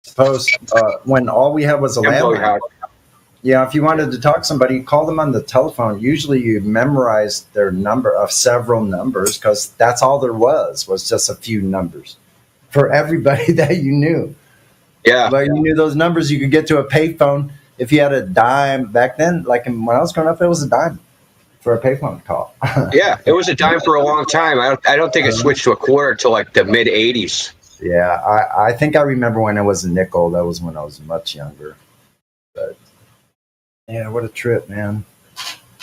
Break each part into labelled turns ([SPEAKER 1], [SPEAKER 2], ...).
[SPEAKER 1] Suppose when all we had was a landline. Yeah, if you wanted to talk to somebody, call them on the telephone. Usually you memorize their number of several numbers because that's all there was just a few numbers for everybody that you knew.
[SPEAKER 2] Yeah.
[SPEAKER 1] But you knew those numbers. You could get to a payphone if you had a dime back then. Like when I was growing up, it was a dime for a payphone call.
[SPEAKER 2] Yeah, it was a dime for a long time. I don't think it switched to a quarter until like the mid 80s.
[SPEAKER 1] Yeah, I think I remember when it was a nickel. That was when I was much younger. But yeah, what a trip, man.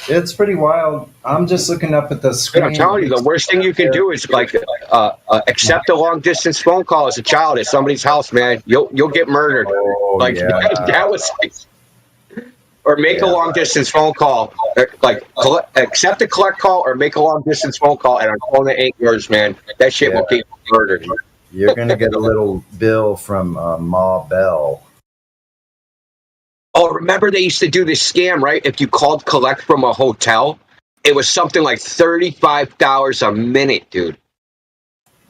[SPEAKER 1] It's pretty wild. I'm just looking up at the screen.
[SPEAKER 2] I'm telling you, the worst thing you can do is like accept a long distance phone call as a child at somebody's house, man. You'll get murdered.
[SPEAKER 1] Oh,
[SPEAKER 2] like
[SPEAKER 1] yeah.
[SPEAKER 2] that was, or make a long distance phone call. Like accept a collect call or make a long distance phone call, and a phone that ain't yours, man. That shit will get you murdered.
[SPEAKER 1] You're gonna get a little bill from Ma Bell.
[SPEAKER 2] Oh, remember they used to do this scam, right? If you called collect from a hotel, it was something like $35 a minute, dude.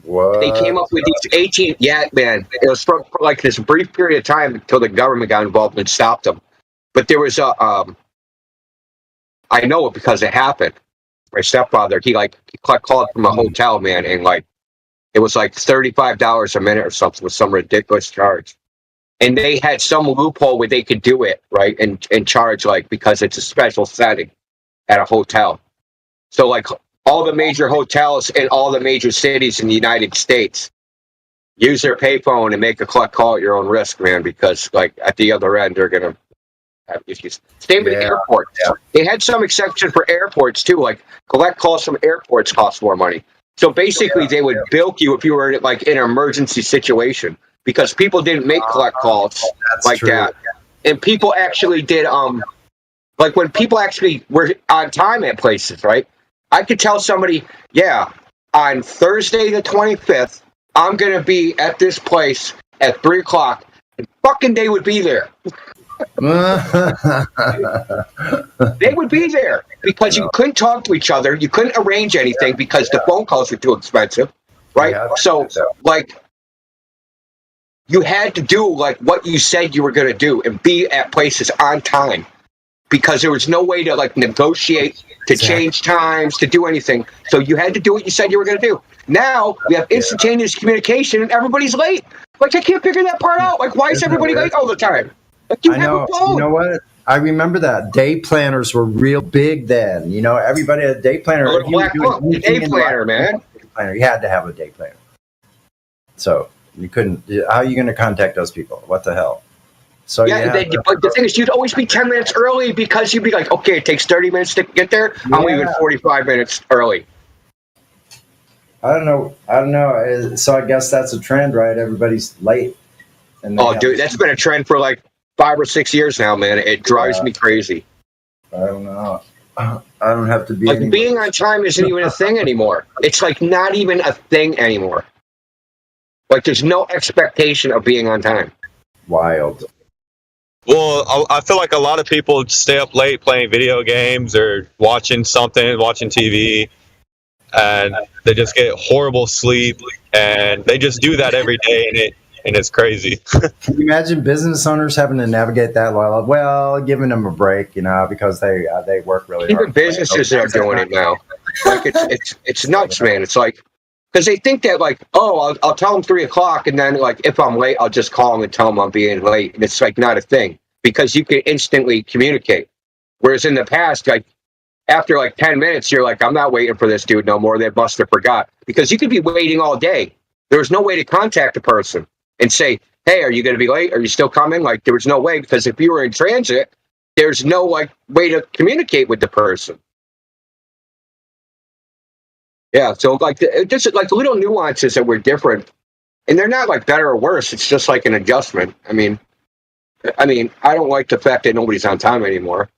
[SPEAKER 1] What?
[SPEAKER 2] They came up with these 18. Yeah, man. It was for like this brief period of time until the government got involved and stopped them. But there was a, I know it because it happened. My stepfather, he called from a hotel, man, and like it was like $35 a minute or something with some ridiculous charge. And they had some loophole where they could do it, right, and charge like because it's a special setting at a hotel. So like all the major hotels in all the major cities in the United States use their payphone and make a collect call at your own risk, man, because like at the other end they're gonna have issues. Same with airports. Yeah. They had some exception for airports too, like collect calls from airports cost more money. So basically they would bilk you if you were like in an emergency situation because people didn't make collect calls like that. And people actually did like when people actually were on time at places, right? I could tell somebody, yeah, on Thursday the 25th, I'm going to be at this place at 3 o'clock, and fucking they would be there. They would be there because you couldn't talk to each other. You couldn't arrange anything because the phone calls were too expensive, right? So, like, you had to do, like, what you said you were going to do and be at places on time. Because there was no way to like negotiate, to change times, to do anything. So you had to do what you said you were going to do. Now we have instantaneous communication and everybody's late. Like I can't figure that part out. Like why is everybody late all the time? Like you have a phone.
[SPEAKER 1] You know what? I remember that day planners were real big then. You know, everybody had a day planner.
[SPEAKER 2] A day planner, man.
[SPEAKER 1] You had to have a day planner. So you couldn't. How are you going to contact those people? What the hell? So
[SPEAKER 2] but the thing is, you'd always be 10 minutes early because you'd be like, okay, it takes 30 minutes to get there. I'm leaving 45 minutes early.
[SPEAKER 1] I don't know. So I guess that's a trend, right? Everybody's late.
[SPEAKER 2] Oh, dude, that's been a trend for like 5 or 6 years now, man. It drives me crazy.
[SPEAKER 1] I don't know. I don't have to be
[SPEAKER 2] like being on time isn't even a thing anymore. It's like not even a thing anymore. Like there's no expectation of being on time.
[SPEAKER 1] Wild.
[SPEAKER 3] Well, I feel like a lot of people stay up late playing video games or watching TV, and they just get horrible sleep, and they just do that every day, and it's crazy.
[SPEAKER 1] Can you imagine business owners having to navigate that? Well, giving them a break, you know, because they work really hard.
[SPEAKER 2] Even businesses are doing it now. Like it's nuts, man. It's like because they think that like, oh, I'll tell them 3 o'clock, and then like if I'm late, I'll just call them and tell them I'm being late, and it's like not a thing because you can instantly communicate. Whereas in the past, like after like 10 minutes, you're like, I'm not waiting for this dude no more. They must have forgot because you could be waiting all day. There was no way to contact a person and say, hey, are you going to be late? Are you still coming? Like there was no way because if you were in transit, there's no like way to communicate with the person. Yeah, so like just like the little nuances that were different, and they're not like better or worse. It's just like an adjustment. I mean, I don't like the fact that nobody's on time anymore,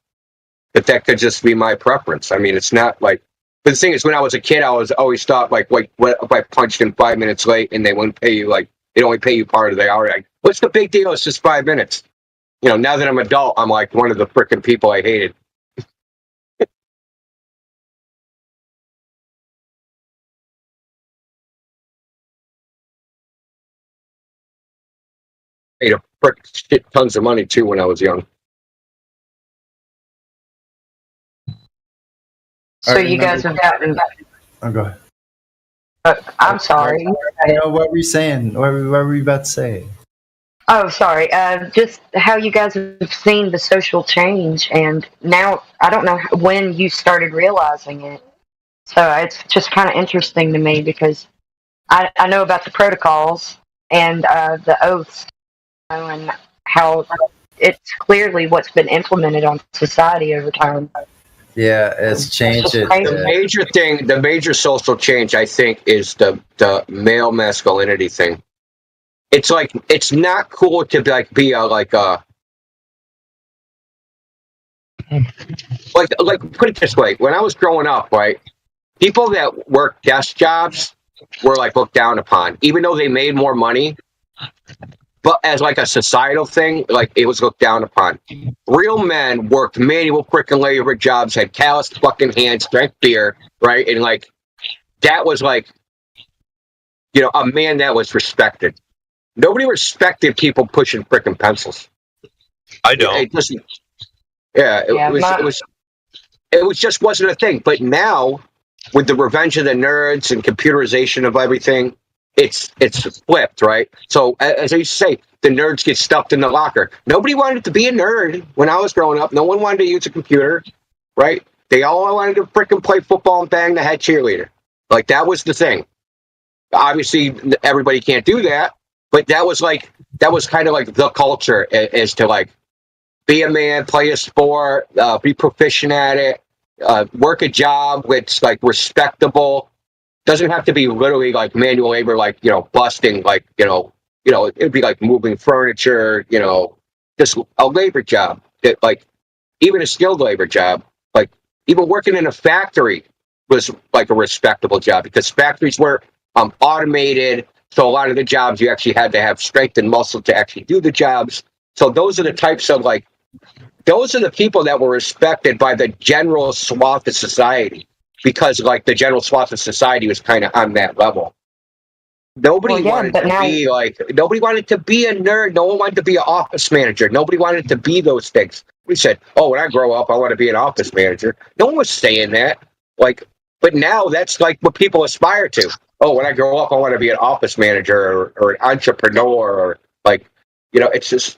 [SPEAKER 2] but that could just be my preference. I mean, it's not like. But the thing is, when I was a kid, I was always thought like, what if I punched in 5 minutes late and they wouldn't pay you like they'd only pay you part of the hour? Like, what's the big deal? It's just 5 minutes. You know, now that I'm adult, I'm like one of the frickin' people I hated. Made a frick shit tons of money too when I was young.
[SPEAKER 4] So you guys have gotten.
[SPEAKER 1] Oh, go ahead.
[SPEAKER 4] I'm sorry.
[SPEAKER 1] What were you saying? What were you about to say?
[SPEAKER 4] Oh, sorry. Just how you guys have seen the social change, and now I don't know when you started realizing it. So it's just kind of interesting to me because I know about the protocols and the oaths, and how it's clearly what's been implemented on society over time.
[SPEAKER 1] Yeah, it's changed it.
[SPEAKER 2] The major social change, I think, is the male masculinity thing. It's like, it's not cool to be put it this way. When I was growing up, right, people that worked desk jobs were like looked down upon, even though they made more money. But as like a societal thing, like it was looked down upon. Real men worked manual freaking labor jobs, had calloused fucking hands, drank beer, right? And like that was like, you know, a man that was respected. Nobody respected people pushing freaking pencils.
[SPEAKER 3] I don't.
[SPEAKER 2] It was just wasn't a thing. But now, with the revenge of the nerds and computerization of everything, it's flipped, right? So as I used to say, the nerds get stuffed in the locker. Nobody wanted to be a nerd when I was growing up. No one wanted to use a computer, right? They all wanted to freaking play football and bang the head cheerleader. Like that was the thing. Obviously, everybody can't do that, but that was kind of like the culture, is to like be a man, play a sport, be proficient at it, work a job that's like respectable. Doesn't have to be literally like manual labor, like, you know, busting, like, you know, it'd be like moving furniture, you know, just a labor job. That, like, even a skilled labor job, like even working in a factory was like a respectable job, because factories were automated. So a lot of the jobs you actually had to have strength and muscle to actually do the jobs. So those are the types of those are the people that were respected by the general swath of society, because like the general swath of society was kind of on that level. Nobody wanted to be a nerd. No one wanted to be an office manager. Nobody wanted to be those things. We said, "Oh, when I grow up, I want to be an office manager." No one was saying that. But now that's like what people aspire to. Oh, when I grow up, I want to be an office manager or an entrepreneur, or like, you know, it's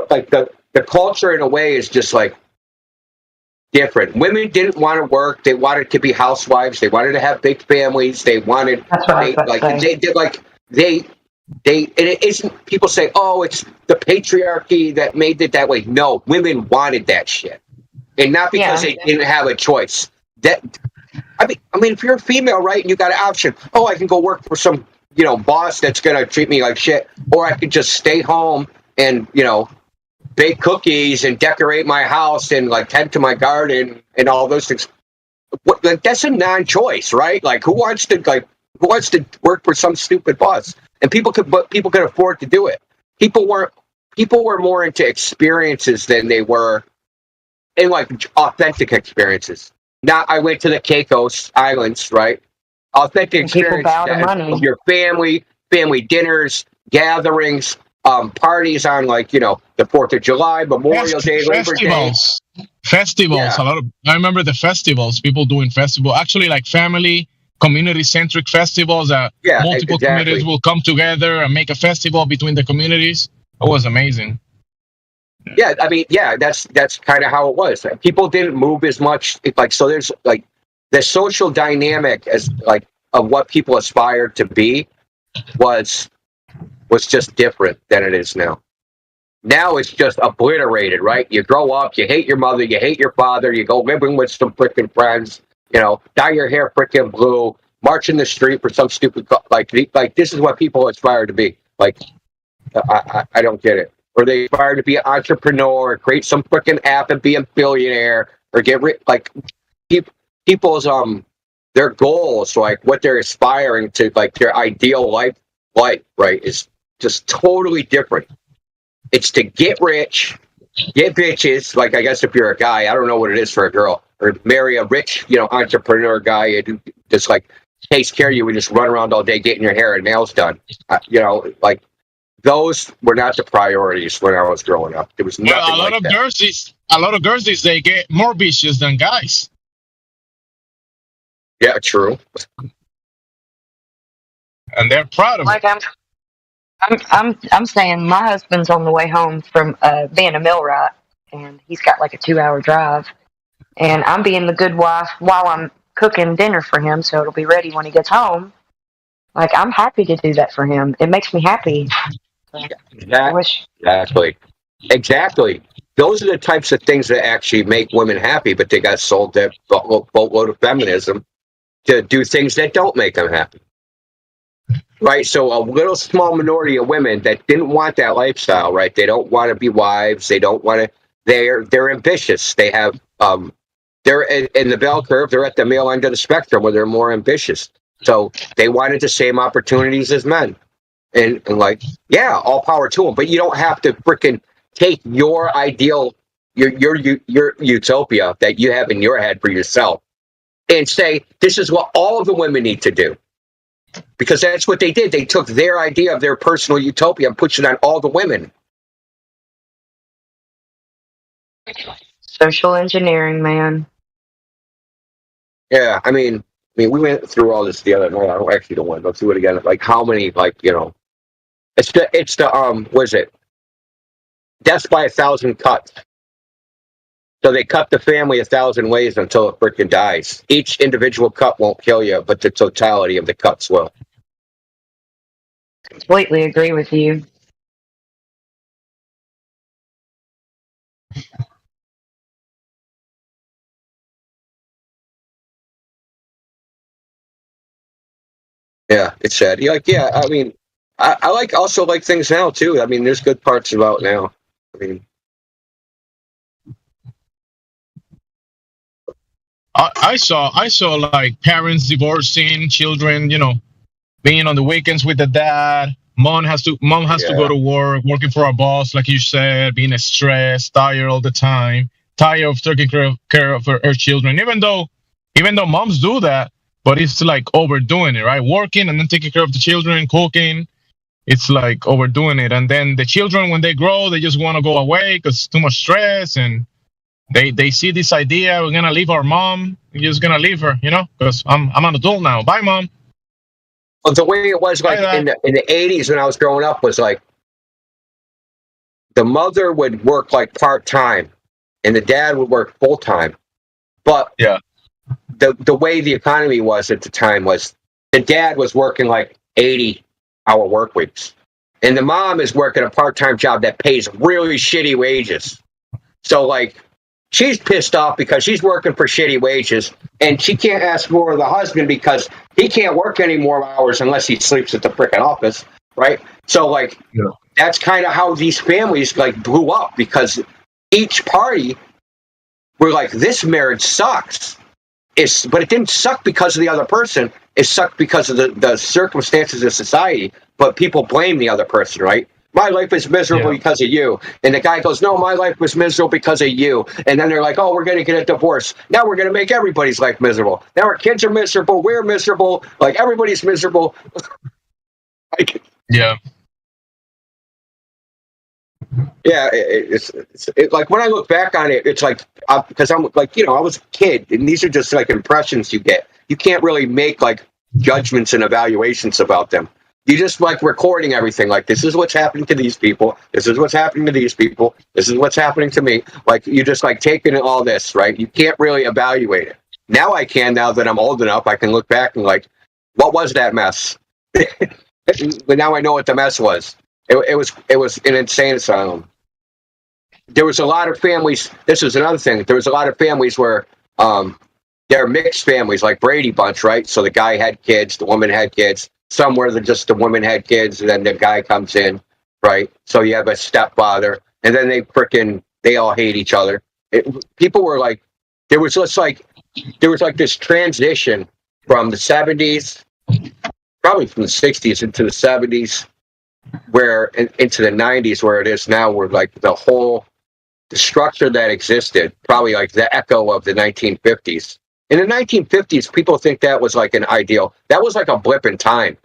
[SPEAKER 2] like the culture in a way is just like different. Women didn't want to work. They wanted to be housewives. They wanted to have big families. They wanted, and it isn't, people say, oh, it's the patriarchy that made it that way. No, women wanted that shit. And not because they didn't have a choice. I mean, if you're a female, right, and you got an option, oh, I can go work for some, you know, boss that's going to treat me like shit, or I could just stay home and, you know, bake cookies and decorate my house and like tend to my garden and all those things. Like, that's a non-choice, right? Like, who wants to work for some stupid boss? And people could afford to do it. People were more into experiences than they were in like authentic experiences. Now I went to the Caicos Islands, right? Authentic experience of your family dinners, gatherings, parties on, like, you know, the 4th of July, Memorial Day, Labor Day.
[SPEAKER 5] Festivals. Yeah. I remember the festivals, people doing festivals, actually like family, community-centric festivals that multiple communities will come together and make a festival between the communities. It was amazing.
[SPEAKER 2] Yeah, I mean, that's kind of how it was. People didn't move as much. So there's like the social dynamic as like of what people aspired to be was just different than it is now. Now it's just obliterated, right? You grow up, you hate your mother, you hate your father, you go living with some freaking friends, you know, dye your hair freaking blue, march in the street for some stupid, like this is what people aspire to be. Like, I don't get it. Or they aspire to be an entrepreneur, or create some freaking app and be a billionaire, or get rich. Like, people's their goals, like what they're aspiring to, like their ideal life, right, is just totally different. It's to get rich, get bitches. Like, I guess if you're a guy, I don't know what it is for a girl, or marry a rich, you know, entrepreneur guy who just like takes care of you and just run around all day getting your hair and nails done. You know, like those were not the priorities when I was growing up. There was nothing
[SPEAKER 5] a lot
[SPEAKER 2] like
[SPEAKER 5] of
[SPEAKER 2] that.
[SPEAKER 5] a lot of girls these days get more vicious than guys.
[SPEAKER 2] Yeah, true.
[SPEAKER 5] And they're proud of
[SPEAKER 4] Like
[SPEAKER 5] it.
[SPEAKER 4] I'm saying my husband's on the way home from being a millwright, and he's got like a 2-hour drive, and I'm being the good wife while I'm cooking dinner for him, so it'll be ready when he gets home. Like, I'm happy to do that for him. It makes me happy. I wish.
[SPEAKER 2] Exactly. Those are the types of things that actually make women happy, but they got sold that boatload of feminism to do things that don't make them happy. Right? So a little small minority of women that didn't want that lifestyle, right? They don't want to be wives. They don't want to, they're ambitious. They have, they're in the bell curve, they're at the male end of the spectrum where they're more ambitious. So they wanted the same opportunities as men. And like, yeah, all power to them. But you don't have to freaking take your ideal, your utopia that you have in your head for yourself and say, this is what all of the women need to do. Because that's what they did. They took their idea of their personal utopia and pushed it on all the women.
[SPEAKER 4] Social engineering, man.
[SPEAKER 2] Yeah, I mean, we went through all this the other night. I actually don't want to go through it again. Like how many, like, you know, it's the what is it? Death by 1,000 cuts. So they cut the family 1,000 ways until it freaking dies. Each individual cut won't kill you, but the totality of the cuts will.
[SPEAKER 4] Completely agree with you.
[SPEAKER 2] Yeah, it's sad. You're like, yeah, I mean, I like also like things now too. I mean, there's good parts about now. I mean,
[SPEAKER 5] I saw like parents divorcing, children, you know, being on the weekends with the dad. Mom has to go to work, working for a boss, like you said, being stressed, tired all the time, tired of taking care of her children. Even though moms do that, but it's like overdoing it, right? Working and then taking care of the children, cooking. It's like overdoing it. And then the children, when they grow, they just want to go away because too much stress. And they see this idea, we're going to leave our mom. We're just going to leave her, you know, because I'm an adult now. Bye, mom.
[SPEAKER 2] well, the way it was like in the 80s when I was growing up was like the mother would work like part-time and the dad would work full-time. But
[SPEAKER 5] yeah,
[SPEAKER 2] the way the economy was at the time was the dad was working like 80-hour work weeks. And the mom is working a part-time job that pays really shitty wages. So like she's pissed off because she's working for shitty wages and she can't ask more of the husband because he can't work any more hours unless he sleeps at the frickin' office, right? So like that's kind of how these families like blew up because each party were like, this marriage sucks. But it didn't suck because of the other person. It sucked because of the circumstances of society. But people blame the other person, right? My life is miserable because of you. And the guy goes, no, my life was miserable because of you. And then they're like, oh, we're going to get a divorce. Now we're going to make everybody's life miserable. Now our kids are miserable. We're miserable. Like everybody's miserable. Like,
[SPEAKER 5] yeah.
[SPEAKER 2] Yeah, it's like when I look back on it, it's like because I'm like, you know, I was a kid, and these are just like impressions you get. You can't really make like judgments and evaluations about them. You just like recording everything. Like this is what's happening to these people. This is what's happening to these people. This is what's happening to me. Like you just like taking all this, right? You can't really evaluate it. Now I can. Now that I'm old enough, I can look back and like, what was that mess? But now I know what the mess was. It was an insane asylum. There was a lot of families. This was another thing. There was a lot of families where they're mixed families, like Brady Bunch, right? So the guy had kids, the woman had kids. Somewhere that just the woman had kids, and then the guy comes in, right? So you have a stepfather, and then they all hate each other. People were like, there was this transition from the 70s, probably from the 60s into the 70s. Where into the 90s where it is now, where like the structure that existed, probably like the echo of the 1950s. In the 1950s, people think that was like an ideal. That was like a blip in time.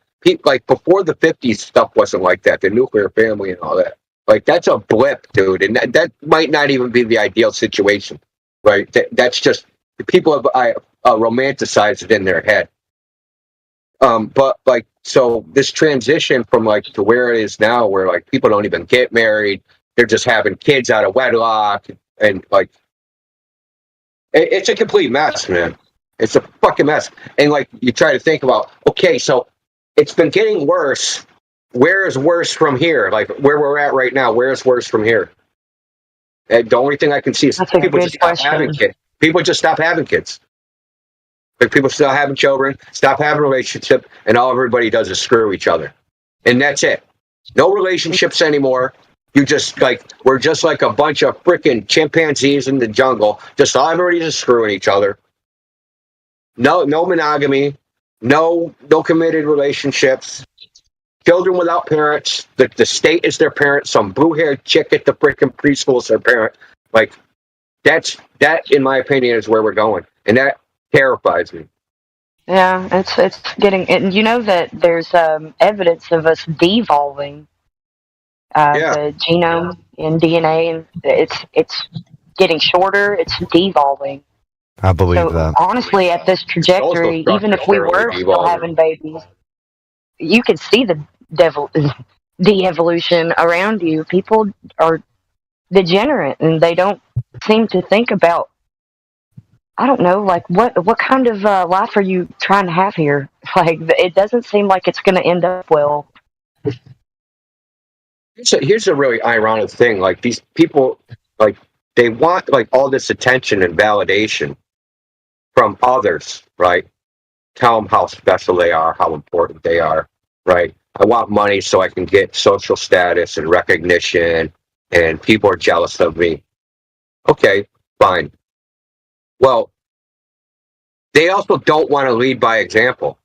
[SPEAKER 2] like before the 50s, stuff wasn't like that. The nuclear family and all that. Like that's a blip, dude, and that might not even be the ideal situation, right? That's just people have romanticized it in their head. But like, so this transition from like to where it is now, where like people don't even get married, they're just having kids out of wedlock, and like, it's a complete mess, man. It's a fucking mess. And like, you try to think about, okay, so it's been getting worse. Where is worse from here? Like where we're at right now, where is worse from here? And the only thing I can see is people just stop having kids. People just stop having kids. Like people stop having children, stop having relationships, and all everybody does is screw each other. And that's it. No relationships anymore. You just like, we're just like a bunch of freaking chimpanzees in the jungle. Just all everybody just screwing each other. No monogamy. No committed relationships. Children without parents. The state is their parent. Some blue-haired chick at the freaking preschool is their parent. Like that, in my opinion, is where we're going, and that terrifies me.
[SPEAKER 4] Yeah, it's getting, and you know that there's evidence of us devolving. The genome and DNA, and it's getting shorter. It's devolving.
[SPEAKER 6] I believe that.
[SPEAKER 4] Honestly, at this trajectory, even if we were still having babies, you can see the de-evolution around you. People are degenerate, and they don't seem to think about, I don't know, like what kind of life are you trying to have here? Like, it doesn't seem like it's going to end up well.
[SPEAKER 2] Here's a really ironic thing. Like these people, like they want like all this attention and validation from others, right? Tell them how special they are, how important they are, right? I want money so I can get social status and recognition, and people are jealous of me. Okay, fine. Well, they also don't want to lead by example.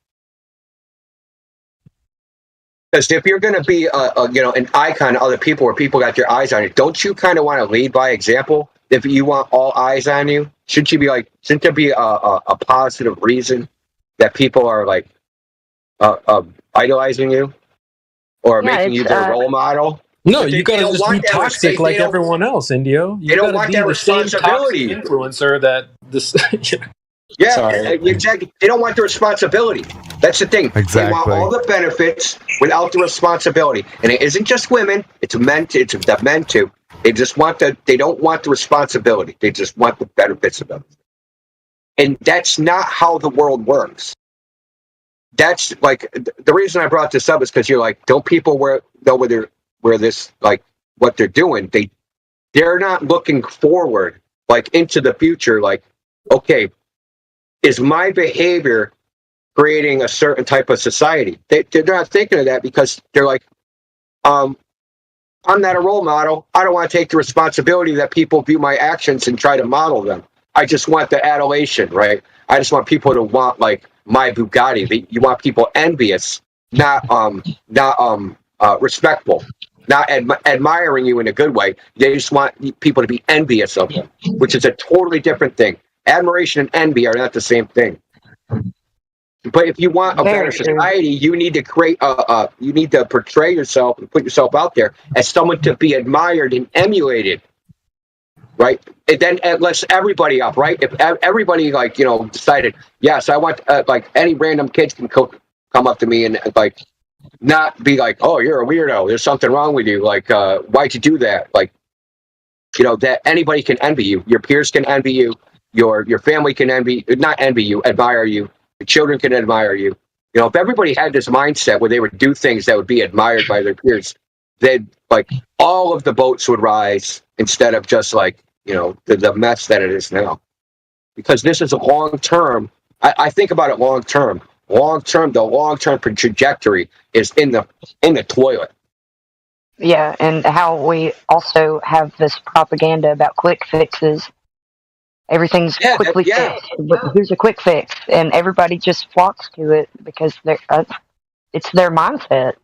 [SPEAKER 2] Because if you're going to be an icon to other people, where people got their eyes on you, don't you kind of want to lead by example? If you want all eyes on you, shouldn't there be a positive reason that people are like idolizing you or making you their role model?
[SPEAKER 7] No, you gotta just be toxic like everyone else, Indio. You
[SPEAKER 2] don't want that responsibility.
[SPEAKER 7] Influencer that this.
[SPEAKER 2] Yeah, sorry. Exactly. They don't want the responsibility. That's the thing.
[SPEAKER 6] Exactly.
[SPEAKER 2] They want all the benefits without the responsibility, and it isn't just women. It's men. It's the men too. They just want They don't want the responsibility. They just want the benefits of it. And that's not how the world works. That's like the reason I brought this up is because you're like, don't people know where this, like what they're doing? They're not looking forward, like into the future. Like, okay, is my behavior creating a certain type of society? They're not thinking of that because they're like, I'm not a role model. I don't want to take the responsibility that people view my actions and try to model them. I just want the adulation, right? I just want people to want like my Bugatti. You want people envious, not respectful, not admiring you in a good way. They just want people to be envious of them, which is a totally different thing. Admiration and envy are not the same thing. But if you want a better society, you need to create you need to portray yourself and put yourself out there as someone to be admired and emulated, right? And then it lets everybody up, right? If everybody decided, yes, I want like any random kids can come up to me and like not be like, oh, you're a weirdo. There's something wrong with you. Like, why'd you do that? Like, that anybody can envy you. Your peers can envy you. Your family can not envy you, admire you. The children can admire you. If everybody had this mindset where they would do things that would be admired by their peers, then like all of the boats would rise instead of just like, the mess that it is now. Because this is a long term. I think about it long term. The long term trajectory is in the toilet.
[SPEAKER 4] Yeah, and how we also have this propaganda about quick fixes. Everything's quickly fixed. But here's a quick fix, and everybody just flocks to it because it's their mindset.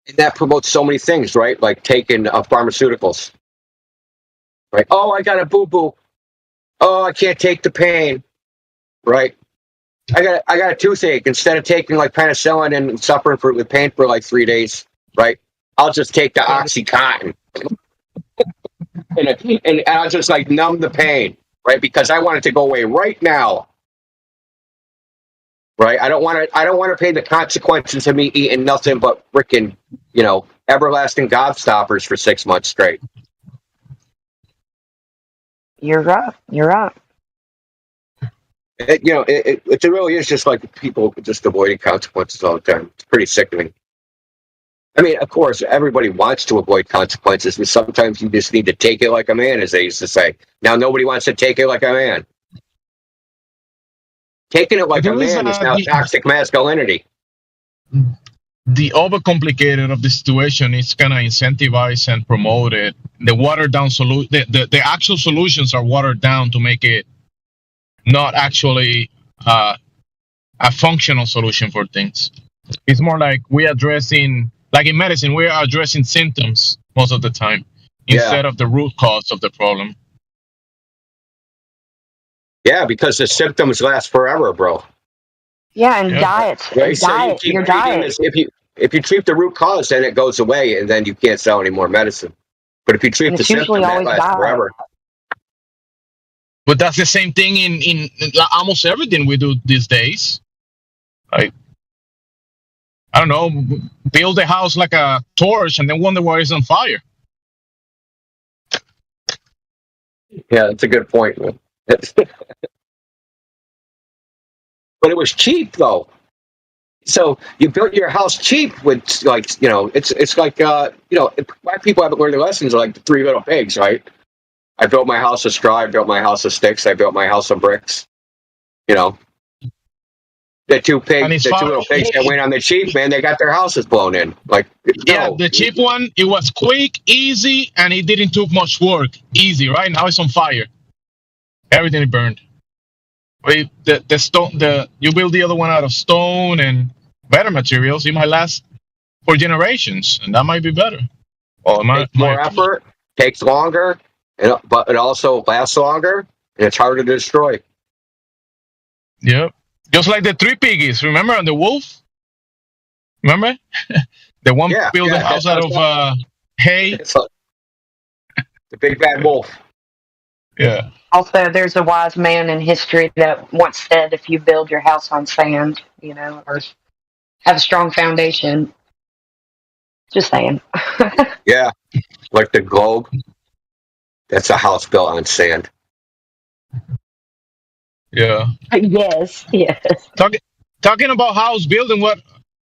[SPEAKER 2] And that promotes so many things, right? Like taking pharmaceuticals, right? Oh, I got a boo-boo. Oh, I can't take the pain, right? I got a toothache. Instead of taking like penicillin and suffering with pain for like 3 days, right? I'll just take the OxyContin and I'll just like numb the pain, right? Because I want it to go away right now, right? I don't want to pay the consequences of me eating nothing but freaking, everlasting gobstoppers for 6 months straight.
[SPEAKER 4] You're right.
[SPEAKER 2] It really is just like people just avoiding consequences all the time. It's pretty sickening. I mean, of course, everybody wants to avoid consequences, but sometimes you just need to take it like a man, as they used to say. Now, nobody wants to take it like a man. Taking it like a man is now toxic masculinity.
[SPEAKER 5] The overcomplicated of the situation is kind of incentivize and promote it. The watered down the actual solutions are watered down to make it not actually a functional solution for things. It's more like we're addressing, like in medicine, we're addressing symptoms most of the time instead of the root cause of the problem.
[SPEAKER 2] Yeah, because the symptoms last forever, bro.
[SPEAKER 4] Yeah, and diets.
[SPEAKER 2] Right?
[SPEAKER 4] Diet. Your diet.
[SPEAKER 2] If you treat the root cause, then it goes away, and then you can't sell any more medicine. But if you treat the symptom, that lasts forever.
[SPEAKER 5] But that's the same thing in almost everything we do these days. Like, I don't know, build a house like a torch and then wonder why it's on fire.
[SPEAKER 2] Yeah, that's a good point, man. But it was cheap, though. So you built your house cheap with, it's like, black people haven't learned their lessons like the Three Little Pigs, right? I built my house of straw, I built my house of sticks, I built my house of bricks. The two little pigs that went on the cheap, man, they got their houses blown in.
[SPEAKER 5] The cheap one, it was quick, easy, and it didn't took much work. Easy, right? Now it's on fire. Everything burned. The stone, you build the other one out of stone and better materials. It might last for generations, and that might be better. Well,
[SPEAKER 2] more effort, takes longer, but it also lasts longer, and it's harder to destroy.
[SPEAKER 5] Yep. Just like the three piggies, remember, on the wolf? Remember? The one built a house out of hay.
[SPEAKER 2] The big bad wolf.
[SPEAKER 5] Yeah.
[SPEAKER 4] Also, there's a wise man in history that once said, if you build your house on sand, or have a strong foundation. Just saying.
[SPEAKER 2] Yeah. Like the globe. That's a house built on sand.
[SPEAKER 5] Yeah.
[SPEAKER 4] Yes.
[SPEAKER 5] Talking about house building,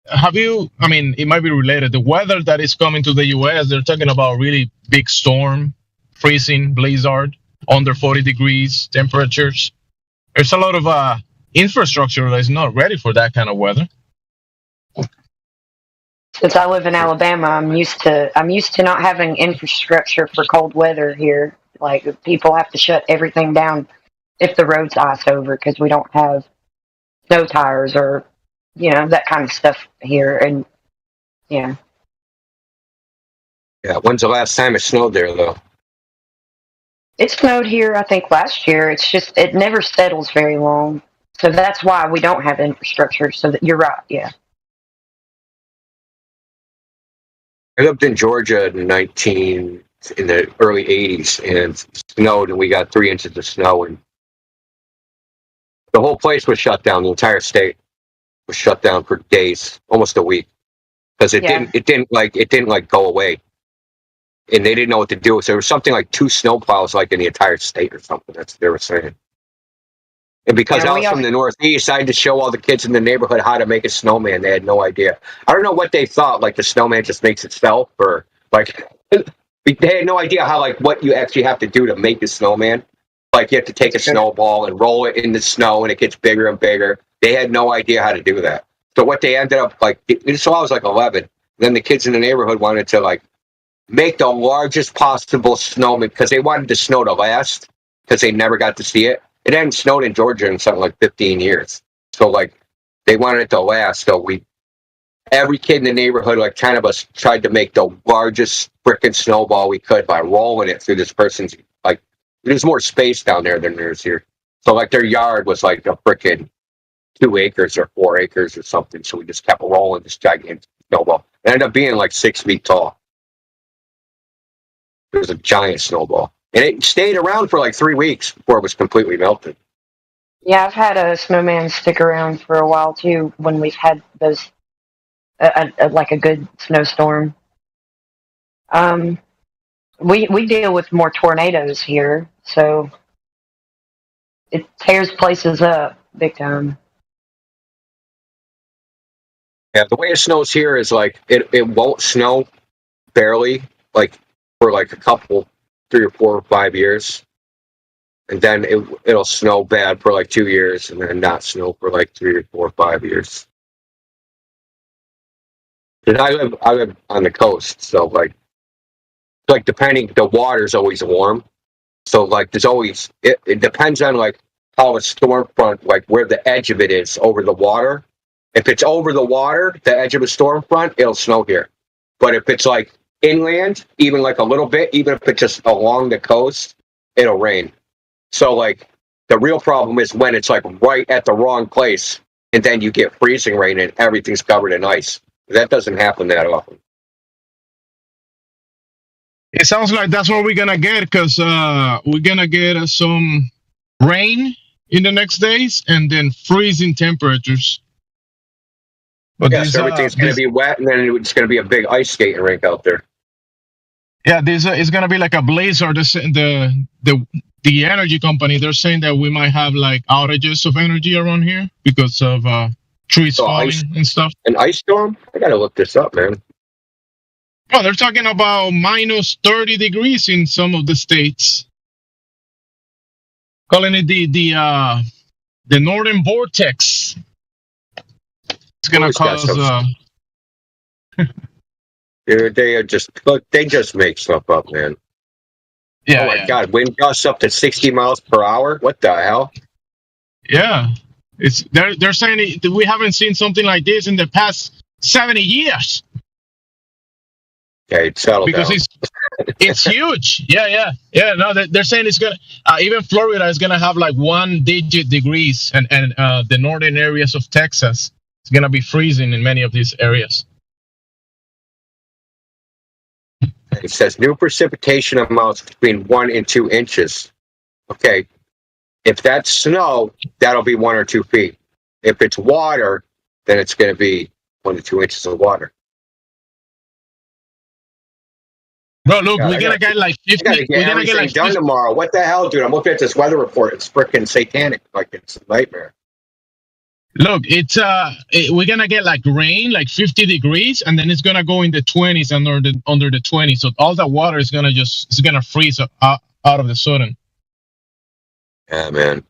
[SPEAKER 5] it might be related. The weather that is coming to the U.S., they're talking about really big storm, freezing, blizzard, under 40 degrees temperatures. There's a lot of infrastructure that's not ready for that kind of weather.
[SPEAKER 4] Since I live in Alabama, I'm used to not having infrastructure for cold weather here. Like, people have to shut everything down if the roads ice over because we don't have snow tires or that kind of stuff here. And
[SPEAKER 2] yeah, when's the last time it snowed there, though?
[SPEAKER 4] It snowed here, I think, last year. It's just it never settles very long, so that's why we don't have infrastructure. So that you're right, yeah.
[SPEAKER 2] I lived in Georgia in the early 80s, and it snowed, and we got 3 inches of snow, and the whole place was shut down. The entire state was shut down for days, almost a week, because it didn't go away, and they didn't know what to do. So there was something like 2 snowplows like in the entire state or something. That's what they were saying. And because I was from the Northeast, I had to show all the kids in the neighborhood how to make a snowman. They had no idea. I don't know what they thought, like the snowman just makes itself, or like they had no idea how, like, what you actually have to do to make a snowman. Like, you have to take a snowball and roll it in the snow, and it gets bigger and bigger. They had no idea how to do that. So what they ended up, so I was like 11. Then the kids in the neighborhood wanted to, like, make the largest possible snowman because they wanted the snow to last because they never got to see it. It hadn't snowed in Georgia in something like 15 years. So, like, they wanted it to last. So every kid in the neighborhood, like, kind of us tried to make the largest frickin' snowball we could by rolling it through this person's, like, there's more space down there than there's here. So, like, their yard was like a frickin' 2 acres or 4 acres or something. So we just kept rolling this gigantic snowball. It ended up being like 6 feet tall. It was a giant snowball. And it stayed around for like 3 weeks before it was completely melted.
[SPEAKER 4] Yeah, I've had a snowman stick around for a while too when we've had those, like a good snowstorm. We deal with more tornadoes here, so it tears places up big time.
[SPEAKER 2] Yeah, the way it snows here is like it won't snow barely, like for like a couple, 3 or 4 or 5 years. And then it'll snow bad for like 2 years and then not snow for like 3 or 4 or 5 years. And I live on the coast, so like depending, the water's always warm. So like there's always it depends on like how a storm front, like where the edge of it is over the water. If it's over the water, the edge of a storm front, it'll snow here. But if it's like inland, even like a little bit, even if it's just along the coast, it'll rain. So like the real problem is when it's like right at the wrong place and then you get freezing rain and everything's covered in ice. That doesn't happen that often.
[SPEAKER 5] It sounds like that's what we're gonna get, because we're gonna get some rain in the next days and then freezing temperatures.
[SPEAKER 2] But yeah, so everything's going to be wet, and then it's going to be a big ice skating rink out there.
[SPEAKER 5] Yeah, this is going to be like a blizzard. The energy company, they're saying that we might have like outages of energy around here because of trees falling and stuff.
[SPEAKER 2] An ice storm? I got to look this up, man.
[SPEAKER 5] Oh, they're talking about minus 30 degrees in some of the states. Calling it the northern vortex. It's gonna cause.
[SPEAKER 2] They just make stuff up, man.
[SPEAKER 5] Yeah.
[SPEAKER 2] Oh my God, wind gusts up to 60 miles per hour. What the hell?
[SPEAKER 5] Yeah, they're saying we haven't seen something like this in the past 70 years.
[SPEAKER 2] Okay, settle
[SPEAKER 5] because
[SPEAKER 2] down.
[SPEAKER 5] it's huge. Yeah. No, they're saying it's gonna. Even Florida is gonna have like 1-digit degrees, and the northern areas of Texas, it's gonna be freezing in many of these areas.
[SPEAKER 2] It says new precipitation amounts between 1 and 2 inches. Okay, if that's snow, that'll be 1 or 2 feet. If it's water, then it's going to be 1 to 2 inches of water.
[SPEAKER 5] Bro, look, we're gonna get like 50.
[SPEAKER 2] We're gonna get like done tomorrow. What the hell, dude? I'm looking at this weather report. It's freaking satanic. Like it's a nightmare.
[SPEAKER 5] Look, we're gonna get like rain, like 50 degrees, and then it's gonna go in the 20s and under the 20s. So all that water is gonna freeze out of the sudden.
[SPEAKER 2] Yeah, man.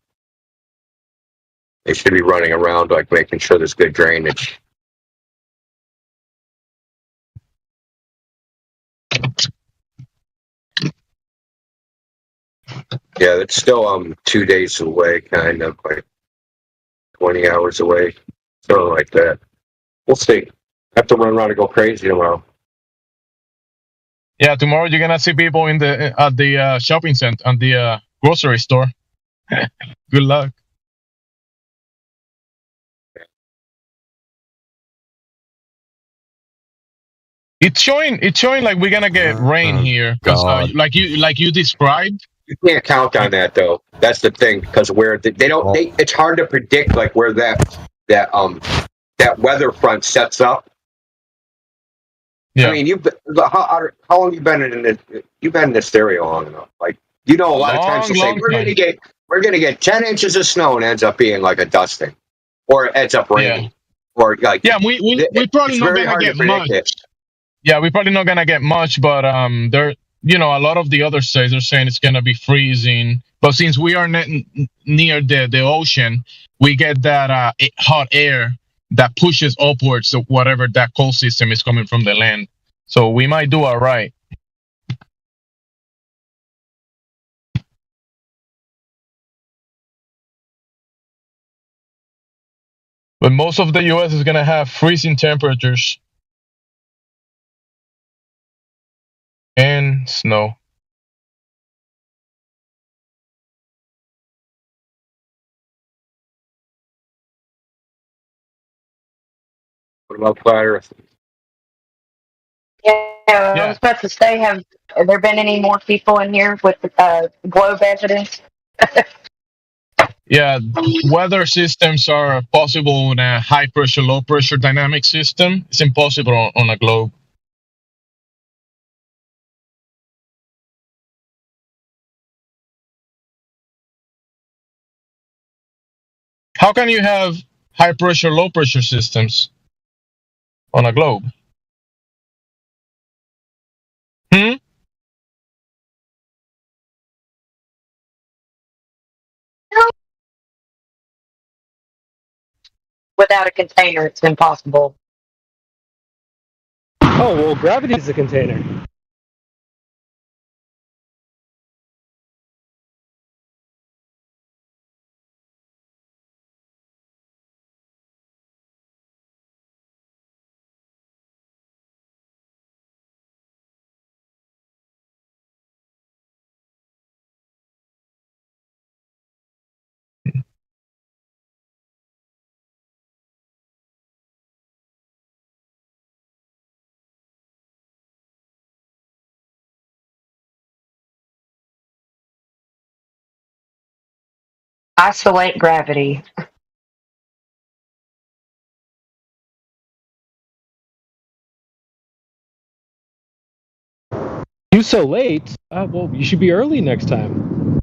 [SPEAKER 2] They should be running around like making sure there's good drainage. Yeah, it's still 2 days away, kind of like 20 hours away, something like that. We'll see. I have to run around and go crazy tomorrow.
[SPEAKER 5] Yeah, tomorrow you're gonna see people at the shopping center, and the grocery store. Good luck. It's showing like we're gonna get rain here, because like you described.
[SPEAKER 2] You can't count on that though. That's the thing, because where it's hard to predict like where that weather front sets up. Yeah. I mean, how long you been you've been in this area long enough? Like, a lot of times they'll say we're gonna get 10 inches of snow, and it ends up being like a dusting, or it ends up raining, or like
[SPEAKER 5] we probably not gonna get much. Yeah, we're probably not gonna get much, but there, a lot of the other states are saying it's gonna be freezing. But since we are near the ocean, we get that hot air that pushes upwards to whatever that cold system is coming from the land. So we might do all right. But most of the U.S. is gonna have freezing temperatures and snow.
[SPEAKER 2] What about flat Earth?
[SPEAKER 4] Yeah, I was about to say, have there been any more people in here with globe evidence?
[SPEAKER 5] Yeah, weather systems are possible in a high pressure, low pressure dynamic system. It's impossible on a globe. How can you have high pressure, low pressure systems on a globe? Hmm?
[SPEAKER 4] Without a container, it's impossible.
[SPEAKER 7] Oh, well, gravity is a container.
[SPEAKER 4] Isolate gravity.
[SPEAKER 7] You so late? Well, you should be early next time.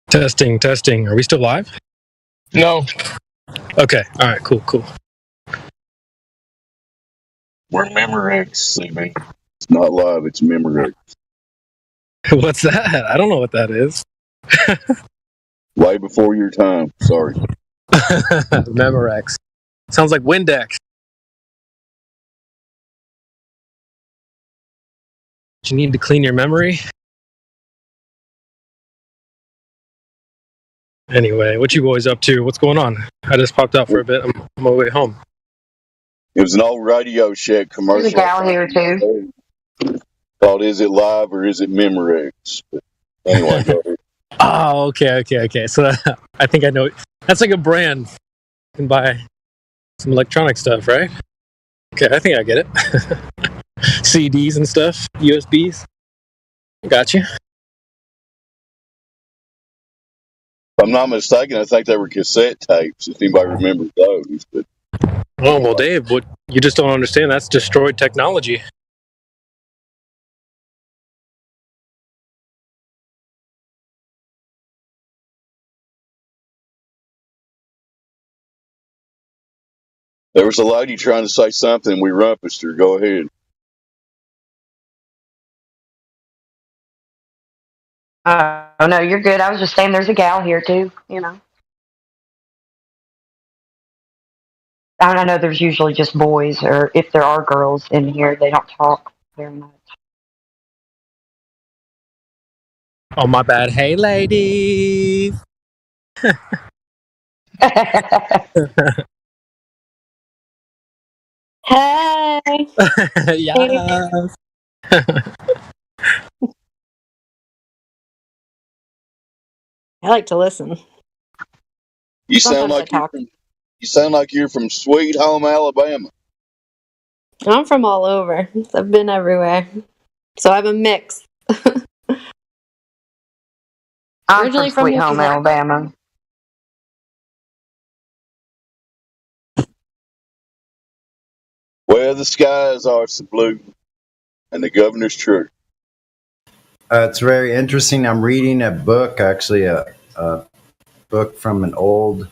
[SPEAKER 7] Testing, testing. Are we still live?
[SPEAKER 5] No.
[SPEAKER 7] Okay. All right. Cool, cool.
[SPEAKER 6] We're Memorex, CB. It's not live, it's Memorex.
[SPEAKER 7] What's that? I don't know what that is.
[SPEAKER 6] Way before your time. Sorry.
[SPEAKER 7] Memorex. Sounds like Windex. You need to clean your memory. Anyway, what you boys up to? What's going on? I just popped out for a bit. I'm on my way home.
[SPEAKER 6] It was an old Radio Shack commercial.
[SPEAKER 4] There's a gal here too.
[SPEAKER 6] Called Is It Live or Is It Memorex? But anyway, go ahead.
[SPEAKER 7] Oh, okay. So I think I know. That's like a brand. You can buy some electronic stuff, right? Okay, I think I get it. CDs and stuff, USBs. Gotcha.
[SPEAKER 6] If I'm not mistaken, I think they were cassette tapes, if anybody remembers those. But
[SPEAKER 7] Oh, well, Dave, what you just don't understand, that's destroyed technology.
[SPEAKER 6] there was a lady trying to say something, we rumpused her. Go ahead.
[SPEAKER 4] Oh no, you're good. I was just saying there's a gal here too, you know. I know there's usually just boys, or if there are girls in here, they don't talk very much.
[SPEAKER 7] Oh, my bad. Hey, ladies.
[SPEAKER 8] Hey.
[SPEAKER 7] Yes.
[SPEAKER 8] I like to listen.
[SPEAKER 6] You sound
[SPEAKER 8] Sometimes I
[SPEAKER 6] like
[SPEAKER 8] talk.
[SPEAKER 6] you sound like you're from Sweet Home Alabama.
[SPEAKER 8] I'm from all over. I've been everywhere. So I'm a mix.
[SPEAKER 4] I'm
[SPEAKER 8] Originally
[SPEAKER 4] from
[SPEAKER 8] from
[SPEAKER 4] Sweet
[SPEAKER 8] New
[SPEAKER 4] Home,
[SPEAKER 8] Mexico.
[SPEAKER 4] Alabama.
[SPEAKER 6] Well, the skies are so blue, and the governor's true.
[SPEAKER 1] It's very interesting. I'm reading a book, actually, a book from an old.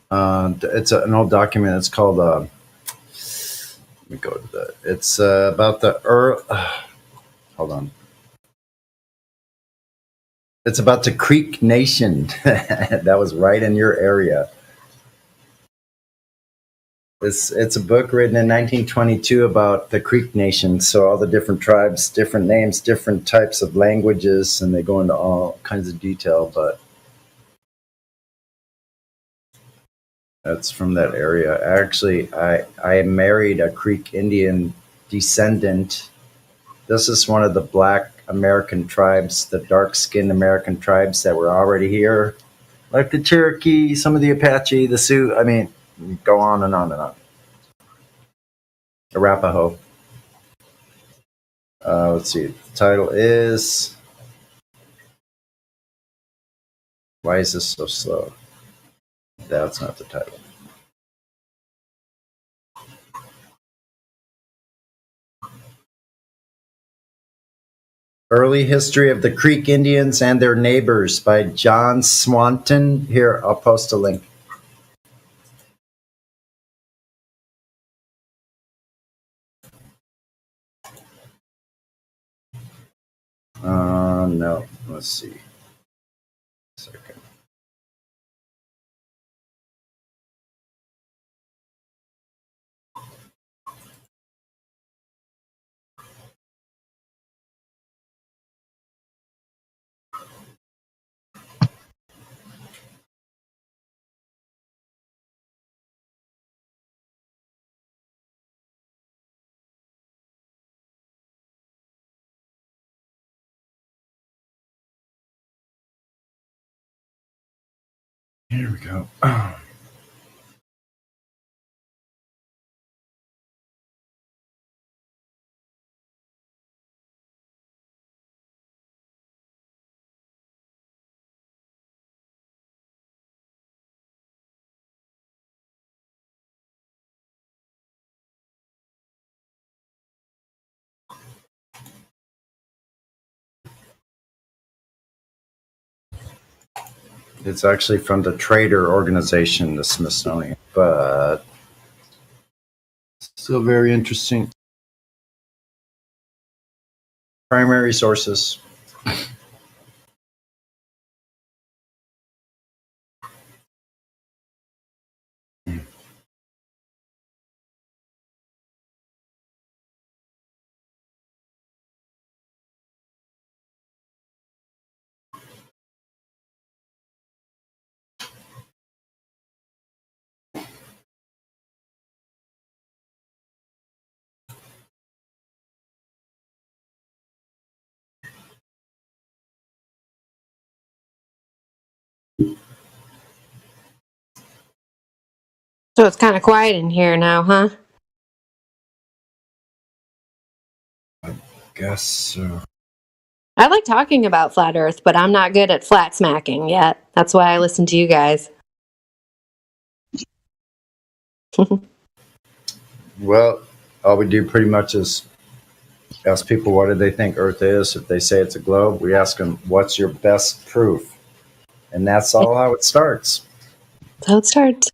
[SPEAKER 1] It's an old document. It's called. Let me go to the. It's about the Earth. Hold on. It's about the Creek Nation. That was right in your area. It's a book written in 1922 about the Creek Nation. So all the different tribes, different names, different types of languages, and they go into all kinds of detail. But that's from that area. Actually, I married a Creek Indian descendant. This is one of the black American tribes, the dark-skinned American tribes that were already here, like the Cherokee, some of the Apache, the Sioux. I mean, go on and on and on. Arapaho. Let's see. The title is. Why is this so slow? That's not the title. Early History of the Creek Indians and Their Neighbors by John Swanton. Here, I'll post a link. No. Let's see. Second. Here we go. It's actually from the Trader Organization, the Smithsonian, but still very interesting. Primary sources.
[SPEAKER 8] So it's kind of quiet in here now, huh?
[SPEAKER 1] Guess so.
[SPEAKER 8] I like talking about flat Earth, but I'm not good at flat smacking yet. That's why I listen to you guys.
[SPEAKER 1] Well, all we do pretty much is ask people what do they think Earth is. If they say it's a globe, we ask them, what's your best proof? And that's all how it starts.
[SPEAKER 8] That's how it starts.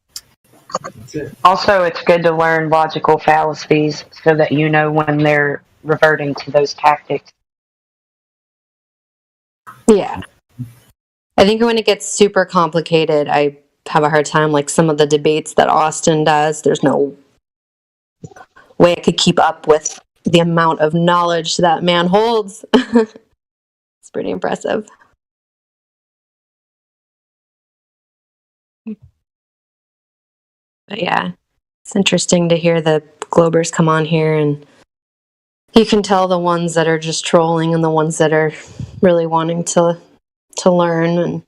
[SPEAKER 1] That's it.
[SPEAKER 4] Also, it's good to learn logical fallacies so that you know when they're reverting to those tactics.
[SPEAKER 8] Yeah. I think when it gets super complicated, I have a hard time. Like some of the debates that Austin does, there's no way I could keep up with the amount of knowledge that man holds. It's pretty impressive. But yeah, it's interesting to hear the Globers come on here, and you can tell the ones that are just trolling and the ones that are really wanting to learn and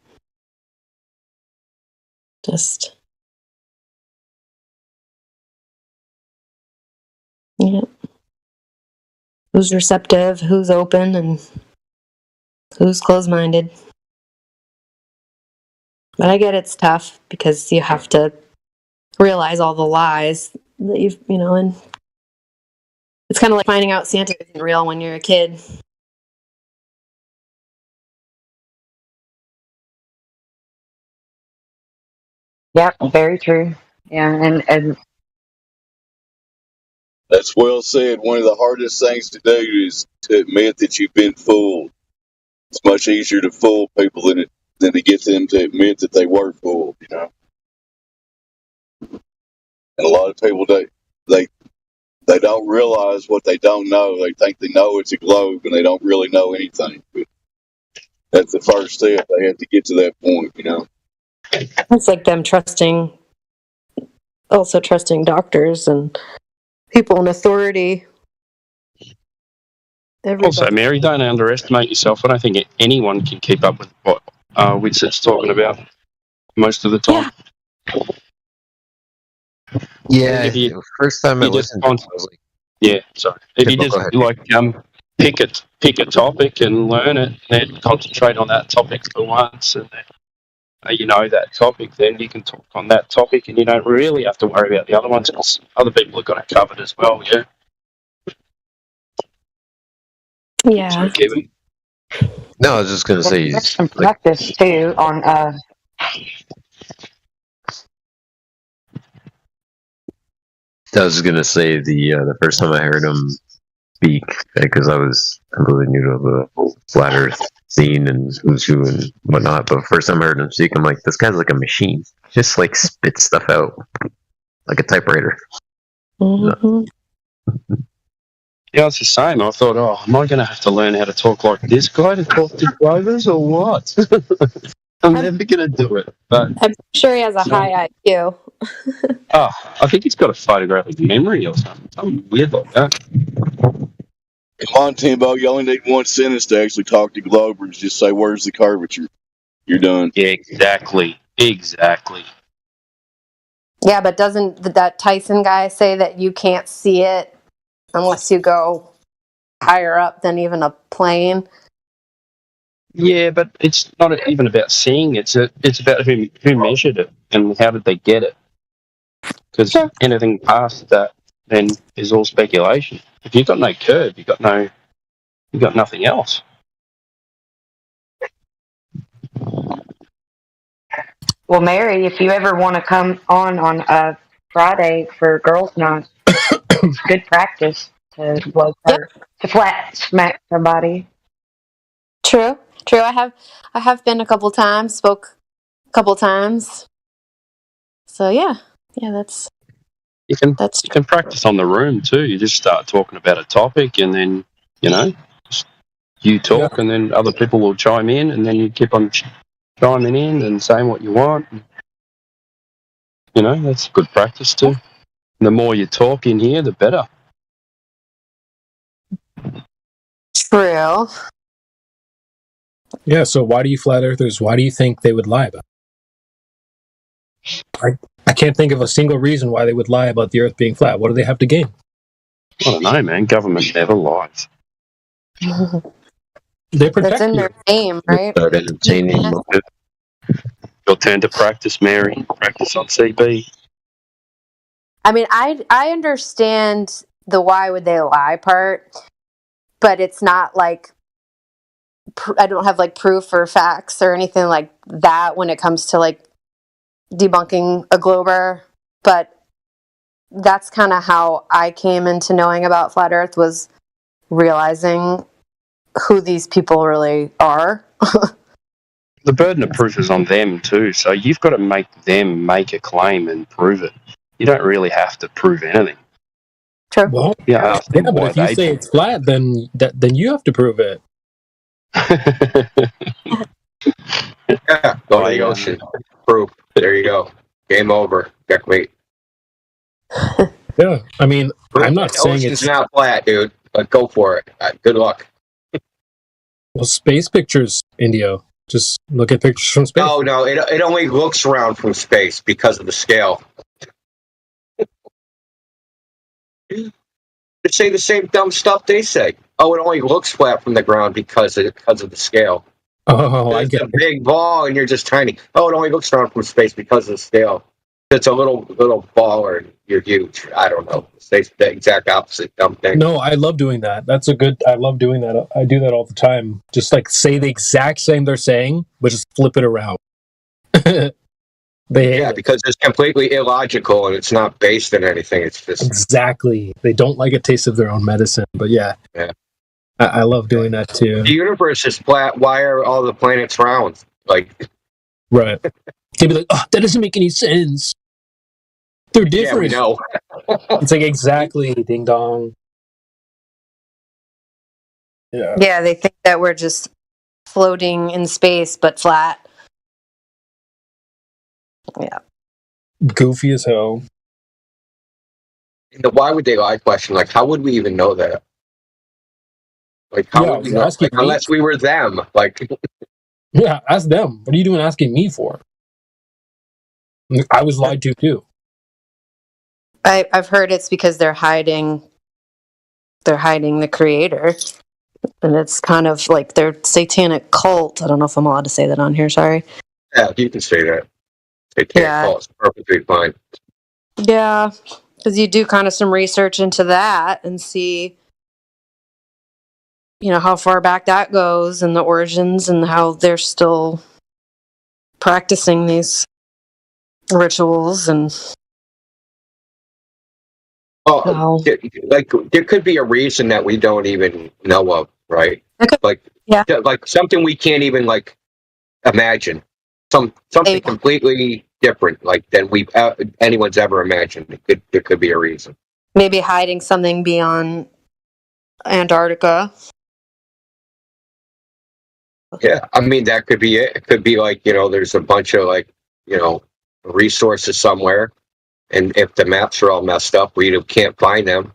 [SPEAKER 8] just, yeah, who's receptive, who's open, and who's closed-minded. But I get it's tough because you have to realize all the lies that and it's kind of like finding out Santa isn't real when you're a kid.
[SPEAKER 4] Yep, very true. Yeah, and
[SPEAKER 6] That's well said. One of the hardest things to do is to admit that you've been fooled. It's much easier to fool people than to get them to admit that they were fooled. And a lot of people they don't realize what they don't know. They think they know it's a globe, and they don't really know anything. But that's the first step. They have to get to that point.
[SPEAKER 8] It's like them trusting doctors and people in authority. Everybody.
[SPEAKER 9] Also, Mary, don't underestimate yourself. I don't think anyone can keep up with what Winston's talking about most of the time.
[SPEAKER 10] Yeah, first time I listened to it, I was like,
[SPEAKER 9] yeah, sorry. If you just pick a topic and learn it, then concentrate on that topic for once, and then you know that topic, then you can talk on that topic, and you don't really have to worry about the other ones because other people have got it covered as well. Yeah.
[SPEAKER 8] Yeah.
[SPEAKER 9] So, Kevin.
[SPEAKER 10] No, I was just going to say.
[SPEAKER 4] There's some practice too on.
[SPEAKER 10] I was going to say the first time I heard him speak, because I was completely new to the whole flat Earth scene and who's who and whatnot. But first time I heard him speak, I'm like, this guy's like a machine. Just like spits stuff out like a typewriter.
[SPEAKER 8] Mm-hmm.
[SPEAKER 9] Yeah, it's the same. I thought, am I going to have to learn how to talk like this guy to talk to Glovers or what? I'm never going to do it. But
[SPEAKER 8] I'm sure he has a high IQ.
[SPEAKER 9] I think he's got a photographic memory or something weird like that.
[SPEAKER 6] Come on, Timbo. You only need one sentence to actually talk to Globers. Just say, where's the curvature? You're done.
[SPEAKER 9] Yeah, exactly.
[SPEAKER 8] Yeah, but doesn't that Tyson guy say that you can't see it unless you go higher up than even a plane?
[SPEAKER 9] Yeah, but it's not even about seeing it. It's about who measured it and how did they get it. Because anything past that then is all speculation. If you've got no curve, you've got nothing else.
[SPEAKER 4] Well, Mary, if you ever want to come on a Friday for girls' night, it's good practice to
[SPEAKER 8] Yep.
[SPEAKER 4] to flat smack somebody.
[SPEAKER 8] True. I have been a couple times, spoke a couple times. So yeah, that's
[SPEAKER 9] you can practice on the room too. You just start talking about a topic, and then you talk, and then other people will chime in, and then you keep on chiming in and saying what you want. That's good practice too. The more you talk in here, the better.
[SPEAKER 8] true.
[SPEAKER 7] Yeah, so why do you flat earthers, why do you think they would lie about it? I can't think of a single reason why they would lie about the earth being flat. What do they have to gain?
[SPEAKER 9] I don't know, man. Government never lies.
[SPEAKER 7] They protect
[SPEAKER 8] That's in
[SPEAKER 7] you.
[SPEAKER 8] their name, right?
[SPEAKER 10] Start entertaining motive.
[SPEAKER 9] Your turn to practice, Mary. Practice on CB.
[SPEAKER 8] I mean, I understand the why would they lie part, but it's not like I don't have like proof or facts or anything like that when it comes to like debunking a glober. But that's kind of how I came into knowing about flat Earth, was realizing who these people really are.
[SPEAKER 9] The burden of proof is on them too, so you've got to make them make a claim and prove it. You don't really have to prove anything.
[SPEAKER 8] True.
[SPEAKER 7] Well,
[SPEAKER 9] Yeah,
[SPEAKER 7] but if you say it's flat, then you have to prove it.
[SPEAKER 2] Yeah, go to the ocean. Proof. There you go. Game over. Checkmate.
[SPEAKER 7] Yeah, I mean, I'm not
[SPEAKER 2] the
[SPEAKER 7] saying
[SPEAKER 2] ocean's
[SPEAKER 7] it's
[SPEAKER 2] not flat, dude. But go for it. Good luck.
[SPEAKER 7] well. Space pictures, Indio. Just look at pictures from space.
[SPEAKER 2] No, it only looks around from space because of the scale. They say the same dumb stuff they say. Oh, it only looks flat from the ground because of the scale.
[SPEAKER 7] Oh, I
[SPEAKER 2] It's
[SPEAKER 7] get
[SPEAKER 2] a
[SPEAKER 7] it.
[SPEAKER 2] big ball and you're just tiny. Oh, it only looks around from space because of the scale. It's a little ball or you're huge. I don't know. It's the exact opposite dumb thing.
[SPEAKER 7] No, I love doing that. I love doing that. I do that all the time. Just like say the exact same they're saying, but just flip it around.
[SPEAKER 2] Because it's completely illogical and it's not based in anything. It's just
[SPEAKER 7] exactly. They don't like a taste of their own medicine. But yeah. I love doing that too.
[SPEAKER 2] The universe is flat. Why are all the planets round? Like,
[SPEAKER 7] right? They'd be like, "Oh, that doesn't make any sense. They're different."
[SPEAKER 2] Yeah, we know.
[SPEAKER 7] It's like exactly, ding dong. Yeah.
[SPEAKER 8] Yeah, they think that we're just floating in space but flat. Yeah.
[SPEAKER 7] Goofy as hell.
[SPEAKER 2] The why would they lie question? Like, how would we even know that? Like, how would we know? Like, unless we were them. Like,
[SPEAKER 7] yeah, ask them. What are you doing asking me for? I was lied to too.
[SPEAKER 8] I've heard it's because they're hiding the creator. And it's kind of like their satanic cult. I don't know if I'm allowed to say that on here, sorry.
[SPEAKER 2] Yeah, you can say that. Satanic cult's perfectly fine.
[SPEAKER 8] Yeah, because you do kind of some research into that and see, how far back that goes and the origins and how they're still practicing these rituals and.
[SPEAKER 2] Oh, like there could be a reason that we don't even know of, right? Like something we can't even like imagine. Something completely different, like than anyone's ever imagined. There could be a reason.
[SPEAKER 8] Maybe hiding something beyond Antarctica.
[SPEAKER 2] Yeah, I mean that could be it. It could be like there's a bunch of resources somewhere. And if the maps are all messed up, we can't find them,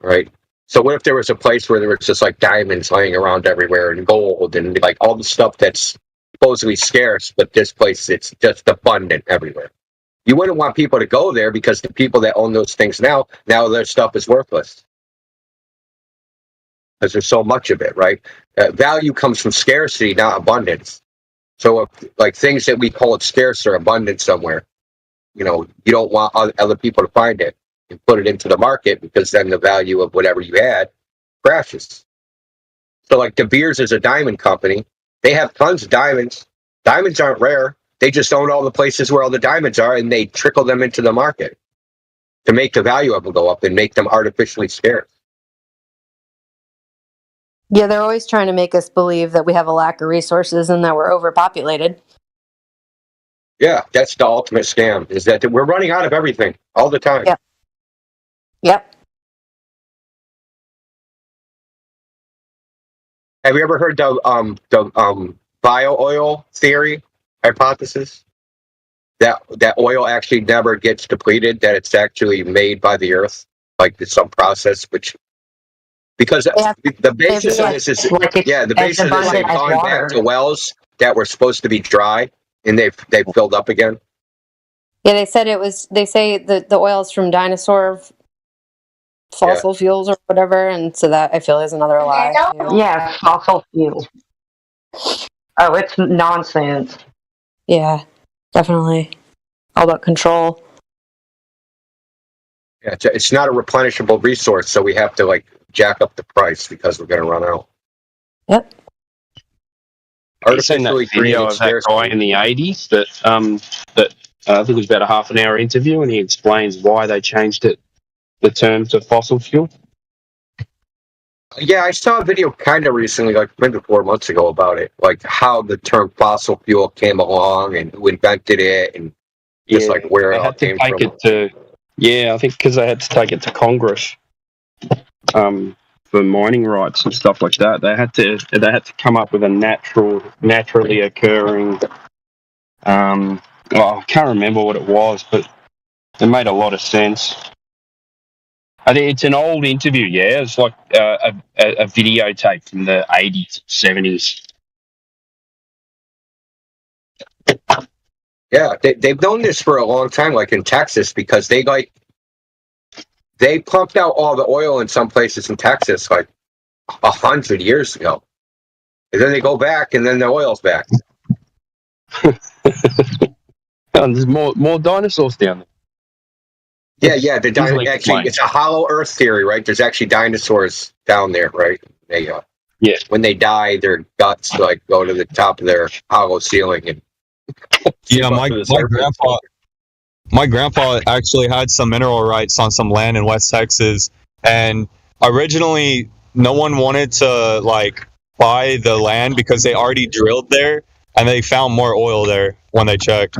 [SPEAKER 2] right? So what if there was a place where there was just like diamonds laying around everywhere and gold and like all the stuff that's supposedly scarce, but this place it's just abundant everywhere. You wouldn't want people to go there because the people that own those things now their stuff is worthless because there's so much of it, right? Value comes from scarcity, not abundance. So like things that we call it scarce are abundant somewhere. You don't want other people to find it and put it into the market because then the value of whatever you had crashes. So like De Beers is a diamond company. They have tons of diamonds. Diamonds aren't rare. They just own all the places where all the diamonds are, and they trickle them into the market to make the value of them go up and make them artificially scarce.
[SPEAKER 8] Yeah, they're always trying to make us believe that we have a lack of resources and that we're overpopulated.
[SPEAKER 2] Yeah, that's the ultimate scam, is that we're running out of everything all the time.
[SPEAKER 8] Yep. Yep.
[SPEAKER 2] Have you ever heard the bio oil theory hypothesis? That oil actually never gets depleted, that it's actually made by the earth, like it's some process, because the basis of this is the basis of this, they've gone back to wells that were supposed to be dry, and they've filled up again.
[SPEAKER 8] Yeah, they said they say the oil's from dinosaur fossil fuels or whatever, and so that I feel is another lie.
[SPEAKER 4] Yeah, fossil fuel. Oh, it's nonsense.
[SPEAKER 8] Yeah, definitely. All about control.
[SPEAKER 2] Yeah, it's not a replenishable resource, so we have to jack up the price because we're going to run out.
[SPEAKER 8] Yep.
[SPEAKER 2] Artificially
[SPEAKER 9] video of that guy in the 80s that I think it was about a half an hour interview, and he explains why they changed the term to fossil fuel.
[SPEAKER 2] Yeah, I saw a video kind of recently, maybe 4 months ago, about it, how the term fossil fuel came along and who invented it, and just where it all came from.
[SPEAKER 9] I think because they had to take it to Congress for mining rights and stuff like that. They had to come up with a naturally occurring. I can't remember what it was, but it made a lot of sense. I think it's an old interview. Yeah, it's like a videotape from the 80s, 70s.
[SPEAKER 2] Yeah, they've known this for a long time, in Texas, because they pumped out all the oil in some places in Texas 100 years ago, and then they go back, and then the oil's back.
[SPEAKER 9] And there's more dinosaurs down
[SPEAKER 2] there. Yeah. Actually, it's a hollow Earth theory, right? There's actually dinosaurs down there, right? They when they die, their guts go to the top of their hollow ceiling and.
[SPEAKER 3] Yeah, my grandpa actually had some mineral rights on some land in West Texas, and originally no one wanted to buy the land because they already drilled there, and they found more oil there when they checked,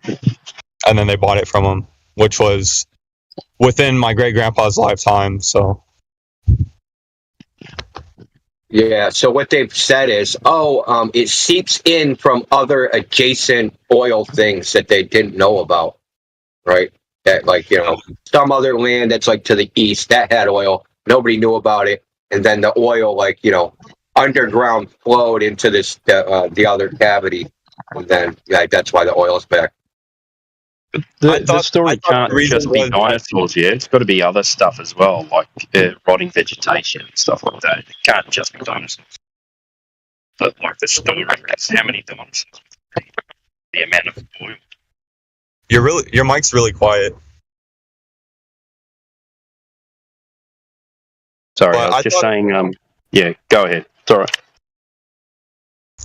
[SPEAKER 3] and then they bought it from him, which was within my great grandpa's lifetime. So.
[SPEAKER 2] Yeah, so what they've said is, it seeps in from other adjacent oil things that they didn't know about, right? That, some other land that's, to the east, that had oil, nobody knew about it, and then the oil, underground flowed into the other cavity, and then, that's why the oil's back.
[SPEAKER 9] The story can't just be dinosaurs, yeah? It's got to be other stuff as well, like rotting vegetation and stuff like that. It can't just be dinosaurs. But the story is how many dinosaurs, the amount of oil.
[SPEAKER 3] Your mic's really quiet.
[SPEAKER 9] Sorry, I was just saying. Yeah, go ahead. It's all right.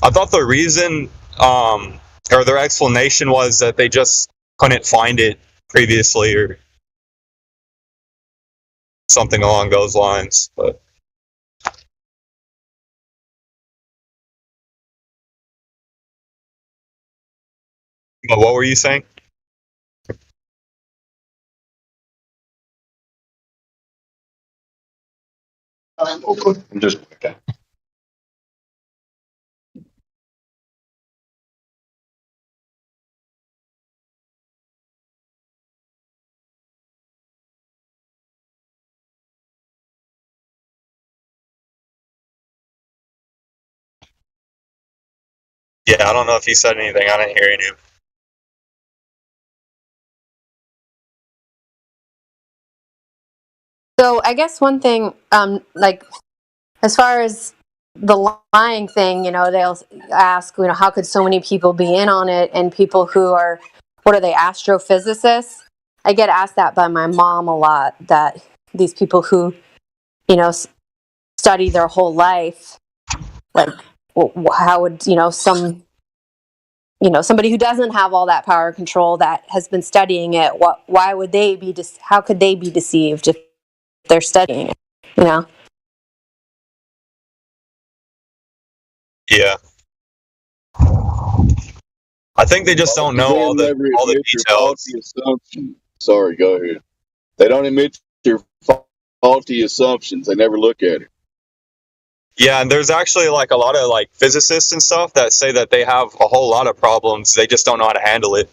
[SPEAKER 3] I thought the reason, or their explanation was that they just couldn't find it previously, or something along those lines. But what were you saying?
[SPEAKER 9] I'm just okay.
[SPEAKER 3] Yeah, I don't know if he said anything. I didn't hear any of it.
[SPEAKER 8] So I guess one thing, as far as the lying thing, they'll ask, how could so many people be in on it? And people who are, what are they, astrophysicists? I get asked that by my mom a lot, that these people who, study their whole life, how would, some somebody who doesn't have all that power control that has been studying it, why would they be, how could they be deceived if they're studying it,
[SPEAKER 3] Yeah. I think they just don't know all the details.
[SPEAKER 6] Sorry, go ahead. They don't admit their faulty assumptions. They never look at it.
[SPEAKER 3] Yeah, and there's actually like a lot of like physicists and stuff that say that they have a whole lot of problems. They just don't know how to handle it.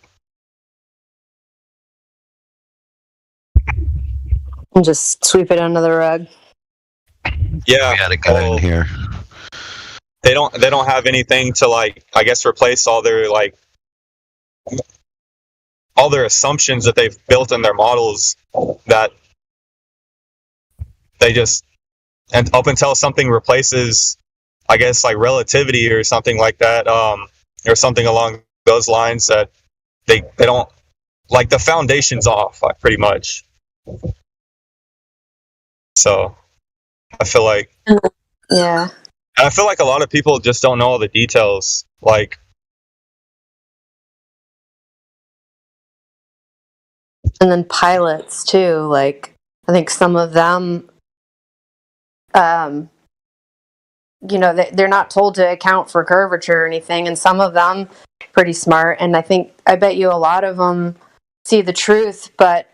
[SPEAKER 8] and just sweep it under the rug.
[SPEAKER 3] Yeah,
[SPEAKER 11] we had a guy in here.
[SPEAKER 3] They don't have anything to, like, I guess, replace all their assumptions that they've built in their models, that they just, and up until something replaces, I guess, like relativity or something like that, or something along those lines, that they don't, like, the foundation's off, like, pretty much. So I feel like,
[SPEAKER 8] Yeah.
[SPEAKER 3] and I feel like a lot of people just don't know all the details, like.
[SPEAKER 8] And then pilots too, like I think some of them, they're not told to account for curvature or anything, and some of them pretty smart, and I bet you a lot of them see the truth but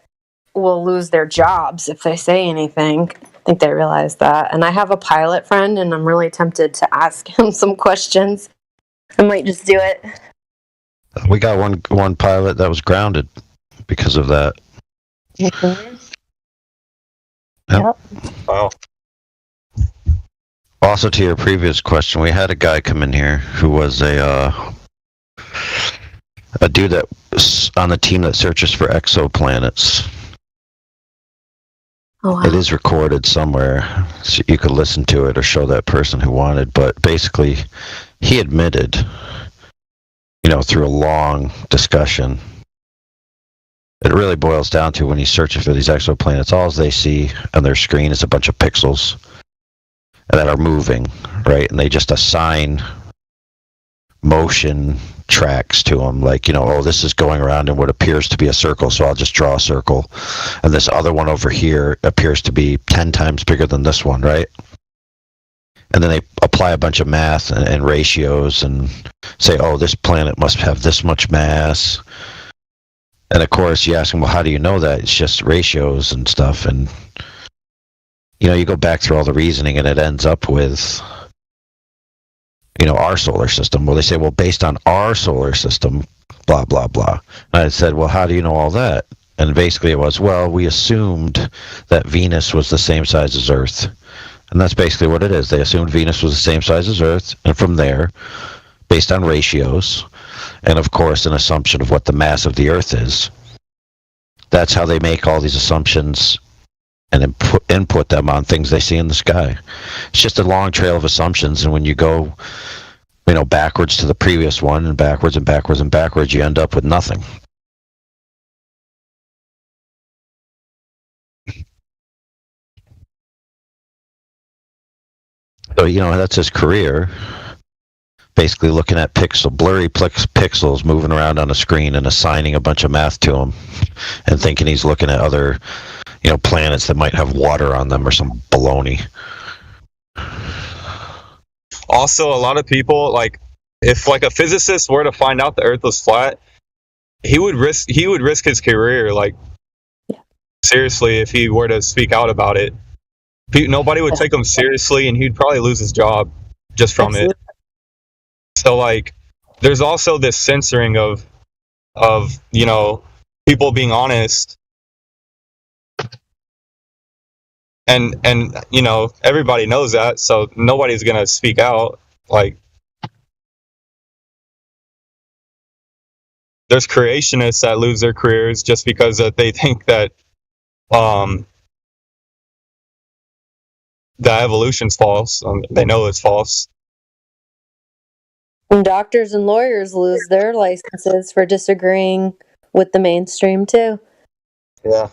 [SPEAKER 8] will lose their jobs if they say anything. I think they realize that. And I have a pilot friend, and I'm really tempted to ask him some questions. I might just do it.
[SPEAKER 11] We got one pilot that was grounded because of that.
[SPEAKER 8] Mm-hmm.
[SPEAKER 11] Yep.
[SPEAKER 3] Wow.
[SPEAKER 11] Also, to your previous question, we had a guy come in here who was a dude that was on the team that searches for exoplanets.
[SPEAKER 8] Oh, wow.
[SPEAKER 11] It is recorded somewhere, so you could listen to it or show that person who wanted. But basically, he admitted, through a long discussion, it really boils down to when he's searching for these exoplanets, all they see on their screen is a bunch of pixels that are moving, right? And they just assign motion tracks to them, like, this is going around in what appears to be a circle, so I'll just draw a circle. And this other one over here appears to be 10 times bigger than this one, right? And then they apply a bunch of math and ratios and say, this planet must have this much mass. And of course, you ask them, well, how do you know that? It's just ratios and stuff. And, you go back through all the reasoning and it ends up with, our solar system. Well, they say, well, based on our solar system, blah, blah, blah. And I said, well, how do you know all that? And basically it was, well, we assumed that Venus was the same size as Earth. And that's basically what it is. They assumed Venus was the same size as Earth. And from there, based on ratios, and of course an assumption of what the mass of the Earth is, that's how they make all these assumptions and input them on things they see in the sky. It's just a long trail of assumptions, and when you go, backwards to the previous one, and backwards and backwards and backwards, you end up with nothing. So, that's his career. Basically looking at blurry pixels moving around on a screen and assigning a bunch of math to them and thinking he's looking at other, planets that might have water on them or some baloney.
[SPEAKER 3] Also, a lot of people, like, if like a physicist were to find out the Earth was flat, he would risk his career, like, seriously, if he were to speak out about it. Nobody would take him seriously, and he'd probably lose his job just from it. So, like, there's also this censoring of people being honest, and everybody knows that, so nobody's gonna speak out. Like, there's creationists that lose their careers just because that they think that the evolution's false. They know it's false.
[SPEAKER 8] And doctors and lawyers lose their licenses for disagreeing with the mainstream too.
[SPEAKER 3] Yeah.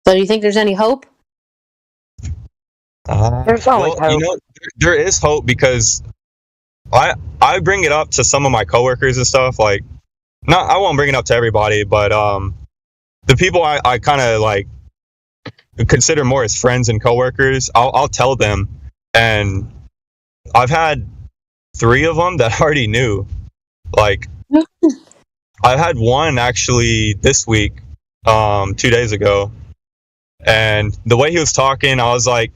[SPEAKER 8] So do you think there's any hope?
[SPEAKER 4] There's always hope.
[SPEAKER 3] You know, there is hope because I bring it up to some of my coworkers and stuff. Like, I won't bring it up to everybody, but the people I kind of like consider more as friends and coworkers, I'll tell them, and I've had 3 of them that already knew. Like, I had one actually this week, 2 days ago, and the way he was talking, I was like,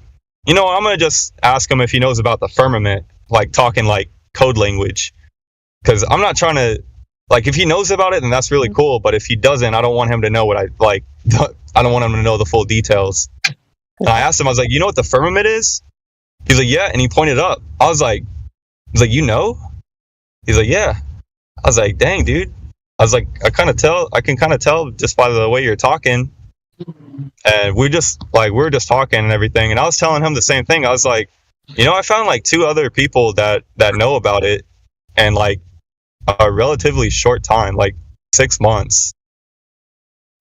[SPEAKER 3] you know, I'm gonna just ask him if he knows about the firmament, like talking like code language, because I'm not trying to, like, if he knows about it, then that's really cool. But if he doesn't, I don't want him to know what I like. I don't want him to know the full details. And I asked him, I was like, you know what the firmament is? He's like, yeah, and he pointed up. I was like, he's like, you know? He's like, yeah. I was like, dang, dude. I was like, I can kind of tell just by the way you're talking. And we were just talking and everything. And I was telling him the same thing. I was like, you know, I found like 2 other people that know about it, and like a relatively short time, like 6 months.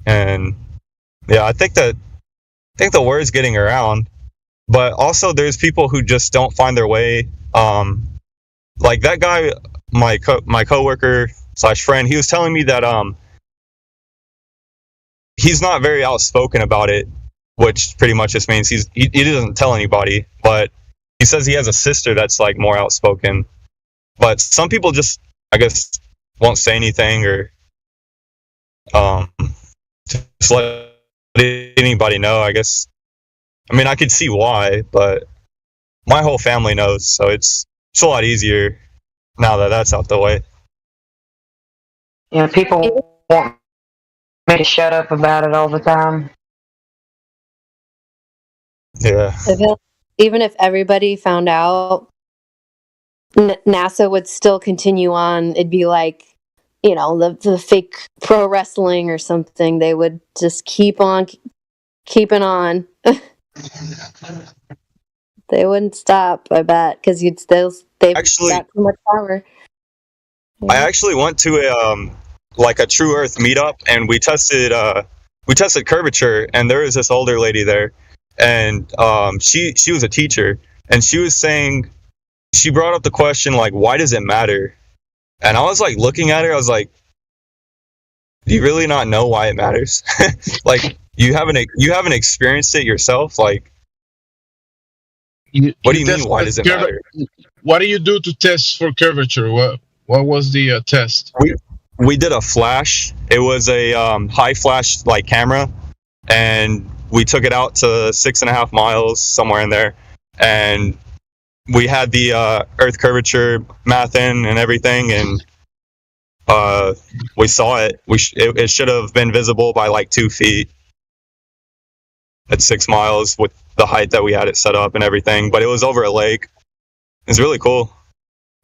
[SPEAKER 3] And yeah, I think the word's getting around, but also there's people who just don't find their way. Like that guy, my coworker / friend, he was telling me that he's not very outspoken about it, which pretty much just means he doesn't tell anybody. But he says he has a sister that's like more outspoken. But some people just, I guess, won't say anything, or just let anybody know, I guess. I mean, I could see why, but my whole family knows, so it's a lot easier now that that's out the way.
[SPEAKER 4] Yeah, people want me to shut up about it all the time.
[SPEAKER 3] Yeah.
[SPEAKER 8] Even if everybody found out, NASA would still continue on. It'd be like, you know, the fake pro wrestling or something. They would just keep on keeping on. They wouldn't stop, I bet, because they've got too much power.
[SPEAKER 3] Yeah. I actually went to a True Earth meetup, and we tested curvature, and there was this older lady there, and she was a teacher, and she was saying, she brought up the question, like, why does it matter? And I was like looking at her, I was like, do you really not know why it matters? Like, you haven't experienced it yourself? Like, what do you mean, why does it matter?
[SPEAKER 5] What do you do to test for curvature? What was the test?
[SPEAKER 3] We did a flash. It was a high flash like camera, and we took it out to 6.5 miles, somewhere in there, and we had the Earth curvature math in and everything, and we saw it. It should have been visible by like 2 feet at 6 miles with the height that we had it set up and everything, but it was over a lake. It's really cool.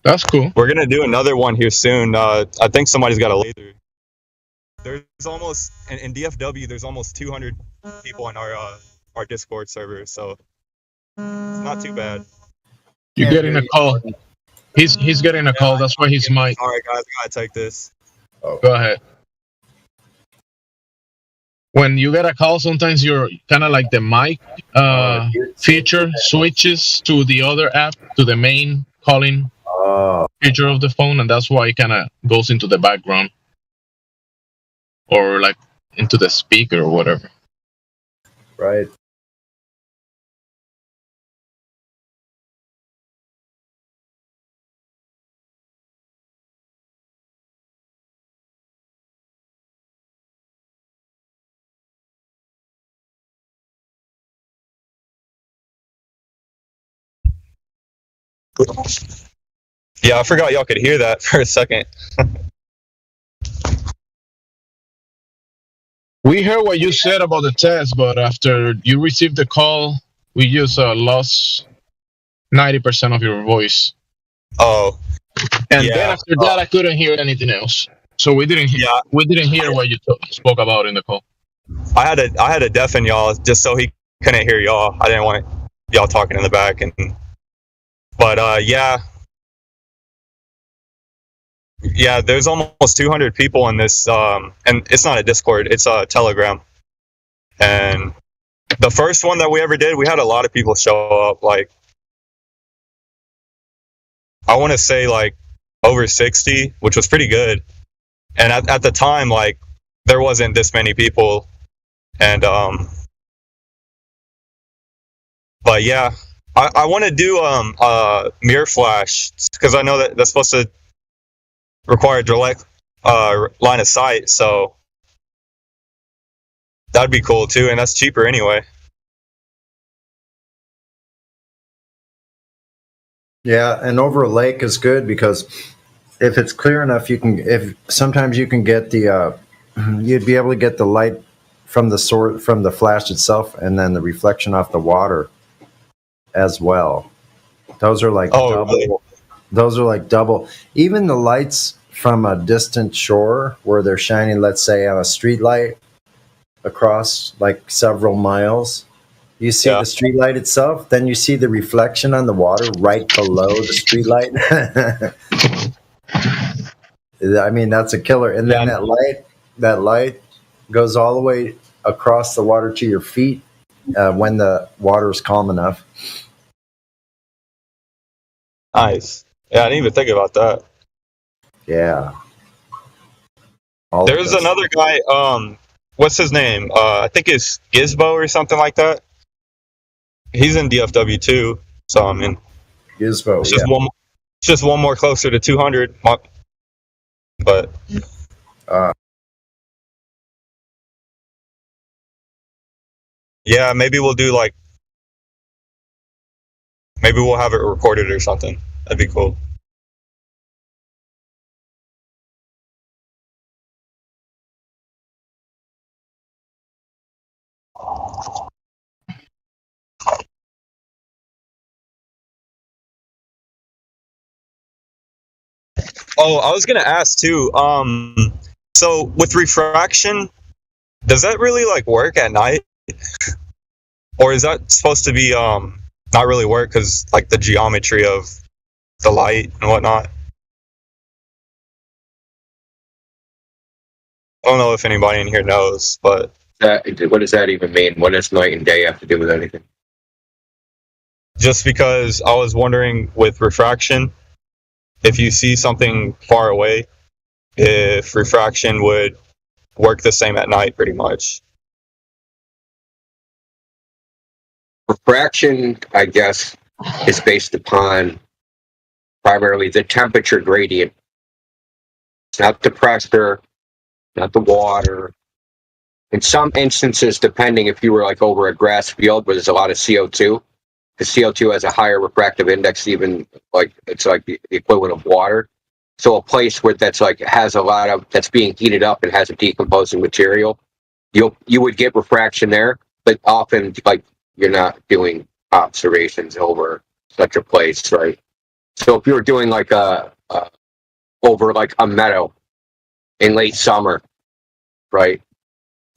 [SPEAKER 5] That's cool.
[SPEAKER 3] We're gonna do another one here soon. I think somebody's got a laser. There's almost in DFW. There's almost 200 people on our Discord server, so it's not too bad.
[SPEAKER 5] You're getting a call. He's getting a call. That's why he's mic.
[SPEAKER 3] All right, guys, I gotta take this.
[SPEAKER 5] Oh. Go ahead. When you get a call, sometimes you're kind of like the mic feature switches to the other app, to the main calling feature of the phone, and that's why it kind of goes into the background or like into the speaker or whatever.
[SPEAKER 1] Right.
[SPEAKER 3] Yeah, I forgot y'all could hear that for a second.
[SPEAKER 5] We heard what you said about the test, but after you received the call, we just lost 90% of your voice.
[SPEAKER 3] Oh.
[SPEAKER 5] And then after that, I couldn't hear anything else. So we didn't hear. We didn't hear what you spoke about in the call.
[SPEAKER 3] I had to deafen y'all just so he couldn't hear y'all. I didn't want y'all talking in the back, but yeah. Yeah, there's almost 200 people in this, and it's not a Discord, it's a Telegram. And the first one that we ever did, we had a lot of people show up. Like, I want to say like over 60, which was pretty good. And at the time, like, there wasn't this many people. And but yeah, I want to do mirror flash, because I know that that's supposed to require direct line of sight, so that'd be cool too, and that's cheaper anyway.
[SPEAKER 1] Yeah, and over a lake is good because if it's clear enough, sometimes you can get the you'd be able to get the light from the flash itself, and then the reflection off the water as well. Those are like double. Really? Those are like double. Even the lights from a distant shore where they're shining, let's say on a street light across like several miles. You see the street light itself, then you see the reflection on the water right below the street light. I mean, that's a killer. And then that light goes all the way across the water to your feet when the water is calm enough.
[SPEAKER 3] Nice. Yeah, I didn't even think about that.
[SPEAKER 1] Yeah.
[SPEAKER 3] There's another guy, what's his name? I think it's Gizbo or something like that. He's in DFW too, so I mean,
[SPEAKER 1] Gizbo.
[SPEAKER 3] It's just one more closer to 200, but yeah, maybe we'll do like, maybe we'll have it recorded or something. That'd be cool. Oh, I was gonna ask too. So with refraction, does that really like work at night, or is that supposed to be not really work because like the geometry of the light and whatnot? I don't know if anybody in here knows, but
[SPEAKER 2] what does that even mean? What does night and day have to do with anything?
[SPEAKER 3] Just because I was wondering with refraction, if you see something far away, if refraction would work the same at night, pretty much.
[SPEAKER 2] Refraction, I guess, is based upon primarily the temperature gradient. It's not the pressure, not the water. In some instances, depending if you were like over a grass field where there's a lot of CO2, because CO2 has a higher refractive index, even like it's like the equivalent of water. So a place where that's like has a lot of that's being heated up and has a decomposing material, you would get refraction there, but often like you're not doing observations over such a place, right? So if you were doing like over like a meadow in late summer, right?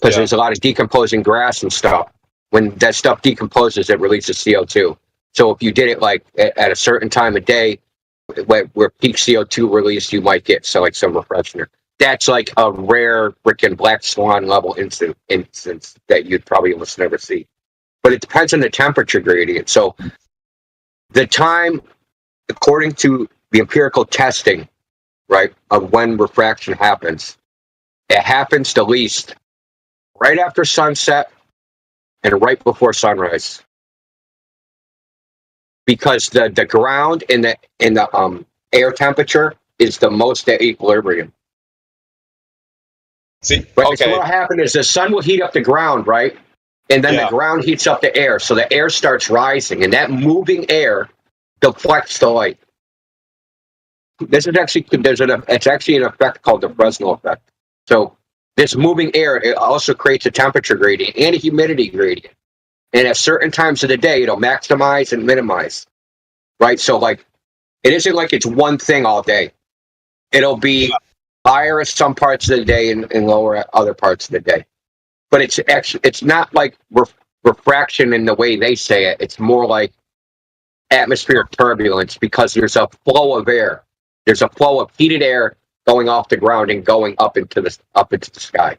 [SPEAKER 2] Because there's a lot of decomposing grass and stuff. When that stuff decomposes, it releases CO2. So if you did it like at a certain time of day, where peak CO2 release, you might get some refractioner. That's like a rare freaking black swan level instance that you'd probably almost never see. But it depends on the temperature gradient. So the time, according to the empirical testing, right, of when refraction happens, it happens the least right after sunset and right before sunrise, because the ground in the air temperature is the most at equilibrium.
[SPEAKER 3] See,
[SPEAKER 2] right? Okay. So what'll happen is the sun will heat up the ground, right, and then the ground heats up the air, so the air starts rising, and that moving air deflects the light. This is actually it's actually an effect called the Fresnel effect. So this moving air, it also creates a temperature gradient and a humidity gradient. And at certain times of the day, it'll maximize and minimize, right? So like, it isn't like it's one thing all day. It'll be higher at some parts of the day and lower at other parts of the day. But it's not like refraction in the way they say it. It's more like atmospheric turbulence, because there's a flow of air. There's a flow of heated air going off the ground and going up into the sky.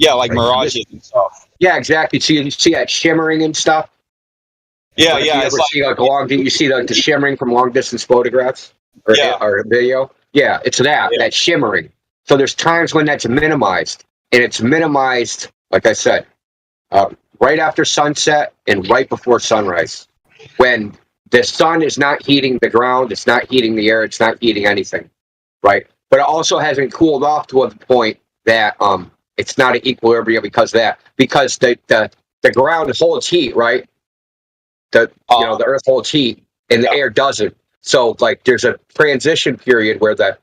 [SPEAKER 3] Yeah, like mirages and stuff.
[SPEAKER 2] Yeah, exactly. So you see that shimmering and stuff.
[SPEAKER 3] Yeah,
[SPEAKER 2] like,
[SPEAKER 3] yeah.
[SPEAKER 2] You ever see like you see the shimmering from long distance photographs or video? Yeah, it's that shimmering. So there's times when that's minimized, and it's minimized, like I said, right after sunset and right before sunrise, when the sun is not heating the ground, it's not heating the air, it's not heating anything, right? But it also hasn't cooled off to a point that it's not at equilibrium because the ground holds heat, right? The earth holds heat and the air doesn't. So like there's a transition period where the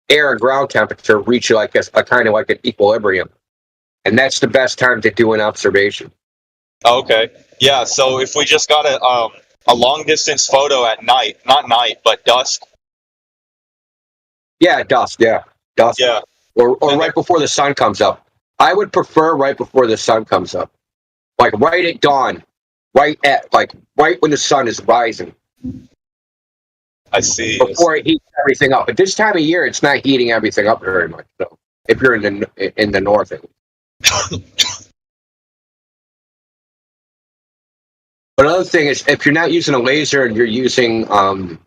[SPEAKER 2] air and ground temperature reach like a kind of like an equilibrium, and that's the best time to do an observation.
[SPEAKER 3] Okay. Yeah. So if we just got a long distance photo at night, not night, but dusk.
[SPEAKER 2] Yeah, dusk. Yeah, dusk.
[SPEAKER 3] Yeah.
[SPEAKER 2] Or right before the sun comes up. I would prefer right before the sun comes up, like right at dawn, right when the sun is rising.
[SPEAKER 3] I see.
[SPEAKER 2] Before it heats everything up. But this time of year, it's not heating everything up very much. So if you're in the north, but another thing is, if you're not using a laser and you're using a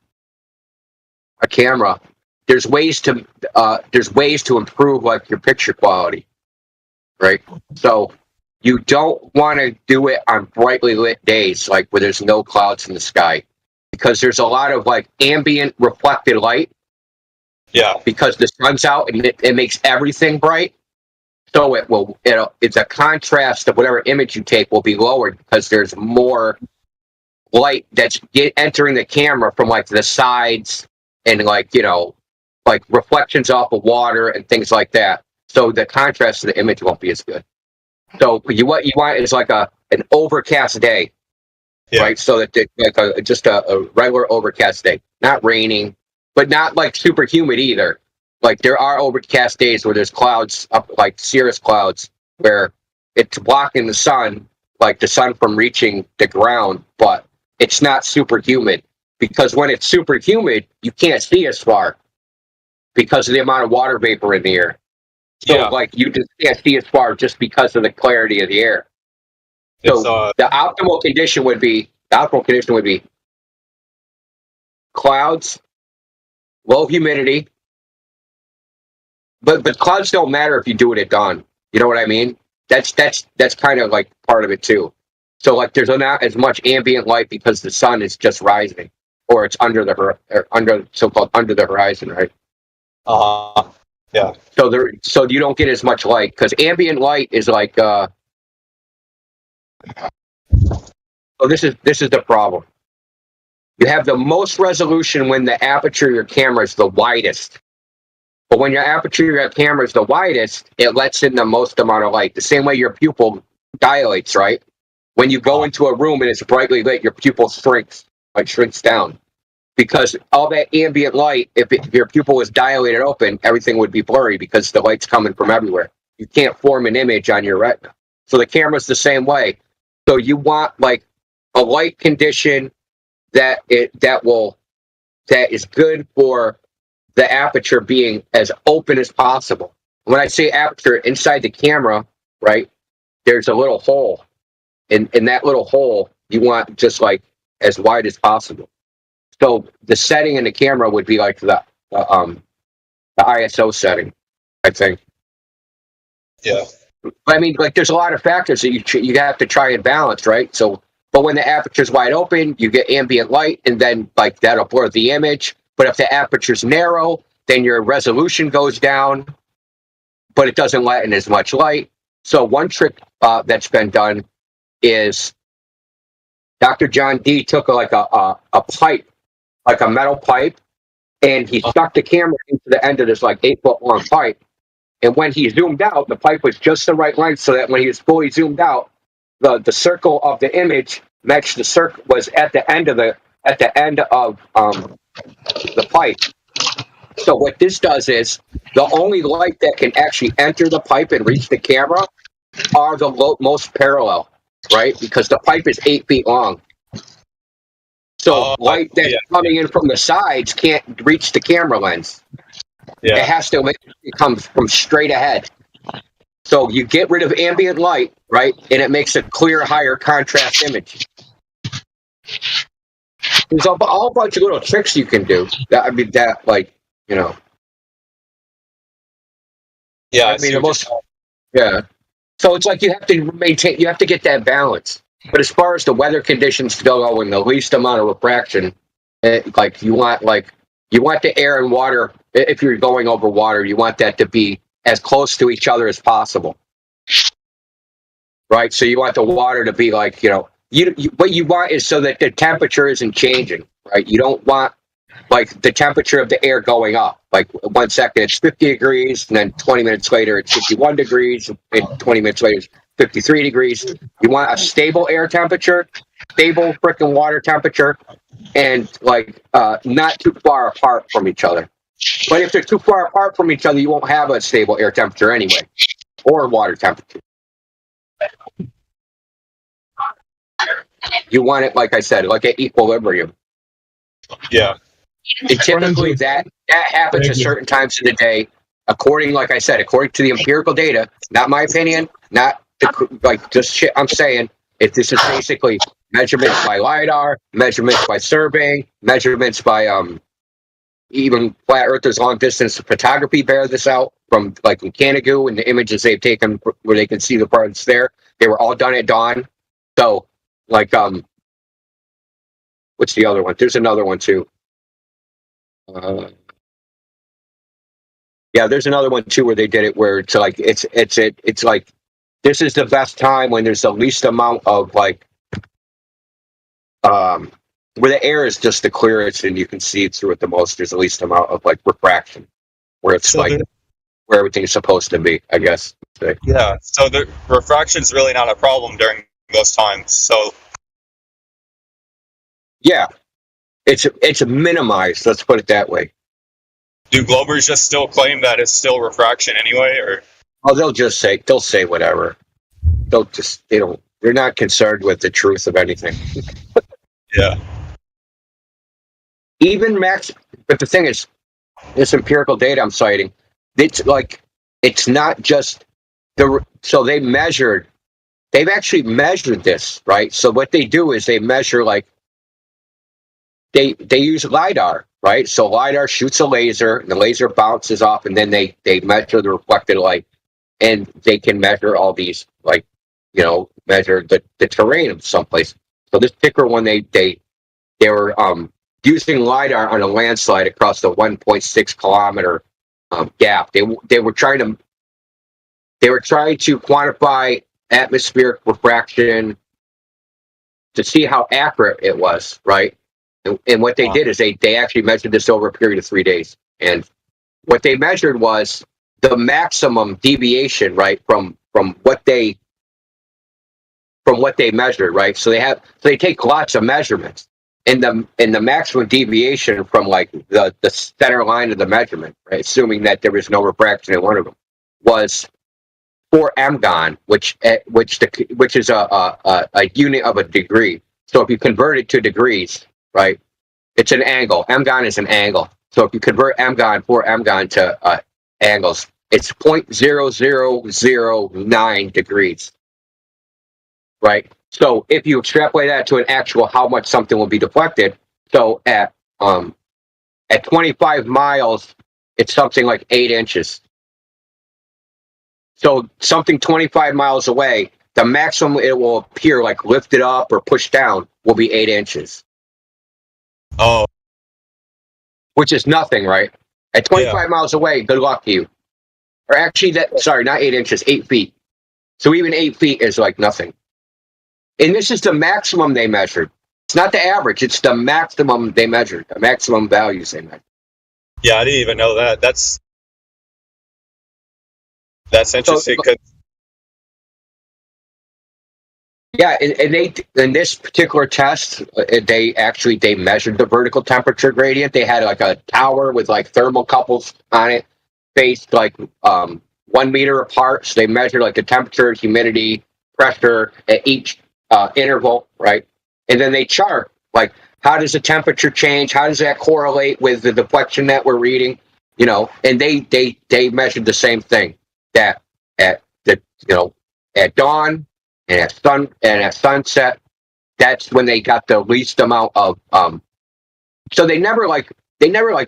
[SPEAKER 2] camera, there's ways to improve like your picture quality, right? So you don't want to do it on brightly lit days, like where there's no clouds in the sky, because there's a lot of like ambient reflected light.
[SPEAKER 3] Yeah.
[SPEAKER 2] Because the sun's out and it makes everything bright. So it's a contrast of whatever image you take will be lowered because there's more light that's entering the camera from like the sides and like reflections off of water and things like that. So the contrast to the image won't be as good. So what you want is like an overcast day, right? So that just a regular overcast day, not raining, but not like super humid either. Like there are overcast days where there's clouds up, like cirrus clouds, where it's blocking the sun, like the sun from reaching the ground, but it's not super humid, because when it's super humid, you can't see as far because of the amount of water vapor in the air. So like you just can't see as far just because of the clarity of the air. So the optimal condition would be clouds, low humidity. But clouds don't matter if you do it at dawn. You know what I mean? That's kind of like part of it too. So like there's not as much ambient light because the sun is just rising, or it's under the horizon, right?
[SPEAKER 3] Yeah.
[SPEAKER 2] So you don't get as much light because ambient light is like so this is the problem. You have the most resolution when the aperture of your camera is the widest. But when your aperture of your camera is the widest, it lets in the most amount of light. The same way your pupil dilates, right? When you go into a room and it's brightly lit, your pupil shrinks down. Because all that ambient light, if your pupil was dilated open, everything would be blurry because the light's coming from everywhere. You can't form an image on your retina. So the camera's the same way. So you want like a light condition that is good for the aperture being as open as possible. When I say aperture, inside the camera, right, there's a little hole. In that little hole, you want just like as wide as possible. So the setting in the camera would be like the ISO setting, I think.
[SPEAKER 3] Yeah.
[SPEAKER 2] But I mean, like there's a lot of factors that you have to try and balance, right? So, but when the aperture's wide open, you get ambient light, and then like that'll blur the image. But if the aperture's narrow, then your resolution goes down, but it doesn't let in as much light. So one trick that's been done is Dr. John Dee took like a pipe, like a metal pipe, and he stuck the camera into the end of this like 8-foot long pipe. And when he zoomed out, the pipe was just the right length so that when he was fully zoomed out, the circle of the image matched the circle was at the end of the pipe. So what this does is the only light that can actually enter the pipe and reach the camera are the most parallel, right? Because the pipe is 8 feet long. So light that's coming in from the sides can't reach the camera lens. Yeah. It has to come from straight ahead. So you get rid of ambient light, right? And it makes a clear, higher contrast image. There's a whole bunch of little tricks you can do. Yeah. Yeah. So it's like you have to maintain, you have to get that balance. But as far as the weather conditions go and the least amount of refraction, you want the air and water, if you're going over water, you want that to be as close to each other as possible. Right? So you want the water to be what you want is so that the temperature isn't changing, right? You don't want the temperature of the air going up. 1 second it's 50 degrees, and then 20 minutes later it's 51 degrees, and 20 minutes later it's 53 degrees. You want a stable air temperature, stable frickin' water temperature, and not too far apart from each other. But if they're too far apart from each other, you won't have a stable air temperature anyway, or water temperature. You want it, like I said, like at equilibrium.
[SPEAKER 3] Yeah.
[SPEAKER 2] And typically that happens at certain times of the day, according to the empirical data, not my opinion, not just shit I'm saying. If this is basically measurements by LiDAR, measurements by surveying, measurements by even flat earthers long distance photography bear this out from in Canada, and the images they've taken where they can see the parts there. They were all done at dawn. So what's the other one? There's another one too. There's another one too where they did it where it's like this is the best time when there's the least amount of where the air is just the clearest and you can see through it the most. There's the least amount of refraction, where it's where everything is supposed to be, I guess.
[SPEAKER 3] Yeah, so the refraction is really not a problem during those times. So
[SPEAKER 2] yeah, it's minimized. Let's put it that way.
[SPEAKER 3] Do Globers just still claim that it's still refraction anyway, or?
[SPEAKER 2] Oh, they'll say whatever. They're not concerned with the truth of anything.
[SPEAKER 3] Yeah.
[SPEAKER 2] Even but the thing is, this empirical data I'm citing, it's not just so they've actually measured this, right? So what they do is they measure they use LiDAR, right? So LiDAR shoots a laser, and the laser bounces off, and then they measure the reflected light, and they can measure all these, measure the terrain of someplace. So this particular one, they were using LiDAR on a landslide across the 1.6 kilometer gap. They were trying to quantify atmospheric refraction to see how accurate it was, right? And what they did is they actually measured this over a period of 3 days. And what they measured was the maximum deviation, right, from what they measured, right? So they take lots of measurements. And the maximum deviation from the center line of the measurement, right, assuming that there was no refraction in one of them, was 4 mgon, which is a unit of a degree. So if you convert it to degrees, right, it's an angle. Mgon is an angle. So if you convert 4 mgon to angles, it's 0.0009 degrees, right? So if you extrapolate that to an actual how much something will be deflected, so at 25 miles, it's something like 8 inches. So something 25 miles away, the maximum it will appear lifted up or pushed down will be 8 inches.
[SPEAKER 3] Oh.
[SPEAKER 2] Which is nothing, right? At 25 miles away, good luck to you. Or actually, not 8 inches, 8 feet. So even 8 feet is nothing. And this is the maximum they measured. It's not the average, it's the maximum they measured, the maximum values they measured.
[SPEAKER 3] Yeah, I didn't even know that. That's interesting.
[SPEAKER 2] And they in this particular test, they measured the vertical temperature gradient. They had a tower with thermocouples on it, spaced 1 meter apart. So they measured the temperature, humidity, pressure at each interval, right? And then they chart how does the temperature change? How does that correlate with the deflection that we're reading? And they measured the same thing, that at the at dawn and at sunset. That's when they got the least amount of so they never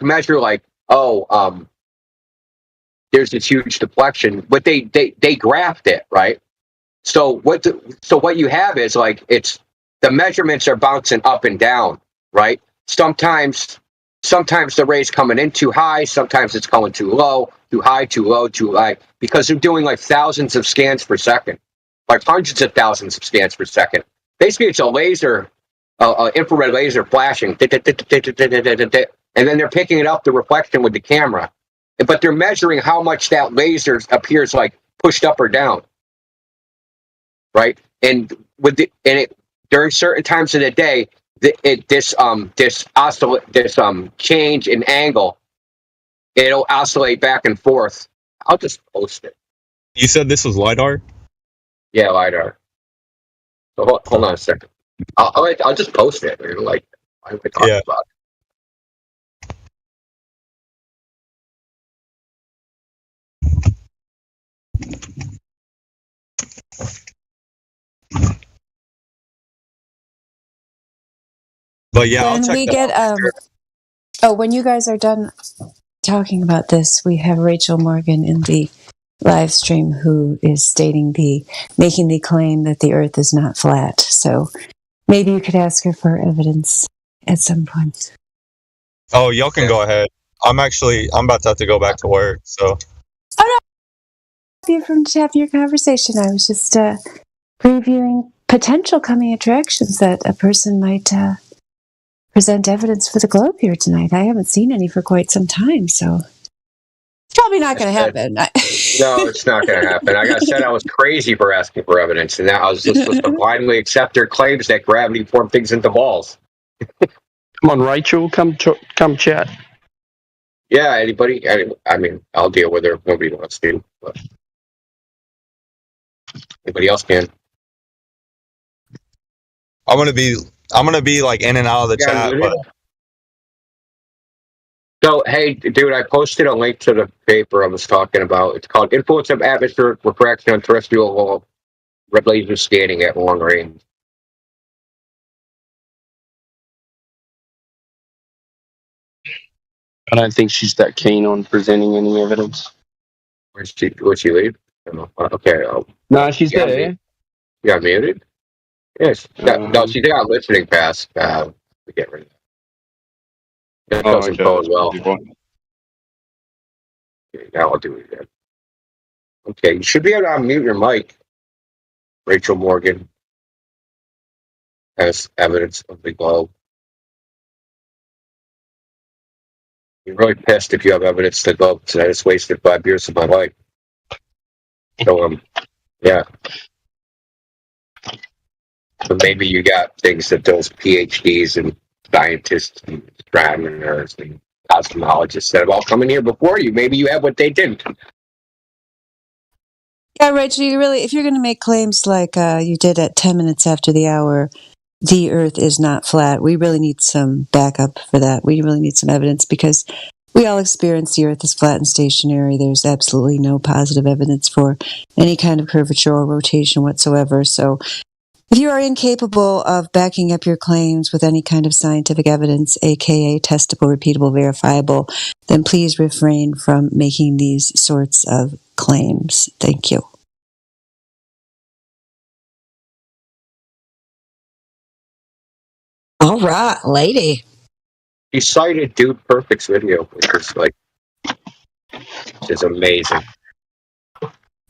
[SPEAKER 2] measure there's this huge deflection, but they graphed it, right? So what you have is it's the measurements are bouncing up and down, right? Sometimes the ray's coming in too high, sometimes it's coming too low, too high, too low, too high, because they're doing thousands of scans per second, hundreds of thousands of scans per second. Basically, it's a laser, infrared laser flashing, and then they're picking it up, the reflection with the camera, but they're measuring how much that laser appears pushed up or down, right? And during certain times of the day, this change in angle, it'll oscillate back and forth. I'll just post it.
[SPEAKER 3] You said this was LiDAR?
[SPEAKER 2] Yeah, LiDAR. So hold on a second. I'll just post it. Why am I talking about it?
[SPEAKER 3] But yeah,
[SPEAKER 12] when we get when you guys are done talking about this, we have Rachel Morgan in the live stream who is making the claim that the Earth is not flat. So maybe you could ask her for evidence at some point.
[SPEAKER 3] Oh, y'all can go ahead. I'm about to have to go back to work. So.
[SPEAKER 12] Oh no, you from having your conversation. I was just previewing potential coming attractions that a person might present evidence for the globe here tonight. I haven't seen any for quite some time, so it's probably not going to happen.
[SPEAKER 2] No, it's not going to happen. Like I said, I was crazy for asking for evidence, and now I was just supposed to blindly accept their claims that gravity formed things into balls.
[SPEAKER 9] Come on, Rachel, come chat.
[SPEAKER 2] Yeah, anybody? I mean, I'll deal with her if nobody wants to, but anybody else can.
[SPEAKER 3] I'm gonna be in and out of the chat. But...
[SPEAKER 2] So, hey, dude, I posted a link to the paper I was talking about. It's called "Influence of Atmospheric Refraction on Terrestrial Laser Scanning at Long Range."
[SPEAKER 9] I don't think she's that keen on presenting any evidence.
[SPEAKER 2] Where'd she leave? Okay.
[SPEAKER 9] No, she's there.
[SPEAKER 2] You got muted? Yes. No, she's got listening pass. We get rid of that. That doesn't bode well. Okay, now I'll do it again. Okay, you should be able to unmute your mic. Rachel Morgan has evidence of the globe. You're really pissed if you have evidence to the globe, because I just wasted 5 years of my life. So, yeah. So maybe you got things that those PhDs and scientists and astronomers and cosmologists that have all come in here before you. Maybe you have what they didn't.
[SPEAKER 12] Yeah, Rachel, if you're going to make claims like you did at 10 minutes after the hour, the Earth is not flat, we really need some backup for that. We really need some evidence, because we all experience the Earth is flat and stationary. There's absolutely no positive evidence for any kind of curvature or rotation whatsoever. So if you are incapable of backing up your claims with any kind of scientific evidence, aka testable, repeatable, verifiable, then please refrain from making these sorts of claims. Thank you. All right, lady.
[SPEAKER 2] He cited Dude Perfect's video, which is amazing.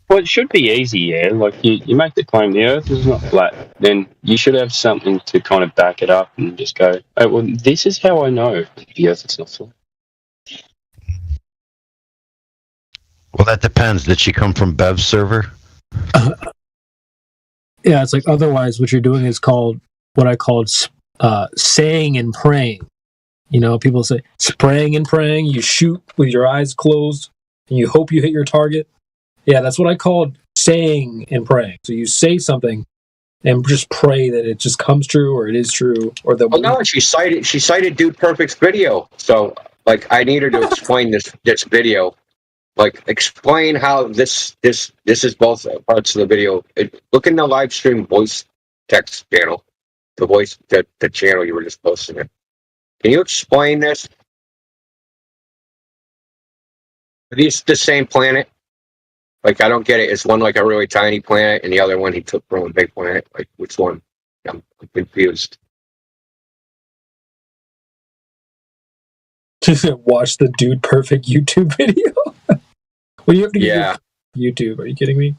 [SPEAKER 9] Well, it should be easy, yeah. You make the claim the Earth is not flat, then you should have something to kind of back it up and just go, oh, well, this is how I know the Earth is not flat.
[SPEAKER 11] Well, that depends. Did she come from Bev's server?
[SPEAKER 7] Yeah, it's otherwise what you're doing is called what I called saying and praying. People say spraying and praying. You shoot with your eyes closed and you hope you hit your target. Yeah, that's what I called saying and praying. So you say something and just pray that it just comes true, or it is true, or that.
[SPEAKER 2] Well, no, she cited Dude Perfect's video. So, I need her to explain this video like explain how this is both parts of the video. Look in the live stream voice text channel, the channel you were just posting it. Can you explain this? Are these the same planet? Like, I don't get it. Is one like a really tiny planet and the other one he took from a big planet? Like, which one? I'm confused.
[SPEAKER 7] Watch the Dude Perfect YouTube video. What do you have to get YouTube? Are you kidding me?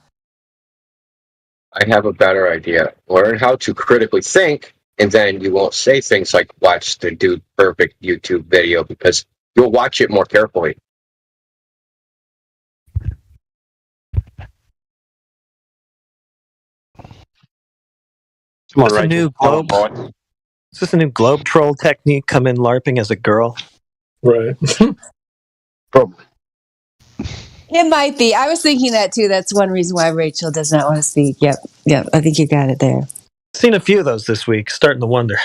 [SPEAKER 2] I have a better idea. Learn how to critically think, and then you won't say things like watch the Dude Perfect YouTube video because you'll watch it more carefully.
[SPEAKER 13] Come on, Rachel. Is this a new globe troll technique? Come in LARPing as a girl?
[SPEAKER 7] Right.
[SPEAKER 13] Probably.
[SPEAKER 12] It might be. I was thinking that too. That's one reason why Rachel does not want to speak. Yep. I think you got it there.
[SPEAKER 13] Seen a few of those this week. Starting to wonder.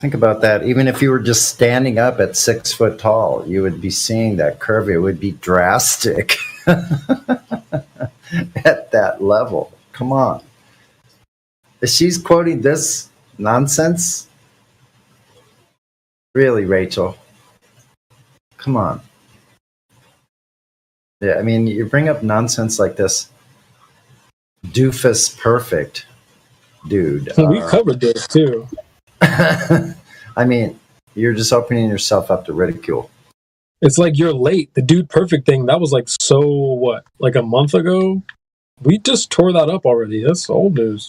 [SPEAKER 1] Think about that. Even if you were just standing up at 6 foot tall, you would be seeing that curve. It would be drastic at that level. Come on. If she's quoting this nonsense, really, Rachel? Come on. Yeah, I mean, you bring up nonsense like this. Doofus perfect, dude.
[SPEAKER 7] We covered this too.
[SPEAKER 1] I mean, you're just opening yourself up to ridicule.
[SPEAKER 7] It's like you're late. The Dude Perfect thing, that was like like a month ago? We just tore that up already. That's old news.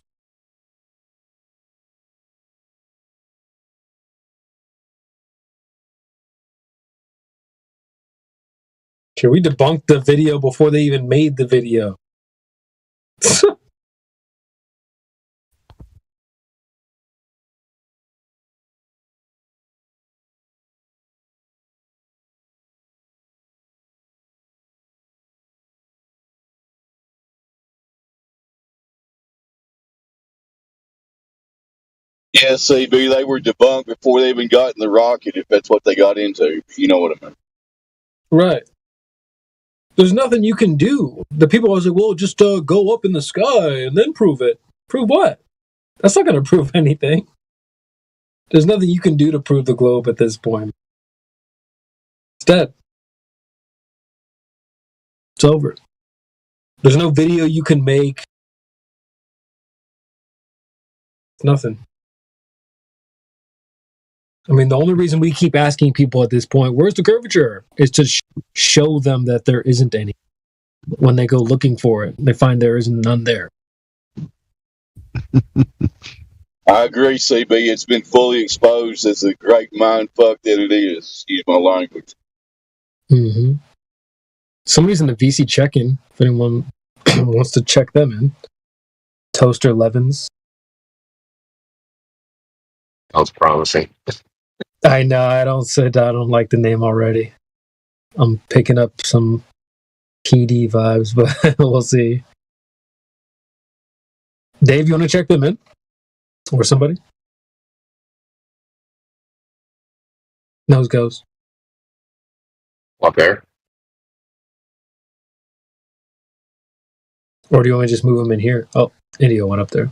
[SPEAKER 7] Okay, we debunked the video before they even made the video.
[SPEAKER 6] Yeah, CB, they were debunked before they even got in the rocket, if that's what they got into. You know what I mean?
[SPEAKER 7] Right. There's nothing you can do. The people always like, well, just go up in the sky and then prove it. Prove what? That's not going to prove anything. There's nothing you can do to prove the globe at this point. It's dead. It's over. There's no video you can make. Nothing. I mean, the only reason we keep asking people at this point, where's the curvature? Is to show them that there isn't any. When they go looking for it, they find there isn't none there.
[SPEAKER 6] I agree, CB. It's been fully exposed as a great mind fuck that it is. Excuse my language.
[SPEAKER 7] Mm-hmm. Somebody's in the VC check-in, if anyone wants to check them in. Toaster Levins.
[SPEAKER 2] Sounds promising.
[SPEAKER 7] I know, I don't like the name already. I'm picking up some PD vibes, but we'll see. Dave, you want to check them in? Or somebody? Nose goes.
[SPEAKER 2] Up there.
[SPEAKER 7] Or do you want me to just move them in here? Oh, Indio went up there.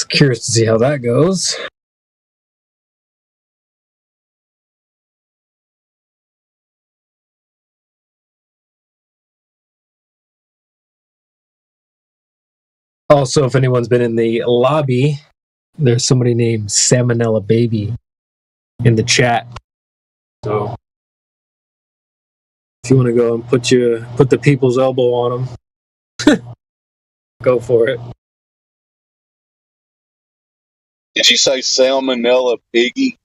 [SPEAKER 7] Curious to see how that goes. Also, if anyone's been in the lobby, there's somebody named Salmonella Baby in the chat. So if you want to go and put the people's elbow on them, go for it.
[SPEAKER 6] Did you say Salmonella Piggy?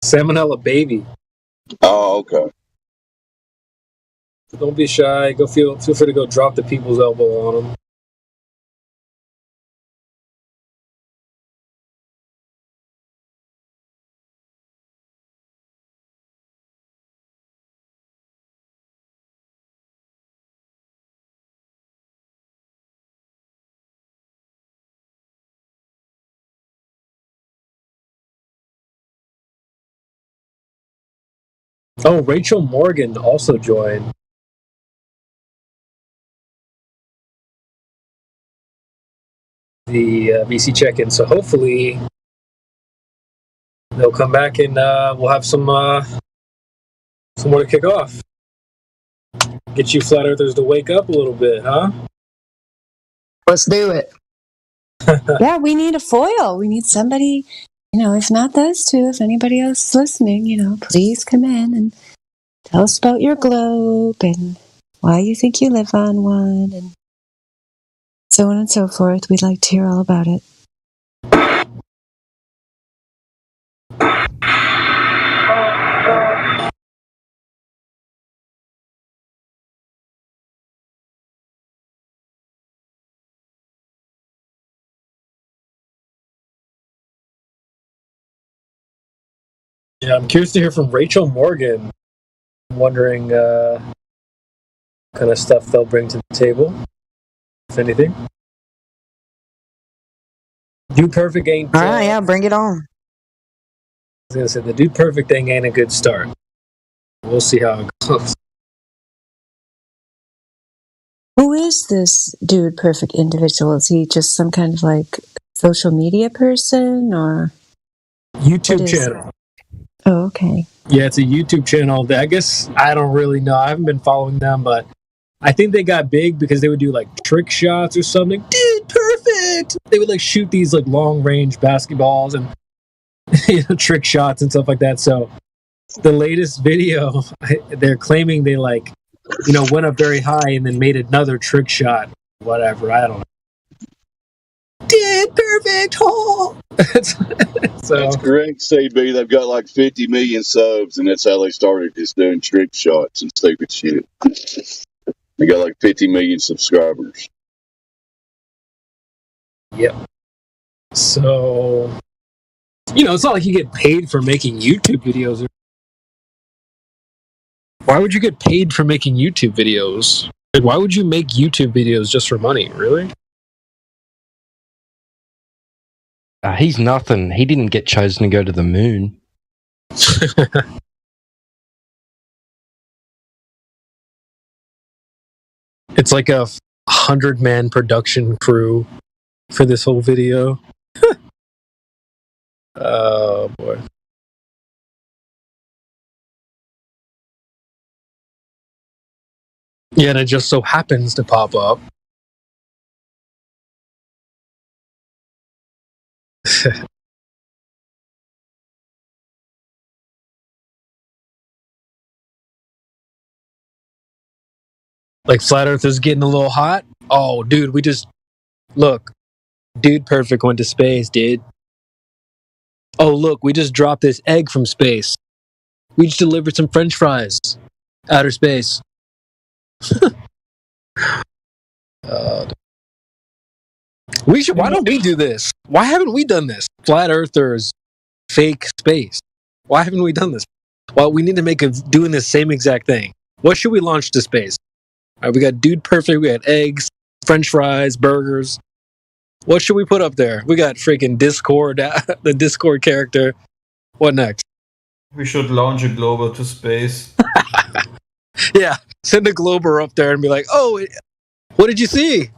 [SPEAKER 7] Salmonella Baby.
[SPEAKER 6] Oh, okay.
[SPEAKER 7] Don't be shy. Feel free to go drop the people's elbow on them. Oh, Rachel Morgan also joined. The VC check-in. So hopefully they'll come back and we'll have some more to kick off. Get you flat earthers to wake up a little bit, huh?
[SPEAKER 4] Let's do it.
[SPEAKER 12] Yeah, we need a foil. We need somebody, if not those two, if anybody else is listening, please come in and tell us about your globe and why you think you live on one and so on and so forth. We'd like to hear all about it.
[SPEAKER 7] Yeah, I'm curious to hear from Rachel Morgan. I'm wondering what kind of stuff they'll bring to the table, if anything. Dude Perfect ain't...
[SPEAKER 4] All right, yeah, bring it on.
[SPEAKER 7] I was going to say, the Dude Perfect thing ain't a good start. We'll see how it goes.
[SPEAKER 12] Who is this Dude Perfect individual? Is he just some kind of social media person or...
[SPEAKER 7] YouTube channel.
[SPEAKER 12] Oh, okay.
[SPEAKER 7] Yeah, it's a YouTube channel. I guess I don't really know. I haven't been following them, but I think they got big because they would do trick shots or something. Dude, perfect! They would shoot these long range basketballs and trick shots and stuff like that. So the latest video, they're claiming they went up very high and then made another trick shot. Whatever, I don't know. Did perfect hole. So
[SPEAKER 6] that's correct, CB. They've got 50 million subs, and that's how they started, just doing trick shots and stupid shit. They got 50 million subscribers.
[SPEAKER 7] Yep. So, it's not like you get paid for making YouTube videos. Why would you get paid for making YouTube videos? Why would you make YouTube videos just for money? Really?
[SPEAKER 14] He's nothing. He didn't get chosen to go to the moon.
[SPEAKER 7] It's like a 100-man production crew for this whole video. Oh, boy. Yeah, and it just so happens to pop up. Flat Earth is getting a little hot. Oh, dude, look. Dude Perfect went to space, dude. Oh, look, we just dropped this egg from space. We just delivered some French fries. Outer space. Why don't we do this? Why haven't we done this? Flat Earthers, fake space. Why haven't we done this? Well, we need to doing the same exact thing. What should we launch to space? All right, we got Dude Perfect, we got eggs, French fries, burgers. What should we put up there? We got freaking Discord, the Discord character. What next?
[SPEAKER 15] We should launch a glober to space.
[SPEAKER 7] Yeah, send a glober up there and be like, oh, what did you see?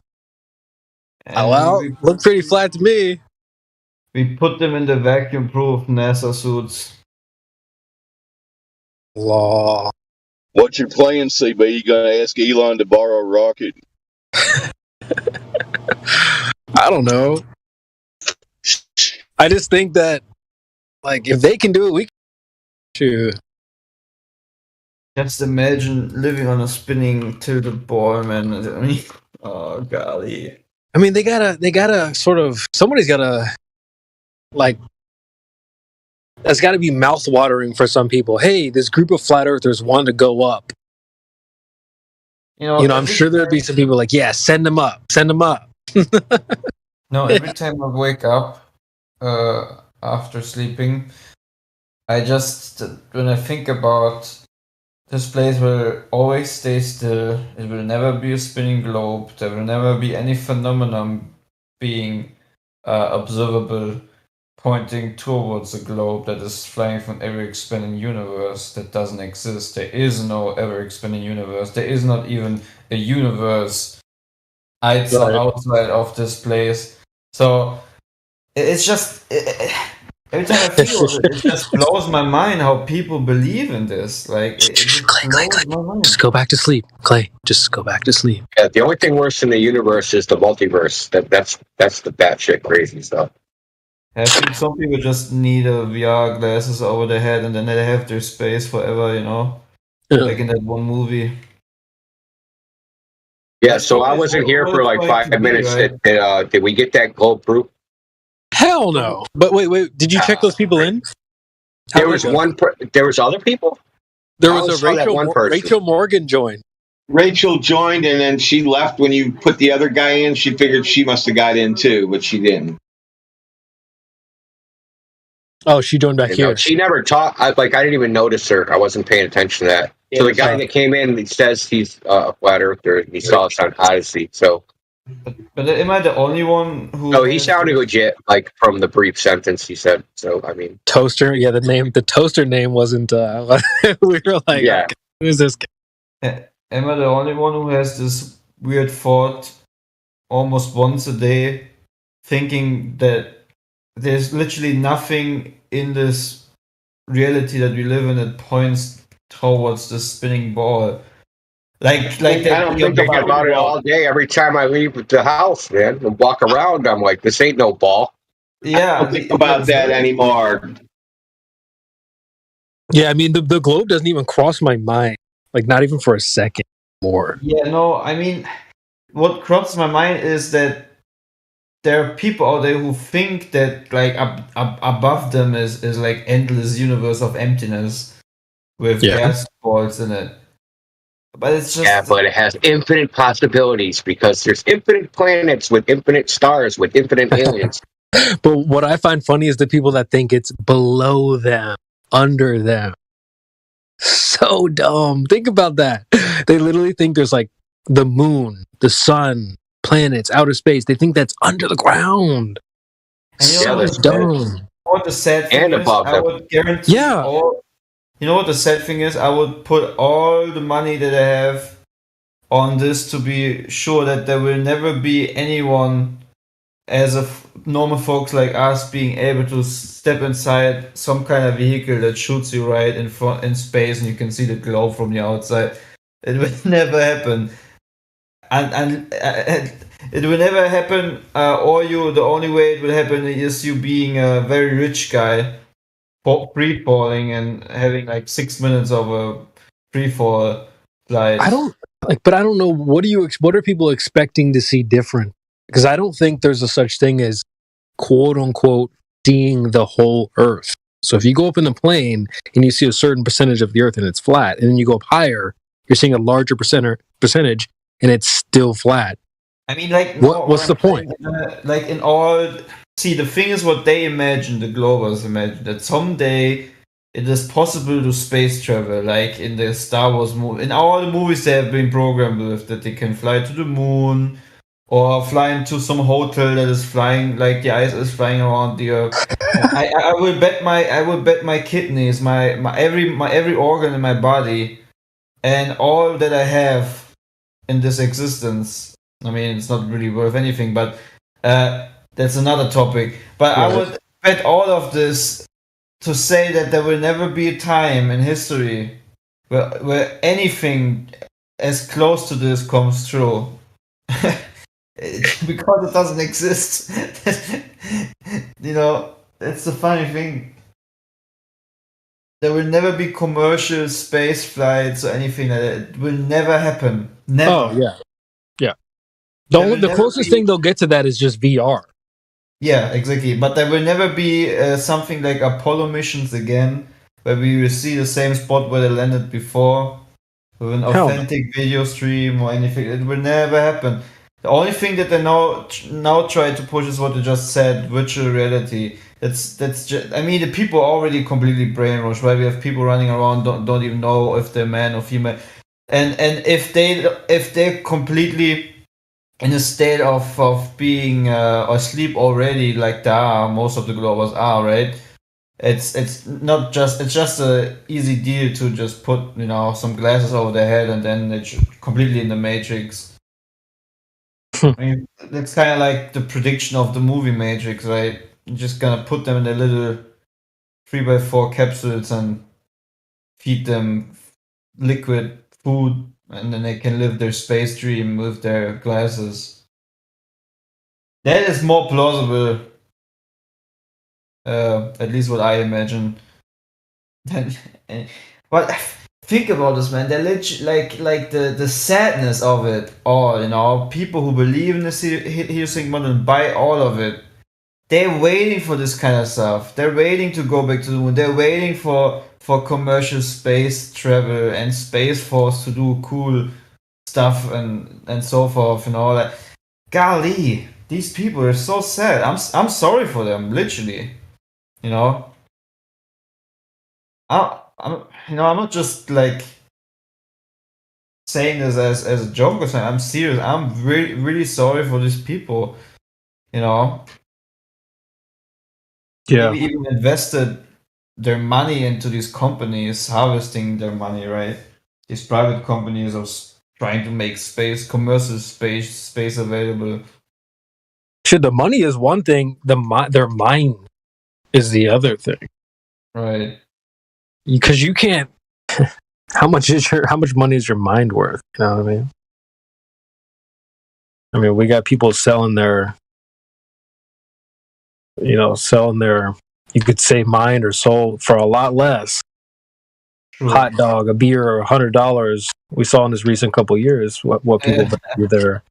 [SPEAKER 15] And
[SPEAKER 7] well, looked pretty flat to me.
[SPEAKER 15] We put them in the vacuum-proof NASA suits.
[SPEAKER 7] Law.
[SPEAKER 6] What's your plan, CB? You gonna ask Elon to borrow a rocket?
[SPEAKER 7] I don't know. I just think that, if they can do it, we can too.
[SPEAKER 15] Just imagine living on a spinning tilted ball, man. I mean, oh golly.
[SPEAKER 7] I mean, they gotta sort of, somebody's gotta, that's gotta be mouth-watering for some people. Hey, this group of flat earthers want to go up. I'm sure there'd be some people yeah, send them up.
[SPEAKER 15] No, every time I wake up after sleeping, when I think about this place will always stay still, it will never be a spinning globe, there will never be any phenomenon being observable, pointing towards a globe that is flying from ever-expanding universe that doesn't exist. There is no ever-expanding universe. There is not even a universe outside of this place. So it's just every time I feel it just blows my mind how people believe in this. Like it just blows my mind.
[SPEAKER 7] Just go back to sleep, Clay. Just go back to sleep.
[SPEAKER 2] Yeah, the only thing worse in the universe is the multiverse. That's the batshit crazy stuff.
[SPEAKER 15] I think some people just need a VR glasses over their head and then they have their space forever, you know? Like in that one movie.
[SPEAKER 2] Yeah, so I wasn't here for like 5 minutes.
[SPEAKER 15] Right?
[SPEAKER 2] Did we get that globe proof?
[SPEAKER 7] Hell no. But wait. Did you check those people in?
[SPEAKER 2] There was one. There was other people.
[SPEAKER 7] There was a Rachel Morgan joined.
[SPEAKER 16] Rachel joined, and then she left when you put the other guy in. She figured she must have got in too, but she didn't.
[SPEAKER 7] Oh, she joined back here.
[SPEAKER 2] She never talked. I didn't even notice her. I wasn't paying attention to that. So the guy that came in, he says he's a flat earther. He saw us on Odyssey. So,
[SPEAKER 15] but am I the only one who?
[SPEAKER 2] No, he sounded legit, like from the brief sentence he said. So I mean,
[SPEAKER 7] Toaster. Yeah, the Toaster name wasn't. We were like,
[SPEAKER 2] yeah,
[SPEAKER 7] okay, who's this guy?
[SPEAKER 15] Am I the only one who has this weird thought almost once a day, thinking that there's literally nothing in this reality that we live in that points towards the spinning ball? Like
[SPEAKER 2] I don't think about it all day. Every time I leave the house, man, and walk around, I'm like, this ain't no ball.
[SPEAKER 15] Yeah,
[SPEAKER 16] I don't think about that anymore.
[SPEAKER 7] Yeah, I mean the globe doesn't even cross my mind, like not even for a second more.
[SPEAKER 15] Yeah, no, I mean, what crosses my mind is that there are people out there who think that like above them is like endless universe of emptiness with gas balls in it. But it's just
[SPEAKER 2] but it has infinite possibilities because there's infinite planets with infinite stars with infinite aliens.
[SPEAKER 7] But what I find funny is the people that think it's below them, under them. So dumb. Think about that. They literally think there's like the moon, the sun, planets, outer space. They think that's under the ground. So dumb.
[SPEAKER 15] What the sad thing is, I would guarantee you know what the sad thing is? I would put all the money that I have on this to be sure that there will never be anyone as normal folks like us being able to step inside some kind of vehicle that shoots you right in front in space and you can see the glow from the outside. It will never happen. And it will never happen, the only way it will happen is you being a very rich guy free falling and having like 6 minutes of a free fall flight.
[SPEAKER 7] I don't know what are people expecting to see different? Because I don't think there's a such thing as quote unquote seeing the whole Earth. So if you go up in the plane and you see a certain percentage of the Earth and it's flat, and then you go up higher, you're seeing a larger percentage and it's still flat.
[SPEAKER 15] I mean, like,
[SPEAKER 7] what's the point?
[SPEAKER 15] See, the thing is what they imagine, the Globers imagine, that someday it is possible to space travel, like in the Star Wars movie. In all the movies they have been programmed with, that they can fly to the moon, or fly into some hotel that is flying, like the ice is flying around the Earth. I will bet my kidneys, my every organ in my body, and all that I have in this existence. I mean, it's not really worth anything, but that's another topic. But I would bet all of this to say that there will never be a time in history where anything as close to this comes true. Because it doesn't exist. You know, it's the funny thing. There will never be commercial space flights or anything like that. It will never happen. Never.
[SPEAKER 7] Oh, yeah. The closest thing they'll get to that is just VR.
[SPEAKER 15] Yeah, exactly. But there will never be something like Apollo missions again, where we will see the same spot where they landed before, with an authentic video stream or anything. It will never happen. The only thing that they now try to push is what you just said, virtual reality. That's just, I mean, the people are already completely brainwashed, right? We have people running around don't even know if they're man or female, and if they completely in a state of being asleep already, like most of the globals are, right? It's not just it's just a easy deal to just put some glasses over their head and then it's completely in the Matrix. I mean, it's kind of like the prediction of the movie Matrix, right? You're just gonna put them in a little 3x4 capsules and feed them liquid food, and then they can live their space dream with their glasses. That is more plausible, at least what I imagine. But think about this, man. They're literally like the sadness of it all. People who believe in the heliocentric model and buy all of it. They're waiting for this kind of stuff. They're waiting to go back to the moon. They're waiting for commercial space travel and Space Force to do cool stuff and so forth and all that. Golly, these people are so sad. I'm sorry for them, literally. I'm not just like saying this as a joke or something. I'm serious. I'm really really sorry for these people.
[SPEAKER 7] Yeah.
[SPEAKER 15] Maybe even invested their money into these companies, harvesting their money, right? These private companies are trying to make commercial space available.
[SPEAKER 7] Shit, the money is one thing. Their mind is the other thing,
[SPEAKER 15] right?
[SPEAKER 7] Because you can't. How much money is your mind worth? You know what I mean? I mean, we got people selling their, you could say mind or soul for a lot less. True. Hot dog, a beer, or $100. We saw in this recent couple of years what people value their.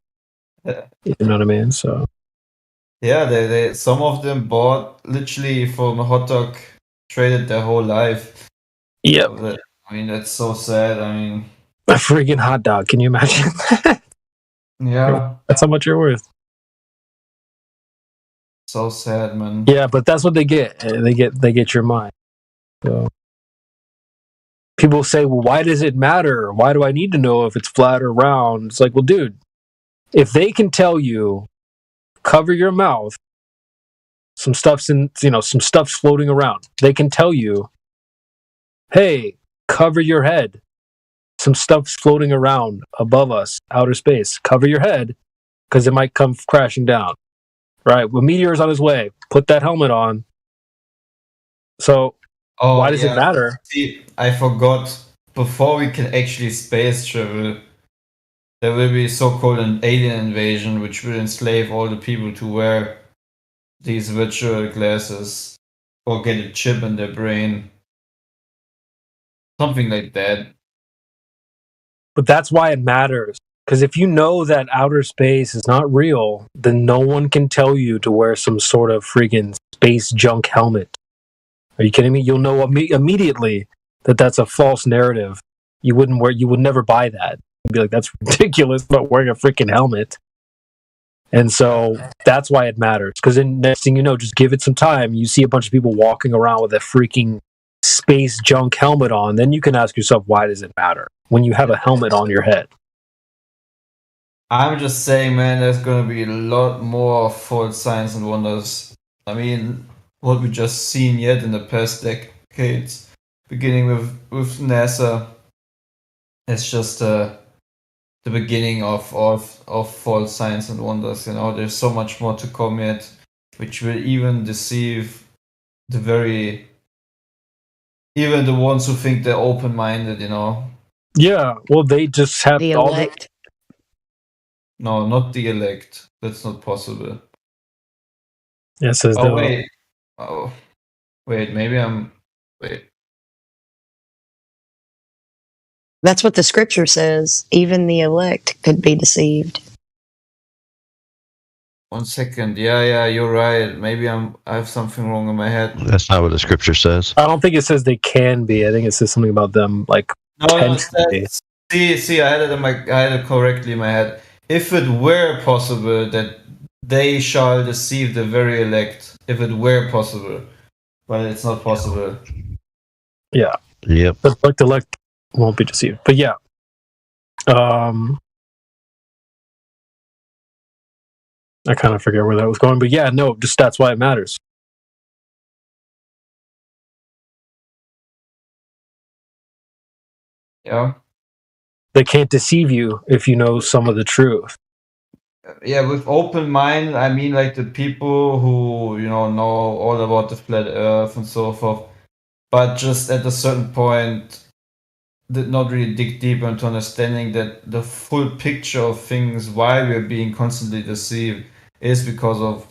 [SPEAKER 7] You know what I mean? So.
[SPEAKER 15] Yeah, they some of them bought literally from a hot dog, traded their whole life.
[SPEAKER 7] Yep.
[SPEAKER 15] I mean, that's so sad. I mean,
[SPEAKER 7] a freaking hot dog. Can you imagine?
[SPEAKER 15] Yeah,
[SPEAKER 7] that's how much you're worth.
[SPEAKER 15] So sad, man.
[SPEAKER 7] Yeah, but that's what they get. They get your mind. So people say, well, why does it matter? Why do I need to know if it's flat or round? It's like, well, dude, if they can tell you, cover your mouth, some stuff's floating around. They can tell you, hey, cover your head. Some stuff's floating around above us, outer space. Cover your head, because it might come crashing down. Right? Well, meteor's on his way. Put that helmet on. So, why does it matter?
[SPEAKER 15] See, I forgot. Before we can actually space travel, there will be so-called an alien invasion, which will enslave all the people to wear these virtual glasses or get a chip in their brain. Something like that.
[SPEAKER 7] But that's why it matters. Because if you know that outer space is not real, then no one can tell you to wear some sort of freaking space junk helmet. Are you kidding me? You'll know immediately that that's a false narrative. You would never buy that. You'd be like, that's ridiculous about wearing a freaking helmet. And so that's why it matters. Because then next thing you know, just give it some time. You see a bunch of people walking around with a freaking space junk helmet on. Then you can ask yourself, why does it matter when you have a helmet on your head?
[SPEAKER 15] I'm just saying, man, there's going to be a lot more false signs and wonders. I mean, what we just seen yet in the past decades, beginning with NASA, it's just the beginning of false signs and wonders. There's so much more to come yet, which will even deceive even the ones who think they're open-minded.
[SPEAKER 7] Yeah, well, they just have
[SPEAKER 8] the
[SPEAKER 7] all
[SPEAKER 8] elect.
[SPEAKER 15] No, not the elect. That's not possible.
[SPEAKER 7] Yes, yeah,
[SPEAKER 15] wait. Oh, wait. Maybe I'm. Wait.
[SPEAKER 8] That's what the scripture says. Even the elect could be deceived.
[SPEAKER 15] 1 second. Yeah, you're right. Maybe I have something wrong in my head.
[SPEAKER 11] That's not what the scripture says.
[SPEAKER 7] I don't think it says they can be. I think it says something about them like.
[SPEAKER 15] No, see, I had it correctly in my head. If it were possible that they shall deceive the very elect, if it were possible, but it's not possible.
[SPEAKER 7] Yeah.
[SPEAKER 11] Yep.
[SPEAKER 7] The elect won't be deceived. But yeah. I kind of forget where that was going, but yeah, no, just that's why it matters.
[SPEAKER 15] Yeah.
[SPEAKER 7] They can't deceive you if you know some of the truth.
[SPEAKER 15] Yeah, with open mind, I mean like the people who, know all about the flat earth and so forth, but just at a certain point did not really dig deeper into understanding that the full picture of things, why we're being constantly deceived, is because of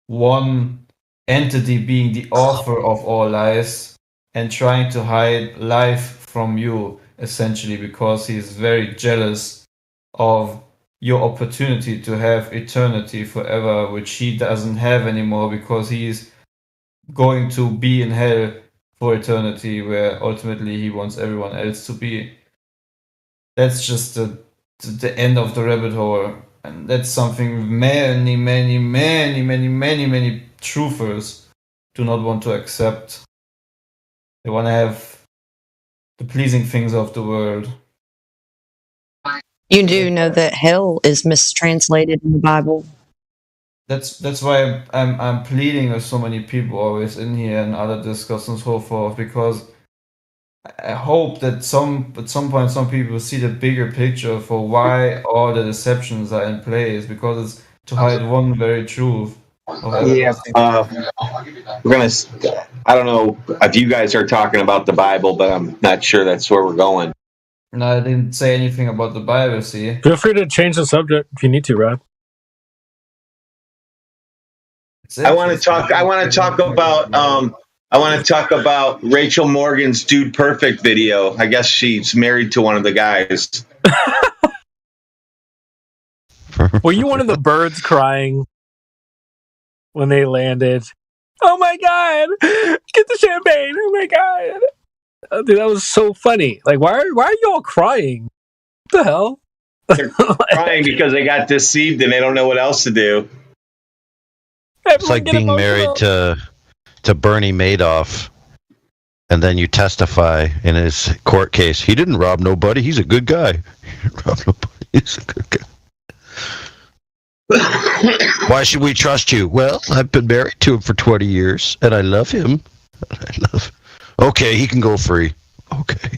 [SPEAKER 15] one entity being the author of all lies and trying to hide life from you, essentially, because he's very jealous of your opportunity to have eternity forever, which he doesn't have anymore because he's going to be in hell for eternity, where ultimately he wants everyone else to be. That's just the end of the rabbit hole, and that's something many truthers do not want to accept. They want to have the pleasing things of the world.
[SPEAKER 8] You do know that hell is mistranslated in the Bible.
[SPEAKER 15] That's why I'm pleading with so many people always in here and other discussions and so forth, because I hope that at some point some people see the bigger picture for why all the deceptions are in place, because it's to hide one very truth.
[SPEAKER 16] Yeah, we're gonna. I don't know if you guys are talking about the Bible, but I'm not sure that's where we're going.
[SPEAKER 15] No, I didn't say anything about the Bible. See,
[SPEAKER 7] feel free to change the subject if you need to, Rod.
[SPEAKER 16] I want to talk. I want to talk about. I want to talk about Rachel Morgan's "Dude Perfect" video. I guess she's married to one of the guys.
[SPEAKER 7] Were you one of the birds crying when they landed? Oh my god! Get the champagne! Oh my god! Dude, that was so funny. Like, why are you all crying? What the hell?
[SPEAKER 16] They're crying because they got deceived and they don't know what else to do.
[SPEAKER 11] It's like being married to Bernie Madoff, and then you testify in his court case. He didn't rob nobody. He's a good guy. He didn't rob nobody. He's a good guy. Why should we trust you? Well, I've been married to him for 20 years, and I love him. Okay, he can go free. Okay.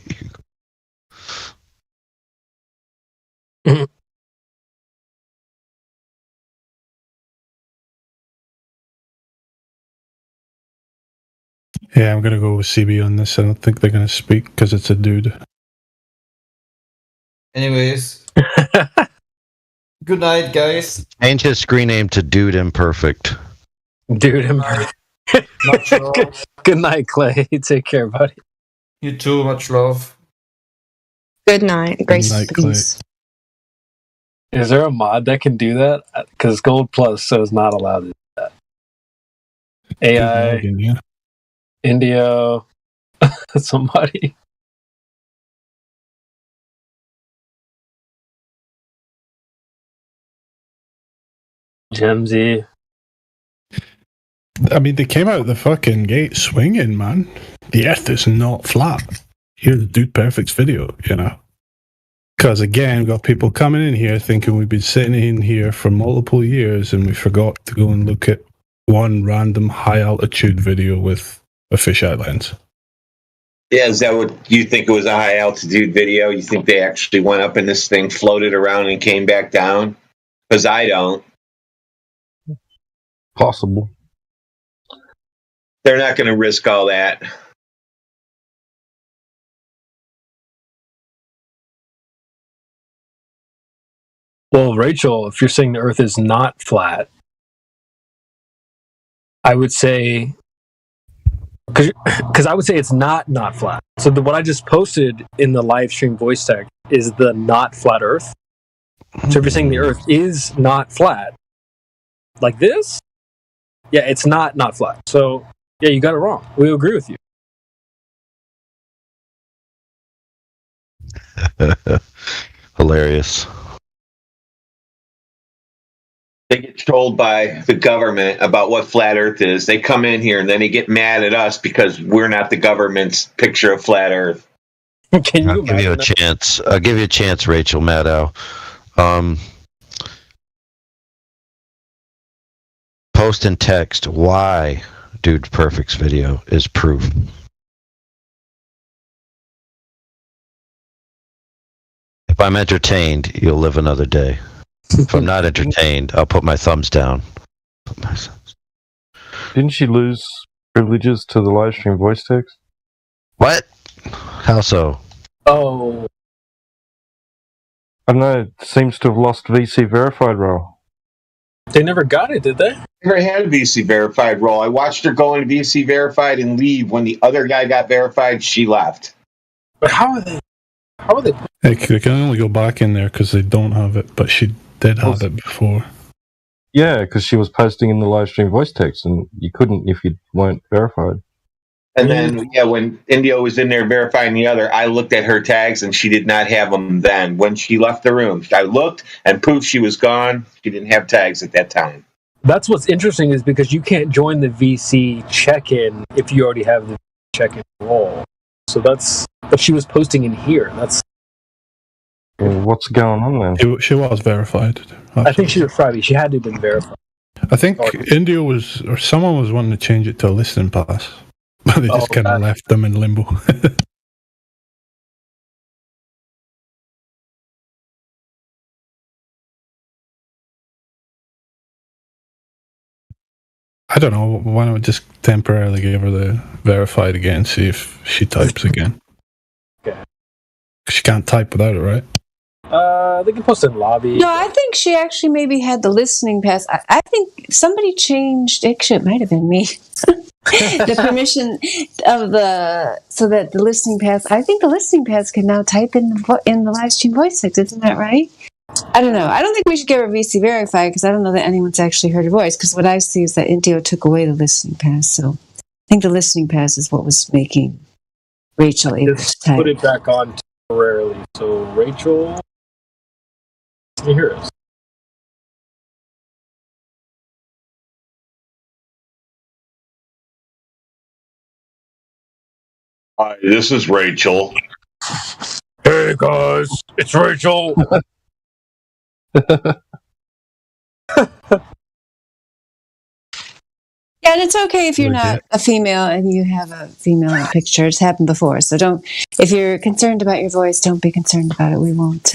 [SPEAKER 17] Yeah, I'm going to go with CB on this. I don't think they're going to speak because it's a dude.
[SPEAKER 15] Anyways. Good night, guys.
[SPEAKER 11] Change his screen name to Dude Imperfect.
[SPEAKER 7] Dude Imperfect. Good night, Clay. Take care, buddy.
[SPEAKER 15] You too. Much love.
[SPEAKER 8] Good night. Grace and peace.
[SPEAKER 7] Is there a mod that can do that? Because Gold Plus says not allowed to do that. AI,
[SPEAKER 17] Morgan, yeah.
[SPEAKER 7] Indio, somebody. Gemsy.
[SPEAKER 17] I mean, they came out the fucking gate swinging, man. The earth is not flat. Here's the Dude Perfect's video, you know. Because again, we've got people coming in here thinking we've been sitting in here for multiple years and we forgot to go and look at one random high altitude video with a fisheye lens.
[SPEAKER 16] Yeah, is that what you think? It was a high altitude video? You think they actually went up in this thing, floated around, and came back down? Because I don't.
[SPEAKER 14] Possible.
[SPEAKER 16] They're not going to risk all that.
[SPEAKER 7] Well, Rachel, if you're saying the Earth is not flat, I would say, because I would say it's not flat. So what I just posted in the live stream voice tag is the not flat Earth. So if you're saying the Earth is not flat, like this, yeah, it's not flat. So yeah, you got it wrong. We agree with you.
[SPEAKER 11] Hilarious.
[SPEAKER 16] They get trolled by the government about what flat Earth is. They come in here and then they get mad at us because we're not the government's picture of flat Earth.
[SPEAKER 7] Can you
[SPEAKER 11] I'll give you a chance. I'll give you a chance, Rachel Maddow. post in text why Dude Perfect's video is proof. If I'm entertained, you'll live another day. If I'm not entertained, I'll put my thumbs down.
[SPEAKER 14] Didn't she lose privileges to the live stream voice text?
[SPEAKER 11] What? How so?
[SPEAKER 13] Oh.
[SPEAKER 14] I don't know. It seems to have lost VC verified role.
[SPEAKER 13] They never got it, did they?
[SPEAKER 16] Never had a VC verified role. I watched her go into VC verified and leave. When the other guy got verified, she left.
[SPEAKER 13] But how are they?
[SPEAKER 17] They can only go back in there because they don't have it, but she did have it before.
[SPEAKER 14] Yeah, because she was posting in the live stream voice text, and you couldn't if you weren't verified.
[SPEAKER 16] And then, when Indio was in there verifying the other, I looked at her tags, and she did not have them then. When she left the room, I looked, and poof, she was gone. She didn't have tags at that time.
[SPEAKER 13] That's what's interesting is because you can't join the VC check-in if you already have the check-in role. So but she was posting in here.
[SPEAKER 14] Well, what's going on then?
[SPEAKER 17] She was verified. Absolutely.
[SPEAKER 13] I think she was Friday. She had to have been verified.
[SPEAKER 17] I think India was, or someone was wanting to change it to a listening pass, but they just kind of left them in limbo. I don't know. Why don't we just temporarily give her the verified again, see if she types again?
[SPEAKER 13] Okay.
[SPEAKER 17] She can't type without it, right?
[SPEAKER 13] They can post in lobby.
[SPEAKER 12] No, I think she actually maybe had the listening pass. I think somebody changed. Actually, it might have been me. The permission of so that the listening pass. I think the listening pass can now type in the live stream voice text. Isn't that right? I don't know. I don't think we should get her VC verified because I don't know that anyone's actually heard her voice. Because what I see is that Indio took away the listening pass. So I think the listening pass is what was making Rachel able to type.
[SPEAKER 13] Put it back on temporarily. So Rachel, can you hear us?
[SPEAKER 16] Hi, this is Rachel.
[SPEAKER 13] Hey guys, it's Rachel.
[SPEAKER 12] Yeah, and it's okay if you're not a female and you have a female in a picture. It's happened before. So if you're concerned about your voice, don't be concerned about it. We won't,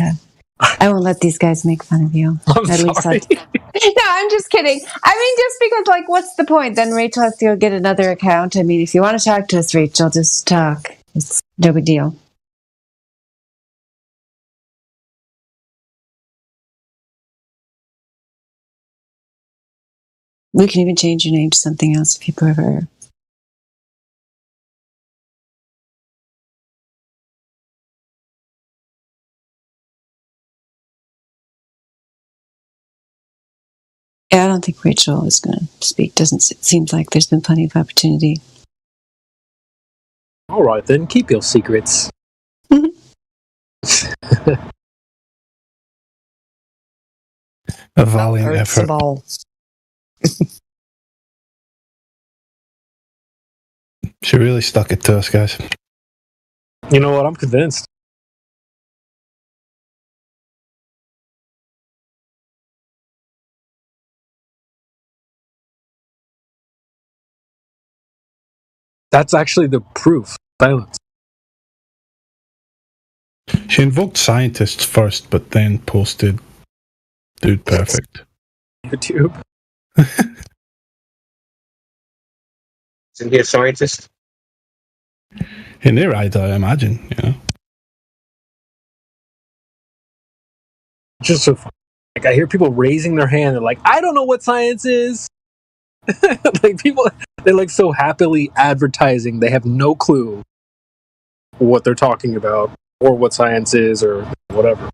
[SPEAKER 12] I won't let these guys make fun of you.
[SPEAKER 13] I'm sorry.
[SPEAKER 12] No, I'm just kidding. I mean, just because, what's the point? Then Rachel has to go get another account. I mean, if you want to talk to us, Rachel, just talk. It's no big deal. We can even change your name to something else if you prefer. Yeah, I don't think Rachel is going to speak. It seems like there's been plenty of opportunity.
[SPEAKER 13] All right, then keep your secrets.
[SPEAKER 17] A valiant effort. She really stuck it to us, guys.
[SPEAKER 13] You know what? I'm convinced. That's actually the proof. Silence.
[SPEAKER 17] She invoked scientists first, but then posted Dude Perfect.
[SPEAKER 13] YouTube.
[SPEAKER 2] Isn't he a scientist?
[SPEAKER 17] In their eyes, I imagine,
[SPEAKER 13] Just so funny. I hear people raising their hand. They're like, I don't know what science is. People, they're so happily advertising. They have no clue what they're talking about or what science is or whatever.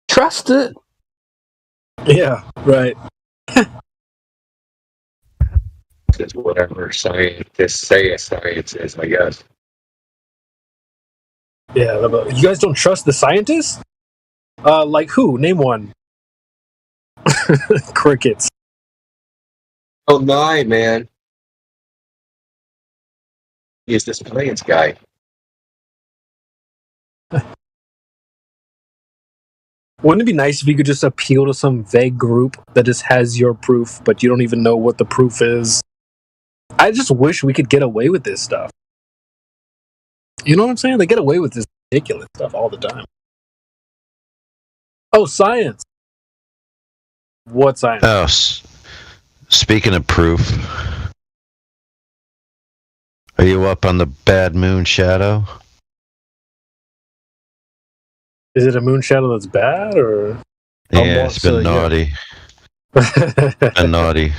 [SPEAKER 14] Trust it.
[SPEAKER 13] Yeah, right.
[SPEAKER 2] It's whatever scientists say a science is, I guess.
[SPEAKER 13] Yeah, you guys don't trust the scientists? Like who? Name one. Crickets.
[SPEAKER 2] Oh, my man. He's the science guy.
[SPEAKER 13] Well, Wouldn't it be nice if you could just appeal to some vague group that just has your proof, but you don't even know what the proof is? I just wish we could get away with this stuff. You know what I'm saying? They get away with this ridiculous stuff all the time. Oh, science. What science?
[SPEAKER 11] Oh, speaking of proof, are you up on the bad moon shadow?
[SPEAKER 13] Is it a moon shadow that's bad, or?
[SPEAKER 11] Yeah, it's been naughty. Been naughty.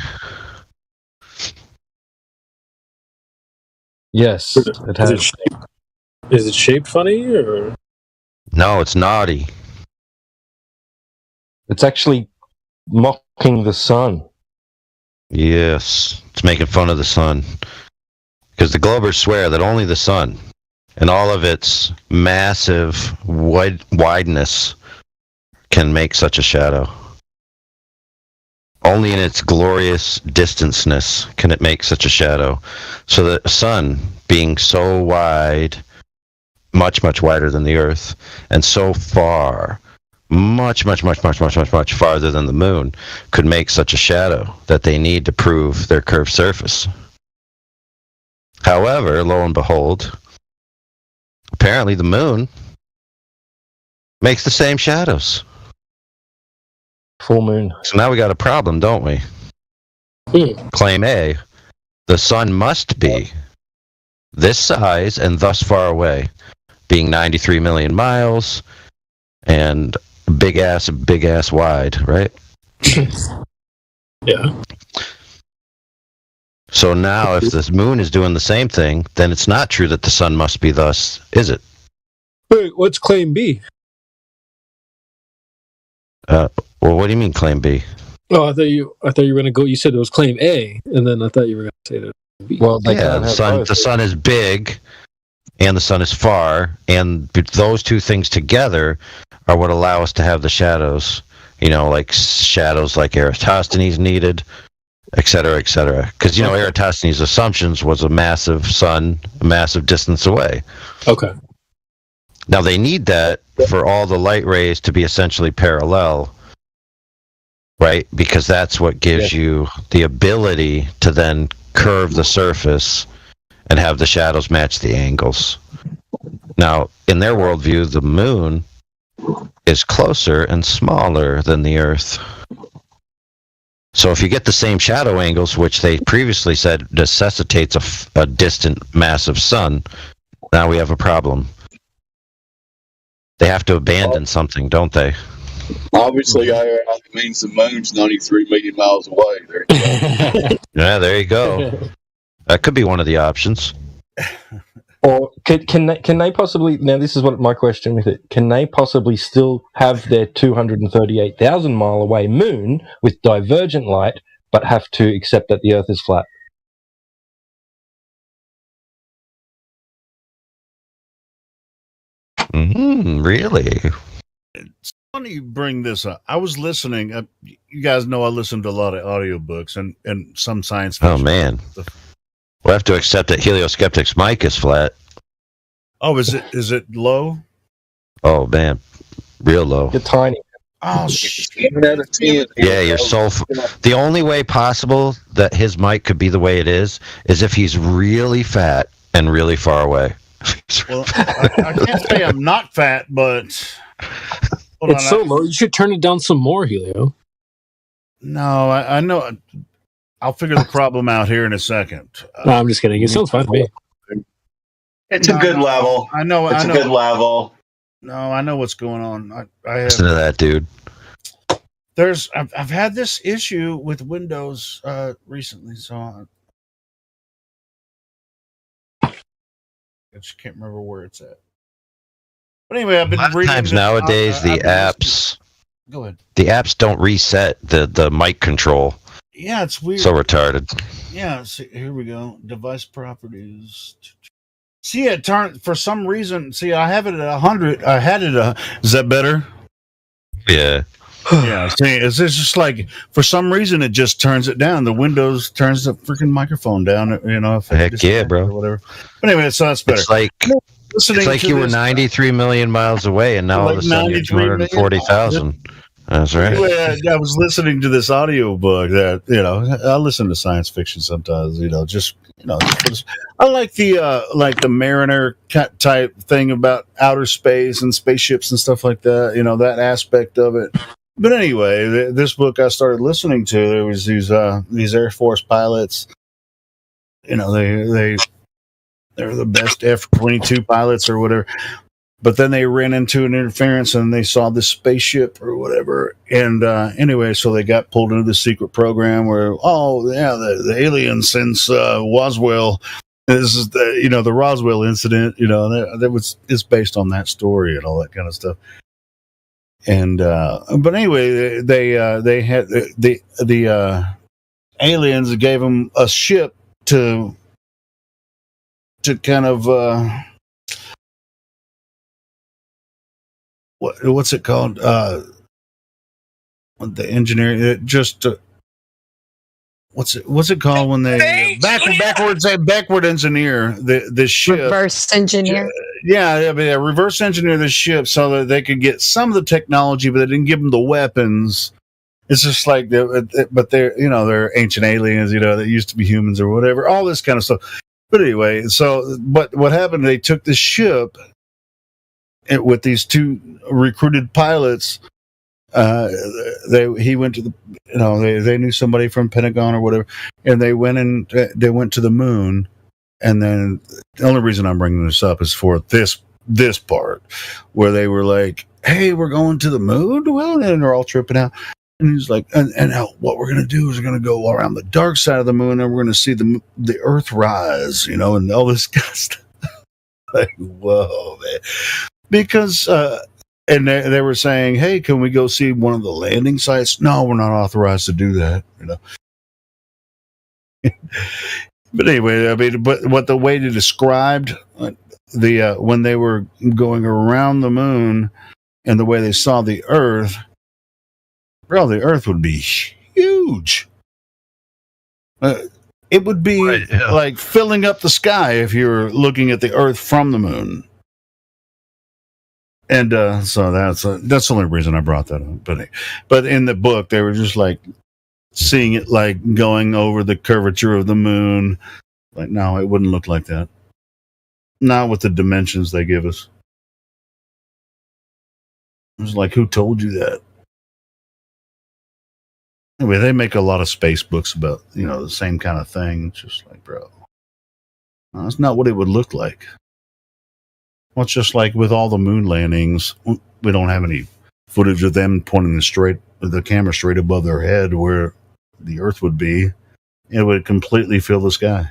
[SPEAKER 14] Yes, it has.
[SPEAKER 13] Is it shaped funny, or?
[SPEAKER 11] No, it's naughty.
[SPEAKER 14] It's actually mocking the sun.
[SPEAKER 11] Yes, it's making fun of the sun. Because the Globers swear that only the sun, and all of its massive wideness, can make such a shadow. Only in its glorious distanceness can it make such a shadow. So the sun, being so wide, much, much wider than the Earth, and so far, much farther than the moon, could make such a shadow that they need to prove their curved surface. However, lo and behold, apparently the moon makes the same shadows.
[SPEAKER 14] Full moon.
[SPEAKER 11] So now we got a problem, don't we? Claim A, the sun must be this size and thus far away, being 93 million miles and big ass wide, right?
[SPEAKER 13] Yeah.
[SPEAKER 11] So now if this moon is doing the same thing, then it's not true that the sun must be thus, is it?
[SPEAKER 13] Wait, what's claim B?
[SPEAKER 11] Well, what do you mean claim B?
[SPEAKER 13] Oh, I thought you were gonna go. You said it was claim A, and then I thought you were gonna say that. B.
[SPEAKER 14] Well,
[SPEAKER 11] the sun is big, and the sun is far, and those two things together are what allow us to have the shadows. You know, like shadows like Eratosthenes needed, et cetera, et cetera. Because you know, Eratosthenes' assumptions was a massive sun, a massive distance away.
[SPEAKER 13] Okay.
[SPEAKER 11] Now they need that for all the light rays to be essentially parallel, right? Because that's what gives you the ability to then curve the surface and have the shadows match the angles. Now, in their worldview, the moon is closer and smaller than the Earth. So if you get the same shadow angles, which they previously said necessitates a distant, massive sun, now we have a problem. They have to abandon something, don't they?
[SPEAKER 6] Obviously, Gaia means the moon's 93 million miles away. There you go.
[SPEAKER 11] Yeah, there you go. That could be one of the options.
[SPEAKER 14] Or can they possibly, now this is what my question with it, can they possibly still have their 238,000 mile away moon with divergent light, but have to accept that the Earth is flat?
[SPEAKER 11] Really?
[SPEAKER 18] It's funny you bring this up. I was listening. You guys know I listen to a lot of audiobooks and some science fiction.
[SPEAKER 11] Oh, man. We'll have to accept that Heliosceptic's mic is flat.
[SPEAKER 18] Oh, is it low?
[SPEAKER 11] Oh, man. Real low.
[SPEAKER 14] You're tiny.
[SPEAKER 18] Oh, shit.
[SPEAKER 11] Yeah, you're so... The only way possible that his mic could be the way it is if he's really fat and really far away.
[SPEAKER 18] Well, I can't say I'm not fat, but...
[SPEAKER 13] It's so low. You should turn it down some more, Helio.
[SPEAKER 18] No, I know. I'll figure the problem out here in a second.
[SPEAKER 13] No, I'm just kidding. It sounds fine to me.
[SPEAKER 16] It's a good level.
[SPEAKER 18] I know.
[SPEAKER 16] It's a good level.
[SPEAKER 18] No, I know what's going on. I have,
[SPEAKER 11] listen to that, dude.
[SPEAKER 18] I've had this issue with Windows recently, so I just can't remember where it's at. But anyway, I've been reading.
[SPEAKER 11] Times nowadays, the apps.
[SPEAKER 18] Go ahead.
[SPEAKER 11] The apps don't reset the mic control.
[SPEAKER 18] Yeah, it's weird.
[SPEAKER 11] So retarded.
[SPEAKER 18] Yeah, see, here we go. Device properties. See, it turned for some reason. See, I have it at 100. I had it. Is that better?
[SPEAKER 11] Yeah.
[SPEAKER 18] Yeah. See, it's just like for some reason it just turns it down. The Windows turns the freaking microphone down. You know.
[SPEAKER 11] Heck yeah, bro.
[SPEAKER 18] Or whatever. But anyway, so that's better.
[SPEAKER 11] It's like It's like you were 93 million miles away, and now all of a sudden you're 240,000. That's right.
[SPEAKER 18] I was listening to this audio book that, I listen to science fiction sometimes, I like the Mariner type thing about outer space and spaceships and stuff like that, that aspect of it. But anyway, this book I started listening to, there was these Air Force pilots, they're the best F-22 pilots or whatever. But then they ran into an interference and they saw this spaceship or whatever. And anyway, so they got pulled into the secret program where, the alien since Roswell. This is the Roswell incident. It's based on that story and all that kind of stuff. And but anyway, they had the aliens gave them a ship to kind of. What's it called? The engineering, what's it called when they backward engineer the ship?
[SPEAKER 19] Reverse engineer.
[SPEAKER 18] Reverse engineer the ship so that they could get some of the technology, but they didn't give them the weapons. It's just like, but they're ancient aliens, that used to be humans or whatever, all this kind of stuff. But anyway, but what happened? They took the ship. With these two recruited pilots, he went to they knew somebody from Pentagon or whatever, and they went to the moon. And then the only reason I'm bringing this up is for this part where they were like, "Hey, we're going to the moon." Well, and they're all tripping out. And he's like, and what we're going to do is we're going to go around the dark side of the moon, and we're going to see the Earth rise, and all this kind of stuff. Like, whoa, man. Because, and they were saying, "Hey, can we go see one of the landing sites?" No, we're not authorized to do that. But anyway, but what the way they described when they were going around the moon and the way they saw the Earth, the Earth would be huge. It would be like filling up the sky if you're looking at the Earth from the moon. And so that's the only reason I brought that up. But in the book, they were just like seeing it like going over the curvature of the moon. Like, no, it wouldn't look like that. Not with the dimensions they give us. It was like, who told you that? Anyway, they make a lot of space books about, the same kind of thing. It's just like, bro, no, that's not what it would look like. Well, it's just like with all the moon landings, we don't have any footage of them pointing the camera straight above their head where the Earth would be. It would completely fill the sky.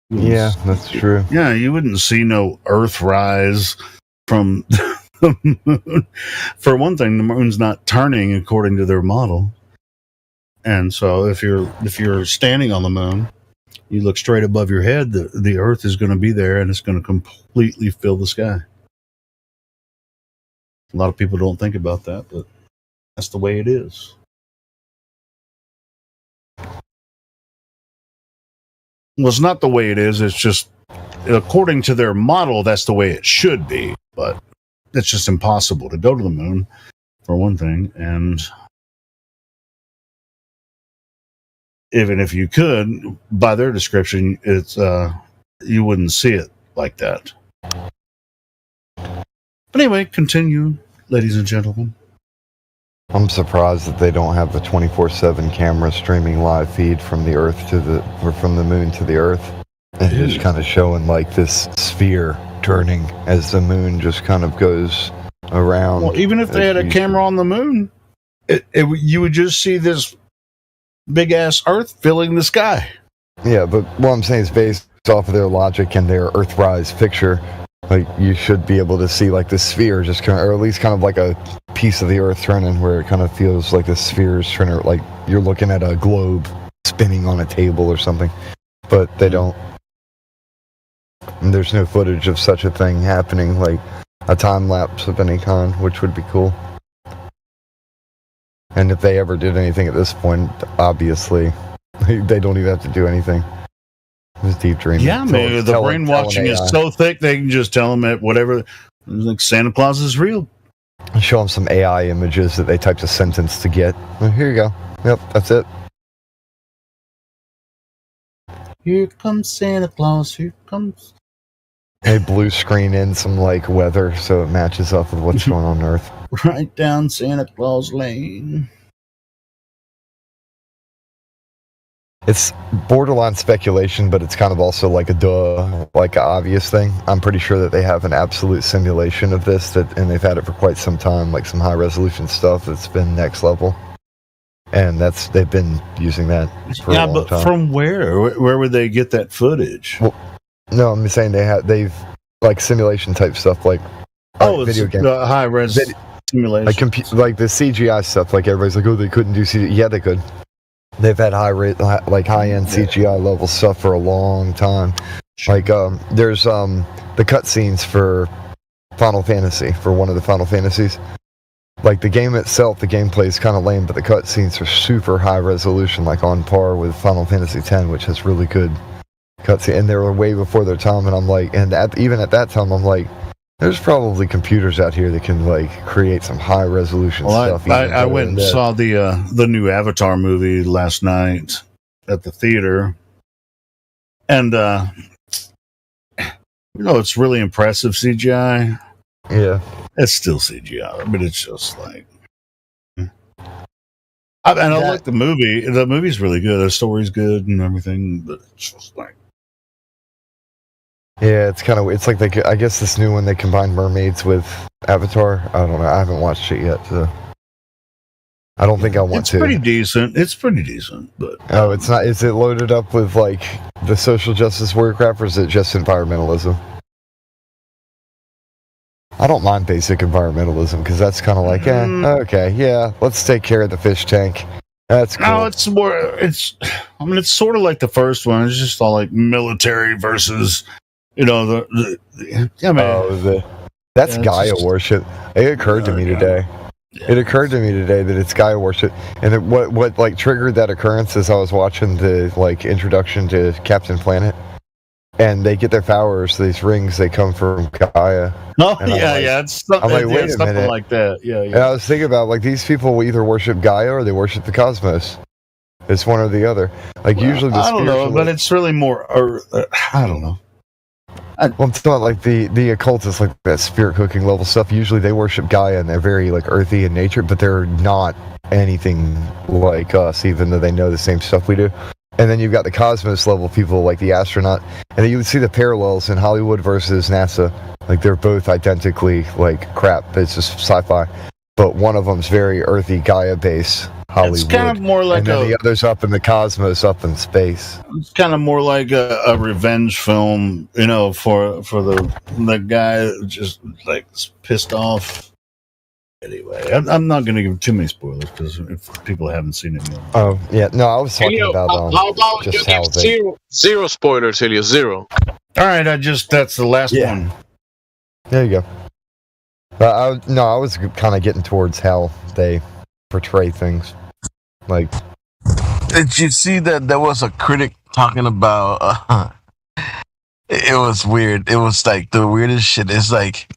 [SPEAKER 20] Yeah, that's true.
[SPEAKER 18] Yeah, you wouldn't see no Earth rise from the moon. For one thing, the moon's not turning according to their model. And so if you're standing on the moon, you look straight above your head, the Earth is going to be there and it's going to completely fill the sky. A lot of people don't think about that, but that's the way it is. Well, it's not the way it is. It's just, according to their model, that's the way it should be. But it's just impossible to go to the moon, for one thing. And even if you could, by their description, it's you wouldn't see it like that. But anyway, continue, ladies and gentlemen.
[SPEAKER 20] I'm surprised that they don't have the 24/7 camera streaming live feed from the Earth or from the moon to the Earth, and just kind of showing like this sphere turning as the moon just kind of goes around.
[SPEAKER 18] Well, even if they had a camera on the moon, you would just see this big ass Earth filling the sky.
[SPEAKER 20] Yeah, but what I'm saying is based off of their logic and their Earthrise picture. Like, you should be able to see, like, the sphere just kind of, or at least kind of like a piece of the Earth turning where it kind of feels like the sphere is turning, like you're looking at a globe spinning on a table or something. But they don't. And there's no footage of such a thing happening, like a time lapse of any kind, which would be cool. And if they ever did anything at this point, obviously, they don't even have to do anything. It's deep dreaming.
[SPEAKER 18] Yeah, man, the brainwashing is so thick they can just tell them that whatever, like Santa Claus is real.
[SPEAKER 20] Show them some AI images that they typed a sentence to get. Well, here you go. Yep, that's it.
[SPEAKER 18] Here comes Santa Claus. Here comes.
[SPEAKER 20] They blue screen in some like weather so it matches up with what's going on Earth.
[SPEAKER 18] Right down Santa Claus Lane.
[SPEAKER 20] It's borderline speculation, but it's kind of also like an obvious thing. I'm pretty sure that they have an absolute simulation of this, and they've had it for quite some time, like some high resolution stuff that's been next level, and they've been using that for a long time.
[SPEAKER 18] From where? Where would they get that footage?
[SPEAKER 20] Well, no, I'm saying they've like simulation type stuff, like video game,
[SPEAKER 18] high res simulation,
[SPEAKER 20] like the CGI stuff. Like everybody's like, oh, they couldn't do CGI. Yeah, they could. They've had high-end CGI level stuff for a long time. Like there's the cutscenes for Final Fantasy, for one of the Final Fantasies. Like the game itself, the gameplay is kind of lame, but the cutscenes are super high resolution, like on par with Final Fantasy X, which has really good cutscenes. And they were way before their time. And I'm like, even at that time, I'm like, there's probably computers out here that can like create some high resolution stuff.
[SPEAKER 18] I went and saw the new Avatar movie last night at the theater, and it's really impressive CGI.
[SPEAKER 20] Yeah,
[SPEAKER 18] it's still CGI, but it's just like, I like the movie. The movie's really good. The story's good and everything, but it's just like.
[SPEAKER 20] Yeah, it's like I guess this new one they combined mermaids with Avatar. I don't know. I haven't watched it yet, so I don't think I want to.
[SPEAKER 18] It's pretty decent. It's pretty decent, but
[SPEAKER 20] it's not. Is it loaded up with like the social justice warrior crap, or is it just environmentalism? I don't mind basic environmentalism because that's kind of like, okay, yeah, let's take care of the fish tank. That's cool.
[SPEAKER 18] No, it's more. It's sort of like the first one. It's just all like military versus.
[SPEAKER 20] That's Gaia worship. It occurred to me today. It occurred to me today that it's Gaia worship, and what like triggered that occurrence is I was watching the like introduction to Captain Planet, and they get their powers. These rings they come from Gaia.
[SPEAKER 18] Oh yeah, it's something,
[SPEAKER 20] wait a minute,
[SPEAKER 18] like that. Yeah.
[SPEAKER 20] And I was thinking about like these people either worship Gaia or they worship the cosmos. It's one or the other. Like usually,
[SPEAKER 18] I don't know, but it's really more. I don't know.
[SPEAKER 20] I'm talking about like the occultists, like that spirit cooking level stuff. Usually they worship Gaia and they're very like earthy in nature, but they're not anything like us, even though they know the same stuff we do. And then you've got the cosmos level people like the astronaut, and then you would see the parallels in Hollywood versus NASA. Like they're both identically like crap. It's just sci-fi, but one of them's very earthy Gaia based. Hollywood.
[SPEAKER 18] It's kind of more like
[SPEAKER 20] and then the others up in the cosmos, up in space.
[SPEAKER 18] It's kind of more like a revenge film, for the guy just like pissed off. Anyway, I'm not going to give too many spoilers because if people haven't seen it yet.
[SPEAKER 20] Oh yeah, no, I was talking about
[SPEAKER 5] how about just you give zero spoilers, Helio, zero.
[SPEAKER 18] All right, that's the last one.
[SPEAKER 20] There you go. I was kind of getting towards how they portray things. Like,
[SPEAKER 19] did you see that there was a critic talking about it was weird. It was like the weirdest shit. It's like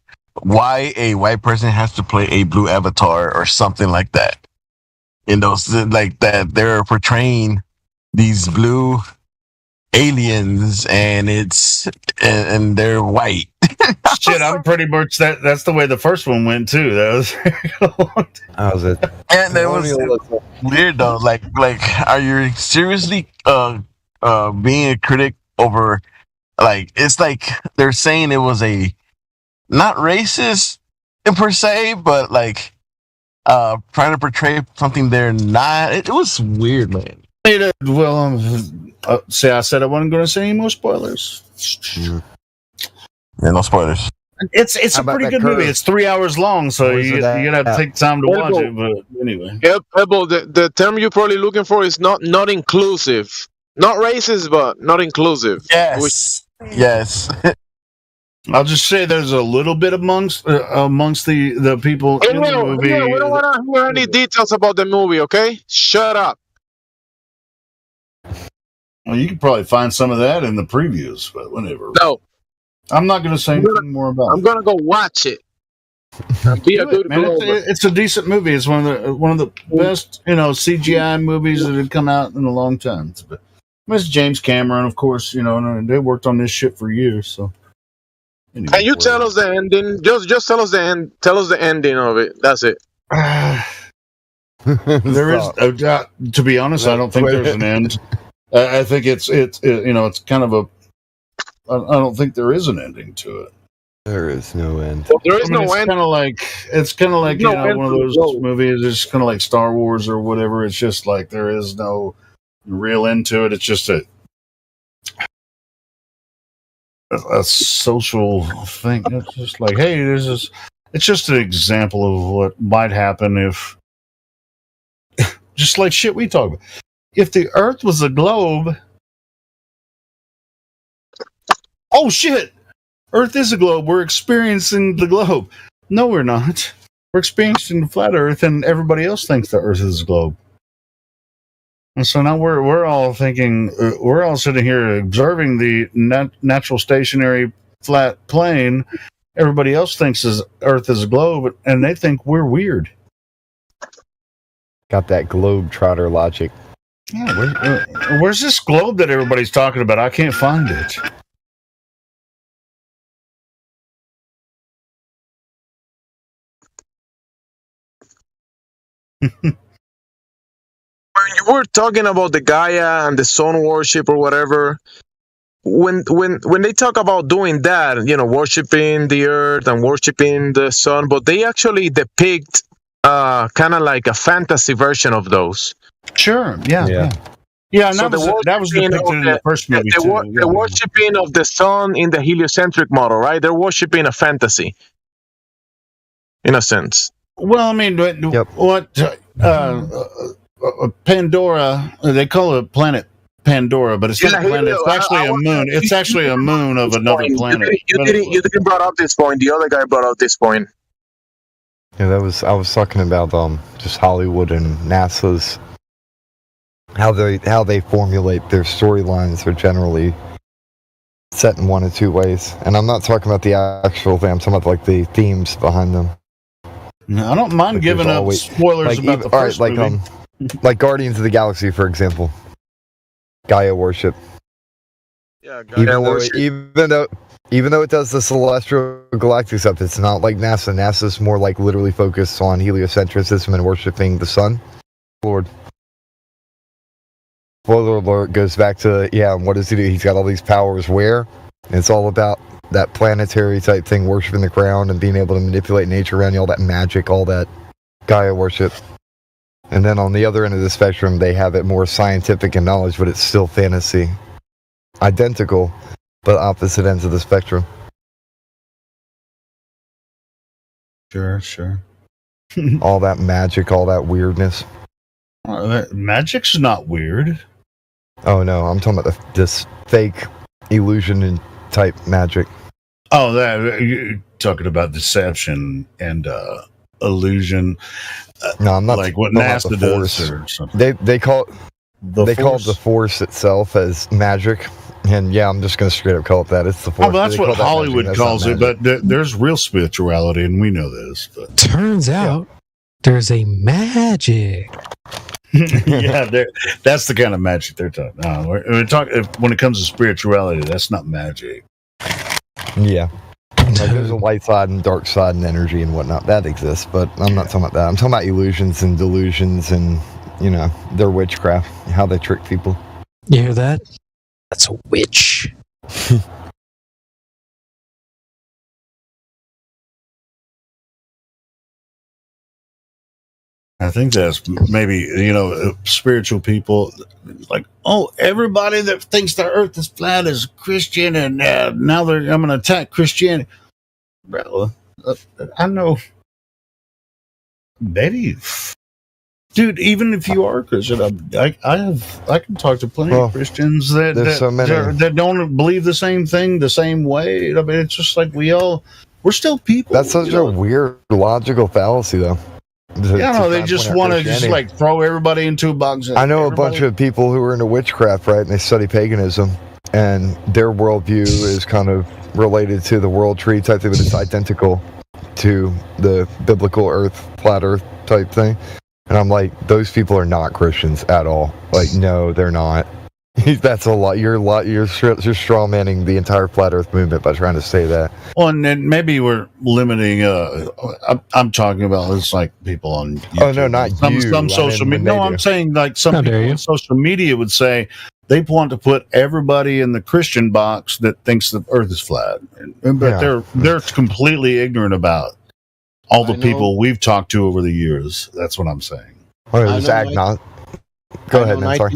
[SPEAKER 19] why a white person has to play a blue avatar or something like that. In those like that they're portraying these blue aliens and and they're white.
[SPEAKER 18] Shit, I'm pretty much that's the way the first one went too. That was
[SPEAKER 20] it.
[SPEAKER 19] And it was weird though. Like are you seriously being a critic over like it's like they're saying it was a not racist per se, but like trying to portray something they're not. It was weird, man.
[SPEAKER 18] Well, see, I said I wasn't going to say any more spoilers.
[SPEAKER 19] Yeah, no spoilers.
[SPEAKER 18] It's a pretty good movie. It's 3 hours long, so you're gonna have to take time to watch it. But anyway,
[SPEAKER 5] Pebble, the term you're probably looking for is not inclusive, not racist, but not inclusive.
[SPEAKER 19] Yes, yes.
[SPEAKER 18] I'll just say there's a little bit amongst the people in the movie.
[SPEAKER 5] We don't want to hear any details about the movie, okay? Shut up.
[SPEAKER 18] Well, you can probably find some of that in the previews, but whatever.
[SPEAKER 5] No.
[SPEAKER 18] I'm not going to say anything more about it.
[SPEAKER 5] I'm going to go watch it. Be a good
[SPEAKER 18] it's a decent movie. It's one of the best, CGI movies that have come out in a long time. But it's James Cameron, of course, and they worked on this shit for years, so. Anyway,
[SPEAKER 5] can you tell us the ending? Just tell us the end. Tell us the ending of it. That's it.
[SPEAKER 18] There is, to be honest, I don't think there's an end. I think it's kind of I don't think there is an ending to it.
[SPEAKER 20] There is no end.
[SPEAKER 5] Well, there is no end.
[SPEAKER 18] It's kind of like one of those movies. It's kind of like Star Wars or whatever. It's just like there is no real end to it. It's just a social thing. It's just like, hey, it's just an example of what might happen if, just like shit we talk about. If the Earth was a globe, oh shit, Earth is a globe. We're experiencing the globe. No, we're not. We're experiencing the flat Earth, and everybody else thinks the Earth is a globe. And so now we're all thinking, we're all sitting here observing the natural stationary flat plane. Everybody else thinks Earth is a globe, and they think we're weird.
[SPEAKER 20] Got that globe-trotter logic.
[SPEAKER 18] Yeah, where's this globe that everybody's talking about? I can't find it.
[SPEAKER 5] When you were talking about the Gaia and the sun worship or whatever, when they talk about doing that, worshiping the earth and worshiping the sun, but they actually depict kind of like a fantasy version of those.
[SPEAKER 18] Sure. Yeah. Yeah, and so that was depicted in the first movie too.
[SPEAKER 5] The worshiping of the sun in the heliocentric model, right? They're worshiping a fantasy, in a sense.
[SPEAKER 18] Well, I mean, what Pandora? They call it planet Pandora, but it's not a planet. It's actually a moon. It's actually a moon of another planet.
[SPEAKER 5] You didn't brought up this point. The other guy brought up this point.
[SPEAKER 20] Yeah, I was talking about just Hollywood and NASA's how they formulate their storylines are generally set in one or two ways, and I'm not talking about the actual thing. I'm talking about like the themes behind them.
[SPEAKER 18] No, I don't mind giving up spoilers about the first movie.
[SPEAKER 20] Like Guardians of the Galaxy, for example. Gaia worship.
[SPEAKER 5] Yeah, Gaia worship.
[SPEAKER 20] Even though it does the celestial galactic stuff, it's not like NASA. NASA's more like literally focused on heliocentrism and worshiping the sun. Lord. Spoiler alert goes back to, what does he do? He's got all these powers where? And it's all about that planetary type thing, worshiping the ground and being able to manipulate nature around you, all that magic, all that Gaia worship. And then on the other end of the spectrum, they have it more scientific and knowledge, but it's still fantasy. Identical, but opposite ends of the spectrum.
[SPEAKER 18] Sure.
[SPEAKER 20] All that magic, all that weirdness.
[SPEAKER 18] Magic's not weird.
[SPEAKER 20] Oh no, I'm talking about this fake illusion and type magic.
[SPEAKER 18] Oh, that you're talking about deception and illusion.
[SPEAKER 20] No, I'm not
[SPEAKER 18] like what NASA does or something.
[SPEAKER 20] They call the force itself as magic, and I'm just going to straight up call it that. It's the force.
[SPEAKER 18] Oh, that's what Hollywood calls it, but there's real spirituality, and we know this. But
[SPEAKER 13] turns out there's a magic.
[SPEAKER 18] That's the kind of magic they're talking. We're talking when it comes to spirituality. That's not magic.
[SPEAKER 20] Yeah. Like there's a light side and dark side and energy and whatnot. That exists, but I'm not talking about that. I'm talking about illusions and delusions and, their witchcraft, how they trick people.
[SPEAKER 13] You hear that? That's a witch.
[SPEAKER 18] I think that's maybe, spiritual people like, everybody that thinks the earth is flat is Christian, and now I'm going to attack Christianity. Bro, I know. Maybe Dude, even if you are Christian, I can talk to plenty of Christians that don't believe the same thing the same way. I mean, it's just like we're still people.
[SPEAKER 20] That's such a weird logical fallacy, though.
[SPEAKER 18] They just want to just like throw everybody into a box.
[SPEAKER 20] I know a bunch of people who are into witchcraft, right? And they study paganism, and their worldview is kind of related to the world tree type thing, but it's identical to the biblical flat earth type thing. And I'm like, those people are not Christians at all. Like, no, they're not. That's a lot. You're straw manning the entire flat Earth movement by trying to say that.
[SPEAKER 18] Well, and then maybe we're limiting. I'm talking about it's like people on YouTube.
[SPEAKER 20] Oh no, not you.
[SPEAKER 18] Some social media. No, I'm saying like some people on social media would say they want to put everybody in the Christian box that thinks the Earth is flat, but they're completely ignorant about all the people we've talked to over the years. That's what I'm saying.
[SPEAKER 20] Go ahead, man. Sorry.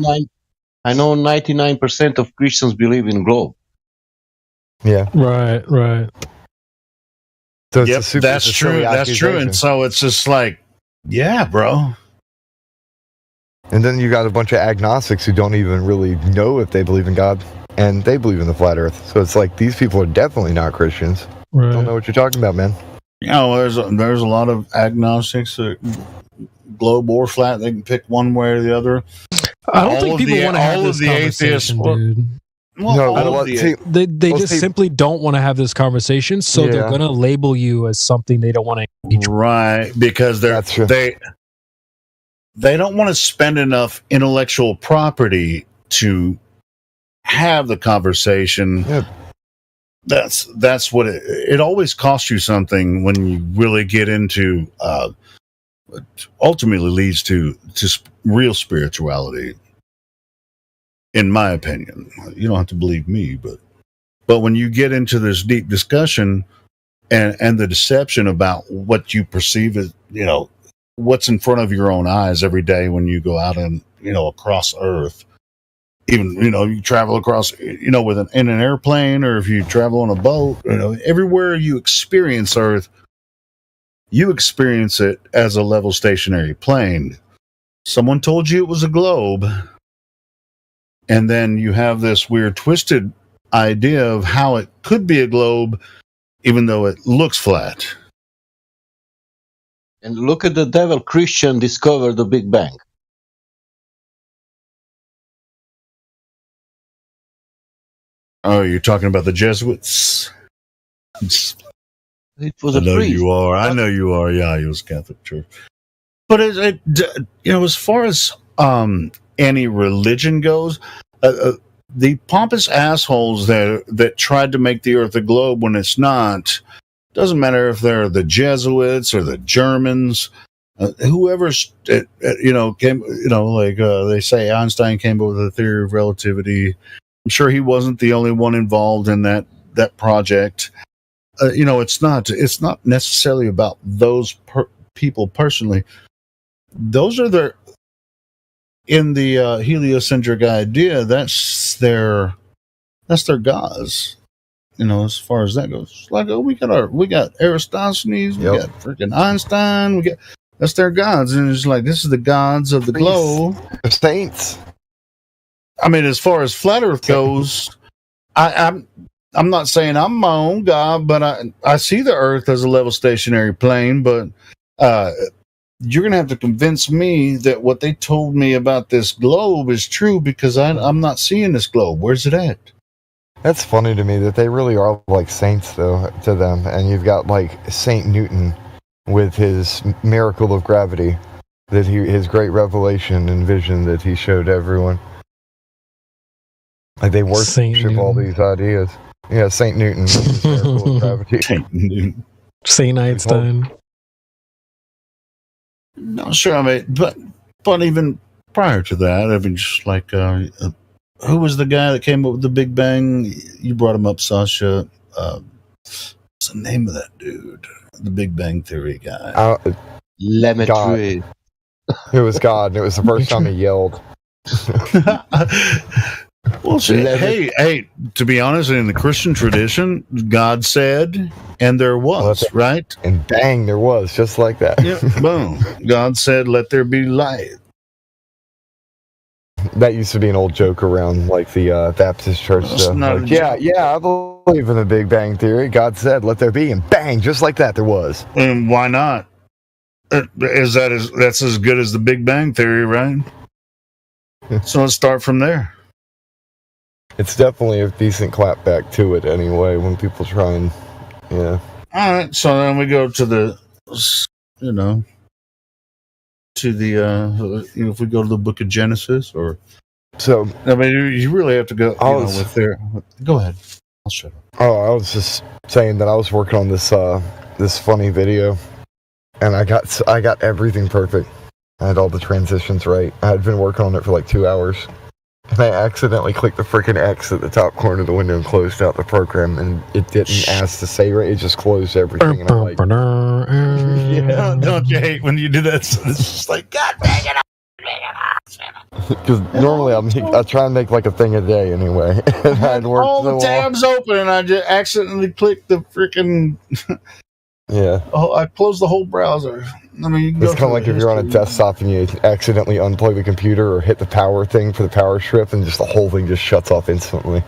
[SPEAKER 2] I know 99% of Christians believe in globe.
[SPEAKER 20] Yeah.
[SPEAKER 13] Right.
[SPEAKER 18] So that's true. That's true. And so it's just like, yeah, bro.
[SPEAKER 20] And then you got a bunch of agnostics who don't even really know if they believe in God, and they believe in the flat Earth. So it's like these people are definitely not Christians.
[SPEAKER 13] Right.
[SPEAKER 20] Don't know what you're talking about, man.
[SPEAKER 18] There's a lot of agnostics that globe or flat. They can pick one way or the other.
[SPEAKER 13] I don't think people want to have this conversation, dude. They just simply don't want to have this conversation, so they're going to label you as something they don't want to engage.
[SPEAKER 18] Right, because they don't want to spend enough intellectual property to have the conversation. Yeah. That's what it always costs you something when you really get into ultimately leads to real spirituality, in my opinion. You don't have to believe me, but when you get into this deep discussion and the deception about what you perceive as, what's in front of your own eyes every day when you go out and, across Earth, even, you travel across, in an airplane, or if you travel on a boat, everywhere you experience Earth, you experience it as a level stationary plane. Someone told you it was a globe, and then you have this weird twisted idea of how it could be a globe, even though it looks flat.
[SPEAKER 2] And look at the devil Christian discovered the Big Bang.
[SPEAKER 18] Oh, you're talking about the Jesuits?
[SPEAKER 2] It was a
[SPEAKER 18] I know
[SPEAKER 2] priest.
[SPEAKER 18] you are. I know you are. Yeah, he was Catholic Church. But as far as any religion goes, the pompous assholes that tried to make the Earth a globe when it's not, doesn't matter if they're the Jesuits or the Germans, whoever's came. They say Einstein came up with the theory of relativity. I'm sure he wasn't the only one involved in that project. It's not necessarily about those people personally. Those are in the heliocentric idea. That's their gods. As far as that goes, like we got Aristophanes, we got freaking Einstein, that's their gods, and it's like this is the gods of the globe,
[SPEAKER 20] the saints.
[SPEAKER 18] I mean, as far as flat Earth goes, I'm not saying I'm my own God, but I see the Earth as a level stationary plane. But you're going to have to convince me that what they told me about this globe is true, because I'm not seeing this globe. Where's it at?
[SPEAKER 20] That's funny to me that they really are like saints, though, to them. And you've got like Saint Newton with his miracle of gravity, his great revelation and vision that he showed everyone. Like they worship all these ideas. Yeah, Saint Newton. Miracle of gravity.
[SPEAKER 18] Saint Newton.
[SPEAKER 13] Saint Einstein.
[SPEAKER 18] No, sure. I mean, but even prior to that, I mean, just like who was the guy that came up with the Big Bang? You brought him up, Sasha. What's the name of that dude? The Big Bang Theory guy.
[SPEAKER 20] It was God. It was the first time he yelled.
[SPEAKER 18] Well, hey, to be honest, in the Christian tradition, God said, and there was, right?
[SPEAKER 20] And bang, there was, just like that.
[SPEAKER 18] Yeah, boom. God said, let there be light.
[SPEAKER 20] That used to be an old joke around, like, the Baptist church stuff. Like, yeah, I believe in the Big Bang Theory. God said, let there be, and bang, just like that, there was.
[SPEAKER 18] And why not? That's as good as the Big Bang Theory, right? So let's start from there.
[SPEAKER 20] It's definitely a decent clapback to it anyway, when people try and, yeah.
[SPEAKER 18] All right, so then we go to the, if we go to the book of Genesis, or...
[SPEAKER 20] So,
[SPEAKER 18] I mean, you really have to go, with there. Go ahead. I'll shut up.
[SPEAKER 20] Oh, I was just saying that I was working on this, this funny video, and I got everything perfect. I had all the transitions right. I had been working on it for like 2 hours. And I accidentally clicked the freaking X at the top corner of the window and closed out the program, and it didn't ask to say right. It just closed everything. And I'm like,
[SPEAKER 18] yeah, don't you hate when you do that? So it's just like, God dang it!
[SPEAKER 20] Because normally I try and make like a thing a day anyway. And I'd worked
[SPEAKER 18] all the tabs open, and I just accidentally clicked the freaking.
[SPEAKER 20] Yeah.
[SPEAKER 18] Oh, I closed the whole browser. I mean,
[SPEAKER 20] it's kind of like if you're on a desktop and you accidentally unplug the computer or hit the power thing for the power strip, and just the whole thing just shuts off instantly.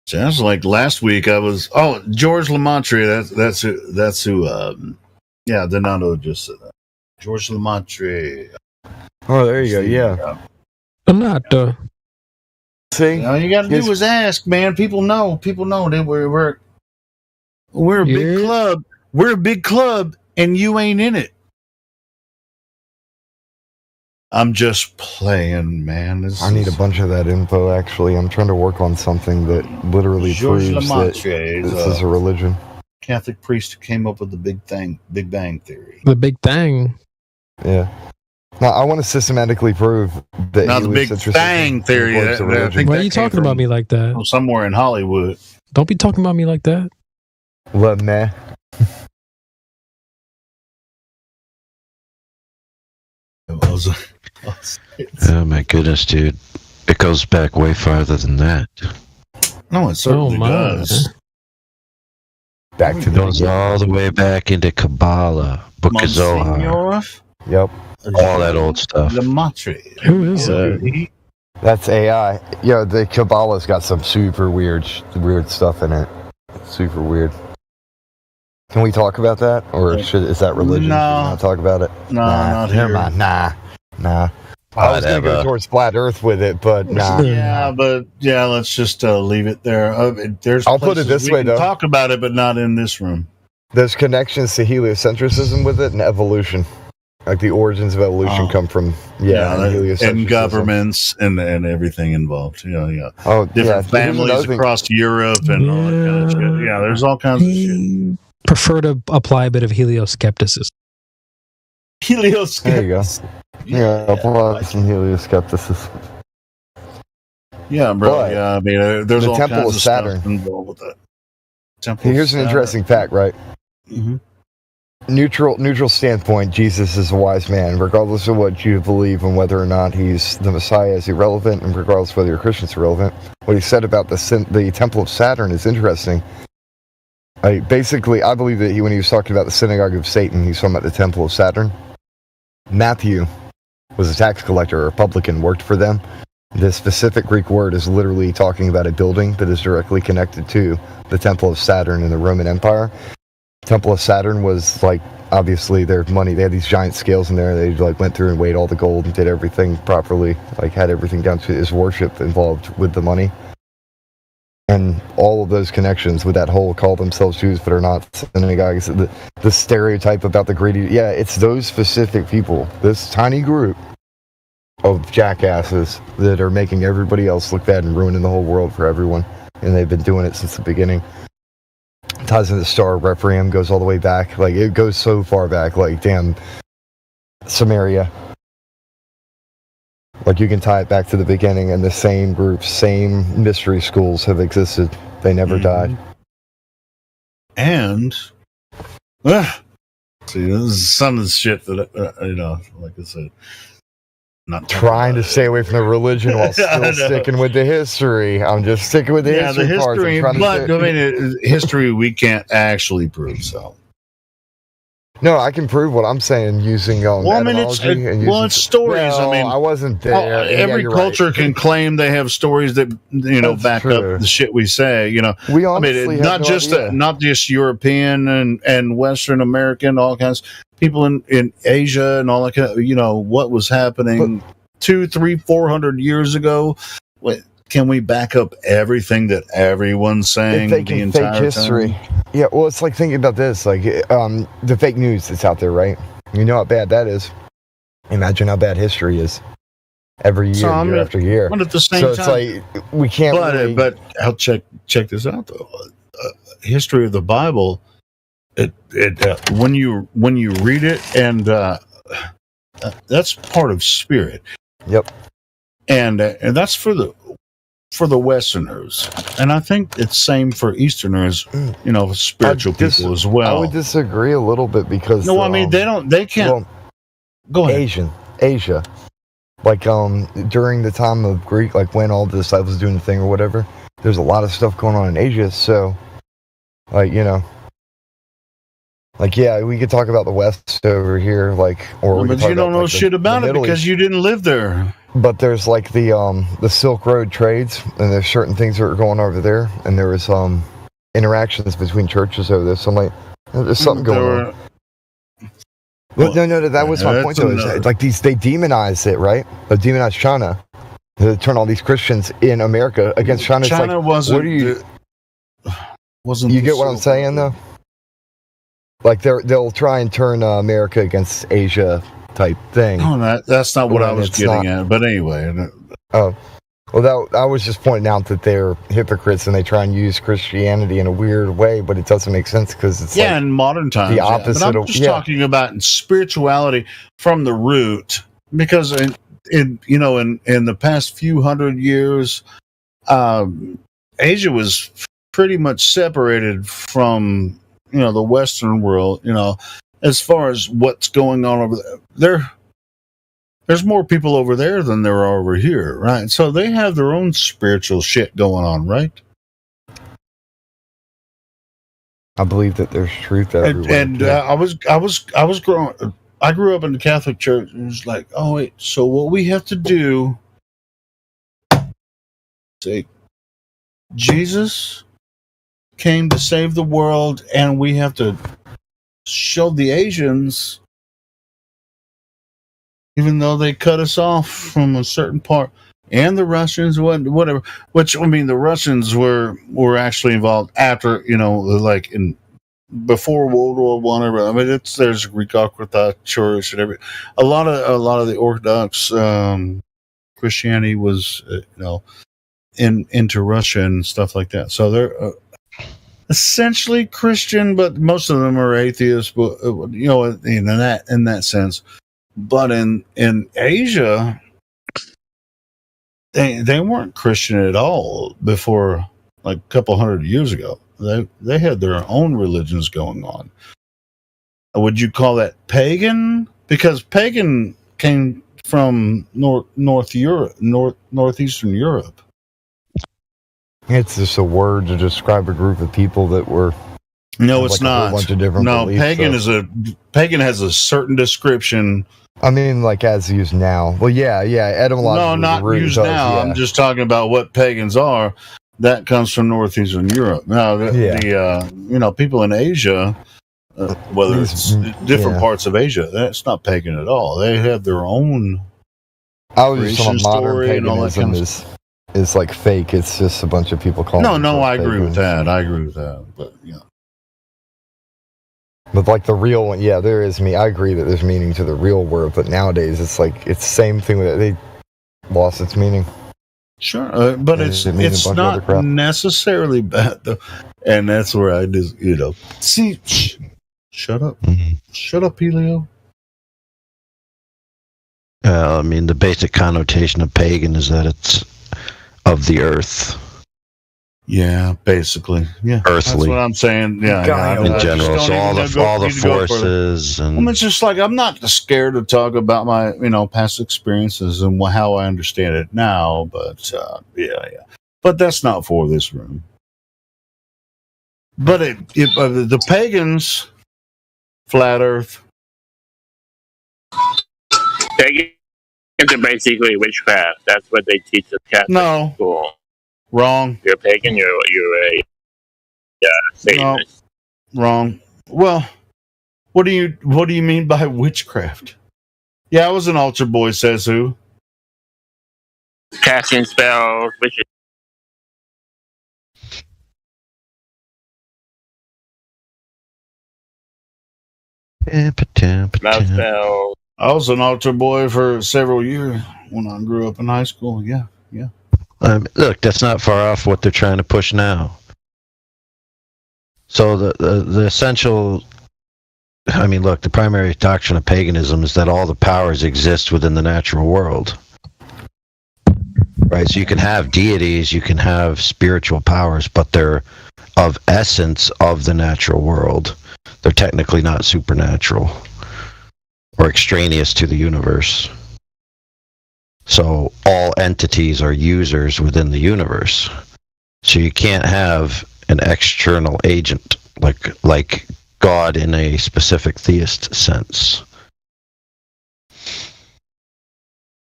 [SPEAKER 18] Sounds like last week I was. Oh, George Lamont. That's who. Yeah, Donato just said that. George Lamont.
[SPEAKER 20] Oh, there you go. Yeah.
[SPEAKER 13] Donato.
[SPEAKER 20] See,
[SPEAKER 18] all you got to do is ask, man. People know. People know that we're a big club. We're a big club, and you ain't in it. I'm just playing, man.
[SPEAKER 20] I need a bunch of that info, actually. I'm trying to work on something that literally proves that this is a religion.
[SPEAKER 18] Catholic priest who came up with the Big Bang Theory.
[SPEAKER 13] The Big Bang.
[SPEAKER 20] Yeah. Now, I want to systematically prove that
[SPEAKER 18] now the Big Bang Theory.
[SPEAKER 13] Why are you talking about me like that?
[SPEAKER 18] Somewhere in Hollywood.
[SPEAKER 13] Don't be talking about me like that.
[SPEAKER 20] What, man?
[SPEAKER 11] Oh my goodness, dude! It goes back way farther than that.
[SPEAKER 18] No, it certainly does.
[SPEAKER 20] Back to
[SPEAKER 11] goes all the way back into Kabbalah, Book of Zohar.
[SPEAKER 20] Yep.
[SPEAKER 11] All that old stuff.
[SPEAKER 13] Who is that?
[SPEAKER 20] That's AI. Yeah, the Kabbalah's got some super weird stuff in it. Super weird. Can we talk about that, or is that religion?
[SPEAKER 18] No.
[SPEAKER 20] Should we not talk about it.
[SPEAKER 18] No, not
[SPEAKER 20] never
[SPEAKER 18] here.
[SPEAKER 20] mind. Nah. I was going to go towards flat Earth with it, but nah.
[SPEAKER 18] Yeah, let's just leave it there.
[SPEAKER 20] I'll put it this way, though.
[SPEAKER 18] Talk about it, but not in this room.
[SPEAKER 20] There's connections to heliocentrism with it and evolution. Like the origins of evolution come from
[SPEAKER 18] and governments and everything involved. Yeah.
[SPEAKER 20] Oh,
[SPEAKER 18] different families across Europe and all that kind of shit. Yeah, there's all kinds of shit.
[SPEAKER 13] Prefer to apply a bit of helioscepticism.
[SPEAKER 18] Helioscepticism.
[SPEAKER 20] There you go. Yeah, apply some helioscepticism.
[SPEAKER 18] Yeah, bro.
[SPEAKER 20] But
[SPEAKER 18] I mean, there's
[SPEAKER 20] the
[SPEAKER 18] all
[SPEAKER 20] Temple
[SPEAKER 18] kinds
[SPEAKER 20] of
[SPEAKER 18] of
[SPEAKER 20] Saturn
[SPEAKER 18] stuff involved with that.
[SPEAKER 20] Here's an interesting fact, right?
[SPEAKER 18] Mm-hmm.
[SPEAKER 20] Neutral standpoint, Jesus is a wise man. Regardless of what you believe and whether or not he's the Messiah is irrelevant, and regardless of whether you're Christian is irrelevant. What he said about the Temple of Saturn is interesting. Basically, I believe that when he was talking about the synagogue of Satan, he's talking about the Temple of Saturn. Matthew was a tax collector, a publican, worked for them. The specific Greek word is literally talking about a building that is directly connected to the Temple of Saturn in the Roman Empire. Temple of Saturn was obviously their money. They had these giant scales in there. They went through and weighed all the gold and did everything properly. Had everything down to his worship involved with the money. And all of those connections with that whole call themselves Jews but are not synagogues. The stereotype about the greedy. Yeah, it's those specific people. This tiny group of jackasses that are making everybody else look bad and ruining the whole world for everyone. And they've been doing it since the beginning. Ties into the Star of Refraction, goes all the way back. It goes so far back, damn Samaria. You can tie it back to the beginning, and the same groups, same mystery schools have existed. They never died.
[SPEAKER 18] And, see, this is some of the shit that, like I said. not
[SPEAKER 20] trying to stay away from the religion while still sticking with the history. I'm just sticking with the history parts.
[SPEAKER 18] But I mean, history we can't actually prove. So
[SPEAKER 20] no, I can prove what I'm saying using etymology and using
[SPEAKER 18] stories.
[SPEAKER 20] Well,
[SPEAKER 18] I mean,
[SPEAKER 20] I wasn't there.
[SPEAKER 18] Every culture can claim they have stories that back up the shit we say.
[SPEAKER 20] We honestly
[SPEAKER 18] not
[SPEAKER 20] have
[SPEAKER 18] just
[SPEAKER 20] no idea.
[SPEAKER 18] not just European and Western American, all kinds. People in Asia and all that kind of, what was happening 200, 300, 400 years ago. Can we back up everything that everyone's saying
[SPEAKER 20] if they can
[SPEAKER 18] the entire
[SPEAKER 20] fake history?
[SPEAKER 18] time?
[SPEAKER 20] Yeah, well, it's like thinking about this, like the fake news that's out there, right? You know how bad that is. Imagine how bad history is every year, year after year.
[SPEAKER 18] But at the same
[SPEAKER 20] so
[SPEAKER 18] time,
[SPEAKER 20] it's like we can't.
[SPEAKER 18] But I'll check this out though. History of the Bible. When you read it, and that's part of spirit.
[SPEAKER 20] Yep.
[SPEAKER 18] And that's for the Westerners, and I think it's same for Easterners. Spiritual people as well.
[SPEAKER 20] I would disagree a little bit because
[SPEAKER 18] I mean they can't.
[SPEAKER 20] Well,
[SPEAKER 18] go ahead.
[SPEAKER 20] Asia, like during the time of Greek, like when all the disciples doing the thing or whatever. There's a lot of stuff going on in Asia, so we could talk about the West over here, but
[SPEAKER 18] you don't know shit about it because you didn't live there.
[SPEAKER 20] But there's like the Silk Road trades, and there's certain things that are going over there, and there was interactions between churches over there. So I'm like, there's something going on. Well, no, that was my point though. Is like they demonize it, right? They demonize China. They turn all these Christians in America against China.
[SPEAKER 18] China wasn't.
[SPEAKER 20] You get what I'm saying though? Like they'll try and turn America against Asia type thing.
[SPEAKER 18] No, that's not what I was getting at. But anyway.
[SPEAKER 20] Oh, well, I was just pointing out that they're hypocrites and they try and use Christianity in a weird way, but it doesn't make sense because it's
[SPEAKER 18] in modern times.
[SPEAKER 20] The opposite.
[SPEAKER 18] But I'm just talking about spirituality from the root, because in the past few hundred years, Asia was pretty much separated from the Western world, as far as what's going on over there. There's more people over there than there are over here, right? So they have their own spiritual shit going on, right?
[SPEAKER 20] I believe that there's truth everywhere.
[SPEAKER 18] And I grew up in the Catholic Church, and it was like, oh wait, so what we have to do? Say, Jesus came to save the world, and we have to show the Asians, even though they cut us off from a certain part, and the Russians, whatever. Which, I mean, the Russians were actually involved after, like before World War One. I mean, there's Greek Orthodox Church and everything. A lot of the Orthodox Christianity was, into Russia and stuff like that. So they're essentially Christian, but most of them are atheists. But in that sense. But in Asia, they weren't Christian at all before, like a couple hundred years ago. They had their own religions going on. Would you call that pagan? Because pagan came from northeastern Europe.
[SPEAKER 20] It's just a word to describe a group of people that were.
[SPEAKER 18] No, it's not.
[SPEAKER 20] A bunch of different beliefs,
[SPEAKER 18] pagan has a certain description.
[SPEAKER 20] I mean, like as used now. Well, yeah, etymologically.
[SPEAKER 18] No, not used now. Yeah. I'm just talking about what pagans are. That comes from northeastern Europe. Now, the people in Asia, whether it's different parts of Asia, that's not pagan at all. They have their own.
[SPEAKER 20] I was just talking modern paganism is like fake. It's just a bunch of people calling.
[SPEAKER 18] No, I agree with that. But
[SPEAKER 20] But like the real one, there is I agree that there's meaning to the real word, but nowadays it's like it's the same thing with it. They lost its meaning.
[SPEAKER 18] Sure, but it's not necessarily bad though, and that's where I just see. Shut up, shut up, Helio.
[SPEAKER 11] I mean, the basic connotation of pagan is that it's of the earth.
[SPEAKER 18] Yeah, basically. Yeah,
[SPEAKER 11] Earthly.
[SPEAKER 18] that's what I'm saying. Yeah,
[SPEAKER 11] in general. So all the forces and
[SPEAKER 18] it's just like I'm not scared to talk about my past experiences and how I understand it now. But yeah. But that's not for this room. But the pagans, flat Earth.
[SPEAKER 2] Pagans are basically witchcraft. That's what they teach at Catholic school.
[SPEAKER 18] Wrong.
[SPEAKER 2] You're a pagan. You're a Satanist.
[SPEAKER 18] No, wrong. Well, what do you mean by witchcraft? Yeah, I was an altar boy. Says who?
[SPEAKER 2] Casting spells, witches. Love spells.
[SPEAKER 18] I was an altar boy for several years when I grew up in high school. Yeah.
[SPEAKER 11] Look, that's not far off what they're trying to push now. So the essential, look, the primary doctrine of paganism is that all the powers exist within the natural world. Right? So you can have deities, you can have spiritual powers, but they're of essence of the natural world. They're technically not supernatural or extraneous to the universe. So all entities are users within the universe. So you can't have an external agent like God in a specific theist sense.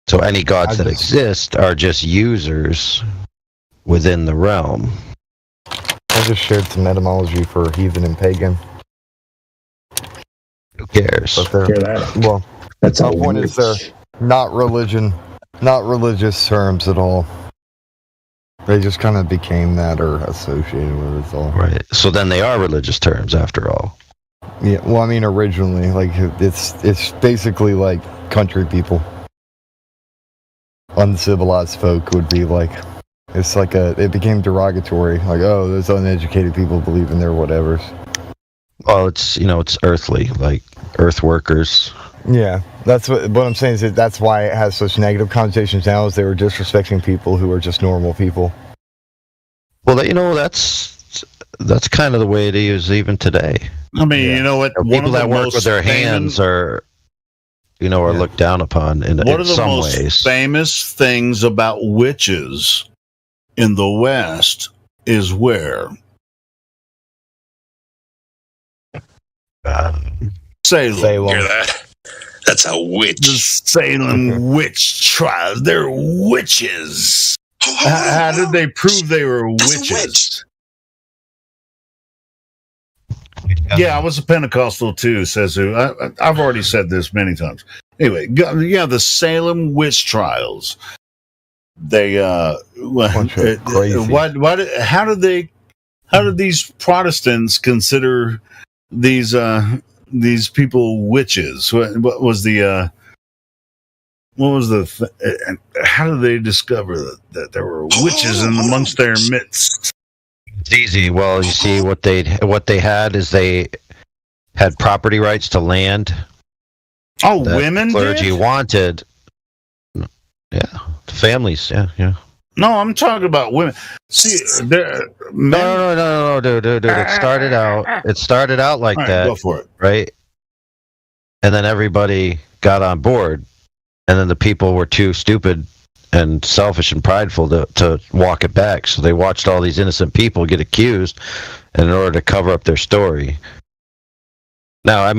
[SPEAKER 11] So any gods that exist are just users within the realm.
[SPEAKER 20] I just shared some etymology for heathen and pagan.
[SPEAKER 11] Who cares?
[SPEAKER 20] Well, that's my point is they're not religious terms at all. They just kind of became that or associated with it all.
[SPEAKER 11] Right. So then they are religious terms after all.
[SPEAKER 20] Yeah. Well, originally, it's basically like country people. Uncivilized folk would be like, it became derogatory. Like, oh, those uneducated people believe in their whatevers.
[SPEAKER 11] Well, it's earthly, like earth workers.
[SPEAKER 20] Yeah, that's what I'm saying is that's why it has such negative connotations now, is they were disrespecting people who are just normal people.
[SPEAKER 11] Well, that's kind of the way it is even today.
[SPEAKER 18] You know what?
[SPEAKER 11] People that work with their hands are looked down upon in some ways. One of the most
[SPEAKER 18] famous things about witches in the West is where? Salem.
[SPEAKER 21] Hear that? That's a witch.
[SPEAKER 18] The Salem witch trials. They're witches. How did they prove they were witches? Yeah, I was a Pentecostal too, says who. I've already said this many times. Anyway, yeah, the Salem witch trials. They how did these Protestants consider these people witches? What was the how did they discover that there were witches in amongst their midst?
[SPEAKER 11] It's easy. Well, you see, what they had is they had property rights to land.
[SPEAKER 18] Oh, women
[SPEAKER 11] clergy wanted. Yeah, families. Yeah.
[SPEAKER 18] No, I'm talking about women. See,
[SPEAKER 11] no, dude. It started out like that.
[SPEAKER 18] Go for it.
[SPEAKER 11] Right, and then everybody got on board, and then the people were too stupid and selfish and prideful to walk it back. So they watched all these innocent people get accused, and in order to cover up their story. Now,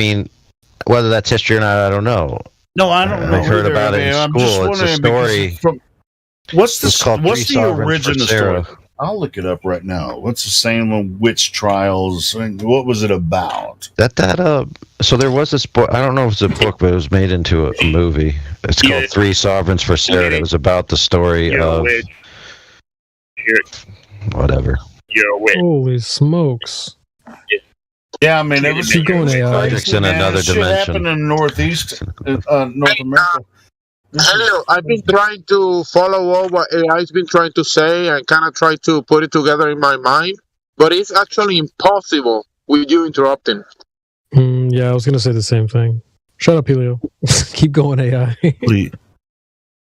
[SPEAKER 11] whether that's history or not, I don't know.
[SPEAKER 18] No, I don't know.
[SPEAKER 11] I heard about it in school. It's a story.
[SPEAKER 18] What's the original story? I'll look it up right now. What's the Salem witch trials? What was it about?
[SPEAKER 11] So there was this book. I don't know if it's a book, but it was made into a movie. It's called Three Sovereigns for Sarah. It was about the story of whatever.
[SPEAKER 2] You're a witch.
[SPEAKER 13] Holy smokes!
[SPEAKER 18] Yeah, it was
[SPEAKER 13] keep going.
[SPEAKER 11] Projects in another dimension.
[SPEAKER 18] Happened in Northeast North America.
[SPEAKER 22] Hello, I've been trying to follow up what AI's been trying to say and kind of try to put it together in my mind, but it's actually impossible with you interrupting.
[SPEAKER 13] Yeah, I was going to say the same thing. Shut up, Helio. Keep going, AI.
[SPEAKER 18] Please.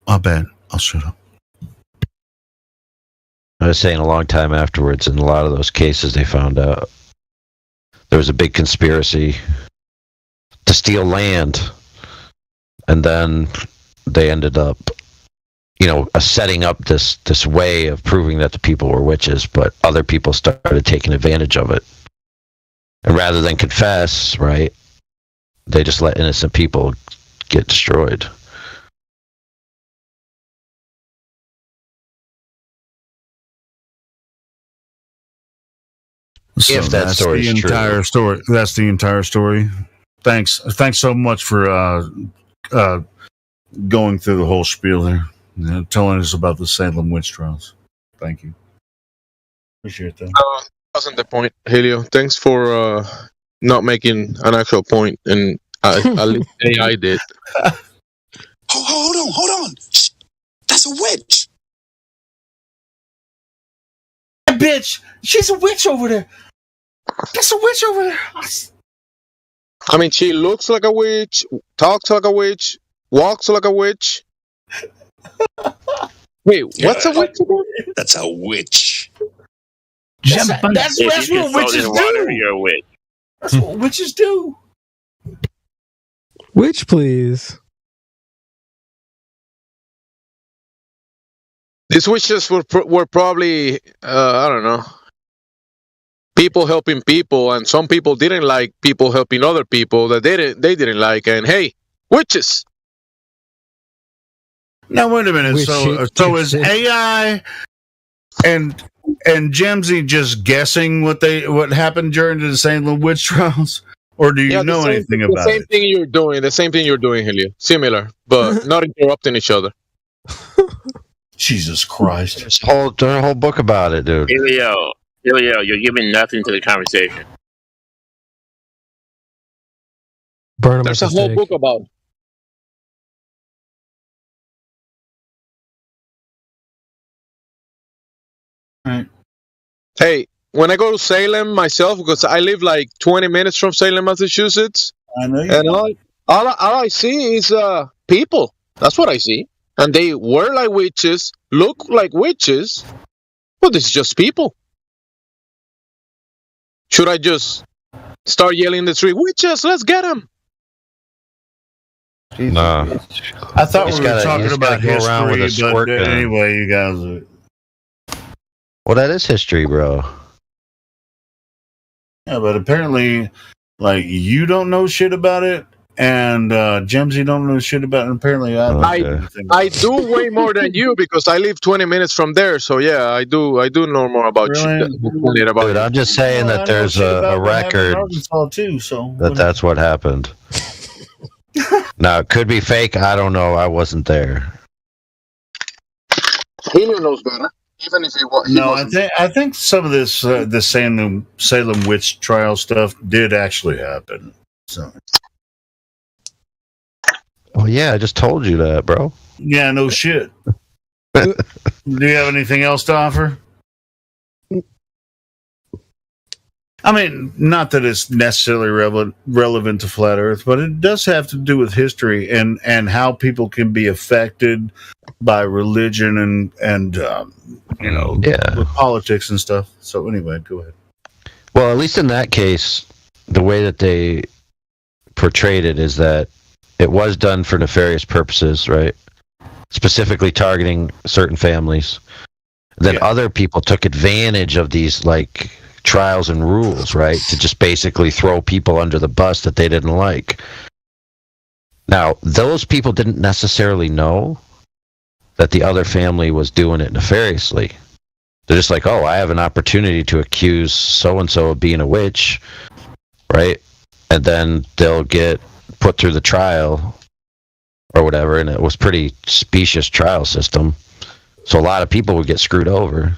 [SPEAKER 18] My bad. I'll shut up.
[SPEAKER 11] I was saying a long time afterwards, in a lot of those cases, they found out there was a big conspiracy to steal land, and then they ended up, setting up this way of proving that the people were witches, but other people started taking advantage of it. And rather than confess, right, they just let innocent people get destroyed.
[SPEAKER 18] So
[SPEAKER 11] if that story is true.
[SPEAKER 18] Story. That's the entire story. Thanks so much for going through the whole spiel there, telling us about the Salem witch trials. Thank you. Appreciate that.
[SPEAKER 22] That wasn't the point, Helio. Thanks for not making an actual point, and at least AI did.
[SPEAKER 3] Hold on. That's a witch.
[SPEAKER 18] Bitch, she's a witch over there. That's a witch over there.
[SPEAKER 22] I mean, she looks like a witch, talks like a witch, walks like a witch. Wait, what's a witch again?
[SPEAKER 3] That's a witch.
[SPEAKER 18] That's what witches do.
[SPEAKER 3] You're a witch.
[SPEAKER 18] That's what witches do.
[SPEAKER 13] Witch, please.
[SPEAKER 22] These witches were probably, I don't know, people helping people, and some people didn't like people helping other people that they didn't like, and hey, witches.
[SPEAKER 18] Now wait a minute. So is AI and Gemsy just guessing what happened during the Salem witch trials, or do you know anything about it?
[SPEAKER 22] The same thing you're doing, Helio. Similar, but not interrupting each other.
[SPEAKER 18] Jesus Christ!
[SPEAKER 11] There's a whole book about it, dude.
[SPEAKER 3] Helio, you're giving nothing to the conversation.
[SPEAKER 13] Burn
[SPEAKER 22] There's a whole book about it.
[SPEAKER 18] Right.
[SPEAKER 22] Hey, when I go to Salem myself, because I live like 20 minutes from Salem, Massachusetts,
[SPEAKER 18] I know you.
[SPEAKER 22] And all I see is people. That's what I see. And they wear like witches, look like witches, but it's just people. Should I just start yelling in the street, witches, let's get them?
[SPEAKER 11] Nah.
[SPEAKER 18] I thought we were talking about
[SPEAKER 11] go around with a
[SPEAKER 18] history,
[SPEAKER 11] squirt
[SPEAKER 18] but
[SPEAKER 11] gun.
[SPEAKER 18] anyway, you guys.
[SPEAKER 11] Well, that is history, bro.
[SPEAKER 18] Yeah, but apparently, like, you don't know shit about it, and Gemsy don't know shit about it. And apparently,
[SPEAKER 22] I do way more than you because I live 20 minutes from there. So yeah, I do know more about you.
[SPEAKER 11] Dude, I'm just saying that there's a record
[SPEAKER 18] Arkansas too, so
[SPEAKER 11] that's what happened. Now, it could be fake. I don't know. I wasn't there.
[SPEAKER 22] Helio knows better. Even if he was.
[SPEAKER 18] No, I think some of this the Salem witch trial stuff did actually happen. So.
[SPEAKER 11] Oh yeah, I just told you that, bro.
[SPEAKER 18] Yeah, no shit. Do you have anything else to offer? I mean, not that it's necessarily relevant to Flat Earth, but it does have to do with history and how people can be affected by religion and with politics and stuff. So anyway, go ahead.
[SPEAKER 11] Well, at least in that case, the way that they portrayed it is that it was done for nefarious purposes, right? Specifically targeting certain families. Then other people took advantage of these, like, trials and rules, right? To just basically throw people under the bus that they didn't like. Now, those people didn't necessarily know that the other family was doing it nefariously. They're just like, oh, I have an opportunity to accuse so-and-so of being a witch, right? And then they'll get put through the trial or whatever, and it was pretty specious trial system. So a lot of people would get screwed over.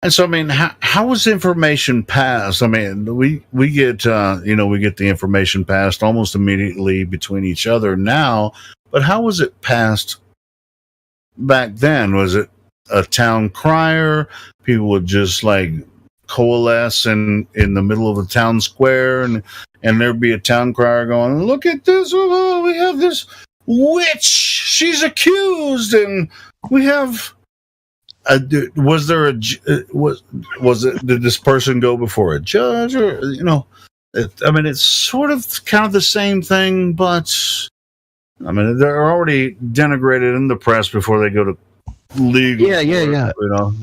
[SPEAKER 18] And so, I mean, how was information passed? I mean, we get we get the information passed almost immediately between each other now, but how was it passed back then? Was it a town crier? People would just like coalesce in the middle of the town square, and there'd be a town crier going, "Look at this! Oh, we have this witch. She's accused, and we have." Was there was it? Did this person go before a judge, or it's sort of kind of the same thing, but I mean, they're already denigrated in the press before they go to legal.
[SPEAKER 11] Yeah.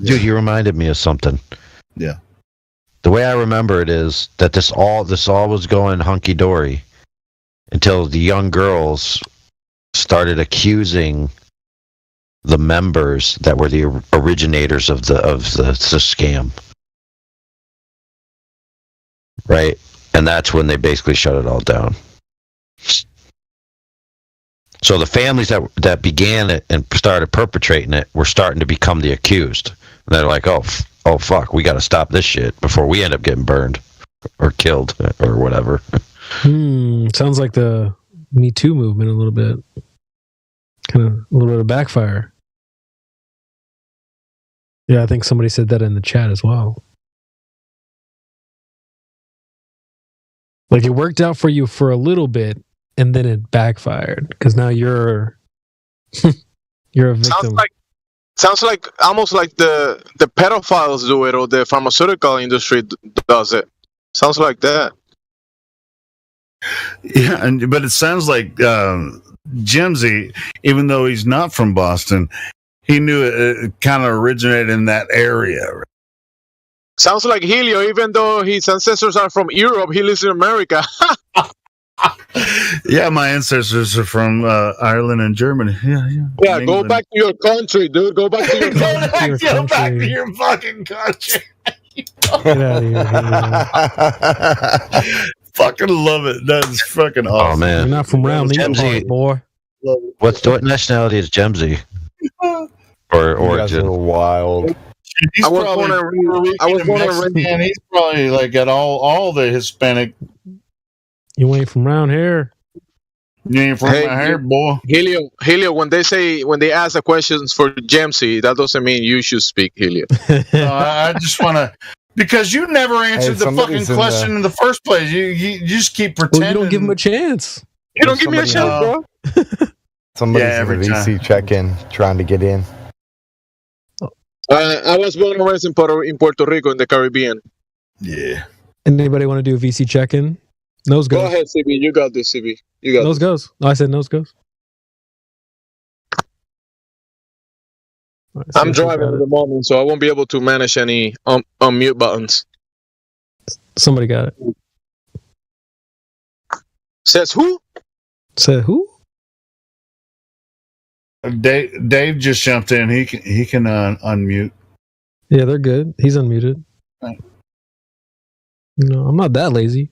[SPEAKER 11] Dude, you reminded me of something.
[SPEAKER 18] Yeah.
[SPEAKER 11] The way I remember it is that this all was going hunky dory until the young girls started accusing the members that were the originators of the scam, right? And that's when they basically shut it all down. So the families that began it and started perpetrating it were starting to become the accused. And they're like, oh fuck, we got to stop this shit before we end up getting burned or killed or whatever.
[SPEAKER 7] Sounds like the Me Too movement a little bit. Kind of a little bit of backfire. Yeah, I think somebody said that in the chat as well. Like it worked out for you for a little bit, and then it backfired because now you're a victim.
[SPEAKER 22] Sounds like almost like the pedophiles do it, or the pharmaceutical industry does it. Sounds like that.
[SPEAKER 18] Yeah, but it sounds like Jimsy, even though he's not from Boston, he knew it kind of originated in that area.
[SPEAKER 22] Sounds like Helio, even though his ancestors are from Europe, he lives in America.
[SPEAKER 18] Yeah, my ancestors are from Ireland and Germany.
[SPEAKER 22] Yeah, go back to your country, dude. Go back to your country.
[SPEAKER 18] Go back to your fucking country.
[SPEAKER 7] Get out of here.
[SPEAKER 18] Fucking love it. That's fucking awesome.
[SPEAKER 11] Oh man,
[SPEAKER 7] you're not from round the boy.
[SPEAKER 11] What nationality is Jemsy? Or origin?
[SPEAKER 20] Wild.
[SPEAKER 18] I was born and he's probably like got all the Hispanic.
[SPEAKER 7] You ain't from around here.
[SPEAKER 18] You ain't from my hair, boy.
[SPEAKER 22] Helio, when they ask the questions for Jemsy, that doesn't mean you should speak, Helio.
[SPEAKER 18] I just want to, because you never answered the fucking question in the first place. You just keep pretending.
[SPEAKER 7] Well, you don't give him a chance.
[SPEAKER 22] You don't give me a chance, bro.
[SPEAKER 20] Somebody's in the VC check-in trying to get in.
[SPEAKER 22] I was born and raised in Puerto Rico in the Caribbean.
[SPEAKER 18] Yeah.
[SPEAKER 7] Anybody want to do a VC check-in? Nose goes.
[SPEAKER 22] Go ahead, CB. You got this, CB. You got
[SPEAKER 7] nose goes. No, I said nose goes.
[SPEAKER 22] Right, I'm driving at the moment, so I won't be able to manage any unmute buttons.
[SPEAKER 7] Somebody got it.
[SPEAKER 22] Says who?
[SPEAKER 7] Said who?
[SPEAKER 18] Dave just jumped in. He can unmute.
[SPEAKER 7] Yeah, they're good. He's unmuted.
[SPEAKER 18] Right.
[SPEAKER 7] No, I'm not that lazy.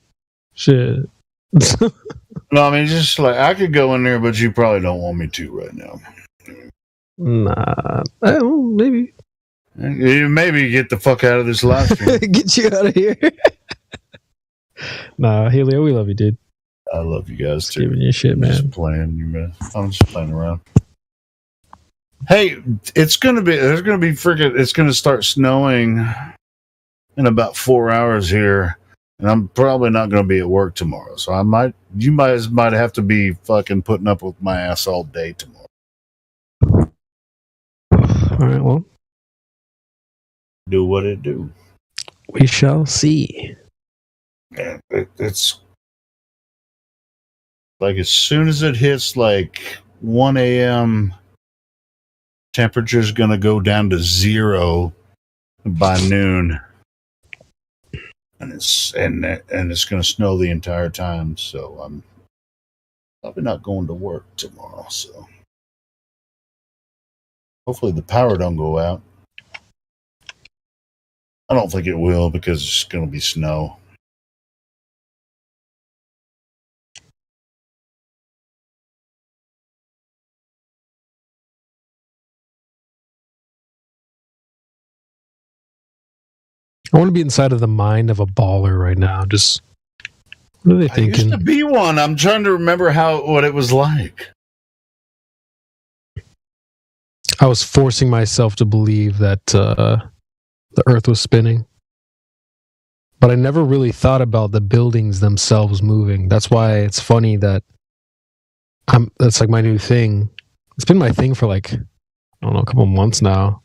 [SPEAKER 7] Shit.
[SPEAKER 18] No, I mean, just like I could go in there, but you probably don't want me to right now.
[SPEAKER 7] Nah, I don't know, maybe.
[SPEAKER 18] Maybe get the fuck out of this live stream.
[SPEAKER 7] Get you out of here. Nah, Helio, we love you, dude.
[SPEAKER 18] I love you guys too.
[SPEAKER 7] Giving you shit, man.
[SPEAKER 18] Just playing, man. I'm just playing around. Hey, it's gonna start snowing in about 4 hours here, and I'm probably not gonna be at work tomorrow. So you might have to be fucking putting up with my ass all day tomorrow.
[SPEAKER 7] All right, well,
[SPEAKER 18] do what it do.
[SPEAKER 7] We shall see.
[SPEAKER 18] Yeah, it's like as soon as it hits like 1 a.m. temperature's gonna go down to 0 by noon, and it's gonna snow the entire time. So I'm probably not going to work tomorrow. So hopefully the power don't go out. I don't think it will because it's gonna be snow.
[SPEAKER 7] I want to be inside of the mind of a baller right now. Just what are they thinking?
[SPEAKER 18] I used to be one. I'm trying to remember what it was like.
[SPEAKER 7] I was forcing myself to believe that the Earth was spinning, but I never really thought about the buildings themselves moving. That's why it's funny that that's like my new thing. It's been my thing for like I don't know, a couple months now.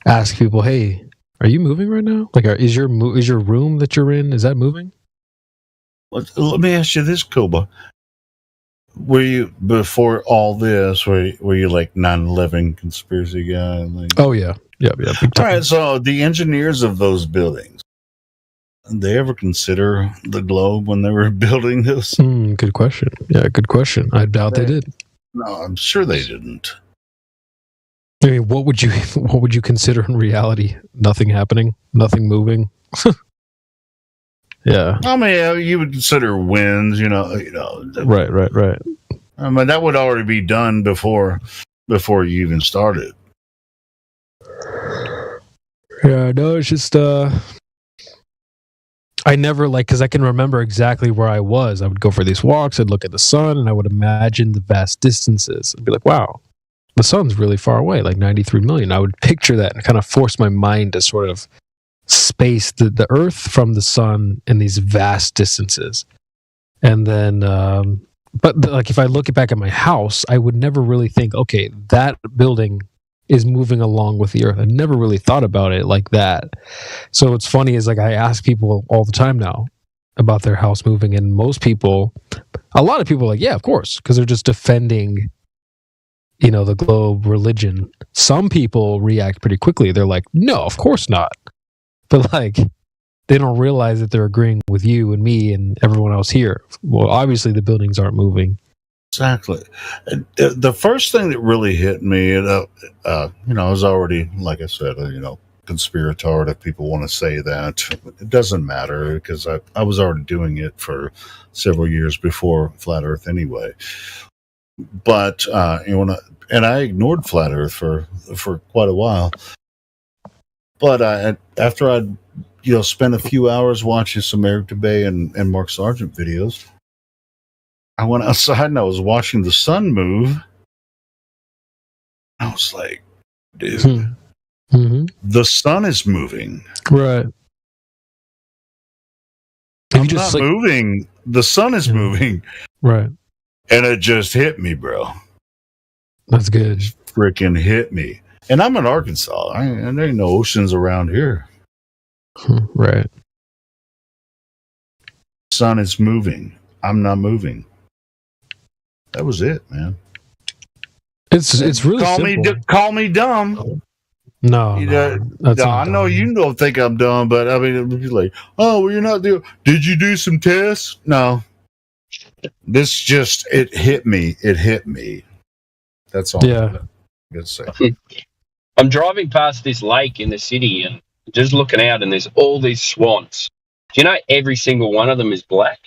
[SPEAKER 7] ask people, "Hey, are you moving right now? Like, is your room that you're in, is that moving?"
[SPEAKER 18] Let me ask you this, Kuba. Were you, before all this, were you like 9/11 conspiracy guy? Like,
[SPEAKER 7] oh yeah, big time.
[SPEAKER 18] All right, so the engineers of those buildings, did they ever consider the globe when they were building this?
[SPEAKER 7] Good question. Yeah, good question. I doubt they did.
[SPEAKER 18] No, I'm sure they didn't.
[SPEAKER 7] I mean, what would you consider in reality? Nothing happening, nothing moving. Yeah.
[SPEAKER 18] I mean, you would consider winds,
[SPEAKER 7] Right.
[SPEAKER 18] I mean, that would already be done before you even started.
[SPEAKER 7] Yeah, no, it's just I never because I can remember exactly where I was. I would go for these walks, I'd look at the sun, and I would imagine the vast distances. I'd be like, wow, the sun's really far away, like 93 million. I would picture that and kind of force my mind to sort of space the Earth from the sun in these vast distances. And then, but like if I look back at my house, I would never really think, okay, that building is moving along with the Earth. I never really thought about it like that. So what's funny is like I ask people all the time now about their house moving, and a lot of people are like, yeah, of course, because they're just defending, the globe religion. Some people react pretty quickly. They're like, no, of course not. But like, they don't realize that they're agreeing with you and me and everyone else here. Well, obviously the buildings aren't moving.
[SPEAKER 18] Exactly. The first thing that really hit me, I was already, like I said, conspiratorial, if people want to say that. It doesn't matter, because I was already doing it for several years before Flat Earth anyway. But, and I ignored Flat Earth for quite a while. But after I'd spent a few hours watching some Eric DeBay and Mark Sargent videos, I went outside and I was watching the sun move. I was like, dude, the sun is moving.
[SPEAKER 7] Right.
[SPEAKER 18] I'm not moving. The sun is moving.
[SPEAKER 7] Right.
[SPEAKER 18] And it just hit me, bro.
[SPEAKER 7] That's good.
[SPEAKER 18] It freaking hit me. And I'm in Arkansas. And there ain't no oceans around here.
[SPEAKER 7] Right.
[SPEAKER 18] Sun is moving. I'm not moving. That was it, man.
[SPEAKER 7] It's really simple.
[SPEAKER 18] Call me dumb.
[SPEAKER 7] No,
[SPEAKER 18] I know you don't think I'm dumb, but I mean, it'd be like, oh, well, you're not doing. Did you do some tests? No. This just it hit me. It hit me. That's all.
[SPEAKER 7] Yeah.
[SPEAKER 18] Good say.
[SPEAKER 9] I'm driving past this lake in the city and just looking out, and there's all these swans. Do you know every single one of them is black?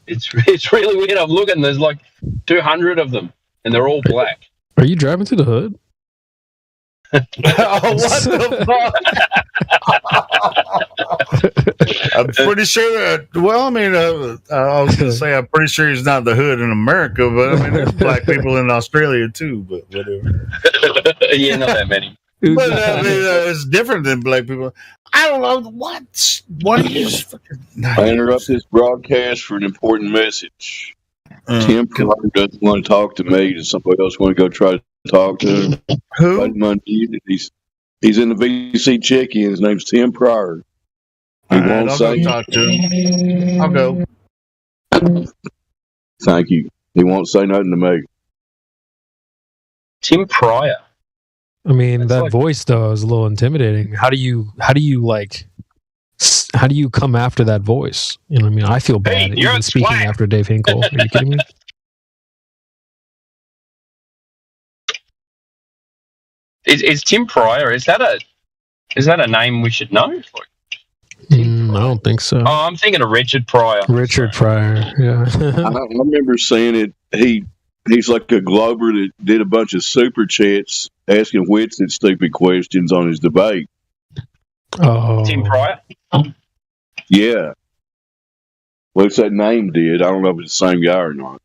[SPEAKER 9] It's really weird. I'm looking, there's like 200 of them, and they're all black.
[SPEAKER 7] Are you driving through the hood?
[SPEAKER 18] Oh, what the fuck? I'm pretty sure that. Well, I mean, I was going to say I'm pretty sure he's not the hood in America, but I mean, there's black people in Australia too. But whatever.
[SPEAKER 9] Yeah, not that many.
[SPEAKER 18] But I mean, it's different than black people. I don't know what. What do you just fucking?
[SPEAKER 6] I interrupt this broadcast for an important message. Tim Pryor doesn't want to talk to me. Does somebody else want to go try to talk to him?
[SPEAKER 18] Who?
[SPEAKER 6] He's in the VC check-in. His name's Tim Pryor. He won't
[SPEAKER 18] I'll
[SPEAKER 6] say.
[SPEAKER 18] go talk to him. I'll go.
[SPEAKER 6] Thank you. He won't say nothing to me.
[SPEAKER 9] Tim Pryor.
[SPEAKER 7] I mean, that voice though is a little intimidating. How do you come after that voice? You know what I mean? I feel bad even speaking after Dave Hinkle. Are you kidding me?
[SPEAKER 9] Is Tim Pryor? Is that a name we should know?
[SPEAKER 7] I don't think so.
[SPEAKER 9] Oh, I'm thinking of Richard Pryor.
[SPEAKER 7] Richard Pryor, yeah.
[SPEAKER 6] I remember seeing it. He's like a Glober that did a bunch of super chats asking Whitson stupid questions on his debate.
[SPEAKER 7] Oh,
[SPEAKER 9] Tim Pryor?
[SPEAKER 6] Yeah. What's that name did? I don't know if it's the same guy or not.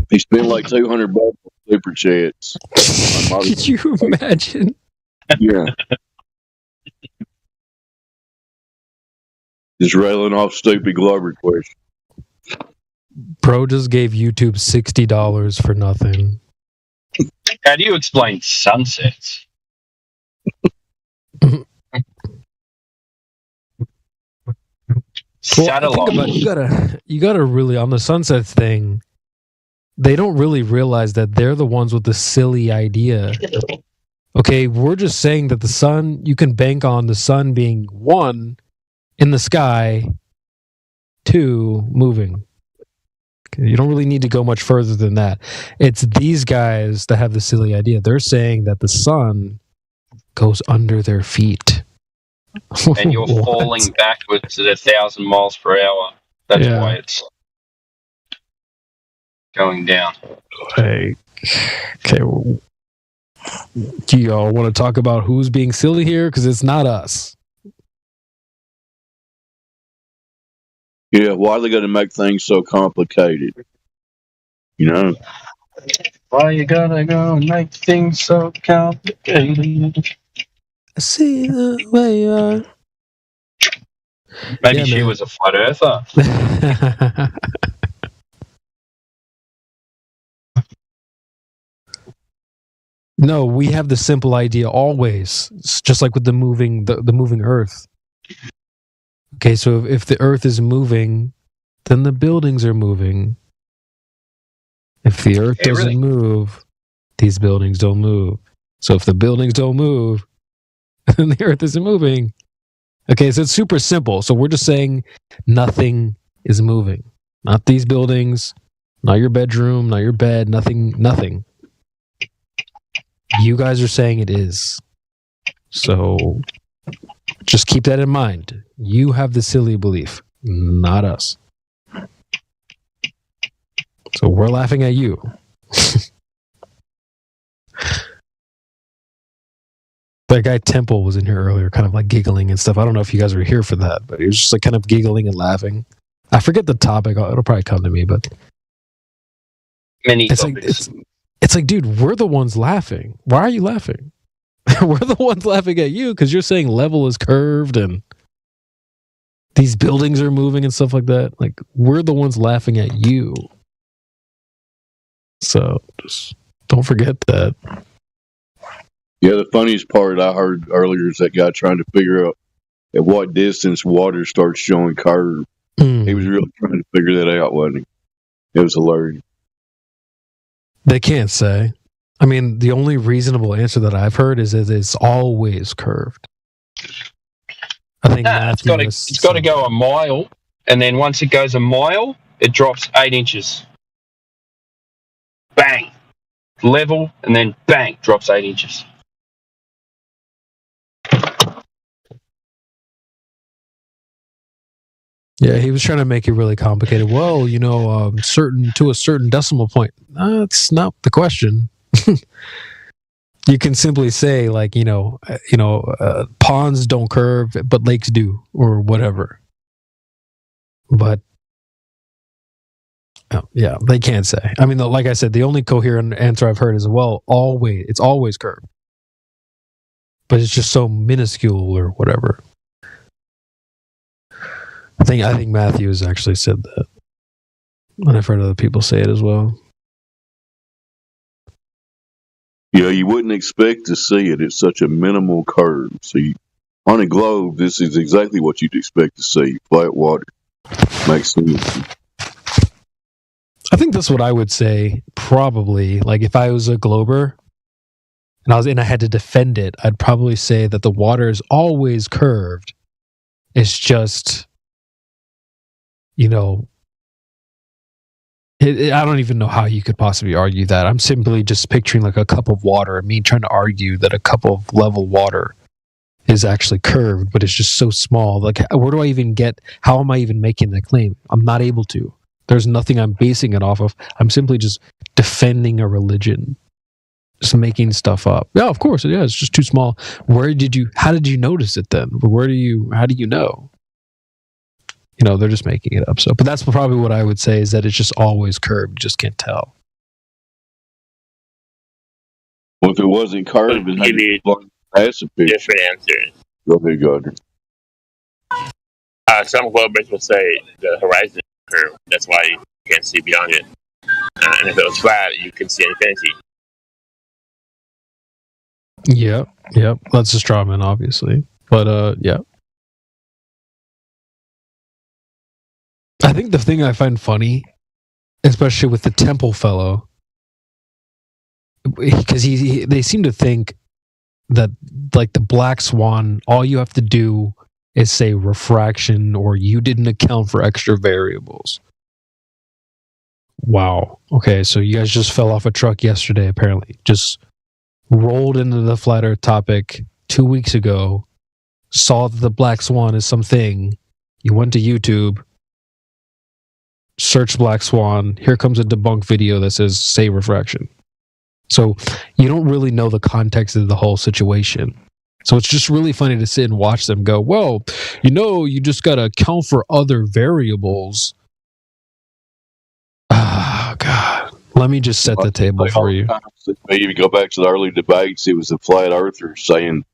[SPEAKER 6] He spent like $200 on super chats.
[SPEAKER 7] Could you imagine?
[SPEAKER 6] Yeah. Just railing off stupid Glover questions.
[SPEAKER 7] Bro just gave YouTube $60 for nothing.
[SPEAKER 9] How do you explain sunsets?
[SPEAKER 7] Well, I think about you gotta really on the sunsets thing. They don't really realize that they're the ones with the silly idea. Okay, we're just saying that the sun, you can bank on the sun being 1 in the sky, 2 moving. Okay, you don't really need to go much further than that. It's these guys that have the silly idea. They're saying that the sun goes under their feet.
[SPEAKER 9] And you're falling backwards at 1,000 miles per hour. That's why it's going down.
[SPEAKER 7] Okay, do y'all want to talk about who's being silly here? Because it's not us.
[SPEAKER 6] Yeah, why are they going to make things so complicated? You know?
[SPEAKER 9] Why you gotta go make things so complicated?
[SPEAKER 7] I see the way you are.
[SPEAKER 9] Maybe she was a flat earther.
[SPEAKER 7] No, we have the simple idea always. It's just like with the moving Earth. Okay, so if the Earth is moving, then the buildings are moving. If the Earth doesn't move, these buildings don't move. So if the buildings don't move, then the Earth isn't moving. Okay, so it's super simple. So we're just saying nothing is moving. Not these buildings, not your bedroom, not your bed, nothing. You guys are saying it is. So just keep that in mind. You have the silly belief, not us. So we're laughing at you. That guy Temple was in here earlier, kind of like giggling and stuff. I don't know if you guys were here for that, but he was just like kind of giggling and laughing. I forget the topic. It'll probably come to me, but
[SPEAKER 9] many
[SPEAKER 7] it's
[SPEAKER 9] topics.
[SPEAKER 7] It's like, dude, we're the ones laughing. Why are you laughing? We're the ones laughing at you because you're saying level is curved and these buildings are moving and stuff like that. Like, we're the ones laughing at you. So just don't forget that.
[SPEAKER 6] Yeah, the funniest part I heard earlier is that guy trying to figure out at what distance water starts showing curve. He was really trying to figure that out, wasn't he? It was hilarious.
[SPEAKER 7] They can't say. I mean, the only reasonable answer that I've heard is that it's always curved. I think
[SPEAKER 9] it's got to go a mile, and then once it goes a mile, it drops 8 inches. Bang! Level, and then bang, drops 8 inches.
[SPEAKER 7] Yeah, he was trying to make it really complicated. Well, you know, to a certain decimal point. That's not the question. You can simply say, like, ponds don't curve, but lakes do, or whatever. But yeah, they can't say. I mean, like I said, the only coherent answer I've heard is, well, it's always curved, but it's just so minuscule or whatever. I think Matthew has actually said that, and I've heard other people say it as well.
[SPEAKER 6] Yeah, you wouldn't expect to see it. It's such a minimal curve. See, on a globe, this is exactly what you'd expect to see. Flat water. Makes sense.
[SPEAKER 7] I think that's what I would say, probably. Like, if I was a glober and I had to defend it, I'd probably say that the water is always curved. It's just, I don't even know how you could possibly argue that. I'm simply just picturing like a cup of water and me trying to argue that a cup of level water is actually curved, but it's just so small. Like, where do I even how am I even making that claim? I'm not able to. There's nothing I'm basing it off of. I'm simply just defending a religion. Just making stuff up. Yeah, of course. Yeah, it's just too small. How did you notice it then? How do you know? They're just making it up. So, but that's probably what I would say, is that it's just always curved. You just can't tell.
[SPEAKER 6] Well, if it wasn't curved, it had
[SPEAKER 3] different answers.
[SPEAKER 6] Go ahead, Gardner.
[SPEAKER 3] Some globers will say the horizon is curved. That's why you can't see beyond it. And if it was flat, you can see infinity.
[SPEAKER 7] Yep. That's a straw man, obviously. But yeah. I think the thing I find funny, especially with the temple fellow, because they seem to think that, like, the black swan, all you have to do is say refraction or you didn't account for extra variables. Wow. Okay, so you guys just fell off a truck yesterday, apparently. Just rolled into the flat earth topic 2 weeks ago, saw that the black swan is something. You went to YouTube, search black swan. Here comes a debunk video that says, say refraction. So you don't really know the context of the whole situation. So it's just really funny to sit and watch them go, well, you just got to account for other variables. Ah, God. Let me just set the table for you.
[SPEAKER 6] If you go back to the early debates, it was the flat earthers saying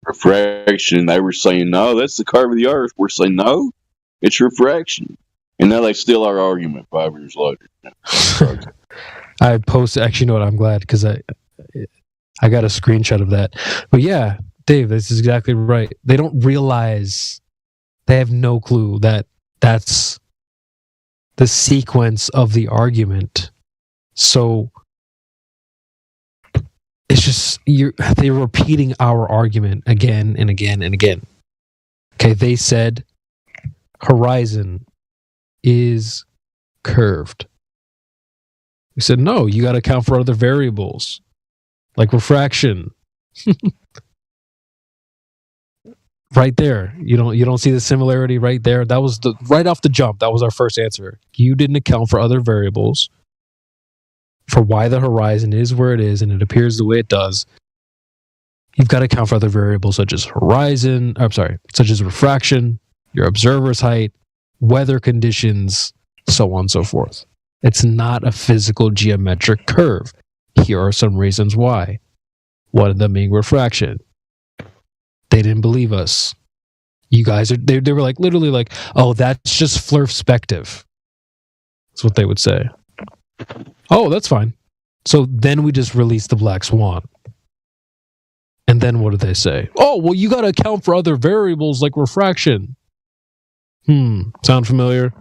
[SPEAKER 6] refraction. They were saying, no, that's the curve of the earth. We're saying, no, it's refraction. And now they still our argument 5 years later.
[SPEAKER 7] I posted, actually, you know what? I'm glad because I got a screenshot of that. But yeah, Dave, this is exactly right. They don't realize, they have no clue that that's the sequence of the argument. So it's just, they're repeating our argument again and again and again. Okay, they said horizon is curved. We said, no, you got to account for other variables, like refraction. Right there. You don't see the similarity right there. That was right off the jump. That was our first answer. You didn't account for other variables for why the horizon is where it is and it appears the way it does. You've got to account for other variables such as such as refraction, your observer's height, weather conditions, so on and so forth. It's not a physical geometric curve. Here are some reasons why. One of them being refraction. They didn't believe us. You guys they were like literally like, oh, that's just flirspective. That's what they would say. Oh, that's fine. So then we just released the black swan. And then what do they say? Oh, well, you got to account for other variables like refraction. Sound familiar?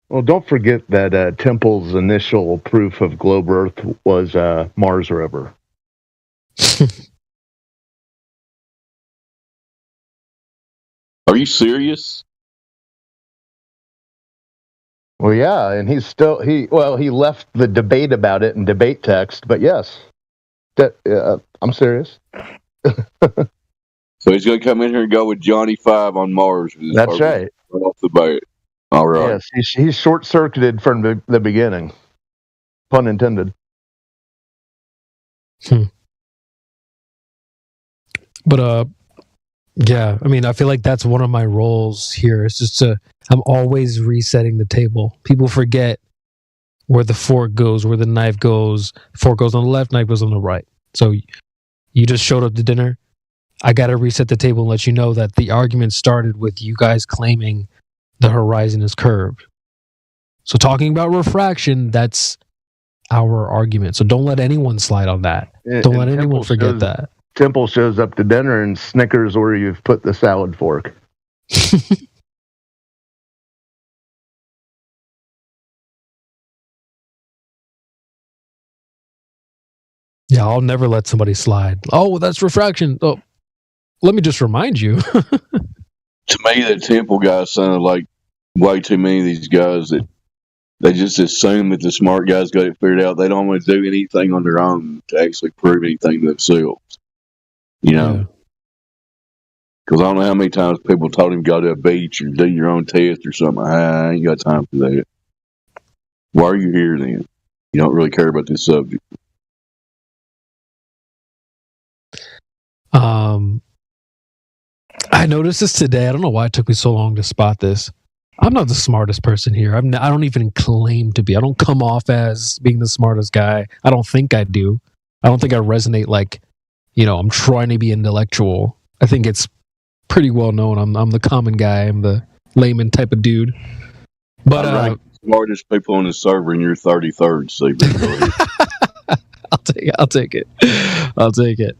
[SPEAKER 20] Well, don't forget that Temple's initial proof of globe Earth was Mars rover.
[SPEAKER 6] Are you serious?
[SPEAKER 20] Well, yeah, and he left the debate about it in debate text, but yes, I'm serious.
[SPEAKER 6] So he's going to come in here and go with Johnny 5 on Mars.
[SPEAKER 20] That's right.
[SPEAKER 6] Right off the bat. All right.
[SPEAKER 20] Yes, he's short-circuited from the beginning. Pun intended.
[SPEAKER 7] But yeah, I mean, I feel like that's one of my roles here. It's just I'm always resetting the table. People forget where the fork goes, where the knife goes. Fork goes on the left, knife goes on the right. So you just showed up to dinner. I got to reset the table and let you know that the argument started with you guys claiming the horizon is curved. So talking about refraction, that's our argument. So don't let anyone slide on that. Don't let anyone forget that.
[SPEAKER 20] Temple shows up to dinner and snickers where you've put the salad fork.
[SPEAKER 7] Yeah, I'll never let somebody slide. Oh, well, that's refraction. Oh, let me just remind you.
[SPEAKER 6] To me, the Temple guys sounded like way too many of these guys that they just assume that the smart guys got it figured out. They don't want to do anything on their own to actually prove anything to themselves. You know? Because I don't know how many times people told him go to a beach or do your own test or something. I ain't got time for that. Why are you here then? You don't really care about this subject.
[SPEAKER 7] I noticed this today. I don't know why it took me so long to spot this. I'm not the smartest person here. I don't even claim to be. I don't come off as being the smartest guy. I don't think I do. I don't think I resonate like, I'm trying to be intellectual. I think it's pretty well known. I'm the common guy. I'm the layman type of dude.
[SPEAKER 1] But
[SPEAKER 6] I rank the smartest people on the server, and you're 33rd, CB. Go ahead.
[SPEAKER 1] I'll take it.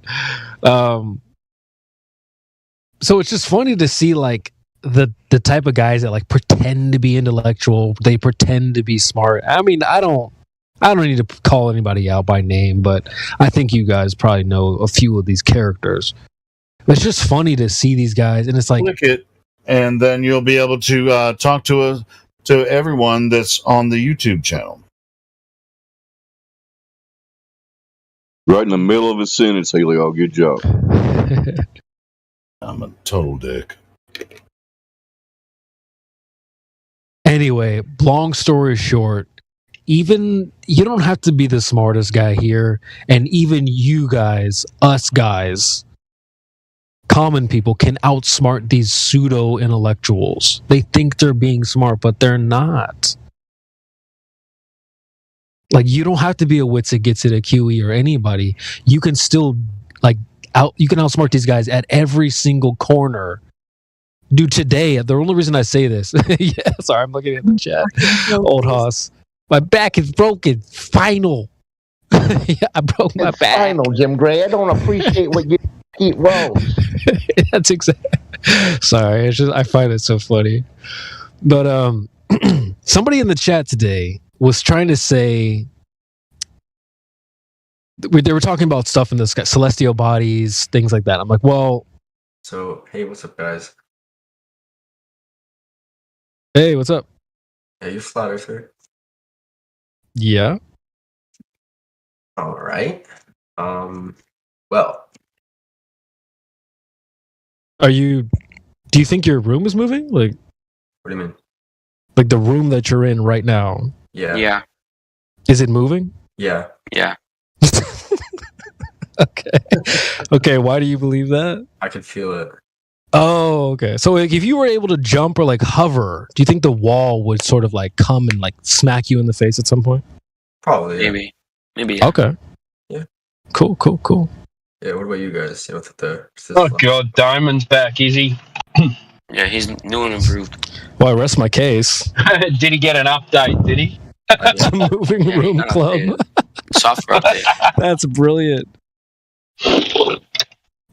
[SPEAKER 1] So it's just funny to see like the type of guys that like pretend to be intellectual, they pretend to be smart. I mean, I don't need to call anybody out by name, but I think you guys probably know a few of these characters. It's just funny to see these guys, and it's like,
[SPEAKER 18] click it, and then you'll be able to talk to everyone that's on the YouTube channel.
[SPEAKER 6] Right in the middle of a sentence, Helio. Good job.
[SPEAKER 18] I'm a total dick.
[SPEAKER 1] Anyway, long story short, even you don't have to be the smartest guy here, and even you guys, us guys, common people can outsmart these pseudo intellectuals. They think they're being smart, but they're not. Like, you don't have to be a Witsit, Gitsit, a QE, or anybody. You can still you can outsmart these guys at every single corner. Dude, today, the only reason I say this, yeah, sorry, I'm looking at the chat. Old Hoss, my back is broken. Final. Yeah, I broke my back.
[SPEAKER 10] Final, Jim Gray. I don't appreciate what you keep rolls.
[SPEAKER 1] That's exactly. Sorry, I find it so funny. But somebody in the chat today was trying to say they were talking about stuff in the sky, celestial bodies, things like that. I'm like, well.
[SPEAKER 23] So, hey, what's up, guys?
[SPEAKER 1] Hey, what's up?
[SPEAKER 23] Are you flat earther?
[SPEAKER 1] Yeah.
[SPEAKER 23] All right. Well.
[SPEAKER 1] Do you think your room is moving? Like,
[SPEAKER 23] what do you mean?
[SPEAKER 1] Like the room that you're in right now?
[SPEAKER 23] Yeah.
[SPEAKER 24] Yeah.
[SPEAKER 1] Is it moving?
[SPEAKER 23] Yeah.
[SPEAKER 24] Yeah.
[SPEAKER 1] Okay, why do you believe that?
[SPEAKER 23] I can feel it.
[SPEAKER 1] Oh, okay. So like, if you were able to jump or like hover, do you think the wall would sort of like come and like smack you in the face at some point?
[SPEAKER 23] Probably.
[SPEAKER 24] Yeah. Maybe. Yeah.
[SPEAKER 1] Okay.
[SPEAKER 23] Yeah.
[SPEAKER 1] Cool.
[SPEAKER 23] Yeah. What about you guys? You know,
[SPEAKER 9] oh God, Diamond's back, is he?
[SPEAKER 24] Yeah, he's new and improved.
[SPEAKER 1] Well, I rest my case.
[SPEAKER 9] Did he get an update? Did he?
[SPEAKER 1] It's a moving room club.
[SPEAKER 24] Software update.
[SPEAKER 1] That's brilliant.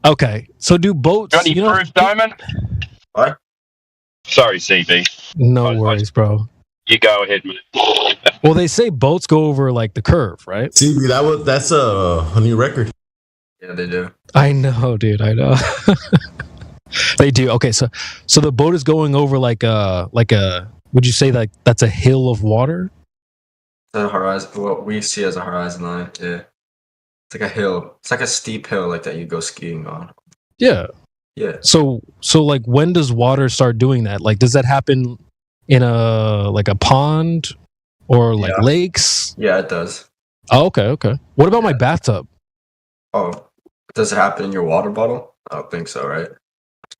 [SPEAKER 1] Okay, so do boats?
[SPEAKER 9] Got any proof, Diamond?
[SPEAKER 23] What?
[SPEAKER 9] Sorry, CB.
[SPEAKER 1] No worries, bro.
[SPEAKER 9] You go ahead, man.
[SPEAKER 1] Well, they say boats go over like the curve, right?
[SPEAKER 25] CB, that's a new record.
[SPEAKER 23] Yeah, they do.
[SPEAKER 1] I know, dude. I know. They do. Okay, so the boat is going over like a. Would you say like that's a hill of water?
[SPEAKER 23] The horizon. What we see as a horizon line. Yeah. It's like a hill. It's like a steep hill, like that you go skiing on.
[SPEAKER 1] Yeah.
[SPEAKER 23] Yeah.
[SPEAKER 1] So like, when does water start doing that? Like, does that happen in a pond or like lakes?
[SPEAKER 23] Yeah, it does.
[SPEAKER 1] Oh, okay. What about my bathtub?
[SPEAKER 23] Oh, does it happen in your water bottle? I don't think so, right?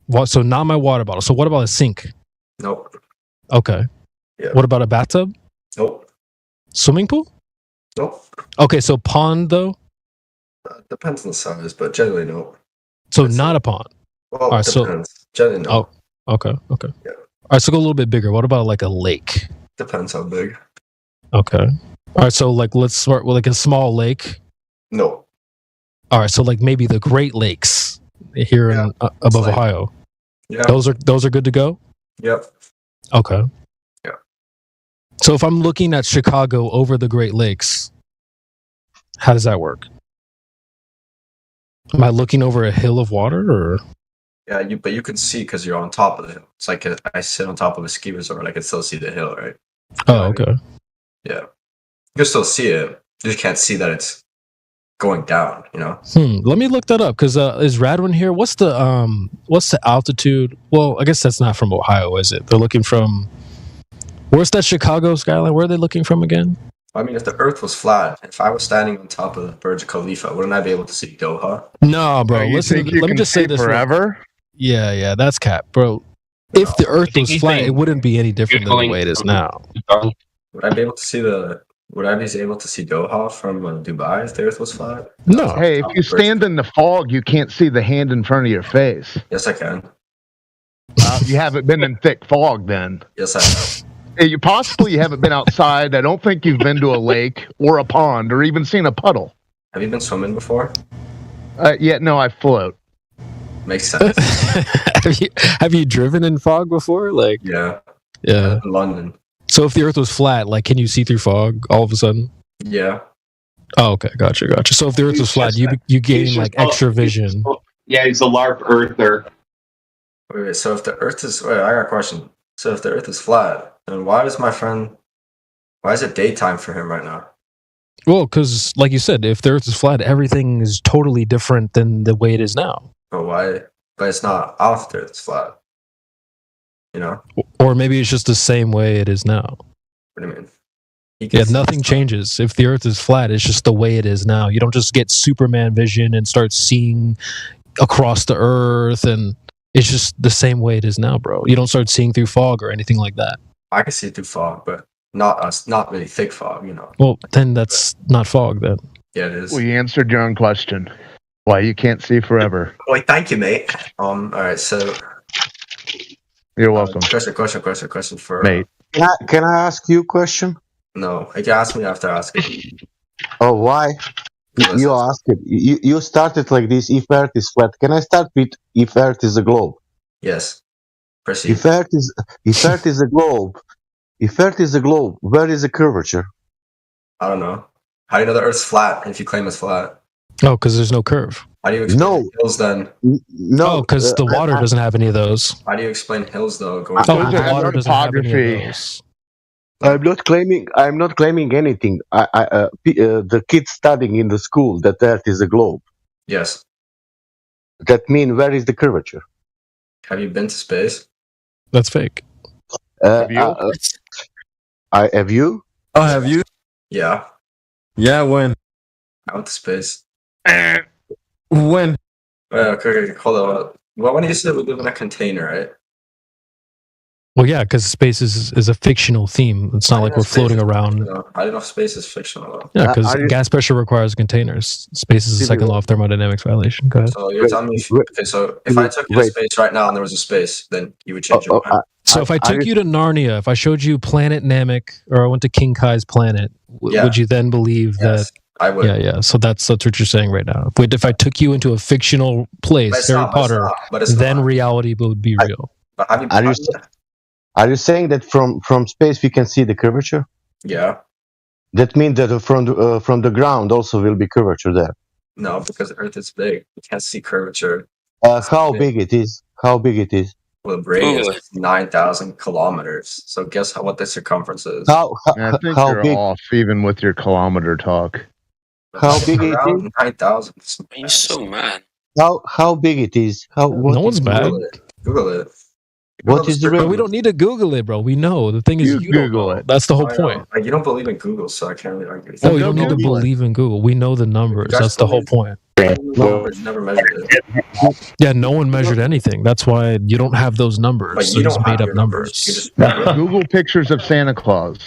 [SPEAKER 1] What? So not my water bottle. So what about a sink?
[SPEAKER 23] Nope.
[SPEAKER 1] Okay.
[SPEAKER 23] Yeah.
[SPEAKER 1] What about a bathtub?
[SPEAKER 23] Nope.
[SPEAKER 1] Swimming pool?
[SPEAKER 23] Nope.
[SPEAKER 1] Okay, so pond though?
[SPEAKER 23] Depends on the size, but generally no.
[SPEAKER 1] So not a pond.
[SPEAKER 23] Well,
[SPEAKER 1] all right,
[SPEAKER 23] depends. Generally no.
[SPEAKER 1] Oh, okay.
[SPEAKER 23] Yeah.
[SPEAKER 1] All right, so go a little bit bigger. What about like a lake?
[SPEAKER 23] Depends how big.
[SPEAKER 1] Okay. All right, so like let's start with like a small lake.
[SPEAKER 23] No.
[SPEAKER 1] All right, so like maybe the Great Lakes here in above Ohio.
[SPEAKER 23] Yeah.
[SPEAKER 1] Those are good to go?
[SPEAKER 23] Yep.
[SPEAKER 1] Okay.
[SPEAKER 23] Yeah.
[SPEAKER 1] So if I'm looking at Chicago over the Great Lakes, how does that work? Am I looking over a hill of water, or?
[SPEAKER 23] Yeah, but you can see because you're on top of the hill. It's like I sit on top of a ski resort. I can still see the hill, right?
[SPEAKER 1] Oh, okay.
[SPEAKER 23] Yeah, you can still see it. You just can't see that it's going down. You know.
[SPEAKER 1] Let me look that up because is Radwin here? What's the altitude? Well, I guess that's not from Ohio, is it? They're looking from. Where's that Chicago skyline? Where are they looking from again?
[SPEAKER 23] I mean, if the Earth was flat, if I was standing on top of the Burj Khalifa, wouldn't I be able to see Doha?
[SPEAKER 1] No, bro. Listen, let me just say this
[SPEAKER 10] forever.
[SPEAKER 1] Yeah, that's cap, bro. If the Earth was flat, it wouldn't be any different than the way it is now.
[SPEAKER 23] Would I be able to see Doha from Dubai if the Earth was flat?
[SPEAKER 1] No.
[SPEAKER 10] Hey, if you stand in the fog, you can't see the hand in front of your face.
[SPEAKER 23] Yes, I can.
[SPEAKER 10] You haven't been in thick fog then.
[SPEAKER 23] Yes, I have.
[SPEAKER 10] You possibly haven't been outside. I don't think you've been to a lake or a pond or even seen a puddle.
[SPEAKER 23] Have you been swimming before?
[SPEAKER 10] Yeah, no, I float.
[SPEAKER 23] Makes sense.
[SPEAKER 1] have you driven in fog before? Like,
[SPEAKER 23] yeah.
[SPEAKER 1] Yeah.
[SPEAKER 23] In London.
[SPEAKER 1] So if the Earth was flat, like, can you see through fog all of a sudden?
[SPEAKER 23] Yeah.
[SPEAKER 1] Oh, okay, gotcha. So if the Earth was flat, you gain like extra vision.
[SPEAKER 16] Yeah, he's a LARP Earther.
[SPEAKER 23] Wait, so if the Earth is... Wait, I got a question. So if the Earth is flat, then why is it daytime for him right now?
[SPEAKER 1] Well, because like you said, if the Earth is flat, everything is totally different than the way it is now.
[SPEAKER 23] But why? But it's not after it's flat. You know?
[SPEAKER 1] Or maybe it's just the same way it is now.
[SPEAKER 23] What do you mean?
[SPEAKER 1] Yeah, nothing changes. If the Earth is flat, it's just the way it is now. You don't just get Superman vision and start seeing across the Earth, and it's just the same way it is now, bro. You don't start seeing through fog or anything like that.
[SPEAKER 23] I can see through fog, but not really thick fog, you know.
[SPEAKER 1] Well, then that's not fog, then.
[SPEAKER 23] Yeah, it is.
[SPEAKER 10] We answered your own question. Why you can't see forever.
[SPEAKER 23] Wait, thank you, mate. All right, so...
[SPEAKER 10] You're welcome.
[SPEAKER 23] Question for...
[SPEAKER 10] Mate.
[SPEAKER 4] Can I ask you a question?
[SPEAKER 23] No, you can ask me after asking.
[SPEAKER 4] Oh, why? You ask it. You started like this, if Earth is flat. Can I start with if Earth is a globe?
[SPEAKER 23] Yes. Proceed.
[SPEAKER 4] If Earth is a globe, where is the curvature?
[SPEAKER 23] I don't know. How do you know the Earth's flat if you claim it's flat?
[SPEAKER 1] Oh, because there's no curve.
[SPEAKER 23] How do you explain hills then?
[SPEAKER 4] No,
[SPEAKER 1] because the water doesn't have any of those.
[SPEAKER 23] How do you explain hills though?
[SPEAKER 1] The water doesn't have any of those.
[SPEAKER 4] I'm not claiming anything. The kids studying in the school that Earth is a globe.
[SPEAKER 23] Yes.
[SPEAKER 4] That means where is the curvature?
[SPEAKER 23] Have you been to space?
[SPEAKER 1] That's fake.
[SPEAKER 23] Have you?
[SPEAKER 4] Have you?
[SPEAKER 19] Oh, have you?
[SPEAKER 23] Yeah.
[SPEAKER 19] Yeah, when?
[SPEAKER 23] I went to space.
[SPEAKER 19] When?
[SPEAKER 23] Okay, hold on. Well, when you said we live in a container, right?
[SPEAKER 1] Well, yeah, because space is a fictional theme. It's not like we're floating around.
[SPEAKER 23] I don't know if space is fictional.
[SPEAKER 1] Yeah, because gas pressure requires containers. Space is the second law of thermodynamics violation. Go ahead.
[SPEAKER 23] So you're telling me, so if I took you to space right now and there was a space, then you would change your mind.
[SPEAKER 1] So if I took you to Narnia, if I showed you Planet Namek, or I went to King Kai's planet, would you then believe that?
[SPEAKER 23] I would.
[SPEAKER 1] Yeah. So that's what you're saying right now. If I took you into a fictional place, Harry Potter, then reality would be real.
[SPEAKER 23] But
[SPEAKER 4] are you saying that from space we can see the curvature?
[SPEAKER 23] Yeah.
[SPEAKER 4] That means that from the ground also will be curvature there.
[SPEAKER 23] No, because Earth is big. You can't see curvature.
[SPEAKER 4] How big it is? How big it is?
[SPEAKER 23] Well, the radius is 9,000 kilometers. So guess what the circumference is?
[SPEAKER 10] I think you're
[SPEAKER 4] big?
[SPEAKER 10] off even with your kilometer talk.
[SPEAKER 4] How big it is?
[SPEAKER 23] 9,000.
[SPEAKER 24] You're so mad.
[SPEAKER 4] How big it is?
[SPEAKER 1] No one's mad.
[SPEAKER 23] Google it.
[SPEAKER 4] What is the
[SPEAKER 1] But we don't need to Google it, bro. We know. The thing is, you
[SPEAKER 10] Google
[SPEAKER 1] don't know. That's the whole point.
[SPEAKER 23] You don't believe in Google, so I can't really argue.
[SPEAKER 1] Oh, you don't need to believe in Google. We know the numbers. That's the whole point.
[SPEAKER 23] Numbers, never measured it.
[SPEAKER 1] Yeah, no one measured anything. That's why you don't have those numbers.
[SPEAKER 23] But you
[SPEAKER 1] They're
[SPEAKER 23] don't
[SPEAKER 1] just made
[SPEAKER 23] have
[SPEAKER 1] up
[SPEAKER 23] your
[SPEAKER 1] numbers.
[SPEAKER 10] Google pictures of Santa Claus.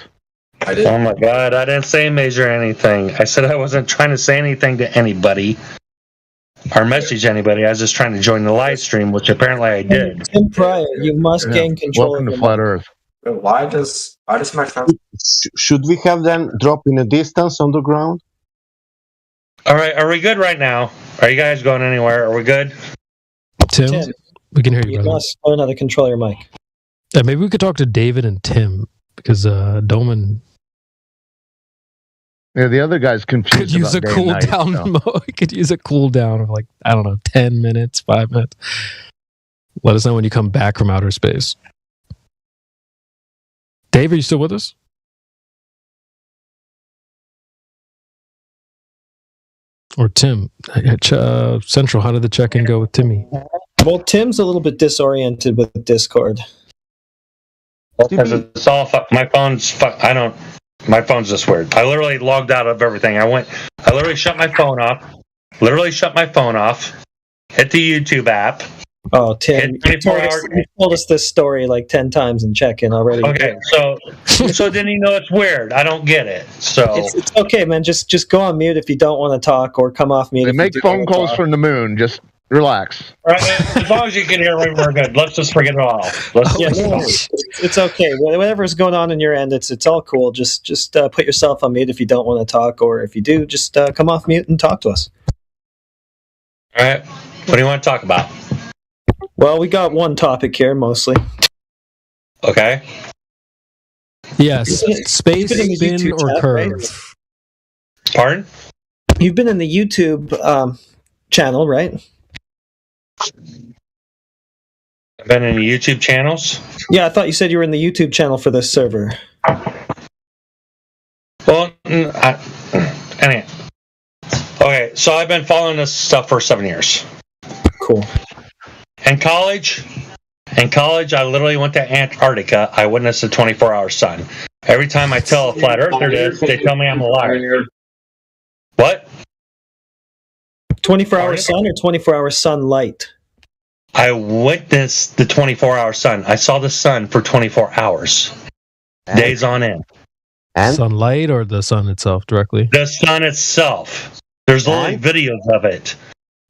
[SPEAKER 23] I did.
[SPEAKER 8] Oh my God, I didn't say measure anything. I said I wasn't trying to say anything to anybody or message anybody. I was just trying to join the live stream, which apparently I did.
[SPEAKER 12] Tim Pryor, you must gain control.
[SPEAKER 10] Welcome to Flat Earth.
[SPEAKER 23] Why does my friend...
[SPEAKER 4] Should we have them drop in a distance on the ground?
[SPEAKER 8] All right, are we good right now? Are you guys going anywhere? Are we good?
[SPEAKER 1] Tim, we can hear you,
[SPEAKER 12] You
[SPEAKER 1] brother.
[SPEAKER 12] must learn how to control your mic.
[SPEAKER 1] Yeah, maybe we could talk to David and Tim because Doman
[SPEAKER 10] Yeah, the other guy's confused.
[SPEAKER 1] could use a
[SPEAKER 10] about day
[SPEAKER 1] cool
[SPEAKER 10] and night,
[SPEAKER 1] down
[SPEAKER 10] so.
[SPEAKER 1] mode. Could use a cool down of like, I don't know, 10 minutes, 5 minutes. Let us know when you come back from outer space. Dave, are you still with us? Or Tim? Central, how did the check-in go with Timmy?
[SPEAKER 12] Well, Tim's a little bit disoriented with Discord.
[SPEAKER 8] Because it's all my phone's my phone's just weird. I literally logged out of everything. I literally shut my phone off. Hit the YouTube app.
[SPEAKER 12] Oh, Tim, you told us this story like 10 times in check-in already.
[SPEAKER 8] Okay, so then you know it's weird. I don't get it. So
[SPEAKER 12] it's okay, man. Just go on mute if you don't want to talk, or come off mute.
[SPEAKER 10] They
[SPEAKER 12] if
[SPEAKER 10] make
[SPEAKER 12] you do
[SPEAKER 10] phone
[SPEAKER 12] wanna
[SPEAKER 10] calls
[SPEAKER 12] talk.
[SPEAKER 10] from the moon. Just Relax.
[SPEAKER 8] All right, as long as you can hear me, we're good. Let's just forget it all.
[SPEAKER 12] It's okay. Whatever's going on in your end, it's all cool. Just put yourself on mute if you don't want to talk, or if you do, just come off mute and talk to us.
[SPEAKER 8] All right. What do you want to talk about?
[SPEAKER 12] Well, we got one topic here mostly.
[SPEAKER 8] Okay.
[SPEAKER 1] Yes. Space, spin, or curve.
[SPEAKER 12] Right?
[SPEAKER 8] Pardon?
[SPEAKER 12] You've been in the YouTube channel, right?
[SPEAKER 8] I've been in the YouTube channels.
[SPEAKER 12] Yeah, I thought you said you were in the YouTube channel for this server.
[SPEAKER 8] Well, anyway. Okay, so I've been following this stuff for 7 years.
[SPEAKER 12] Cool.
[SPEAKER 8] In college, I literally went to Antarctica. I witnessed the 24-hour sun. Every time I tell a flat earther this, they tell me I'm a liar. What?
[SPEAKER 12] 24-hour sun or 24-hour sunlight?
[SPEAKER 8] I witnessed the 24-hour sun. I saw the sun for 24 hours, days on end.
[SPEAKER 4] And?
[SPEAKER 1] Sunlight or the sun itself directly?
[SPEAKER 8] The sun itself. There's only videos of it.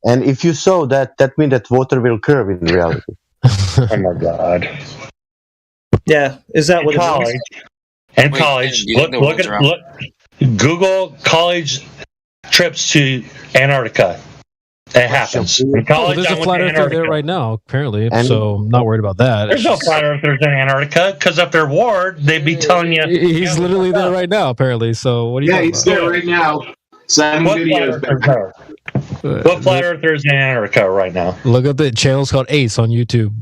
[SPEAKER 4] And if you saw that, that means that water will curve in reality.
[SPEAKER 8] Oh my God.
[SPEAKER 12] Yeah, is that what
[SPEAKER 8] college?
[SPEAKER 12] It is?
[SPEAKER 8] In college, look. Google college trips to Antarctica. It happens. In college,
[SPEAKER 1] there's
[SPEAKER 8] I
[SPEAKER 1] a
[SPEAKER 8] went
[SPEAKER 1] flat
[SPEAKER 8] to
[SPEAKER 1] earther
[SPEAKER 8] Antarctica.
[SPEAKER 1] there right now, apparently. So I'm not worried about that.
[SPEAKER 8] There's no flat earthers in Antarctica because if they're warred, they'd be telling you.
[SPEAKER 1] He's literally there right now, apparently. So what do you?
[SPEAKER 16] Yeah, he's there right now. Sending videos back.
[SPEAKER 8] What flat earthers in Antarctica right now?
[SPEAKER 1] Look at the channel's called Ace on YouTube.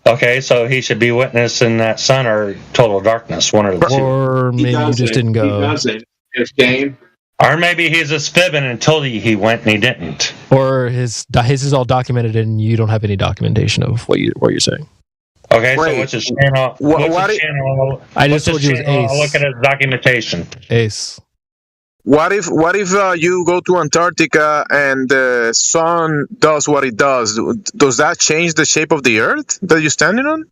[SPEAKER 8] Okay, so he should be witnessing that sun or total darkness, one or the two.
[SPEAKER 1] Or maybe you just didn't go.
[SPEAKER 16] He doesn't. It's game.
[SPEAKER 8] Or maybe he's just fibbing and told you he went and he didn't.
[SPEAKER 1] Or his is all documented and you don't have any documentation of what you're saying.
[SPEAKER 8] Okay, so what's his channel? What's his channel?
[SPEAKER 1] I just told you it was Ace.
[SPEAKER 8] I'll look at his documentation.
[SPEAKER 1] Ace.
[SPEAKER 22] What if you go to Antarctica and the sun does what it does? Does that change the shape of the Earth that you're standing on?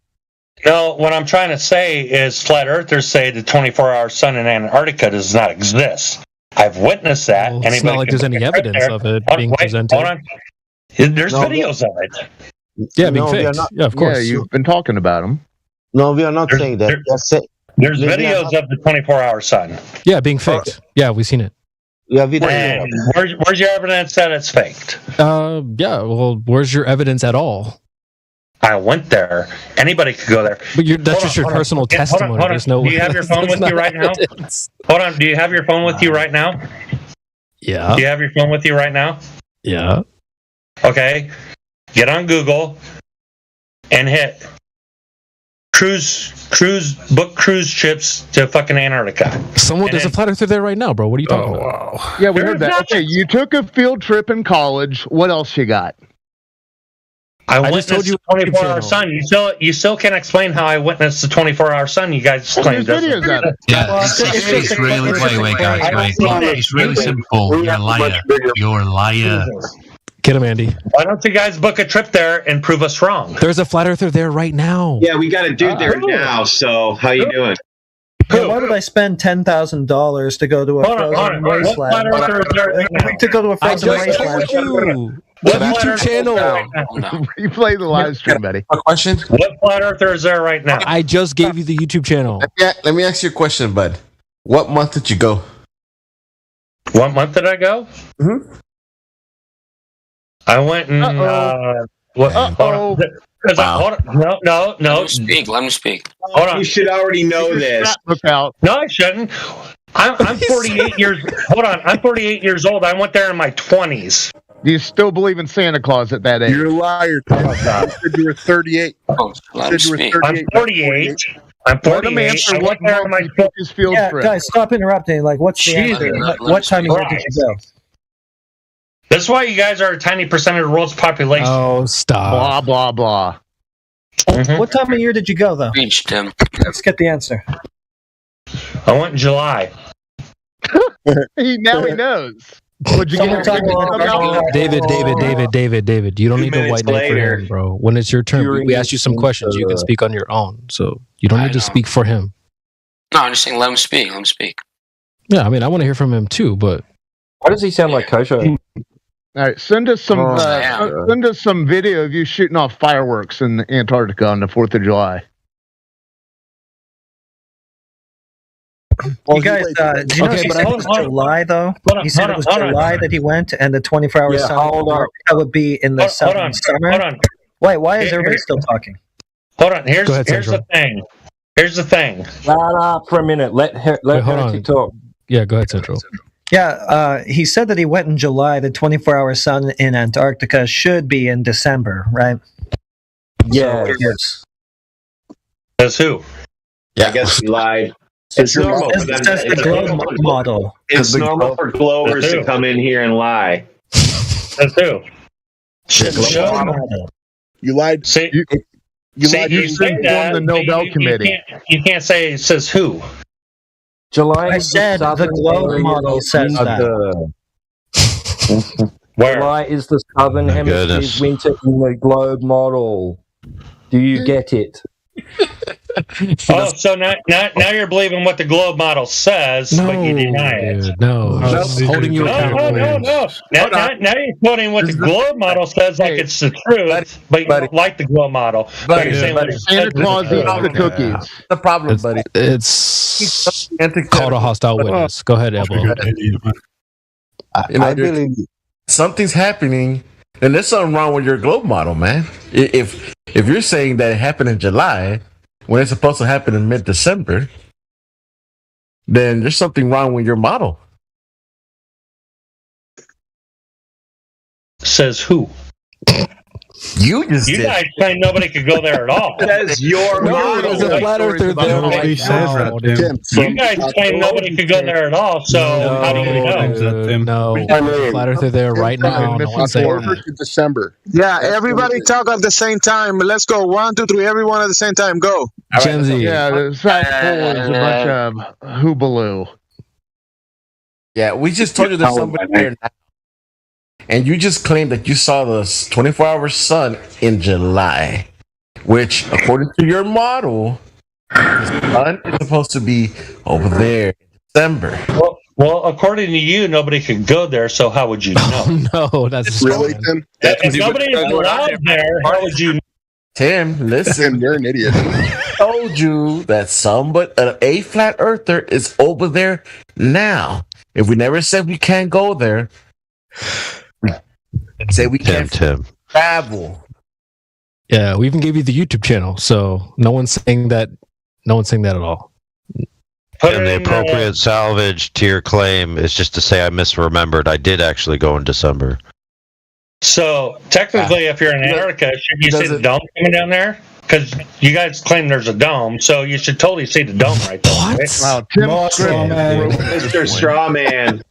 [SPEAKER 8] No, what I'm trying to say is flat earthers say the 24-hour sun in Antarctica does not exist. I've witnessed that.
[SPEAKER 1] Well, it's not like there's any evidence of it being presented.
[SPEAKER 8] Hold on. There's videos of it.
[SPEAKER 1] Yeah, being faked. Yeah, of course.
[SPEAKER 10] Yeah, you've been talking about them.
[SPEAKER 4] No, we are not saying that.
[SPEAKER 8] There's videos of the 24-hour sun.
[SPEAKER 1] Yeah, being faked. Yeah, we've seen it.
[SPEAKER 4] Yeah, we
[SPEAKER 8] And where's your evidence that it's faked?
[SPEAKER 1] Yeah, well, where's your evidence at all?
[SPEAKER 8] I went there. Anybody could go there.
[SPEAKER 1] But that's just your personal testimony.
[SPEAKER 8] Hold on.
[SPEAKER 1] There's no.
[SPEAKER 8] Do you have your phone with you right now? Hold on. Do you have your phone with you right now?
[SPEAKER 1] Yeah.
[SPEAKER 8] Do you have your phone with you right now?
[SPEAKER 1] Yeah.
[SPEAKER 8] Okay. Get on Google and hit book cruise trips to fucking Antarctica.
[SPEAKER 1] There's a flat earther there right now, bro. What are you talking about?
[SPEAKER 10] Yeah, we heard that. Okay, you took a field trip in college. What else you got?
[SPEAKER 8] I just told you 24-hour sun. You still can't explain how I witnessed the 24-hour sun. You guys claim
[SPEAKER 10] There's videos of it.
[SPEAKER 5] Yeah, it's really wait, guys, wait. It's really simple. You're a liar. You're a liar.
[SPEAKER 1] Get him, Andy.
[SPEAKER 8] Why don't you guys book a trip there and prove us wrong?
[SPEAKER 1] There's a flat earther there right now.
[SPEAKER 16] Yeah, we got a dude there now. So how you doing?
[SPEAKER 12] Yeah, why would I spend $10,000 to go to a frozen wasteland? To go to a frozen wasteland.
[SPEAKER 1] What YouTube channel?
[SPEAKER 10] Replay the live stream, buddy.
[SPEAKER 19] A question?
[SPEAKER 8] What flat earther is there right now?
[SPEAKER 1] I just gave you the YouTube channel.
[SPEAKER 19] Let me ask you a question, bud. What month did you go?
[SPEAKER 8] What month did I go?
[SPEAKER 19] Mm-hmm.
[SPEAKER 8] I went and
[SPEAKER 19] Wow.
[SPEAKER 8] No.
[SPEAKER 24] Let me speak.
[SPEAKER 8] Hold on.
[SPEAKER 16] You should already know this.
[SPEAKER 10] Look out.
[SPEAKER 8] No, I shouldn't. I'm 48 years. Hold on. I'm 48 years old. I went there in my 20s.
[SPEAKER 10] Do you still believe in Santa Claus at that age?
[SPEAKER 22] You're a liar. You said you were 38.
[SPEAKER 24] Oh, let me speak.
[SPEAKER 8] I'm 48. I'm 48. I went there in my
[SPEAKER 10] field
[SPEAKER 12] Yeah,
[SPEAKER 10] trip.
[SPEAKER 12] guys, stop interrupting. Like, what's the answer? What time of year did you go?
[SPEAKER 8] That's why you guys are a tiny percent of the world's population.
[SPEAKER 1] Oh, stop.
[SPEAKER 10] Blah, blah, blah.
[SPEAKER 8] Mm-hmm.
[SPEAKER 12] What time of year did you go, though?
[SPEAKER 24] Preach, Tim.
[SPEAKER 12] Let's get the answer.
[SPEAKER 8] I went in July.
[SPEAKER 10] Now he knows. Would you get
[SPEAKER 1] David, you don't need to white knight for him, bro. When it's your turn, we asked you some questions. You can speak on your own, so you don't need to speak for him.
[SPEAKER 24] No, I'm just saying, let him speak. Let him speak.
[SPEAKER 1] Yeah, I mean, I want to hear from him too, but
[SPEAKER 14] why does he sound like Kosho?
[SPEAKER 10] All right, send us some video of you shooting off fireworks in Antarctica on the 4th of July.
[SPEAKER 12] You guys, do you know he said it was July, though? He said it was July that he went, and the 24-hour sun that would be in the southern summer. Why is everybody still talking?
[SPEAKER 8] Hold on. Here's the thing. Here's the thing.
[SPEAKER 2] Shut up for a minute. Let Heretic talk.
[SPEAKER 1] Yeah, go ahead, Central.
[SPEAKER 12] Yeah, he said that he went in July. The 24-hour sun in Antarctica should be in December, right?
[SPEAKER 2] Yeah.
[SPEAKER 12] So, yes.
[SPEAKER 8] Says who?
[SPEAKER 16] I guess he lied. It's normal for them.
[SPEAKER 12] It's the globe model.
[SPEAKER 16] It's normal for Glovers to come in here and lie.
[SPEAKER 8] Says who?
[SPEAKER 10] You lied.
[SPEAKER 8] See,
[SPEAKER 10] you lied. You won the Nobel Committee.
[SPEAKER 8] You can't say it says who.
[SPEAKER 2] July.
[SPEAKER 12] I said the globe model says that.
[SPEAKER 2] July is the southern hemisphere's winter in the globe model. Do you get it?
[SPEAKER 8] Oh, so now you're believing what the globe model says, but you deny it.
[SPEAKER 1] No, holding you accountable.
[SPEAKER 8] No. Now you're quoting what the globe model says like it's the truth, but you don't like the globe model. But you're saying what it
[SPEAKER 10] Santa Claus eats the cookies.
[SPEAKER 19] The problem, buddy.
[SPEAKER 1] It's called a hostile witness. Go ahead, Ebo.
[SPEAKER 19] I believe something's happening, and there's something wrong with your globe model, man. If you're saying that it happened in July when it's supposed to happen in mid-December, then there's something wrong with your model.
[SPEAKER 8] Says who?
[SPEAKER 19] You
[SPEAKER 8] guys claim nobody could go there at all.
[SPEAKER 16] Says your model.
[SPEAKER 1] There's a flat earther there right now.
[SPEAKER 8] You guys claim nobody could go there at all, so how do you know?
[SPEAKER 1] No, flat earther there right now. No one's saying that.
[SPEAKER 10] December.
[SPEAKER 22] Yeah, everybody talk at the same time. Let's go. 1, 2, 3. Everyone at the same time. Go.
[SPEAKER 1] Gen Z.
[SPEAKER 10] Yeah, the South Pole is a bunch of hoobaloo.
[SPEAKER 19] Yeah, we just told you there's somebody there now. And you just claimed that you saw the 24-hour sun in July, which, according to your model, the sun is supposed to be over there in December.
[SPEAKER 8] Well, according to you, nobody could go there, so how would you know?
[SPEAKER 1] No, that's
[SPEAKER 10] really Tim.
[SPEAKER 8] If nobody is allowed there, how would you know?
[SPEAKER 19] Tim, listen.
[SPEAKER 10] You're an idiot.
[SPEAKER 19] I told you that a flat earther is over there now. If we never said we can't go there, say we can't travel.
[SPEAKER 1] Yeah, we even gave you the YouTube channel, so no one's saying that. No one's saying that at all.
[SPEAKER 11] And the appropriate salvage to your claim is just to say I misremembered. I did actually go in December.
[SPEAKER 8] So technically, if you're in Antarctica, should you see the dome coming down there? Because you guys claim there's a dome, so you should totally see the dome right there.
[SPEAKER 1] What?
[SPEAKER 8] Right?
[SPEAKER 10] Wow,
[SPEAKER 16] Mr. Strawman.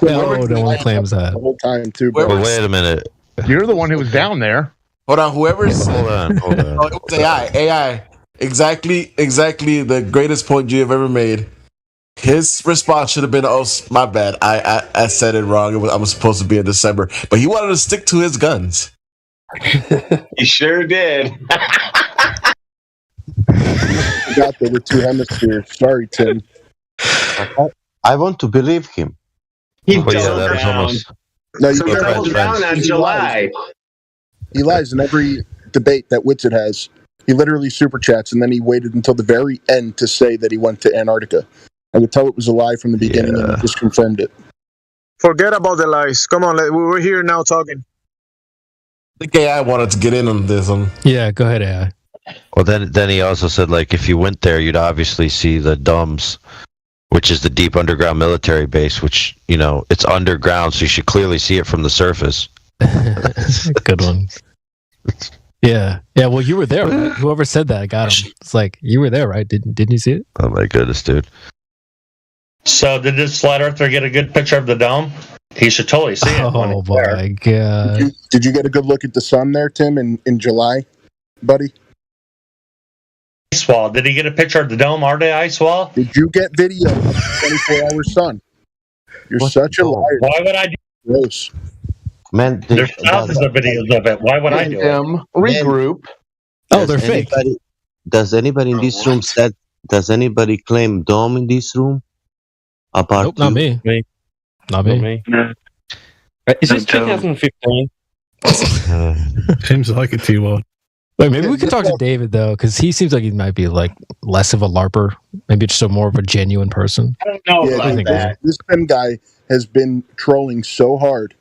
[SPEAKER 1] No one claims that.
[SPEAKER 10] The whole time too.
[SPEAKER 11] But wait a minute.
[SPEAKER 10] You're the one who was down there.
[SPEAKER 19] Hold on, whoever's
[SPEAKER 11] hold on.
[SPEAKER 19] It was AI. Exactly the greatest point you have ever made. His response should have been, "Oh, my bad. I said it wrong. I was supposed to be in December." But he wanted to stick to his guns.
[SPEAKER 16] He sure did.
[SPEAKER 10] Forgot there were two hemispheres. Sorry, Tim.
[SPEAKER 4] I want to believe him.
[SPEAKER 16] He doubled down.
[SPEAKER 10] No,
[SPEAKER 16] So he doubled down on July.
[SPEAKER 10] He lies in every debate that Whitsitt has. He literally super chats, and then he waited until the very end to say that he went to Antarctica. I could tell it was a lie from the beginning, and he just confirmed it.
[SPEAKER 22] Forget about the lies. Come on, we're here now talking.
[SPEAKER 19] I think AI wanted to get in on this one.
[SPEAKER 1] Yeah, go ahead, AI.
[SPEAKER 11] Well, then he also said, like, if you went there, you'd obviously see the DUMBs, which is the deep underground military base, which, it's underground, so you should clearly see it from the surface.
[SPEAKER 1] Good one. Yeah. Well, you were there, right? Whoever said that, I got him. It's like, you were there, right? Didn't you see it?
[SPEAKER 11] Oh my goodness, dude.
[SPEAKER 8] So did this flat earther get a good picture of the dome? He should totally see it.
[SPEAKER 1] Oh my god!
[SPEAKER 10] Did you get a good look at the sun there, Tim, in July, buddy?
[SPEAKER 8] Ice wall. Did he get a picture of the dome? Are they ice wall?
[SPEAKER 10] Did you get video of the 24-hour sun? You're such a liar.
[SPEAKER 8] Why would I do
[SPEAKER 10] gross?
[SPEAKER 4] Man,
[SPEAKER 8] there's thousands of videos of it. Why would I do it?
[SPEAKER 10] Regroup.
[SPEAKER 1] Oh, they're fake.
[SPEAKER 4] Does anybody in this room does anybody claim dome in this room? Apart
[SPEAKER 1] nope, not me. Not me.
[SPEAKER 2] Is this 2015?
[SPEAKER 18] Seems like it, T-Wall.
[SPEAKER 1] Wait, maybe we could talk to David though, because he seems like he might be like less of a LARPer, maybe just a more of a genuine person.
[SPEAKER 16] I don't know about that.
[SPEAKER 10] This Tim guy has been trolling so hard.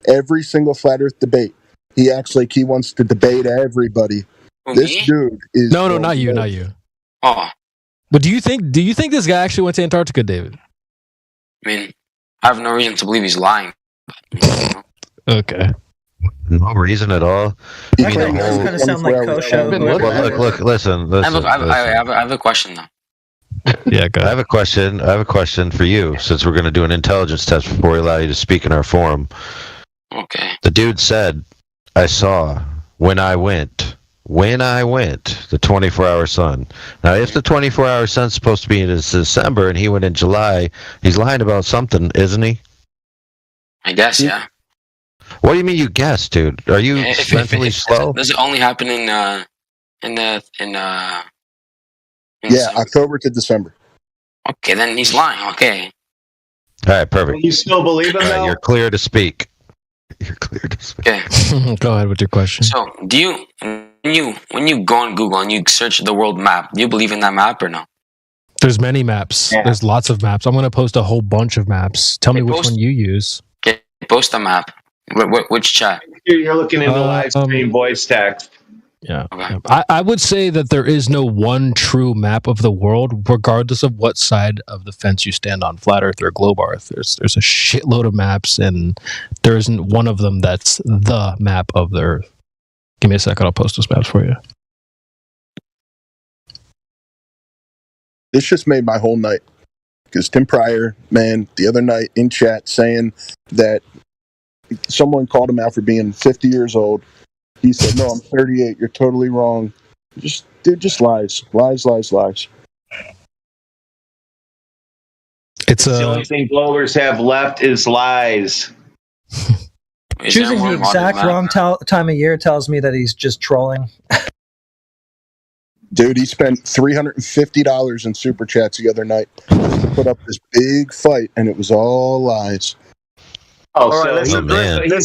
[SPEAKER 10] Every single flat Earth debate, he acts like he wants to debate everybody. This dude is
[SPEAKER 1] no, not you, not you.
[SPEAKER 24] Oh,
[SPEAKER 1] but do you think this guy actually went to Antarctica, David?
[SPEAKER 24] I mean, I have no reason to believe he's lying.
[SPEAKER 1] Okay.
[SPEAKER 11] No reason at all.
[SPEAKER 12] That's going to sound like Kosho.
[SPEAKER 11] Look, listen.
[SPEAKER 24] I have a question though.
[SPEAKER 1] Yeah, go ahead.
[SPEAKER 11] I have a question for you, since we're going to do an intelligence test before we allow you to speak in our forum.
[SPEAKER 24] Okay.
[SPEAKER 11] The dude said, I saw when I went, the 24-hour sun. Now, if the 24-hour sun's supposed to be in December and he went in July, he's lying about something, isn't he?
[SPEAKER 24] I guess, yeah.
[SPEAKER 11] What do you mean you guess, dude? Are you mentally slow?
[SPEAKER 24] Does it only happen in
[SPEAKER 10] October to December.
[SPEAKER 24] Okay, then he's lying. Okay.
[SPEAKER 11] All right, perfect.
[SPEAKER 16] You still believe him, though?
[SPEAKER 11] You're clear to speak.
[SPEAKER 24] Okay.
[SPEAKER 1] Go ahead with your question.
[SPEAKER 24] So, when you go on Google and you search the world map, do you believe in that map or no?
[SPEAKER 1] There's many maps. Yeah. There's lots of maps. I'm going to post a whole bunch of maps. Tell me which one you use.
[SPEAKER 24] Okay, post a map. Which chat?
[SPEAKER 16] You're looking in the live stream voice text.
[SPEAKER 1] Yeah. Okay. I would say that there is no one true map of the world, regardless of what side of the fence you stand on, flat Earth or globe Earth. There's a shitload of maps, and there isn't one of them that's the map of the Earth. Give me a second. I'll post those maps for you.
[SPEAKER 10] This just made my whole night. Because Tim Pryor, man, the other night in chat saying that someone called him out for being 50 years old. He said, no, I'm 38. You're totally wrong. Just lies. Lies.
[SPEAKER 1] It's
[SPEAKER 16] the only thing Globers have left is lies.
[SPEAKER 12] Choosing the exact wrong time of year tells me that he's just trolling.
[SPEAKER 10] Dude, he spent $350 in super chats the other night to put up this big fight, and it was all lies.
[SPEAKER 13] All right, let's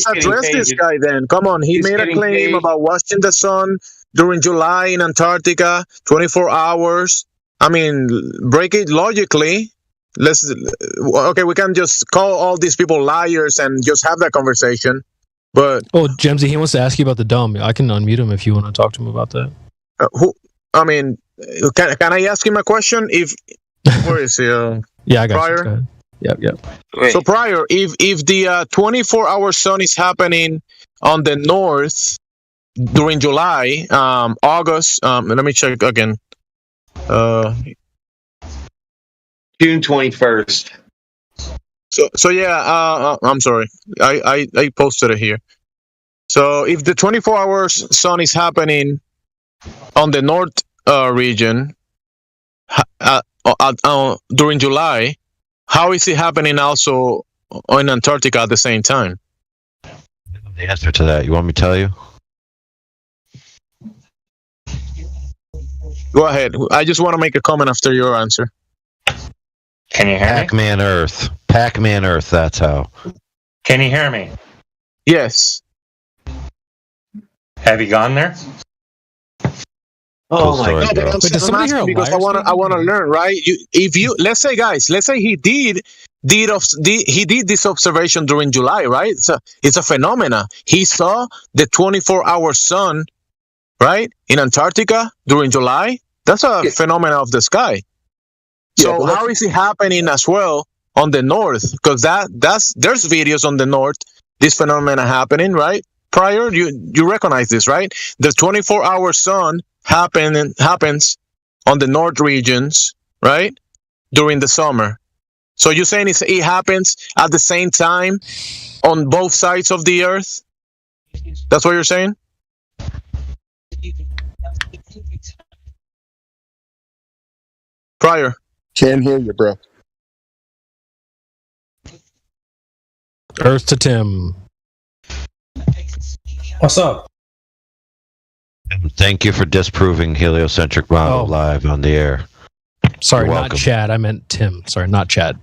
[SPEAKER 13] address this guy then. Come on, he made a claim about watching the sun during July in Antarctica, 24 hours. I mean, break it logically. We can just call all these people liars and just have that conversation. But
[SPEAKER 1] Jemsy, he wants to ask you about the dome. I can unmute him if you want to talk to him about that.
[SPEAKER 13] Can I ask him a question? Where is he?
[SPEAKER 1] Yeah, I got
[SPEAKER 13] Pryor?
[SPEAKER 1] you. Yep.
[SPEAKER 13] Wait. So Pryor, if the 24-hour sun is happening on the north during July, August, let me check again.
[SPEAKER 16] June 21st.
[SPEAKER 13] So yeah, I'm sorry. I posted it here. So if the 24-hour sun is happening on the north region during July, how is it happening also in Antarctica at the same time?
[SPEAKER 11] The answer to that, you want me to tell you?
[SPEAKER 13] Go ahead. I just want to make a comment after your answer.
[SPEAKER 8] Can you hear
[SPEAKER 11] Pac-Man
[SPEAKER 8] me?
[SPEAKER 11] Pac-Man Earth, that's how.
[SPEAKER 8] Can you hear me?
[SPEAKER 13] Yes.
[SPEAKER 8] Have you gone there?
[SPEAKER 13] Oh my God! I'm asking because I want to learn, right? Let's say he did this observation during July, right? It's a phenomena. He saw the 24-hour sun, right, in Antarctica during July. That's a phenomena of the sky. So how is it happening as well on the north? Because there's videos on the north. This phenomena happening, right? Prior, you recognize this, right? The 24-hour sun happens on the north regions, right, during the summer. So you're saying it happens at the same time on both sides of the earth? That's what you're saying? Pryor.
[SPEAKER 10] Can't hear you, bro.
[SPEAKER 1] Earth to Tim.
[SPEAKER 12] What's up?
[SPEAKER 11] Thank you for disproving heliocentric model live on the air.
[SPEAKER 1] Sorry,
[SPEAKER 11] You're
[SPEAKER 1] not
[SPEAKER 11] welcome.
[SPEAKER 1] Chad. I meant Tim. Sorry, not Chad.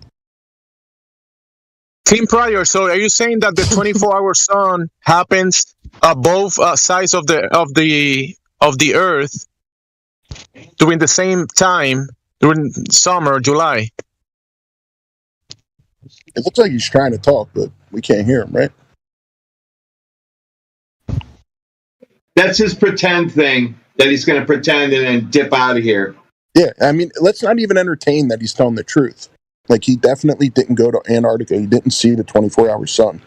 [SPEAKER 13] Team Pryor, so are you saying that the 24-hour sun happens above size of the Earth during the same time during summer, July?
[SPEAKER 10] It looks like he's trying to talk, but we can't hear him, right?
[SPEAKER 16] That's his pretend thing that he's going to pretend and then dip out of here.
[SPEAKER 10] Yeah, I mean, let's not even entertain that he's telling the truth. Like, he definitely didn't go to Antarctica. He didn't see the 24-hour sun.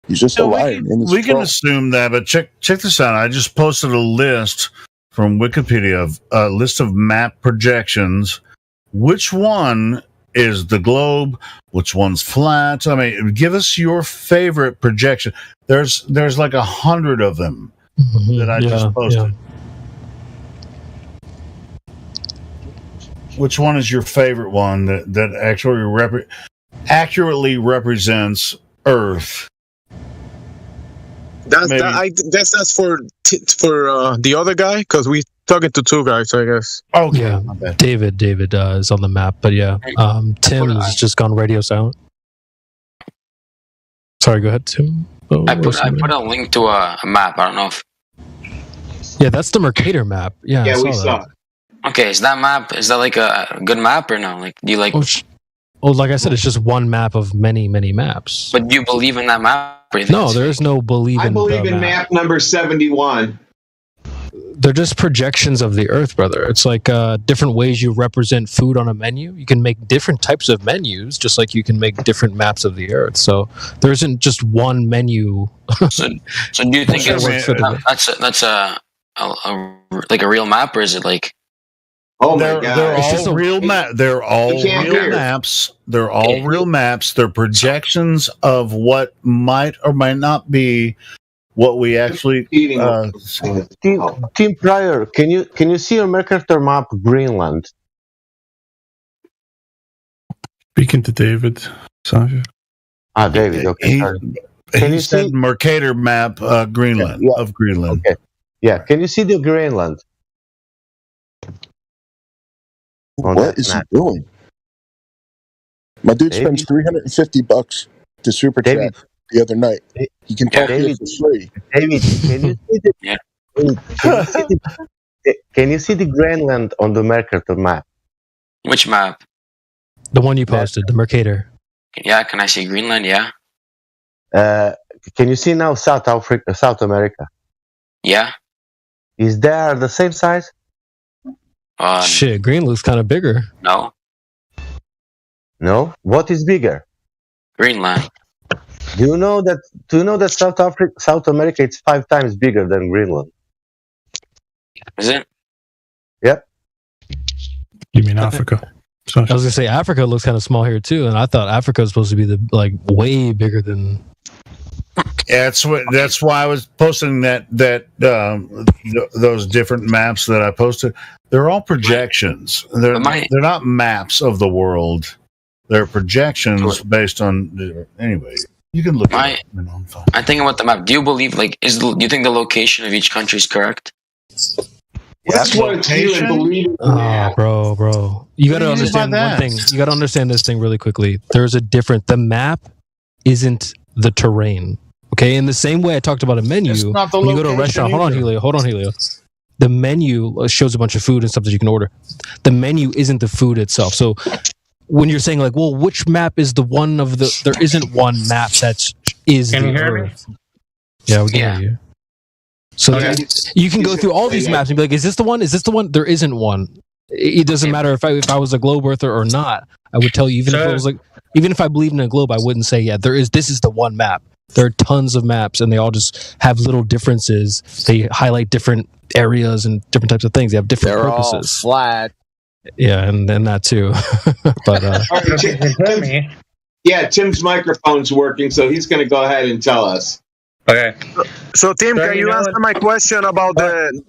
[SPEAKER 10] He's just a liar.
[SPEAKER 18] We can assume that, but check this out. I just posted a list from Wikipedia of a list of map projections. Which one is the globe? Which one's flat? I mean, give us your favorite projection. There's like 100 of them that I just posted. Yeah. Which one is your favorite one that actually accurately represents Earth?
[SPEAKER 13] That's for the other guy, because we talking to two guys, I guess.
[SPEAKER 18] Oh
[SPEAKER 1] yeah, David is on the map, but yeah, Tim has just gone radio silent. Sorry, go ahead, Tim.
[SPEAKER 24] I put a link to a map. I don't know if.
[SPEAKER 1] Yeah, that's the Mercator map. Yeah,
[SPEAKER 16] we saw it.
[SPEAKER 24] Okay, is that like a good map or no? Like, do you like?
[SPEAKER 1] Oh, like I said, it's just one map of many maps.
[SPEAKER 24] But do you believe in that map?
[SPEAKER 1] No, there's no believe.
[SPEAKER 16] I believe in map number 71.
[SPEAKER 1] They're just projections of the Earth, brother. It's like different ways you represent food on a menu. You can make different types of menus, just like you can make different maps of the Earth. So there isn't just one menu.
[SPEAKER 24] so do you think that's like a real map, or is it like?
[SPEAKER 16] Oh my God!
[SPEAKER 18] They're all real maps. They're all real maps. They're all real maps. They're projections of what might or might not be what we actually.
[SPEAKER 4] Team Pryor, can you see on Mercator map Greenland?
[SPEAKER 3] Speaking to David, Sasha.
[SPEAKER 4] David. Okay.
[SPEAKER 18] He said Mercator map Greenland of Greenland.
[SPEAKER 4] Okay. Yeah. Can you see the Greenland?
[SPEAKER 10] What is he doing? My dude spends $350 to super chat the other night. He can talk here for free.
[SPEAKER 4] David, can you see the Greenland on the Mercator map?
[SPEAKER 24] Which map?
[SPEAKER 1] The one you posted, the Mercator.
[SPEAKER 24] Yeah, can I see Greenland? Yeah.
[SPEAKER 4] Can you see now South America?
[SPEAKER 24] Yeah.
[SPEAKER 4] Is there the same size?
[SPEAKER 1] Shit, Green looks kind of bigger.
[SPEAKER 24] No.
[SPEAKER 4] No? What is bigger?
[SPEAKER 24] Greenland.
[SPEAKER 4] Do you know that South America is 5 times bigger than Greenland?
[SPEAKER 24] Is it?
[SPEAKER 4] Yep.
[SPEAKER 3] You mean Africa?
[SPEAKER 1] I was gonna say Africa looks kind of small here too, and I thought Africa was supposed to be way bigger than.
[SPEAKER 18] Yeah, that's why I was posting those different maps that I posted. They're all projections. They're not maps of the world. They're projections based on. Anyway, you can look at it.
[SPEAKER 24] I'm thinking about the map. Do you believe do you think the location of each country is correct?
[SPEAKER 16] That's what you believe.
[SPEAKER 1] Oh, bro. You got to understand one thing. You got to understand this thing really quickly. There's a different. The map isn't the terrain. Okay, in the same way I talked about a menu, when you go to a restaurant, hold on, Helio. The menu shows a bunch of food and stuff that you can order. The menu isn't the food itself. So when you're saying which map is the one of the? There isn't one map that is the Earth. Yeah, we can hear you. So you can go through all these maps and be like, "Is this the one? Is this the one?" There isn't one. It doesn't matter if I was a globe earther or not. I would tell you even if I believed in a globe, I wouldn't say this is the one map. There are tons of maps, and they all just have little differences. They highlight different areas and different types of things. They have different purposes.
[SPEAKER 4] All flat.
[SPEAKER 1] Yeah, and that too. But
[SPEAKER 16] Tim's microphone's working, so he's going to go ahead and tell us.
[SPEAKER 13] Okay. So Tim, can you answer my question about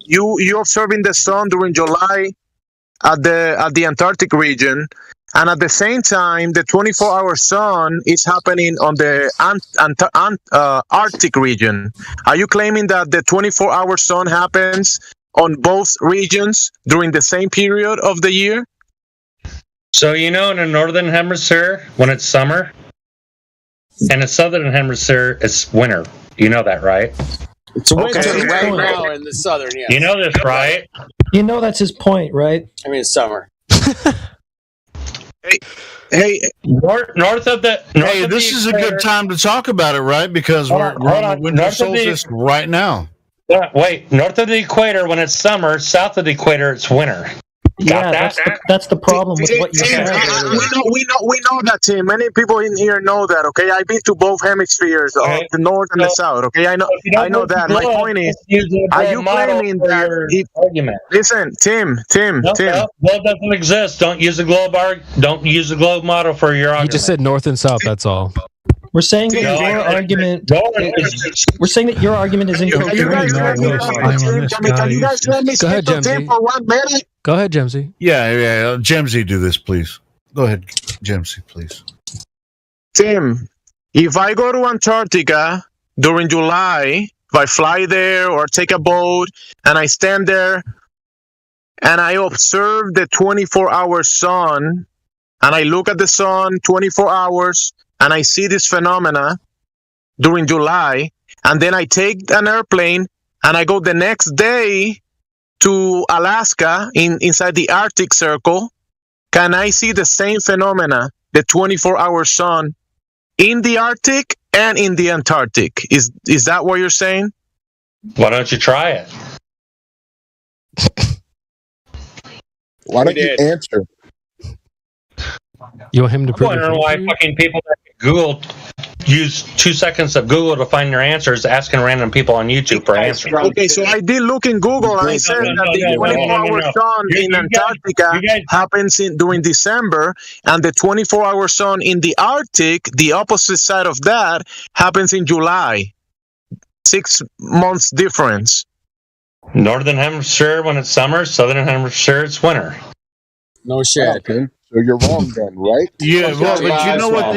[SPEAKER 13] you observing the sun during July at the Antarctic region? And at the same time, the 24-hour sun is happening on the Arctic region. Are you claiming that the 24-hour sun happens on both regions during the same period of the year?
[SPEAKER 8] So, in the Northern Hemisphere, when it's summer, In the southern hemisphere, it's winter. You know that, right?
[SPEAKER 14] It's winter
[SPEAKER 12] Okay.
[SPEAKER 14] right now in the southern, yes.
[SPEAKER 8] You know this, right?
[SPEAKER 12] You know that's his point, right?
[SPEAKER 14] I mean, it's summer.
[SPEAKER 13] Hey,
[SPEAKER 8] north of the.
[SPEAKER 18] Hey, this is a good time to talk about it, right? Because we're on the winter solstice right now.
[SPEAKER 8] Wait, north of the equator when it's summer, south of the equator it's winter.
[SPEAKER 12] Yeah, that's the problem with what you
[SPEAKER 13] Tim,
[SPEAKER 12] said.
[SPEAKER 13] we know that, Tim. Many people in here know that. Okay, I've been to both hemispheres, the north and the south. Okay, I know that. My point is, are you claiming that?
[SPEAKER 8] Argument.
[SPEAKER 13] Listen, Tim.
[SPEAKER 8] Globe doesn't exist. Don't use the globe. Don't use the globe model for your argument.
[SPEAKER 1] You just said north and south. That's all.
[SPEAKER 12] We're saying that your argument. We're saying that your argument is incoherent.
[SPEAKER 13] Can you guys let me speak to Tim for 1 minute?
[SPEAKER 1] Go ahead, Jemsy.
[SPEAKER 18] Yeah. Jemsy, do this, please. Go ahead, Jemsy, please.
[SPEAKER 13] Tim, if I go to Antarctica during July, if I fly there or take a boat and I stand there and I observe the 24-hour sun and I look at the sun 24 hours and I see this phenomena during July, and then I take an airplane and I go the next day to Alaska inside the Arctic Circle, can I see the same phenomena, the 24-hour sun, in the Arctic and in the Antarctic? Is that what you're saying?
[SPEAKER 8] Why don't you try it?
[SPEAKER 10] Why don't you answer?
[SPEAKER 1] You want him to prove
[SPEAKER 8] I wonder why fucking people that Google use 2 seconds of Google to find their answers, asking random people on YouTube for answers.
[SPEAKER 13] Okay, so I did look in Google and I said that the 24-hour sun in Antarctica happens during December, and the 24-hour sun in the Arctic, the opposite side of that, happens in July. 6 months difference.
[SPEAKER 8] Northern hemisphere when it's summer, southern hemisphere it's winter.
[SPEAKER 14] No shit.
[SPEAKER 10] Okay. So you're wrong then, right?
[SPEAKER 18] Yeah, well, but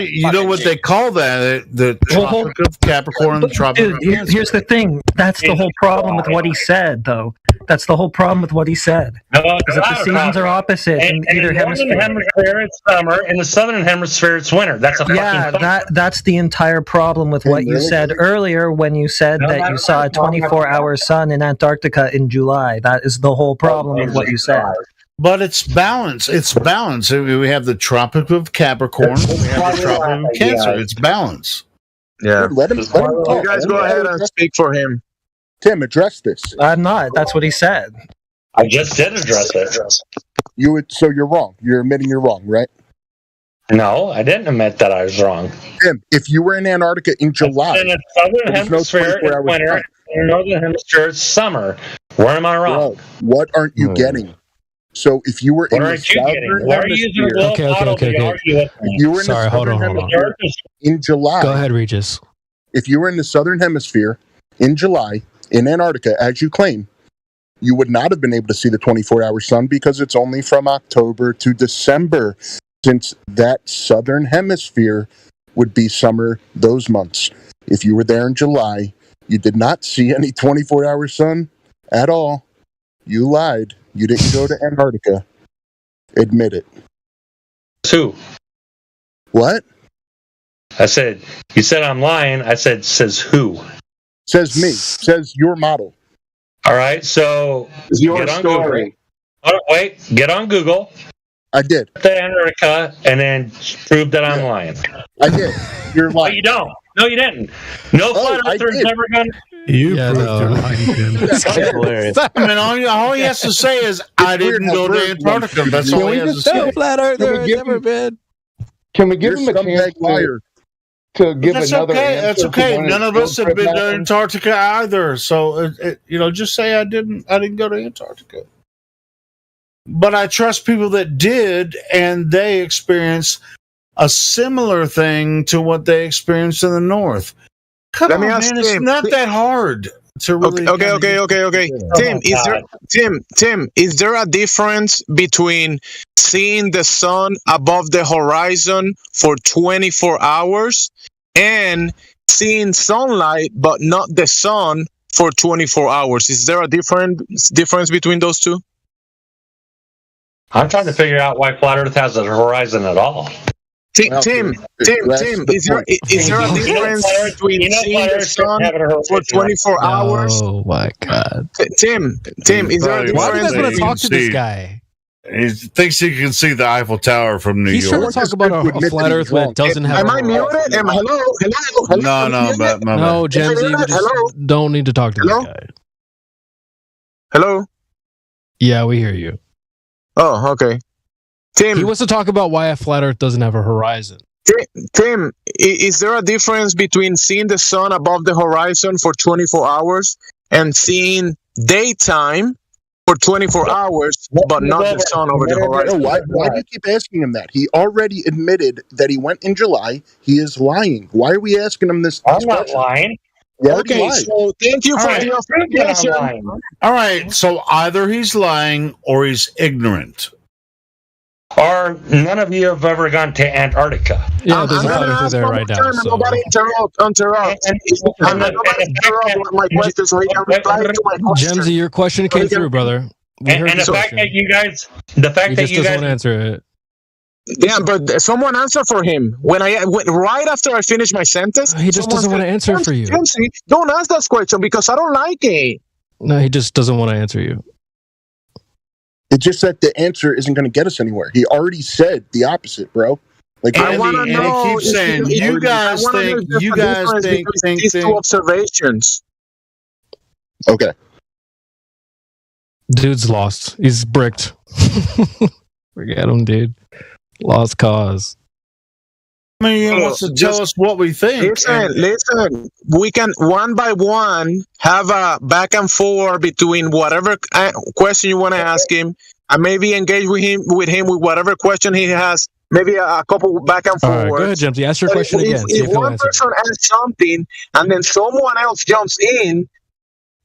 [SPEAKER 18] you know what they call that? The Tropic of Capricorn and the Tropic of Cancer.
[SPEAKER 12] Here's the thing. That's the whole problem with what he said, though. That's the whole problem with what he said. Because if the seasons are opposite in either hemisphere.
[SPEAKER 8] In the northern hemisphere it's summer, in the southern hemisphere it's winter. That's a
[SPEAKER 12] that's the entire problem with what you said earlier when you said that you saw a 24-hour sun in Antarctica in July. That is the whole problem with what you said.
[SPEAKER 18] But it's balance. It's balance. We have the Tropic of Capricorn. We have the Tropic of Cancer. It's balance.
[SPEAKER 13] Yeah.
[SPEAKER 10] Let him talk.
[SPEAKER 13] You guys go ahead and speak for him.
[SPEAKER 10] Tim, address this.
[SPEAKER 12] I'm not. That's what he said.
[SPEAKER 8] I just did address it.
[SPEAKER 10] So you're wrong. You're admitting you're wrong, right?
[SPEAKER 8] No, I didn't admit that I was wrong.
[SPEAKER 10] Tim, if you were in Antarctica in July,
[SPEAKER 8] in the southern hemisphere it's winter, in the northern hemisphere it's summer. Where am I wrong?
[SPEAKER 10] Bro, what aren't you getting? So if you were in the southern hemisphere, if you were in the southern hemisphere in July,
[SPEAKER 1] go ahead, Regis.
[SPEAKER 10] If you were in the southern hemisphere in July in Antarctica, as you claim, you would not have been able to see the 24-hour sun because it's only from October to December, since that southern hemisphere would be summer those months. If you were there in July, you did not see any 24-hour sun at all. You lied. You didn't go to Antarctica. Admit it.
[SPEAKER 8] Who?
[SPEAKER 10] What?
[SPEAKER 8] I said, you said I'm lying. I said, says who?
[SPEAKER 10] Says me. Says your model.
[SPEAKER 8] All right, so
[SPEAKER 10] get on
[SPEAKER 8] Google. Oh, wait, get on Google.
[SPEAKER 10] I did.
[SPEAKER 8] To Antarctica and then prove that I'm lying.
[SPEAKER 10] I did. You're lying.
[SPEAKER 8] No, you don't. No, you didn't. No flat earther's ever going to...
[SPEAKER 3] You proved they're lying, Tim.
[SPEAKER 18] That's hilarious. I mean, all he has to say is, I didn't go to Antarctica. That's all he has to say.
[SPEAKER 1] Flat earther has never been.
[SPEAKER 15] Can we give him a chance to give another answer?
[SPEAKER 18] That's okay. None of us have been to Antarctica either. So, just say I didn't go to Antarctica. But I trust people that did, and they experienced a similar thing to what they experienced in the North. Come on, man, it's not that hard to really.
[SPEAKER 13] Okay. Tim, is there a difference between seeing the sun above the horizon for 24 hours and seeing sunlight but not the sun for 24 hours? Is there a difference between those two?
[SPEAKER 8] I'm trying to figure out why flat Earth has a horizon at all.
[SPEAKER 13] Tim, is there a difference between seeing the sun for 24 hours?
[SPEAKER 1] Oh my God.
[SPEAKER 13] Tim, is there a difference?
[SPEAKER 1] Why do you guys want to talk to this guy?
[SPEAKER 18] He thinks he can see the Eiffel Tower from New
[SPEAKER 1] He's
[SPEAKER 18] York.
[SPEAKER 1] trying to talk about a flat Earth that doesn't have.
[SPEAKER 13] Am I muted? Hello?
[SPEAKER 1] No, Jamesy, we just don't need to talk to this guy.
[SPEAKER 13] Hello?
[SPEAKER 1] Yeah, we hear you.
[SPEAKER 13] Oh, okay. Tim,
[SPEAKER 1] he wants to talk about why a flat Earth doesn't have a horizon.
[SPEAKER 13] Tim, is there a difference between seeing the sun above the horizon for 24 hours and seeing daytime for 24 hours, but not the sun over the horizon?
[SPEAKER 10] Why do you keep asking him that? He already admitted that he went in July. He is lying. Why are we asking him this?
[SPEAKER 8] I'm not lying.
[SPEAKER 13] Okay, so thank you for the explanation.
[SPEAKER 18] All right, so either he's lying or he's ignorant.
[SPEAKER 8] Or none of you have ever gone to Antarctica.
[SPEAKER 1] Yeah, there's a flat Earth there right now. So.
[SPEAKER 13] Nobody interrupt. Nobody interrupt my question, so he can reply to my question.
[SPEAKER 1] Jamesy, your question came through, brother.
[SPEAKER 8] And the fact that you guys,
[SPEAKER 1] doesn't want to answer it.
[SPEAKER 13] Yeah, but someone answer for him. Right after I finish my sentence,
[SPEAKER 1] he just doesn't want to answer for you.
[SPEAKER 13] Jamesy, don't ask that question because I don't like it.
[SPEAKER 1] No, he just doesn't want to answer you.
[SPEAKER 10] It's just that the answer isn't going to get us anywhere. He already said the opposite, bro. Like,
[SPEAKER 18] I want to know. He keeps saying, you guys think.
[SPEAKER 13] These two observations.
[SPEAKER 10] Okay.
[SPEAKER 1] Dude's lost. He's bricked. Forget him, dude. Lost cause.
[SPEAKER 18] I mean, he wants to tell us what we think.
[SPEAKER 13] Listen. We can one by one have a back and forth between whatever question you want to ask him, and maybe engage with him with whatever question he has. Maybe a couple back and forth.
[SPEAKER 1] All right, go ahead, Jamesy. Ask your question again.
[SPEAKER 13] If one person asks something and then someone else jumps in,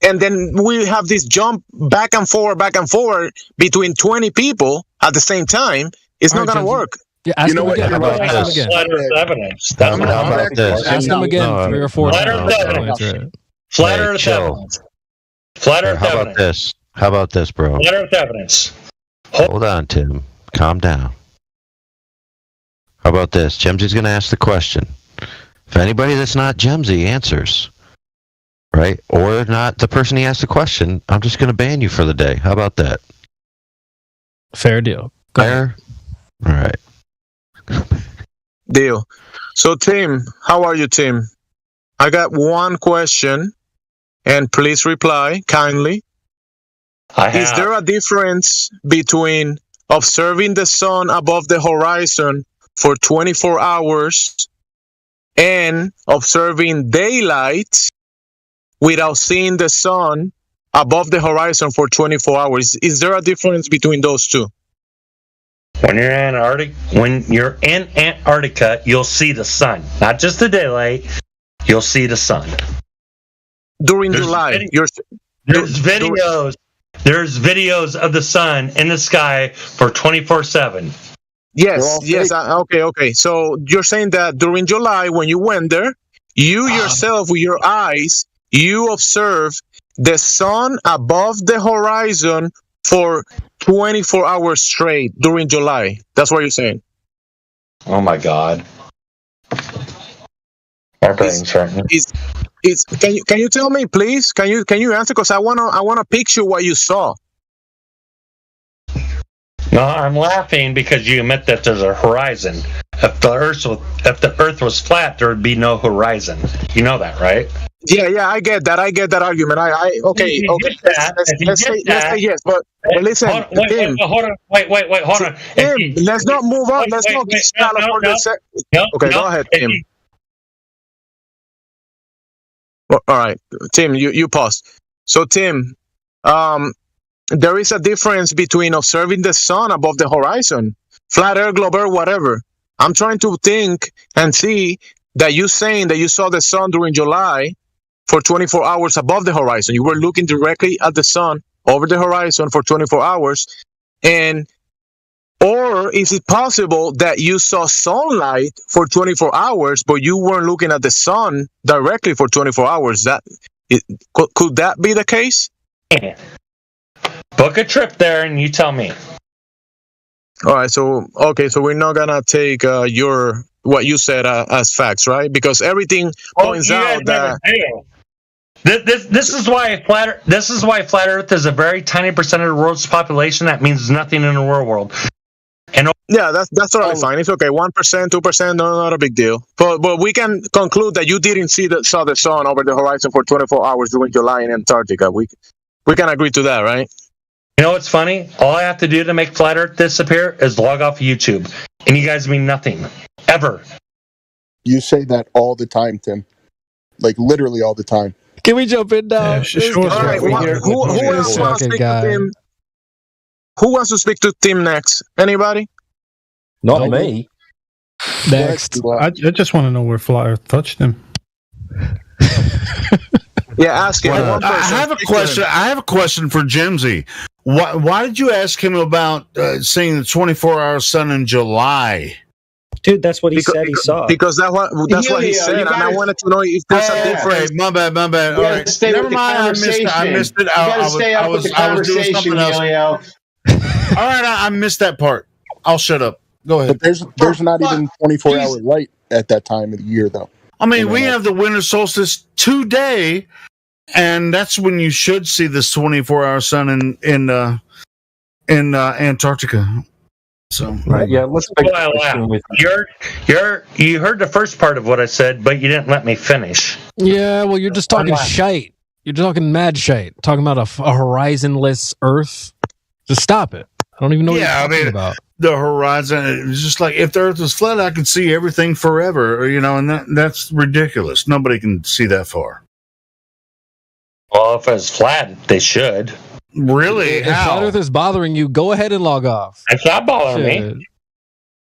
[SPEAKER 13] and then we have this jump back and forth between 20 people at the same time, it's not going to work.
[SPEAKER 1] Yeah, ask him again. Ask him again. Ask him again 3 or 4 times.
[SPEAKER 8] Flat Earth evidence. Flat Earth evidence.
[SPEAKER 11] How about this, bro?
[SPEAKER 8] Flat Earth evidence.
[SPEAKER 11] Hold on, Tim. Calm down. How about this? Jemsy's going to ask the question. If anybody that's not Jemsy answers, right, or not the person he asked the question, I'm just going to ban you for the day. How about that?
[SPEAKER 1] Fair deal.
[SPEAKER 11] Fair? All right.
[SPEAKER 13] Deal. So, Tim, how are you, Tim? I got one question, and please reply kindly. Is there a difference between observing the sun above the horizon for 24 hours and observing daylight without seeing the sun above the horizon for 24 hours? Is there a difference between those two?
[SPEAKER 8] When you're in Antarctica, you'll see the sun. Not just the daylight, you'll see the sun.
[SPEAKER 13] During July.
[SPEAKER 8] There's videos of the sun in the sky for 24/7.
[SPEAKER 13] Yes. Okay. So you're saying that during July, when you went there, you yourself with your eyes, you observe the sun above the horizon for 24 hours straight during July. That's what you're saying.
[SPEAKER 8] Oh my God.
[SPEAKER 13] Can you tell me, please? Can you answer? Because I wanna picture what you saw.
[SPEAKER 8] No, I'm laughing because you admit that there's a horizon. If the Earth was flat, there would be no horizon. You know that, right?
[SPEAKER 13] Yeah, I get that argument. Okay. Let's say yes, but listen, Tim.
[SPEAKER 8] Hold on.
[SPEAKER 13] Tim, let's not move on. Let's not get California. Okay, go ahead, Tim. Well, all right, Tim, you pause. So, Tim, there is a difference between observing the sun above the horizon, flat Earth, globe Earth, whatever. I'm trying to think and see that you saying that you saw the sun during July for 24 hours above the horizon. You were looking directly at the sun over the horizon for 24 hours. Or is it possible that you saw sunlight for 24 hours, but you weren't looking at the sun directly for 24 hours? Could that be the case?
[SPEAKER 8] Book a trip there and you tell me.
[SPEAKER 22] All right, so we're not gonna take what you said as facts, right? Because everything points out that
[SPEAKER 8] this is why flat Earth is a very tiny percent of the world's population. That means nothing in the real world. And
[SPEAKER 22] yeah, that's totally fine. It's okay. 1%, 2%, not a big deal. But we can conclude that you didn't saw the sun over the horizon for 24 hours during July in Antarctica. We can agree to that, right?
[SPEAKER 8] You know what's funny? All I have to do to make flat Earth disappear is log off YouTube, and you guys mean nothing ever.
[SPEAKER 10] You say that all the time, Tim. Like literally all the time.
[SPEAKER 1] Can we jump in now?
[SPEAKER 22] Yeah, sure. All right, who else wants to speak to Tim? Who wants to speak to Tim next? Anybody?
[SPEAKER 2] Not me.
[SPEAKER 1] Next.
[SPEAKER 3] I just want to know where Flat Earth touched him.
[SPEAKER 22] Yeah, ask him.
[SPEAKER 18] I have a question. I have a question for Jimsy. Why did you ask him about seeing the 24-hour sun in July?
[SPEAKER 12] Dude, that's what he said he saw.
[SPEAKER 22] Because that's what he said, and I wanted to know if there's a difference.
[SPEAKER 18] My bad. All right, never mind. I missed it. I was doing something else. All right, I missed that part. I'll shut up. Go ahead.
[SPEAKER 10] But there's not even 24-hour light at that time of the year, though.
[SPEAKER 18] I mean, we have the winter solstice today, and that's when you should see this 24-hour sun in Antarctica. So
[SPEAKER 2] right, yeah, let's
[SPEAKER 8] you heard the first part of what I said, but you didn't let me finish.
[SPEAKER 1] Yeah, well, you're just talking shite. You're talking mad shite. Talking about a horizonless Earth. Just stop it. I don't even know what you're talking about.
[SPEAKER 18] The horizon, it's just like if the Earth was flat, I could see everything forever, and that's ridiculous. Nobody can see that far.
[SPEAKER 8] Well, if it's flat, they should.
[SPEAKER 18] Really?
[SPEAKER 1] If flat Earth is bothering you, go ahead and log off.
[SPEAKER 8] It's not bothering me.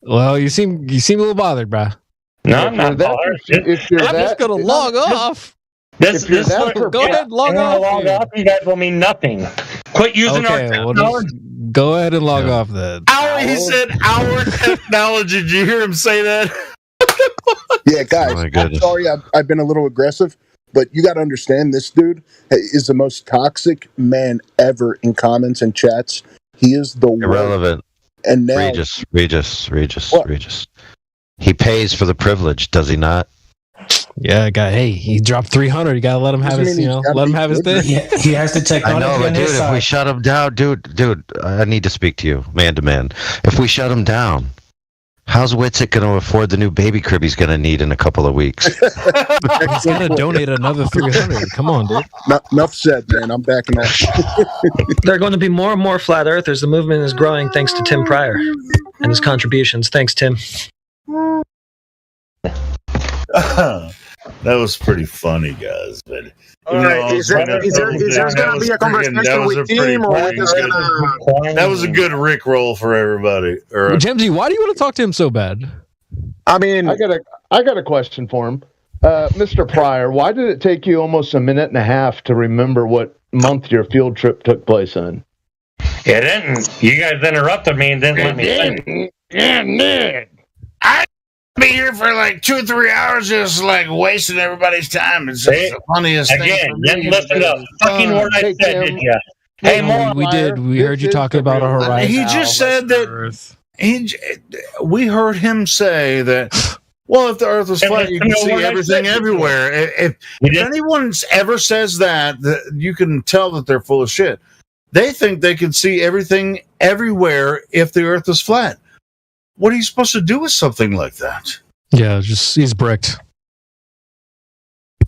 [SPEAKER 1] Well, you seem a little bothered, bruh.
[SPEAKER 8] No, I'm not bothered.
[SPEAKER 1] I'm just gonna log off.
[SPEAKER 8] Go ahead, log off. You guys will mean nothing. Quit using our technology.
[SPEAKER 1] Go ahead and log off then.
[SPEAKER 18] He said our technology. Did you hear him say that?
[SPEAKER 10] Yeah, guys, I'm sorry I've been a little aggressive, but you got to understand this dude is the most toxic man ever in comments and chats. He is the
[SPEAKER 11] irrelevant.
[SPEAKER 10] And now
[SPEAKER 11] Regis. He pays for the privilege, does he not?
[SPEAKER 1] Yeah, he dropped 300. You gotta let him have his, let him have his thing.
[SPEAKER 6] Yeah, he has the technology.
[SPEAKER 11] I know, but dude, if we shut him down, dude, I need to speak to you, man to man. If we shut him down, how's Witzik going to afford the new baby crib he's going to need in a couple of weeks?
[SPEAKER 1] He's going to donate another 300. Come on, dude.
[SPEAKER 10] Enough said, man. I'm backing off.
[SPEAKER 12] There are going to be more and more flat earthers. The movement is growing thanks to Tim Pryor and his contributions. Thanks, Tim.
[SPEAKER 18] That was pretty funny, guys. But
[SPEAKER 22] all right, is there going to be a conversation with Tim, or we're just gonna?
[SPEAKER 18] That was a good Rick roll for everybody.
[SPEAKER 1] Jimsy, why do you want to talk to him so bad?
[SPEAKER 15] I mean, I got a question for him, Mr. Pryor. Why did it take you almost a minute and a half to remember what month your field trip took place in?
[SPEAKER 8] It didn't. You guys interrupted me and didn't let me finish.
[SPEAKER 18] Yeah, I be here for like 2 or 3 hours, just like wasting everybody's time. It's the funniest thing.
[SPEAKER 8] Again, didn't listen to a fucking word I said, did you?
[SPEAKER 1] Hey, we did. We heard you talking about a horizon.
[SPEAKER 18] He just said that. We heard him say that. Well, if the Earth was flat, you can see everything everywhere. If anyone ever says that, you can tell that they're full of shit. They think they can see everything everywhere if the Earth is flat. What are you supposed to do with something like that?
[SPEAKER 1] Yeah, just he's bricked.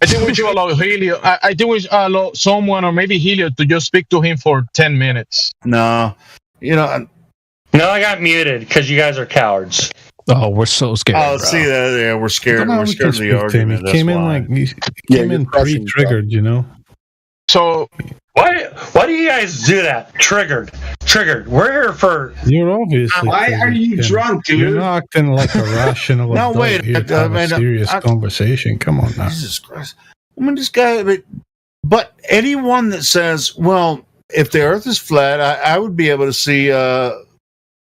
[SPEAKER 13] I think we should allow Helio. I think we should allow someone, or maybe Helio, to just speak to him for 10 minutes.
[SPEAKER 18] No,
[SPEAKER 8] No, I got muted because you guys are cowards.
[SPEAKER 1] Oh, we're so scared.
[SPEAKER 18] Oh, see that? Yeah, we're scared. We're scared of the argument.
[SPEAKER 3] He came in pre-triggered, you know.
[SPEAKER 13] So
[SPEAKER 8] why do you guys do that? Triggered. We're here for.
[SPEAKER 3] You're obviously.
[SPEAKER 19] Why are you drunk, dude?
[SPEAKER 3] You're not acting like a rational.
[SPEAKER 18] No, wait.
[SPEAKER 3] Here to have a serious conversation. Come on now.
[SPEAKER 18] Jesus Christ! I mean, this guy. But anyone that says, "Well, if the Earth is flat, I would be able to see the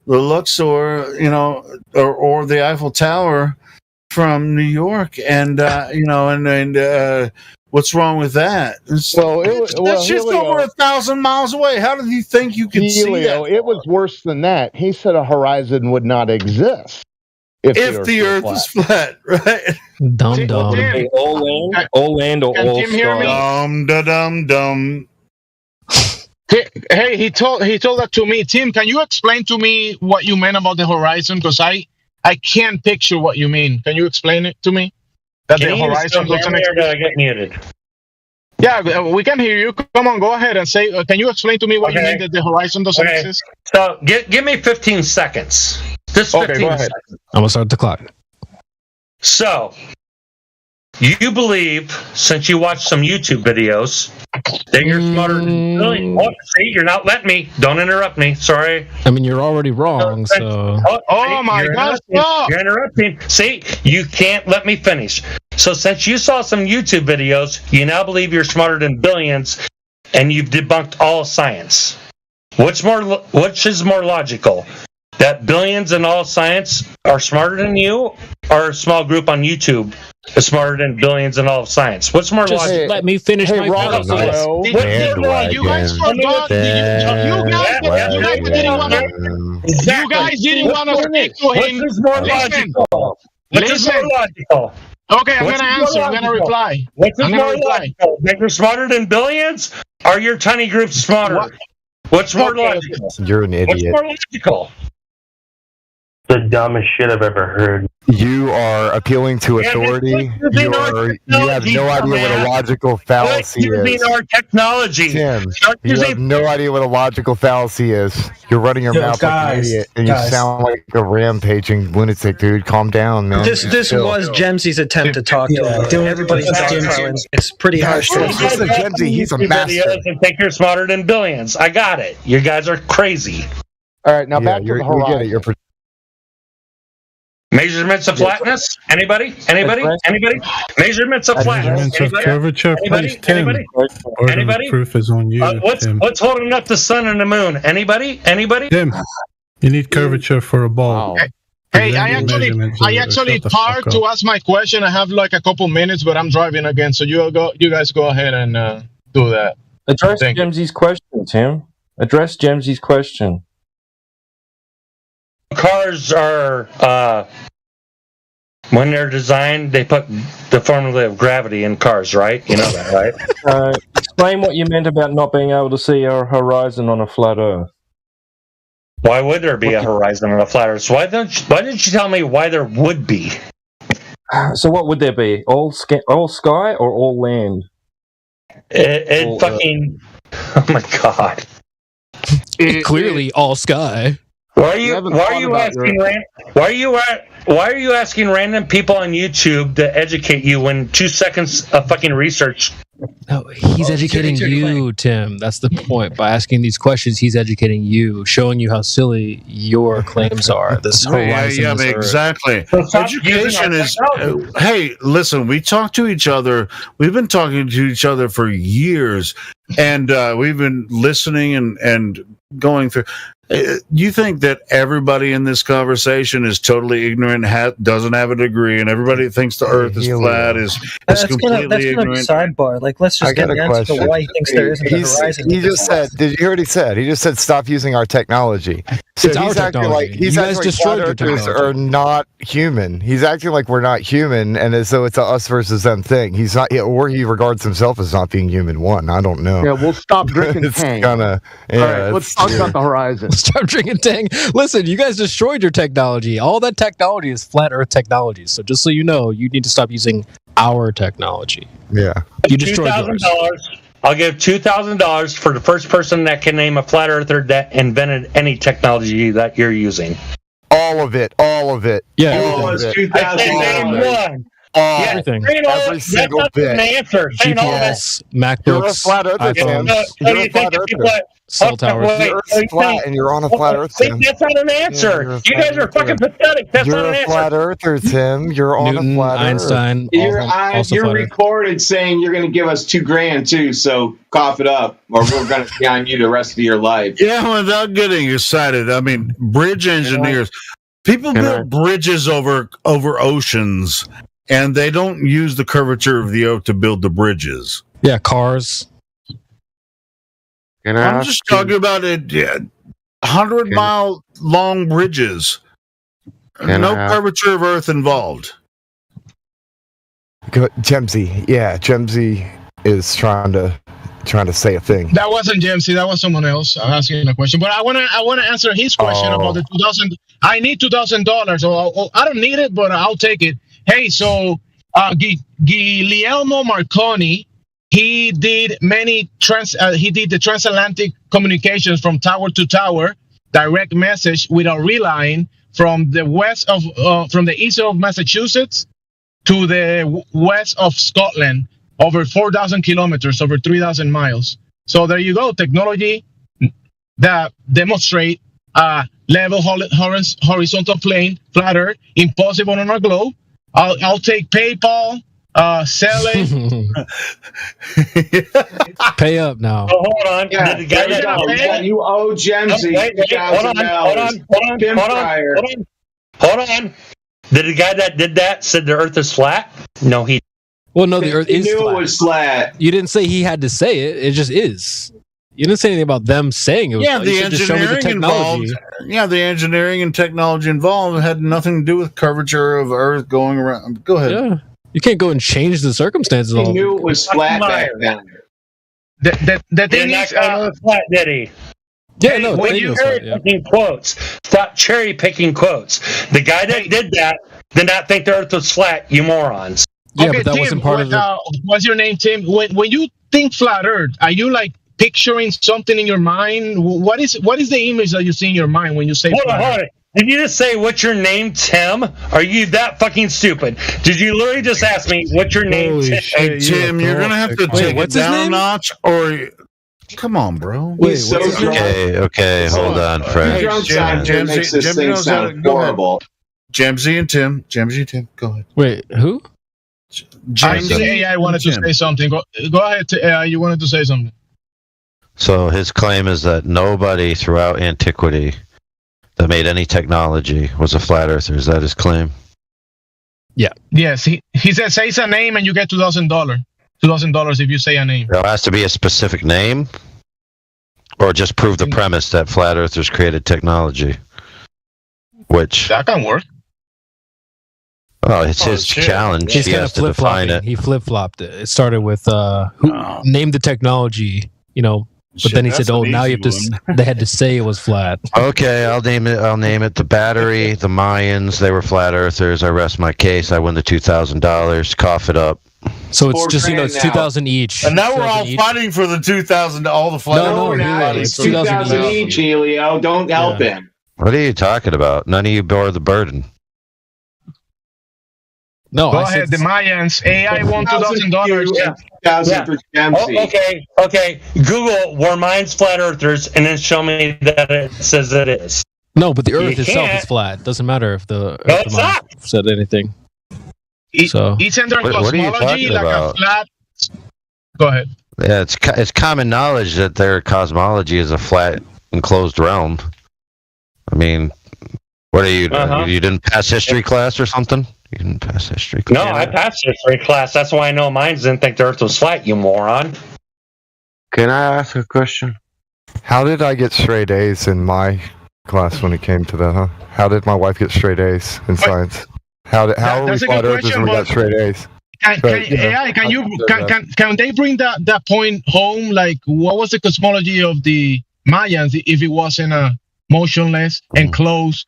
[SPEAKER 18] Luxor, or the Eiffel Tower from New York, and what's wrong with that? That's just over 1,000 miles away. How did you think you could see that?
[SPEAKER 15] It was worse than that. He said a horizon would not exist
[SPEAKER 18] if the Earth was flat, right?
[SPEAKER 1] Dumb.
[SPEAKER 2] All land or
[SPEAKER 13] Can
[SPEAKER 2] all
[SPEAKER 13] Tim hear me?
[SPEAKER 2] sky.
[SPEAKER 18] Dumb.
[SPEAKER 13] Hey, he told that to me. Tim, can you explain to me what you meant about the horizon? Because I can't picture what you mean. Can you explain it to me? That
[SPEAKER 8] Can
[SPEAKER 13] the
[SPEAKER 8] you
[SPEAKER 13] horizon
[SPEAKER 8] still hear
[SPEAKER 13] doesn't
[SPEAKER 8] me, or
[SPEAKER 13] exist.
[SPEAKER 8] did I get muted?
[SPEAKER 13] Yeah, we can hear you. Come on, go ahead and say. Can you explain to me what you mean that the horizon doesn't exist?
[SPEAKER 8] So give me 15 seconds. Just 15
[SPEAKER 13] go ahead.
[SPEAKER 8] seconds.
[SPEAKER 1] I'm gonna start the clock.
[SPEAKER 8] So, you believe, since you watched some YouTube videos, that you're smarter than billions. Oh, see, you're not letting me. Don't interrupt me. Sorry.
[SPEAKER 1] I mean, you're already wrong. So.
[SPEAKER 13] Oh my God! Stop!
[SPEAKER 8] You're interrupting. See, you can't let me finish. So, since you saw some YouTube videos, you now believe you're smarter than billions, and you've debunked all science. Which is more logical? That billions and all science are smarter than you, or a small group on YouTube is smarter than billions and all of science? What's more logical?
[SPEAKER 1] Let me finish my
[SPEAKER 8] Rob, you
[SPEAKER 13] guys forgot. You guys didn't want to speak to him.
[SPEAKER 8] Which is more logical? Which is more logical?
[SPEAKER 13] Okay, I'm going to answer. I'm going to reply.
[SPEAKER 8] Which is more logical? That you're smarter than billions, or your tiny group's smarter? What's more logical?
[SPEAKER 6] You're an idiot.
[SPEAKER 8] What's more logical? The dumbest shit I've ever heard.
[SPEAKER 6] You are appealing to authority. You have no idea what a logical fallacy is.
[SPEAKER 8] Our technology.
[SPEAKER 6] Tim, you have no idea what a logical fallacy is. You're running your mouth like an idiot, and you sound like a rampaging lunatic, dude. Calm down, man.
[SPEAKER 12] This was Gemsy's attempt to talk to him. Everybody's talking. It's pretty harsh.
[SPEAKER 6] He's a master.
[SPEAKER 8] And think you're smarter than billions. I got it. You guys are crazy.
[SPEAKER 15] All right, now back to the horizon.
[SPEAKER 6] We get it.
[SPEAKER 8] Measurements of flatness? Anybody? Measurements of flatness?
[SPEAKER 3] Measurements of curvature, please, Tim.
[SPEAKER 8] Anybody?
[SPEAKER 3] Proof is on you, Tim.
[SPEAKER 8] What's holding up the sun and the moon? Anybody?
[SPEAKER 3] Tim, you need curvature for a ball.
[SPEAKER 13] Hey, I actually parked to ask my question. I have like a couple minutes, but I'm driving again. So you guys go ahead and do that.
[SPEAKER 2] Address Gemsy's question, Tim. Address Gemsy's question.
[SPEAKER 8] Cars are, when they're designed, they put the formula of gravity in cars, right? You know that, right?
[SPEAKER 2] Explain what you meant about not being able to see a horizon on a flat Earth.
[SPEAKER 8] Why would there be a horizon on a flat Earth? So why didn't you tell me why there would be?
[SPEAKER 2] So what would there be? All sky or all land?
[SPEAKER 8] It fucking... Oh my God.
[SPEAKER 1] Clearly all sky.
[SPEAKER 8] Why are you asking random people on YouTube to educate you when 2 seconds of fucking research?
[SPEAKER 1] No, he's educating you, Tim. That's the point. By asking these questions, he's educating you, showing you how silly your claims are. This horizon
[SPEAKER 18] exactly. Education is. Hey, listen. We talk to each other. We've been talking to each other for years, and we've been listening and going through. You think that everybody in this conversation is totally ignorant, doesn't have a degree, and everybody that thinks the Earth is flat is completely ignorant?
[SPEAKER 12] Sidebar. Like, let's just get an answer to why he thinks there isn't a horizon.
[SPEAKER 6] He just said. Did you hear what he said? He just said, "Stop using our technology." So he's acting like flat earthers are not human. He's acting like we're not human, and as though it's a us versus them thing. He's not, or he regards himself as not being human. I don't know.
[SPEAKER 15] Yeah, we'll stop drinking Tang. All right, let's talk about the horizon.
[SPEAKER 1] Stop drinking Tang. Listen, you guys destroyed your technology. All that technology is flat Earth technology. So just so you know, you need to stop using our technology.
[SPEAKER 6] Yeah,
[SPEAKER 1] you destroyed yours.
[SPEAKER 8] I'll give $2,000 for the first person that can name a flat earther that invented any technology that you're using.
[SPEAKER 6] All of it.
[SPEAKER 1] Yeah,
[SPEAKER 8] name one.
[SPEAKER 1] Everything.
[SPEAKER 6] Every single bit.
[SPEAKER 1] GPS, MacBooks,
[SPEAKER 6] you're a flat earther, Tim. You're a flat earther.
[SPEAKER 1] Cell towers.
[SPEAKER 6] The Earth's flat, and you're on a flat Earth, Tim.
[SPEAKER 8] That's not an answer. You guys are fucking pathetic. That's not an answer.
[SPEAKER 6] You're a flat earther, Tim. You're on a flat
[SPEAKER 1] Einstein.
[SPEAKER 16] You're recorded saying you're going to give us $2,000 too. So cough it up, or we're going to be on you the rest of your life.
[SPEAKER 18] Yeah, without getting excited. I mean, bridge engineers. People build bridges over oceans, and they don't use the curvature of the Earth to build the bridges.
[SPEAKER 1] Yeah, cars.
[SPEAKER 18] I'm just talking about 100-mile long bridges. No curvature of Earth involved.
[SPEAKER 6] Gemsy, yeah, Gemsy is trying to say a thing.
[SPEAKER 7] That wasn't Gemsy. That was someone else asking a question. But I wanna answer his question about the 2,000. I need $2,000. I don't need it, but I'll take it. Hey, so Guglielmo Marconi, he did the transatlantic communications from tower to tower, direct message without reline from the east of Massachusetts to the west of Scotland, over 4,000 kilometers, over 3,000 miles. So there you go, technology that demonstrate level horizontal plane, flat Earth, impossible on our globe. I'll take PayPal, selling.
[SPEAKER 1] Pay up now.
[SPEAKER 8] Oh, hold on.
[SPEAKER 16] Yeah, you owe Gemsy
[SPEAKER 8] Hold on. Did the guy that did that said the Earth is flat? No, he.
[SPEAKER 1] Well, no, the Earth is
[SPEAKER 16] knew
[SPEAKER 1] flat.
[SPEAKER 16] It was flat.
[SPEAKER 1] You didn't say he had to say it. It just is. You didn't say anything about them saying it was flat.
[SPEAKER 18] The engineering involved. Yeah, the engineering and technology involved had nothing to do with curvature of Earth going around. Go ahead.
[SPEAKER 1] Yeah. You can't go and change the circumstances.
[SPEAKER 16] He knew it was flat back then.
[SPEAKER 7] The thing is,
[SPEAKER 8] flat, did he?
[SPEAKER 1] Yeah, no.
[SPEAKER 8] When you picking quotes, stop cherry picking quotes. The guy that did that did not think the Earth was flat. You morons.
[SPEAKER 1] Yeah,
[SPEAKER 7] okay,
[SPEAKER 1] but that
[SPEAKER 7] Tim,
[SPEAKER 1] wasn't part of the.
[SPEAKER 7] What's your name, Tim? When you think flat Earth, are you like picturing something in your mind? What is the image that you see in your mind when you say flat Earth?
[SPEAKER 8] Hold on. Did you just say what's your name, Tim? Are you that fucking stupid? Did you literally just ask me what's your name, Tim?
[SPEAKER 18] Hey, Tim, you're gonna have to take it down a notch, or come on, bro.
[SPEAKER 11] Okay, hold on, Fred.
[SPEAKER 18] Jamesy and Tim. Go ahead.
[SPEAKER 1] Wait, who?
[SPEAKER 7] I think AI wanted to say something. Go ahead, AI. You wanted to say something.
[SPEAKER 11] So his claim is that nobody throughout antiquity that made any technology was a flat earther. Is that his claim?
[SPEAKER 1] Yeah.
[SPEAKER 7] Yes. He says say a name and you get $2,000. $2,000 if you say a name.
[SPEAKER 11] There has to be a specific name, or just prove the premise that flat earthers created technology. Which
[SPEAKER 7] that can work.
[SPEAKER 11] Oh, it's his challenge.
[SPEAKER 1] He's
[SPEAKER 11] he has to define it.
[SPEAKER 1] He flip-flopped it. It started with name the technology, but then he said, "Oh, now you have to." They had to say it was flat.
[SPEAKER 11] Okay, I'll name it. The battery, the Mayans, they were flat earthers. I rest my case. I win the $2,000. Cough it up.
[SPEAKER 1] So it's just it's 2,000 each.
[SPEAKER 18] And now we're all fighting for the 2,000. All the flat.
[SPEAKER 1] No,
[SPEAKER 16] it's 2,000 each, Elio. Don't help him.
[SPEAKER 11] What are you talking about? None of you bore the burden.
[SPEAKER 7] No, go ahead. The Mayans. AI won $2,000.
[SPEAKER 8] Okay. Google were Mayans flat earthers, and then show me that it says it is.
[SPEAKER 1] No, but the Earth itself is flat. Doesn't matter if the Earth said anything.
[SPEAKER 7] It's in their cosmology like a flat. Go ahead.
[SPEAKER 11] Yeah, it's common knowledge that their cosmology is a flat enclosed realm. I mean, what are you? You didn't pass history class or something? You didn't pass history class.
[SPEAKER 8] No, I passed history class. That's why I know mine didn't think the Earth was flat, you moron.
[SPEAKER 9] Can I ask a question?
[SPEAKER 6] How did I get straight A's in my class when it came to that, huh? How did my wife get straight A's in science? How are we flat earthers when we got straight A's?
[SPEAKER 7] Can they bring that point home? Like, what was the cosmology of the Mayans if it wasn't a motionless, enclosed,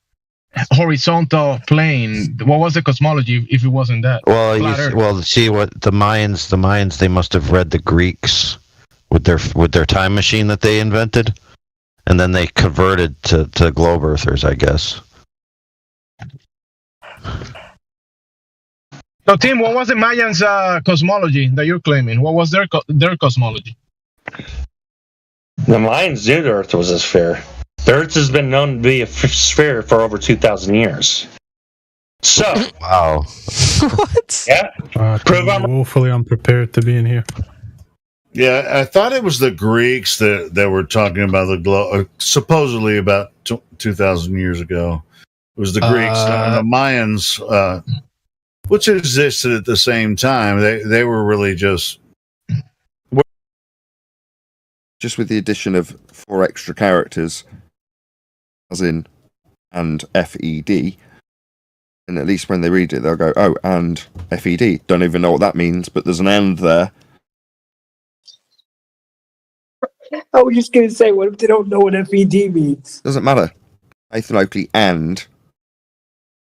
[SPEAKER 7] horizontal plane? What was the cosmology if it wasn't that?
[SPEAKER 11] Well, see what the Mayans they must have read the Greeks with their time machine that they invented, and then they converted to globe earthers, I guess.
[SPEAKER 7] So, Tim, what was the Mayans' cosmology that you're claiming? What was their cosmology?
[SPEAKER 8] The Mayans knew the Earth was a sphere. The Earth has been known to be a sphere for over 2,000 years. So,
[SPEAKER 11] wow,
[SPEAKER 1] what?
[SPEAKER 8] Yeah,
[SPEAKER 3] prove I'm woefully unprepared to be in here.
[SPEAKER 18] Yeah, I thought it was the Greeks that were talking about the globe, supposedly about 2,000 years ago. It was the Greeks and the Mayans, which existed at the same time. They were really just
[SPEAKER 17] with the addition of 4 extra characters, as in and FED, and at least when they read it, they'll go, oh, and FED. Don't even know what that means, but there's an and there.
[SPEAKER 20] I was just going to say, what if they don't know what FED means?
[SPEAKER 17] Doesn't matter. Nathan Oakley and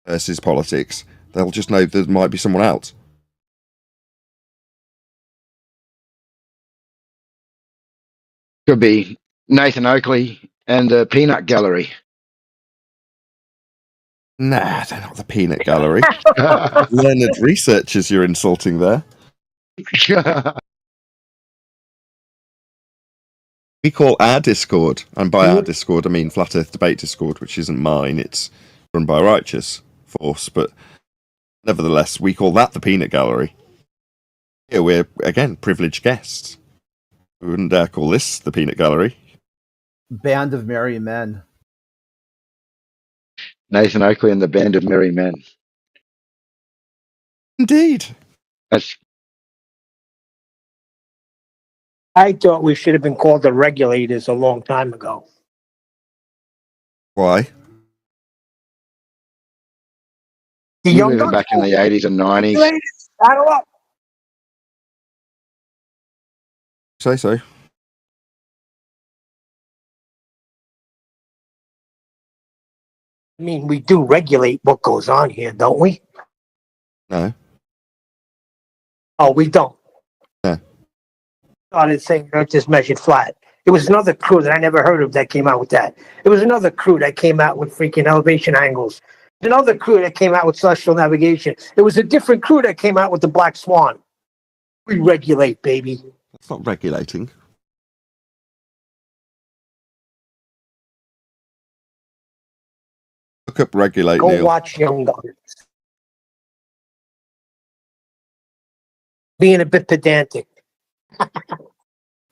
[SPEAKER 17] versus politics. They'll just know there might be someone else.
[SPEAKER 21] Could be Nathan Oakley and the Peanut Gallery.
[SPEAKER 17] Nah, they're not the Peanut Gallery. Learned researchers you're insulting there. We call our Discord, and by our Discord I mean Flat Earth Debate Discord, which isn't mine, it's run by Righteous Force, but nevertheless, we call that the Peanut Gallery. Here we're, again, privileged guests. We wouldn't dare call this the Peanut Gallery.
[SPEAKER 23] Band of Merry Men.
[SPEAKER 21] Nathan Oakley and the Band of Merry Men.
[SPEAKER 17] Indeed.
[SPEAKER 20] I thought we should have been called the Regulators a long time ago.
[SPEAKER 17] Why?
[SPEAKER 21] Even back in the 80s and 90s.
[SPEAKER 20] Battle up.
[SPEAKER 17] Say so.
[SPEAKER 20] I mean, we do regulate what goes on here, don't we?
[SPEAKER 17] No.
[SPEAKER 20] Oh, we don't.
[SPEAKER 17] No.
[SPEAKER 20] Started saying Earth is measured flat. It was another crew that I never heard of that came out with that. It was another crew that came out with freaking elevation angles. Another crew that came out with celestial navigation. It was a different crew that came out with the Black Swan. We regulate, baby.
[SPEAKER 17] That's not regulating. Look up regulate,
[SPEAKER 20] Go
[SPEAKER 17] Neil.
[SPEAKER 20] watch Young Guns. Being a bit pedantic.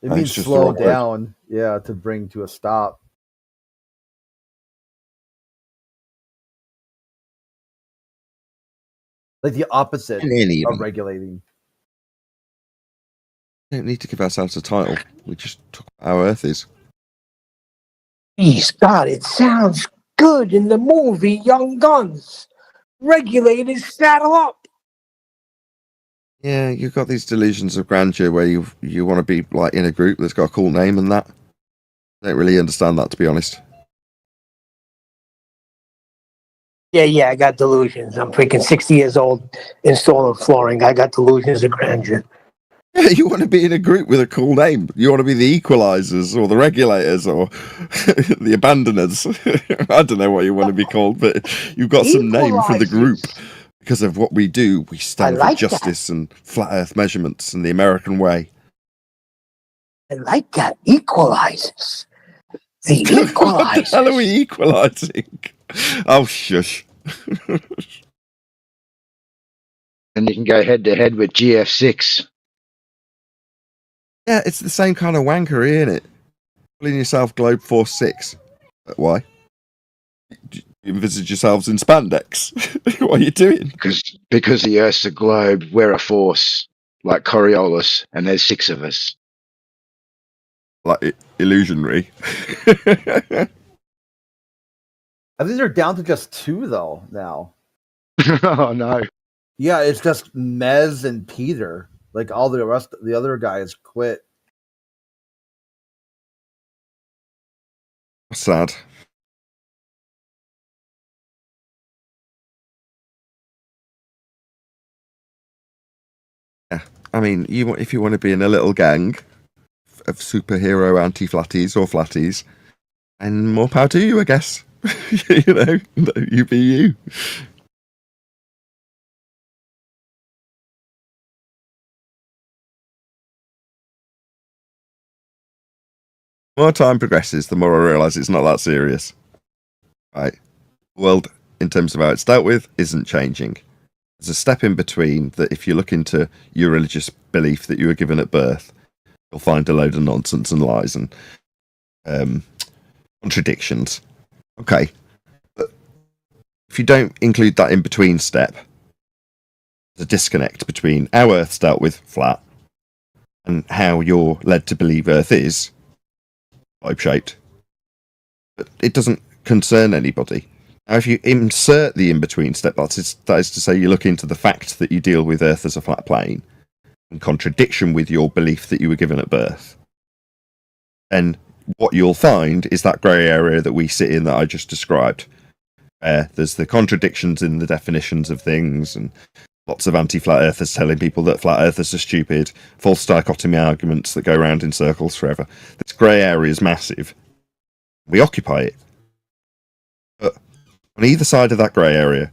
[SPEAKER 23] It means slow down, yeah, to bring to a stop. Like the opposite of regulating.
[SPEAKER 17] We don't need to give ourselves a title. We just talk about how Earth is.
[SPEAKER 20] Please, God, it sounds good in the movie Young Guns. Regulators saddle up.
[SPEAKER 17] Yeah, you've got these delusions of grandeur where you want to be like in a group that's got a cool name and that. I don't really understand that, to be honest.
[SPEAKER 20] Yeah, I got delusions. I'm freaking 60 years old, installing flooring. I got delusions of grandeur.
[SPEAKER 17] Yeah, you want to be in a group with a cool name. You want to be the equalizers or the regulators or the abandoners. I don't know what you want to be called, but you've got some name for the group. Because of what we do, we stand for justice and flat earth measurements and the American way.
[SPEAKER 20] I like that. Equalizers. The equalizers.
[SPEAKER 17] What the hell are we equalizing? Oh, shush.
[SPEAKER 21] And you can go head to head with GF6.
[SPEAKER 17] Yeah, it's the same kind of wankery, isn't it? Calling yourself Globe Force 6. Why? Do you envisage yourselves in spandex? What are you doing?
[SPEAKER 21] Because the Earth's a globe, we're a force, like Coriolis, and there's 6 of us.
[SPEAKER 17] Like illusionary.
[SPEAKER 23] I think they're down to just 2 though now.
[SPEAKER 21] Oh no.
[SPEAKER 23] Yeah, it's just Mez and Peter. Like all the rest, the other guys quit.
[SPEAKER 17] Sad. Yeah, I mean, if you want to be in a little gang of superhero anti-flatties or flatties, and more power to you, I guess. You know, you be you. The more time progresses, the more I realise it's not that serious. Right. The world, in terms of how it's dealt with, isn't changing. There's a step in between that if you look into your religious belief that you were given at birth, you'll find a load of nonsense and lies and contradictions. Okay. But if you don't include that in between step, the disconnect between how Earth's dealt with flat and how you're led to believe Earth is globe-shaped. But it doesn't concern anybody. Now, if you insert the in-between step, that is to say you look into the fact that you deal with Earth as a flat plane, in contradiction with your belief that you were given at birth, then what you'll find is that grey area that we sit in that I just described. There's the contradictions in the definitions of things, and lots of anti-flat earthers telling people that flat earthers are stupid, false dichotomy arguments that go round in circles forever. This grey area is massive. We occupy it. But on either side of that grey area,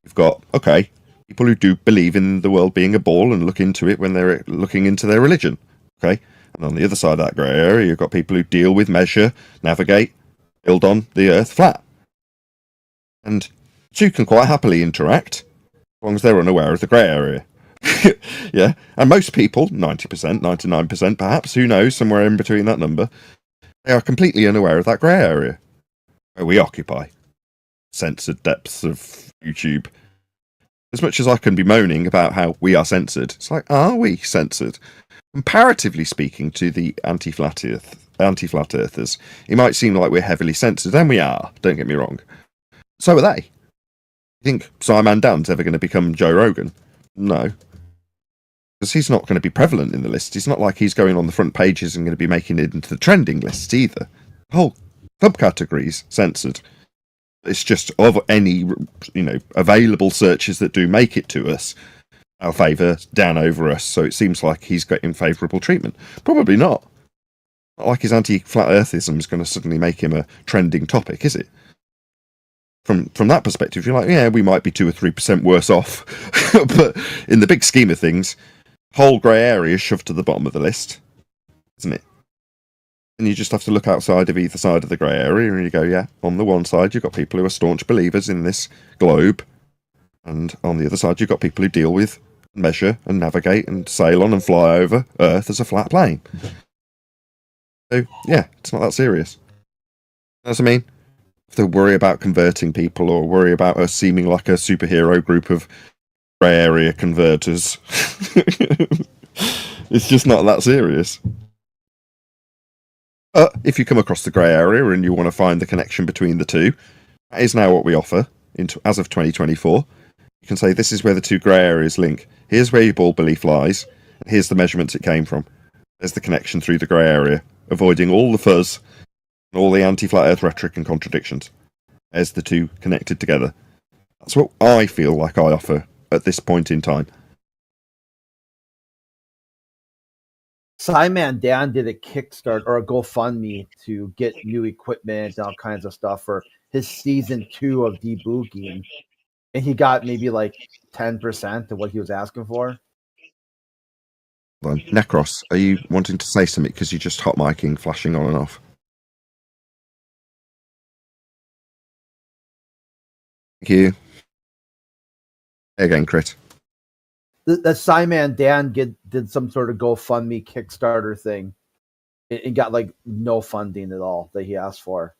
[SPEAKER 17] you've got, okay, people who do believe in the world being a ball and look into it when they're looking into their religion. Okay? And on the other side of that grey area, you've got people who deal with, measure, navigate, build on the Earth flat. And two can quite happily interact, as long as they're unaware of the grey area. Yeah? And most people, 90%, 99% perhaps, who knows, somewhere in between that number, they are completely unaware of that grey area, where we occupy. Censored depths of YouTube. As much as I can be moaning about how we are censored, it's like, are we censored? Comparatively speaking to the anti-flat earthers, it might seem like we're heavily censored, and we are, don't get me wrong. So are they. You think Simon Dan's ever going to become Joe Rogan? No. Because he's not going to be prevalent in the list. It's not like he's going on the front pages and going to be making it into the trending lists either. The whole subcategories censored. It's just of any, available searches that do make it to us, our favour Dan over us, so it seems like he's getting favourable treatment. Probably not. Not like his anti-flat earthism is going to suddenly make him a trending topic, is it? From that perspective, you're like, yeah, we might be 2 or 3% worse off, but in the big scheme of things, whole grey area is shoved to the bottom of the list, isn't it? And you just have to look outside of either side of the grey area, and you go, yeah, on the one side you've got people who are staunch believers in this globe, and on the other side you've got people who deal with, measure and navigate and sail on and fly over Earth as a flat plane. So yeah, it's not that serious. You know what I mean? Have to worry about converting people or worry about us seeming like a superhero group of grey area converters. It's just not that serious. But if you come across the grey area and you want to find the connection between the two, that is now what we offer as of 2024. You can say this is where the two grey areas link. Here's where your ball belief lies, and here's the measurements it came from. There's the connection through the grey area, avoiding all the fuzz and all the anti-flat earth rhetoric and contradictions. There's the two connected together. That's what I feel like I offer at this point in time.
[SPEAKER 23] Simon Dan did a Kickstarter or a GoFundMe to get new equipment and all kinds of stuff for his season 2 of Debugging, and he got maybe like 10% of what he was asking for.
[SPEAKER 17] Hold on. Necros, are you wanting to say something because you're just hot micing, flashing on and off? Thank you. Again, Crit.
[SPEAKER 23] The Simon Dan did some sort of GoFundMe Kickstarter thing. It got like no funding at all that he asked for.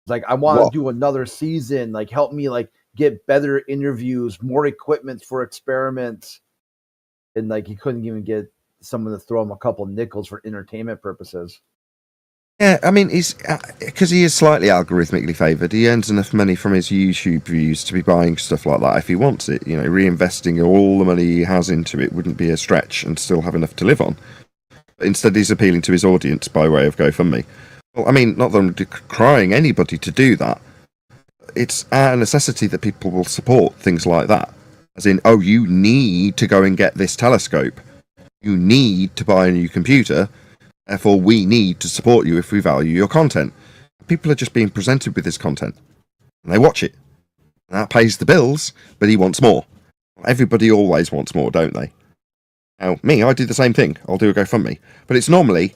[SPEAKER 23] It's like, I want to do another season. Like, help me like get better interviews, more equipment for experiments. And like, he couldn't even get someone to throw him a couple nickels for entertainment purposes.
[SPEAKER 17] Yeah, I mean, he's because he is slightly algorithmically favoured. He earns enough money from his YouTube views to be buying stuff like that if he wants it. You know, reinvesting all the money he has into it wouldn't be a stretch and still have enough to live on. But instead, he's appealing to his audience by way of GoFundMe. Well, I mean, not that I'm decrying anybody to do that. It's a necessity that people will support things like that. As in, oh, you need to go and get this telescope. You need to buy a new computer. Therefore, we need to support you if we value your content. People are just being presented with this content, and they watch it. And that pays the bills, but he wants more. Everybody always wants more, don't they? Now, me, I do the same thing. I'll do a GoFundMe. But it's normally,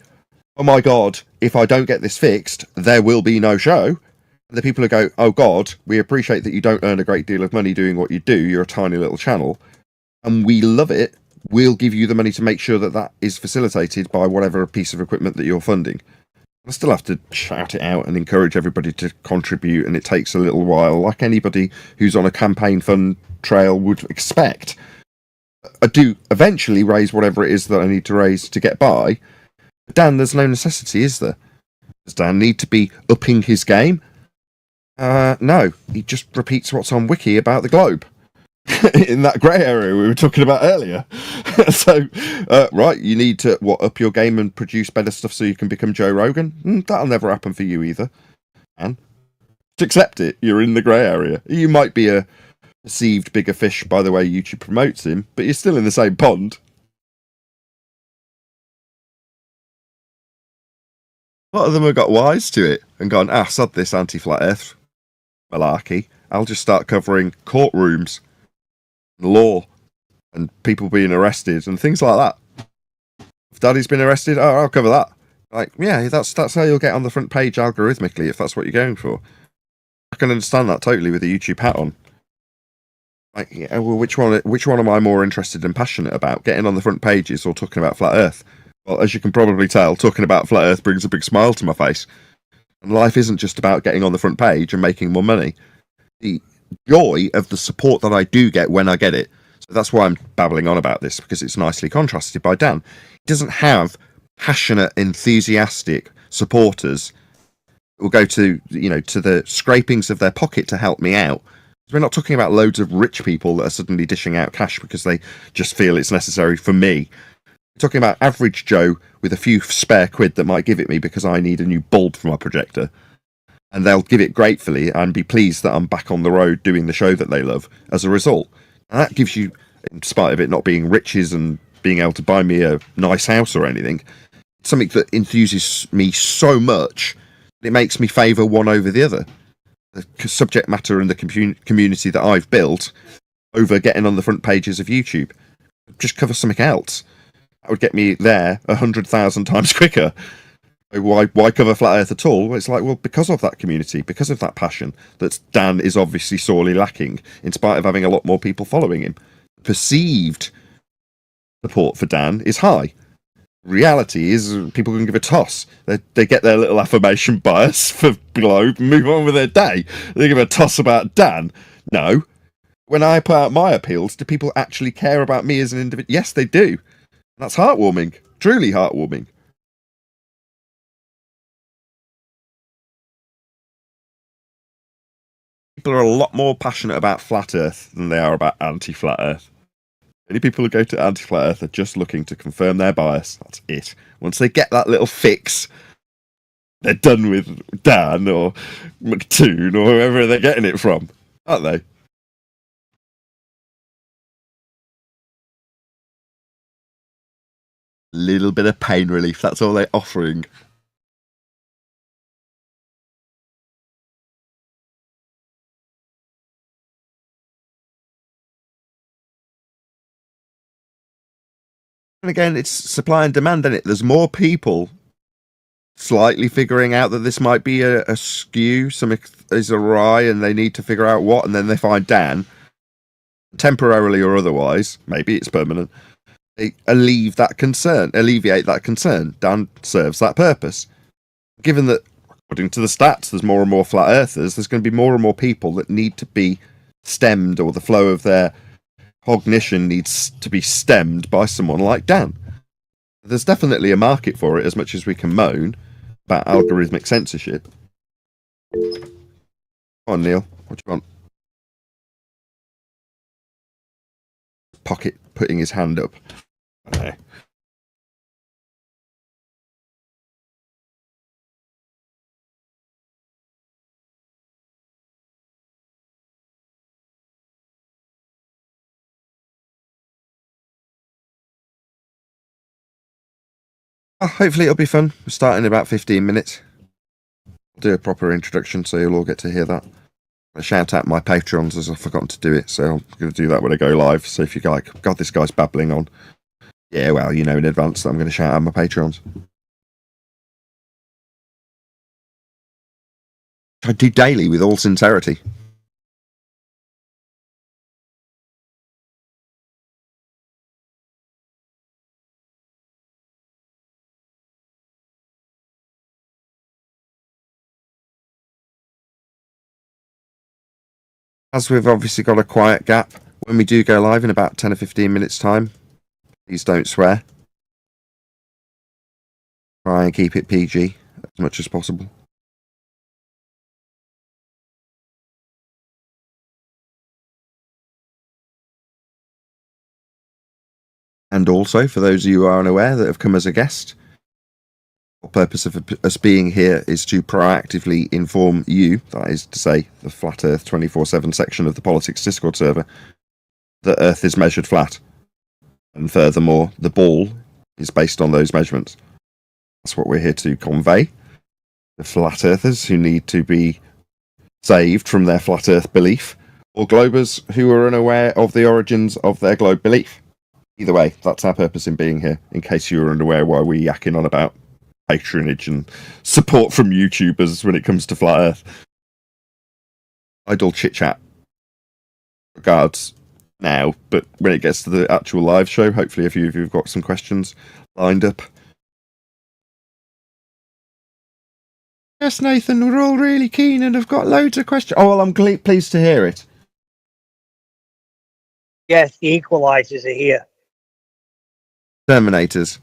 [SPEAKER 17] oh my God, if I don't get this fixed, there will be no show. And the people who go, oh God, we appreciate that you don't earn a great deal of money doing what you do. You're a tiny little channel. And we love it. We'll give you the money to make sure that that is facilitated by whatever piece of equipment that you're funding. I still have to shout it out and encourage everybody to contribute, and it takes a little while, like anybody who's on a campaign fund trail would expect. I do eventually raise whatever it is that I need to raise to get by. But Dan, there's no necessity, is there? Does Dan need to be upping his game? No, he just repeats what's on Wiki about the globe. In that grey area we were talking about earlier. So, right, you need to up your game and produce better stuff so you can become Joe Rogan? That'll never happen for you either. And just accept it. You're in the grey area. You might be a perceived bigger fish by the way YouTube promotes him, but you're still in the same pond. A lot of them have got wise to it and gone, sod this anti-flat earth malarkey. I'll just start covering courtrooms, law, and people being arrested and things like that. If Daddy's been arrested, I'll cover that. Like, yeah, that's how you'll get on the front page algorithmically if that's what you're going for. I can understand that totally with the YouTube hat on. Like, yeah, well, which one am I more interested and passionate about? Getting on the front pages or talking about flat Earth? Well, as you can probably tell, talking about flat Earth brings a big smile to my face. And life isn't just about getting on the front page and making more money. The joy of the support that I do get when I get it. So that's why I'm babbling on about this, because it's nicely contrasted by Dan. He doesn't have passionate, enthusiastic supporters who will go to the scrapings of their pocket to help me out. We're not talking about loads of rich people that are suddenly dishing out cash because they just feel it's necessary for me. We're talking about average Joe with a few spare quid that might give it me because I need a new bulb for my projector. And they'll give it gratefully and be pleased that I'm back on the road doing the show that they love as a result. And that gives you, in spite of it not being riches and being able to buy me a nice house or anything, something that enthuses me so much that it makes me favour one over the other. The subject matter and the community that I've built over getting on the front pages of YouTube. Just cover something else. That would get me there 100,000 times quicker. Why cover flat Earth at all? It's like, well, because of that community, because of that passion that Dan is obviously sorely lacking, in spite of having a lot more people following him. Perceived support for Dan is high. Reality is people can give a toss. They get their little affirmation bias for Globe and move on with their day. They give a toss about Dan. No. When I put out my appeals, do people actually care about me as an individual? Yes, they do. That's heartwarming. Truly heartwarming. People are a lot more passionate about flat Earth than they are about anti-flat Earth. Many people who go to anti-flat Earth are just looking to confirm their bias. That's it. Once they get that little fix, they're done with Dan or McToon or whoever they're getting it from, aren't they? Little bit of pain relief. That's all they're offering. And again, it's supply and demand, isn't it? There's more people slightly figuring out that this might be a skew, something is awry, and they need to figure out what, and then they find Dan, temporarily or otherwise, maybe it's permanent, they alleviate that concern. Dan serves that purpose. Given that, according to the stats, there's more and more flat earthers, there's going to be more and more people that need to be stemmed, or the flow of their cognition needs to be stemmed by someone like Dan. There's definitely a market for it, as much as we can moan about algorithmic censorship. Come on, Neil, what do you want? Pocket putting his hand up. Okay. Hopefully it'll be fun. We're starting in about 15 minutes. I'll do a proper introduction so you'll all get to hear that. I shout out my patrons as I've forgotten to do it, so I'm going to do that when I go live. So if you're like, God, this guy's babbling on. Yeah, well, you know in advance that I'm going to shout out my patrons. I do daily with all sincerity. As we've obviously got a quiet gap, when we do go live in about 10 or 15 minutes' time, please don't swear. Try and keep it PG as much as possible. And also, for those of you who are unaware that have come as a guest, the purpose of us being here is to proactively inform you, that is to say, the Flat Earth 24/7 section of the Politics Discord server, that Earth is measured flat. And furthermore, the ball is based on those measurements. That's what we're here to convey. The flat earthers who need to be saved from their flat earth belief, or globers who are unaware of the origins of their globe belief. Either way, that's our purpose in being here, in case you were unaware why we're yakking on about patronage and support from YouTubers when it comes to flat earth. Idle chit-chat. Regards now, but when it gets to the actual live show, hopefully a few of you have got some questions lined up. Yes, Nathan, we're all really keen and have got loads of questions. Oh, well, I'm pleased to hear it.
[SPEAKER 20] Yes, the equalizers are here.
[SPEAKER 17] Terminators.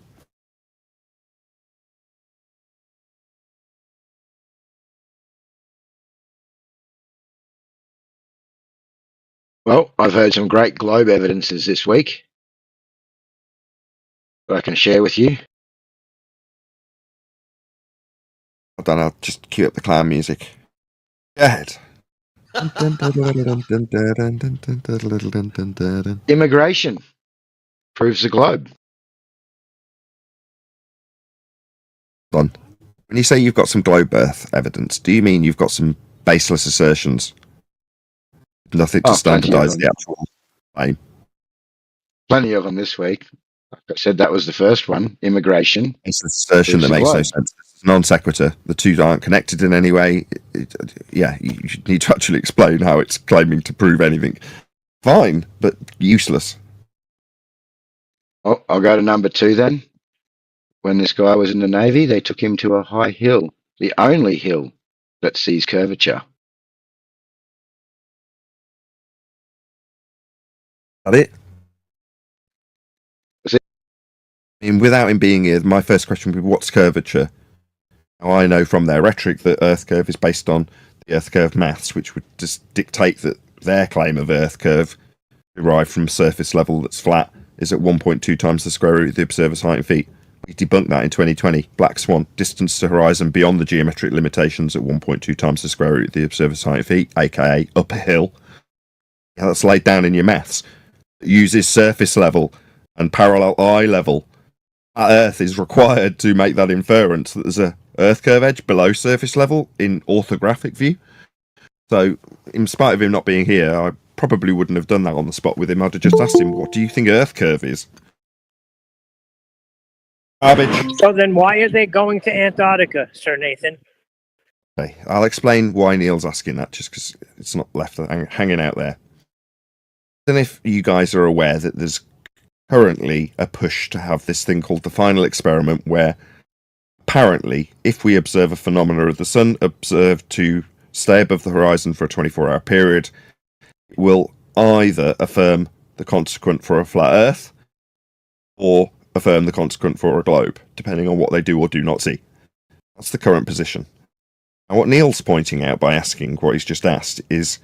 [SPEAKER 21] Well, I've heard some great globe evidences this week that I can share with you.
[SPEAKER 17] Hold on, I'll just cue up the clown music. Go ahead.
[SPEAKER 21] Immigration proves the globe.
[SPEAKER 17] Hold on. When you say you've got some globe earth evidence, do you mean you've got some baseless assertions? Nothing to standardise the actual claim.
[SPEAKER 21] Plenty of them this week. Like I said, that was the first one. Immigration.
[SPEAKER 17] It's an assertion that makes no sense. It's non sequitur. The two aren't connected in any way. You need to actually explain how it's claiming to prove anything. Fine, but useless.
[SPEAKER 21] Oh, I'll go to number 2 then. When this guy was in the Navy, they took him to a high hill, the only hill that sees curvature.
[SPEAKER 17] That it? I mean, without him being here, my first question would be, what's curvature? Now, I know from their rhetoric that Earth curve is based on the Earth curve maths, which would just dictate that their claim of Earth curve, derived from surface level that's flat, is at 1.2 times the square root of the observer's height in feet. We debunked that in 2020. Black Swan, distance to horizon beyond the geometric limitations at 1.2 times the square root of the observer's height in feet, aka up a hill. Yeah, that's laid down in your maths. It uses surface level and parallel eye level. Earth is required to make that inference that there's a Earth curve edge below surface level in orthographic view. So, in spite of him not being here, I probably wouldn't have done that on the spot with him. I'd have just asked him, what do you think Earth curve is? Garbage.
[SPEAKER 20] So then why are they going to Antarctica, Sir Nathan?
[SPEAKER 17] Okay, I'll explain why Neil's asking that, just because it's not left hanging out there. Then if you guys are aware that there's currently a push to have this thing called the final experiment, where apparently if we observe a phenomena of the sun observed to stay above the horizon for a 24-hour period, it will either affirm the consequent for a flat earth or affirm the consequent for a globe, depending on what they do or do not see. That's the current position. And what Neil's pointing out by asking what he's just asked is,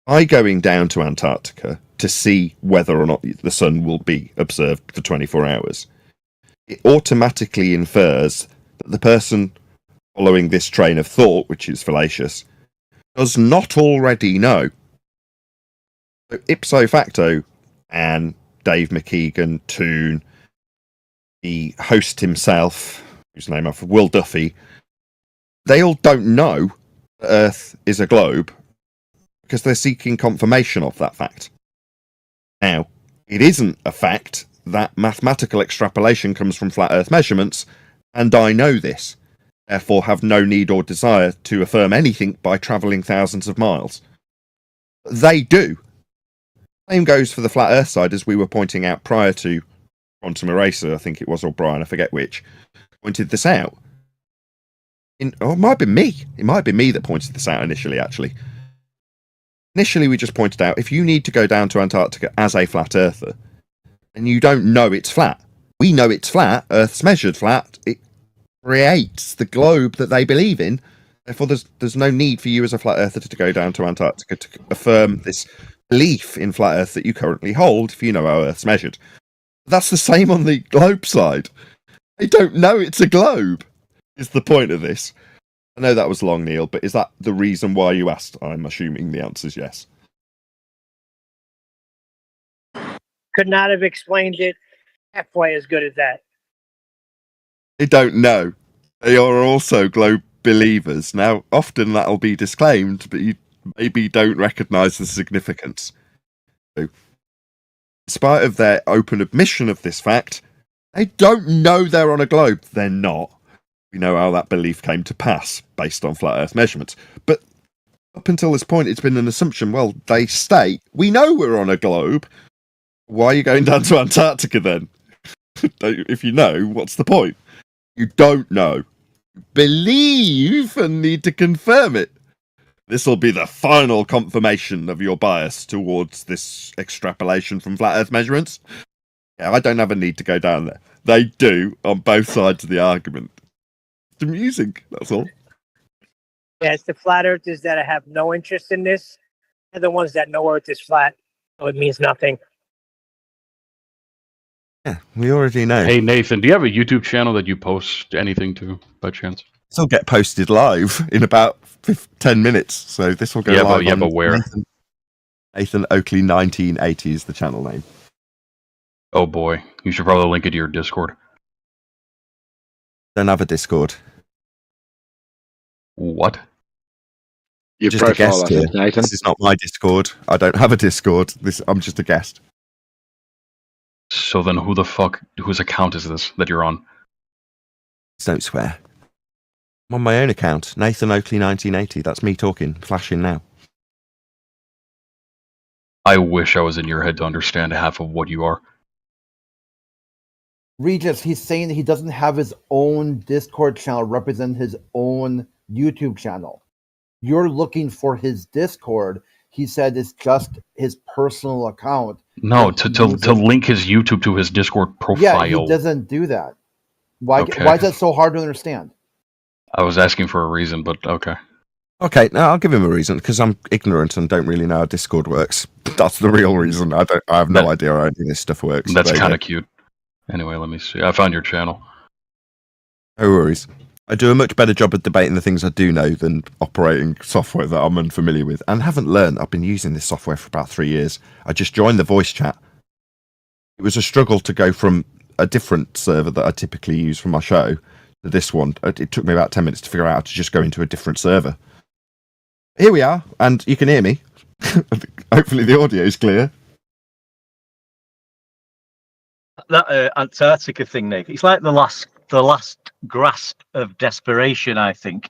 [SPEAKER 17] by going down to Antarctica to see whether or not the sun will be observed for 24 hours, it automatically infers that the person following this train of thought, which is fallacious, does not already know. So ipso facto, and Dave McKeegan, Toon, the host himself, whose name I've Will Duffy, they all don't know that Earth is a globe because they're seeking confirmation of that fact. Now, it isn't a fact that mathematical extrapolation comes from flat Earth measurements, and I know this, therefore have no need or desire to affirm anything by travelling thousands of miles. They do. Same goes for the flat Earth side, as we were pointing out prior to Quantum Eraser, I think it was, or Brian, I forget which, pointed this out. It might be me. It might be me that pointed this out initially, actually. initially we just pointed out, if you need to go down to Antarctica as a flat earther, and you don't know it's flat, we know it's flat, Earth's measured flat, it creates the globe that they believe in. Therefore, there's no need for you as a flat earther to go down to Antarctica to affirm this belief in flat Earth that you currently hold if you know how Earth's measured. That's the same on the globe side. They don't know it's a globe, is the point of this. I know that was long, Neil, but is that the reason why you asked? I'm assuming the answer is yes.
[SPEAKER 20] Could not have explained it halfway as good as that.
[SPEAKER 17] They don't know. They are also globe believers. Now, often that'll be disclaimed, but you maybe don't recognise the significance. So, in spite of their open admission of this fact, they don't know they're on a globe. They're not. We know how that belief came to pass based on flat Earth measurements. But up until this point, it's been an assumption. Well, they state, we know we're on a globe. Why are you going down to Antarctica then? If you know, what's the point? You don't know. You believe and need to confirm it. This will be the final confirmation of your bias towards this extrapolation from flat Earth measurements. Yeah, I don't have a need to go down there. They do on both sides of the argument. It's amusing, that's all.
[SPEAKER 20] Yeah, it's the flat earthers that have no interest in this, and the ones that know Earth is flat, so it means nothing.
[SPEAKER 17] Yeah, we already know.
[SPEAKER 4] Hey, Nathan, do you have a YouTube channel that you post anything to, by chance?
[SPEAKER 17] This will get posted live in about 10 minutes, so this will go live.
[SPEAKER 4] But where?
[SPEAKER 17] Nathan Oakley 1980 is the channel name.
[SPEAKER 4] Oh boy, you should probably link it to your Discord.
[SPEAKER 17] Don't have a Discord.
[SPEAKER 4] What?
[SPEAKER 17] You're just a guest here. Nathan. This is not my Discord. I don't have a Discord. I'm just a guest.
[SPEAKER 4] So then whose account is this that you're on?
[SPEAKER 17] Please don't swear. I'm on my own account, Nathan Oakley 1980. That's me talking, flashing now.
[SPEAKER 4] I wish I was in your head to understand half of what you are.
[SPEAKER 23] Regis, he's saying that he doesn't have his own Discord channel represent his own YouTube channel. You're looking for his Discord. He said it's just his personal account.
[SPEAKER 4] No, to link his YouTube to his Discord profile.
[SPEAKER 23] Yeah, he doesn't do that. Why is that so hard to understand?
[SPEAKER 4] I was asking for a reason, but okay.
[SPEAKER 17] Okay, now I'll give him a reason, because I'm ignorant and don't really know how Discord works. That's the real reason. I have no idea how any of this stuff works.
[SPEAKER 4] That's kind of cute. Anyway, let me see. I found your channel.
[SPEAKER 17] No worries. I do a much better job of debating the things I do know than operating software that I'm unfamiliar with and haven't learned. I've been using this software for about 3 years. I just joined the voice chat. It was a struggle to go from a different server that I typically use for my show to this one. It took me about 10 minutes to figure out how to just go into a different server. Here we are, and you can hear me. Hopefully the audio is clear.
[SPEAKER 5] That Antarctica thing, Nick, it's like the last grasp of desperation, I think,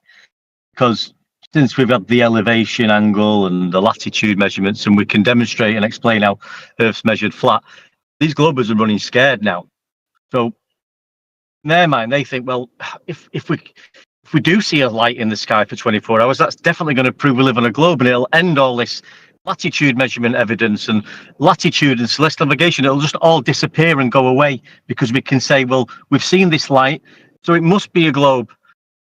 [SPEAKER 5] because since we've had the elevation angle and the latitude measurements, and we can demonstrate and explain how Earth's measured flat, these globers are running scared now. So in their mind, they think, well, if we do see a light in the sky for 24 hours, that's definitely going to prove we live on a globe, and it'll end all this latitude measurement evidence and latitude and celestial navigation. It'll just all disappear and go away, because we can say, well, we've seen this light, so it must be a globe.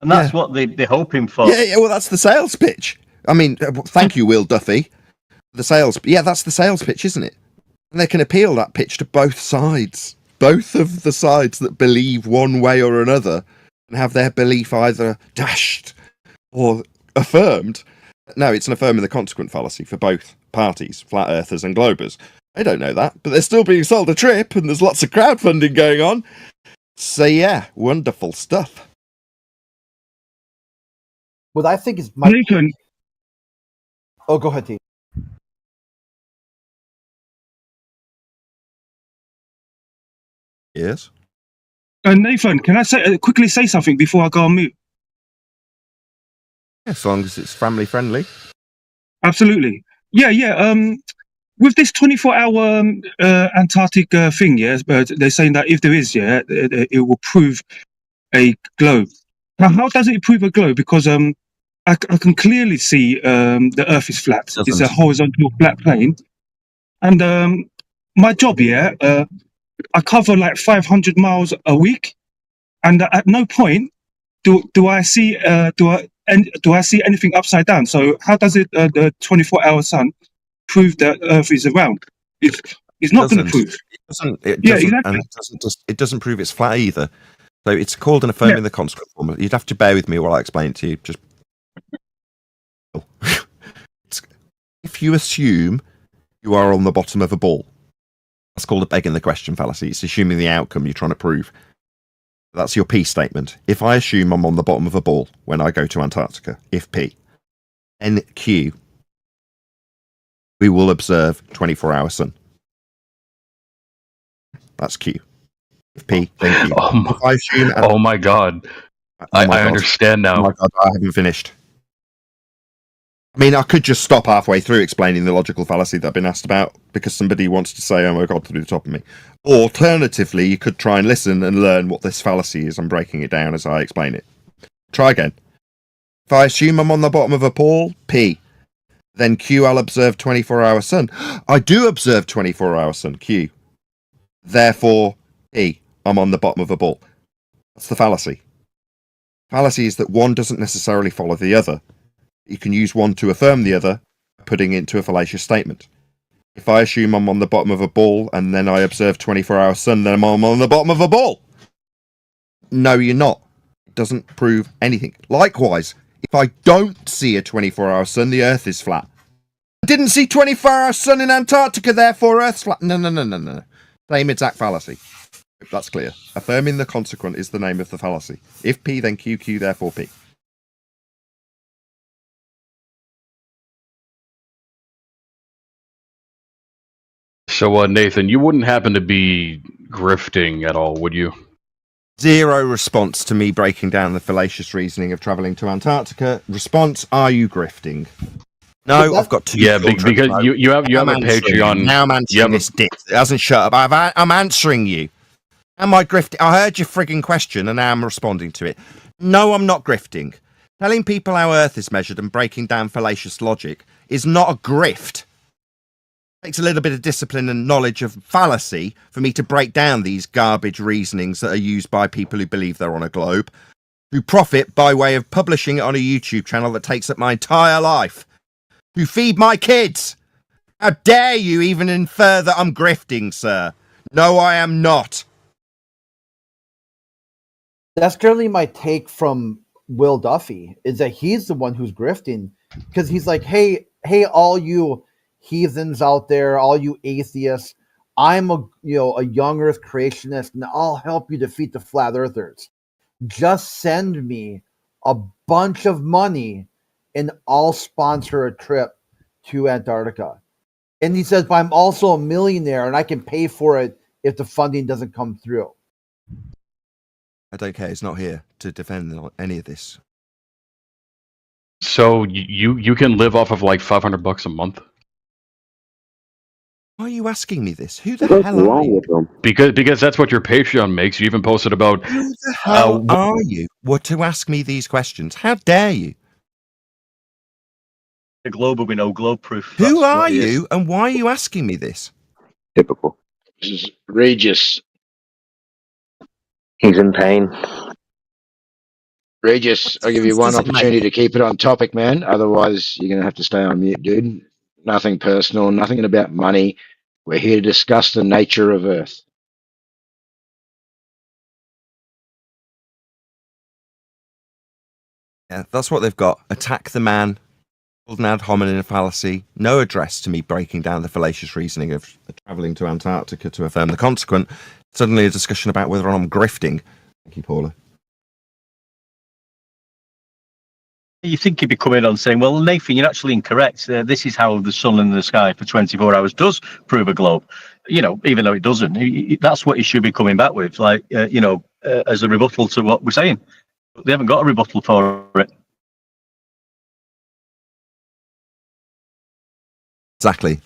[SPEAKER 5] And that's what they're hoping for.
[SPEAKER 17] Yeah, well, that's the sales pitch. I mean, thank you, Will Duffy. That's the sales pitch, isn't it? And they can appeal that pitch to both sides. Both of the sides that believe one way or another and have their belief either dashed or affirmed. No, it's an affirming the consequent fallacy for both parties, flat earthers and globers. They don't know that, but they're still being sold a trip, and there's lots of crowdfunding going on. So yeah, wonderful stuff.
[SPEAKER 23] What I think is
[SPEAKER 14] Nathan.
[SPEAKER 23] Oh, go ahead, T.
[SPEAKER 17] Yes.
[SPEAKER 14] Nathan, can I quickly say something before I go on mute?
[SPEAKER 17] As long as it's family friendly.
[SPEAKER 14] Absolutely. Yeah. With this 24-hour Antarctic thing, they're saying that if there is, it will prove a globe. Now, how does it prove a globe? Because I can clearly see the Earth is flat. It's a horizontal flat plane. And my job, I cover like 500 miles a week, and at no point do I see anything upside down. So how does it the 24-hour sun prove that Earth is around? It's not going to prove.
[SPEAKER 10] It doesn't,
[SPEAKER 14] exactly.
[SPEAKER 10] And it doesn't prove it's flat either. So it's called an affirming the consequent formula. You'd have to bear with me while I explain it to you. Just if you assume you are on the bottom of a ball, that's called a begging the question fallacy. It's assuming the outcome you're trying to prove. That's your P statement. If I assume I'm on the bottom of a ball when I go to Antarctica, if P, then Q, we will observe 24-hour sun. That's Q. If P, then Q.
[SPEAKER 4] Oh my God. I understand now.
[SPEAKER 10] Oh my God, I haven't finished. I mean, I could just stop halfway through explaining the logical fallacy that I've been asked about because somebody wants to say, oh my God, through the top of me. Alternatively, you could try and listen and learn what this fallacy is. I'm breaking it down as I explain it. Try again. If I assume I'm on the bottom of a pool, P, then Q, I'll observe 24-hour sun. I do observe 24-hour sun, Q. Therefore, P, I'm on the bottom of a ball. That's the fallacy. Fallacy is that one doesn't necessarily follow the other. You can use one to affirm the other, putting it into a fallacious statement. If I assume I'm on the bottom of a ball and then I observe 24-hour sun, then I'm on the bottom of a ball. No, you're not. It doesn't prove anything. Likewise, if I don't see a 24-hour sun, the Earth is flat. I didn't see 24-hour sun in Antarctica, therefore Earth's flat. No. Same exact fallacy. If that's clear. Affirming the consequent is the name of the fallacy. If P, then Q, Q, therefore P.
[SPEAKER 4] So, Nathan, you wouldn't happen to be grifting at all, would you?
[SPEAKER 10] Zero response to me breaking down the fallacious reasoning of travelling to Antarctica. Response, are you grifting? No, I've got two.
[SPEAKER 4] Yeah, because you have a Patreon.
[SPEAKER 10] Now I'm answering this dick. It hasn't shut up. I'm answering you. Am I grifting? I heard your frigging question and now I'm responding to it. No, I'm not grifting. Telling people how Earth is measured and breaking down fallacious logic is not a grift. It takes a little bit of discipline and knowledge of fallacy for me to break down these garbage reasonings that are used by people who believe they're on a globe, who profit by way of publishing it on a YouTube channel that takes up my entire life, who feed my kids. How dare you even infer that I'm grifting, sir? No, I am not.
[SPEAKER 23] That's currently my take from Will Duffy, is that he's the one who's grifting, because he's like, hey, all you heathens out there, all you atheists, I'm a young Earth creationist, and I'll help you defeat the flat earthers. Just send me a bunch of money, and I'll sponsor a trip to Antarctica. And he says, but I'm also a millionaire, and I can pay for it if the funding doesn't come through.
[SPEAKER 10] I don't care. He's not here to defend any of this.
[SPEAKER 4] So you can live off of like $500 a month?
[SPEAKER 10] Why are you asking me this? Who the hell are you?
[SPEAKER 4] Because that's what your Patreon makes. You even posted about.
[SPEAKER 10] Who the hell are you? What to ask me these questions? How dare you?
[SPEAKER 5] The globe will be no globe proof.
[SPEAKER 10] Who are you, and why are you asking me this?
[SPEAKER 21] Typical. This is Regis. He's in pain. Regis, I'll give you one opportunity to keep it on topic, man. Otherwise, you're going to have to stay on mute, dude. Nothing personal, nothing about money. We're here to discuss the nature of Earth.
[SPEAKER 10] Yeah, that's what they've got. Attack the man. An ad hominem fallacy. No address to me breaking down the fallacious reasoning of travelling to Antarctica to affirm the consequent. Suddenly a discussion about whether I'm grifting. Thank you, Paula.
[SPEAKER 5] You think he'd be coming on saying, well, Nathan, you're actually incorrect. This is how the sun in the sky for 24 hours does prove a globe. Even though it doesn't. That's what he should be coming back with, as a rebuttal to what we're saying. They haven't got a rebuttal for it.
[SPEAKER 10] Exactly.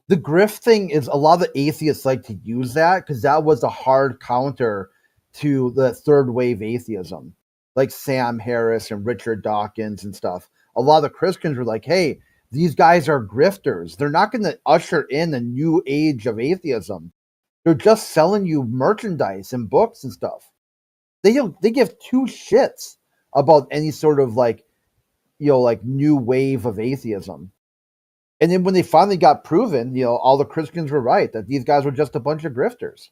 [SPEAKER 23] The grift thing is, a lot of the atheists like to use that because that was a hard counter to the third wave atheism. like Sam Harris and Richard Dawkins and stuff. A lot of the Christians were like, hey, these guys are grifters. They're not going to usher in a new age of atheism. They're just selling you merchandise and books and stuff. They give two shits about any sort of like new wave of atheism. And then when they finally got proven, all the Christians were right that these guys were just a bunch of grifters.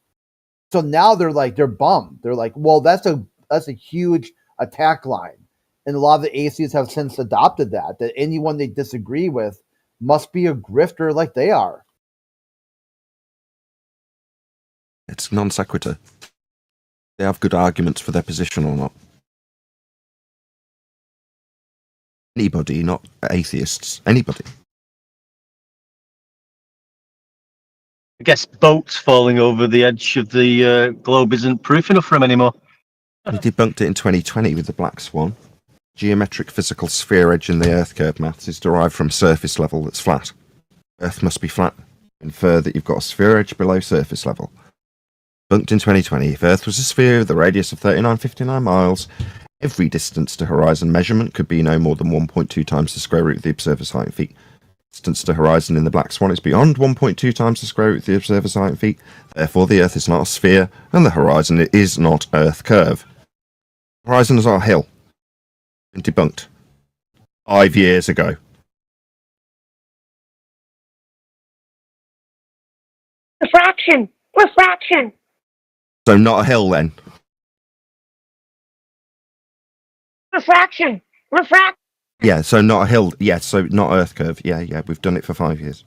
[SPEAKER 23] So now they're bummed. They're like, well, that's a huge attack line. And a lot of the atheists have since adopted that anyone they disagree with must be a grifter like they are.
[SPEAKER 17] It's non sequitur. They have good arguments for their position or not. Anybody, not atheists. Anybody.
[SPEAKER 5] I guess boats falling over the edge of the globe isn't proof enough for them anymore.
[SPEAKER 17] He debunked it in 2020 with the black swan. Geometric physical sphere edge in the Earth curve maths is derived from surface level that's flat. Earth must be flat. Infer that you've got a sphere edge below surface level. Debunked in 2020. If Earth was a sphere with a radius of 3959 miles, every distance to horizon measurement could be no more than 1.2 times the square root of the observer's height in feet. Distance to horizon in the black swan is beyond 1.2 times the square root of the observer's height in feet. Therefore, the Earth is not a sphere, and the horizon is not Earth curve. Horizon is our hill. Been debunked 5 years ago.
[SPEAKER 13] Refraction.
[SPEAKER 17] So not a hill then.
[SPEAKER 13] Refract.
[SPEAKER 17] Yeah, so not a hill. Yeah, so not Earth curve. Yeah, we've done it for 5 years.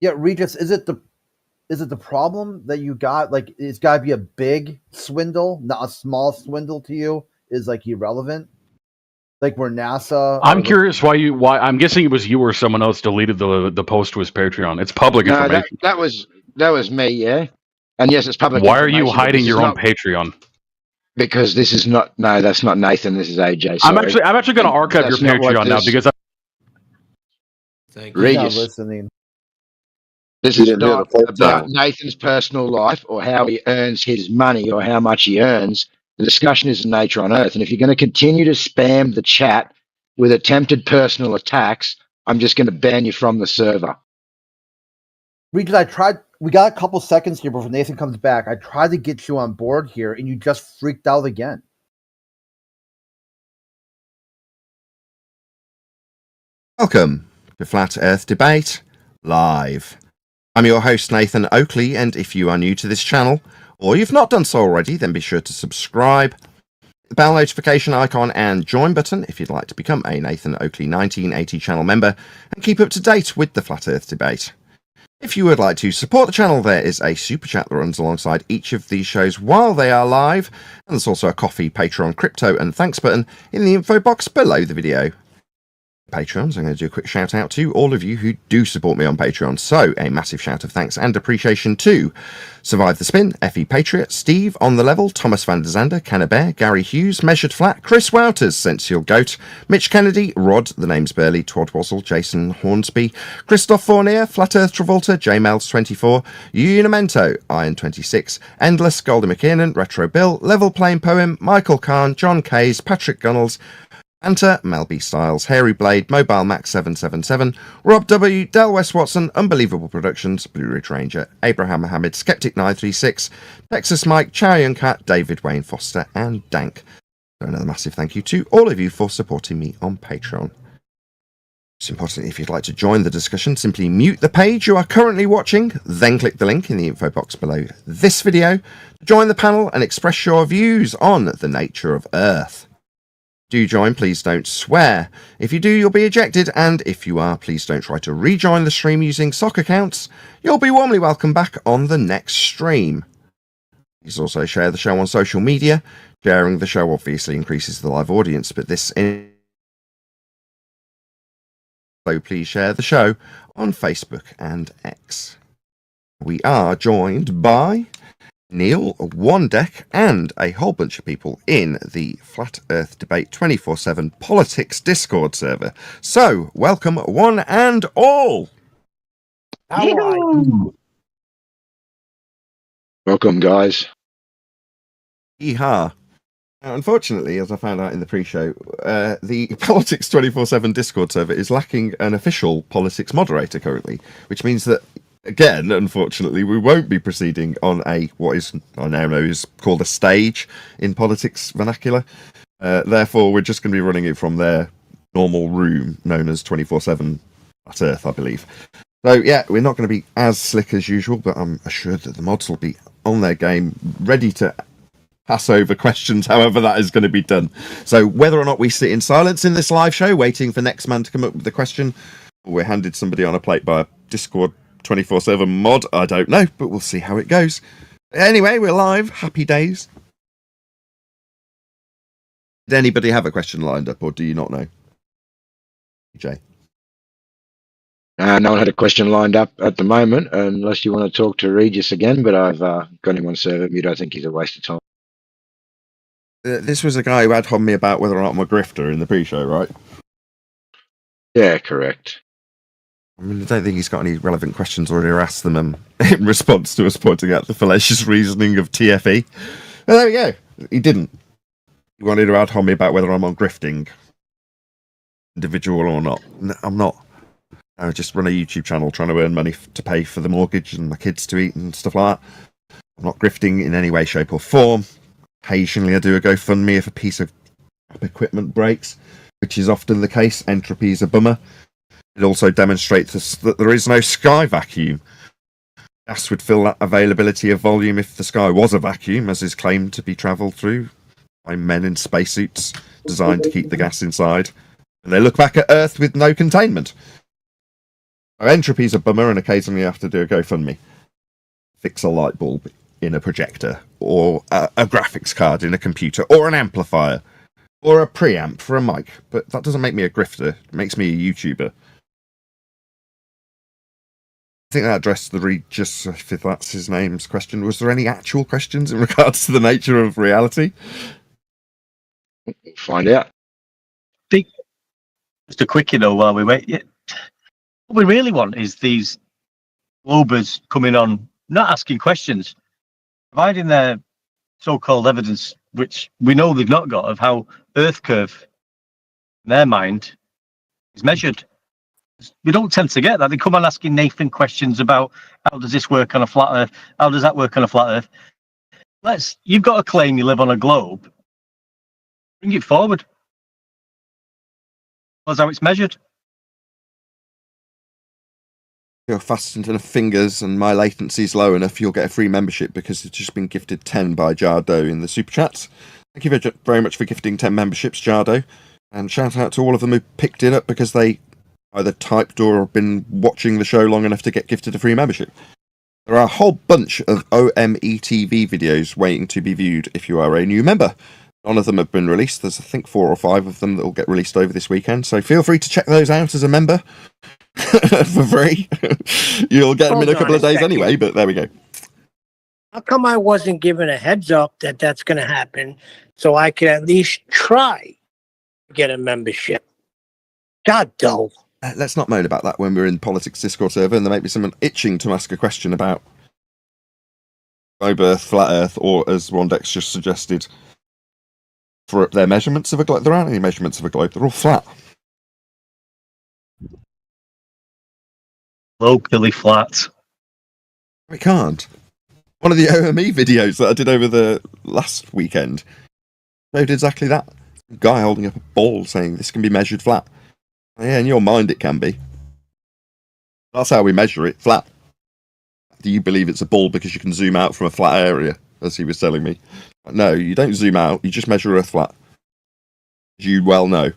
[SPEAKER 23] Yeah, Regis, is it the problem that you got? Like, it's got to be a big swindle, not a small swindle to you is like irrelevant. Like where NASA.
[SPEAKER 4] I'm curious why I'm guessing it was you or someone else deleted the post to his Patreon. It's public information.
[SPEAKER 21] That was me, yeah. And yes, it's public.
[SPEAKER 4] Why are you hiding your own Patreon?
[SPEAKER 21] Because this is not. No, that's not Nathan. This is AJ. Sorry.
[SPEAKER 4] I'm actually going to archive your Patreon now because
[SPEAKER 23] Thank you. He's not listening.
[SPEAKER 21] This is not about Nathan's personal life or how he earns his money or how much he earns. The discussion is nature on Earth. And if you're going to continue to spam the chat with attempted personal attacks, I'm just going to ban you from the server.
[SPEAKER 23] Regis, I tried. We got a couple seconds here before Nathan comes back. I tried to get you on board here, and you just freaked out again.
[SPEAKER 17] Welcome to Flat Earth Debate Live. I'm your host, Nathan Oakley, and if you are new to this channel, or you've not done so already, then be sure to subscribe, the bell notification icon and join button if you'd like to become a Nathan Oakley 1980 channel member and keep up to date with the Flat Earth Debate. If you would like to support the channel, there is a super chat that runs alongside each of these shows while they are live, and there's also a coffee, Patreon, crypto and thanks button in the info box below the video. Patrons, I'm going to do a quick shout out to all of you who do support me on Patreon. So a massive shout of thanks and appreciation to Survive the Spin, Effie Patriot, Steve on the Level, Thomas van der Zander, Cannabear, Gary Hughes, Measured Flat, Chris Wouters, Sensual Goat, Mitch Kennedy, Rod, The Name's Burley, Twad Wazzle, Jason Hornsby, Christoph Fournier, Flat Earth Travolta, JMails24, Unimento, Iron26, Endless, Golden McKiernan, Retro Bill, Level Plain Poem, Michael Kahn, John Kays, Patrick Gunnels, Anta, Mel B. Styles, Hairy Blade, Mobile Max 777, Rob W, Del West Watson, Unbelievable Productions, Blue Ridge Ranger, Abraham Mohammed, Skeptic 936, Texas Mike, Chow Young Cat, David Wayne Foster, and Dank. So another massive thank you to all of you for supporting me on Patreon. Most importantly, if you'd like to join the discussion, simply mute the page you are currently watching, then click the link in the info box below this video to join the panel and express your views on the nature of Earth. Do join, please don't swear. If you do, you'll be ejected, and if you are, please don't try to rejoin the stream using sock accounts. You'll be warmly welcome back on the next stream. Please also share the show on social media. Sharing the show obviously increases the live audience, but so please share the show on Facebook and X. We are joined by Neil, One Deck, and a whole bunch of people in the Flat Earth Debate 24/7 Politics Discord server. So, welcome one and all.
[SPEAKER 23] How are you?
[SPEAKER 21] Welcome, guys.
[SPEAKER 17] Yeehaw. Now, unfortunately, as I found out in the pre-show, the Politics 24/7 Discord server is lacking an official politics moderator currently, which means that, again, unfortunately, we won't be proceeding on what is I now know is called a stage in politics vernacular. Therefore, we're just going to be running it from their normal room known as 24/7 at Earth, I believe. So, yeah, we're not going to be as slick as usual, but I'm assured that the mods will be on their game, ready to pass over questions, however that is going to be done. So, whether or not we sit in silence in this live show, waiting for next man to come up with the question, or we're handed somebody on a plate by a Discord 24/7 mod, I don't know, but we'll see how it goes. Anyway, we're live. Happy days. Did anybody have a question lined up, or do you not know? Jay?
[SPEAKER 21] No one had a question lined up at the moment, unless you want to talk to Regis again, but I've got him on server mute. I think he's a waste of time.
[SPEAKER 17] This was a guy who had on me about whether or not I'm a grifter in the pre-show, right?
[SPEAKER 21] Yeah, correct.
[SPEAKER 17] I mean, I don't think he's got any relevant questions or asked them in response to us pointing out the fallacious reasoning of TFE. Well, there we go. He didn't. He wanted to ad-hom me about whether I'm on grifting, individual or not. No, I'm not. I just run a YouTube channel trying to earn money to pay for the mortgage and my kids to eat and stuff like that. I'm not grifting in any way, shape or form. Occasionally I do a GoFundMe if a piece of equipment breaks, which is often the case. Entropy is a bummer. It also demonstrates that there is no sky vacuum. Gas would fill that availability of volume if the sky was a vacuum, as is claimed to be travelled through by men in spacesuits designed to keep the gas inside. And they look back at Earth with no containment. So entropy's a bummer, and occasionally you have to do a GoFundMe. Fix a light bulb in a projector, or a graphics card in a computer, or an amplifier, or a preamp for a mic. But that doesn't make me a grifter. It makes me a YouTuber. I think that addressed the Regis, if that's his name's question. Was there any actual questions in regards to the nature of reality?
[SPEAKER 21] Find out.
[SPEAKER 5] Just a quickie though, while we wait. Yeah. What we really want is these globers coming on, not asking questions, providing their so-called evidence, which we know they've not got, of how Earth curve, in their mind, is measured. We don't tend to get that. They come on asking Nathan questions about how does this work on a flat Earth? How does that work on a flat Earth? You've got a claim you live on a globe. Bring it forward. That's how it's measured.
[SPEAKER 17] You're fast enough fingers and my latency is low enough, you'll get a free membership because it's just been gifted 10 by Jardo in the super chats. Thank you very much for gifting 10 memberships, Jardo. And shout out to all of them who picked it up because they either typed or have been watching the show long enough to get gifted a free membership. There are a whole bunch of OMETV videos waiting to be viewed if you are a new member. None of them have been released. There's, I think, 4 or 5 of them that will get released over this weekend. So feel free to check those out as a member for free. You'll get them in a couple of days anyway, but there we go.
[SPEAKER 20] How come I wasn't given a heads up that that's going to happen so I could at least try to get a membership? God, though.
[SPEAKER 17] Let's not moan about that when we're in Politics Discord server and there may be someone itching to ask a question about globe Earth, flat Earth, or as Wandex just suggested, for their measurements of a globe. There aren't any measurements of a globe, they're all flat.
[SPEAKER 5] Locally flat.
[SPEAKER 17] We can't. One of the OME videos that I did over the last weekend showed exactly that. A guy holding up a ball saying this can be measured flat. Yeah, in your mind it can be. That's how we measure it, flat. Do you believe it's a ball because you can zoom out from a flat area, as he was telling me? No, you don't zoom out, you just measure Earth flat. As you well know.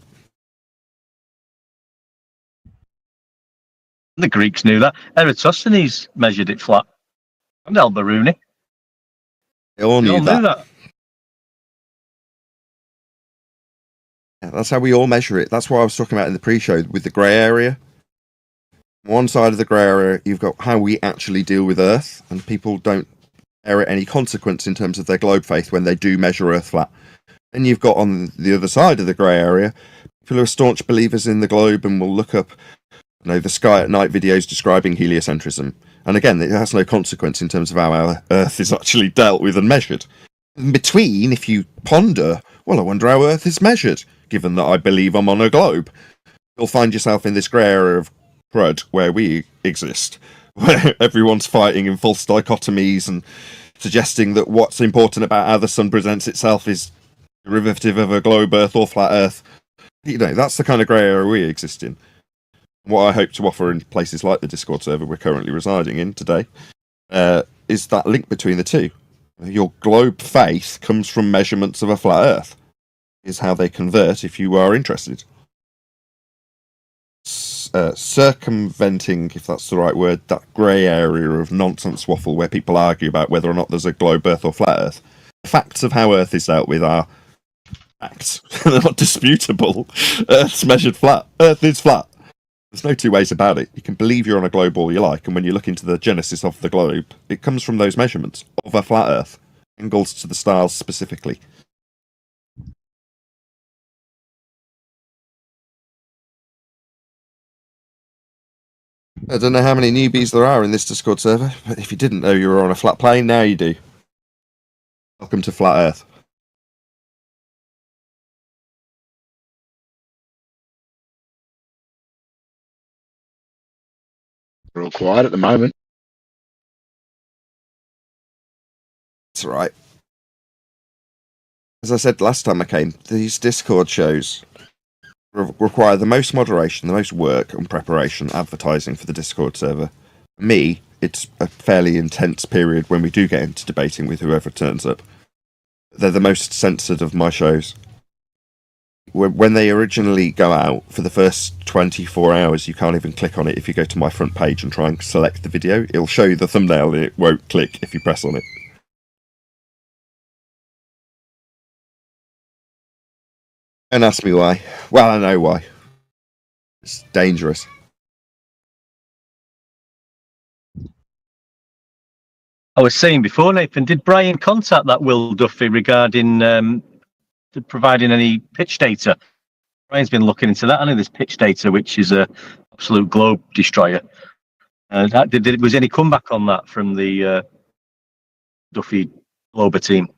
[SPEAKER 5] The Greeks knew that. Eratosthenes measured it flat. And Alberuni.
[SPEAKER 17] They all knew that.
[SPEAKER 5] that.
[SPEAKER 17] Yeah, that's how we all measure it. That's what I was talking about in the pre-show with the grey area. On one side of the grey area, you've got how we actually deal with Earth, and people don't merit any consequence in terms of their globe faith when they do measure Earth flat. And you've got on the other side of the grey area people who are staunch believers in the globe and will look up, the sky at night videos describing heliocentrism. And again, it has no consequence in terms of how our Earth is actually dealt with and measured. In between, if you ponder, well, I wonder how Earth is measured, given that I believe I'm on a globe, you'll find yourself in this grey area of crud where we exist, where everyone's fighting in false dichotomies and suggesting that what's important about how the sun presents itself is derivative of a globe Earth or flat Earth. That's the kind of grey area we exist in. What I hope to offer in places like the Discord server we're currently residing in today is that link between the two. Your globe faith comes from measurements of a flat Earth, is how they convert if you are interested. Circumventing, if that's the right word, that grey area of nonsense waffle where people argue about whether or not there's a globe Earth or flat Earth. The facts of how Earth is dealt with are facts. They're not disputable. Earth's measured flat. Earth is flat. There's no two ways about it. You can believe you're on a globe all you like, and when you look into the genesis of the globe, it comes from those measurements of a flat Earth, angles to the stars specifically. I don't know how many newbies there are in this Discord server, but if you didn't know you were on a flat plane, now you do. Welcome to Flat Earth.
[SPEAKER 21] We're all quiet at the moment.
[SPEAKER 17] That's right. As I said last time I came, these Discord shows require the most moderation, the most work and preparation, advertising for the Discord server. For me, it's a fairly intense period when we do get into debating with whoever turns up. They're the most censored of my shows. When they originally go out, for the first 24 hours, you can't even click on it if you go to my front page and try and select the video. It'll show you the thumbnail and it won't click if you press on it. Don't ask me why. Well, I know why. It's dangerous.
[SPEAKER 5] I was saying before, Nathan, did Brian contact that Will Duffy regarding providing any pitch data? Brian's been looking into that, this pitch data, which is a absolute globe destroyer. Was any comeback on that from the Duffy Glober team?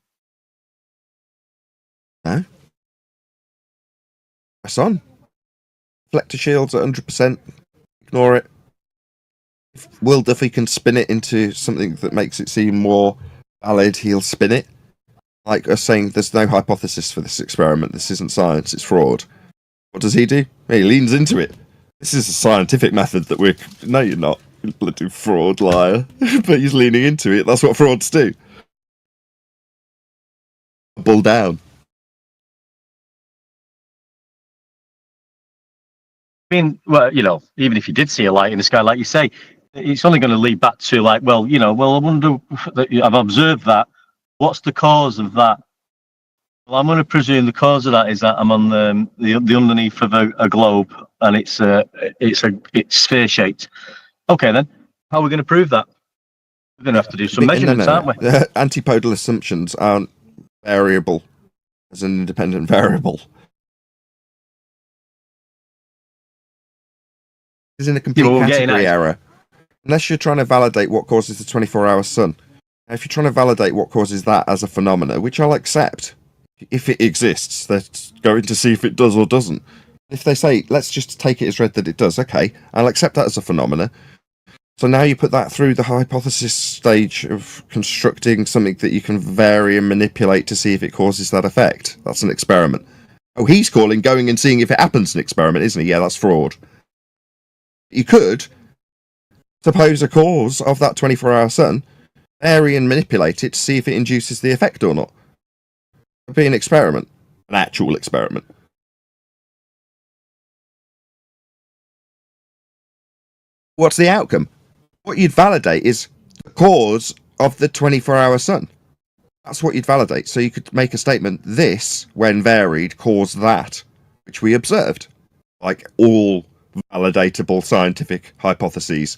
[SPEAKER 17] No. Press on. Reflector shields at 100%. Ignore it. If Will Duffy can spin it into something that makes it seem more valid, he'll spin it. Like us saying there's no hypothesis for this experiment, this isn't science, it's fraud. What does he do? He leans into it. This is a scientific method that we're... No, you're not. You bloody fraud liar. But he's leaning into it. That's what frauds do. Double down.
[SPEAKER 5] I mean, well, even if you did see a light in the sky, like you say, it's only going to lead back to I wonder, I've observed that. What's the cause of that? Well, I'm going to presume the cause of that is that I'm on the underneath of a globe and it's sphere shaped. Okay, then how are we going to prove that? We're going to have to do some measurements, aren't we?
[SPEAKER 17] Antipodal assumptions aren't variable as an independent variable. It's in a complete category error. Unless you're trying to validate what causes the 24-hour sun. Now, if you're trying to validate what causes that as a phenomena, which I'll accept, if it exists, they're going to see if it does or doesn't. If they say, let's just take it as read that it does, okay, I'll accept that as a phenomena. So now you put that through the hypothesis stage of constructing something that you can vary and manipulate to see if it causes that effect. That's an experiment. Oh, he's calling going and seeing if it happens an experiment, isn't he? Yeah, that's fraud. You could suppose a cause of that 24-hour sun, vary and manipulate it to see if it induces the effect or not. It'd be an experiment, an actual experiment. What's the outcome? What you'd validate is the cause of the 24-hour sun. That's what you'd validate. So you could make a statement, this, when varied, caused that, which we observed. Like all validatable scientific hypotheses.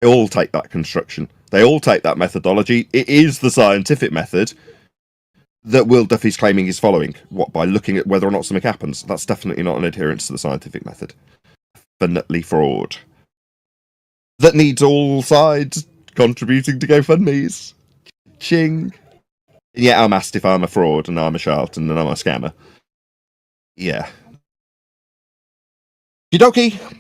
[SPEAKER 17] They all take that construction. They all take that methodology. It is the scientific method that Will Duffy's claiming he's following. What, by looking at whether or not something happens? That's definitely not an adherence to the scientific method. Definitely fraud. That needs all sides contributing to GoFundMe's. Ching. Yeah, I'm asked if I'm a fraud, and I'm a charlatan, and I'm a scammer. Yeah. Okie dokie.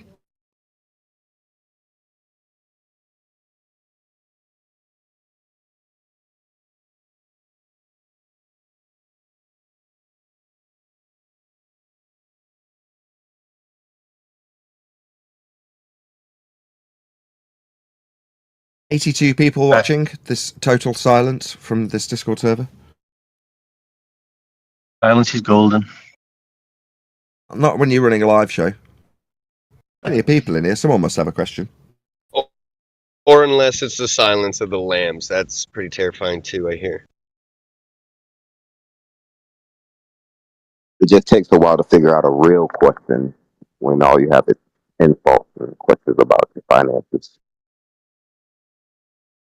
[SPEAKER 17] $82 people watching. This total silence from this Discord server.
[SPEAKER 5] Silence is golden.
[SPEAKER 17] Not when you're running a live show. Plenty of people in here. Someone must have a question.
[SPEAKER 2] Or unless it's the silence of the lambs. That's pretty terrifying too, I hear.
[SPEAKER 9] It just takes a while to figure out a real question when all you have is insults and questions about your finances.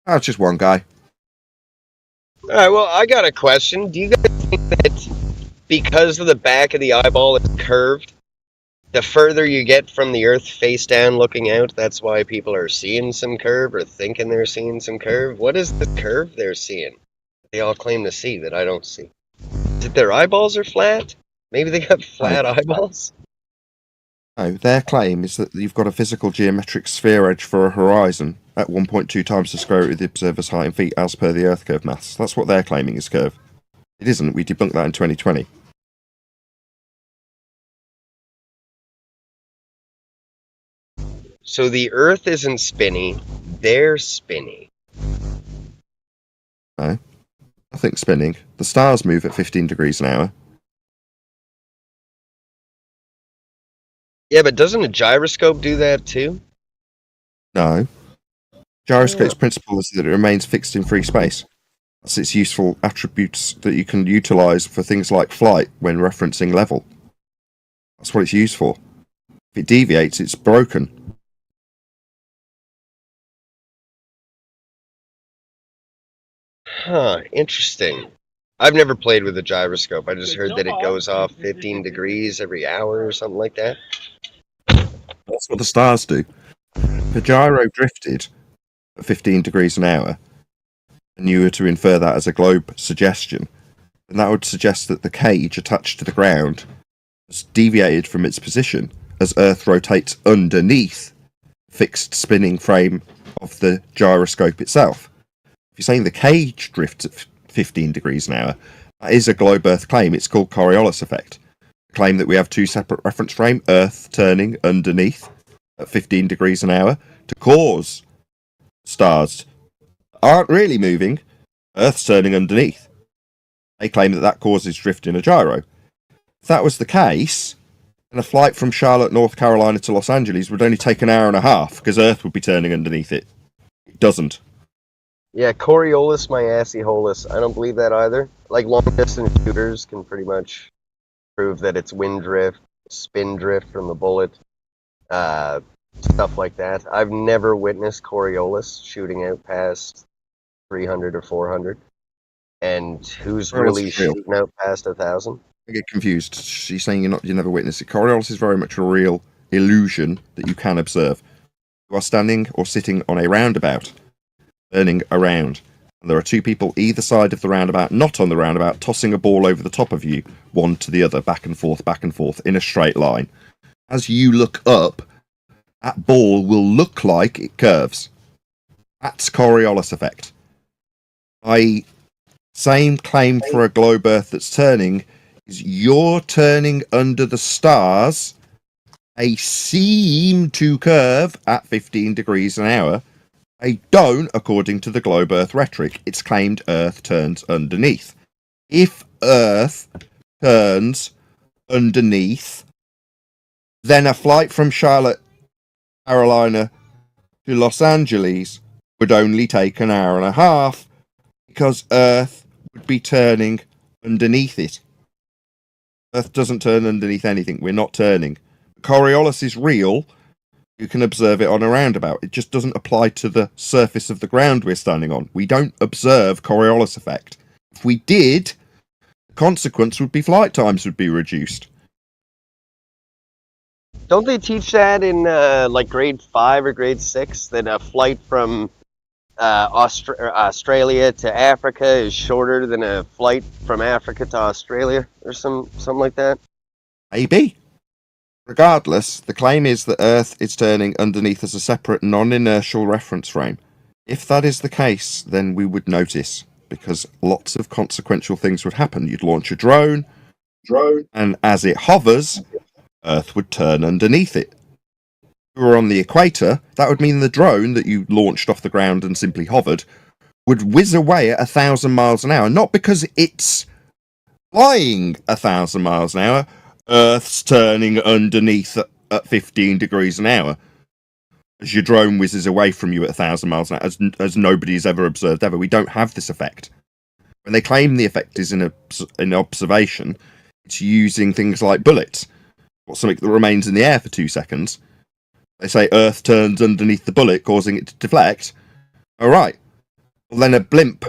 [SPEAKER 17] Oh, it's just one guy.
[SPEAKER 2] All right, well, I got a question. Do you guys think that because of the back of the eyeball is curved, the further you get from the Earth face down looking out, that's why people are seeing some curve or thinking they're seeing some curve? What is the curve they're seeing? They all claim to see that I don't see. Is it their eyeballs are flat? Maybe they got flat eyeballs?
[SPEAKER 17] No, their claim is that you've got a physical geometric sphere edge for a horizon at 1.2 times the square root of the observer's height in feet as per the Earth curve maths. That's what they're claiming is curve. It isn't. We debunked that in 2020.
[SPEAKER 2] So the Earth isn't spinny, they're spinny.
[SPEAKER 17] No, nothing's spinning. The stars move at 15 degrees an hour.
[SPEAKER 2] Yeah, but doesn't a gyroscope do that too?
[SPEAKER 17] No. Gyroscope's principle is that it remains fixed in free space. That's its useful attributes that you can utilize for things like flight when referencing level. That's what it's used for. If it deviates, it's broken.
[SPEAKER 2] Huh, interesting. I've never played with a gyroscope. I just heard that it goes off 15 degrees every hour or something like that.
[SPEAKER 17] That's what the stars do. If a gyro drifted at 15 degrees an hour, and you were to infer that as a globe suggestion, then that would suggest that the cage attached to the ground has deviated from its position as Earth rotates underneath the fixed spinning frame of the gyroscope itself. If you're saying the cage drifts at 15 degrees an hour, that is a globe Earth claim. It's called Coriolis effect. The claim that we have two separate reference frames, Earth turning underneath at 15 degrees an hour to cause stars aren't really moving, Earth's turning underneath. They claim that that causes drift in a gyro. If that was the case, then a flight from Charlotte, North Carolina to Los Angeles would only take an hour and a half because Earth would be turning underneath it. It doesn't.
[SPEAKER 2] Yeah, Coriolis, my assy holus. I don't believe that either. Like long distance shooters can pretty much prove that it's wind drift, spin drift from the bullet, stuff like that. I've never witnessed Coriolis shooting out past 300 or 400. And who's really shooting out past 1,000?
[SPEAKER 17] I get confused. She's saying you never witnessed it. Coriolis is very much a real illusion that you can observe. You are standing or sitting on a roundabout, turning around. And there are two people either side of the roundabout, not on the roundabout, tossing a ball over the top of you, one to the other, back and forth, in a straight line. As you look up, that ball will look like it curves. That's Coriolis effect. Same claim for a globe Earth that's turning is you're turning under the stars. They seem to curve at 15 degrees an hour. They don't, according to the globe Earth rhetoric. It's claimed Earth turns underneath. If Earth turns underneath, then a flight from Charlotte, Carolina to Los Angeles would only take an hour and a half because Earth would be turning underneath it. Earth doesn't turn underneath anything. We're not turning. Coriolis is real You can observe it on a roundabout. It just doesn't apply to the surface of the ground we're standing on. We don't observe Coriolis effect. If we did, the consequence would be flight times would be reduced.
[SPEAKER 2] Don't they teach that in like grade 5 or grade 6 that a flight from Australia to Africa is shorter than a flight from Africa to Australia or something like that?
[SPEAKER 17] Maybe. Regardless, the claim is that Earth is turning underneath as a separate non-inertial reference frame. If that is the case, then we would notice, because lots of consequential things would happen. You'd launch a drone, and as it hovers, Earth would turn underneath it. If we were on the equator, that would mean the drone that you launched off the ground and simply hovered would whiz away at 1,000 miles an hour, not because it's flying 1,000 miles an hour, Earth's turning underneath at 15 degrees an hour. As your drone whizzes away from you at 1,000 miles an hour, as nobody's ever observed ever. We don't have this effect. When they claim the effect is in observation, it's using things like bullets, or something that remains in the air for 2 seconds. They say Earth turns underneath the bullet, causing it to deflect. All right. Well, then a blimp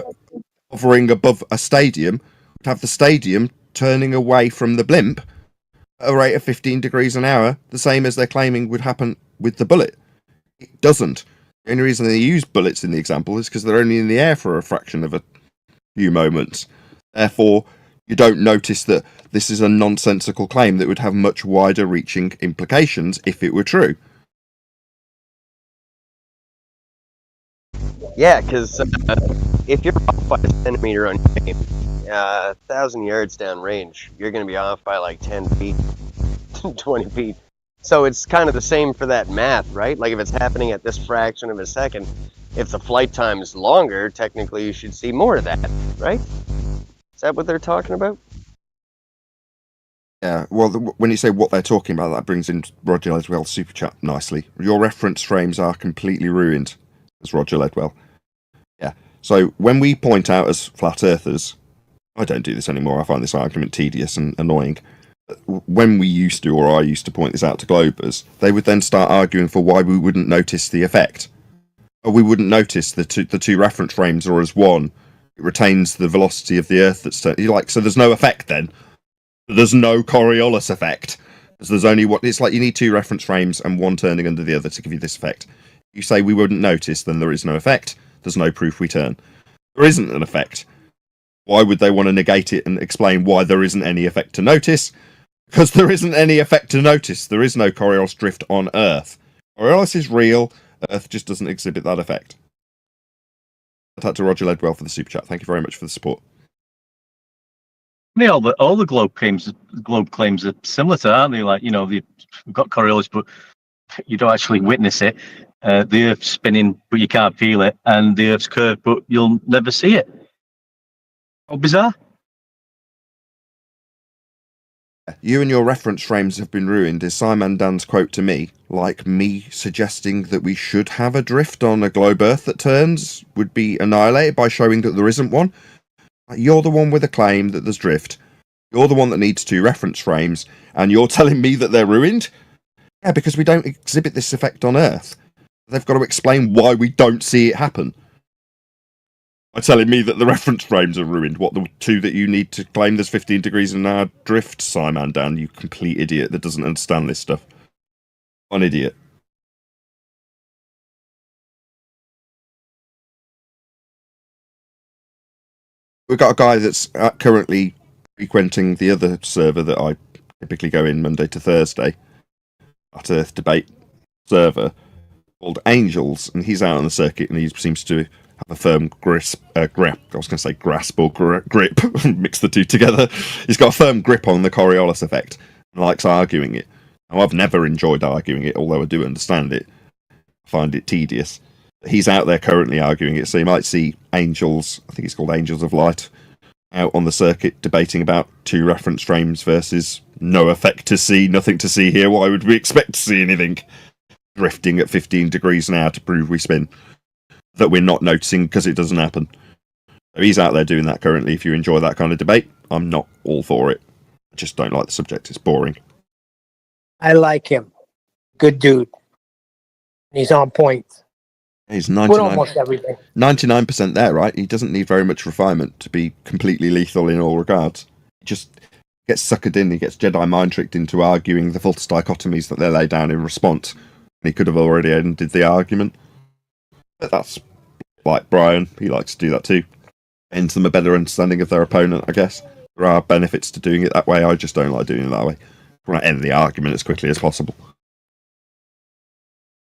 [SPEAKER 17] hovering above a stadium would have the stadium turning away from the blimp at a rate of 15 degrees an hour, the same as they're claiming would happen with the bullet. It doesn't. The only reason they use bullets in the example is because they're only in the air for a fraction of a few moments. Therefore, you don't notice that this is a nonsensical claim that would have much wider reaching implications if it were true.
[SPEAKER 2] Yeah, because if you're off by a centimeter on your aim, 1,000 yards down range, you're going to be off by like 10 feet, 20 feet. So it's kind of the same for that math, right? Like if it's happening at this fraction of a second, if the flight time is longer, technically you should see more of that, right? Is that what they're talking about?
[SPEAKER 17] Yeah, well, when you say what they're talking about, that brings in Roger Ledwell's super chat nicely. Your reference frames are completely ruined, as Roger Ledwell. Yeah, so when we point out as flat earthers, I don't do this anymore, I find this argument tedious and annoying. When we used to, or I used to point this out to globers, they would then start arguing for why we wouldn't notice the effect. Or we wouldn't notice the two reference frames are as one. It retains the velocity of the Earth that's turning. You're like, so there's no effect then? There's no Coriolis effect. There's only what it's like. You need 2 reference frames and one turning under the other to give you this effect. You say we wouldn't notice, then there is no effect. There's no proof we turn. There isn't an effect. Why would they want to negate it and explain why there isn't any effect to notice? Because there isn't any effect to notice. There is no Coriolis drift on Earth. Coriolis is real. Earth just doesn't exhibit that effect. Shout out to Roger Ledwell for the super chat. Thank you very much for the support.
[SPEAKER 5] Yeah, all the globe claims are similar to that, aren't they? Like, you know, we've got Coriolis, but you don't actually witness it. The Earth's spinning, but you can't feel it, and the Earth's curved, but you'll never see it. How bizarre!
[SPEAKER 17] You and your reference frames have been ruined is Simon Dan's quote to me, like me suggesting that we should have a drift on a globe Earth that turns would be annihilated by showing that there isn't one. You're the one with a claim that there's drift. You're the one that needs 2 reference frames, and you're telling me that they're ruined? Yeah, because we don't exhibit this effect on Earth. They've got to explain why we don't see it happen. By telling me that the reference frames are ruined. What, the 2 that you need to claim there's 15 degrees an hour drift, Simon Dan, you complete idiot that doesn't understand this stuff. An idiot. We've got a guy that's currently frequenting the other server that I typically go in Monday to Thursday, at Earth Debate server, called Angels, and he's out on the circuit and he seems to have a firm grasp or grip, mix the 2 together. He's got a firm grip on the Coriolis effect and likes arguing it. Now, I've never enjoyed arguing it, although I do understand it. I find it tedious. He's out there currently arguing it, so you might see Angels, I think it's called Angels of Light, out on the circuit debating about 2 reference frames versus no effect to see, nothing to see here. Why would we expect to see anything? Drifting at 15 degrees an hour to prove we spin. That we're not noticing because it doesn't happen. So he's out there doing that currently. If you enjoy that kind of debate, I'm not all for it. I just don't like the subject. It's boring.
[SPEAKER 20] I like him. Good dude. He's on point.
[SPEAKER 10] He's
[SPEAKER 20] With
[SPEAKER 10] 99,
[SPEAKER 20] almost everything.
[SPEAKER 10] 99% there, right? He doesn't need very much refinement to be completely lethal in all regards. He just gets suckered in, he gets Jedi mind tricked into arguing the false dichotomies that they lay down in response. He could have already ended the argument. But that's like Brian, he likes to do that too. Ends them a better understanding of their opponent, I guess. There are benefits to doing it that way, I just don't like doing it that way. I want to end the argument as quickly as possible.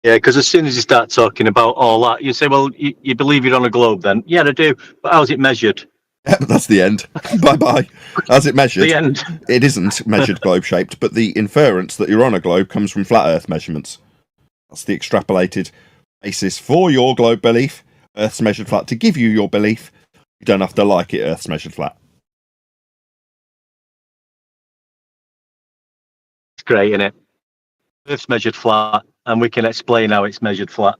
[SPEAKER 5] Yeah, because as soon as you start talking about all that, you say, well, you believe you're on a globe then? Yeah, I do. But how's it measured?
[SPEAKER 10] That's the end. Bye-bye. As it measured,
[SPEAKER 5] The end.
[SPEAKER 10] It isn't measured globe-shaped, but the inference that you're on a globe comes from flat Earth measurements. That's the extrapolated basis for your globe belief. Earth's measured flat. To give you your belief, you don't have to like it, Earth's measured flat.
[SPEAKER 5] It's great, isn't it? Earth's measured flat, and we can explain how it's measured flat.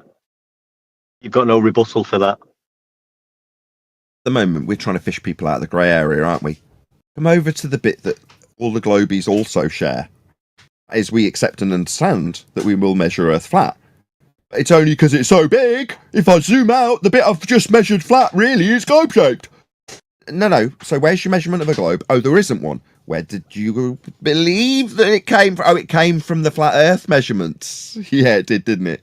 [SPEAKER 5] You've got no rebuttal for that.
[SPEAKER 10] At the moment, we're trying to fish people out of the grey area, aren't we? Come over to the bit that all the globies also share. As we accept and understand that we will measure Earth flat. It's only because it's so big. If I zoom out, the bit I've just measured flat really is globe-shaped. No. So where's your measurement of a globe? Oh, there isn't one. Where did you believe that it came from? Oh, it came from the flat Earth measurements. Yeah, it did, didn't it?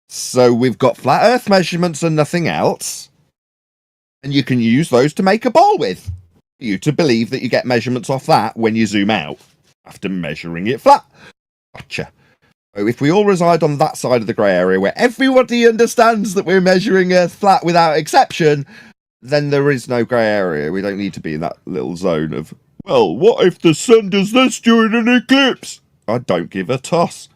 [SPEAKER 10] So we've got flat Earth measurements and nothing else. And you can use those to make a ball with. For you to believe that you get measurements off that when you zoom out after measuring it flat. Gotcha. So if we all reside on that side of the grey area where everybody understands that we're measuring Earth flat without exception, then there is no grey area. We don't need to be in that little zone of, well, what if the sun does this during an eclipse? I don't give a toss.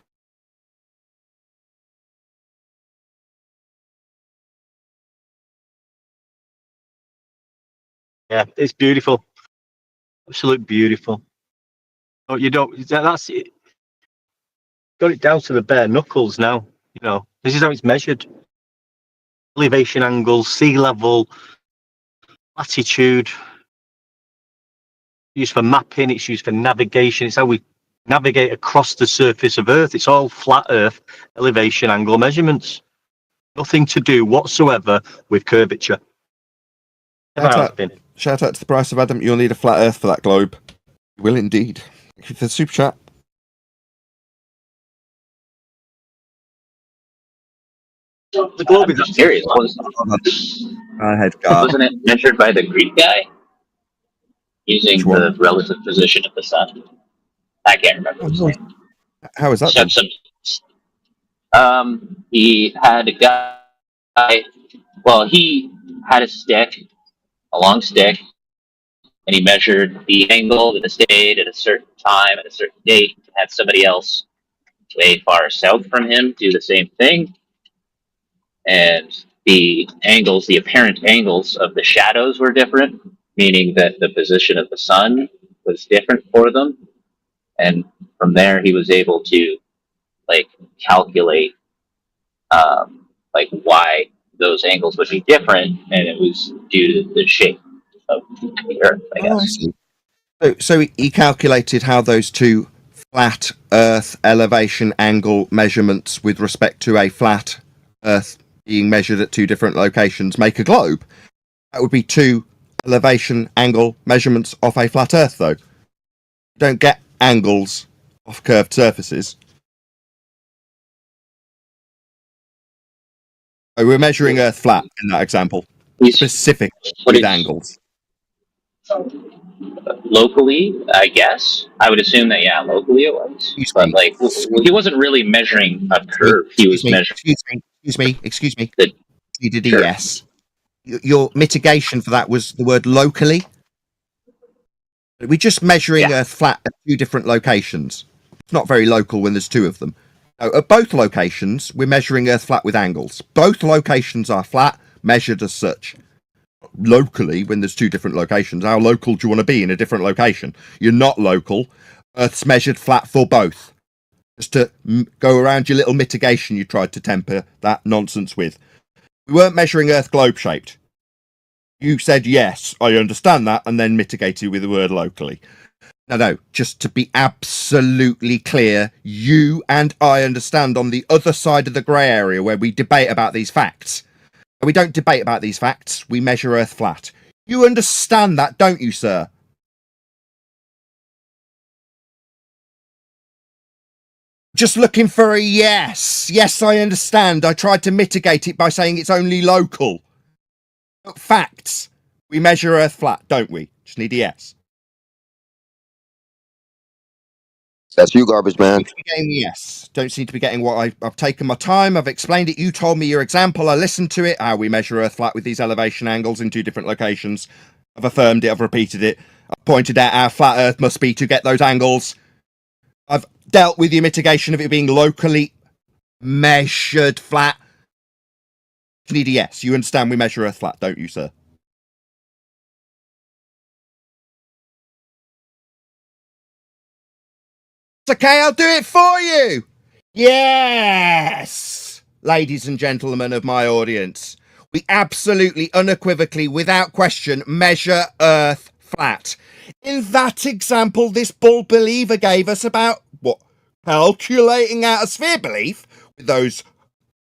[SPEAKER 5] Yeah, it's beautiful. Absolutely beautiful. Oh, you don't, that's it. Got it down to the bare knuckles now. You know, this is how it's measured. Elevation angles, sea level, latitude. Used for mapping, it's used for navigation. It's how we navigate across the surface of Earth. It's all flat Earth elevation angle measurements. Nothing to do whatsoever with curvature.
[SPEAKER 10] Shout out to the price of Adam. You'll need a flat Earth for that globe. You will indeed. Thank you for the super chat.
[SPEAKER 5] The globe is
[SPEAKER 12] serious.
[SPEAKER 10] Wasn't
[SPEAKER 12] it measured by the Greek guy using the relative position of the sun? I can't remember his name.
[SPEAKER 10] How is that?
[SPEAKER 12] He had a guy. Well, he had a long stick, and he measured the angle that it stayed at a certain time at a certain date. And had somebody else way far south from him do the same thing. And the angles, the apparent angles of the shadows were different, meaning that the position of the sun was different for them. And from there, he was able to calculate why those angles would be different, and it was due to the shape of the Earth, I guess.
[SPEAKER 10] I see. So he calculated how those two flat Earth elevation angle measurements with respect to a flat Earth being measured at two different locations make a globe. That would be two elevation angle measurements off a flat Earth, though. You don't get angles off curved surfaces. So we're measuring Earth flat in that example. Specific with angles.
[SPEAKER 12] Locally, I guess. I would assume that, yeah, locally it was. But, he wasn't really measuring a curve. He was measuring...
[SPEAKER 10] Excuse me. Yes. Your mitigation for that was the word locally. We're just measuring Earth flat at two different locations. It's not very local when there's two of them. No, at both locations, we're measuring Earth flat with angles. Both locations are flat, measured as such. Locally, when there's two different locations, how local do you want to be in a different location? You're not local. Earth's measured flat for both. Just to go around your little mitigation you tried to temper that nonsense with. We weren't measuring Earth globe-shaped. You said, yes, I understand that, and then mitigated with the word locally. No, just to be absolutely clear, you and I understand on the other side of the grey area where we debate about these facts. We don't debate about these facts, we measure Earth flat. You understand that, don't you, sir? Just looking for a yes. Yes, I understand. I tried to mitigate it by saying it's only local. But facts. We measure Earth flat, don't we? Just need a yes.
[SPEAKER 9] That's you, garbage man.
[SPEAKER 10] Yes. Don't seem to be getting what I've taken my time. I've explained it. You told me your example. I listened to it. How we measure Earth flat with these elevation angles in 2 different locations. I've affirmed it. I've repeated it. I've pointed out how flat Earth must be to get those angles. I've dealt with your mitigation of it being locally measured flat. You need a yes. You understand we measure Earth flat, don't you, sir? It's okay, I'll do it for you. Yes, ladies and gentlemen of my audience. We absolutely, unequivocally, without question, measure Earth flat. In that example, this bull believer gave us about, what, calculating out a sphere belief with those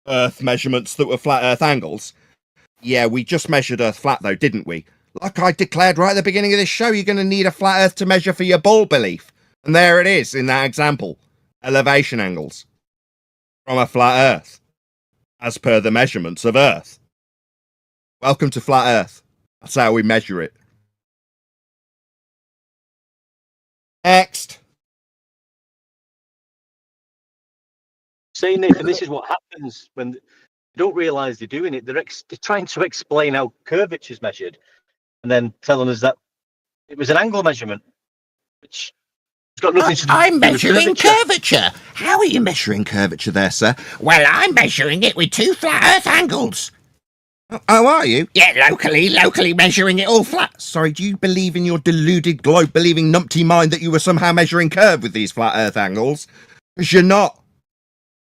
[SPEAKER 10] Earth measurements that were flat Earth angles. Yeah, we just measured Earth flat, though, didn't we? Like I declared right at the beginning of this show, you're going to need a flat Earth to measure for your bull belief. And there it is in that example. Elevation angles from a flat Earth, as per the measurements of Earth. Welcome to flat Earth. That's how we measure it. Next.
[SPEAKER 5] See, Nathan, this is what happens when they don't realise they're doing it. They're trying to explain how curvature is measured and then telling us that it was an angle measurement, which has got nothing to do
[SPEAKER 10] I'm
[SPEAKER 5] with
[SPEAKER 10] measuring curvature. How are you measuring curvature there, sir? Well, I'm measuring it with 2 flat Earth angles. Oh, are you? Yeah, locally measuring it all flat. Sorry, do you believe in your deluded, globe-believing numpty mind that you were somehow measuring curve with these flat Earth angles? Because you're not.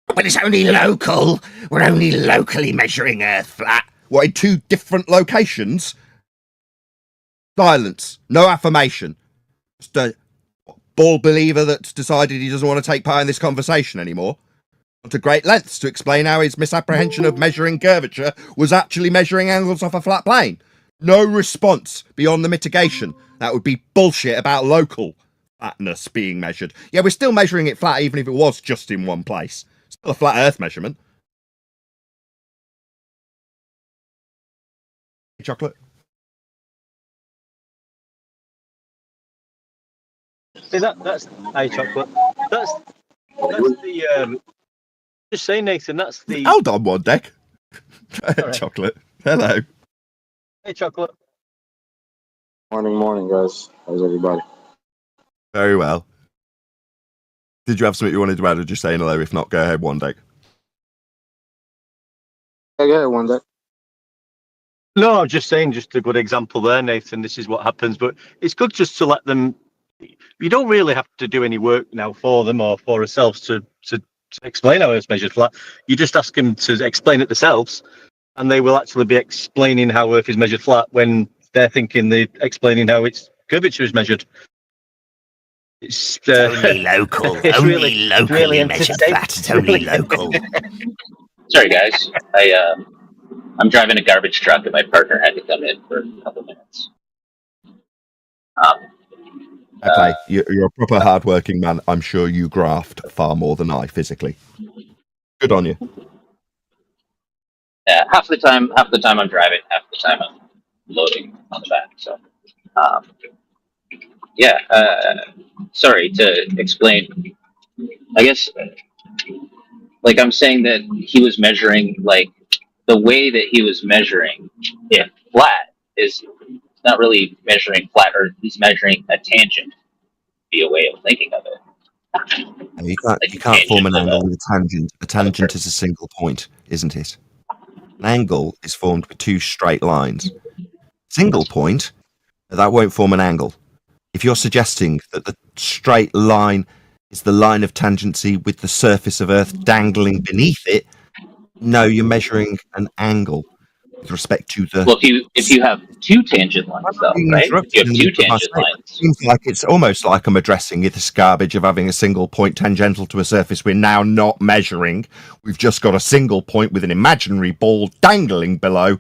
[SPEAKER 10] But it's only local. We're only locally measuring Earth flat. What, in 2 different locations? Silence. No affirmation. Just a ball believer that's decided he doesn't want to take part in this conversation anymore. Gone to great lengths to explain how his misapprehension of measuring curvature was actually measuring angles off a flat plane. No response beyond the mitigation. That would be bullshit about local flatness being measured. Yeah, we're still measuring it flat even if it was just in one place. Still a flat Earth measurement. Chocolate?
[SPEAKER 5] See, that's chocolate. That's the just saying, Nathan, that's the
[SPEAKER 10] Hold on one deck. Chocolate. Hello.
[SPEAKER 5] Hey, chocolate.
[SPEAKER 15] Morning, guys. How's everybody?
[SPEAKER 10] Very well. Did you have something you wanted to add or just saying hello? If not, go ahead, one deck.
[SPEAKER 15] Yeah, go ahead, one deck.
[SPEAKER 5] No, I'm just saying, just a good example there, Nathan. This is what happens, but it's good just to let them. You don't really have to do any work now for them or for ourselves to explain how it's measured flat. You just ask them to explain it themselves, and they will actually be explaining how Earth is measured flat when they're thinking they're explaining how its curvature is measured. It's
[SPEAKER 10] only local.
[SPEAKER 5] It's
[SPEAKER 10] only
[SPEAKER 5] really,
[SPEAKER 10] locally
[SPEAKER 5] really
[SPEAKER 10] measured flat. It's only local.
[SPEAKER 12] Sorry, guys. I'm driving a garbage truck, and my partner had to come in for a couple minutes.
[SPEAKER 10] Okay, you're a proper hard-working man. I'm sure you graft far more than I physically. Good on you.
[SPEAKER 12] Yeah, half the time I'm driving, half the time I'm loading on the back. So, sorry to explain. I guess, like I'm saying that he was measuring, like the way that he was measuring it flat is not really measuring flat, or he's measuring a tangent. Be a way of thinking of it.
[SPEAKER 10] You can't form an angle with a tangent. A tangent is a single point, isn't it? An angle is formed with 2 straight lines. Single point, that won't form an angle. If you're suggesting that the straight line is the line of tangency with the surface of Earth dangling beneath it, no, you're measuring an angle. with respect to the.
[SPEAKER 12] Well, if you have two tangent lines, though, right? If you have two tangent lines,
[SPEAKER 10] it seems like it's almost like I'm addressing this garbage of having a single point tangential to a surface we're now not measuring. We've just got a single point with an imaginary ball dangling below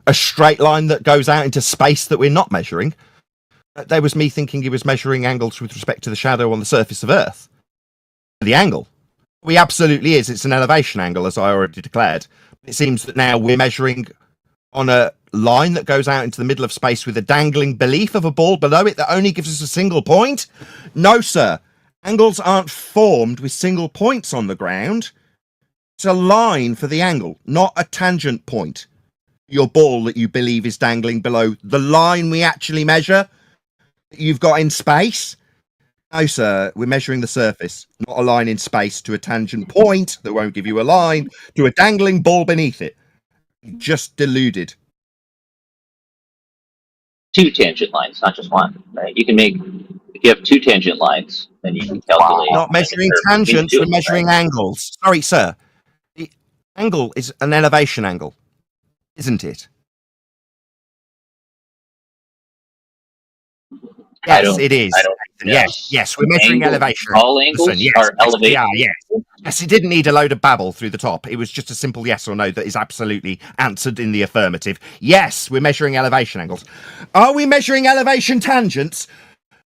[SPEAKER 10] a straight line that goes out into space that we're not measuring. There was me thinking he was measuring angles with respect to the shadow on the surface of Earth. The angle. We absolutely is. It's an elevation angle, as I already declared. It seems that now we're measuring on a line that goes out into the middle of space with a dangling belief of a ball below it that only gives us a single point? No, sir. Angles aren't formed with single points on the ground. It's a line for the angle, not a tangent point. Your ball that you believe is dangling below the line we actually measure that you've got in space. No, sir. We're measuring the surface, not a line in space to a tangent point that won't give you a line to a dangling ball beneath it. Just deluded.
[SPEAKER 12] two tangent lines, not just one, right? You can make, if you have two tangent lines, then you can calculate.
[SPEAKER 10] Not measuring tangents, we're measuring angles. Sorry, sir. The angle is an elevation angle, isn't it? Yes, it is. Yes, we're measuring elevation.
[SPEAKER 12] All angles are elevation.
[SPEAKER 10] Yes, it didn't need a load of babble through the top. It was just a simple yes or no that is absolutely answered in the affirmative. Yes, we're measuring elevation angles. Are we measuring elevation tangents?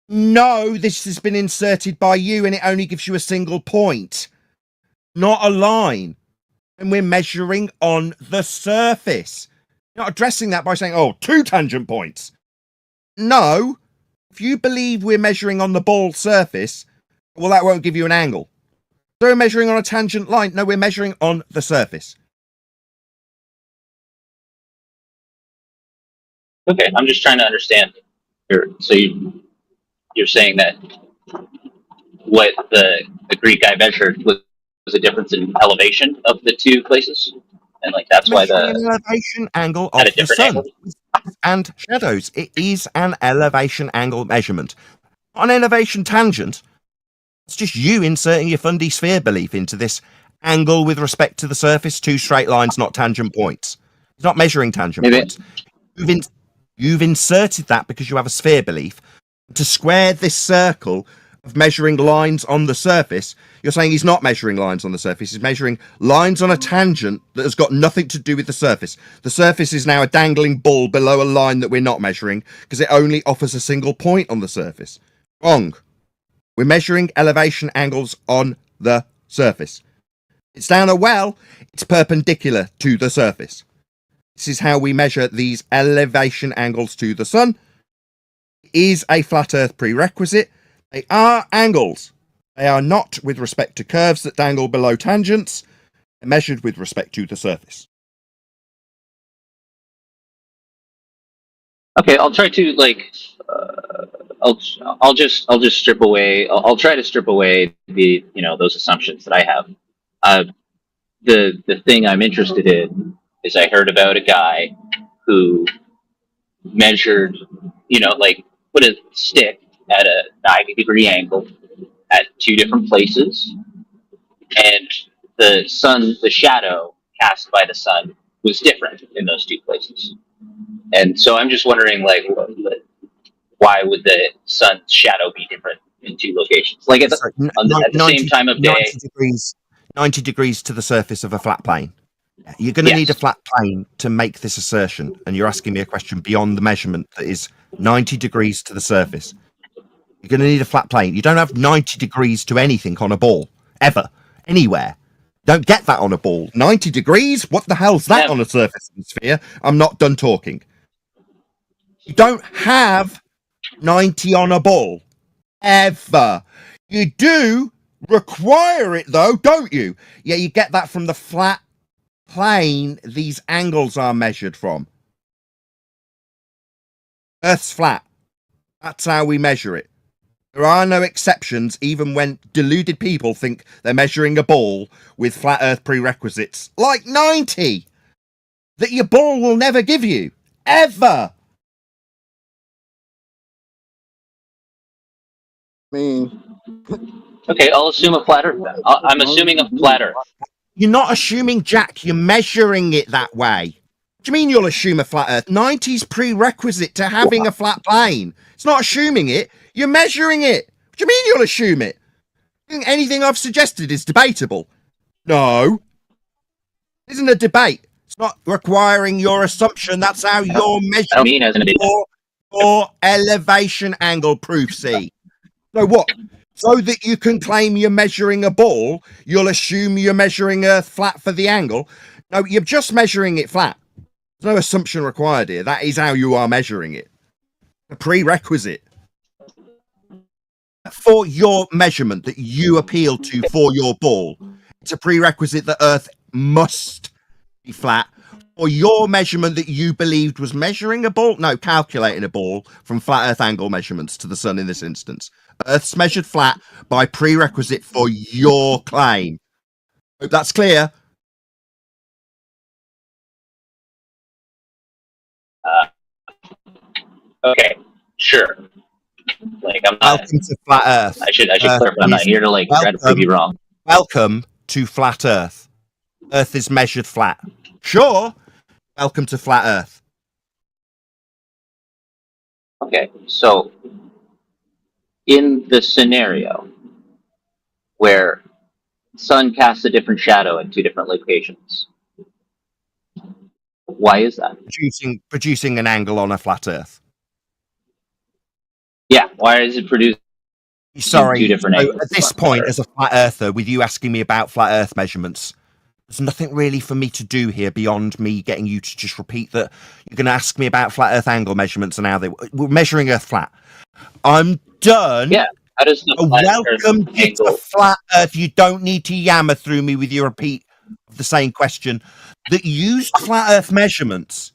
[SPEAKER 10] No, this has been inserted by you and it only gives you a single point, not a line. And we're measuring on the surface. You're not addressing that by saying, oh, 2 tangent points. No. If you believe we're measuring on the ball surface, well, that won't give you an angle. So we're measuring on a tangent line. No, we're measuring on the surface.
[SPEAKER 12] Okay, I'm just trying to understand. So you're saying that what the Greek guy measured was a difference in elevation of the two places, and like that's why the
[SPEAKER 10] elevation angle of the sun and shadows. It is an elevation angle measurement. On elevation tangent, it's just you inserting your fundy sphere belief into this angle with respect to the surface. 2 straight lines, not tangent points. It's not measuring tangent points. You've inserted that because you have a sphere belief. To square this circle of measuring lines on the surface, you're saying he's not measuring lines on the surface. He's measuring lines on a tangent that has got nothing to do with the surface. The surface is now a dangling ball below a line that we're not measuring because it only offers a single point on the surface. Wrong. We're measuring elevation angles on the surface. It's down a well, it's perpendicular to the surface. This is how we measure these elevation angles to the sun. It is a flat earth prerequisite. They are angles. They are not with respect to curves that dangle below tangents. They're measured with respect to the surface.
[SPEAKER 12] Okay, I'll try to like. I'll just strip away. I'll try to strip away the those assumptions that I have. The thing I'm interested in is I heard about a guy who measured, like put a stick at a 90-degree angle at 2 different places, and the shadow cast by the sun was different in those 2 places. And so I'm just wondering, like, why would the sun's shadow be different in 2 locations? Like at the same time of day.
[SPEAKER 10] 90 degrees to the surface of a flat plane. You're going to need a flat plane to make this assertion, and you're asking me a question beyond the measurement that is 90 degrees to the surface. You're going to need a flat plane. You don't have 90 degrees to anything on a ball, ever, anywhere. Don't get that on a ball. 90 degrees? What the hell's that on a surface of the sphere? I'm not done talking. You don't have 90 on a ball, ever. You do require it, though, don't you? Yeah, you get that from the flat plane these angles are measured from. Earth's flat. That's how we measure it. There are no exceptions, even when deluded people think they're measuring a ball with flat Earth prerequisites, like 90, that your ball will never give you, ever.
[SPEAKER 12] Okay, I'll assume a flat Earth. I'm assuming a flat Earth.
[SPEAKER 10] You're not assuming, Jack. You're measuring it that way. do you mean you'll assume a flat Earth? 90's prerequisite to having a flat plane. It's not assuming it, you're measuring it. What do you mean you'll assume it? Anything I've suggested is debatable. No. It isn't a debate. It's not requiring your assumption. That's how you're measuring your elevation angle proof, C. So what? So that you can claim you're measuring a ball, you'll assume you're measuring Earth flat for the angle. No, you're just measuring it flat. There's no assumption required here. That is how you are measuring it. A prerequisite. For your measurement that you appeal to for your ball, it's a prerequisite that Earth must be flat. Or your measurement that you believed was measuring a ball, no, calculating a ball from flat Earth angle measurements to the sun in this instance. Earth's measured flat by prerequisite for your claim. Hope that's clear.
[SPEAKER 12] Okay, sure. Like I'm not.
[SPEAKER 10] Welcome to flat Earth.
[SPEAKER 12] I should clarify. I'm not here to try to prove you wrong.
[SPEAKER 10] Welcome to flat Earth. Earth is measured flat. Sure. Welcome to flat Earth.
[SPEAKER 12] Okay, so in the scenario where sun casts a different shadow in two different locations, why is that?
[SPEAKER 10] Producing an angle on a flat Earth.
[SPEAKER 12] Yeah, why is it produced?
[SPEAKER 10] Sorry,
[SPEAKER 12] two different angles
[SPEAKER 10] at this point, as a flat earther, with you asking me about flat Earth measurements, there's nothing really for me to do here beyond me getting you to just repeat that you're going to ask me about flat Earth angle measurements and how we're measuring Earth flat. I'm done.
[SPEAKER 12] Yeah, how does the
[SPEAKER 10] welcome to flat Earth. You don't need to yammer through me with your repeat of the same question that used flat Earth measurements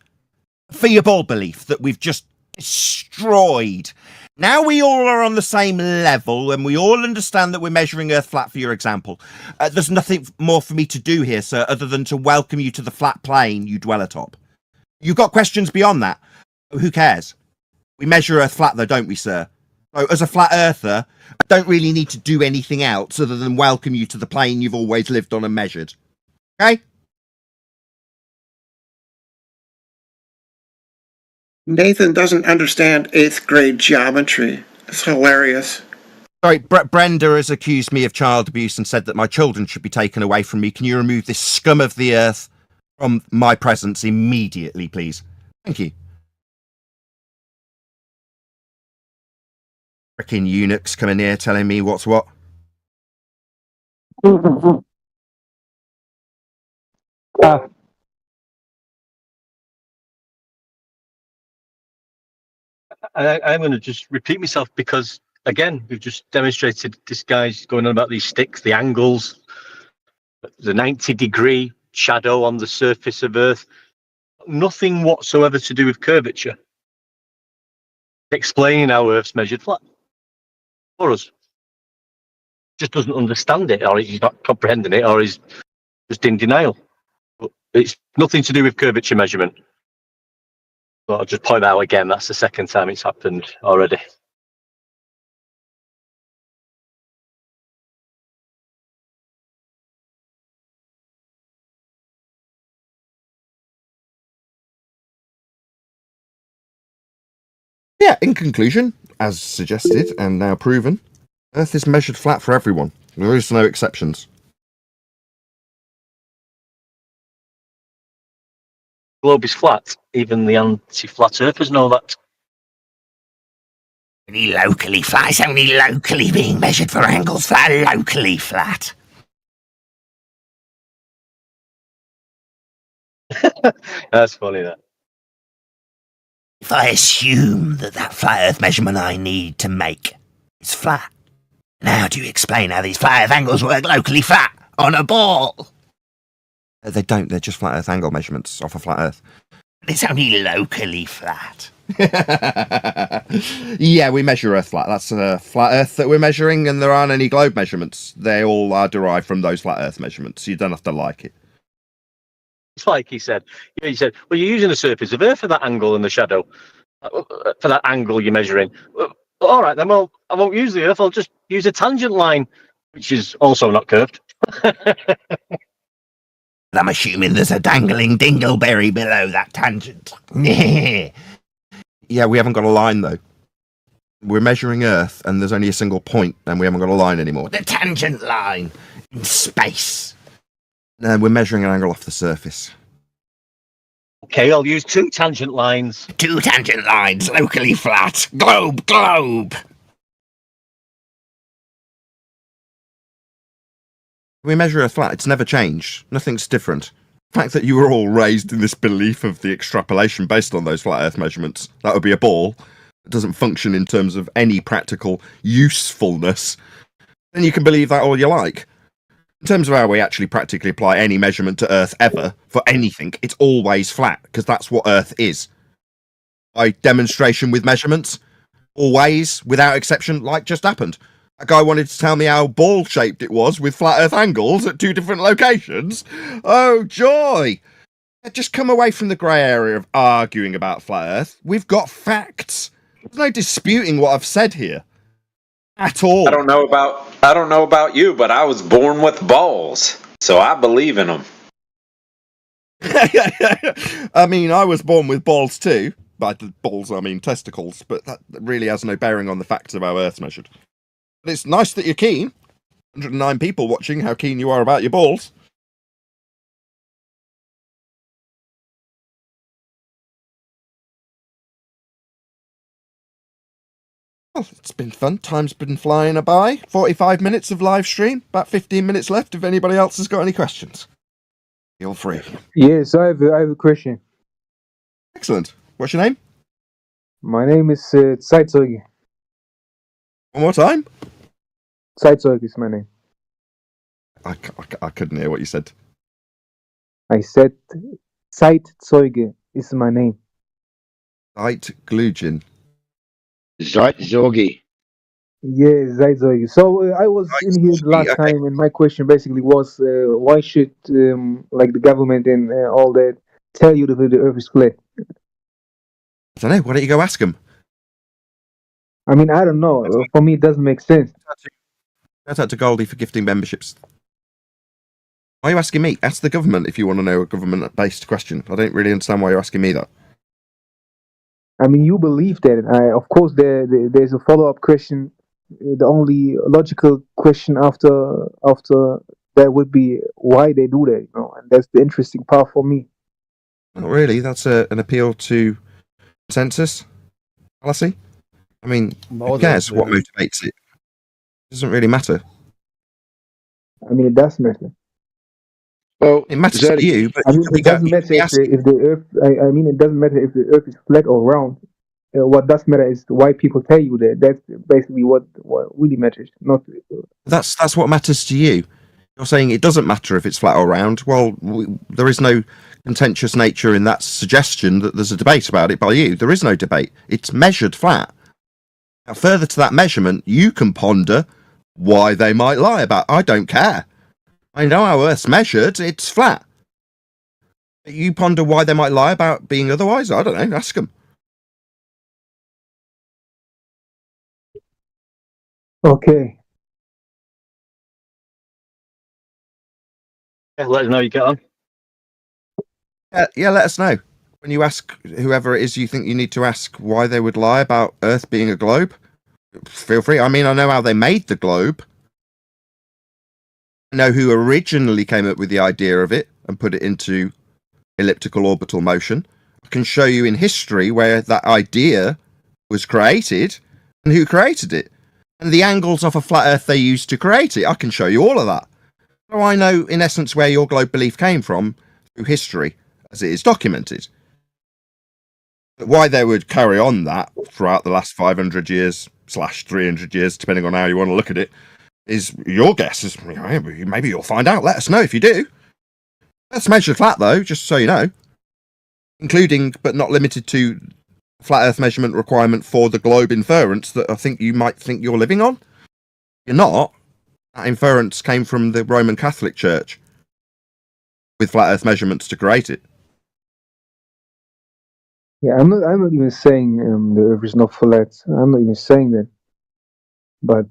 [SPEAKER 10] for your ball belief that we've just destroyed. Now we all are on the same level and we all understand that we're measuring Earth flat for your example. There's nothing more for me to do here, sir, other than to welcome you to the flat plane you dwell atop. You've got questions beyond that. Who cares? We measure Earth flat though, don't we, sir? So as a flat earther, I don't really need to do anything else other than welcome you to the plane you've always lived on and measured. Okay?
[SPEAKER 16] Nathan doesn't understand 8th grade geometry. It's hilarious.
[SPEAKER 10] Sorry, Brenda has accused me of child abuse and said that my children should be taken away from me. Can you remove this scum of the earth from my presence immediately, please? Thank you. Frickin' eunuchs coming here telling me what's what.
[SPEAKER 5] I'm going to just repeat myself because, again, we've just demonstrated this guy's going on about these sticks, the angles, the 90-degree shadow on the surface of Earth. Nothing whatsoever to do with curvature. Explaining how Earth's measured flat for us. Just doesn't understand it, or he's not comprehending it, or he's just in denial. But it's nothing to do with curvature measurement. But I'll just point out again, that's the second time it's happened already.
[SPEAKER 10] Yeah, in conclusion, as suggested and now proven, Earth is measured flat for everyone. There is no exceptions.
[SPEAKER 5] The globe is flat. Even the anti-flat earthers know that.
[SPEAKER 19] Only locally flat. It's only locally being measured for angles flat. Locally flat.
[SPEAKER 5] That's funny, that.
[SPEAKER 19] If I assume that flat Earth measurement I need to make is flat, then how do you explain how these flat Earth angles work locally flat on a ball?
[SPEAKER 10] They don't. They're just flat Earth angle measurements off a flat Earth.
[SPEAKER 19] It's only locally flat.
[SPEAKER 10] Yeah, we measure Earth flat. That's a flat Earth that we're measuring, and there aren't any globe measurements. They all are derived from those flat Earth measurements. You don't have to like it.
[SPEAKER 5] It's like he said. Yeah, he said, well, you're using the surface of Earth for that angle and the shadow. For that angle you're measuring. All right, then, well, I won't use the Earth. I'll just use a tangent line, which is also not curved.
[SPEAKER 19] I'm assuming there's a dangling dingleberry below that tangent.
[SPEAKER 10] Yeah, we haven't got a line though. We're measuring Earth, and there's only a single point, and we haven't got a line anymore.
[SPEAKER 19] The tangent line in space.
[SPEAKER 10] No, we're measuring an angle off the surface.
[SPEAKER 5] Okay, I'll use 2 tangent lines.
[SPEAKER 19] 2 tangent lines, locally flat. Globe.
[SPEAKER 10] We measure Earth flat, it's never changed. Nothing's different. The fact that you were all raised in this belief of the extrapolation based on those flat Earth measurements, that would be a ball. It doesn't function in terms of any practical usefulness. Then you can believe that all you like. In terms of how we actually practically apply any measurement to Earth ever, for anything, it's always flat, because that's what Earth is. By demonstration with measurements, always, without exception, like just happened. That guy wanted to tell me how ball-shaped it was with flat Earth angles at 2 different locations. Oh, joy! Just come away from the grey area of arguing about flat Earth. We've got facts. There's no disputing what I've said here. At all.
[SPEAKER 6] I don't know about you, but I was born with balls, so I believe in them.
[SPEAKER 10] I mean, I was born with balls too. By the balls, I mean testicles, but that really has no bearing on the facts of how Earth's measured. But it's nice that you're keen. 109 people watching, how keen you are about your balls. Well, it's been fun. Time's been flying by. 45 minutes of live stream. About 15 minutes left if anybody else has got any questions. Feel free.
[SPEAKER 7] Yes, I have a question.
[SPEAKER 10] Excellent. What's your name?
[SPEAKER 7] My name is Zeitzeuge.
[SPEAKER 10] One more time?
[SPEAKER 7] Zeitzeuge is my name.
[SPEAKER 10] I couldn't hear what you said.
[SPEAKER 7] I said Zeitzeuge is my name.
[SPEAKER 10] Zeitglugin.
[SPEAKER 21] Zeitzeuge.
[SPEAKER 7] Yeah, Zeitzeuge. So I was in here last time, and my question basically was, why should like the government and all that tell you that the Earth is flat?
[SPEAKER 10] I don't know. Why don't you go ask them?
[SPEAKER 7] I mean, I don't know. For me, it doesn't make sense.
[SPEAKER 10] Shout out to Goldie for gifting memberships. Why are you asking me? Ask the government if you want to know a government-based question. I don't really understand why you're asking me that.
[SPEAKER 7] I mean, you believe that. Of course, there's a follow-up question. The only logical question after that would be why they do that, you know, and that's the interesting part for me.
[SPEAKER 10] Not really. That's an appeal to consensus fallacy. I mean, who cares what motivates it? It doesn't really matter.
[SPEAKER 7] I mean, it does matter.
[SPEAKER 21] Well,
[SPEAKER 10] it matters to you, but
[SPEAKER 7] I mean, it doesn't matter if the Earth. I mean, it doesn't matter if the Earth is flat or round. What does matter is why people tell you that. That's basically what really matters. Not
[SPEAKER 10] that's what matters to you. You're saying it doesn't matter if it's flat or round. Well, there is no contentious nature in that suggestion that there's a debate about it by you. There is no debate. It's measured flat. Now, further to that measurement, you can ponder why they might lie about. I don't care. I know how Earth's measured. It's flat. You ponder why they might lie about being otherwise. I don't know. Ask them.
[SPEAKER 7] Okay.
[SPEAKER 5] Yeah, let us know you get on.
[SPEAKER 10] Yeah, let us know. When you ask whoever it is you think you need to ask why they would lie about Earth being a globe, feel free. I mean, I know how they made the globe. I know who originally came up with the idea of it and put it into elliptical orbital motion. I can show you in history where that idea was created and who created it. And the angles off a flat Earth they used to create it. I can show you all of that. So I know, in essence, where your globe belief came from through history, as it is documented. But why they would carry on that throughout the last 500 years / 300 years, depending on how you want to look at it, is your guess. Is maybe you'll find out. Let us know if you do. Let's measure flat, though, just so you know. Including, but not limited to, flat Earth measurement requirement for the globe inference that I think you might think you're living on. You're not. That inference came from the Roman Catholic Church with flat Earth measurements to create it.
[SPEAKER 7] Yeah, I'm not even saying the Earth is not flat. I'm not even saying that. But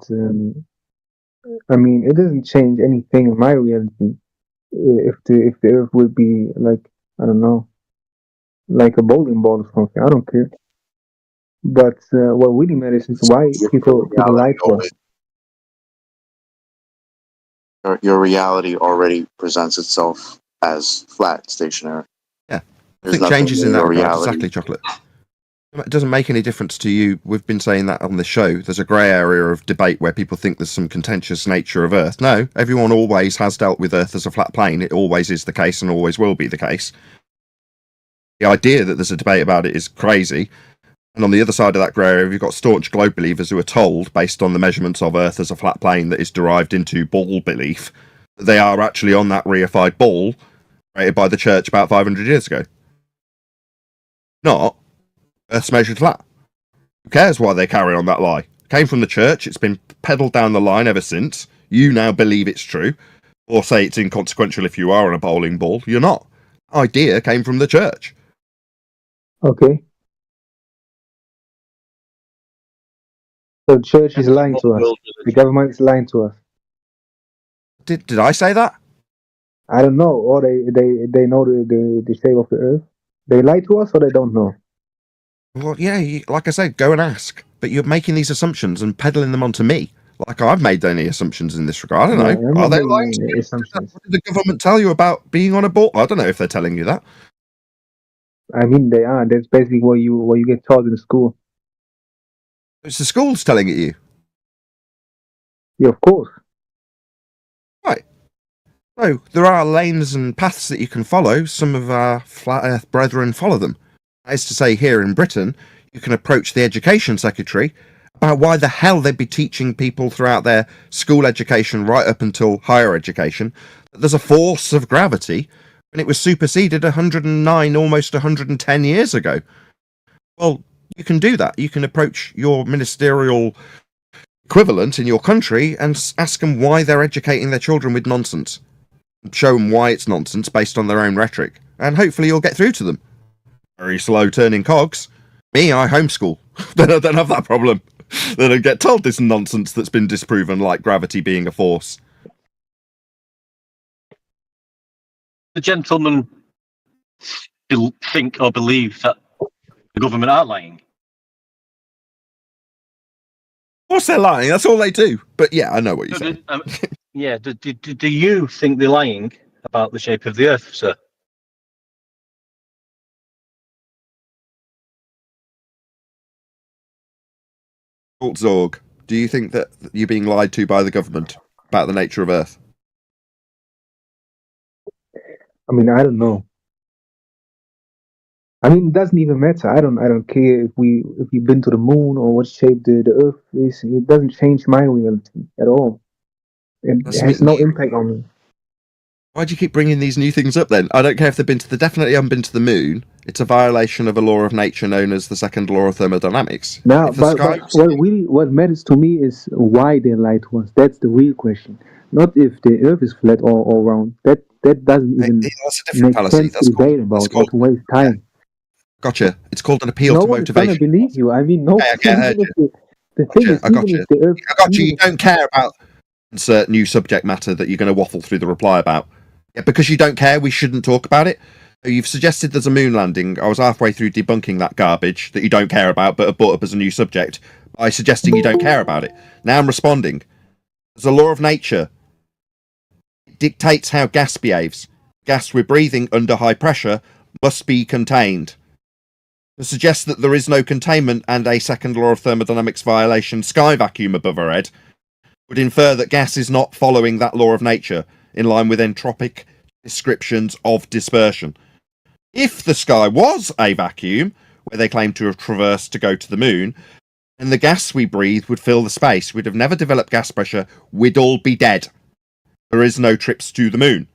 [SPEAKER 7] I mean, it doesn't change anything in my reality. if the Earth would be like, I don't know, like a bowling ball or something. I don't care. But what really matters is why people lie to us.
[SPEAKER 15] Your reality already presents itself as flat, stationary.
[SPEAKER 10] Yeah, I
[SPEAKER 15] There's
[SPEAKER 10] think
[SPEAKER 15] nothing
[SPEAKER 10] changes in
[SPEAKER 15] your
[SPEAKER 10] that regard.
[SPEAKER 15] reality.
[SPEAKER 10] Exactly, chocolate. It doesn't make any difference to you. We've been saying that on the show. There's a grey area of debate where people think there's some contentious nature of Earth. No, everyone always has dealt with Earth as a flat plane. It always is the case and always will be the case. The idea that there's a debate about it is crazy. And on the other side of that grey area, you've got staunch globe believers who are told, based on the measurements of Earth as a flat plane that is derived into ball belief, that they are actually on that reified ball created by the church about 500 years ago. Not Earth's measured flat. Who cares why they carry on that lie? It came from the church. It's been peddled down the line ever since. You now believe it's true. Or say it's inconsequential if you are on a bowling ball. You're not. The idea came from the church.
[SPEAKER 7] Okay. So the church is lying to us. The government is lying to us.
[SPEAKER 10] Did I say that?
[SPEAKER 7] I don't know. Or they know the shape of the Earth. They lie to us or they don't know.
[SPEAKER 10] Well, yeah, like I said, go and ask. But you're making these assumptions and peddling them onto me. Like I've made any assumptions in this regard. I don't know. Are they lying to you? What did the government tell you about being on a ball? I don't know if they're telling you that.
[SPEAKER 7] I mean, they are. That's basically what you get taught in school.
[SPEAKER 10] It's the schools telling it you.
[SPEAKER 7] Yeah, of course.
[SPEAKER 10] Right. So there are lanes and paths that you can follow. Some of our flat Earth brethren follow them. That is to say, here in Britain, you can approach the Education Secretary about why the hell they'd be teaching people throughout their school education right up until higher education that there's a force of gravity when it was superseded 109, almost 110 years ago. Well, you can do that. You can approach your ministerial equivalent in your country and ask them why they're educating their children with nonsense. Show them why it's nonsense based on their own rhetoric. And hopefully you'll get through to them. Very slow turning cogs. Me, I homeschool. Then I don't have that problem. Then I get told this nonsense that's been disproven, like gravity being a force.
[SPEAKER 5] The gentlemen think or believe that the government are lying.
[SPEAKER 10] Of course they're lying. That's all they do. But yeah, I know what you're saying.
[SPEAKER 5] Yeah. Do you think they're lying about the shape of the Earth, sir?
[SPEAKER 10] Zorg, do you think that you're being lied to by the government about the nature of Earth?
[SPEAKER 7] I mean, I don't know. I mean, it doesn't even matter. I don't care if we've been to the moon or what shape the Earth is. It doesn't change my reality at all. It has no impact on me.
[SPEAKER 10] Why do you keep bringing these new things up then? I don't care if they've been to definitely haven't been to the moon. It's a violation of a law of nature known as the second law of thermodynamics.
[SPEAKER 7] Now, but what matters to me is why they lie to us. That's the real question. Not if the Earth is flat or round. That doesn't even make sense to debate about or to waste time.
[SPEAKER 10] Gotcha. It's called an appeal to motivation.
[SPEAKER 7] No one's gonna believe you. I mean, no.
[SPEAKER 10] Okay, I heard you.
[SPEAKER 7] The thing is, even if the Earth,
[SPEAKER 10] I got you. You don't care about insert new subject matter that you're going to waffle through the reply about. Yeah, because you don't care, we shouldn't talk about it. You've suggested there's a moon landing. I was halfway through debunking that garbage that you don't care about, but have brought up as a new subject by suggesting you don't care about it. Now I'm responding. There's a law of nature. It dictates how gas behaves. Gas we're breathing under high pressure must be contained. To suggest that there is no containment and a second law of thermodynamics violation sky vacuum above our head would infer that gas is not following that law of nature in line with entropic descriptions of dispersion. If the sky was a vacuum, where they claim to have traversed to go to the moon, then the gas we breathe would fill the space. We'd have never developed gas pressure. We'd all be dead. There is no trips to the moon.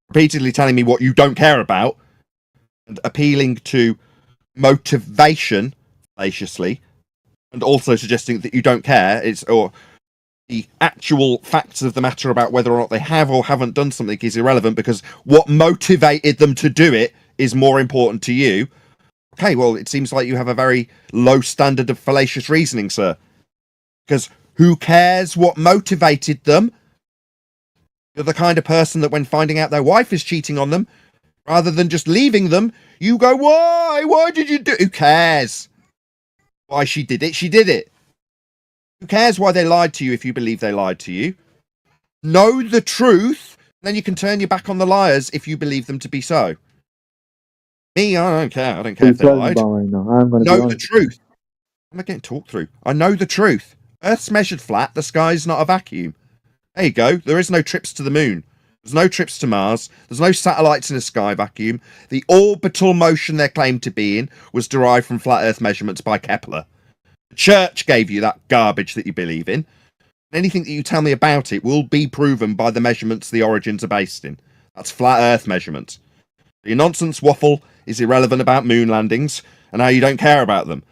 [SPEAKER 10] Repeatedly telling me what you don't care about and appealing to motivation fallaciously, and also suggesting that you don't care, or the actual facts of the matter about whether or not they have or haven't done something is irrelevant because what motivated them to do it is more important to you. Okay, well, it seems like you have a very low standard of fallacious reasoning, sir. Because who cares what motivated them? You're the kind of person that when finding out their wife is cheating on them, rather than just leaving them, you go, why? Why did you do? Who cares? Why she did it? She did it. Who cares why they lied to you if you believe they lied to you? Know the truth, then you can turn your back on the liars if you believe them to be so. Me, I don't care. I don't care if they lied.
[SPEAKER 7] Right now. I'm gonna
[SPEAKER 10] Know
[SPEAKER 7] be
[SPEAKER 10] the
[SPEAKER 7] honest.
[SPEAKER 10] truth. I'm getting talked through. I know the truth. Earth's measured flat. The sky's not a vacuum. There you go. There is no trips to the moon. There's no trips to Mars. There's no satellites in a sky vacuum. The orbital motion they're claimed to be in was derived from flat Earth measurements by Kepler. The church gave you that garbage that you believe in. Anything that you tell me about it will be proven by the measurements the origins are based in. That's flat Earth measurements. Your nonsense waffle is irrelevant about moon landings and how you don't care about them.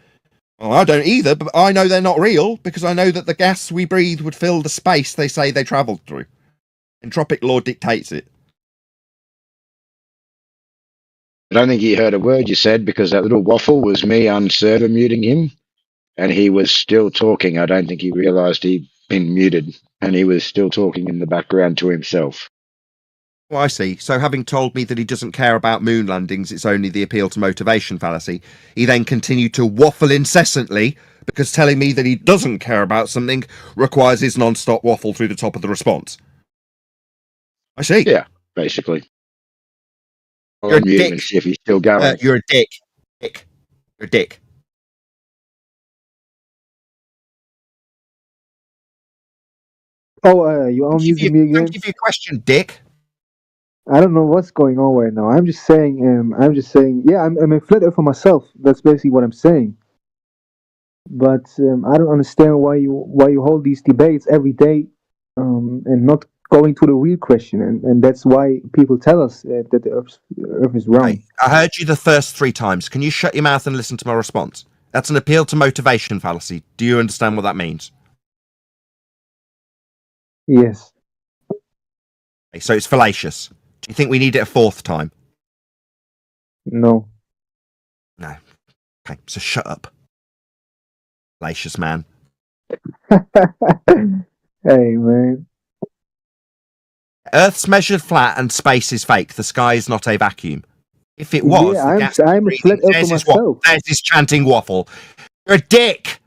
[SPEAKER 10] Well, I don't either, but I know they're not real because I know that the gas we breathe would fill the space they say they travelled through. Entropic law dictates it.
[SPEAKER 21] I don't think he heard a word you said because that little waffle was me unserver muting him and he was still talking. I don't think he realised he'd been muted and he was still talking in the background to himself.
[SPEAKER 10] Oh, I see. So having told me that he doesn't care about moon landings, it's only the appeal to motivation fallacy, he then continued to waffle incessantly because telling me that he doesn't care about something requires his non-stop waffle through the top of the response. I see.
[SPEAKER 21] Yeah, basically.
[SPEAKER 10] You're a dick.
[SPEAKER 21] And see if he's still going.
[SPEAKER 10] You're a dick. Dick. You're a dick.
[SPEAKER 7] Oh, you unmuting me again?
[SPEAKER 10] Don't give you a question, dick.
[SPEAKER 7] I don't know what's going on right now. I'm just saying. Yeah, I'm a flat earther myself. That's basically what I'm saying. But I don't understand why you hold these debates every day, and not going to the real question. And that's why people tell us that the Earth is round.
[SPEAKER 10] Hey, I heard you the first 3 times. Can you shut your mouth and listen to my response? That's an appeal to motivation fallacy. Do you understand what that means?
[SPEAKER 7] Yes.
[SPEAKER 10] Okay, so it's fallacious. Do you think we need it a 4th time?
[SPEAKER 7] No.
[SPEAKER 10] No. Okay, so shut up. Fallacious man.
[SPEAKER 7] Hey, man.
[SPEAKER 10] Earth's measured flat and space is fake. The sky is not a vacuum. If it was,
[SPEAKER 7] Yeah, I'm a flat earther myself.
[SPEAKER 10] There's this chanting waffle. You're a dick.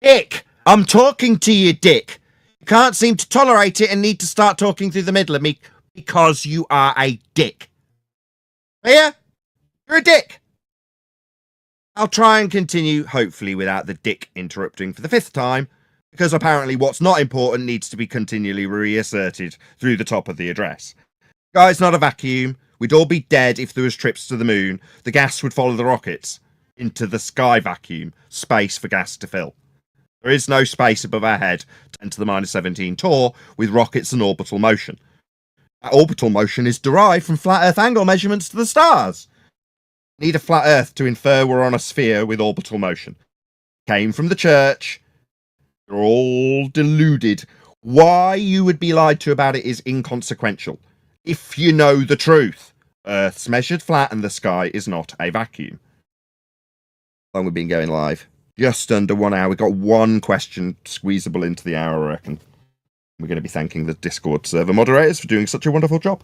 [SPEAKER 10] Dick. I'm talking to you, dick. You can't seem to tolerate it and need to start talking through the middle of me because you are a dick. Yeah? You're a dick. I'll try and continue, hopefully without the dick interrupting for the 5th time, because apparently what's not important needs to be continually reasserted through the top of the address. Guy's not a vacuum. We'd all be dead if there was trips to the moon. The gas would follow the rockets into the sky vacuum, space for gas to fill. There is no space above our head, 10 to the minus 17 torr, with rockets and orbital motion. That orbital motion is derived from flat Earth angle measurements to the stars. Need a flat Earth to infer we're on a sphere with orbital motion. Came from the church. You're all deluded. Why you would be lied to about it is inconsequential. If you know the truth, Earth's measured flat and the sky is not a vacuum. How long we've been going live? Just under 1 hour. We've got 1 question squeezable into the hour, I reckon. We're going to be thanking the Discord server moderators for doing such a wonderful job.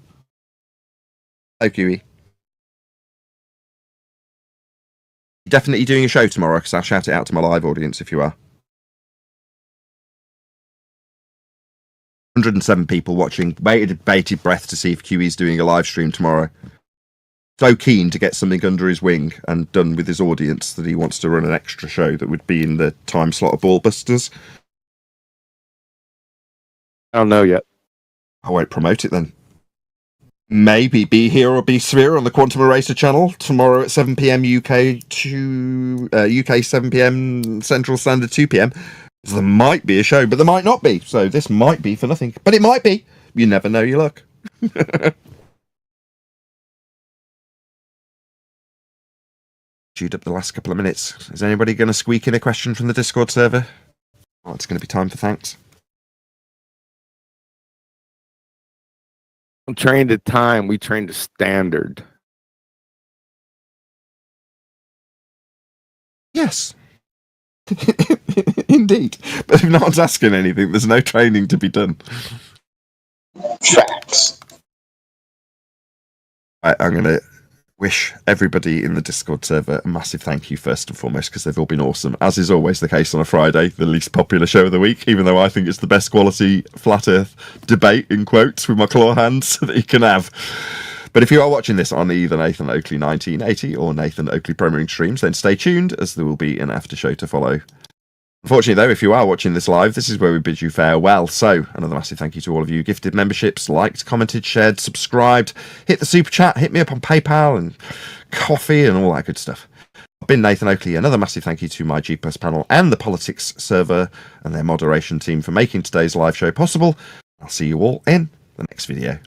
[SPEAKER 10] Hello, QE. You're definitely doing a show tomorrow, because I'll shout it out to my live audience if you are. 107 people watching. Waited bated breath to see if QE's doing a live stream tomorrow. So keen to get something under his wing and done with his audience that he wants to run an extra show that would be in the time slot of Ballbusters.
[SPEAKER 1] I don't know yet.
[SPEAKER 10] I won't promote it then. Maybe Be Here or Be Sphere on the Quantum Eraser channel tomorrow at 7 PM UK to UK 7 PM Central Standard 2 PM. There might be a show, but there might not be. So this might be for nothing, but it might be. You never know your luck. Chewed up the last couple of minutes. Is anybody going to squeak in a question from the Discord server? Oh, it's going to be time for thanks.
[SPEAKER 1] I'm trained to time. We trained to standard.
[SPEAKER 10] Yes. Indeed. But if no one's asking anything, there's no training to be done.
[SPEAKER 9] Facts.
[SPEAKER 17] I'm going to wish everybody in the Discord server a massive thank you first and foremost, because they've all been awesome, as is always the case on a Friday, the least popular show of the week, even though I think it's the best quality flat earth debate, in quotes, with my claw hands that you can have. But if you are watching this on either Nathan Oakley 1980 or Nathan Oakley Premiering streams, then stay tuned, as there will be an after show to follow. Unfortunately, though, if you are watching this live, this is where we bid you farewell. So, another massive thank you to all of you. Gifted memberships, liked, commented, shared, subscribed, hit the super chat, hit me up on PayPal and coffee and all that good stuff. I've been Nathan Oakley. Another massive thank you to my G Plus panel and the politics server and their moderation team for making today's live show possible. I'll see you all in the next video.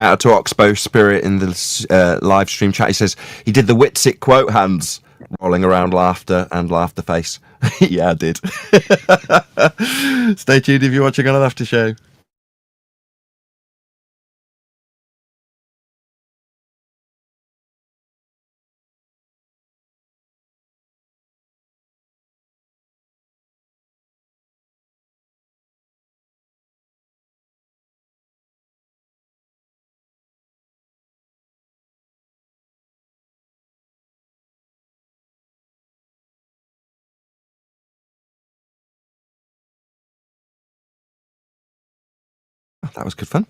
[SPEAKER 17] Out to Oxbow Spirit in the live stream chat. He says he did the Whitsick quote hands, rolling around laughter and laughter face. Yeah, I did. Stay tuned if you're watching on an after show. That was good fun.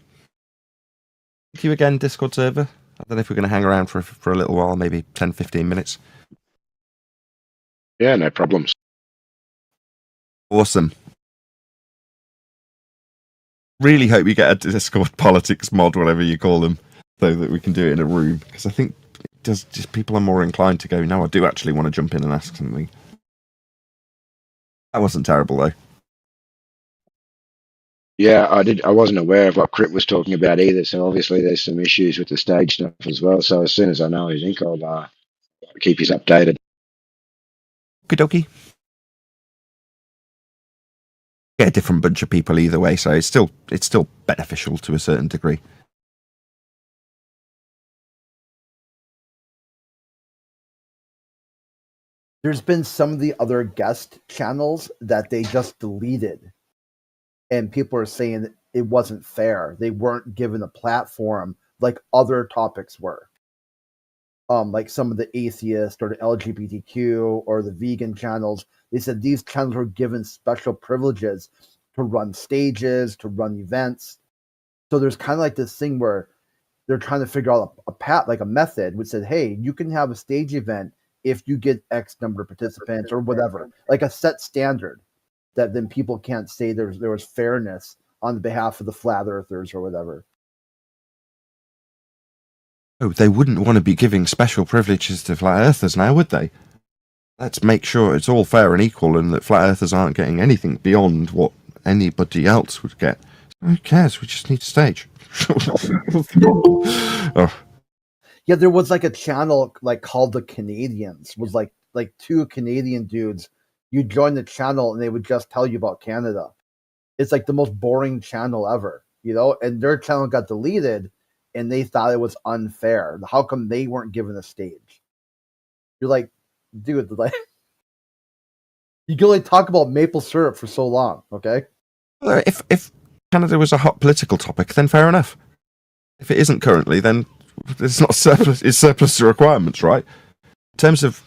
[SPEAKER 17] Thank you again, Discord server. I don't know if we're going to hang around for a little while, maybe 10, 15 minutes.
[SPEAKER 21] Yeah, no problems.
[SPEAKER 17] Awesome. Really hope you get a Discord politics mod, whatever you call them, so that we can do it in a room. Because I think it does, just people are more inclined to go, no, I do actually want to jump in and ask something. That wasn't terrible, though.
[SPEAKER 21] Yeah, I wasn't aware of what Crit was talking about either. So obviously there's some issues with the stage stuff as well. So as soon as I know his ink, I'll keep you updated.
[SPEAKER 17] Okie dokie. Yeah, a different bunch of people either way, so it's still beneficial to a certain degree.
[SPEAKER 23] There's been some of the other guest channels that they just deleted, and people are saying that it wasn't fair. They weren't given a platform like other topics were. Like some of the atheist or the LGBTQ or the vegan channels, they said these channels were given special privileges to run stages, to run events. So there's kind of like this thing where they're trying to figure out a method which said, hey, you can have a stage event if you get X number of participants or whatever, like a set standard that then people can't say there was fairness on behalf of the flat earthers or whatever.
[SPEAKER 17] Oh, they wouldn't want to be giving special privileges to flat earthers now, would they? Let's make sure it's all fair and equal and that flat earthers aren't getting anything beyond what anybody else would get. Who cares? We just need a stage. Oh.
[SPEAKER 23] Yeah, there was like a channel like called the Canadians, was like two Canadian dudes. You join the channel and they would just tell you about Canada. It's like the most boring channel ever, you know, and their channel got deleted and they thought it was unfair. How come they weren't given a stage? You're like, dude, like you can only talk about maple syrup for so long, okay?
[SPEAKER 17] If Canada was a hot political topic, then fair enough. If it isn't currently, then it's not surplus. It's surplus to requirements, right? In terms of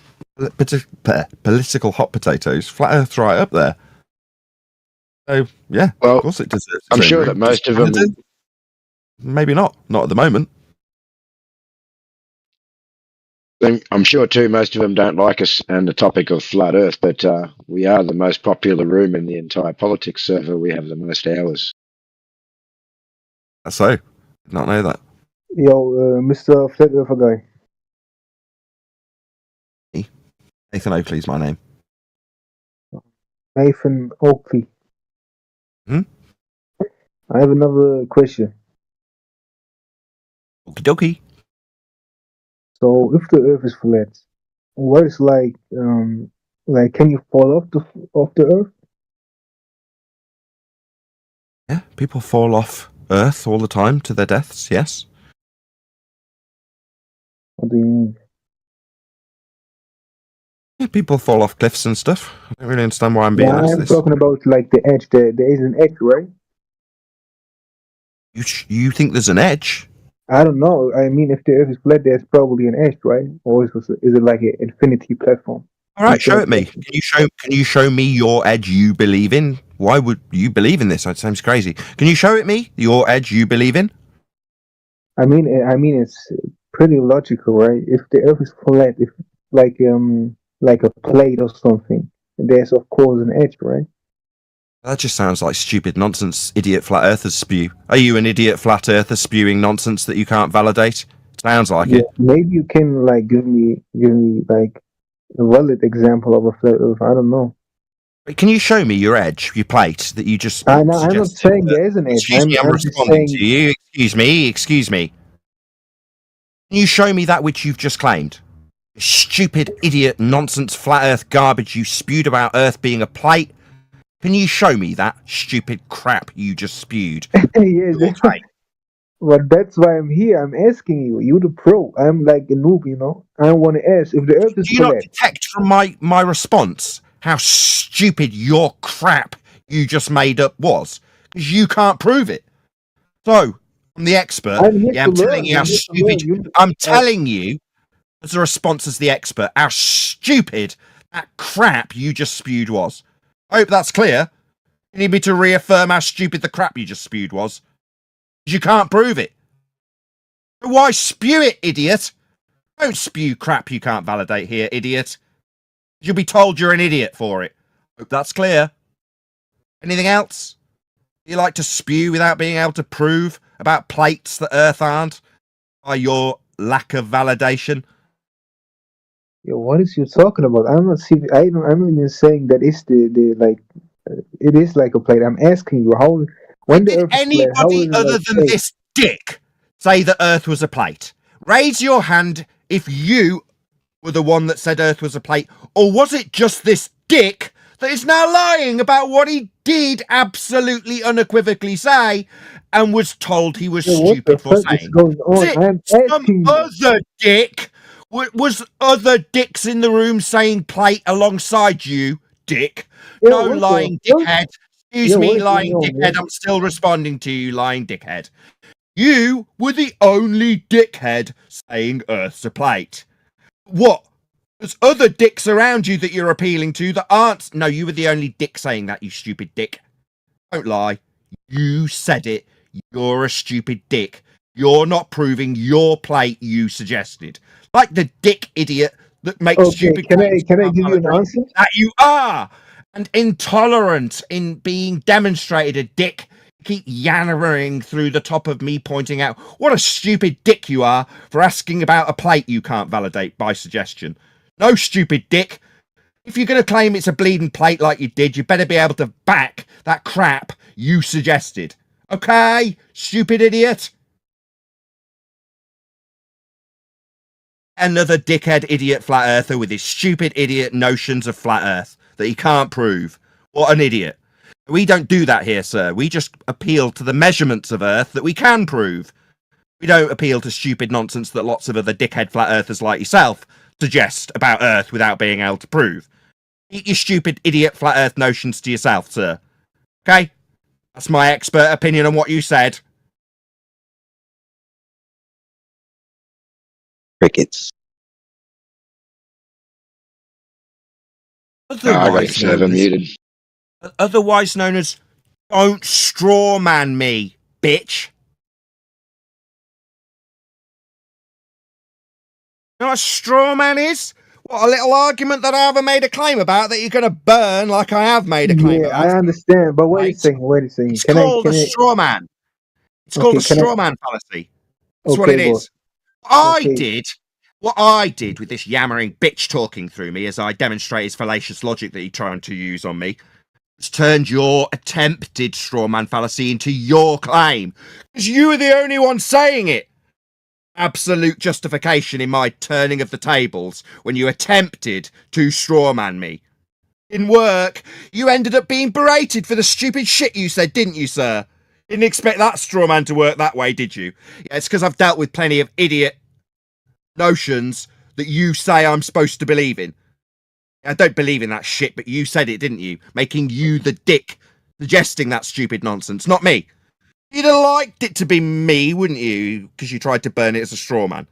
[SPEAKER 17] political hot potatoes, flat Earth's right up there. So yeah,
[SPEAKER 21] well,
[SPEAKER 17] of course it does.
[SPEAKER 21] I'm sure that most of them.
[SPEAKER 17] Maybe not at the moment.
[SPEAKER 21] I'm sure too most of them don't like us and the topic of flat Earth, but we are the most popular room in the entire politics server. We have the most hours.
[SPEAKER 17] So, did not know that.
[SPEAKER 7] Yo, Mr. Flat Earther guy.
[SPEAKER 17] Nathan Oakley's my name.
[SPEAKER 7] Nathan Oakley.
[SPEAKER 17] Hmm?
[SPEAKER 7] I have another question.
[SPEAKER 17] Okie dokie.
[SPEAKER 7] So, if the Earth is flat, what is like can you fall off the Earth?
[SPEAKER 17] Yeah, people fall off Earth all the time to their deaths, yes.
[SPEAKER 7] What do you mean?
[SPEAKER 17] Yeah, people fall off cliffs and stuff. I don't really understand why I'm being
[SPEAKER 7] Yeah,
[SPEAKER 17] asked
[SPEAKER 7] I'm
[SPEAKER 17] this.
[SPEAKER 7] talking about like the edge. There is an edge, right?
[SPEAKER 17] You think there's an edge?
[SPEAKER 7] I don't know. I mean, if the Earth is flat, there's probably an edge, right? Or is it like an infinity platform?
[SPEAKER 17] All right, show
[SPEAKER 7] Infinite
[SPEAKER 17] it me.
[SPEAKER 7] platform.
[SPEAKER 17] Can you show me your edge you believe in? Why would you believe in this? That seems crazy. Can you show it me your edge you believe in?
[SPEAKER 7] I mean, it's pretty logical, right? If the Earth is flat, if like a plate or something, there's of course an edge, right?
[SPEAKER 17] That just sounds like stupid nonsense. Idiot flat earthers spew. Are you an idiot flat earther spewing nonsense that you can't validate? Sounds like
[SPEAKER 7] Yeah,
[SPEAKER 17] it.
[SPEAKER 7] maybe you can like give me like a valid example of a flat Earth. I don't know.
[SPEAKER 17] Can you show me your edge, your plate that you just
[SPEAKER 7] I'm not
[SPEAKER 17] suggested?
[SPEAKER 7] saying there is an edge.
[SPEAKER 17] Excuse me, I'm
[SPEAKER 7] I'm just
[SPEAKER 17] responding
[SPEAKER 7] saying.
[SPEAKER 17] to you. Excuse me. Can you show me that which you've just claimed? Stupid, idiot, nonsense, flat earth garbage you spewed about Earth being a plate. Can you show me that stupid crap you just spewed?
[SPEAKER 7] Yeah, but that's why I'm here. I'm asking you. You the pro. I'm like a noob, you know. I want to ask if the Earth is
[SPEAKER 17] Do you not
[SPEAKER 7] flat.
[SPEAKER 17] detect from my response how stupid your crap you just made up was? Because you can't prove it. So, I'm the expert.
[SPEAKER 7] I'm here
[SPEAKER 17] Yeah,
[SPEAKER 7] to
[SPEAKER 17] I'm telling
[SPEAKER 7] learn.
[SPEAKER 17] you how
[SPEAKER 7] I'm here to
[SPEAKER 17] stupid.
[SPEAKER 7] learn.
[SPEAKER 17] I'm telling you, as a response as the expert, how stupid that crap you just spewed was. I hope that's clear. You need me to reaffirm how stupid the crap you just spewed was? Because you can't prove it. Why spew it, idiot? Don't spew crap you can't validate here, idiot. You'll be told you're an idiot for it. Hope that's clear. Anything else? You like to spew without being able to prove about plates that Earth aren't by your lack of validation?
[SPEAKER 7] Yo, what is you talking about? I'm not see. I'm not even saying that it's the like. It is like a plate. I'm asking you how. When the
[SPEAKER 17] Did
[SPEAKER 7] Earth is flat, how
[SPEAKER 17] anybody
[SPEAKER 7] is it
[SPEAKER 17] other
[SPEAKER 7] like
[SPEAKER 17] than
[SPEAKER 7] plate?
[SPEAKER 17] this dick say that Earth was a plate? Raise your hand if you were the one that said Earth was a plate, or was it just this dick that is now lying about what he did absolutely unequivocally say and was told he was
[SPEAKER 7] Yo, what the
[SPEAKER 17] stupid for
[SPEAKER 7] fuck is
[SPEAKER 17] saying?
[SPEAKER 7] going
[SPEAKER 17] Was
[SPEAKER 7] on?
[SPEAKER 17] it
[SPEAKER 7] I'm
[SPEAKER 17] some
[SPEAKER 7] asking you.
[SPEAKER 17] other dick? Was other dicks in the room saying plate alongside you, dick?
[SPEAKER 7] Yo,
[SPEAKER 17] No,
[SPEAKER 7] what the
[SPEAKER 17] lying
[SPEAKER 7] fuck?
[SPEAKER 17] dickhead. Excuse
[SPEAKER 7] Yo, what
[SPEAKER 17] me,
[SPEAKER 7] is going
[SPEAKER 17] lying
[SPEAKER 7] on,
[SPEAKER 17] dickhead.
[SPEAKER 7] man?
[SPEAKER 17] I'm still responding to you, lying dickhead. You were the only dickhead saying Earth's a plate. What? There's other dicks around you that you're appealing to that aren't. No, you were the only dick saying that, you stupid dick. Don't lie. You said it. You're a stupid dick. You're not proving your plate you suggested. Like the dick idiot that makes
[SPEAKER 7] Okay,
[SPEAKER 17] stupid
[SPEAKER 7] can
[SPEAKER 17] claims
[SPEAKER 7] I
[SPEAKER 17] can't
[SPEAKER 7] give you an
[SPEAKER 17] validate
[SPEAKER 7] answer?
[SPEAKER 17] that you are. And intolerant in being demonstrated a dick. Keep yammering through the top of me pointing out what a stupid dick you are for asking about a plate you can't validate by suggestion. No, stupid dick. If you're going to claim it's a bleeding plate like you did, you better be able to back that crap you suggested. Okay, stupid idiot? Another dickhead idiot flat earther with his stupid idiot notions of flat earth that he can't prove. What an idiot. We don't do that here, sir. We just appeal to the measurements of earth that we can prove. We don't appeal to stupid nonsense that lots of other dickhead flat earthers like yourself suggest about earth without being able to prove. Eat your stupid idiot flat earth notions to yourself, sir. Okay? That's my expert opinion on what you said.
[SPEAKER 9] Crickets.
[SPEAKER 21] I got Clever muted.
[SPEAKER 17] Otherwise known as don't strawman me, bitch. You know what a strawman is? What, a little argument that I haven't made a claim about that you're going to burn like I have made a claim
[SPEAKER 7] Yeah,
[SPEAKER 17] about.
[SPEAKER 7] I understand, but wait a
[SPEAKER 17] Right?
[SPEAKER 7] second. Wait a second.
[SPEAKER 17] It's called a straw man. It's called
[SPEAKER 7] Okay,
[SPEAKER 17] a straw man fallacy. That's what
[SPEAKER 7] Okay,
[SPEAKER 17] it
[SPEAKER 7] boss.
[SPEAKER 17] is. What
[SPEAKER 7] Okay.
[SPEAKER 17] I did with this yammering bitch talking through me as I demonstrate his fallacious logic that he's trying to use on me,
[SPEAKER 10] It's turned your attempted straw man fallacy into your claim. Because you were the only one saying it. Absolute justification in my turning of the tables when you attempted to strawman me. In work, you ended up being berated for the stupid shit you said, didn't you, sir? Didn't expect that strawman to work that way, did you? Yeah, it's because I've dealt with plenty of idiot notions that you say I'm supposed to believe in. I don't believe in that shit, but you said it, didn't you? Making you the dick, suggesting that stupid nonsense, not me. You'd have liked it to be me, wouldn't you? Because you tried to burn it as a straw man.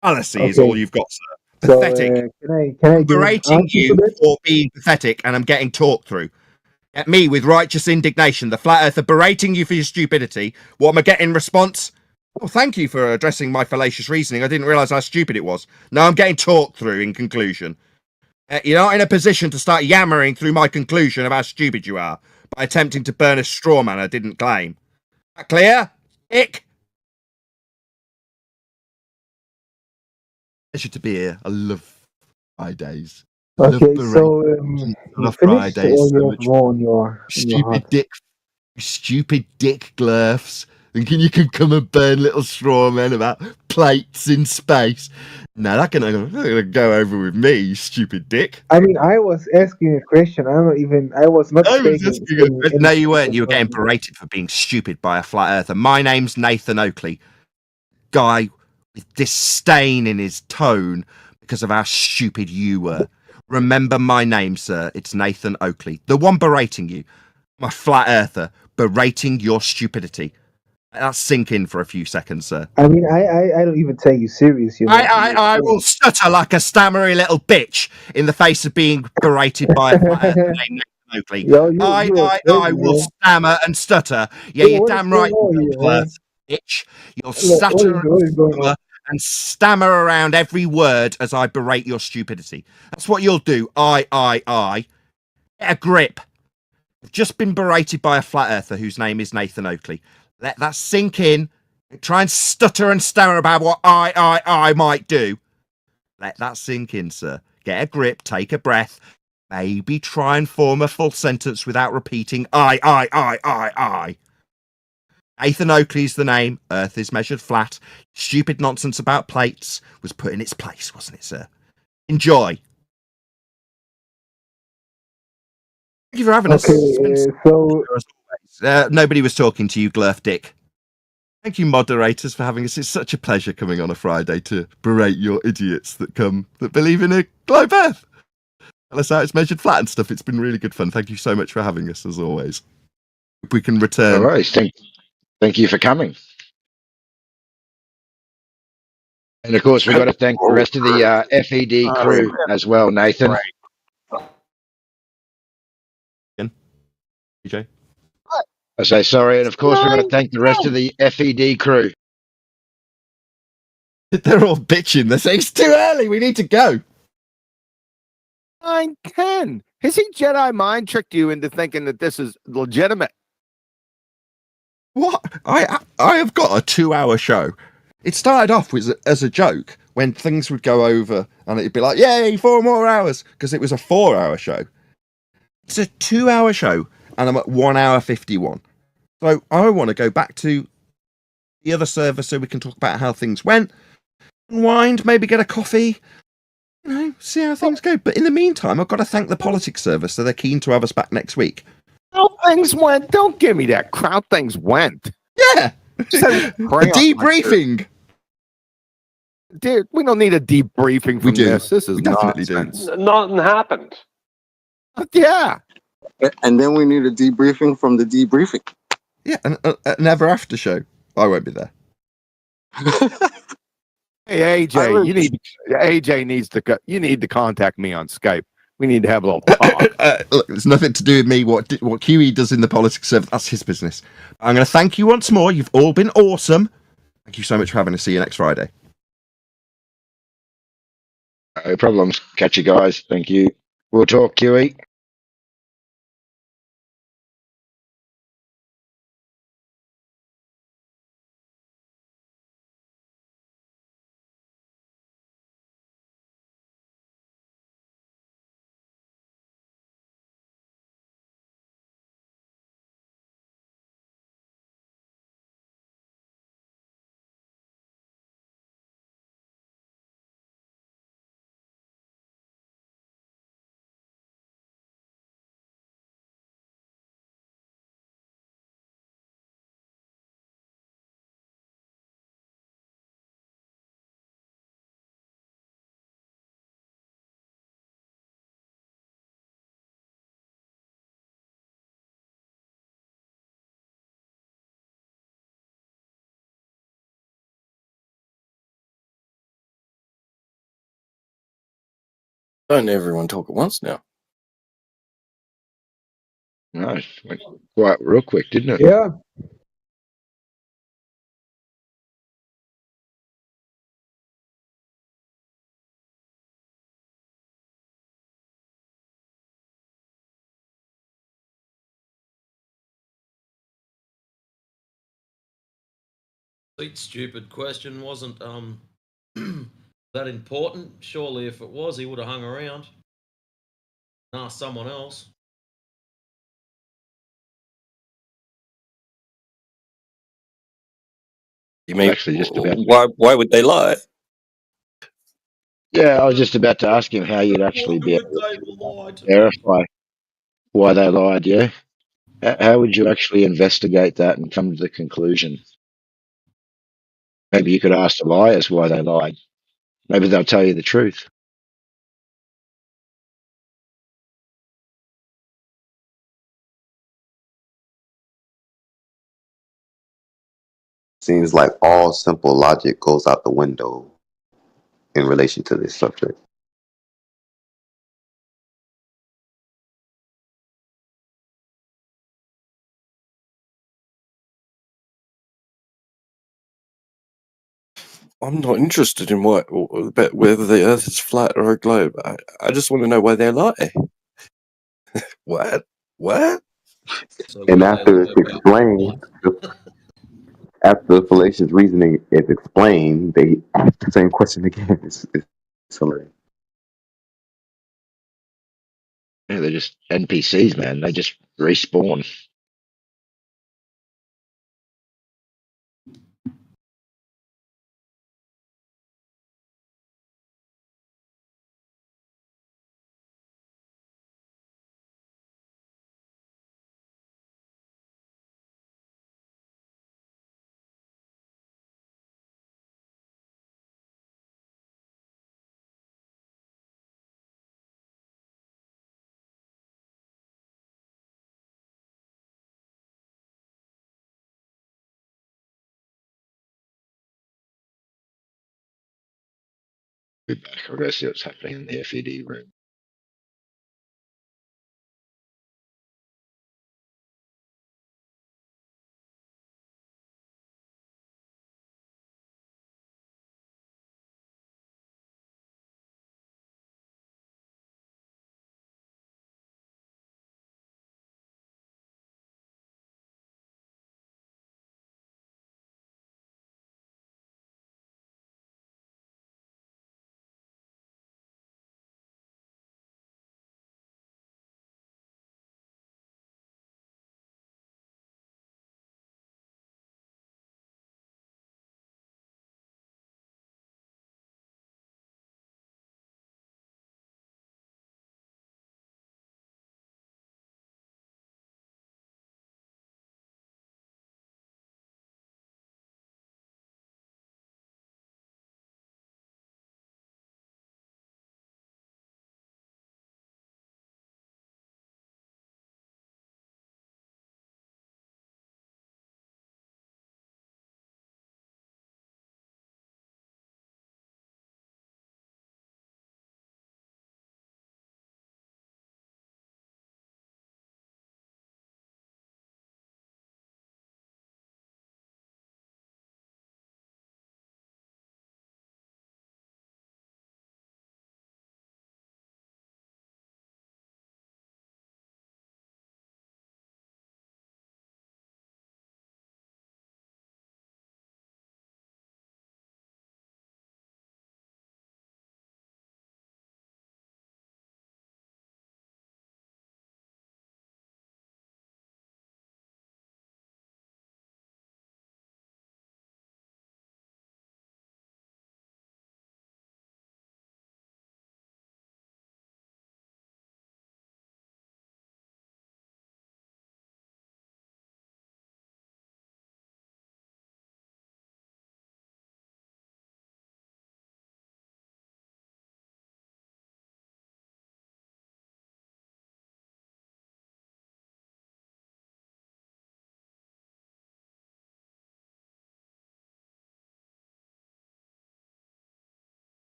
[SPEAKER 10] Fallacy is all you've got, sir.
[SPEAKER 7] So,
[SPEAKER 10] Pathetic.
[SPEAKER 7] can I
[SPEAKER 10] I'm
[SPEAKER 7] give an
[SPEAKER 10] berating
[SPEAKER 7] answer to
[SPEAKER 10] you
[SPEAKER 7] this?
[SPEAKER 10] for being pathetic, and I'm getting talked through. At me with righteous indignation, the flat earther berating you for your stupidity. What am I getting in response? Oh, thank you for addressing my fallacious reasoning. I didn't realise how stupid it was. No, I'm getting talked through in conclusion. You're not in a position to start yammering through my conclusion of how stupid you are by attempting to burn a straw man I didn't claim. That clear? Ick? Pleasure to be here. I love Fridays.
[SPEAKER 7] Okay, so
[SPEAKER 10] on
[SPEAKER 7] you
[SPEAKER 10] a
[SPEAKER 7] finished,
[SPEAKER 10] Friday
[SPEAKER 7] or
[SPEAKER 10] so
[SPEAKER 7] you have
[SPEAKER 10] much.
[SPEAKER 7] more on your
[SPEAKER 10] Stupid
[SPEAKER 7] heart?
[SPEAKER 10] stupid dick glurfs thinking you can come and burn little straw men about plates in space. No, that's gonna go over with me, you stupid dick.
[SPEAKER 7] I mean, I was asking a question. I was not
[SPEAKER 10] I was
[SPEAKER 7] stating
[SPEAKER 10] asking
[SPEAKER 7] any,
[SPEAKER 10] no,
[SPEAKER 7] any
[SPEAKER 10] you weren't.
[SPEAKER 7] stupid
[SPEAKER 10] You were getting
[SPEAKER 7] thing.
[SPEAKER 10] berated for being stupid by a flat earther. My name's Nathan Oakley. Guy with disdain in his tone because of how stupid you were. Remember my name, sir. It's Nathan Oakley. The one berating you. I'm a flat earther berating your stupidity. Let that sink in for a few seconds, sir.
[SPEAKER 7] I mean, I don't even take you serious, you know.
[SPEAKER 10] I will stutter like a stammery little bitch in the face of being berated by a flat earther named Nathan Oakley.
[SPEAKER 7] Yo, you're
[SPEAKER 10] I
[SPEAKER 7] crazy,
[SPEAKER 10] will
[SPEAKER 7] man.
[SPEAKER 10] stammer and stutter. Yeah,
[SPEAKER 7] Yo,
[SPEAKER 10] you're
[SPEAKER 7] what is
[SPEAKER 10] damn
[SPEAKER 7] going
[SPEAKER 10] right, you
[SPEAKER 7] on
[SPEAKER 10] little
[SPEAKER 7] here,
[SPEAKER 10] blurt
[SPEAKER 7] man?
[SPEAKER 10] bitch. You'll
[SPEAKER 7] Look,
[SPEAKER 10] stutter
[SPEAKER 7] what is going on?
[SPEAKER 10] and stammer around every word as I berate your stupidity. That's what you'll do. I. Get a grip. I've just been berated by a flat earther whose name is Nathan Oakley. Let that sink in. Try and stutter and stammer about what I might do. Let that sink in, sir. Get a grip, take a breath. Maybe try and form a full sentence without repeating I. Nathan Oakley's the name. Earth is measured flat. Stupid nonsense about plates was put in its place, wasn't it, sir? Enjoy. Thank you for having us.
[SPEAKER 7] Okay, so
[SPEAKER 10] Nobody was talking to you, Glurf Dick. Thank you, moderators, for having us. It's such a pleasure coming on a Friday to berate your idiots that believe in a globe Earth. Tell us how it's measured flat and stuff. It's been really good fun. Thank you so much for having us, as always. If we can return.
[SPEAKER 21] All right. Thank you for coming. And of course, we've got to thank the rest of the FED crew as well, Nathan.
[SPEAKER 10] DJ?
[SPEAKER 21] I say sorry, and of course, we've got to thank the rest of the FED crew.
[SPEAKER 10] They're all bitching. They're saying it's too early. We need to go.
[SPEAKER 1] 9:10. Has he Jedi mind tricked you into thinking that this is legitimate?
[SPEAKER 10] What? I have got a 2-hour show. It started off as a joke when things would go over and it'd be like, yay, 4 more hours, because it was a 4-hour show. It's a 2-hour show and I'm at 1 hour 51. So I want to go back to the other server so we can talk about how things went, unwind, maybe get a coffee, see how things go. But in the meantime, I've got to thank the politics server, so they're keen to have us back next week.
[SPEAKER 1] How things went? Don't give me that crowd. Things went.
[SPEAKER 10] Yeah. A debriefing.
[SPEAKER 1] Dude, we don't need a debriefing from this. This is nonsense.
[SPEAKER 8] Nothing happened.
[SPEAKER 1] Yeah.
[SPEAKER 15] And then we need a debriefing from the debriefing.
[SPEAKER 10] Yeah, and an ever after show. I won't be there.
[SPEAKER 1] Hey AJ needs to you need to contact me on Skype. We need to have a little talk.
[SPEAKER 10] Look, there's nothing to do with me. What QE does in the politics server, that's his business. I'm going to thank you once more. You've all been awesome. Thank you so much for having us. See you next Friday.
[SPEAKER 21] No problems. Catch you guys. Thank you. We'll talk, QE.
[SPEAKER 8] Don't everyone talk at once now.
[SPEAKER 21] No, it went quite real quick, didn't it?
[SPEAKER 23] Yeah.
[SPEAKER 11] Stupid question wasn't that important. Surely if it was, he would have hung around and asked someone else.
[SPEAKER 8] You mean
[SPEAKER 21] Actually, just about.
[SPEAKER 8] why would they lie?
[SPEAKER 21] Yeah, I was just about to ask him how you'd actually be able to verify why they lied. Yeah, how would you actually investigate that and come to the conclusion? Maybe you could ask the liars why they lied. Maybe they'll tell you the truth.
[SPEAKER 9] Seems like all simple logic goes out the window in relation to this subject.
[SPEAKER 8] I'm not interested in whether the Earth is flat or a globe. I just want to know why they lie. What? What?
[SPEAKER 11] So
[SPEAKER 9] And
[SPEAKER 11] why they
[SPEAKER 9] after
[SPEAKER 11] lie
[SPEAKER 9] it's
[SPEAKER 11] about
[SPEAKER 9] explained, after the fallacious reasoning is explained, they ask the same question again. It's hilarious.
[SPEAKER 21] Yeah, they're just NPCs, man. They just respawn. Be back. I'll go see what's happening in the FED room.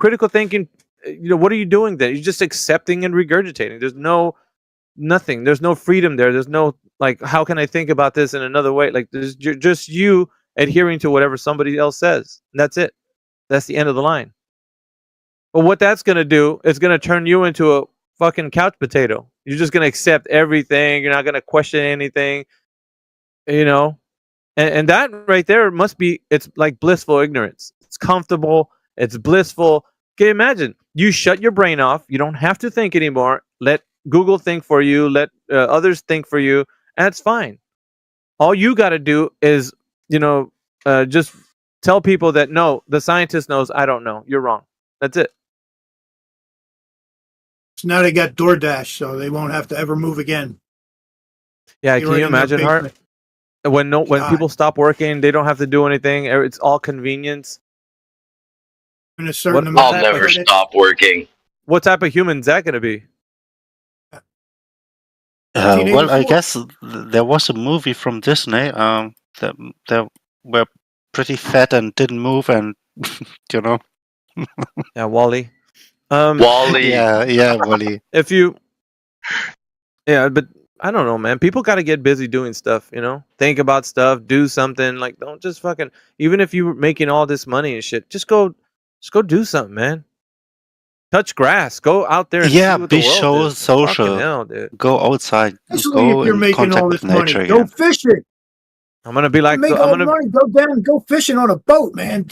[SPEAKER 3] critical thinking, what are you doing there? You're just accepting and regurgitating. There's nothing. There's no freedom there. There's no like, how can I think about this in another way? Like, there's just you adhering to whatever somebody else says. And that's it. That's the end of the line. But what that's gonna do is gonna turn you into a fucking couch potato. You're just gonna accept everything. You're not gonna question anything. And that right there it's like blissful ignorance. It's comfortable. It's blissful. Okay, imagine you shut your brain off. You don't have to think anymore. Let Google think for you. Let others think for you. And it's fine. All you got to do is, just tell people that, no, the scientist knows, I don't know. You're wrong. That's it.
[SPEAKER 18] So now they got DoorDash, so they won't have to ever move again.
[SPEAKER 3] Yeah, can you imagine, Hart? When people stop working, they don't have to do anything. It's all convenience.
[SPEAKER 18] In a certain
[SPEAKER 12] I'll never stop working.
[SPEAKER 3] What type of human is that going to be?
[SPEAKER 22] Well, I guess there was a movie from Disney that were pretty fat and didn't move, and
[SPEAKER 3] Yeah, Wall-E.
[SPEAKER 22] Wall-E. Yeah, Wall-E.
[SPEAKER 3] But I don't know, man. People got to get busy doing stuff, think about stuff, do something. Like, don't just fucking, even if you're making all this money and shit, just go do something, man. Touch grass. Go out there and see what
[SPEAKER 22] be
[SPEAKER 3] the world
[SPEAKER 22] so
[SPEAKER 3] is.
[SPEAKER 22] social.
[SPEAKER 3] Fucking hell, dude.
[SPEAKER 22] Go outside.
[SPEAKER 18] Especially
[SPEAKER 22] Go
[SPEAKER 18] if you're
[SPEAKER 22] in
[SPEAKER 18] making
[SPEAKER 22] contact
[SPEAKER 18] all
[SPEAKER 22] with
[SPEAKER 18] this money.
[SPEAKER 22] nature
[SPEAKER 18] Go
[SPEAKER 22] again.
[SPEAKER 18] fishing.
[SPEAKER 3] I'm gonna be like,
[SPEAKER 18] Make all the money. Go down and go fishing on a boat, man.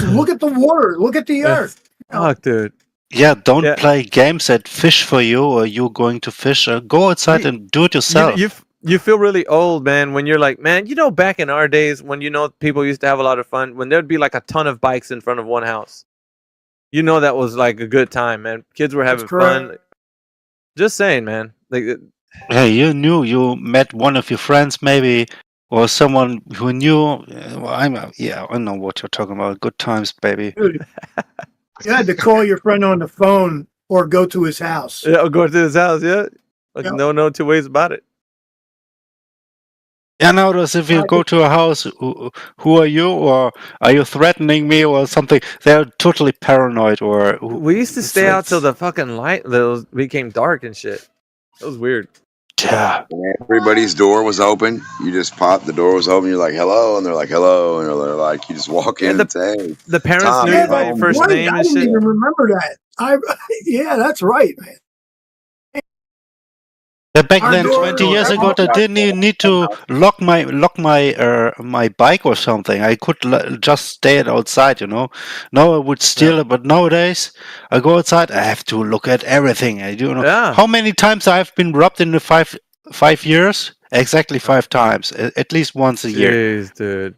[SPEAKER 18] Look at the water. Look at the earth.
[SPEAKER 3] Fuck, dude.
[SPEAKER 22] Yeah, don't play games that fish for you or you're going to fish. Go outside and do it yourself.
[SPEAKER 3] You feel really old, man, when you're like, man, back in our days when people used to have a lot of fun, when there'd be like a ton of bikes in front of one house. That was like a good time, man. Kids were having fun. Just saying, man. Like,
[SPEAKER 22] hey, you met one of your friends maybe, or someone who knew. I know what you're talking about. Good times, baby.
[SPEAKER 18] Dude, you had to call your friend on the phone or go to his house.
[SPEAKER 3] Yeah, go to his house. Yeah, like no two ways about it.
[SPEAKER 22] Yeah, nowadays if you go to a house, who are you, or are you threatening me, or something? They're totally paranoid. Or
[SPEAKER 3] we used to stay out till the fucking light became dark and shit. It was weird.
[SPEAKER 22] Yeah.
[SPEAKER 24] When everybody's door was open, you just pop. The door was open. You're like, "Hello," and they're like, "Hello," and they're like, you just walk in and say, hey,
[SPEAKER 3] the parents
[SPEAKER 24] Tom,
[SPEAKER 3] knew you by your first name
[SPEAKER 18] I
[SPEAKER 3] and
[SPEAKER 18] didn't
[SPEAKER 3] shit.
[SPEAKER 18] even remember that. Yeah, that's right, man.
[SPEAKER 22] Back then, 20 years ago, I didn't even need to lock my bike or something. I could just stay it outside, Now I would steal it, but nowadays I go outside. I have to look at everything. I do how many times I've been robbed in the five years? Exactly 5 times, at least once a year.
[SPEAKER 3] Jeez, dude.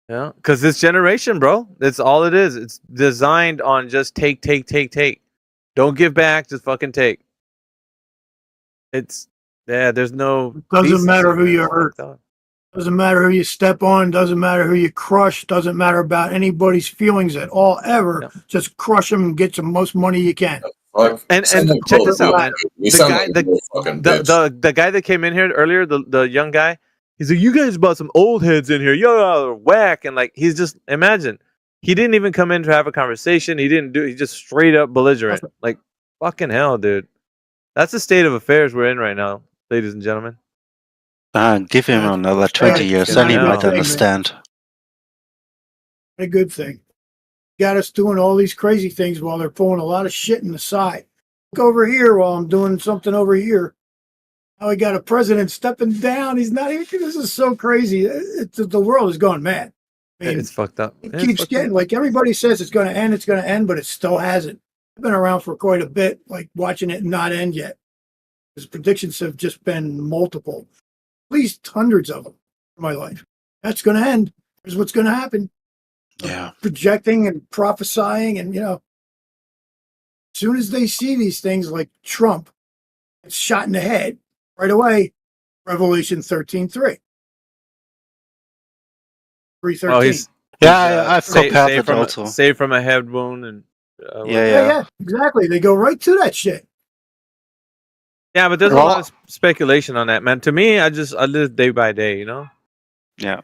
[SPEAKER 3] Yeah, because this generation, bro, that's all it is. It's designed on just take. Don't give back, just fucking take. There's no.
[SPEAKER 18] Doesn't matter who you hurt. Doesn't matter who you step on. Doesn't matter who you crush. Doesn't matter about anybody's feelings at all ever. Just crush them and get the most money you can.
[SPEAKER 3] And check this out, man. The guy that came in here earlier, the young guy, he's like, you guys brought some old heads in here. Yo, whack. And like, he's just, imagine. He didn't even come in to have a conversation. He's just straight up belligerent. Like, fucking hell, dude. That's the state of affairs we're in right now, ladies and gentlemen.
[SPEAKER 22] Give him another 20 years, then he might understand.
[SPEAKER 18] A good thing. Got us doing all these crazy things while they're pulling a lot of shit in the side. Look over here while I'm doing something over here. Now we got a president stepping down. He's not even. This is so crazy. The world is going mad. I mean,
[SPEAKER 3] it's fucked up.
[SPEAKER 18] It keeps getting like everybody says it's going to end, but it still hasn't. I've been around for quite a bit, like watching it not end yet. His predictions have just been multiple, at least hundreds of them in my life. That's going to end. Here's what's going to happen.
[SPEAKER 22] Yeah.
[SPEAKER 18] Projecting and prophesying, and as soon as they see these things like Trump, it's shot in the head right away. Revelation 13:3. 3:13.
[SPEAKER 22] I've compared it also.
[SPEAKER 3] Saved from a head wound and.
[SPEAKER 18] Yeah, exactly. They go right to that shit.
[SPEAKER 3] Yeah, but there's a lot of speculation on that, man. To me, I live day by day,
[SPEAKER 22] Yeah.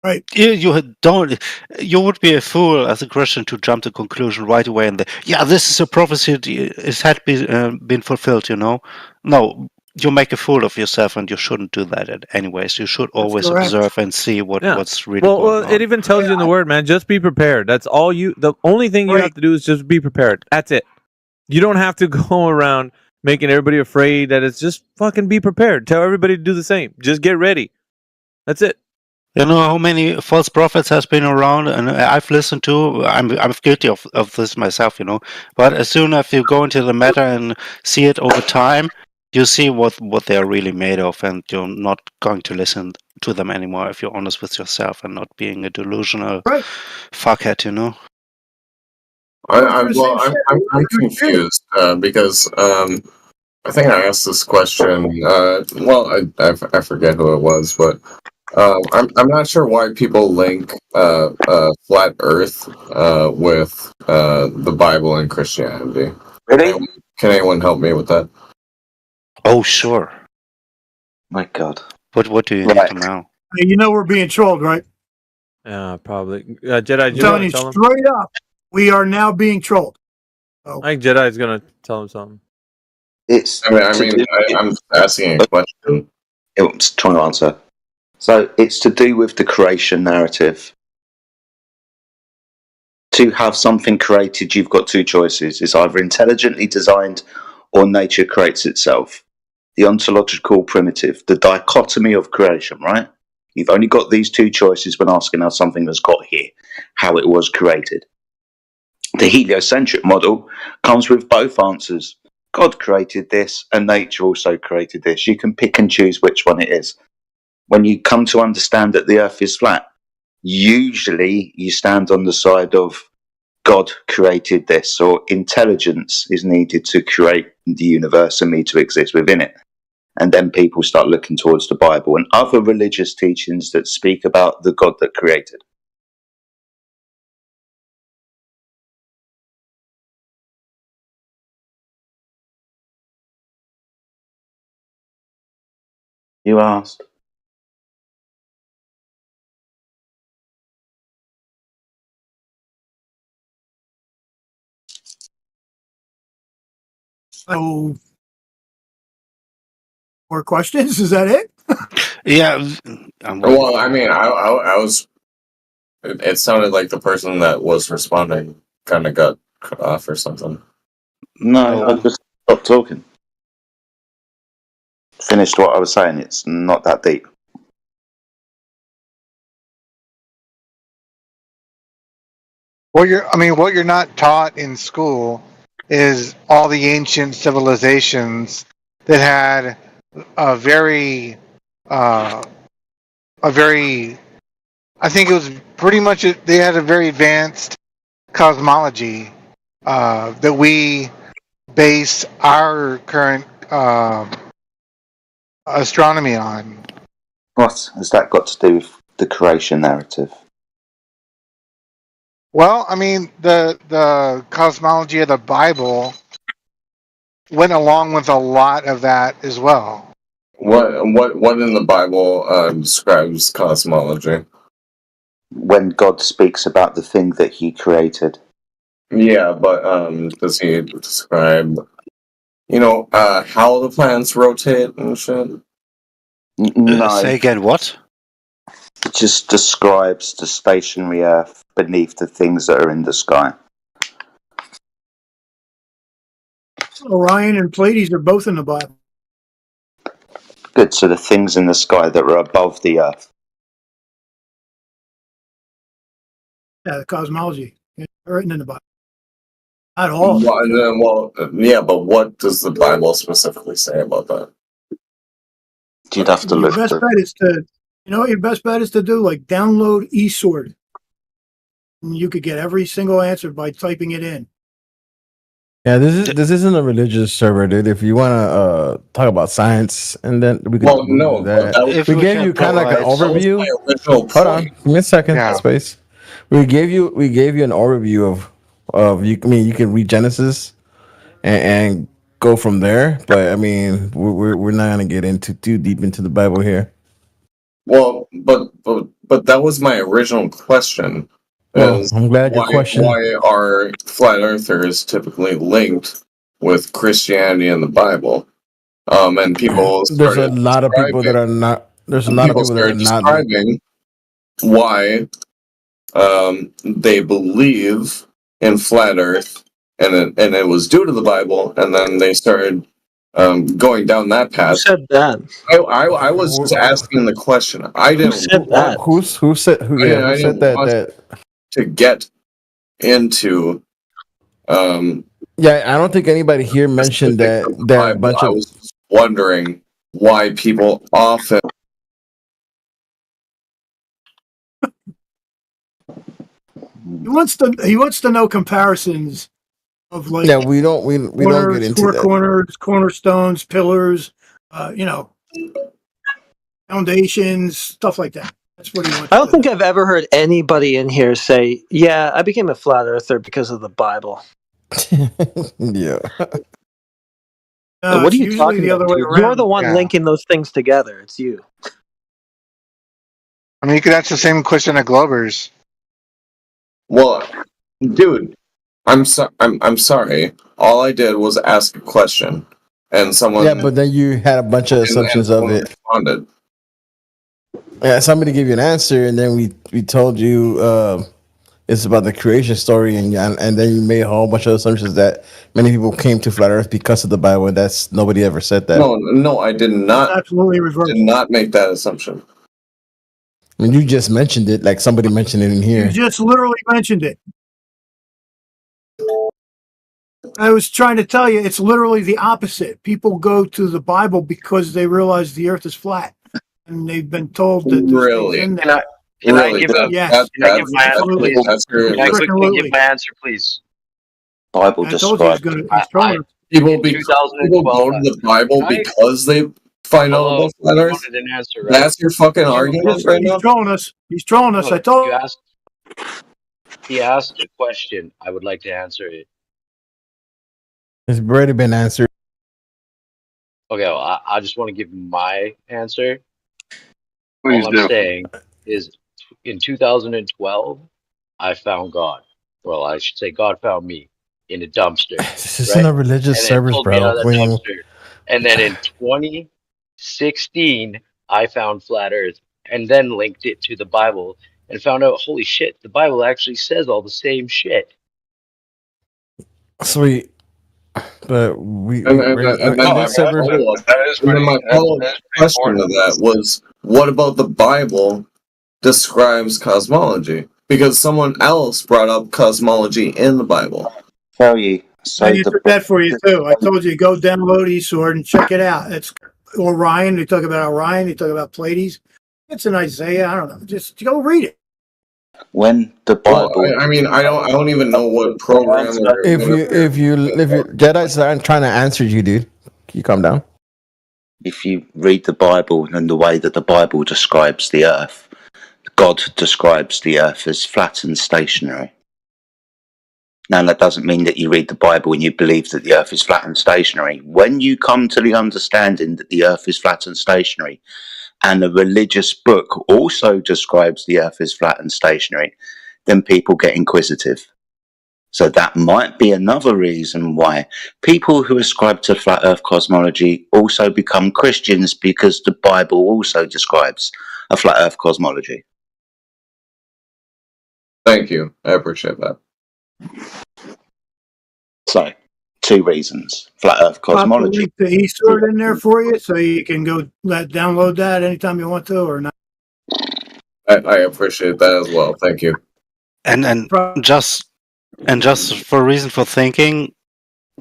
[SPEAKER 18] Right.
[SPEAKER 22] You don't. You would be a fool as a Christian to jump to conclusion right away and this is a prophecy. It had been fulfilled. No, you make a fool of yourself, and you shouldn't do that. Anyways, you should always
[SPEAKER 18] correct.
[SPEAKER 22] observe and see what's really
[SPEAKER 3] Well,
[SPEAKER 22] going on.
[SPEAKER 3] it even tells you in the word, man. Just be prepared. That's all you. The only thing you have to do is just be prepared. That's it. You don't have to go around making everybody afraid. That it's just fucking be prepared. Tell everybody to do the same. Just get ready. That's it.
[SPEAKER 22] You know how many false prophets has been around, and I've listened to. I'm guilty of this myself, But as soon as you go into the matter and see it over time, you see what they're really made of, and you're not going to listen to them anymore if you're honest with yourself and not being a delusional fuckhead,
[SPEAKER 8] I'm confused because I think I asked this question. I forget who it was, but I'm not sure why people link flat Earth with the Bible and Christianity.
[SPEAKER 2] Really?
[SPEAKER 8] Can anyone help me with that?
[SPEAKER 22] Oh, sure.
[SPEAKER 2] My God.
[SPEAKER 22] What do you need to know?
[SPEAKER 18] Hey, we're being trolled, right?
[SPEAKER 3] Yeah, probably. Jedi,
[SPEAKER 18] I'm telling you straight up, we are now being trolled.
[SPEAKER 3] I think Jedi's gonna tell him something.
[SPEAKER 8] I'm asking a question.
[SPEAKER 2] It's trying to answer. So it's to do with the creation narrative. To have something created, you've got two choices. It's either intelligently designed or nature creates itself. The ontological primitive, the dichotomy of creation, right? You've only got these two choices when asking how something has got here, how it was created. The heliocentric model comes with both answers. God created this and nature also created this. You can pick and choose which one it is. When you come to understand that the earth is flat, usually you stand on the side of God created this, or intelligence is needed to create the universe and me to exist within it. And then people start looking towards the Bible and other religious teachings that speak about the God that created. You asked.
[SPEAKER 18] So, more questions? Is that it?
[SPEAKER 22] Yeah.
[SPEAKER 8] Well, I was. It sounded like the person that was responding kind of got cut off or something.
[SPEAKER 2] No, I just stopped talking. Finished what I was saying. It's not that deep.
[SPEAKER 4] What you're not taught in school is all the ancient civilizations that had a very, I think it was pretty much, they had a very advanced cosmology that we base our current astronomy on.
[SPEAKER 2] What has that got to do with the creation narrative?
[SPEAKER 4] Well, the cosmology of the Bible went along with a lot of that as well.
[SPEAKER 8] What in the Bible describes cosmology?
[SPEAKER 2] When God speaks about the thing that He created.
[SPEAKER 8] Yeah, but does He describe, how the planets rotate and shit?
[SPEAKER 2] No.
[SPEAKER 22] Say again, what?
[SPEAKER 2] It just describes the stationary Earth beneath the things that are in the sky.
[SPEAKER 18] Orion and Pleiades are both in the Bible.
[SPEAKER 2] Good, so the things in the sky that are above the Earth.
[SPEAKER 18] Yeah, the cosmology. It's written in the Bible. Not all.
[SPEAKER 8] Yeah, but what does the Bible specifically say about that?
[SPEAKER 2] You'd have to
[SPEAKER 18] Your
[SPEAKER 2] look.
[SPEAKER 18] best bet is to, your best bet is to do download eSword. And you could get every single answer by typing it in.
[SPEAKER 13] Yeah, this isn't a religious server, dude. If you want to talk about science, and then we can do that. We gave you kind of like an overview. Hold on, give me a second, space. We gave you an overview of you. I mean, you can read Genesis and go from there. But I mean, we're not gonna get into too deep into the Bible here.
[SPEAKER 8] Well, but that was my original question.
[SPEAKER 13] Well,
[SPEAKER 8] Is
[SPEAKER 13] I'm glad your question.
[SPEAKER 8] why are flat earthers typically linked with Christianity and the Bible? And people
[SPEAKER 13] There's a
[SPEAKER 8] started
[SPEAKER 13] lot of people that are not. There's a lot of people that are not.
[SPEAKER 8] describing why they believe in flat Earth, and it was due to the Bible, and then they started going down that path.
[SPEAKER 14] Who said that?
[SPEAKER 8] I was just asking the question. I didn't.
[SPEAKER 14] Who said that?
[SPEAKER 13] Who said who? Yeah, who said that? That
[SPEAKER 8] to get into.
[SPEAKER 13] Yeah, I don't think anybody here mentioned that. That a bunch
[SPEAKER 8] I
[SPEAKER 13] of.
[SPEAKER 8] was just wondering why people often.
[SPEAKER 18] He wants to know comparisons of like
[SPEAKER 13] Yeah, we don't get into that.
[SPEAKER 18] Corners, cornerstones, pillars, foundations, stuff like that. That's what he wants.
[SPEAKER 14] I don't think I've ever heard anybody in here say, "Yeah, I became a flat earther because of the Bible."
[SPEAKER 13] Yeah.
[SPEAKER 14] What are you talking
[SPEAKER 18] the
[SPEAKER 14] about?
[SPEAKER 18] other way
[SPEAKER 14] Dude?
[SPEAKER 18] around.
[SPEAKER 14] You're the one linking those things together. It's you.
[SPEAKER 4] I mean, you could answer the same question at Glober's.
[SPEAKER 8] Well, dude, I'm sorry. All I did was ask a question, and someone.
[SPEAKER 13] Yeah, but then you had a bunch of assumptions of it.
[SPEAKER 8] Responded.
[SPEAKER 13] Yeah, somebody gave you an answer, and then we told you it's about the creation story, and then you made a whole bunch of assumptions that many people came to flat Earth because of the Bible. And that's nobody ever said that.
[SPEAKER 8] No, I did not.
[SPEAKER 18] It's absolutely reversed.
[SPEAKER 8] Did not make that assumption.
[SPEAKER 13] I mean, you just mentioned it, like somebody mentioned it in here.
[SPEAKER 18] You just literally mentioned it. I was trying to tell you, it's literally the opposite. People go to the Bible because they realize the Earth is flat, and they've been told that there's
[SPEAKER 8] Really?
[SPEAKER 18] things in
[SPEAKER 16] Can
[SPEAKER 18] there.
[SPEAKER 16] I give a
[SPEAKER 18] Yes.
[SPEAKER 16] can I give my answer,
[SPEAKER 18] Absolutely.
[SPEAKER 16] please? Can I quickly give my answer, please?
[SPEAKER 2] Bible
[SPEAKER 18] I told you he's
[SPEAKER 2] described.
[SPEAKER 18] going to. He's throwing it.
[SPEAKER 8] People
[SPEAKER 16] In
[SPEAKER 8] go
[SPEAKER 16] 2012,
[SPEAKER 8] to the Bible
[SPEAKER 16] Can I-
[SPEAKER 8] because they find out
[SPEAKER 16] Hello,
[SPEAKER 8] about flat
[SPEAKER 16] you
[SPEAKER 8] Earth.
[SPEAKER 16] wanted an answer, right?
[SPEAKER 8] That's your fucking argument right
[SPEAKER 18] He's
[SPEAKER 8] now.
[SPEAKER 18] trolling us. He's trolling us. I
[SPEAKER 16] Look,
[SPEAKER 18] told.
[SPEAKER 16] He asked a question. I would like to answer it.
[SPEAKER 13] It's already been answered.
[SPEAKER 16] Okay, well, I just want to give my answer.
[SPEAKER 24] Please
[SPEAKER 16] All
[SPEAKER 24] do.
[SPEAKER 16] I'm saying is in 2012, I found God. Well, I should say God found me in a dumpster.
[SPEAKER 13] This isn't a religious
[SPEAKER 16] And then
[SPEAKER 13] service,
[SPEAKER 16] pulled me out
[SPEAKER 13] bro.
[SPEAKER 16] of that dumpster. And then in 2016, I found flat Earth and then linked it to the Bible and found out, holy shit, the Bible actually says all the same shit.
[SPEAKER 13] Sweet. But my
[SPEAKER 8] follow-up question to that was, what about the Bible describes cosmology? Because someone else brought up cosmology in the Bible.
[SPEAKER 2] Tell you. So
[SPEAKER 18] I answered that for you too. I told you go download eSword and check it out. It's Orion. They talk about Orion. They talk about Pleiades. It's an Isaiah. I don't know. Just go read it.
[SPEAKER 2] When the Bible.
[SPEAKER 8] I mean, I don't even know what program.
[SPEAKER 13] If you Jedi's aren't trying to answer you, dude. Can you calm down?
[SPEAKER 2] If you read the Bible and the way that the Bible describes the Earth, God describes the Earth as flat and stationary. Now, that doesn't mean that you read the Bible and you believe that the Earth is flat and stationary. When you come to the understanding that the Earth is flat and stationary, and the religious book also describes the Earth as flat and stationary, then people get inquisitive. So that might be another reason why people who ascribe to flat Earth cosmology also become Christians, because the Bible also describes a flat Earth cosmology.
[SPEAKER 8] Thank you. I appreciate that.
[SPEAKER 2] So, two reasons. Flat Earth cosmology.
[SPEAKER 18] Put the link to eSword in there for you, so you can go download that anytime you want to, or not.
[SPEAKER 8] I appreciate that as well. Thank you.
[SPEAKER 22] And just for reason for thinking,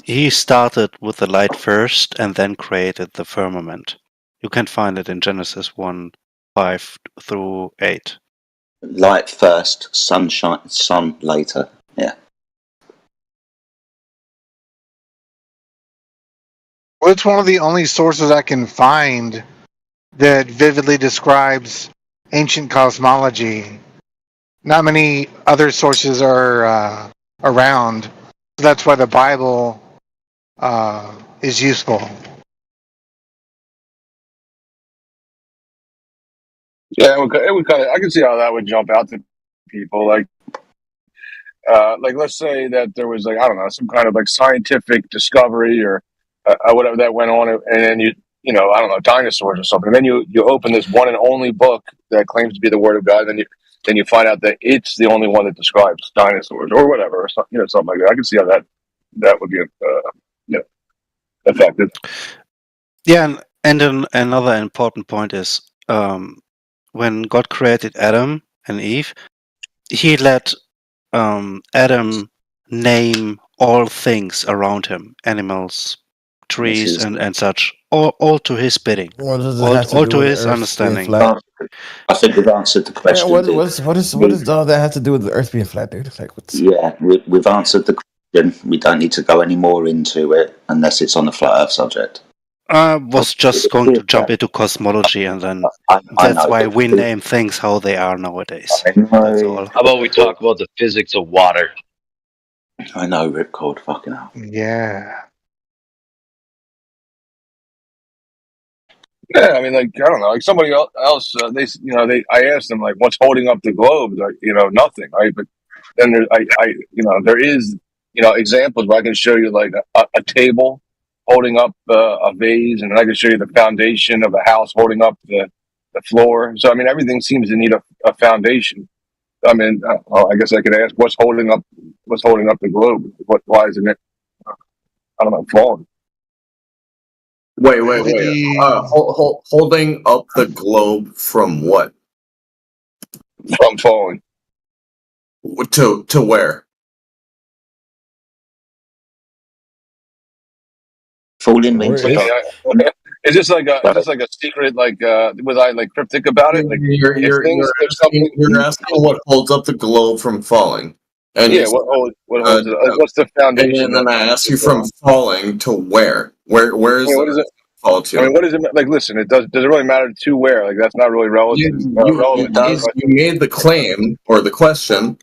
[SPEAKER 22] he started with the light first and then created the firmament. You can find it in Genesis 1:5-8.
[SPEAKER 2] Light first, sunshine, sun later. Yeah.
[SPEAKER 4] Well, it's one of the only sources I can find that vividly describes ancient cosmology. Not many other sources are around. So that's why the Bible is useful.
[SPEAKER 5] Yeah, it would kind of. I can see how that would jump out to people. Like let's say that there was, like, I don't know, some kind of like scientific discovery or whatever that went on, and then I don't know, dinosaurs or something. And then you open this one and only book that claims to be the Word of God. Then you find out that it's the only one that describes dinosaurs or whatever, or something, something like that. I can see how that would be effective.
[SPEAKER 22] Yeah, and another important point is when God created Adam and Eve, he let Adam name all things around him, animals, trees, and such, all to his bidding,
[SPEAKER 13] What does it
[SPEAKER 22] all,
[SPEAKER 13] have to
[SPEAKER 22] all
[SPEAKER 13] do
[SPEAKER 22] to
[SPEAKER 13] with the
[SPEAKER 22] his
[SPEAKER 13] Earth being
[SPEAKER 22] understanding.
[SPEAKER 13] flat?
[SPEAKER 2] I think we've answered the
[SPEAKER 13] Yeah,
[SPEAKER 2] question.
[SPEAKER 13] what does all that have to do with the Earth being flat, dude? Like, what's...
[SPEAKER 2] Yeah, we've answered the question. We don't need to go any more into it unless it's on the flat Earth subject.
[SPEAKER 22] I was just going to jump into cosmology, and then that's why we name things how they are nowadays. That's all.
[SPEAKER 16] How about we talk about the physics of water?
[SPEAKER 2] I know, Ripcord, fucking hell.
[SPEAKER 4] Yeah.
[SPEAKER 5] Yeah, I mean, like, I don't know, like somebody else, I asked them, like, what's holding up the globe? Like, nothing, right? But then there is, examples where I can show you like a table holding up a vase, and then I can show you the foundation of a house holding up the floor. So, I mean, everything seems to need a foundation. I mean, I guess I could ask, what's holding up the globe? Why isn't it, I don't know, falling?
[SPEAKER 8] Wait. Holding up the globe from what?
[SPEAKER 5] From falling.
[SPEAKER 8] To where?
[SPEAKER 2] Falling means.
[SPEAKER 5] Is this like a secret? Like, was I like cryptic about it? Like,
[SPEAKER 8] You're asking what holds up the globe from falling. And
[SPEAKER 5] yeah, what holds it? What's the foundation?
[SPEAKER 8] And then I asked you from falling to where? Where is
[SPEAKER 5] what is it?
[SPEAKER 8] Fall to?
[SPEAKER 5] I mean, what is it like? Listen, does it really matter to where? Like, that's not really relevant.
[SPEAKER 8] You made the claim or the question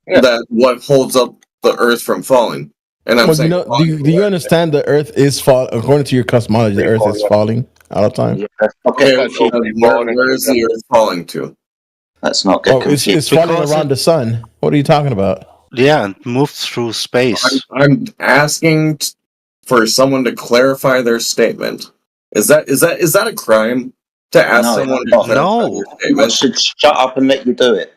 [SPEAKER 8] that what holds up the Earth from falling, and I'm saying,
[SPEAKER 13] do you understand the Earth is falling? According to your cosmology, the Earth is falling all the time.
[SPEAKER 8] okay, where is the Earth falling to?
[SPEAKER 2] Let's not get
[SPEAKER 13] confused. It's falling around the sun. What are you talking about?
[SPEAKER 22] Yeah, and moves through space.
[SPEAKER 8] I'm asking for someone to clarify their statement. Is that a crime to ask someone to clarify their statement?
[SPEAKER 2] I should shut up and let you do it.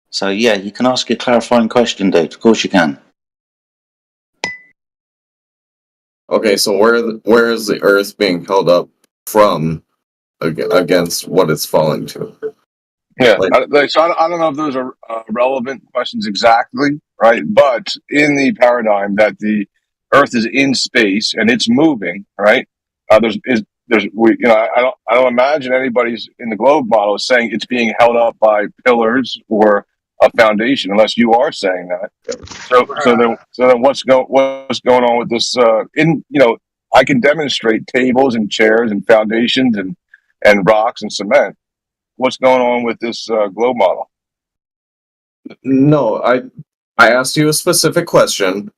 [SPEAKER 2] So yeah, you can ask a clarifying question, dude. Of course you can.
[SPEAKER 8] Okay, so where is the Earth being held up from against what it's falling to?
[SPEAKER 5] Yeah, so I don't know if those are relevant questions exactly, right? But in the paradigm that the Earth is in space and it's moving, right? I don't imagine anybody's in the globe model saying it's being held up by pillars or a foundation, unless you are saying that. So then what's going on with this? I can demonstrate tables and chairs and foundations and rocks and cement. What's going on with this globe model?
[SPEAKER 8] No, I asked you a specific question.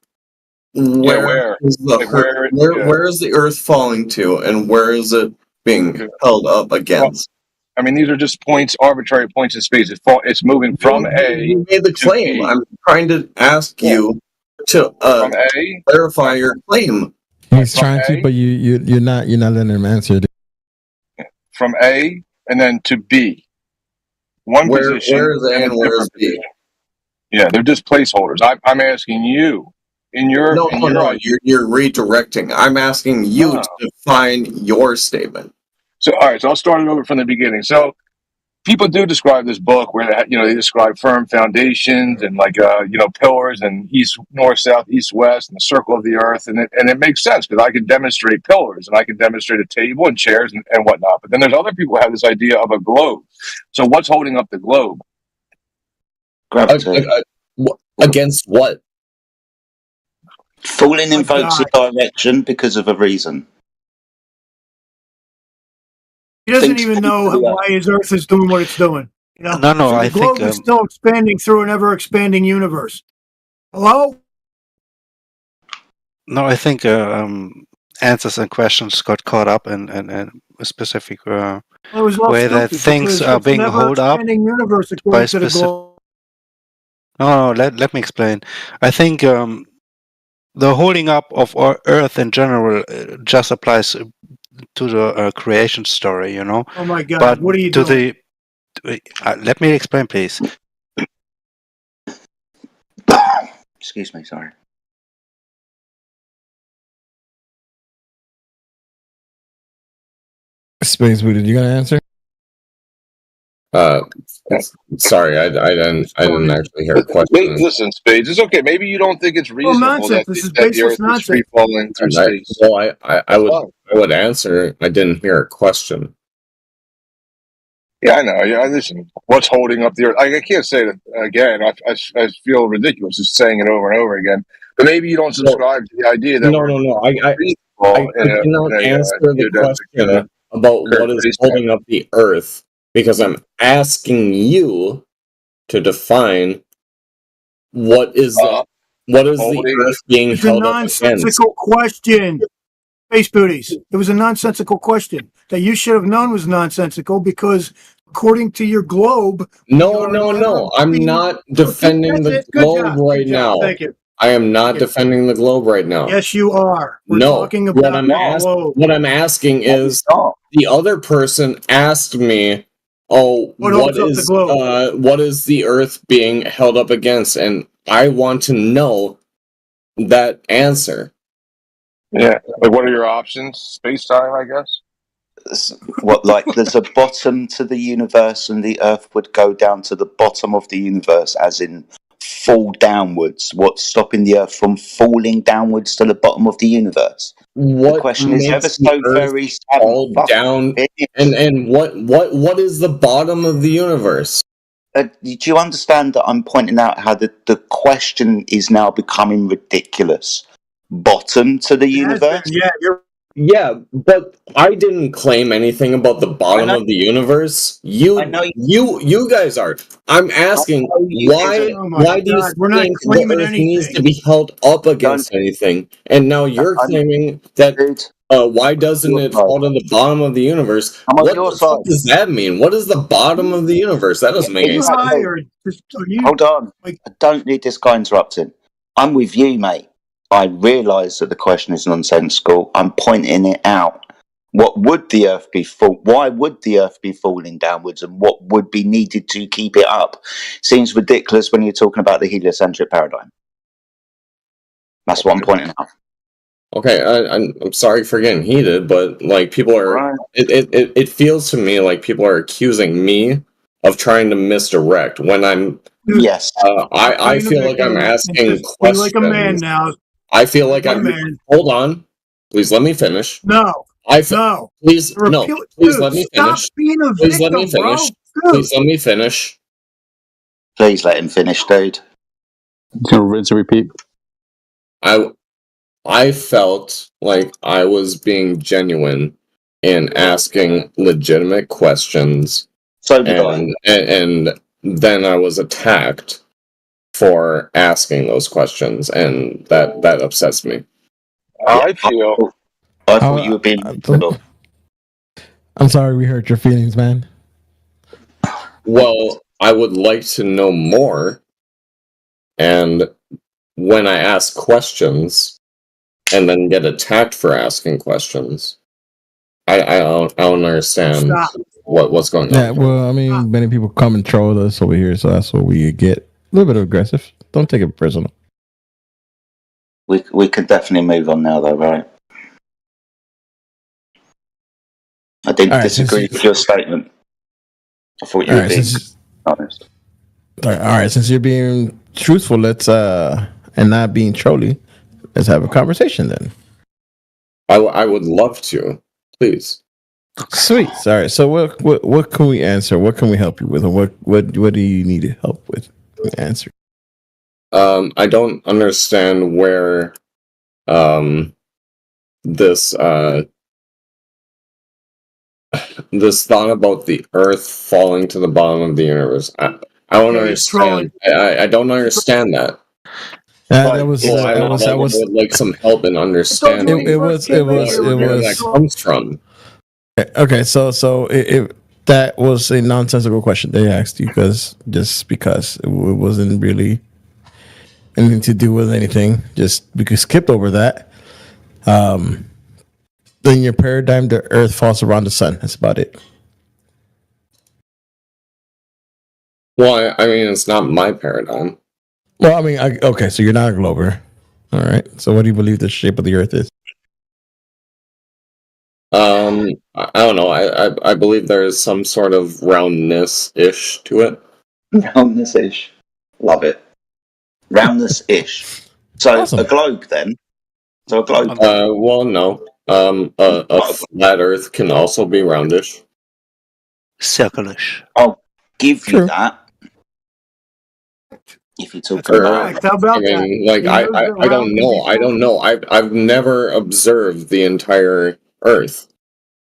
[SPEAKER 8] Where is the Earth falling to, and where is it being held up against?
[SPEAKER 5] I mean, these are just points, arbitrary points in space. It's moving from A.
[SPEAKER 8] You made the claim. I'm trying to ask you to clarify your claim.
[SPEAKER 13] He's trying to, but you're not letting him answer.
[SPEAKER 5] From A and then to B.
[SPEAKER 8] Where is A and where is B?
[SPEAKER 5] Yeah, they're just placeholders. I'm asking you. You're
[SPEAKER 8] redirecting. I'm asking you to define your statement.
[SPEAKER 5] So, all right. So I'll start it over from the beginning. So, people do describe this book where they describe firm foundations and pillars and east, north, south, east, west, and the circle of the earth, and it makes sense because I can demonstrate pillars and I can demonstrate a table and chairs and whatnot. But then there's other people who have this idea of a globe. So what's holding up the globe?
[SPEAKER 2] Gravity.
[SPEAKER 8] Against what?
[SPEAKER 2] Falling invokes a direction because of a reason.
[SPEAKER 18] He doesn't even know why his Earth is doing what it's doing.
[SPEAKER 22] No,
[SPEAKER 18] so
[SPEAKER 22] I
[SPEAKER 18] the globe
[SPEAKER 22] think
[SPEAKER 18] is still expanding through an ever-expanding universe. Hello?
[SPEAKER 22] No, I think answers and questions got caught up in a specific
[SPEAKER 18] It was all
[SPEAKER 22] way that
[SPEAKER 18] stupid
[SPEAKER 22] things
[SPEAKER 18] because
[SPEAKER 22] are
[SPEAKER 18] it's a
[SPEAKER 22] being held up
[SPEAKER 18] never-expanding universe
[SPEAKER 22] by
[SPEAKER 18] according to the
[SPEAKER 22] specific.
[SPEAKER 18] globe.
[SPEAKER 22] No, let me explain. I think the holding up of our Earth in general just applies to the creation story, you know.
[SPEAKER 18] Oh my God!
[SPEAKER 22] But
[SPEAKER 18] What are you
[SPEAKER 22] to
[SPEAKER 18] doing?
[SPEAKER 22] let me explain, please.
[SPEAKER 2] Excuse me, sorry.
[SPEAKER 13] Space Booted, you gonna answer?
[SPEAKER 8] Sorry, I didn't actually hear a question.
[SPEAKER 5] Listen, Spades, it's okay. Maybe you don't think it's reasonable
[SPEAKER 18] nonsense. This is
[SPEAKER 5] that the
[SPEAKER 18] baseless
[SPEAKER 5] Earth is
[SPEAKER 18] nonsense.
[SPEAKER 5] free falling through
[SPEAKER 8] And
[SPEAKER 5] space.
[SPEAKER 8] I would answer. I didn't hear a question.
[SPEAKER 5] Yeah, I know. Yeah, listen. What's holding up the Earth? I can't say it again. I feel ridiculous just saying it over and over again. But maybe you don't subscribe to the idea that
[SPEAKER 8] No. I cannot answer the question about what is holding up the Earth because I'm asking you to define what is the Earth being
[SPEAKER 18] It's a
[SPEAKER 8] held up against.
[SPEAKER 18] nonsensical question. Space booties. It was a nonsensical question that you should have known was nonsensical because, according to your globe.
[SPEAKER 8] No. I'm not defending the globe right now.
[SPEAKER 18] Thank you.
[SPEAKER 8] I am not defending the globe right now.
[SPEAKER 18] Yes, you are. We're
[SPEAKER 8] No.
[SPEAKER 18] talking about the globe.
[SPEAKER 8] What I'm asking is the other person asked me, "Oh, what is the Earth being held up against?" And I want to know that answer.
[SPEAKER 5] Yeah. Like, what are your options? Space time, I guess.
[SPEAKER 2] What, like there's a bottom to the universe and the Earth would go down to the bottom of the universe, as in fall downwards? What's stopping the Earth from falling downwards to the bottom of the universe? The question is ever so very
[SPEAKER 8] fall down, and what is the bottom of the universe?
[SPEAKER 2] Do you understand that I'm pointing out how the question is now becoming ridiculous? Bottom to the universe?
[SPEAKER 8] Yeah, but I didn't claim anything about the bottom of the universe. You guys are. I'm asking why do you think the Earth needs to be held up against anything? And now you're claiming that why doesn't it fall to the bottom of the universe? What the fuck does that mean? What is the bottom of the universe? That doesn't make any sense.
[SPEAKER 2] Hold on. I don't need this guy interrupting. I'm with you, mate. I realise that the question is nonsensical. I'm pointing it out. What would the Earth be why would the Earth be falling downwards, and what would be needed to keep it up? Seems ridiculous when you're talking about the heliocentric paradigm. That's what I'm pointing out.
[SPEAKER 8] Okay, I'm sorry for getting heated, but like people are, it feels to me like people are accusing me of trying to misdirect when I'm.
[SPEAKER 2] Yes.
[SPEAKER 8] I feel like I'm asking questions.
[SPEAKER 18] Like a man now.
[SPEAKER 8] I feel like I'm. Hold on, please let me finish.
[SPEAKER 18] No.
[SPEAKER 8] Please let me finish.
[SPEAKER 18] Stop being a
[SPEAKER 8] Please let me
[SPEAKER 18] victim,
[SPEAKER 8] finish.
[SPEAKER 18] bro.
[SPEAKER 8] Please let me finish.
[SPEAKER 2] Please let him finish, dude.
[SPEAKER 6] Gonna rinse and repeat.
[SPEAKER 8] I felt like I was being genuine in asking legitimate questions.
[SPEAKER 2] So did I.
[SPEAKER 8] And then I was attacked for asking those questions, and that upsets me.
[SPEAKER 5] I thought
[SPEAKER 2] you were being.
[SPEAKER 13] I'm sorry we hurt your feelings, man.
[SPEAKER 8] Well, I would like to know more, and when I ask questions and then get attacked for asking questions, I don't understand what's going on.
[SPEAKER 13] Yeah, well, I mean, many people come and troll us over here, so that's what we get. A little bit aggressive. Don't take it personal.
[SPEAKER 2] We could definitely move on now, though, right? I didn't disagree with your statement. I thought you were being honest.
[SPEAKER 13] All right, since you're being truthful, let's and not being trolly, let's have a conversation then.
[SPEAKER 8] I would love to, please.
[SPEAKER 13] Sweet. All right. So what can we answer? What can we help you with? Or what do you need help with? Answer.
[SPEAKER 8] I don't understand where this this thought about the Earth falling to the bottom of the universe. I don't understand. I don't understand that.
[SPEAKER 2] Like,
[SPEAKER 8] I would like some help in understanding
[SPEAKER 13] It was
[SPEAKER 8] where that comes from.
[SPEAKER 13] Okay, so that was a nonsensical question they asked you because it wasn't really anything to do with anything. Just we could skip over that. In your paradigm, the Earth falls around the sun. That's about it.
[SPEAKER 8] Well, I mean, it's not my paradigm.
[SPEAKER 13] Well, I mean, okay, so you're not a glober. All right. So what do you believe the shape of the Earth is?
[SPEAKER 8] I don't know. I believe there is some sort of roundness-ish to it.
[SPEAKER 2] Roundness-ish. Love it. Roundness-ish. So
[SPEAKER 8] Awesome.
[SPEAKER 2] a globe then. So a globe.
[SPEAKER 8] Well, no. A flat Earth can also be roundish.
[SPEAKER 22] Circleish.
[SPEAKER 2] I'll give you that. If you're talking about,
[SPEAKER 8] I mean, like I don't know. I don't know. I've never observed the entire Earth.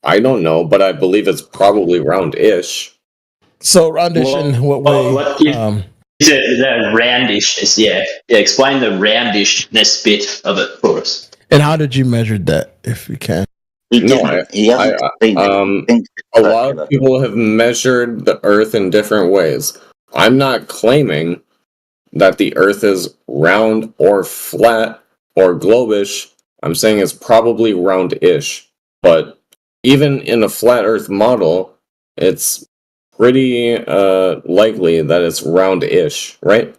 [SPEAKER 8] I don't know, but I believe it's probably roundish.
[SPEAKER 13] So roundish in what way?
[SPEAKER 12] What is the roundishness? Yeah, explain the roundishness bit of it for us.
[SPEAKER 13] And how did you measure that, if you can?
[SPEAKER 2] He hasn't seen it.
[SPEAKER 8] A lot of people have measured the Earth in different ways. I'm not claiming that the Earth is round or flat or globish. I'm saying it's probably roundish. But even in a flat Earth model, it's pretty likely that it's roundish, right?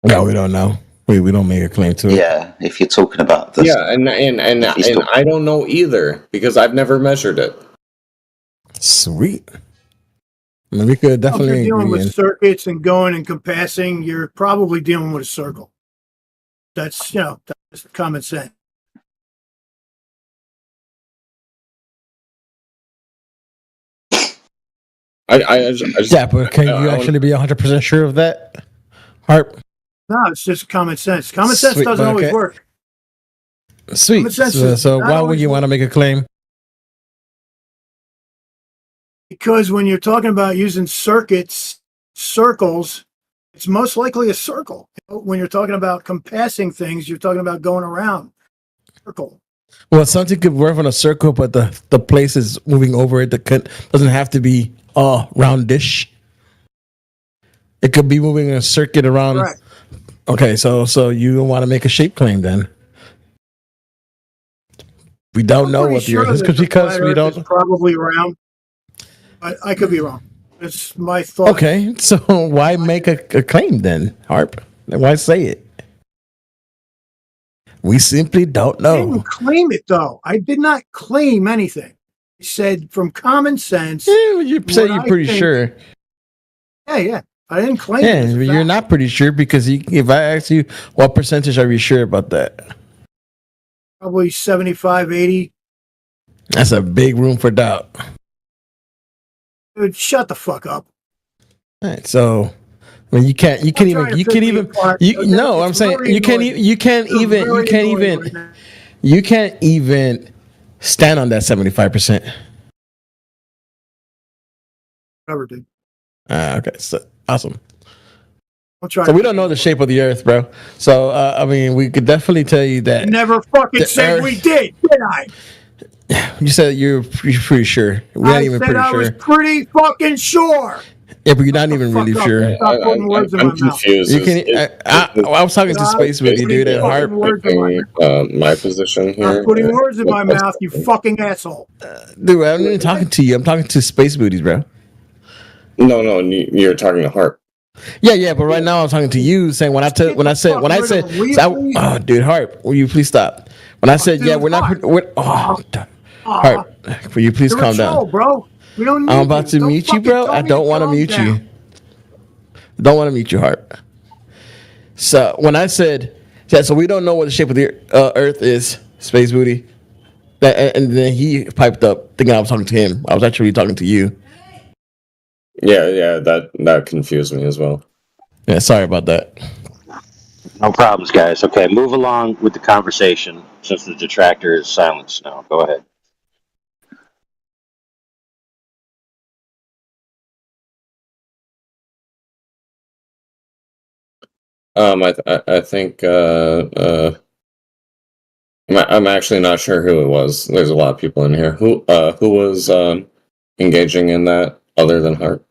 [SPEAKER 13] No, we don't know. We don't make a claim to it.
[SPEAKER 2] Yeah, if you're talking about this.
[SPEAKER 8] Yeah, and I don't know either because I've never measured it.
[SPEAKER 13] Sweet. I mean, we could
[SPEAKER 18] If
[SPEAKER 13] definitely
[SPEAKER 18] you're dealing
[SPEAKER 13] agree.
[SPEAKER 18] with circuits and going and compassing, you're probably dealing with a circle. That's that's common sense.
[SPEAKER 8] I just
[SPEAKER 13] Yeah, but can you actually be 100% sure of that, Harp?
[SPEAKER 18] No, it's just common sense. Common sense
[SPEAKER 13] Sweet,
[SPEAKER 18] doesn't
[SPEAKER 13] but
[SPEAKER 18] always
[SPEAKER 13] okay.
[SPEAKER 18] work.
[SPEAKER 13] Sweet.
[SPEAKER 18] Common sense
[SPEAKER 13] So,
[SPEAKER 18] is
[SPEAKER 13] so
[SPEAKER 18] not
[SPEAKER 13] why would
[SPEAKER 18] always
[SPEAKER 13] you want to make a claim?
[SPEAKER 18] Because when you're talking about using circuits, circles, it's most likely a circle. When you're talking about compassing things, you're talking about going around. Circle.
[SPEAKER 13] Well, something could work on a circle, but the place is moving over it. Doesn't have to be roundish. It could be moving a circuit around.
[SPEAKER 18] Correct.
[SPEAKER 13] Okay, so you don't want to make a shape claim then? We don't know what the Earth is because we don't.
[SPEAKER 18] It's probably round. I could be wrong. It's my thought.
[SPEAKER 13] Okay, so why make a claim then, Harp? Why say it? We simply don't
[SPEAKER 18] I
[SPEAKER 13] know.
[SPEAKER 18] didn't claim it though. I did not claim anything. I said from common sense.
[SPEAKER 13] Yeah, you say you're pretty sure.
[SPEAKER 18] Yeah. I didn't claim it.
[SPEAKER 13] Yeah,
[SPEAKER 18] as a
[SPEAKER 13] but you're
[SPEAKER 18] fact.
[SPEAKER 13] not pretty sure because if I ask you what percentage are you sure about that?
[SPEAKER 18] Probably 75, 80.
[SPEAKER 13] That's a big room for doubt.
[SPEAKER 18] Dude, shut the fuck up.
[SPEAKER 13] All right, so I mean, you can't even no, I'm saying you can't even stand on that 75%.
[SPEAKER 18] Whatever, dude.
[SPEAKER 13] Okay, so awesome.
[SPEAKER 18] I'll try.
[SPEAKER 13] So we don't know the shape of the Earth, bro. So I mean, we could definitely tell you that.
[SPEAKER 18] I never fucking said we did I?
[SPEAKER 13] You said you're pretty sure. We're not even pretty
[SPEAKER 18] I
[SPEAKER 13] sure.
[SPEAKER 18] was pretty fucking sure.
[SPEAKER 13] Yeah, but you're not even really sure.
[SPEAKER 18] Stop putting words in my mouth.
[SPEAKER 8] Confused.
[SPEAKER 13] I was talking to Space with you, dude. And Harp.
[SPEAKER 8] My position here.
[SPEAKER 18] Stop putting words in my mouth, you fucking asshole.
[SPEAKER 13] Dude, I'm not even talking to you. I'm talking to Space Booties, bro.
[SPEAKER 8] No, you're talking to Harp.
[SPEAKER 13] Yeah, but right now I'm talking to you, saying when I said, oh, dude, Harp, will you please stop? When I said, yeah, we're not. Harp, will you please calm down,
[SPEAKER 18] bro? We don't.
[SPEAKER 13] I'm about to mute you, bro. I don't want to mute you. Don't want to mute you, Harp. So when I said, yeah, so we don't know what the shape of the Earth is, Space Booty. And then he piped up, thinking I was talking to him. I was actually talking to you.
[SPEAKER 8] Yeah, that confused me as well.
[SPEAKER 13] Yeah, sorry about that.
[SPEAKER 16] No problems, guys. Okay, move along with the conversation since the detractor is silenced now. Go ahead.
[SPEAKER 8] I think I'm actually not sure who it was. There's a lot of people in here. Who was engaging in that other than Hart?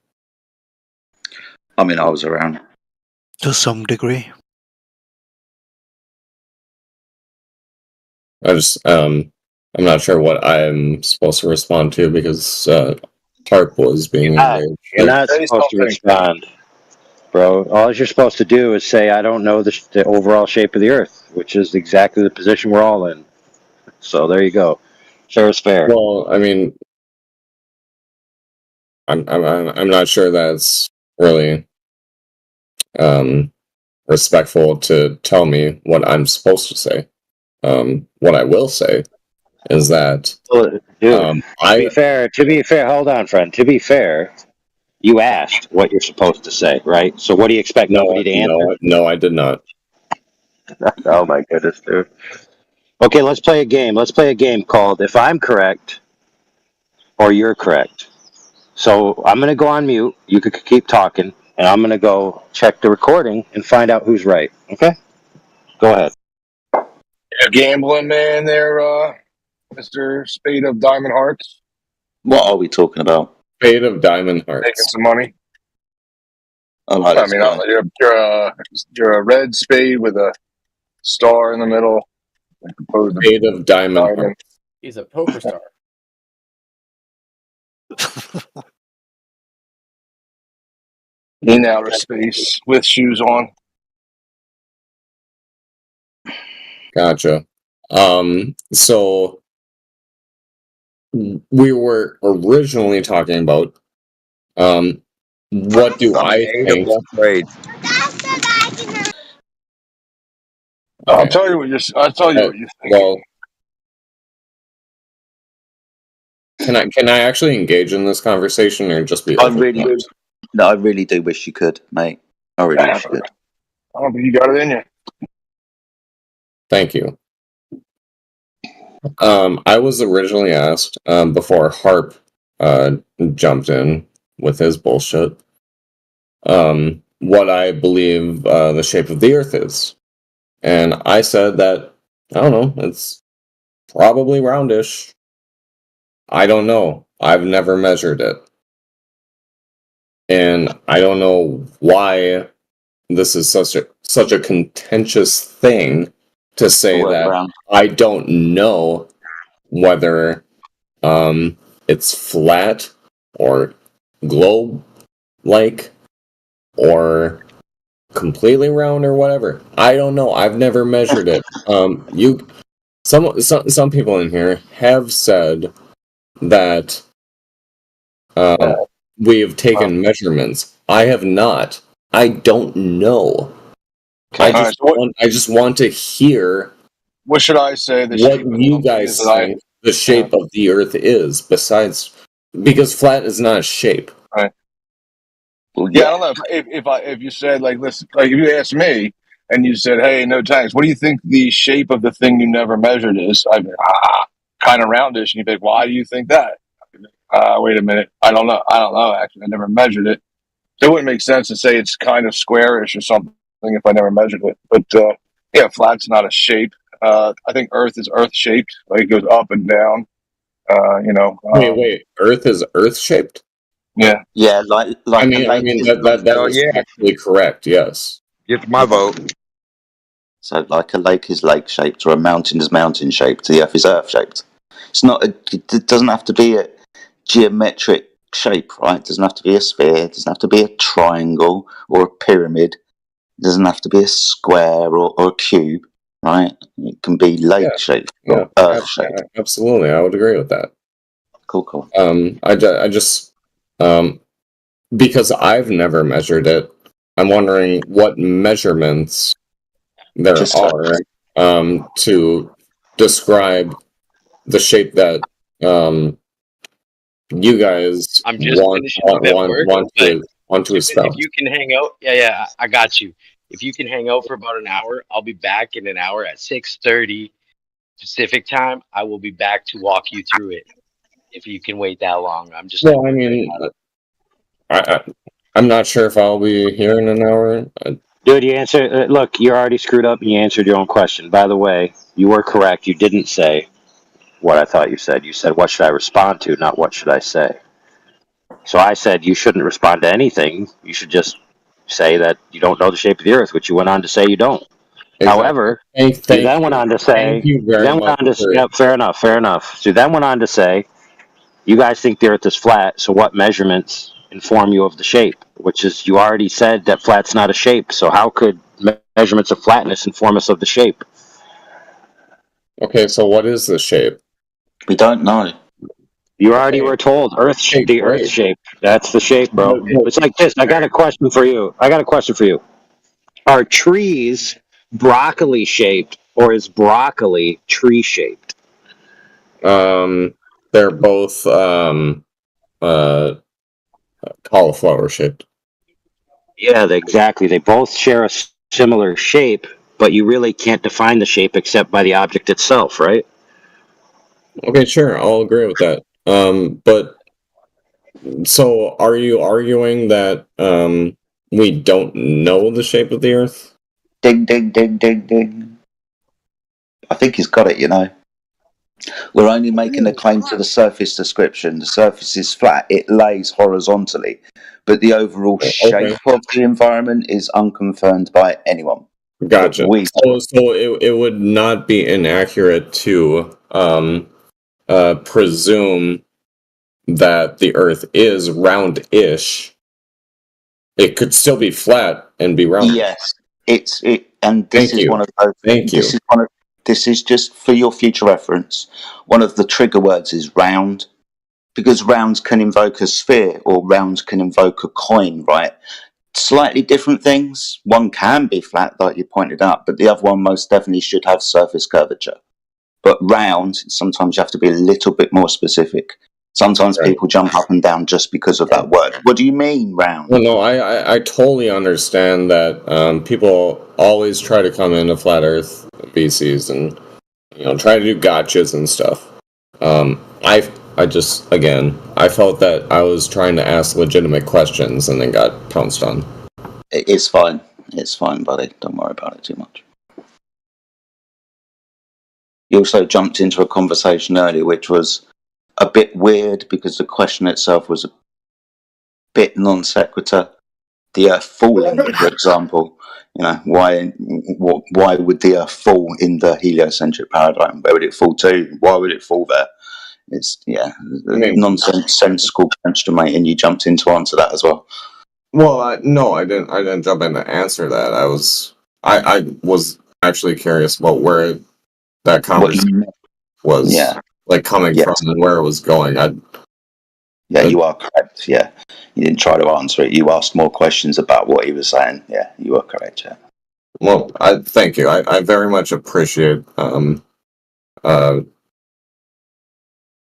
[SPEAKER 2] I mean, I was around.
[SPEAKER 22] To some degree.
[SPEAKER 8] I'm not sure what I'm supposed to respond to because Hart was being engaged.
[SPEAKER 16] You're not supposed to respond, bro. All you're supposed to do is say, I don't know the overall shape of the Earth, which is exactly the position we're all in. So there you go. Fair is fair.
[SPEAKER 8] Well, I mean, I'm not sure that's really respectful to tell me what I'm supposed to say. What I will say is that,
[SPEAKER 16] Well, dude, to be fair, hold on, friend. To be fair, you asked what you're supposed to say, right? So what do you expect nobody to answer?
[SPEAKER 8] No, I did not.
[SPEAKER 16] Oh my goodness, dude. Okay, let's play a game. Let's play a game called If I'm Correct or You're Correct. So I'm going to go on mute. You could keep talking, and I'm going to go check the recording and find out who's right. Okay? Go ahead.
[SPEAKER 5] Yeah, gambling man there, Mr. Spade of Diamond Hearts.
[SPEAKER 2] What are we talking about?
[SPEAKER 8] Spade of Diamond Hearts.
[SPEAKER 5] Making some money.
[SPEAKER 2] I like
[SPEAKER 5] I mean, you're a red spade with a star in the middle.
[SPEAKER 8] Spade of Diamond Hearts.
[SPEAKER 7] He's a poker star.
[SPEAKER 5] In outer space with shoes on.
[SPEAKER 8] Gotcha. So we were originally talking about what do I think?
[SPEAKER 5] I'll tell you what you're thinking.
[SPEAKER 8] Well, can I actually engage in this conversation or just be?
[SPEAKER 2] I really do wish you could, mate. I really wish you could.
[SPEAKER 5] I don't think you got it in you.
[SPEAKER 8] Thank you. I was originally asked before Harp jumped in with his bullshit. What I believe the shape of the Earth is, and I said that I don't know. It's probably roundish. I don't know. I've never measured it, and I don't know why this is such a contentious thing to say that
[SPEAKER 2] Brown.
[SPEAKER 8] I don't know whether it's flat or globe like or completely round or whatever. I don't know. I've never measured it. Some people in here have said that we have taken measurements. I have not. I don't know.
[SPEAKER 5] Okay.
[SPEAKER 8] I just want to hear
[SPEAKER 5] what should I say?
[SPEAKER 8] What you guys think the shape of the Earth is, besides because flat is not a shape.
[SPEAKER 5] Right. Yeah, I don't know if you said like listen, like if you asked me and you said, "Hey, no thanks. What do you think the shape of the thing you never measured is?" I'd be kind of roundish, and you'd be like, "Why do you think that?" Wait a minute, I don't know. Actually, I never measured it. So it wouldn't make sense to say it's kind of squarish or something if I never measured it. But yeah, flat's not a shape. I think Earth is Earth shaped, like it goes up and down.
[SPEAKER 8] Wait. Earth is Earth shaped.
[SPEAKER 5] Yeah.
[SPEAKER 2] Yeah, like
[SPEAKER 8] I mean that is actually correct. Yes.
[SPEAKER 24] Get my vote.
[SPEAKER 2] So, like a lake is lake shaped, or a mountain is mountain shaped. The Earth is Earth shaped. It's not. It doesn't have to be a geometric shape, right? It doesn't have to be a sphere. It doesn't have to be a triangle or a pyramid. It doesn't have to be a square or a cube, right? It can be lake shaped or Earth shaped.
[SPEAKER 8] Absolutely, I would agree with that.
[SPEAKER 2] Cool.
[SPEAKER 8] I just because I've never measured it, I'm wondering what measurements there are to describe the shape that you guys
[SPEAKER 16] I'm just finishing up at work.
[SPEAKER 8] want to espouse.
[SPEAKER 16] If you can hang out, yeah, I got you. If you can hang out for about an hour, I'll be back in an hour at 6:30 Pacific time. I will be back to walk you through it. If you can wait that long, I'm just.
[SPEAKER 8] Well, I mean, I'm not sure if I'll be here in an hour.
[SPEAKER 16] Dude, you answer. Look, you're already screwed up, and you answered your own question. By the way, you were correct. You didn't say what I thought you said. You said, "What should I respond to?" Not "What should I say." So I said you shouldn't respond to anything. You should just say that you don't know the shape of the Earth, which you went on to say you don't.
[SPEAKER 8] Exactly.
[SPEAKER 16] However, you then went on to say.
[SPEAKER 8] Thank you very
[SPEAKER 16] Then went
[SPEAKER 8] much.
[SPEAKER 16] on to. Yep, fair enough. Fair enough. So you then went on to say, you guys think the Earth is flat. So what measurements inform you of the shape? Which is, you already said that flat's not a shape. So how could measurements of flatness inform us of the shape?
[SPEAKER 8] Okay, so what is the shape?
[SPEAKER 2] We don't know.
[SPEAKER 16] You already were told the Earth shape. That's the shape, bro. It's like this. I got a question for you. Are trees broccoli shaped, or is broccoli tree shaped?
[SPEAKER 8] They're both cauliflower shaped.
[SPEAKER 16] Yeah, exactly. They both share a similar shape, but you really can't define the shape except by the object itself, right?
[SPEAKER 8] Okay, sure, I'll agree with that. But so are you arguing that we don't know the shape of the Earth?
[SPEAKER 2] Ding, ding, ding, ding, ding. I think he's got it, you know. We're only making a claim to the surface description. The surface is flat, it lays horizontally, but the overall shape of the environment is unconfirmed by anyone.
[SPEAKER 8] Gotcha. So it would not be inaccurate to presume that the Earth is round-ish. It could still be flat and be round.
[SPEAKER 2] Yes, and this
[SPEAKER 8] Thank
[SPEAKER 2] is
[SPEAKER 8] you.
[SPEAKER 2] one of those.
[SPEAKER 8] Thank you.
[SPEAKER 2] This is just for your future reference. One of the trigger words is round, because round can invoke a sphere or round can invoke a coin, right? Slightly different things. One can be flat, like you pointed out, but the other one most definitely should have surface curvature. But round, sometimes you have to be a little bit more specific. Sometimes people jump up and down just because of that word. What do you mean, round?
[SPEAKER 8] Well, no, I totally understand that people always try to come into flat Earth VCs and try to do gotchas and stuff. I just I felt that I was trying to ask legitimate questions and then got pounced on.
[SPEAKER 2] It's fine. It's fine, buddy. Don't worry about it too much. You also jumped into a conversation earlier, which was a bit weird because the question itself was a bit non sequitur. The Earth falling, for example. Why would the Earth fall in the heliocentric paradigm? Where would it fall to? Why would it fall there? It's nonsensical question, mate, and you jumped in to answer that as well.
[SPEAKER 8] Well, no, I didn't jump in to answer that. I was actually curious about where that conversation was coming from and where it was going.
[SPEAKER 2] You are correct. Yeah, you didn't try to answer it. You asked more questions about what he was saying. Yeah, you are correct. Yeah.
[SPEAKER 8] Well, thank you. I very much appreciate.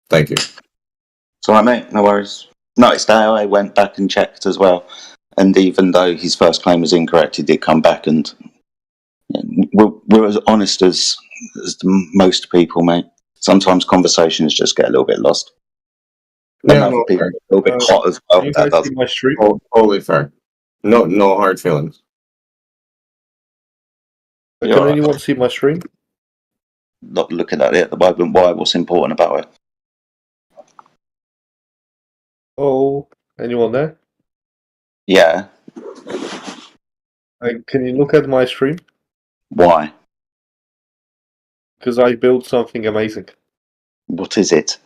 [SPEAKER 8] Thank you.
[SPEAKER 2] It's all right, mate. No worries. Noticed that I went back and checked as well, and even though his first claim was incorrect, he did come back and we're as honest as most people, mate. Sometimes conversations just get a little bit lost. And other people are a little bit hot as well.
[SPEAKER 7] You guys see my stream?
[SPEAKER 8] Totally fair. No hard feelings.
[SPEAKER 7] Can anyone see my stream?
[SPEAKER 2] Not looking at it at the moment. Why? What's important about it?
[SPEAKER 7] Oh, anyone there?
[SPEAKER 2] Yeah.
[SPEAKER 7] Can you look at my stream?
[SPEAKER 2] Why?
[SPEAKER 7] Because I built something amazing.
[SPEAKER 2] What is it?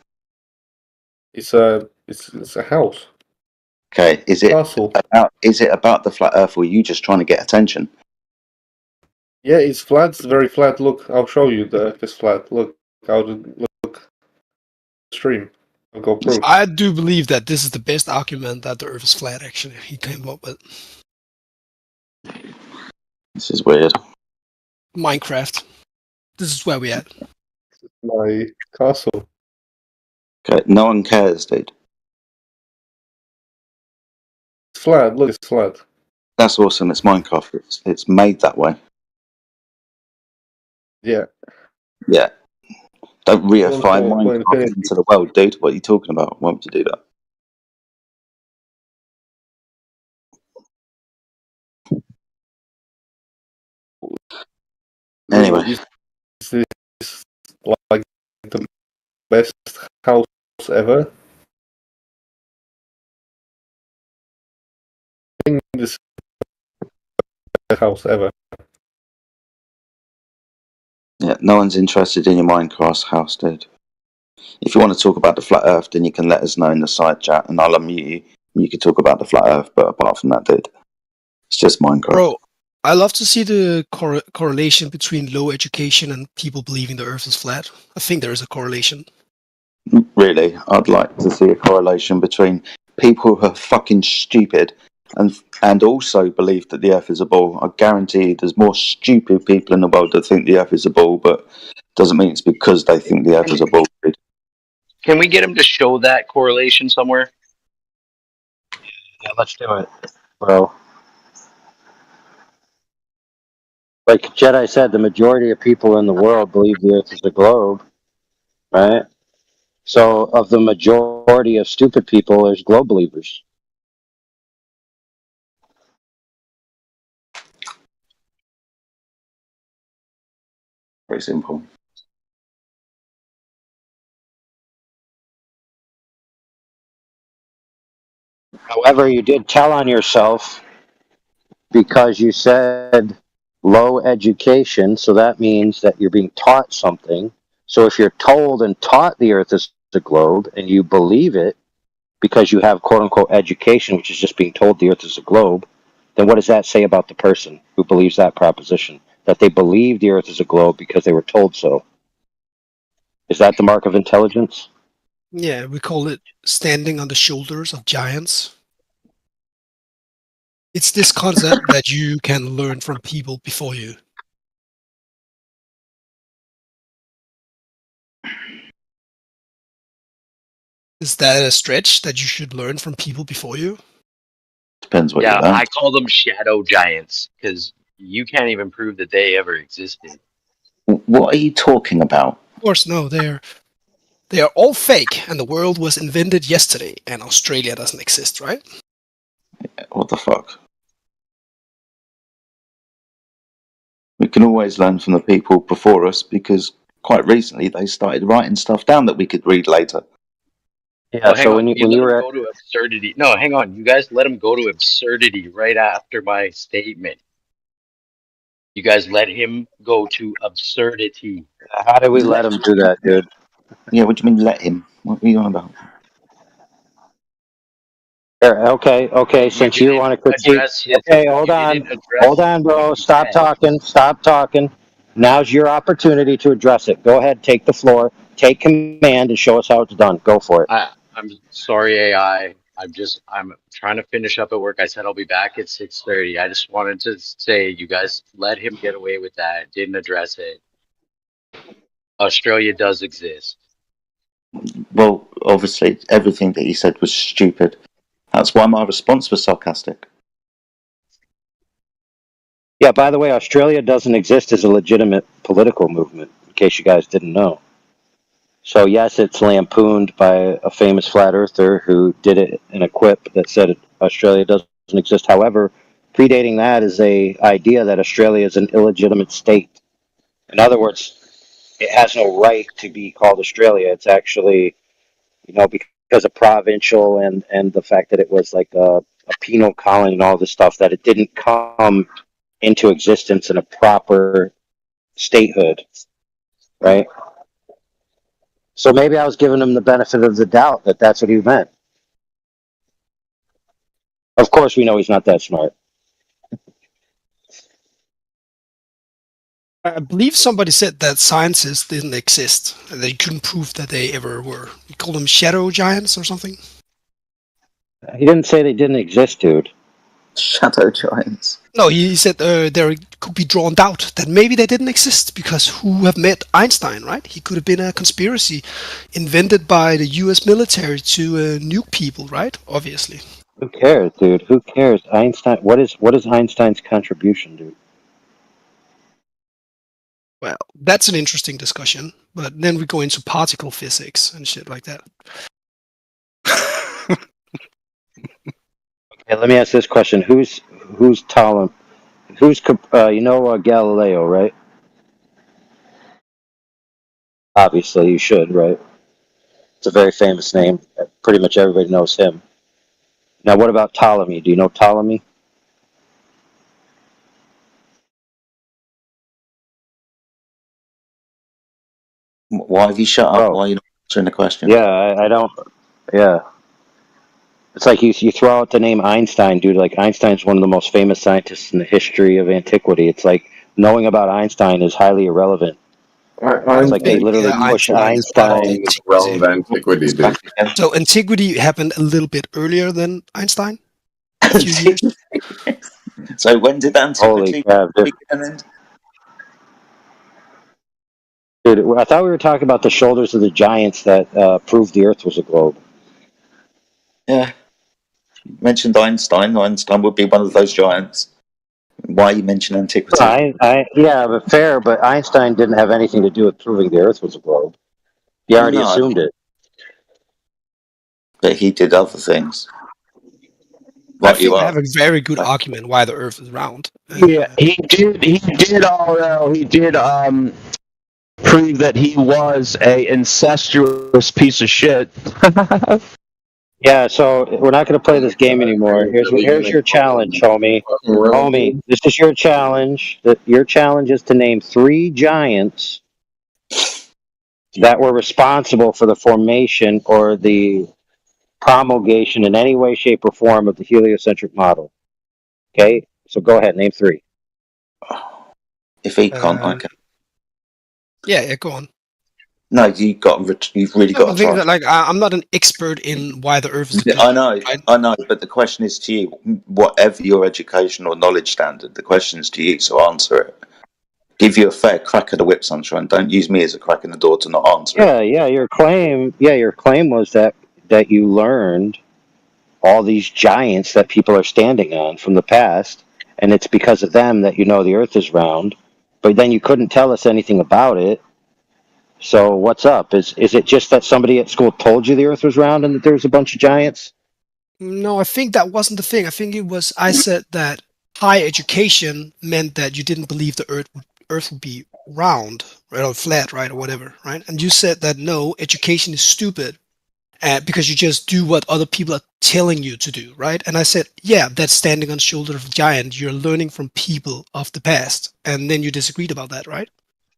[SPEAKER 7] It's a house.
[SPEAKER 2] Okay. Is it about the flat Earth, or are you just trying to get attention?
[SPEAKER 7] Yeah, it's flat. It's very flat. Look, I'll show you the Earth is flat. Look, look. Stream. I'll go proof.
[SPEAKER 17] I do believe that this is the best argument that the Earth is flat. Actually, he came up with.
[SPEAKER 2] This is weird.
[SPEAKER 17] Minecraft. This is where we at.
[SPEAKER 7] My castle.
[SPEAKER 2] Okay, no one cares, dude.
[SPEAKER 7] It's flat. Look, it's flat.
[SPEAKER 2] That's awesome. It's Minecraft. It's made that way.
[SPEAKER 7] Yeah.
[SPEAKER 2] Yeah. Don't reify Minecraft into the world, dude. What are you talking about? Why would you do that?
[SPEAKER 7] is this like the best house ever? I think this is the best house ever.
[SPEAKER 2] Yeah, no one's interested in your Minecraft house, dude. If you want to talk about the flat Earth, then you can let us know in the side chat, and I'll unmute you. You can talk about the flat Earth, but apart from that, dude, it's just Minecraft.
[SPEAKER 17] Bro, I love to see the correlation between low education and people believing the Earth is flat. I think there is a correlation.
[SPEAKER 2] Really, I'd like to see a correlation between people who are fucking stupid and also believe that the Earth is a ball. I guarantee there's more stupid people in the world that think the Earth is a ball, but doesn't mean it's because they think the Earth is a ball. Dude.
[SPEAKER 1] Can we get him to show that correlation somewhere?
[SPEAKER 16] Yeah, let's do it, bro. Like Jedi said, the majority of people in the world believe the Earth is a globe, right? So, of the majority of stupid people, there's globe believers.
[SPEAKER 2] Very simple.
[SPEAKER 16] However, you did tell on yourself because you said low education, so that means that you're being taught something. So if you're told and taught the Earth is a globe and you believe it because you have quote unquote education, which is just being told the Earth is a globe, then what does that say about the person who believes that proposition? That they believe the Earth is a globe because they were told so. Is that the mark of intelligence?
[SPEAKER 17] Yeah, we call it standing on the shoulders of giants. It's this concept that you can learn from people before you. Is that a stretch that you should learn from people before you?
[SPEAKER 2] Depends what
[SPEAKER 1] Yeah,
[SPEAKER 2] you learn.
[SPEAKER 1] I call them shadow giants because you can't even prove that they ever existed.
[SPEAKER 2] What are you talking about?
[SPEAKER 17] Of course, no, they are all fake, and the world was invented yesterday, and Australia doesn't exist, right?
[SPEAKER 2] What the fuck? We can always learn from the people before us because quite recently they started writing stuff down that we could read later.
[SPEAKER 16] Yeah,
[SPEAKER 1] Oh, hang
[SPEAKER 16] so
[SPEAKER 1] on.
[SPEAKER 16] when
[SPEAKER 1] You let
[SPEAKER 16] you
[SPEAKER 1] him
[SPEAKER 16] were
[SPEAKER 1] go to absurdity. No, hang on. You guys let him go to absurdity right after my statement. You guys let him go to absurdity.
[SPEAKER 16] how did we let him do that, dude?
[SPEAKER 2] Yeah, what do you mean let him? What are you on about?
[SPEAKER 16] Okay, since you want to critique. Okay, hold on, bro. Stop talking. Now's your opportunity to address it. Go ahead, take the floor, take command, and show us how it's done. Go for it.
[SPEAKER 1] I'm sorry, AI. I'm trying to finish up at work. I said I'll be back at 6:30. I just wanted to say you guys let him get away with that. Didn't address it. Australia does exist.
[SPEAKER 2] Well, obviously, everything that he said was stupid. That's why my response was sarcastic.
[SPEAKER 16] Yeah, by the way, Australia doesn't exist as a legitimate political movement, in case you guys didn't know. So, yes, it's lampooned by a famous flat earther who did it in a quip that said Australia doesn't exist. However, predating that is a idea that Australia is an illegitimate state. In other words, it has no right to be called Australia. It's actually, because of provincial and the fact that it was like a penal colony and all this stuff, that it didn't come into existence in a proper statehood, right? So maybe I was giving him the benefit of the doubt that that's what he meant. Of course, we know he's not that smart.
[SPEAKER 17] I believe somebody said that scientists didn't exist, and they couldn't prove that they ever were. We call them shadow giants or something.
[SPEAKER 16] He didn't say they didn't exist, dude.
[SPEAKER 2] Shadow giants.
[SPEAKER 17] No, he said there could be drawn doubt that maybe they didn't exist because who have met Einstein, right? He could have been a conspiracy invented by the U.S. military to nuke people, right? Obviously.
[SPEAKER 16] Who cares, dude? Who cares? Einstein. What is Einstein's contribution, dude?
[SPEAKER 17] Well, that's an interesting discussion, but then we go into particle physics and shit like that.
[SPEAKER 16] Okay, let me ask this question: Who's Talem? Who's Galileo, right? Obviously, you should, right? It's a very famous name. Pretty much everybody knows him. Now, what about Ptolemy? Do you know Ptolemy?
[SPEAKER 2] Why have you shut up? Why are you not answering the question?
[SPEAKER 16] Yeah, I don't. Yeah. It's like you throw out the name Einstein, dude. Like, Einstein's one of the most famous scientists in the history of antiquity. It's like knowing about Einstein is highly irrelevant. It's like they literally push Einstein.
[SPEAKER 8] Antiquity, dude.
[SPEAKER 17] So antiquity happened a little bit earlier than Einstein. A few years.
[SPEAKER 2] So when did antiquity begin?
[SPEAKER 16] Dude, I thought we were talking about the shoulders of the giants that proved the Earth was a globe.
[SPEAKER 2] Yeah. You mentioned Einstein. Einstein would be one of those giants. Why you mention antiquity?
[SPEAKER 16] Yeah, but fair. But Einstein didn't have anything to do with proving the Earth was a globe. He already assumed it.
[SPEAKER 2] But he did other things.
[SPEAKER 17] I think I have a very good argument why the Earth is round.
[SPEAKER 10] Yeah, he did. Although he did prove that he was a incestuous piece of shit.
[SPEAKER 16] Yeah, so we're not going to play this game anymore. Here's your challenge, homie. Homie, this is your challenge. Your challenge is to name 3 giants that were responsible for the formation or the promulgation in any way, shape, or form of the heliocentric model. Okay? So go ahead, name 3.
[SPEAKER 2] If he can't, I can.
[SPEAKER 17] Yeah, go on.
[SPEAKER 2] No, you've really got to try.
[SPEAKER 17] Like, I'm not an expert in why the Earth is.
[SPEAKER 2] I know, but the question is to you. Whatever your education or knowledge standard, the question is to you. So answer it. Give you a fair crack at the whip, sunshine. Don't use me as a crack in the door to not answer it.
[SPEAKER 16] Yeah. Your claim was that you learned all these giants that people are standing on from the past, and it's because of them that you know the Earth is round. But then you couldn't tell us anything about it. So what's up? Is it just that somebody at school told you the Earth was round and that there was a bunch of giants?
[SPEAKER 17] No, I think that wasn't the thing. I think it was I said that high education meant that you didn't believe the Earth would be round, right, or flat, right, or whatever, right? And you said that no, education is stupid, because you just do what other people are telling you to do, right? And I said, yeah, that's standing on the shoulder of a giant. You're learning from people of the past, and then you disagreed about that, right?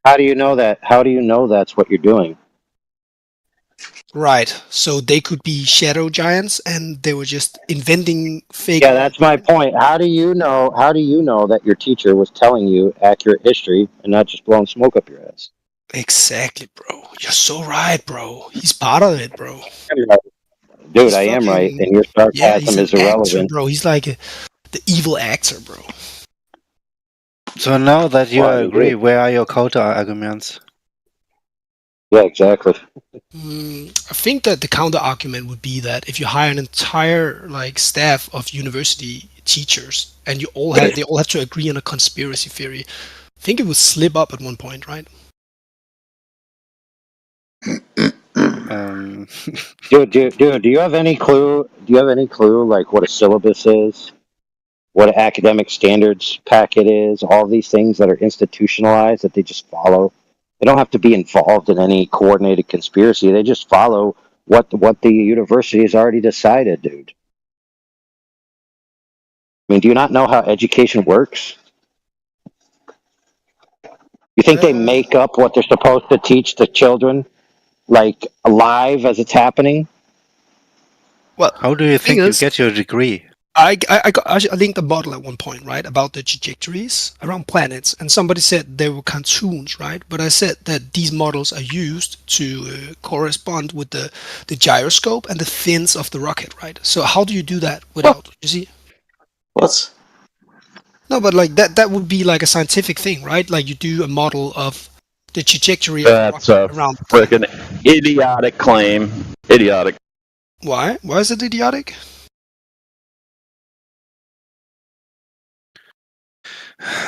[SPEAKER 16] How do you know that? How do you know that's what you're doing?
[SPEAKER 17] Right. So they could be shadow giants, and they were just inventing fake.
[SPEAKER 16] Yeah, that's my point. How do you know? How do you know that your teacher was telling you accurate history and not just blowing smoke up your ass?
[SPEAKER 17] Exactly, bro. You're so right, bro. He's part of it, bro.
[SPEAKER 16] Dude, I am right, and your sarcasm is irrelevant,
[SPEAKER 17] actor, bro. He's like the evil actor, bro.
[SPEAKER 22] So now that you agree, where are your counter arguments?
[SPEAKER 16] Yeah, exactly.
[SPEAKER 17] I think that the counter argument would be that if you hire an entire staff of university teachers and they all have to agree on a conspiracy theory, I think it would slip up at one point, right?
[SPEAKER 16] Dude, do you have any clue? Do you have any clue like what a syllabus is? What an academic standards packet is? All these things that are institutionalized that they just follow. They don't have to be involved in any coordinated conspiracy. They just follow what the university has already decided, dude. I mean, do you not know how education works? You think they make up what they're supposed to teach the children, like live as it's happening?
[SPEAKER 17] Well,
[SPEAKER 22] how do you think you get your degree?
[SPEAKER 17] I linked a model at one point, right, about the trajectories around planets, and somebody said they were cartoons, right? But I said that these models are used to correspond with the gyroscope and the fins of the rocket, right? So how do you do that without, you see?
[SPEAKER 2] What?
[SPEAKER 17] No, but that would be like a scientific thing, right? Like you do a model of the trajectory
[SPEAKER 10] That's
[SPEAKER 17] of
[SPEAKER 10] a
[SPEAKER 17] around.
[SPEAKER 10] freaking idiotic claim. Idiotic.
[SPEAKER 17] Why? Why is it idiotic?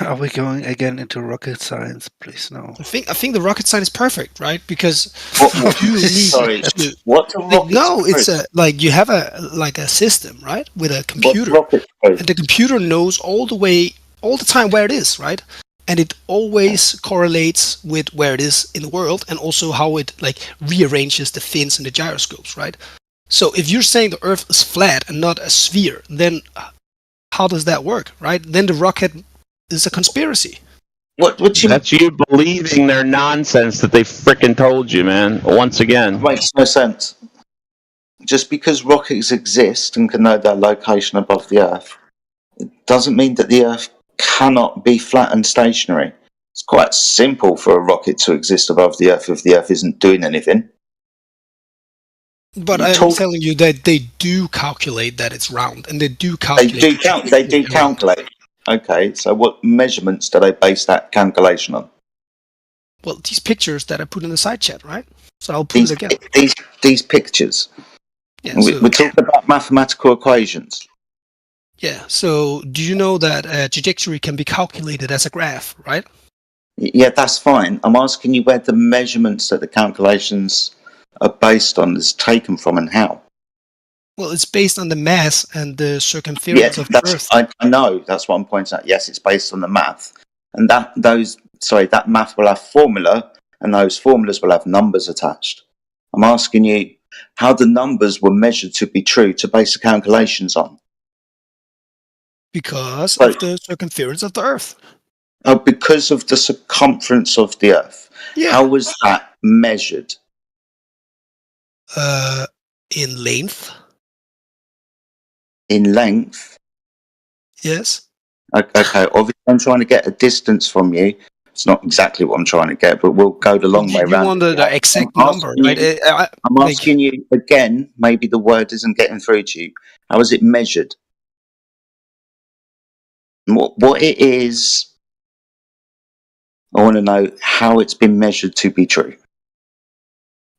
[SPEAKER 22] Are we going again into rocket science? Please no.
[SPEAKER 17] I think the rocket science is perfect, right? Because
[SPEAKER 2] Sorry, what?
[SPEAKER 17] No, it's you have a system, right, with a computer, and the computer knows all the time where it is, right? and it always correlates with where it is in the world, and also how it like rearranges the fins and the gyroscopes, right? So if you're saying the Earth is flat and not a sphere, then how does that work, right? Then the rocket is a conspiracy.
[SPEAKER 10] That's you believing their nonsense that they frickin' told you, man. Once again.
[SPEAKER 2] It makes no sense. Just because rockets exist and can know their location above the Earth, it doesn't mean that the Earth cannot be flat and stationary. It's quite simple for a rocket to exist above the Earth if the Earth isn't doing anything.
[SPEAKER 17] But I'm telling you that they do calculate that it's round, and they do calculate.
[SPEAKER 2] They do calculate. Okay, so what measurements do they base that calculation on?
[SPEAKER 17] Well, these pictures that I put in the side chat, right? So I'll put it again.
[SPEAKER 2] These pictures.
[SPEAKER 17] Yeah,
[SPEAKER 2] we're talking about mathematical equations.
[SPEAKER 17] Yeah. So do you know that a trajectory can be calculated as a graph, right?
[SPEAKER 2] Yeah, that's fine. I'm asking you where the measurements that the calculations are based on is taken from and how.
[SPEAKER 17] Well, it's based on the mass and the circumference of the Earth.
[SPEAKER 2] I know. That's what I'm pointing out. Yes, it's based on the math, and that math will have formula, and those formulas will have numbers attached. I'm asking you how the numbers were measured to be true to base the calculations on.
[SPEAKER 17] Because of the circumference of the Earth.
[SPEAKER 2] Oh, because of the circumference of the Earth.
[SPEAKER 17] Yeah.
[SPEAKER 2] How was that measured?
[SPEAKER 17] In length.
[SPEAKER 2] In length?
[SPEAKER 17] Yes.
[SPEAKER 2] Okay, obviously I'm trying to get a distance from you. It's not exactly what I'm trying to get, but we'll go the long way around.
[SPEAKER 17] You want the exact number, right?
[SPEAKER 2] I'm asking you again, maybe the word isn't getting through to you. How is it measured? What it is, I want to know how it's been measured to be true.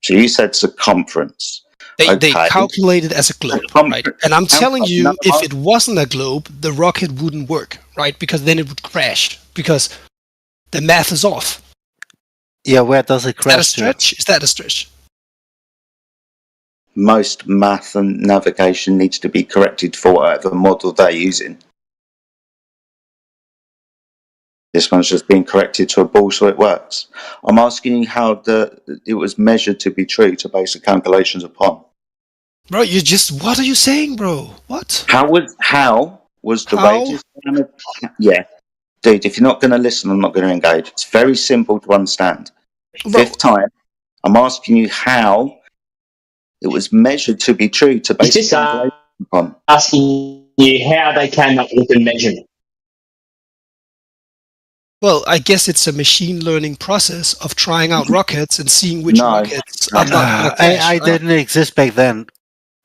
[SPEAKER 2] So you said circumference.
[SPEAKER 17] They calculate it as a globe, right? And I'm telling you, if it wasn't a globe, the rocket wouldn't work, right? Because then it would crash, because the math is off.
[SPEAKER 22] Yeah, where does it crash?
[SPEAKER 17] Is that a stretch?
[SPEAKER 2] Most math and navigation needs to be corrected for whatever model they're using. This one's just being corrected to a ball so it works. I'm asking you how it was measured to be true to base the calculations upon.
[SPEAKER 17] Bro, what are you saying, bro? What?
[SPEAKER 2] How was the radius? Yeah. Dude, if you're not going to listen, I'm not going to engage. It's very simple to understand. Fifth time, I'm asking you how it was measured to be true to base the calculations upon.
[SPEAKER 15] Asking you how they came up with the measurement.
[SPEAKER 17] Well, I guess it's a machine learning process of trying out rockets and seeing which rockets are not.
[SPEAKER 22] AI didn't exist back then.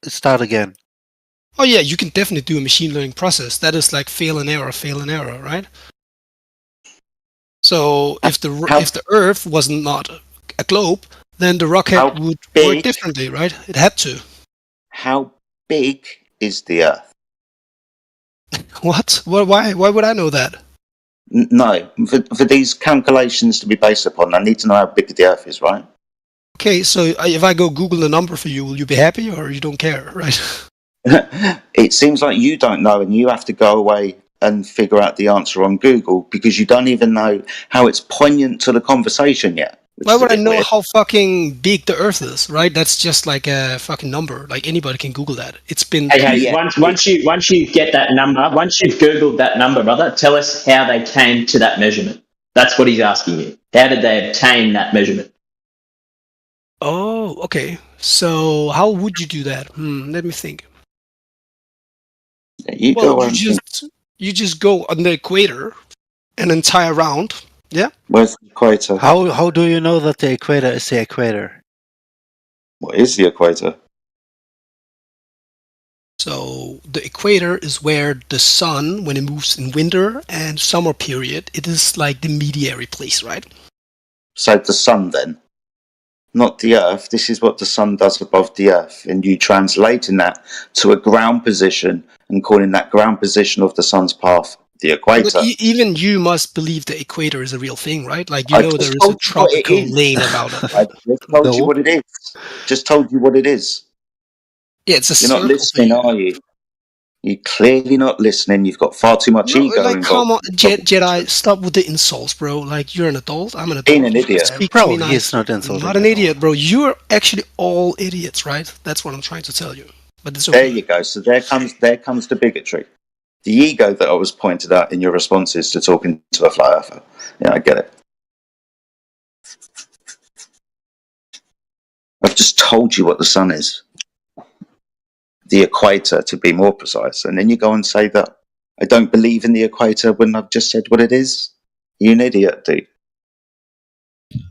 [SPEAKER 22] Start again.
[SPEAKER 17] Oh yeah, you can definitely do a machine learning process. That is like fail and error, right? So if the Earth was not a globe, then the rocket would work differently, right? It had to.
[SPEAKER 2] How big is the Earth?
[SPEAKER 17] What? Why would I know that?
[SPEAKER 2] No, for these calculations to be based upon, I need to know how big the Earth is, right?
[SPEAKER 17] Okay, so if I go Google the number for you, will you be happy or you don't care, right?
[SPEAKER 2] It seems like you don't know and you have to go away and figure out the answer on Google because you don't even know how it's poignant to the conversation yet.
[SPEAKER 17] Why would I know how fucking big the Earth is, right? That's just like a fucking number. Like anybody can Google that. It's been.
[SPEAKER 15] Hey, once you get that number, once you've Googled that number, brother, tell us how they came to that measurement. That's what he's asking you. How did they obtain that measurement?
[SPEAKER 17] Oh, okay. So how would you do that? Let me think. You just go on the equator an entire round. Yeah.
[SPEAKER 2] Where's the equator?
[SPEAKER 22] How do you know that the equator is the equator?
[SPEAKER 2] What is the equator?
[SPEAKER 17] So the equator is where the sun, when it moves in winter and summer period, it is like the mediary place, right?
[SPEAKER 2] So the sun then, not the Earth. This is what the sun does above the Earth, and you translating that to a ground position and calling that ground position of the sun's path the equator.
[SPEAKER 17] But even you must believe the equator is a real thing, right? Like there is a tropical lane about it.
[SPEAKER 2] I just told you what it is. Just told you what it is.
[SPEAKER 17] Yeah, it's a
[SPEAKER 2] You're not listening, are you? You're clearly not listening. You've got far too much ego
[SPEAKER 17] like,
[SPEAKER 2] involved.
[SPEAKER 17] come on, Jedi, stop with the insults, bro. Like, you're an adult. I'm an adult.
[SPEAKER 2] Being an idiot.
[SPEAKER 17] Speak
[SPEAKER 22] Bro,
[SPEAKER 17] to me
[SPEAKER 22] he's
[SPEAKER 17] nice.
[SPEAKER 22] not insulting.
[SPEAKER 17] Not an idiot, bro. You're actually all idiots, right? That's what I'm trying to tell you. But it's okay.
[SPEAKER 2] There you go. So there comes the bigotry. The ego that I was pointed out in your responses to talking to a flat earther. Yeah, I get it. I've just told you what the sun is. The equator, to be more precise. And then you go and say that I don't believe in the equator when I've just said what it is. You're an idiot, dude.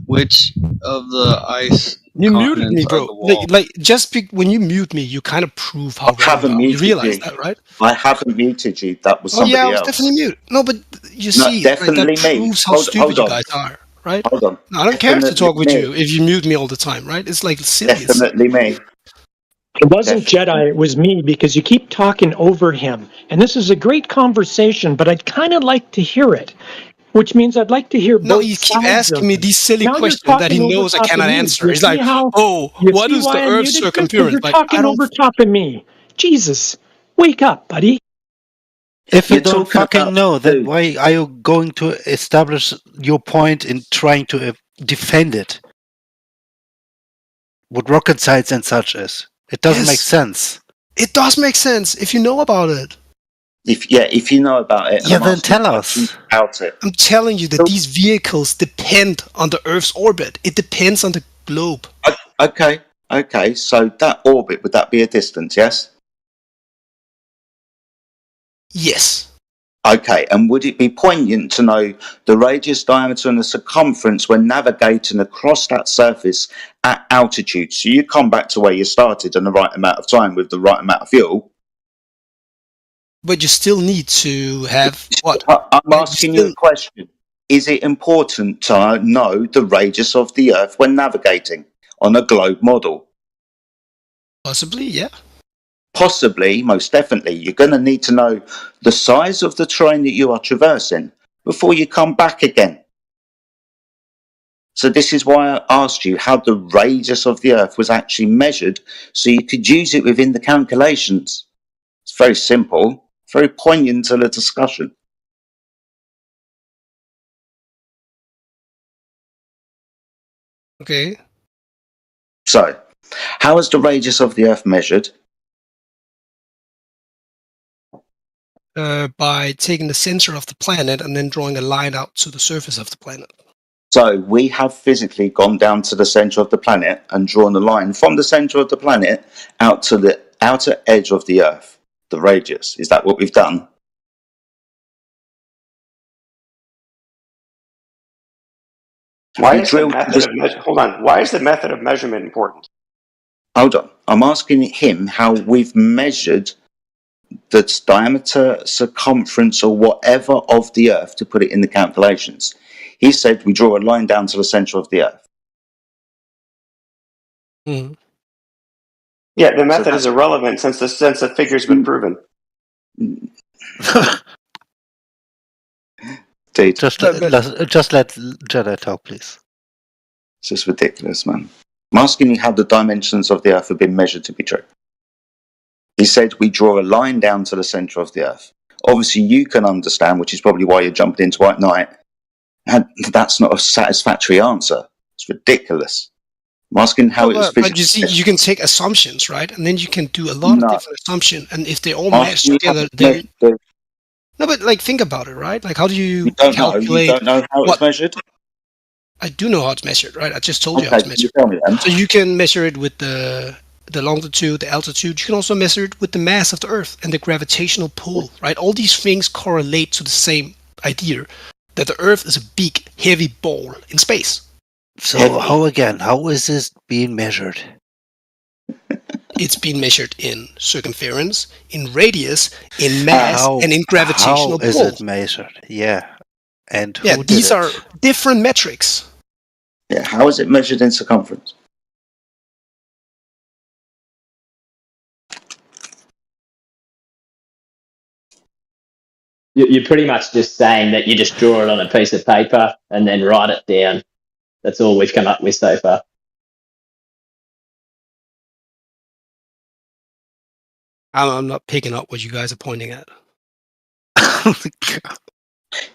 [SPEAKER 11] Which of the ice
[SPEAKER 17] You muted me,
[SPEAKER 11] continents
[SPEAKER 17] bro.
[SPEAKER 11] are the wall?
[SPEAKER 17] Like just when you mute me, you kind of prove how
[SPEAKER 2] I haven't
[SPEAKER 17] wrong you are. You
[SPEAKER 2] muted
[SPEAKER 17] realize
[SPEAKER 2] you.
[SPEAKER 17] that, right?
[SPEAKER 2] I haven't muted you. That was
[SPEAKER 17] Oh
[SPEAKER 2] somebody
[SPEAKER 17] yeah, I was
[SPEAKER 2] else.
[SPEAKER 17] definitely mute. No, but you
[SPEAKER 2] No,
[SPEAKER 17] see,
[SPEAKER 2] definitely
[SPEAKER 17] that
[SPEAKER 2] me.
[SPEAKER 17] proves how stupid
[SPEAKER 2] Hold
[SPEAKER 17] you
[SPEAKER 2] on.
[SPEAKER 17] guys are, right?
[SPEAKER 2] Hold on.
[SPEAKER 17] No, I don't care to
[SPEAKER 2] Definitely
[SPEAKER 17] talk with
[SPEAKER 2] me.
[SPEAKER 17] you if you mute me all the time, right? It's like silly.
[SPEAKER 2] Definitely me.
[SPEAKER 19] It wasn't Jedi, it was me, because you keep talking over him. And this is a great conversation, but I'd kind of like to hear it, which means I'd like to hear
[SPEAKER 17] No,
[SPEAKER 19] both
[SPEAKER 17] you keep
[SPEAKER 19] sides
[SPEAKER 17] asking
[SPEAKER 19] of
[SPEAKER 17] me
[SPEAKER 19] it.
[SPEAKER 17] these silly
[SPEAKER 19] Now you're
[SPEAKER 17] questions that he
[SPEAKER 19] talking over
[SPEAKER 17] knows I
[SPEAKER 19] top of
[SPEAKER 17] cannot
[SPEAKER 19] me.
[SPEAKER 17] answer.
[SPEAKER 19] You
[SPEAKER 17] He's
[SPEAKER 19] see
[SPEAKER 17] like,
[SPEAKER 19] how?
[SPEAKER 17] oh,
[SPEAKER 19] You
[SPEAKER 17] what
[SPEAKER 19] see
[SPEAKER 17] is
[SPEAKER 19] why
[SPEAKER 17] the
[SPEAKER 19] I
[SPEAKER 17] Earth's
[SPEAKER 19] muted you? Because
[SPEAKER 17] circumference?
[SPEAKER 19] you're
[SPEAKER 17] Like, I
[SPEAKER 19] talking
[SPEAKER 17] don't.
[SPEAKER 19] over top of me. Jesus, wake up, buddy.
[SPEAKER 22] If you
[SPEAKER 2] You're
[SPEAKER 22] don't
[SPEAKER 2] talking
[SPEAKER 22] fucking
[SPEAKER 2] about
[SPEAKER 22] know, then
[SPEAKER 2] food.
[SPEAKER 22] why are you going to establish your point in trying to defend it? What rocket science and such is. It doesn't make
[SPEAKER 17] Yes,
[SPEAKER 22] sense.
[SPEAKER 17] it does make sense if you know about it.
[SPEAKER 2] If you know about it, and
[SPEAKER 22] Yeah,
[SPEAKER 2] I'm
[SPEAKER 22] then
[SPEAKER 2] asking
[SPEAKER 22] tell
[SPEAKER 2] questions
[SPEAKER 22] us.
[SPEAKER 2] about it.
[SPEAKER 17] I'm telling you that these vehicles depend on the Earth's orbit. It depends on the globe.
[SPEAKER 2] Okay. So that orbit, would that be a distance? Yes.
[SPEAKER 17] Yes.
[SPEAKER 2] Okay, and would it be poignant to know the radius, diameter, and the circumference when navigating across that surface at altitude? So you come back to where you started in the right amount of time with the right amount of fuel.
[SPEAKER 17] But you still need to have what?
[SPEAKER 2] I'm asking you a question. Is it important to know the radius of the Earth when navigating on a globe model?
[SPEAKER 17] Possibly, yeah.
[SPEAKER 2] Possibly, most definitely. You're going to need to know the size of the terrain that you are traversing before you come back again. So this is why I asked you how the radius of the Earth was actually measured so you could use it within the calculations. It's very simple, very poignant to the discussion.
[SPEAKER 17] Okay.
[SPEAKER 2] So, how is the radius of the Earth measured?
[SPEAKER 17] By taking the center of the planet and then drawing a line out to the surface of the planet.
[SPEAKER 2] So we have physically gone down to the center of the planet and drawn a line from the center of the planet out to the outer edge of the Earth, the radius. Is that what we've done?
[SPEAKER 20] Why is the method of hold on? Why is the method of measurement important?
[SPEAKER 2] Hold on. I'm asking him how we've measured the diameter, circumference, or whatever of the Earth to put it in the calculations. He said we draw a line down to the center of the Earth.
[SPEAKER 17] Mm-hmm.
[SPEAKER 20] Yeah, the method is irrelevant since the figure's been proven.
[SPEAKER 2] Dude,
[SPEAKER 22] just let Jedi talk, please.
[SPEAKER 2] It's just ridiculous, man. I'm asking you how the dimensions of the Earth have been measured to be true. He said we draw a line down to the center of the Earth. Obviously, you can understand, which is probably why you're jumping into at night. And that's not a satisfactory answer. It's ridiculous. I'm asking how it was physically.
[SPEAKER 17] But you see, you can take assumptions, right? And then you can do a lot of different assumptions. And if they all match together, then... No, but like, think about it, right? Like, how do you calculate...
[SPEAKER 2] You don't know how it's measured?
[SPEAKER 17] I do know how it's measured, right? I just told you
[SPEAKER 2] Okay,
[SPEAKER 17] how it's measured.
[SPEAKER 2] tell me then.
[SPEAKER 17] So you can measure it with the longitude, the altitude. You can also measure it with the mass of the Earth and the gravitational pull, right? All these things correlate to the same idea that the Earth is a big, heavy ball in space.
[SPEAKER 22] So how is this being measured?
[SPEAKER 17] It's being measured in circumference, in radius, in mass, and in gravitational pull.
[SPEAKER 22] How is it measured? Yeah. And who did
[SPEAKER 17] these
[SPEAKER 22] it?
[SPEAKER 17] are different metrics.
[SPEAKER 2] Yeah, how is it measured in circumference?
[SPEAKER 15] You're pretty much just saying that you just draw it on a piece of paper and then write it down. That's all we've come up with so far.
[SPEAKER 17] I'm not picking up what you guys are pointing at.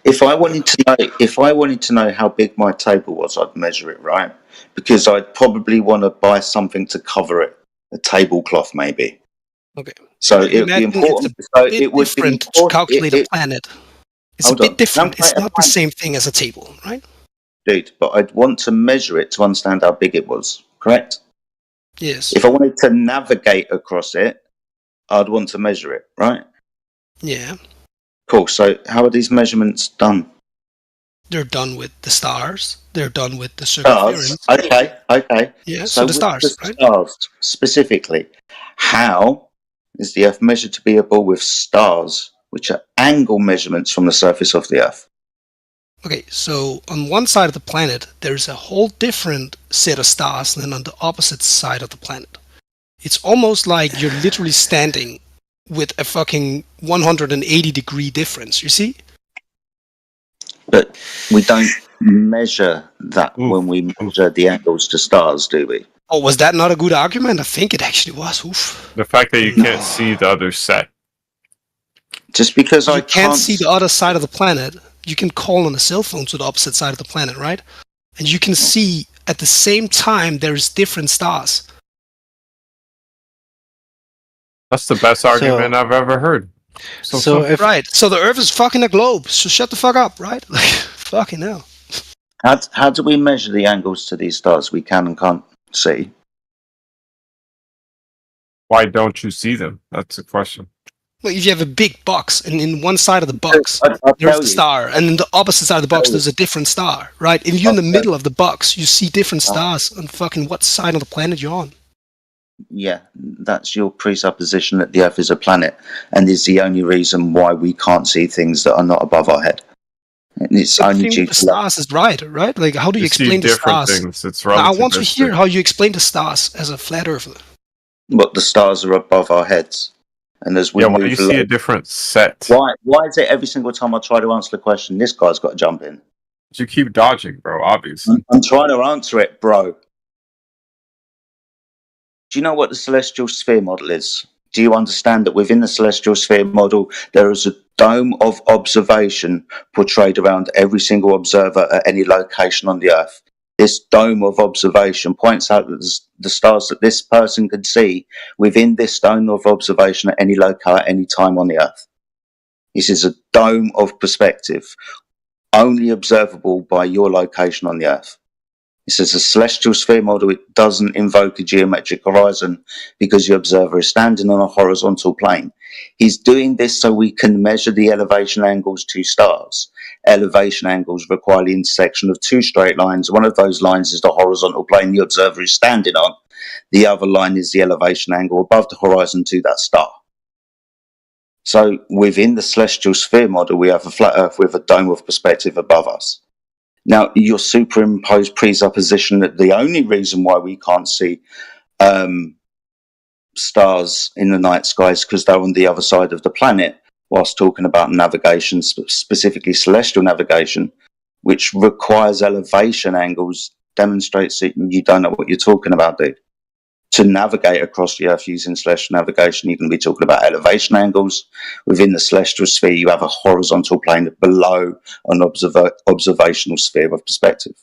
[SPEAKER 2] If I wanted to know how big my table was, I'd measure it, right? Because I'd probably want to buy something to cover it, a tablecloth maybe.
[SPEAKER 17] Okay.
[SPEAKER 2] So it would be important. So it would be
[SPEAKER 17] different to calculate a planet. It's a bit different. It's not the same thing as a table, right?
[SPEAKER 2] Dude, but I'd want to measure it to understand how big it was, correct?
[SPEAKER 17] Yes.
[SPEAKER 2] If I wanted to navigate across it, I'd want to measure it, right?
[SPEAKER 17] Yeah.
[SPEAKER 2] Cool. So how are these measurements done?
[SPEAKER 17] They're done with the stars. They're done with the circumference.
[SPEAKER 2] Okay.
[SPEAKER 17] Yeah,
[SPEAKER 2] So
[SPEAKER 17] the stars,
[SPEAKER 2] with the
[SPEAKER 17] right?
[SPEAKER 2] stars specifically, how is the Earth measured to be a ball with stars, which are angle measurements from the surface of the Earth?
[SPEAKER 17] Okay, so on one side of the planet, there's a whole different set of stars than on the opposite side of the planet. It's almost like you're literally standing with a fucking 180-degree difference, you see?
[SPEAKER 2] But we don't measure that when we measure the angles to stars, do we?
[SPEAKER 17] Oh, was that not a good argument? I think it actually was. Oof.
[SPEAKER 3] The fact that you can't see the other set.
[SPEAKER 2] Just because
[SPEAKER 17] you can't see the other side of the planet, you can call on a cell phone to the opposite side of the planet, right? And you can see at the same time there's different stars.
[SPEAKER 3] That's the best argument I've ever heard.
[SPEAKER 17] So the Earth is fucking a globe, so shut the fuck up, right? Like, fucking hell.
[SPEAKER 2] How do we measure the angles to these stars we can and can't see?
[SPEAKER 3] Why don't you see them? That's the question.
[SPEAKER 17] Well, if you have a big box, and in one side of the box there's the star, and in the opposite side of the box there's a different star, right? If you're in the middle of the box, you see different stars on fucking what side of the planet you're on.
[SPEAKER 2] Yeah, that's your presupposition that the Earth is a planet, and is the only reason why we can't see things that are not above our head. And it's only due
[SPEAKER 17] to the stars is right? Like, how do you explain the stars?
[SPEAKER 3] Things. It's
[SPEAKER 17] now, I want to hear how you explain the stars as a flat earther.
[SPEAKER 2] But the stars are above our heads, and as we move
[SPEAKER 3] you see a different set.
[SPEAKER 2] Why is it every single time I try to answer the question, this guy's got to jump in?
[SPEAKER 3] You keep dodging, bro. Obviously,
[SPEAKER 2] I'm trying to answer it, bro. Do you know what the celestial sphere model is? Do you understand that within the celestial sphere model, there is a dome of observation portrayed around every single observer at any location on the Earth? This dome of observation points out that the stars that this person could see within this dome of observation at any locale at any time on the Earth. This is a dome of perspective, only observable by your location on the Earth. This is a celestial sphere model. It doesn't invoke a geometric horizon because the observer is standing on a horizontal plane. He's doing this so we can measure the elevation angles to stars. Elevation angles require the intersection of two straight lines. One of those lines is the horizontal plane the observer is standing on. The other line is the elevation angle above the horizon to that star. So within the celestial sphere model, we have a flat Earth with a dome of perspective above us. Now, your superimposed presupposition that the only reason why we can't see stars in the night sky is because they're on the other side of the planet, whilst talking about navigation, specifically celestial navigation, which requires elevation angles, demonstrates that you don't know what you're talking about, dude. To navigate across the Earth using celestial navigation, you're going to be talking about elevation angles. Within the celestial sphere, you have a horizontal plane below an observational sphere of perspective.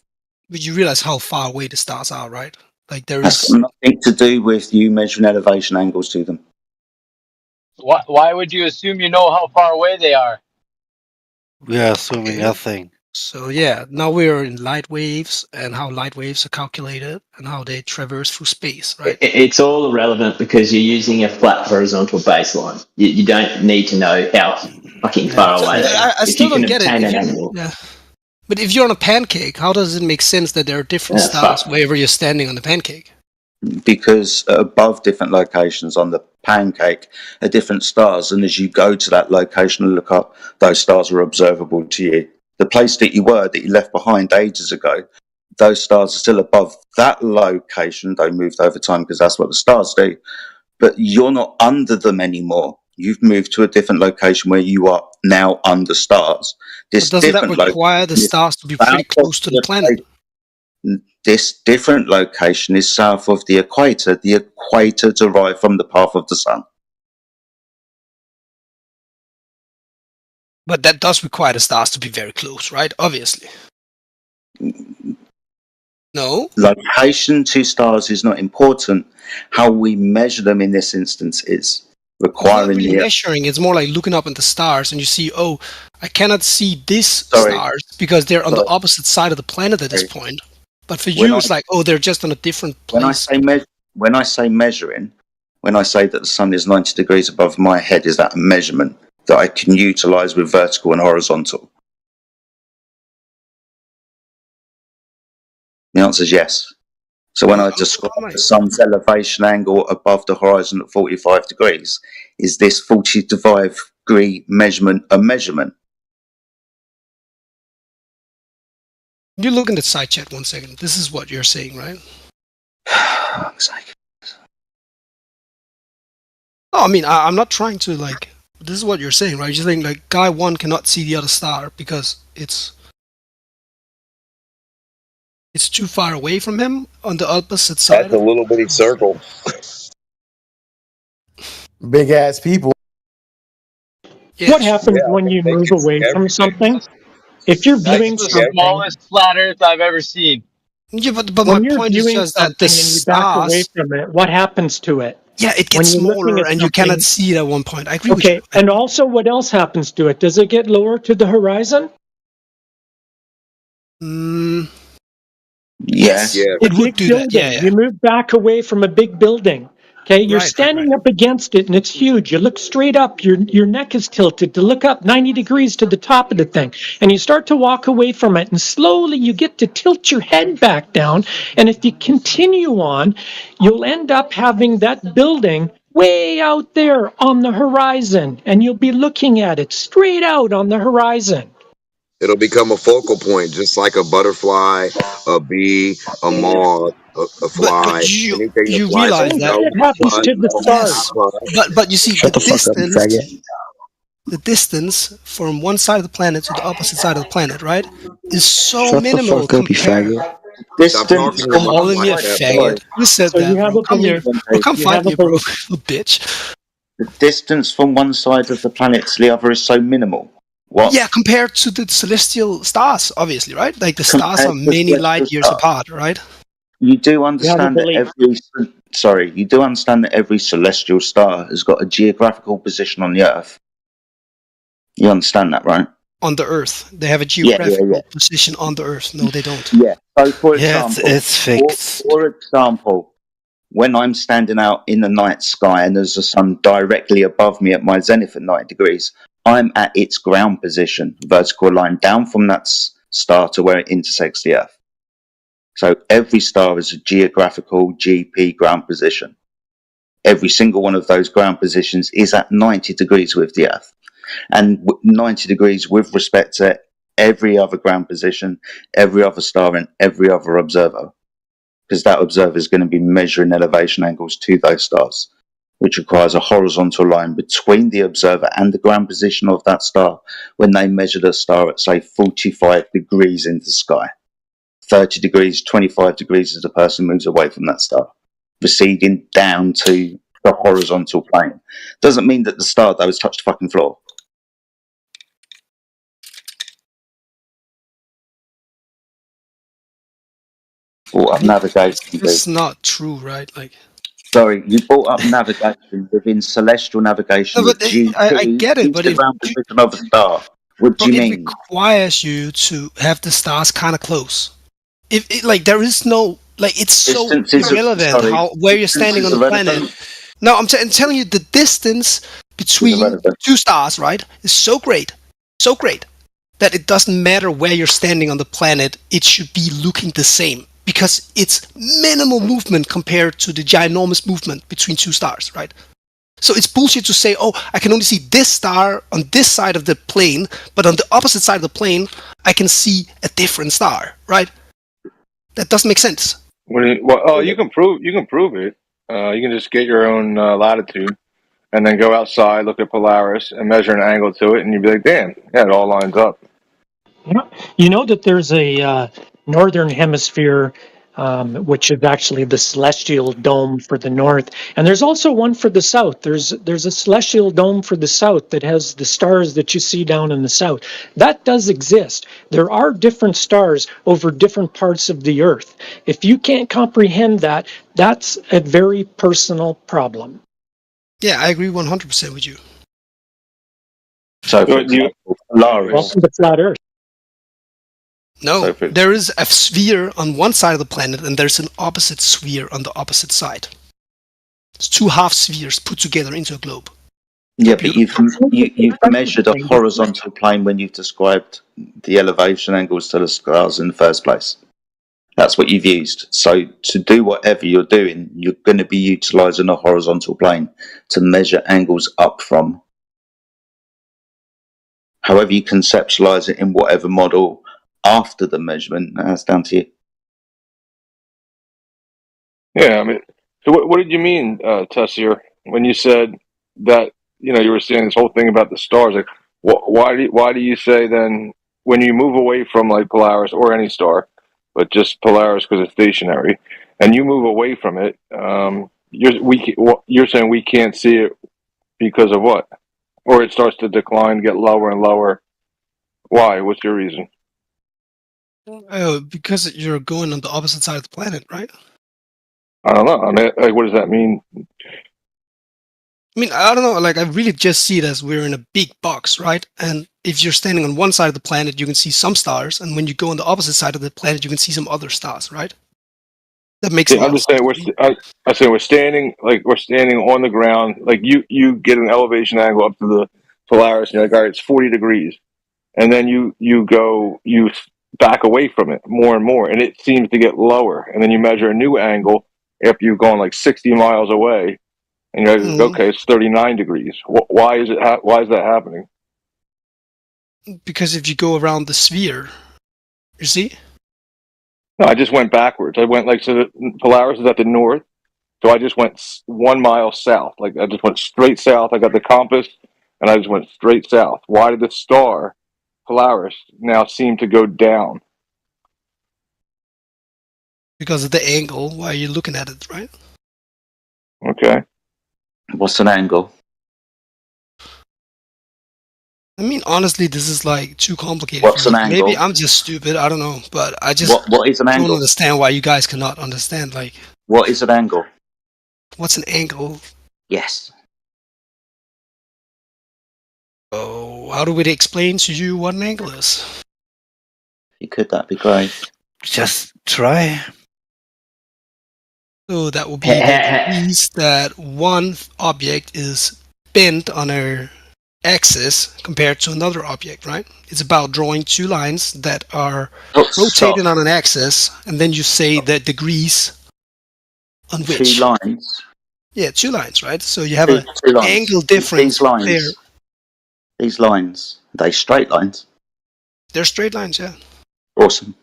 [SPEAKER 17] But you realize how far away the stars are, right? Like there
[SPEAKER 2] That's
[SPEAKER 17] is
[SPEAKER 2] nothing to do with you measuring elevation angles to them.
[SPEAKER 1] Why would you assume you know how far away they are?
[SPEAKER 22] We are assuming nothing.
[SPEAKER 17] So yeah, now we're in light waves and how light waves are calculated and how they traverse through space, right?
[SPEAKER 15] It's all irrelevant because you're using a flat horizontal baseline. You don't need to know how fucking far away they are.
[SPEAKER 17] I still don't get it.
[SPEAKER 15] Angle.
[SPEAKER 17] Yeah. But if you're on a pancake, how does it make sense that there are different stars wherever you're standing on the pancake?
[SPEAKER 2] Because above different locations on the pancake are different stars, and as you go to that location and look up, those stars are observable to you. The place that you were, that you left behind ages ago, those stars are still above that location. They moved over time because that's what the stars do. But you're not under them anymore. You've moved to a different location where you are now under stars.
[SPEAKER 17] But doesn't that require the stars to be pretty close to the planet?
[SPEAKER 2] This different location is south of the equator. The equator derived from the path of the sun.
[SPEAKER 17] But that does require the stars to be very close, right? Obviously. No?
[SPEAKER 2] Location to stars is not important. How we measure them in this instance is
[SPEAKER 17] It's not
[SPEAKER 2] requiring
[SPEAKER 17] really
[SPEAKER 2] the...
[SPEAKER 17] measuring. It's more like looking up at the stars and you see, oh, I cannot see these stars because they're on the opposite side of the planet at this point. But for you, it's like, oh, they're just on a different place.
[SPEAKER 2] When I say measuring, when I say that the sun is 90 degrees above my head, is that a measurement that I can utilize with vertical and horizontal? The answer is yes. So when I describe the sun's elevation angle above the horizon at 45 degrees, is this 45 degree measurement a measurement?
[SPEAKER 17] You look in the side chat 1 second. This is what you're saying, right? No, I mean, I'm not trying to, like, this is what you're saying, right? You're saying, like, guy 1 cannot see the other star because it's too far away from him on the opposite side.
[SPEAKER 24] That's a little bitty circle.
[SPEAKER 13] Big ass people.
[SPEAKER 17] Yes.
[SPEAKER 19] What happens when you move away from something? If you're viewing
[SPEAKER 1] That's the
[SPEAKER 19] something,
[SPEAKER 1] smallest flat Earth I've ever seen.
[SPEAKER 17] Yeah, but
[SPEAKER 19] when
[SPEAKER 17] my
[SPEAKER 19] you're
[SPEAKER 17] point is
[SPEAKER 19] viewing
[SPEAKER 17] just that the
[SPEAKER 19] something and you back away
[SPEAKER 17] stars,
[SPEAKER 19] from it, what happens to it?
[SPEAKER 17] yeah, it
[SPEAKER 19] When
[SPEAKER 17] gets
[SPEAKER 19] you're looking
[SPEAKER 17] smaller
[SPEAKER 19] at
[SPEAKER 17] and you cannot
[SPEAKER 19] something-
[SPEAKER 17] see it at one point. I agree with
[SPEAKER 19] Okay,
[SPEAKER 17] you.
[SPEAKER 19] and also what else happens to it? Does it get lower to the horizon?
[SPEAKER 17] Yes.
[SPEAKER 24] Yeah.
[SPEAKER 17] It would do that. Yeah, yeah.
[SPEAKER 19] You move back away from a big building. Okay, you're
[SPEAKER 17] Right,
[SPEAKER 19] standing up against it and it's huge. You look straight up, your neck is tilted to look up 90 degrees to the top of the thing. And you start to walk away from it and slowly you get to tilt your head back down. And if you continue on, you'll end up having that building way out there on the horizon. And you'll be looking at it straight out on the horizon.
[SPEAKER 24] It'll become a focal point, just like a butterfly, a bee, a moth, a fly.
[SPEAKER 17] But you
[SPEAKER 24] anything that flies
[SPEAKER 17] realize
[SPEAKER 24] in
[SPEAKER 17] that
[SPEAKER 24] the
[SPEAKER 19] happens to the stars.
[SPEAKER 17] But you see
[SPEAKER 16] Shut
[SPEAKER 17] the
[SPEAKER 16] the fuck up, you
[SPEAKER 17] distance.
[SPEAKER 16] faggot.
[SPEAKER 17] The distance from one side of the planet to the opposite side of the planet, right, is so
[SPEAKER 16] Shut the
[SPEAKER 17] minimal
[SPEAKER 16] fuck up, you
[SPEAKER 17] compared.
[SPEAKER 16] faggot.
[SPEAKER 2] Distance from
[SPEAKER 17] Calling me a faggot. Who said
[SPEAKER 19] So
[SPEAKER 17] that,
[SPEAKER 19] you have
[SPEAKER 17] bro?
[SPEAKER 19] a
[SPEAKER 17] Come here.
[SPEAKER 19] belief.
[SPEAKER 17] Bro, come
[SPEAKER 19] You
[SPEAKER 17] fight
[SPEAKER 19] have a
[SPEAKER 17] me, bro.
[SPEAKER 19] belief.
[SPEAKER 17] You bitch.
[SPEAKER 2] The distance from one side of the planet to the other is so minimal. What?
[SPEAKER 17] Yeah, compared to the celestial stars, obviously, right? Like the stars
[SPEAKER 2] Compared
[SPEAKER 17] are
[SPEAKER 2] to
[SPEAKER 17] many
[SPEAKER 2] celestial
[SPEAKER 17] light years
[SPEAKER 2] stars.
[SPEAKER 17] apart, right?
[SPEAKER 2] You do understand that
[SPEAKER 19] belief.
[SPEAKER 2] you do understand that every celestial star has got a geographical position on the Earth. You understand that, right?
[SPEAKER 17] On the Earth, they have a geographical position on the Earth. No, they don't.
[SPEAKER 2] Yeah. So, for
[SPEAKER 22] Yeah,
[SPEAKER 2] example,
[SPEAKER 22] it's fixed.
[SPEAKER 2] For example, when I'm standing out in the night sky and there's a sun directly above me at my zenith at 90 degrees, I'm at its ground position, vertical line down from that star to where it intersects the Earth. So every star is a geographical GP ground position. Every single one of those ground positions is at 90 degrees with the Earth. And 90 degrees with respect to every other ground position, every other star, and every other observer. Because that observer is going to be measuring elevation angles to those stars, which requires a horizontal line between the observer and the ground position of that star when they measure the star at, say, 45 degrees into the sky. 30 degrees, 25 degrees as the person moves away from that star, receding down to the horizontal plane. Doesn't mean that the star, though, has touched the fucking floor. Navigation.
[SPEAKER 17] It's not true, right? Like,
[SPEAKER 2] sorry, you brought up navigation within celestial navigation.
[SPEAKER 17] no, but I get it, but
[SPEAKER 2] the ground position of a star. What do you mean?
[SPEAKER 17] It requires you to have the stars kind of close. If it, like there is no like it's so irrelevant where you're standing on the planet. No, I'm telling you the distance between two stars, right, is so great that it doesn't matter where you're standing on the planet. It should be looking the same because it's minimal movement compared to the ginormous movement between two stars, right? So it's bullshit to say, oh, I can only see this star on this side of the plane, but on the opposite side of the plane, I can see a different star, right? That doesn't make sense.
[SPEAKER 5] You can prove it. You can just get your own latitude, and then go outside, look at Polaris, and measure an angle to it, and you'd be like, "Damn, yeah, it all lines up."
[SPEAKER 19] You know that there's a northern hemisphere which is actually the celestial dome for the north. And there's also one for the south. There's a celestial dome for the south that has the stars that you see down in the south. That does exist. There are different stars over different parts of the earth. If you can't comprehend that, that's a very personal problem.
[SPEAKER 17] Yeah, I agree 100% with you.
[SPEAKER 2] So, for example, Polaris.
[SPEAKER 19] Welcome to flat Earth.
[SPEAKER 17] No, there is a sphere on one side of the planet and there's an opposite sphere on the opposite side. It's two half spheres put together into a globe.
[SPEAKER 2] Yeah, but you've measured a horizontal plane when you've described the elevation angles to the stars in the first place. That's what you've used. So to do whatever you're doing, you're going to be utilising a horizontal plane to measure angles up from. However you conceptualise it in whatever model after the measurement, that's down to you.
[SPEAKER 5] Yeah, I mean, so what did you mean, Tessier, when you said that, you know, you were saying this whole thing about the stars? Like, why do you say then, when you move away from like Polaris or any star, but just Polaris because it's stationary, and you move away from it, you're saying we can't see it because of what? Or it starts to decline, get lower and lower. Why? What's your reason?
[SPEAKER 17] Oh, because you're going on the opposite side of the planet, right?
[SPEAKER 5] I don't know. I mean, like, what does that mean?
[SPEAKER 17] I mean, I don't know. Like, I really just see it as we're in a big box, right? And if you're standing on one side of the planet, you can see some stars, and when you go on the opposite side of the planet, you can see some other stars, right? That makes
[SPEAKER 5] I'm just saying I say we're standing on the ground. Like you get an elevation angle up to the Polaris, and you're like, all right, it's 40 degrees, and then you back away from it more and more, and it seems to get lower, and then you measure a new angle after you've gone like 60 miles away, and you're like, okay, it's 39 degrees. Why is that happening?
[SPEAKER 17] Because if you go around the sphere, you see?
[SPEAKER 5] No, I just went backwards. I went so the Polaris is at the north, so I just went 1 mile south. Like I just went straight south. I got the compass, and I just went straight south. Why did the star Polaris now seem to go down?
[SPEAKER 17] Because of the angle while you're looking at it, right?
[SPEAKER 5] Okay.
[SPEAKER 2] What's an angle?
[SPEAKER 17] I mean, honestly, this is like too complicated.
[SPEAKER 2] What's an angle?
[SPEAKER 17] Maybe I'm just stupid. I don't know, but I just
[SPEAKER 2] what is an
[SPEAKER 17] don't
[SPEAKER 2] angle?
[SPEAKER 17] understand why you guys cannot understand. Like,
[SPEAKER 2] what is an angle?
[SPEAKER 17] What's an angle?
[SPEAKER 2] Yes.
[SPEAKER 17] Oh, how do we explain to you what an angle is?
[SPEAKER 2] If you could, that'd be great.
[SPEAKER 22] Just try.
[SPEAKER 17] So that would be the degrees that one object is bent on a axis compared to another object, right? It's about drawing two lines that are rotated on an axis, and then you say the degrees on which.
[SPEAKER 2] 2 lines?
[SPEAKER 17] Yeah, 2 lines, right? So you have an angle difference there.
[SPEAKER 2] These lines, are they straight lines?
[SPEAKER 17] They're straight lines, yeah.
[SPEAKER 2] Awesome.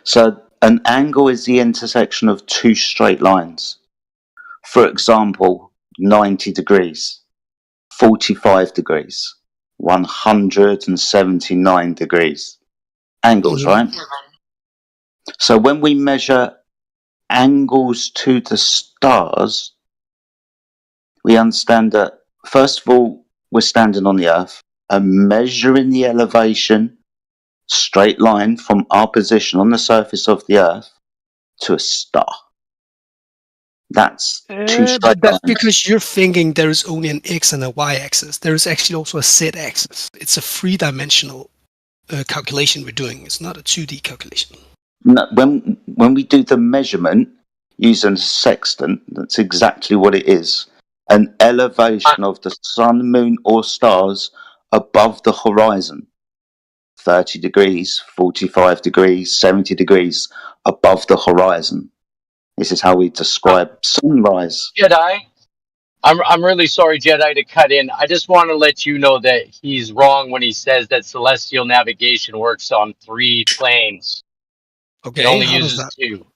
[SPEAKER 2] So an angle is the intersection of 2 straight lines. For example, 90 degrees, 45 degrees, 179 degrees. Angles, right? So when we measure angles to the stars, we understand that, first of all, we're standing on the Earth and measuring the elevation, straight line from our position on the surface of the Earth to a star. That's 2 straight
[SPEAKER 17] But that's
[SPEAKER 2] lines.
[SPEAKER 17] because you're thinking there is only an X and a Y axis. There is actually also a Z axis. It's a 3-dimensional calculation we're doing. It's not a 2D calculation.
[SPEAKER 2] No, when we do the measurement using a sextant, that's exactly what it is. An elevation of the sun, moon, or stars above the horizon. 30 degrees, 45 degrees, 70 degrees above the horizon. This is how we describe sunrise.
[SPEAKER 1] Jedi, I'm really sorry, Jedi, to cut in. I just want to let you know that he's wrong when he says that celestial navigation works on 3 planes.
[SPEAKER 17] Okay,
[SPEAKER 1] It only
[SPEAKER 17] how does
[SPEAKER 1] uses
[SPEAKER 17] that?
[SPEAKER 1] 2.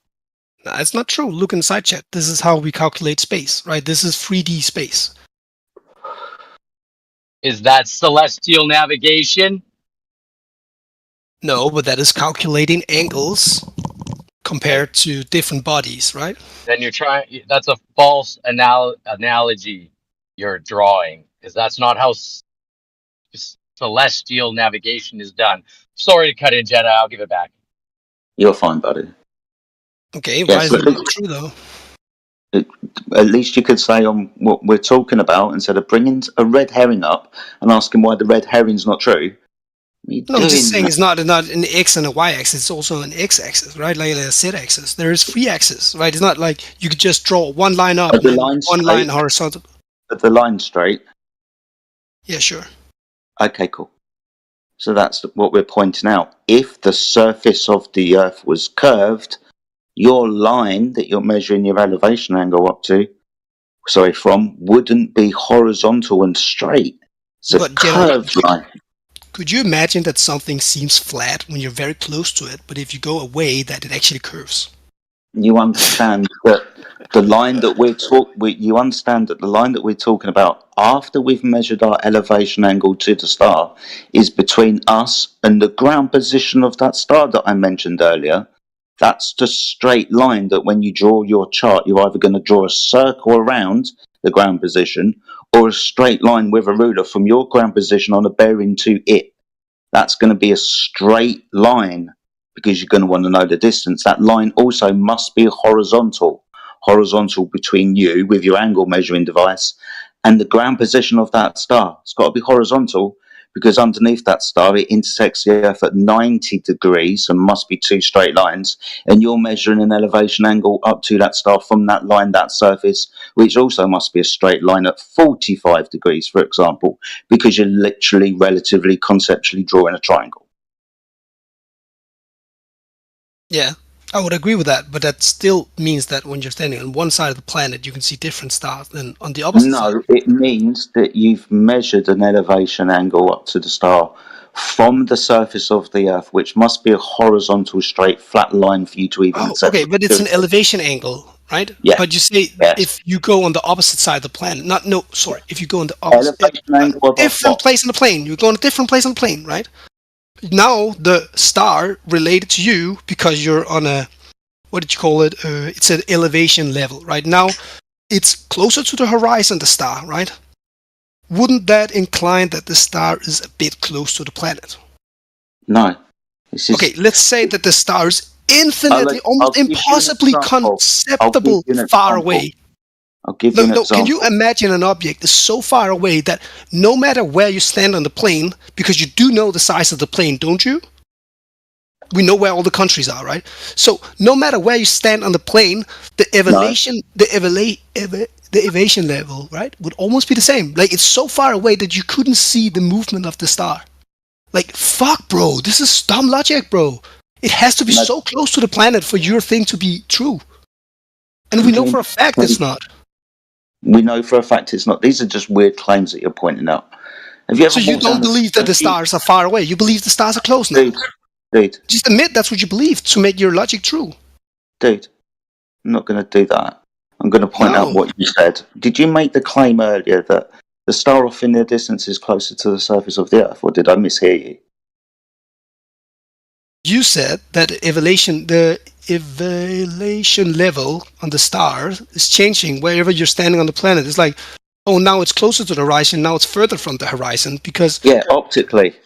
[SPEAKER 17] No, it's not true. Look inside chat. This is how we calculate space, right? This is 3D space.
[SPEAKER 1] Is that celestial navigation?
[SPEAKER 17] No, but that is calculating angles compared to different bodies, right?
[SPEAKER 1] Then you're trying. That's a false analogy you're drawing, because that's not how celestial navigation is done. Sorry to cut in, Jedi. I'll give it back.
[SPEAKER 2] You're fine, buddy.
[SPEAKER 17] Okay, why is it not true though?
[SPEAKER 2] At least you could say on what we're talking about instead of bringing a red herring up and asking why the red herring's not true.
[SPEAKER 17] No, I'm just saying it's not an X and a Y axis. It's also an X axis, right? Like a Z axis. There is 3 axes, right? It's not like you could just draw one line up and then one line horizontal.
[SPEAKER 2] Are the line straight?
[SPEAKER 17] Yeah, sure.
[SPEAKER 2] Okay, cool. So that's what we're pointing out. If the surface of the Earth was curved, your line that you're measuring your elevation angle up to, from, wouldn't be horizontal and straight. It's a curved line.
[SPEAKER 17] Could you imagine that something seems flat when you're very close to it, but if you go away, that it actually curves?
[SPEAKER 2] You understand that the line that we're talking about after we've measured our elevation angle to the star is between us and the ground position of that star that I mentioned earlier. That's the straight line that when you draw your chart, you're either going to draw a circle around the ground position or a straight line with a ruler from your ground position on a bearing to it. That's going to be a straight line because you're going to want to know the distance. That line also must be horizontal between you with your angle measuring device and the ground position of that star. It's got to be horizontal because underneath that star, it intersects the Earth at 90 degrees and must be 2 straight lines. And you're measuring an elevation angle up to that star from that line, that surface, which also must be a straight line at 45 degrees, for example, because you're literally, relatively, conceptually drawing a triangle.
[SPEAKER 17] Yeah, I would agree with that, but that still means that when you're standing on one side of the planet, you can see different stars than on the opposite side.
[SPEAKER 2] No, it means that you've measured an elevation angle up to the star from the surface of the Earth, which must be a horizontal, straight, flat line for you to even accept.
[SPEAKER 17] Okay, but it's an elevation angle, right?
[SPEAKER 2] Yeah.
[SPEAKER 17] But you say if you go on the opposite side of the planet, if you go on the opposite different place on the plane, you go on a different place on the plane, right? Now the star related to you because you're on a, what did you call it? It's an elevation level, right? Now it's closer to the horizon, the star, right? Wouldn't that incline that the star is a bit close to the planet?
[SPEAKER 2] No.
[SPEAKER 17] Okay, let's say that the star is infinitely, almost impossibly conceptible far away.
[SPEAKER 2] I'll give you an example.
[SPEAKER 17] Can you imagine an object is so far away that no matter where you stand on the plane, because you do know the size of the plane, don't you? We know where all the countries are, right? So no matter where you stand on the plane, the elevation level, right, would almost be the same. Like it's so far away that you couldn't see the movement of the star. Like, fuck, bro, this is dumb logic, bro. It has to be so close to the planet for your thing to be true. And we know for a fact it's not.
[SPEAKER 2] We know for a fact it's not. These are just weird claims that you're pointing out. Have you ever
[SPEAKER 17] so you don't believe that the stars are far away? You believe the stars are close now?
[SPEAKER 2] Dude.
[SPEAKER 17] Just admit that's what you believe to make your logic true.
[SPEAKER 2] Dude, I'm not going to do that. I'm going to point out what you said. Did you make the claim earlier that the star off in the distance is closer to the surface of the Earth, or did I mishear you?
[SPEAKER 17] You said that the elevation level on the star is changing wherever you're standing on the planet. It's like, oh, now it's closer to the horizon, now it's further from the horizon because...
[SPEAKER 2] Yeah, optically.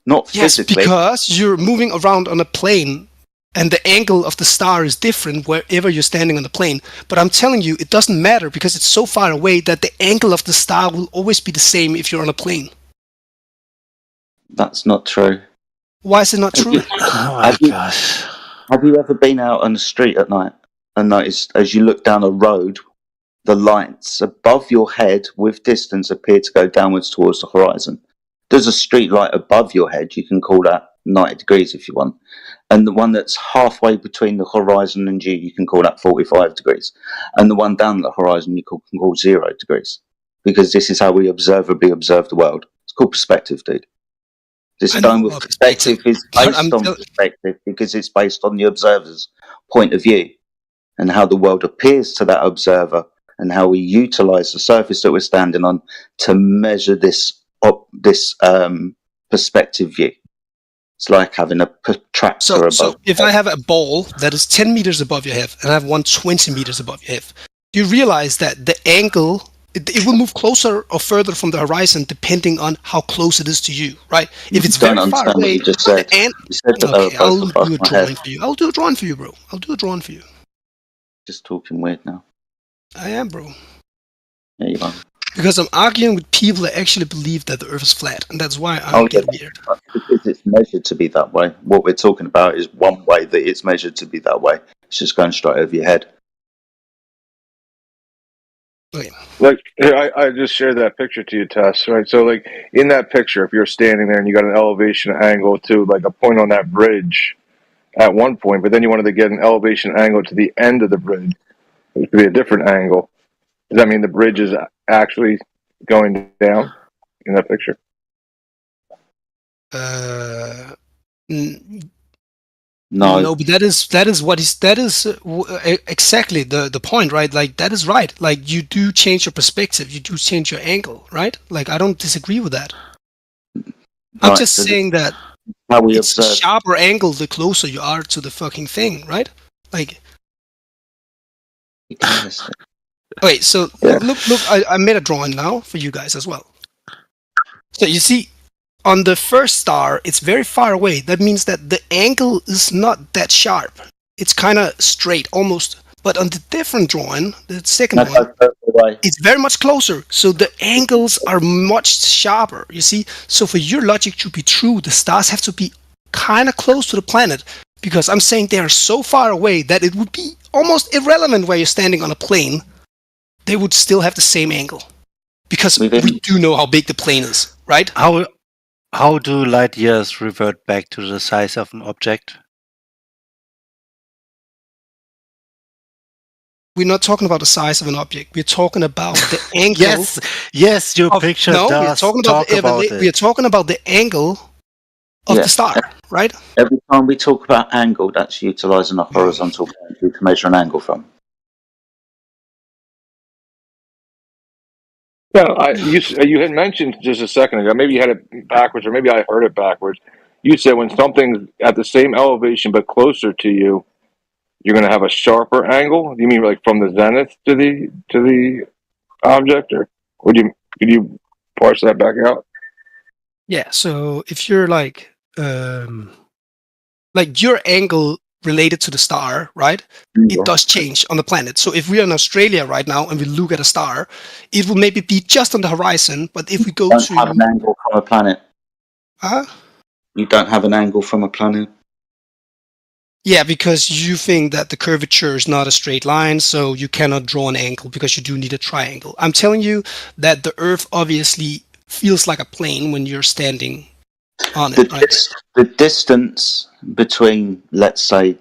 [SPEAKER 2] Not physically.
[SPEAKER 17] Yes, because you're moving around on a plane and the angle of the star is different wherever you're standing on the plane. But I'm telling you, it doesn't matter because it's so far away that the angle of the star will always be the same if you're on a plane.
[SPEAKER 2] That's not true.
[SPEAKER 17] Why is it not true?
[SPEAKER 2] Have you ever been out on the street at night and noticed as you look down a road, the lights above your head with distance appear to go downwards towards the horizon? There's a street light above your head, you can call that 90 degrees if you want. And the one that's halfway between the horizon and you can call that 45 degrees. And the one down the horizon you can call 0 degrees. Because this is how we observably observe the world. It's called perspective, dude. This dome with perspective is based on perspective because it's based on the observer's point of view and how the world appears to that observer and how we utilize the surface that we're standing on to measure this perspective view. It's like having a protractor above.
[SPEAKER 17] So if I have a ball that is 10 meters above your head and I have one 20 meters above your head, you realize that the angle, it will move closer or further from the horizon depending on how close it is to you, right? If it's very far away,
[SPEAKER 2] you just said. You said that
[SPEAKER 17] okay, I'll do a drawing
[SPEAKER 2] head.
[SPEAKER 17] for you. I'll do a drawing for you, bro. I'll do a drawing for you.
[SPEAKER 2] Just talking weird now.
[SPEAKER 17] I am, bro.
[SPEAKER 2] Yeah, you are.
[SPEAKER 17] Because I'm arguing with people that actually believe that the Earth is flat, and that's why I get weird.
[SPEAKER 2] Because it's measured to be that way. What we're talking about is one way that it's measured to be that way. It's just going straight over your head.
[SPEAKER 17] Okay.
[SPEAKER 5] Like, here, I just shared that picture to you, Tess, right? So, like, in that picture, if you're standing there and you got an elevation angle to, like, a point on that bridge at one point, but then you wanted to get an elevation angle to the end of the bridge, it could be a different angle. Does that mean the bridge is actually going down in that picture?
[SPEAKER 17] No, but that is exactly the point, right? Like, that is right. Like, you do change your perspective, you do change your angle, right? Like, I don't disagree with that. I'm just saying that it's a sharper angle the closer you are to the fucking thing, right? Like, okay, so look, I made a drawing now for you guys as well. So you see, on the first star, it's very far away. That means that the angle is not that sharp. It's kind of straight, almost. But on the different drawing, the second one, it's very much closer. So the angles are much sharper, you see? So for your logic to be true, the stars have to be kind of close to the planet, because I'm saying they are so far away that it would be almost irrelevant where you're standing on a plane. They would still have the same angle, because we do know how big the plane is, right?
[SPEAKER 22] How do light years revert back to the size of an object?
[SPEAKER 17] We're not talking about the size of an object. We're talking about the angle.
[SPEAKER 22] yes, your picture does talk about it.
[SPEAKER 17] We are talking about the angle of the star, right?
[SPEAKER 2] Every time we talk about angle, that's utilising a horizontal boundary to measure an angle from.
[SPEAKER 5] Yeah, you had mentioned just a second ago, maybe you had it backwards, or maybe I heard it backwards. You said when something's at the same elevation but closer to you, you're going to have a sharper angle. Do you mean like from the zenith to the object, or could you parse that back out?
[SPEAKER 17] Yeah. So if you're like your angle related to the star, right? It does change on the planet. So if we are in Australia right now and we look at a star, it will maybe be just on the horizon. But if we go to
[SPEAKER 2] have an angle from a planet, you don't have an angle from a planet.
[SPEAKER 17] Yeah, because you think that the curvature is not a straight line, so you cannot draw an angle because you do need a triangle. I'm telling you that the Earth obviously feels like a plane when you're standing on it, right?
[SPEAKER 2] The distance between, let's say,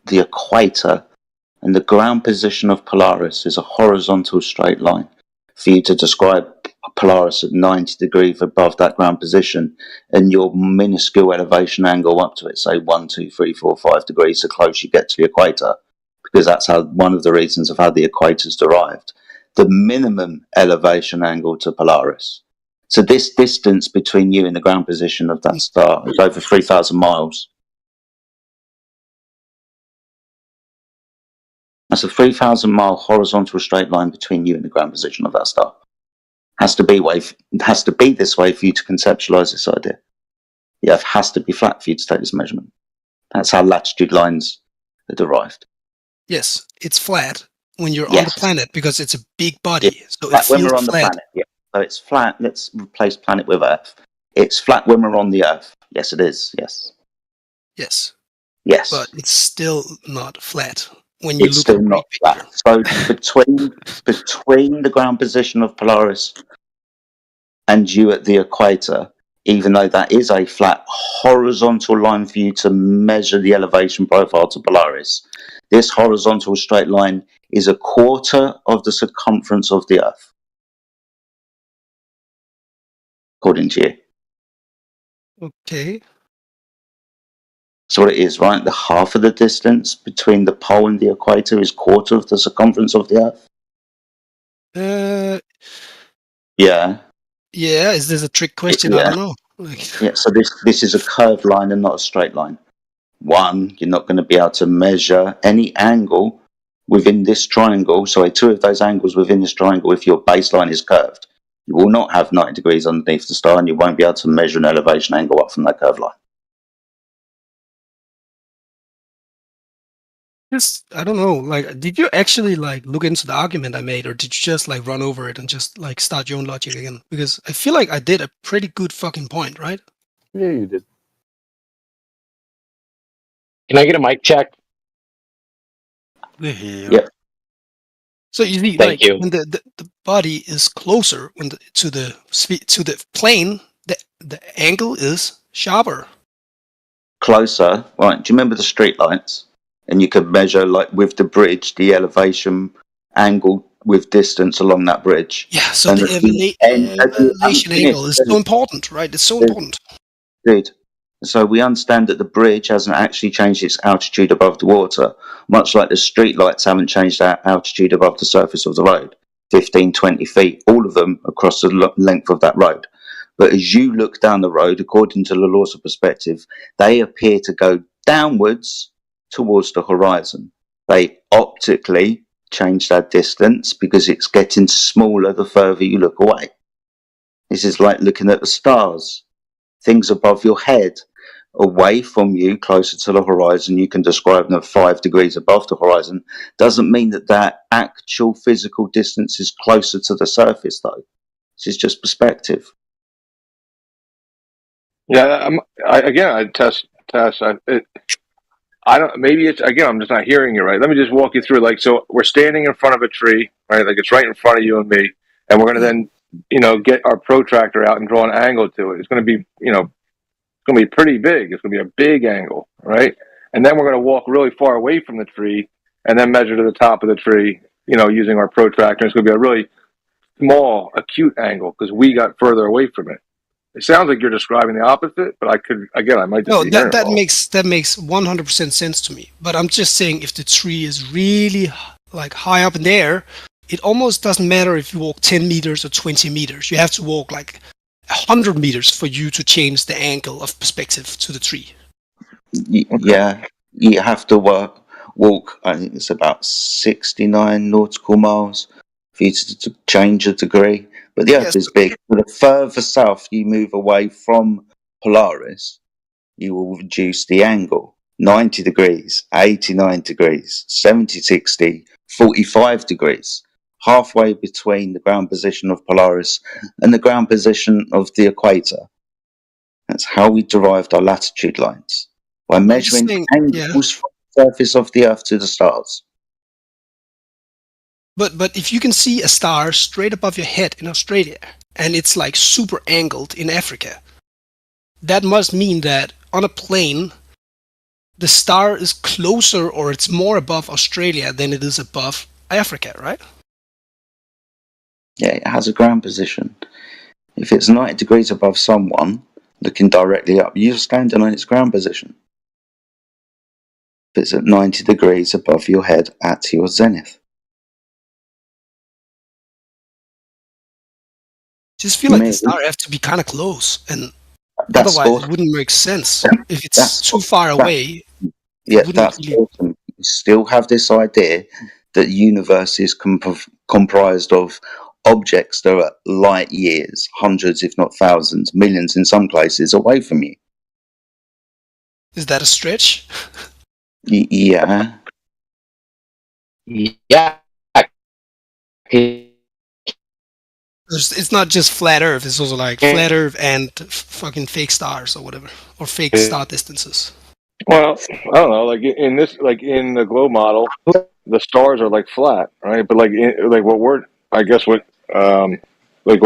[SPEAKER 2] the equator and the ground position of Polaris is a horizontal straight line. For you to describe Polaris at 90 degrees above that ground position and your minuscule elevation angle up to it, say 1, 2, 3, 4, 5 degrees, so close you get to the equator, because that's how one of the reasons of how the equator is derived. The minimum elevation angle to Polaris. So this distance between you and the ground position of that star is over 3,000 miles. That's a 3,000-mile horizontal straight line between you and the ground position of that star. Has to be this way for you to conceptualize this idea. The Earth has to be flat for you to take this measurement. That's how latitude lines are derived.
[SPEAKER 17] Yes, it's flat when you're on the planet because it's a big body. So it feels
[SPEAKER 2] when we're on
[SPEAKER 17] flat.
[SPEAKER 2] the planet, yeah. So it's flat. Let's replace planet with Earth. It's flat when we're on the Earth. Yes, it is. Yes.
[SPEAKER 17] Yes.
[SPEAKER 2] Yes.
[SPEAKER 17] But it's still not flat when you
[SPEAKER 2] It's
[SPEAKER 17] look
[SPEAKER 2] still
[SPEAKER 17] at
[SPEAKER 2] not flat. So between the ground position of Polaris and you at the equator, even though that is a flat horizontal line for you to measure the elevation profile to Polaris, this horizontal straight line is a quarter of the circumference of the Earth, according to you.
[SPEAKER 17] Okay.
[SPEAKER 2] So what it is, right? The half of the distance between the pole and the equator is quarter of the circumference of the Earth.
[SPEAKER 17] Yeah.
[SPEAKER 2] Yeah.
[SPEAKER 17] Yeah. Is this a trick question? I don't know.
[SPEAKER 2] Yeah, so this is a curved line and not a straight line. One, you're not going to be able to measure any angle within this triangle. So two of those angles within this triangle, if your baseline is curved, you will not have 90 degrees underneath the star, and you won't be able to measure an elevation angle up from that curved line.
[SPEAKER 17] Just, I don't know, like, did you actually like look into the argument I made, or did you just like run over it and just like start your own logic again? Because I feel like I did a pretty good fucking point, right?
[SPEAKER 6] Yeah, you did.
[SPEAKER 1] Can I get a mic check?
[SPEAKER 2] Yep.
[SPEAKER 17] So you see,
[SPEAKER 1] Thank
[SPEAKER 17] like
[SPEAKER 1] you.
[SPEAKER 17] when the body is closer when to the plane, the angle is sharper.
[SPEAKER 2] Closer, right? Do you remember the street lights? And you could measure, like with the bridge, the elevation angle with distance along that bridge.
[SPEAKER 17] Yeah. So
[SPEAKER 2] And
[SPEAKER 17] the elevation angle is so important, right? It's so important.
[SPEAKER 2] Good. So we understand that the bridge hasn't actually changed its altitude above the water, much like the street lights haven't changed their altitude above the surface of the road, 15, 20 feet, all of them across the length of that road. But as you look down the road, according to the laws of perspective, they appear to go downwards towards the horizon. They optically change that distance because it's getting smaller the further you look away. This is like looking at the stars. Things above your head, away from you, closer to the horizon, you can describe them 5 degrees above the horizon. Doesn't mean that that actual physical distance is closer to the surface, though. This is just perspective.
[SPEAKER 5] Yeah, I test. I don't. Maybe it's again. I'm just not hearing you right. Let me just walk you through. Like, so we're standing in front of a tree, right? Like it's right in front of you and me, and we're gonna then, get our protractor out and draw an angle to it. It's gonna be, it's gonna be pretty big. It's gonna be a big angle, right? And then we're gonna walk really far away from the tree, and then measure to the top of the tree, using our protractor. It's gonna be a really small, acute angle because we got further away from it. It sounds like you're describing the opposite, but I might just
[SPEAKER 17] No,
[SPEAKER 5] be hearing
[SPEAKER 17] that
[SPEAKER 5] it wrong.
[SPEAKER 17] makes 100% sense to me. But I'm just saying, if the tree is really like high up in the air, it almost doesn't matter if you walk 10 meters or 20 meters. You have to walk like 100 meters for you to change the angle of perspective to the tree.
[SPEAKER 2] Yeah, you have to walk, I think it's about 69 nautical miles for you to change a degree. But the Earth is big. The further south you move away from Polaris, you will reduce the angle. 90 degrees, 89 degrees, 70, 60, 45 degrees. Halfway between the ground position of Polaris and the ground position of the equator. That's how we derived our latitude lines. By measuring angles from the surface of the Earth to the stars.
[SPEAKER 17] But if you can see a star straight above your head in Australia, and it's like super angled in Africa, that must mean that on a plane, the star is closer or it's more above Australia than it is above Africa, right?
[SPEAKER 2] Yeah, it has a ground position. If it's 90 degrees above someone, looking directly up, you're standing on its ground position. If it's at 90 degrees above your head at your zenith.
[SPEAKER 17] Just feel like the star have to be kind of close, and otherwise it wouldn't make sense. If it's too far away,
[SPEAKER 2] yeah, that's awesome. You still have this idea that the universe is comprised of objects that are light years, hundreds, if not thousands, millions in some places away from you.
[SPEAKER 17] Is that a stretch?
[SPEAKER 2] Yeah.
[SPEAKER 1] Yeah.
[SPEAKER 17] It's not just flat Earth. It's also like flat Earth and fucking fake stars or whatever, or fake star distances.
[SPEAKER 5] Well, I don't know. Like in the globe model, the stars are like flat, right? But like what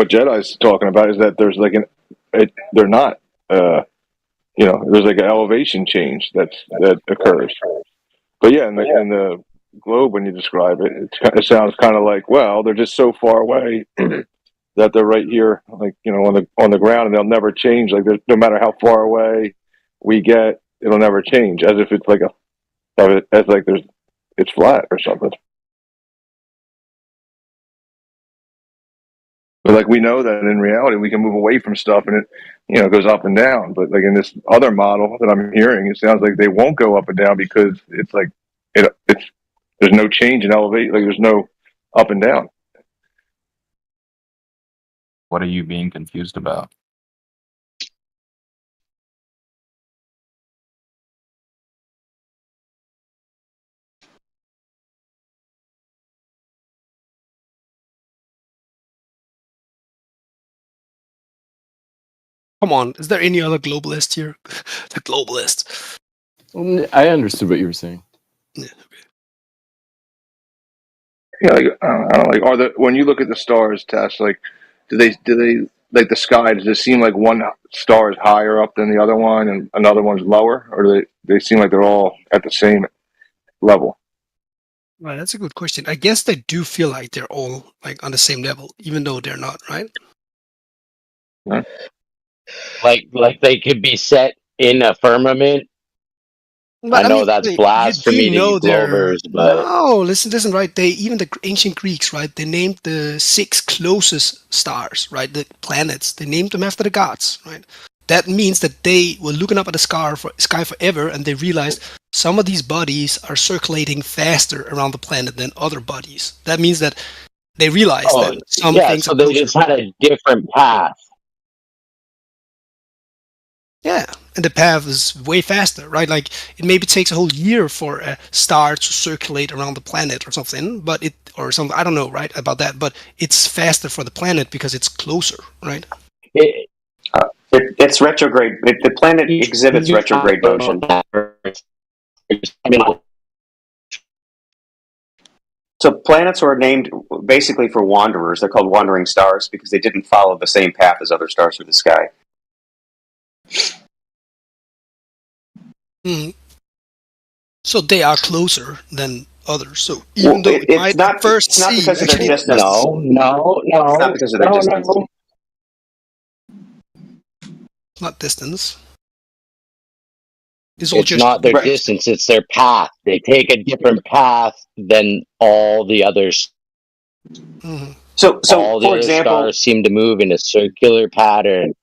[SPEAKER 5] Jedi's talking about is that there's like they're not. There's like an elevation change that occurs. But yeah, in the globe, when you describe it, it sounds kind of like, well, they're just so far away that they're right here, like on the ground, and they'll never change. Like no matter how far away we get, it'll never change. As if it's like it's flat or something. But like we know that in reality we can move away from stuff and it goes up and down. But like in this other model that I'm hearing, it sounds like they won't go up and down because it's like it's there's no change in elevate, like there's no up and down.
[SPEAKER 3] What are you being confused about?
[SPEAKER 17] Come on, is there any other globalist here? The globalist.
[SPEAKER 9] I understood what you were saying.
[SPEAKER 17] Yeah.
[SPEAKER 5] Yeah, like I don't know, like when you look at the stars, Tess, like do they like the sky? Does it seem like one star is higher up than the other one and another one's lower, or do they seem like they're all at the same level?
[SPEAKER 17] Right, that's a good question. I guess they do feel like they're all like on the same level, even though they're not, right?
[SPEAKER 1] Like they could be set in a firmament.
[SPEAKER 17] But
[SPEAKER 1] I know that's
[SPEAKER 17] you
[SPEAKER 1] blasphemy
[SPEAKER 17] do
[SPEAKER 1] to you
[SPEAKER 17] know
[SPEAKER 1] Glovers, but
[SPEAKER 17] no. Listen, right? Even the ancient Greeks, right? They named the 6 closest stars, right? The planets. They named them after the gods, right? That means that they were looking up at the sky forever, and they realized some of these bodies are circulating faster around the planet than other bodies. That means that they realized that some things.
[SPEAKER 1] So they just had a different path.
[SPEAKER 17] Yeah, and the path is way faster, right? Like it maybe takes a whole year for a star to circulate around the planet or something, but I don't know, right, about that, but it's faster for the planet because it's closer, right?
[SPEAKER 20] It's retrograde. The planet exhibits retrograde motion. So planets were named basically for wanderers. They're called wandering stars because they didn't follow the same path as other stars through the sky.
[SPEAKER 17] So they are closer than others. So even though it might not first
[SPEAKER 20] it's not
[SPEAKER 17] see,
[SPEAKER 20] because of their distance.
[SPEAKER 1] No.
[SPEAKER 20] It's not because of their distance.
[SPEAKER 17] It's not distance.
[SPEAKER 1] It's not their distance, it's their path. They take a different path than all the others.
[SPEAKER 17] Mm-hmm.
[SPEAKER 20] So
[SPEAKER 1] all the
[SPEAKER 20] for
[SPEAKER 1] other
[SPEAKER 20] example,
[SPEAKER 1] stars seem to move in a circular pattern.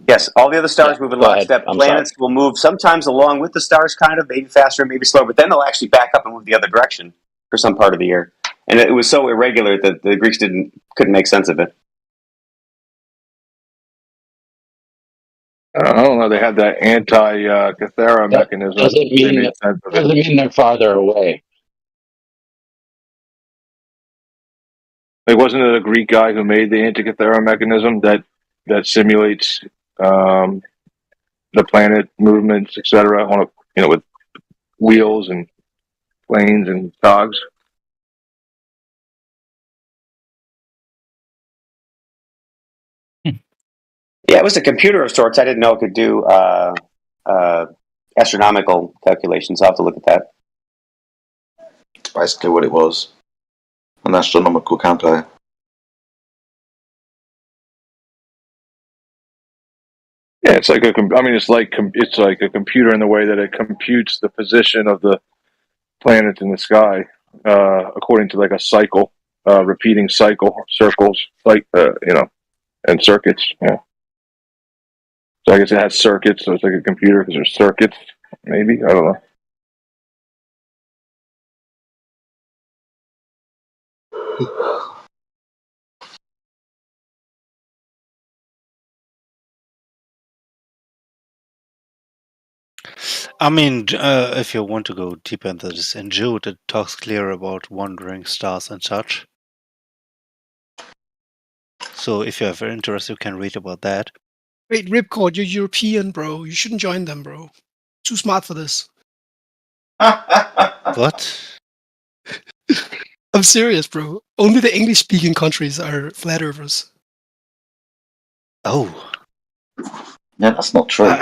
[SPEAKER 20] Yes, all the other stars move in lockstep.
[SPEAKER 1] I'm
[SPEAKER 20] Planets will move sometimes along with the stars, kind of, maybe faster, maybe slower, but then they'll actually back up and move the other direction for some part of the year. And it was so irregular that the Greeks couldn't make sense of it.
[SPEAKER 5] I don't know. They had that anti-Cathera mechanism.
[SPEAKER 1] Doesn't mean they're farther away.
[SPEAKER 5] Like, wasn't it a Greek guy who made the anti-Cathera mechanism that simulates the planet movements, etc., on with wheels and planes and cogs?
[SPEAKER 20] Yeah, it was a computer of sorts. I didn't know it could do astronomical calculations. I'll have to look at that.
[SPEAKER 2] It's basically what it was. An astronomical calculator.
[SPEAKER 5] Yeah, it's like it's like a computer in the way that it computes the position of the planets in the sky according to like a cycle, repeating cycle, circles, like and circuits. Yeah. So I guess it has circuits, so it's like a computer because there's circuits. Maybe, I don't know.
[SPEAKER 22] I mean, if you want to go deeper into this, in Jude it talks clear about wandering stars and such. So if you have interest, you can read about that.
[SPEAKER 17] Wait, Ripcord, you're European, bro. You shouldn't join them, bro. Too smart for this.
[SPEAKER 22] What?
[SPEAKER 17] I'm serious, bro. Only the English-speaking countries are flat earthers.
[SPEAKER 22] Oh.
[SPEAKER 2] Yeah, that's not true.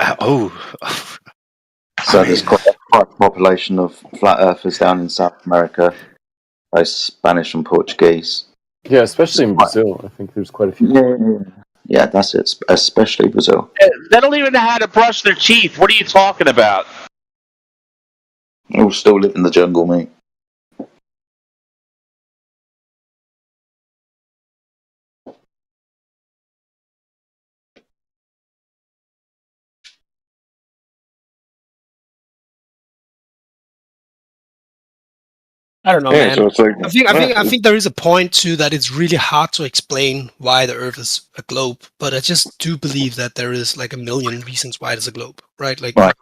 [SPEAKER 2] So there's quite a population of flat earthers down in South America, both Spanish and Portuguese.
[SPEAKER 9] Yeah, especially in Brazil. I think there's quite a few.
[SPEAKER 2] Yeah, that's it. Especially Brazil.
[SPEAKER 10] They don't even know how to brush their teeth. What are you talking about?
[SPEAKER 2] We all still live in the jungle, mate.
[SPEAKER 17] I don't know,
[SPEAKER 5] Yeah,
[SPEAKER 17] man.
[SPEAKER 5] so it's like
[SPEAKER 17] I think there is a point to that. It's really hard to explain why the Earth is a globe, but I just do believe that there is like a million reasons why it is a globe, right? Like,
[SPEAKER 2] Right,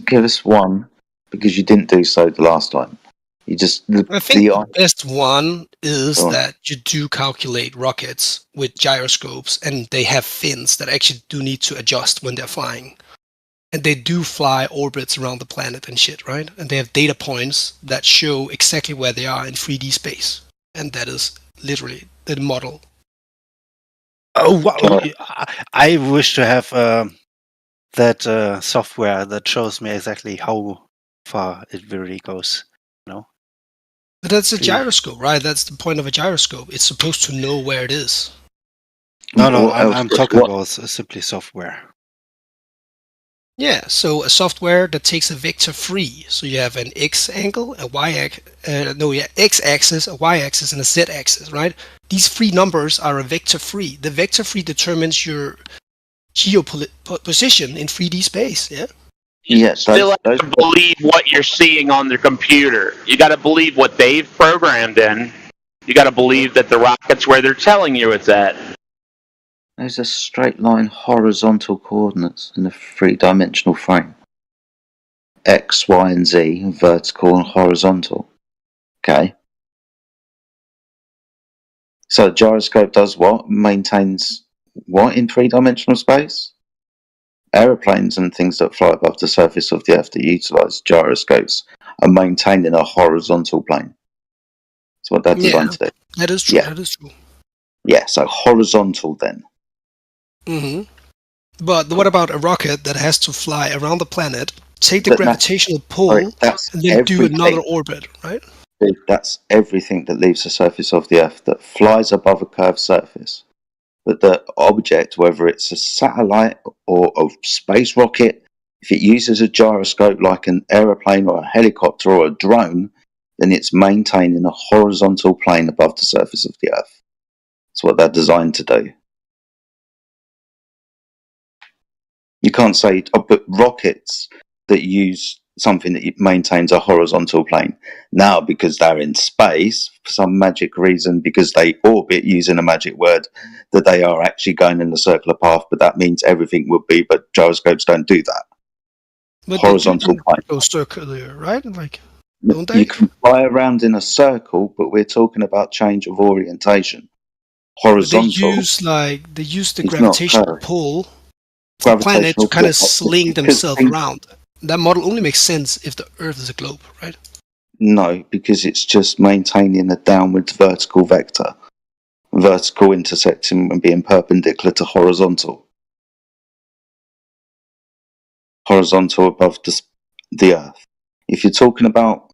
[SPEAKER 2] give us one, because you didn't do so the last time. You just
[SPEAKER 17] I think the best one is that you do calculate rockets with gyroscopes, and they have fins that actually do need to adjust when they're flying. And they do fly orbits around the planet and shit, right? And they have data points that show exactly where they are in 3D space. And that is literally the model.
[SPEAKER 22] Oh, wow. I wish to have that software that shows me exactly how far it really goes. No.
[SPEAKER 17] But that's a gyroscope, right? That's the point of a gyroscope. It's supposed to know where it is.
[SPEAKER 22] No, I'm talking about simply software.
[SPEAKER 17] Yeah, so a software that takes a vector free. So you have an x angle, a x-axis, a y-axis, and a z-axis, right? These three numbers are a vector free. The vector free determines your position in 3D space, yeah?
[SPEAKER 10] You still have to believe what you're seeing on the computer. You got to believe what they've programmed in. You got to believe that the rocket's where they're telling you it's at.
[SPEAKER 2] There's a straight line horizontal coordinates in a three-dimensional frame. X, Y, and Z, vertical and horizontal. Okay. So a gyroscope does what? Maintains what in three-dimensional space? Aeroplanes and things that fly above the surface of the Earth that utilise gyroscopes are maintained in a horizontal plane. That's what they're designed to do.
[SPEAKER 17] That is true.
[SPEAKER 2] Yeah.
[SPEAKER 17] That is true.
[SPEAKER 2] Yeah, so horizontal then.
[SPEAKER 17] Mm-hmm. But what about a rocket that has to fly around the planet, take the gravitational pull, and then do another orbit, right?
[SPEAKER 2] That's everything that leaves the surface of the Earth that flies above a curved surface. But the object, whether it's a satellite or a space rocket, if it uses a gyroscope like an aeroplane or a helicopter or a drone, then it's maintained in a horizontal plane above the surface of the Earth. That's what they're designed to do. You can't say, but rockets that use something that maintains a horizontal plane. Now, because they're in space, for some magic reason, because they orbit using a magic word, that they are actually going in a circular path, but that means everything would be, but gyroscopes don't do that.
[SPEAKER 17] But
[SPEAKER 2] horizontal plane.
[SPEAKER 17] Go circular, right? Like, don't they?
[SPEAKER 2] You can fly around in a circle, but we're talking about change of orientation. Horizontal.
[SPEAKER 17] But they use the gravitational pull of the planet to kind of sling themselves around. That model only makes sense if the Earth is a globe, right?
[SPEAKER 2] No, because it's just maintaining a downwards vertical vector. Vertical intersecting and being perpendicular to horizontal. Horizontal above the Earth. If you're talking about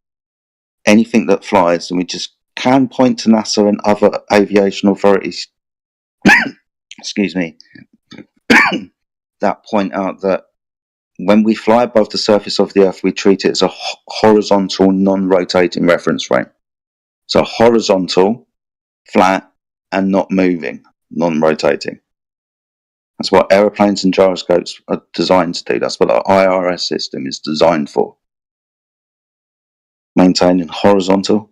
[SPEAKER 2] anything that flies, then we just can point to NASA and other aviation authorities excuse me, that point out that when we fly above the surface of the Earth, we treat it as a horizontal, non-rotating reference frame. So horizontal, flat, and not moving, non-rotating. That's what aeroplanes and gyroscopes are designed to do. That's what our IRS system is designed for. Maintaining horizontal.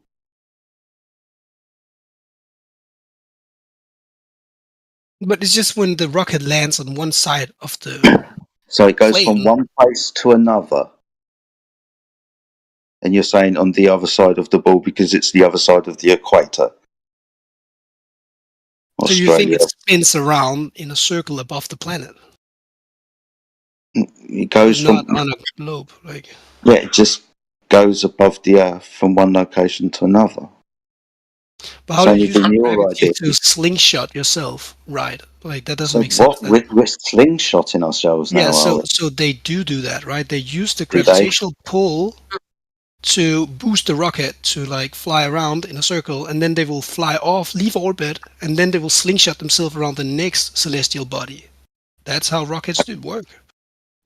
[SPEAKER 17] But it's just when the rocket lands on one side of the
[SPEAKER 2] So it goes from one place to another. And you're saying on the other side of the ball because it's the other side of the equator.
[SPEAKER 17] So you think it spins around in a circle above the planet?
[SPEAKER 2] It goes
[SPEAKER 17] not on a globe, like.
[SPEAKER 2] Yeah, it just goes above the Earth from one location to another.
[SPEAKER 17] But how do you use gravity to slingshot yourself? Right, like that doesn't make sense.
[SPEAKER 2] We're slingshotting ourselves now.
[SPEAKER 17] Yeah, so they do that, right? They use the gravitational pull to boost the rocket to like fly around in a circle, and then they will fly off, leave orbit, and then they will slingshot themselves around the next celestial body. That's how rockets do work.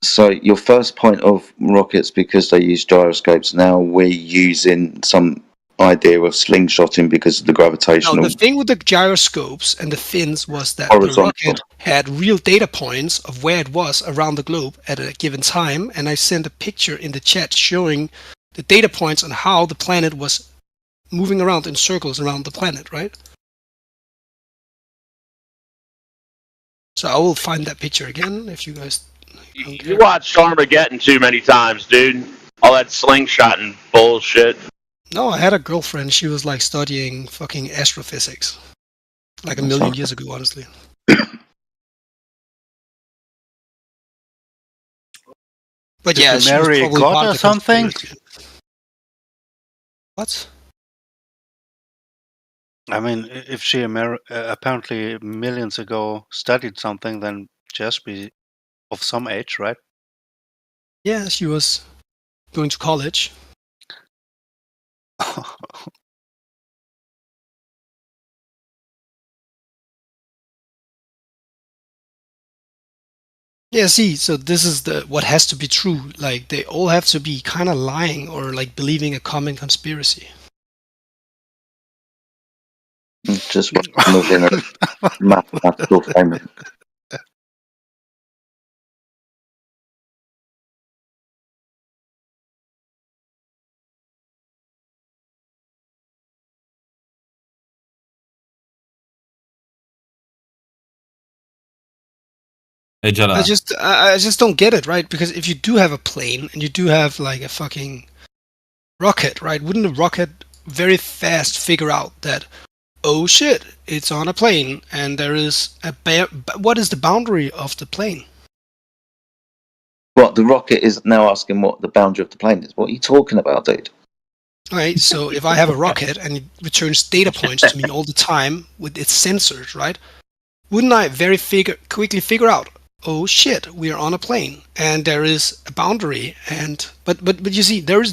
[SPEAKER 2] So your first point of rockets, because they use gyroscopes, now we're using some idea of slingshotting because of the gravitational.
[SPEAKER 17] Now, the thing with the gyroscopes and the fins was that the rocket had real data points of where it was around the globe at a given time, and I sent a picture in the chat showing the data points on how the planet was moving around in circles around the planet, right? So I will find that picture again if you guys.
[SPEAKER 10] You watched Armageddon too many times, dude. All that slingshot and bullshit.
[SPEAKER 17] No, I had a girlfriend. She was like studying fucking astrophysics, like a million years ago, honestly. But
[SPEAKER 22] Did
[SPEAKER 17] yeah,
[SPEAKER 22] you
[SPEAKER 17] she was
[SPEAKER 22] marry
[SPEAKER 17] probably
[SPEAKER 22] God
[SPEAKER 17] part
[SPEAKER 22] or
[SPEAKER 17] of the
[SPEAKER 22] something?
[SPEAKER 17] conspiracy. What?
[SPEAKER 22] I mean, if she apparently millions ago studied something, then she has to be of some age, right?
[SPEAKER 17] Yeah, she was going to college. Yeah, see, so this is what has to be true. Like, they all have to be kind of lying or like believing a common conspiracy.
[SPEAKER 2] Just within a mathematical framework.
[SPEAKER 17] I just don't get it, right? Because if you do have a plane and you do have like a fucking rocket, right? Wouldn't a rocket very fast figure out that, oh shit, it's on a plane and there is what is the boundary of the plane?
[SPEAKER 2] What, the rocket is now asking what the boundary of the plane is? What are you talking about, dude?
[SPEAKER 17] Alright, so if I have a rocket and it returns data points to me all the time with its sensors, right? Wouldn't I very quickly figure out, oh shit, we are on a plane and there is a boundary, and but you see, there is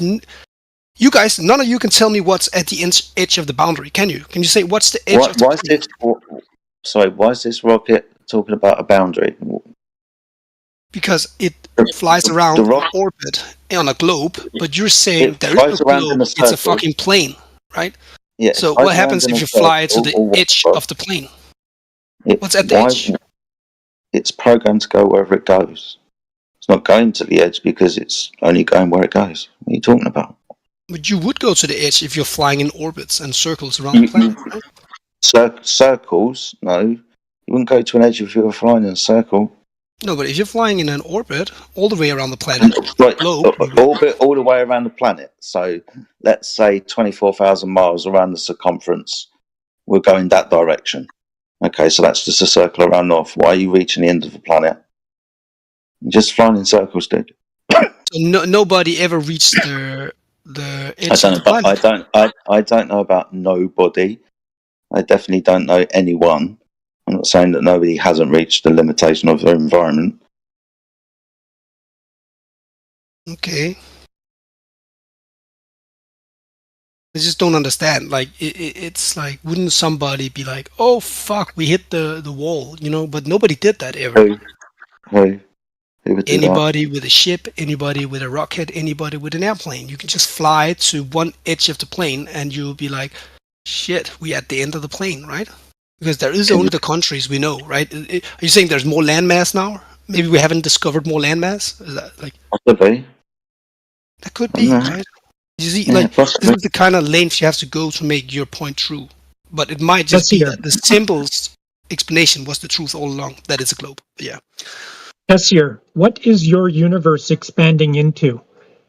[SPEAKER 17] you guys, none of you can tell me what's at the edge of the boundary, can you? Can you say what's the edge of the plane?
[SPEAKER 2] Why is this rocket talking about a boundary?
[SPEAKER 17] Because it flies around in orbit on a globe, but you're saying there is no globe, it's a fucking plane, right?
[SPEAKER 2] Yeah,
[SPEAKER 17] so what happens if you fly to the edge of the plane? What's at the edge?
[SPEAKER 2] It's programmed to go wherever it goes. It's not going to the edge because it's only going where it goes. What are you talking about?
[SPEAKER 17] But you would go to the edge if you're flying in orbits and circles around the planet, right?
[SPEAKER 2] Circles? No. You wouldn't go to an edge if you were flying in a circle.
[SPEAKER 17] No, but if you're flying in an orbit all the way around the planet,
[SPEAKER 2] orbit all the way around the planet. So let's say 24,000 miles around the circumference. We're going that direction. Okay, so that's just a circle around north. Why are you reaching the end of the planet? You're just flying in circles, dude.
[SPEAKER 17] So nobody ever reached the edge of the planet.
[SPEAKER 2] I don't know about nobody. I definitely don't know anyone. I'm not saying that nobody hasn't reached the limitation of their environment.
[SPEAKER 17] Okay. I just don't understand. Like, it's like, wouldn't somebody be like, oh, fuck, we hit the wall, you know? But nobody did that ever.
[SPEAKER 2] Who would do
[SPEAKER 17] anybody
[SPEAKER 2] that?
[SPEAKER 17] with a ship, anybody with a rocket, anybody with an airplane. You can just fly to one edge of the plane and you'll be like, shit, we're at the end of the plane, right? Because there is only the countries we know, right? Are you saying there's more landmass now? Maybe we haven't discovered more landmass? Is that like...
[SPEAKER 2] Possibly.
[SPEAKER 17] That could be, right? You see, like, this is the kind of length you have to go to make your point true. But it might just be that the simplest explanation was the truth all along, that it's a globe. But yeah.
[SPEAKER 19] Tessier, what is your universe expanding into?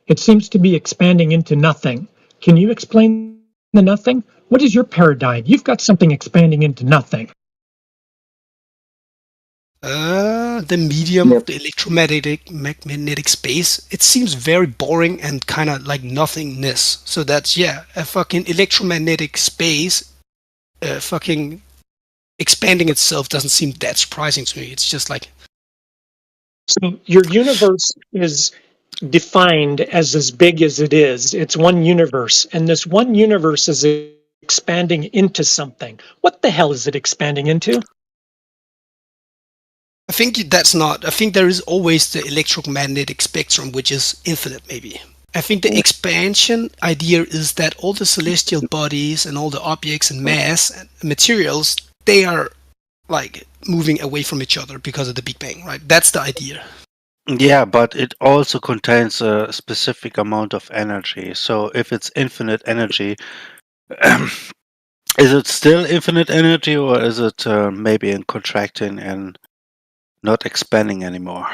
[SPEAKER 19] It seems to be expanding into nothing. Can you explain the nothing? What is your paradigm? You've got something expanding into nothing.
[SPEAKER 17] The medium of the electromagnetic space. It seems very boring and kind of like nothingness. So that's, yeah, a fucking electromagnetic space fucking expanding itself doesn't seem that surprising to me. It's just like...
[SPEAKER 19] So your universe is defined as big as it is. It's one universe, and this one universe is expanding into something. What the hell is it expanding into?
[SPEAKER 17] I think that's not. I think there is always the electromagnetic spectrum, which is infinite, maybe. I think the expansion idea is that all the celestial bodies and all the objects and mass and materials, they are like moving away from each other because of the Big Bang, right? That's the idea.
[SPEAKER 22] Yeah, but it also contains a specific amount of energy. So if it's infinite energy, is it still infinite energy, or is it maybe in contracting and not expanding anymore?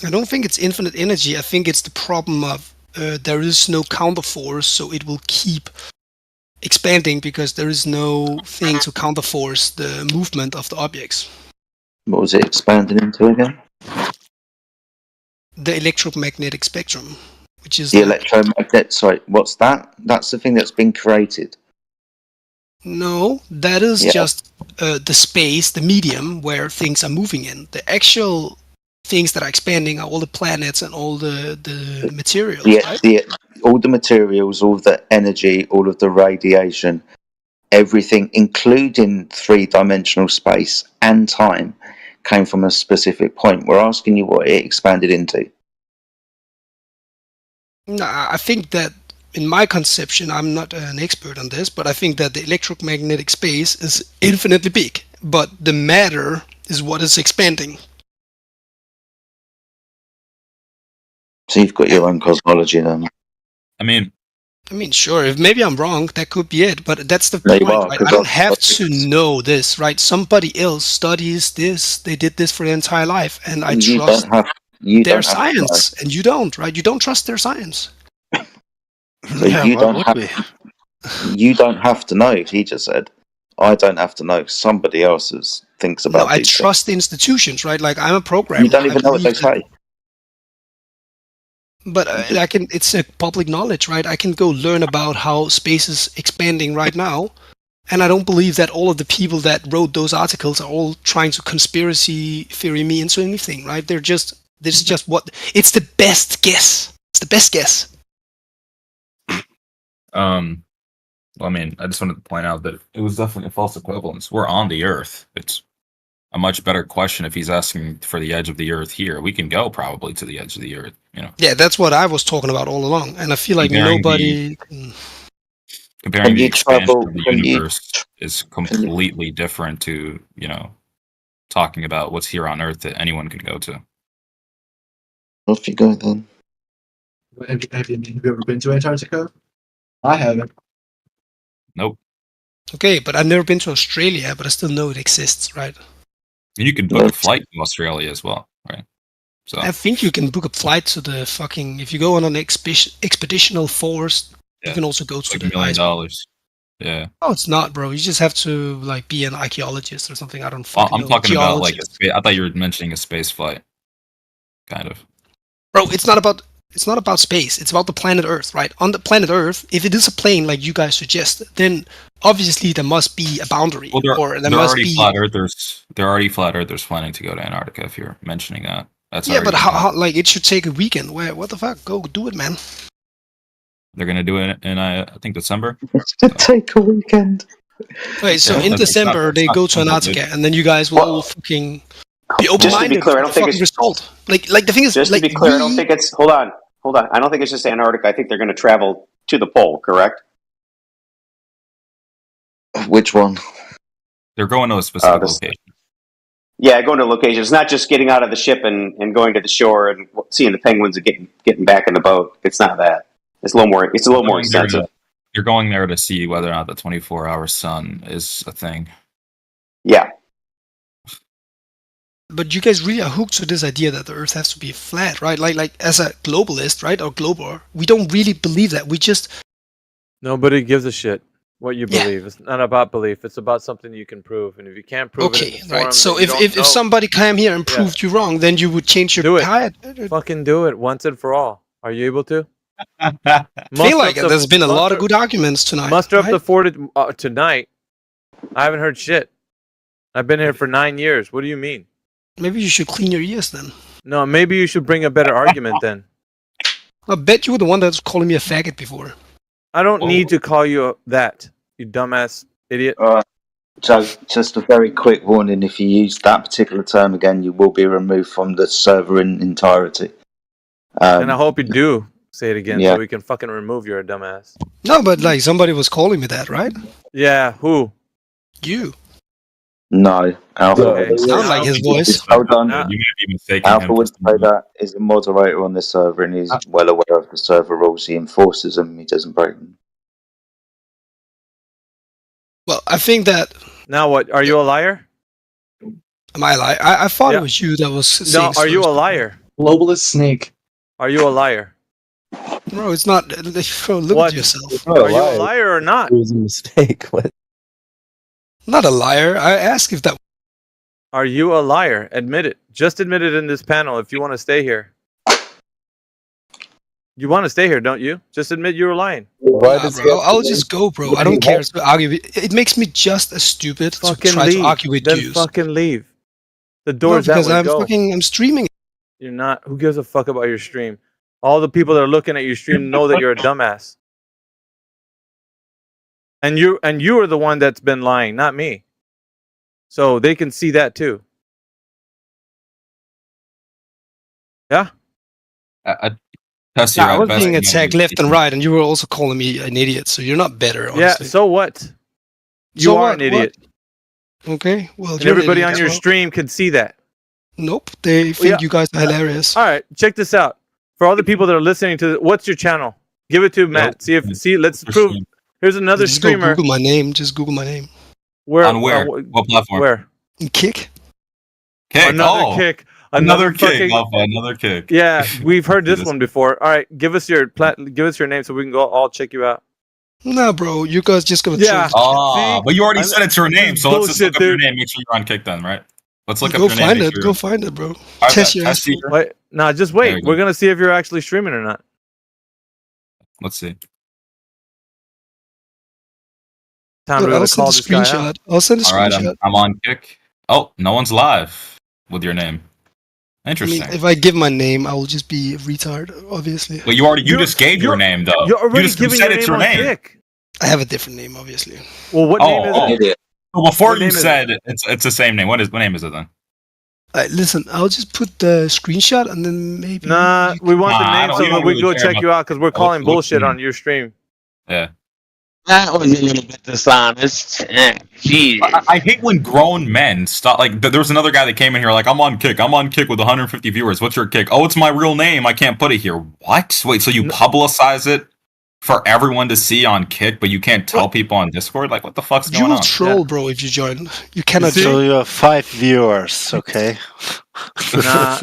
[SPEAKER 17] I don't think it's infinite energy. I think it's the problem of there is no counterforce, so it will keep expanding because there is no thing to counterforce the movement of the objects.
[SPEAKER 2] What was it expanding into again?
[SPEAKER 17] The electromagnetic spectrum, which is
[SPEAKER 2] The
[SPEAKER 17] like,
[SPEAKER 2] electromagnet. Sorry, what's that? That's the thing that's been created.
[SPEAKER 17] no, that is
[SPEAKER 2] Yeah.
[SPEAKER 17] just the space, the medium where things are moving in. The actual things that are expanding are all the planets and all the materials, right?
[SPEAKER 2] All the materials, all the energy, all of the radiation, everything, including three-dimensional space and time, came from a specific point. We're asking you what it expanded into.
[SPEAKER 17] No, I think that in my conception, I'm not an expert on this, but I think that the electromagnetic space is infinitely big, but the matter is what is expanding.
[SPEAKER 2] So you've got your own cosmology then.
[SPEAKER 3] I mean,
[SPEAKER 17] sure, if maybe I'm wrong, that could be it, but that's the
[SPEAKER 2] No, you
[SPEAKER 17] point,
[SPEAKER 2] are,
[SPEAKER 17] right?
[SPEAKER 2] 'cause
[SPEAKER 17] I don't have to know this, right? Somebody else studies this, they did this for their entire life, and I
[SPEAKER 2] You
[SPEAKER 17] trust
[SPEAKER 2] don't have. You
[SPEAKER 17] their
[SPEAKER 2] don't have to know.
[SPEAKER 17] science, and you don't, right? You don't trust their science.
[SPEAKER 2] So you don't have. You don't have to know. He just said, "I don't have to know." Somebody else thinks
[SPEAKER 17] No,
[SPEAKER 2] about
[SPEAKER 17] I
[SPEAKER 2] these
[SPEAKER 17] trust the institutions, right? Like I'm a
[SPEAKER 2] things.
[SPEAKER 17] programmer.
[SPEAKER 2] You don't
[SPEAKER 17] I
[SPEAKER 2] even know what they
[SPEAKER 17] believe that-
[SPEAKER 2] say.
[SPEAKER 17] But I can. It's a public knowledge, right? I can go learn about how space is expanding right now, and I don't believe that all of the people that wrote those articles are all trying to conspiracy theory me into anything, right? This is just what it's the best guess. It's the best guess.
[SPEAKER 3] Well, I mean, I just wanted to point out that it was definitely a false equivalence. We're on the Earth. It's a much better question if he's asking for the edge of the Earth here. We can go probably to the edge of the Earth, you know.
[SPEAKER 17] Yeah, that's what I was talking about all along, and I feel like
[SPEAKER 3] Comparing
[SPEAKER 17] nobody.
[SPEAKER 3] Comparing the
[SPEAKER 2] you
[SPEAKER 3] expansion
[SPEAKER 2] travel-
[SPEAKER 3] of the
[SPEAKER 2] can you-
[SPEAKER 3] universe is completely different to, you know, talking about what's here on Earth that anyone can go to.
[SPEAKER 2] Off you go then.
[SPEAKER 4] Have you ever been to Antarctica? I haven't.
[SPEAKER 3] Nope.
[SPEAKER 17] Okay, but I've never been to Australia, but I still know it exists, right?
[SPEAKER 3] And you can book a flight to Australia as well, right? So
[SPEAKER 17] I think you can book a flight to the fucking. If you go on an expeditional force, you can also go to
[SPEAKER 3] like
[SPEAKER 17] the
[SPEAKER 3] $1 million.
[SPEAKER 17] ice.
[SPEAKER 3] Yeah.
[SPEAKER 17] No, it's not, bro. You just have to like be an archaeologist or something. I don't
[SPEAKER 3] Well,
[SPEAKER 17] fucking
[SPEAKER 3] I'm
[SPEAKER 17] know.
[SPEAKER 3] talking about like
[SPEAKER 17] Geologist.
[SPEAKER 3] I thought you were mentioning a space flight, kind of.
[SPEAKER 17] Bro, it's not about space. It's about the planet Earth, right? On the planet Earth, if it is a plane like you guys suggest, then obviously there must be a boundary,
[SPEAKER 3] Well,
[SPEAKER 17] or there
[SPEAKER 3] they're
[SPEAKER 17] must
[SPEAKER 3] already
[SPEAKER 17] be.
[SPEAKER 3] flat earthers. There are already flat earthers planning to go to Antarctica. If you're mentioning that, that's
[SPEAKER 17] Yeah,
[SPEAKER 3] already
[SPEAKER 17] but how like it should take a weekend. What the fuck? Go do it, man.
[SPEAKER 3] they're gonna do it in I think December.
[SPEAKER 2] Take a weekend.
[SPEAKER 17] Wait, so
[SPEAKER 3] Yeah,
[SPEAKER 17] in
[SPEAKER 3] it's not-
[SPEAKER 17] December
[SPEAKER 3] it's
[SPEAKER 17] they
[SPEAKER 3] not
[SPEAKER 17] go to
[SPEAKER 3] simple,
[SPEAKER 17] Antarctica,
[SPEAKER 3] dude.
[SPEAKER 17] and then you guys will all fucking be
[SPEAKER 20] Just to be
[SPEAKER 17] open-minded.
[SPEAKER 20] clear, I don't
[SPEAKER 17] to
[SPEAKER 20] think
[SPEAKER 17] fucking
[SPEAKER 20] it's
[SPEAKER 17] result. Like the thing is,
[SPEAKER 20] Just
[SPEAKER 17] like
[SPEAKER 20] to be clear, I don't
[SPEAKER 17] we-
[SPEAKER 20] think it's. Hold on. I don't think it's just Antarctica. I think they're going to travel to the pole. Correct?
[SPEAKER 2] Which one?
[SPEAKER 3] They're going to a specific location.
[SPEAKER 20] Yeah, going to a location. It's not just getting out of the ship and going to the shore and seeing the penguins and getting back in the boat. It's not that. It's a little more. It's a little more extensive.
[SPEAKER 3] You're going there to see whether or not the 24-hour sun is a thing.
[SPEAKER 20] Yeah.
[SPEAKER 17] But you guys really are hooked to this idea that the Earth has to be flat, right? Like as a globalist, right, or globar, we don't really believe that. We just
[SPEAKER 9] Nobody gives a shit what you
[SPEAKER 17] Yeah.
[SPEAKER 9] believe. It's not about belief. It's about something you can prove. And if you can't prove it, in
[SPEAKER 17] okay,
[SPEAKER 9] the
[SPEAKER 17] right?
[SPEAKER 9] forum,
[SPEAKER 17] So
[SPEAKER 9] then you don't
[SPEAKER 17] if
[SPEAKER 9] know.
[SPEAKER 17] somebody came here and
[SPEAKER 9] Yeah.
[SPEAKER 17] proved you wrong, then you would change your
[SPEAKER 9] Do it.
[SPEAKER 17] diet.
[SPEAKER 9] Fucking do it once and for all. Are you able to?
[SPEAKER 17] I feel like there's been a lot of good arguments tonight.
[SPEAKER 9] Muster up
[SPEAKER 17] right?
[SPEAKER 9] the fortitude tonight. I haven't heard shit. I've been here for 9 years. What do you mean?
[SPEAKER 17] Maybe you should clean your ears then.
[SPEAKER 9] No, maybe you should bring a better argument then.
[SPEAKER 17] I bet you were the one that's calling me a faggot before.
[SPEAKER 9] I don't need to call you that, you dumbass idiot.
[SPEAKER 2] Just a very quick warning: if you use that particular term again, you will be removed from the server in entirety.
[SPEAKER 9] And I hope you do say it again
[SPEAKER 2] yeah.
[SPEAKER 9] so we can fucking remove you, a dumbass.
[SPEAKER 17] No, but like somebody was calling me that, right?
[SPEAKER 9] Yeah, who?
[SPEAKER 17] You.
[SPEAKER 2] No, Alpha.
[SPEAKER 3] Okay.
[SPEAKER 17] Sound like his voice.
[SPEAKER 2] Hold on.
[SPEAKER 3] You may be mistaken
[SPEAKER 2] Alpha
[SPEAKER 3] him for
[SPEAKER 2] would say that is a moderator on the server, and he's well aware of the server rules. He enforces them. He doesn't break them.
[SPEAKER 17] Well, I think that.
[SPEAKER 9] Now what? Are you a liar?
[SPEAKER 17] Am I a liar? I thought it was you that was.
[SPEAKER 9] No, are you a liar?
[SPEAKER 4] Globalist snake.
[SPEAKER 9] Are you a liar?
[SPEAKER 17] Bro, it's not. Bro, look
[SPEAKER 9] What?
[SPEAKER 17] at yourself.
[SPEAKER 9] Are you a liar or not?
[SPEAKER 12] It was a mistake. What?
[SPEAKER 17] Not a liar. I asked if that.
[SPEAKER 9] Are you a liar? Admit it. Just admit it in this panel if you want to stay here. You want to stay here, don't you? Just admit you were lying.
[SPEAKER 17] Nah, bro, I'll just go, bro. I don't care to argue. It makes me just as stupid to try to argue with you.
[SPEAKER 9] Fucking leave. The door's
[SPEAKER 17] because
[SPEAKER 9] that way.
[SPEAKER 17] I'm streaming.
[SPEAKER 9] You're not. Who gives a fuck about your stream? All the people that are looking at your stream know that you're a dumbass. And you are the one that's been lying, not me. So they can see that too. Yeah.
[SPEAKER 17] I was being attacked left and right, and you were also calling me an idiot. So you're not better, honestly.
[SPEAKER 9] Yeah. So what? You are an idiot.
[SPEAKER 17] What? Okay. Well,
[SPEAKER 9] and everybody on your stream can see that.
[SPEAKER 17] Nope. They think you guys are hilarious.
[SPEAKER 9] All right. Check this out. For all the people that are listening to, what's your channel? Give it to Matt. Let's prove. Here's another
[SPEAKER 17] Just
[SPEAKER 9] streamer.
[SPEAKER 17] Go Google my name. Just Google my name.
[SPEAKER 9] Where?
[SPEAKER 3] On where? What platform?
[SPEAKER 9] Where?
[SPEAKER 17] Kick.
[SPEAKER 3] Kick.
[SPEAKER 9] Another kick.
[SPEAKER 3] Another kick. Another kick.
[SPEAKER 9] Yeah, we've heard this one before. All right, give us your name so we can go all check you out.
[SPEAKER 17] Nah, bro, you guys just gonna
[SPEAKER 9] choose.
[SPEAKER 3] Oh, but you already said it's your name, so let's just look up your name. Make sure you're on Kick then, right? Let's look up your name.
[SPEAKER 17] Go find it, bro.
[SPEAKER 3] Right,
[SPEAKER 17] Test your ass.
[SPEAKER 9] Wait, no, just wait. We're gonna see if you're actually streaming or not.
[SPEAKER 3] Let's see.
[SPEAKER 17] I'll send a screenshot. I'll send a screenshot.
[SPEAKER 3] All right, I'm on Kick. Oh, no one's live with your name. Interesting.
[SPEAKER 17] I mean, if I give my name, I will just be a retard, obviously.
[SPEAKER 3] Well, you just gave your name though.
[SPEAKER 9] You're already
[SPEAKER 3] you just
[SPEAKER 9] giving
[SPEAKER 3] said
[SPEAKER 9] your
[SPEAKER 3] it's
[SPEAKER 9] name
[SPEAKER 3] your
[SPEAKER 9] on
[SPEAKER 3] name.
[SPEAKER 9] Kick.
[SPEAKER 17] I have a different name, obviously.
[SPEAKER 9] Well, what name is it?
[SPEAKER 3] So before
[SPEAKER 9] What
[SPEAKER 3] you
[SPEAKER 9] name is
[SPEAKER 3] said it's the same name. What name is it then?
[SPEAKER 17] Listen, I'll just put the screenshot and then maybe.
[SPEAKER 9] Nah, we want the name so that we can go check you out because we're calling bullshit
[SPEAKER 3] name.
[SPEAKER 9] on your stream.
[SPEAKER 3] Yeah.
[SPEAKER 10] That was a little bit dishonest. Jeez.
[SPEAKER 3] I hate when grown men stop. Like, there was another guy that came in here like, I'm on Kick with 150 viewers. What's your Kick? Oh, it's my real name. I can't put it here. What? Wait, so you publicize it for everyone to see on Kick, but you can't tell people on Discord? Like, what the fuck's going on?
[SPEAKER 17] You will troll, bro, if you join. You cannot.
[SPEAKER 22] So you have 5 viewers, okay?
[SPEAKER 9] Nah.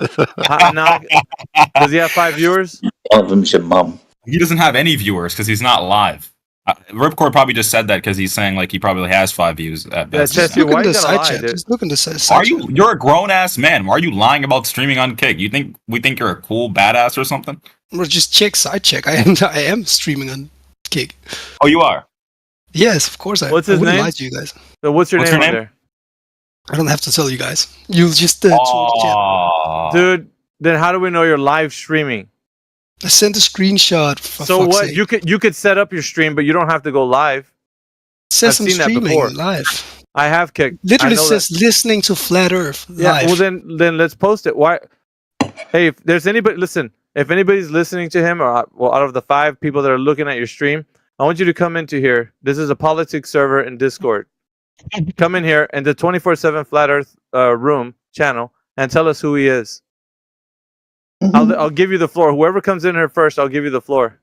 [SPEAKER 9] Does he have 5 viewers?
[SPEAKER 2] One of them's your mum.
[SPEAKER 3] He doesn't have any viewers because he's not live. Ripcord probably just said that because he's saying like he probably has 5 views at best.
[SPEAKER 17] Just look in the side chat. Just look in the side
[SPEAKER 3] chat. You're a grown ass man. Why are you lying about streaming on Kick? We think you're a cool badass or something?
[SPEAKER 17] Well, just check side check. I am streaming on Kick.
[SPEAKER 3] Oh, you are?
[SPEAKER 17] Yes, of course I am.
[SPEAKER 9] What's his
[SPEAKER 17] I wouldn't
[SPEAKER 9] name?
[SPEAKER 17] lie to you guys.
[SPEAKER 9] So what's your name on there?
[SPEAKER 17] I don't have to tell you guys. You'll just the chat.
[SPEAKER 9] Dude, then how do we know you're live streaming?
[SPEAKER 17] I sent a screenshot.
[SPEAKER 9] So what? Sake. You could set up your stream, but you don't have to go live.
[SPEAKER 17] It says I'm
[SPEAKER 9] seen that
[SPEAKER 17] streaming
[SPEAKER 9] before.
[SPEAKER 17] live.
[SPEAKER 9] I have Kicked.
[SPEAKER 17] Literally says listening to Flat Earth live.
[SPEAKER 9] Yeah, well then let's post it. Why? Hey, if there's anybody, listen. If anybody's listening to him, or out of the 5 people that are looking at your stream, I want you to come into here. This is a politics server in Discord. Come in here in the 24/7 Flat Earth room channel and tell us who he is. I'll give you the floor. Whoever comes in here first, I'll give you the floor.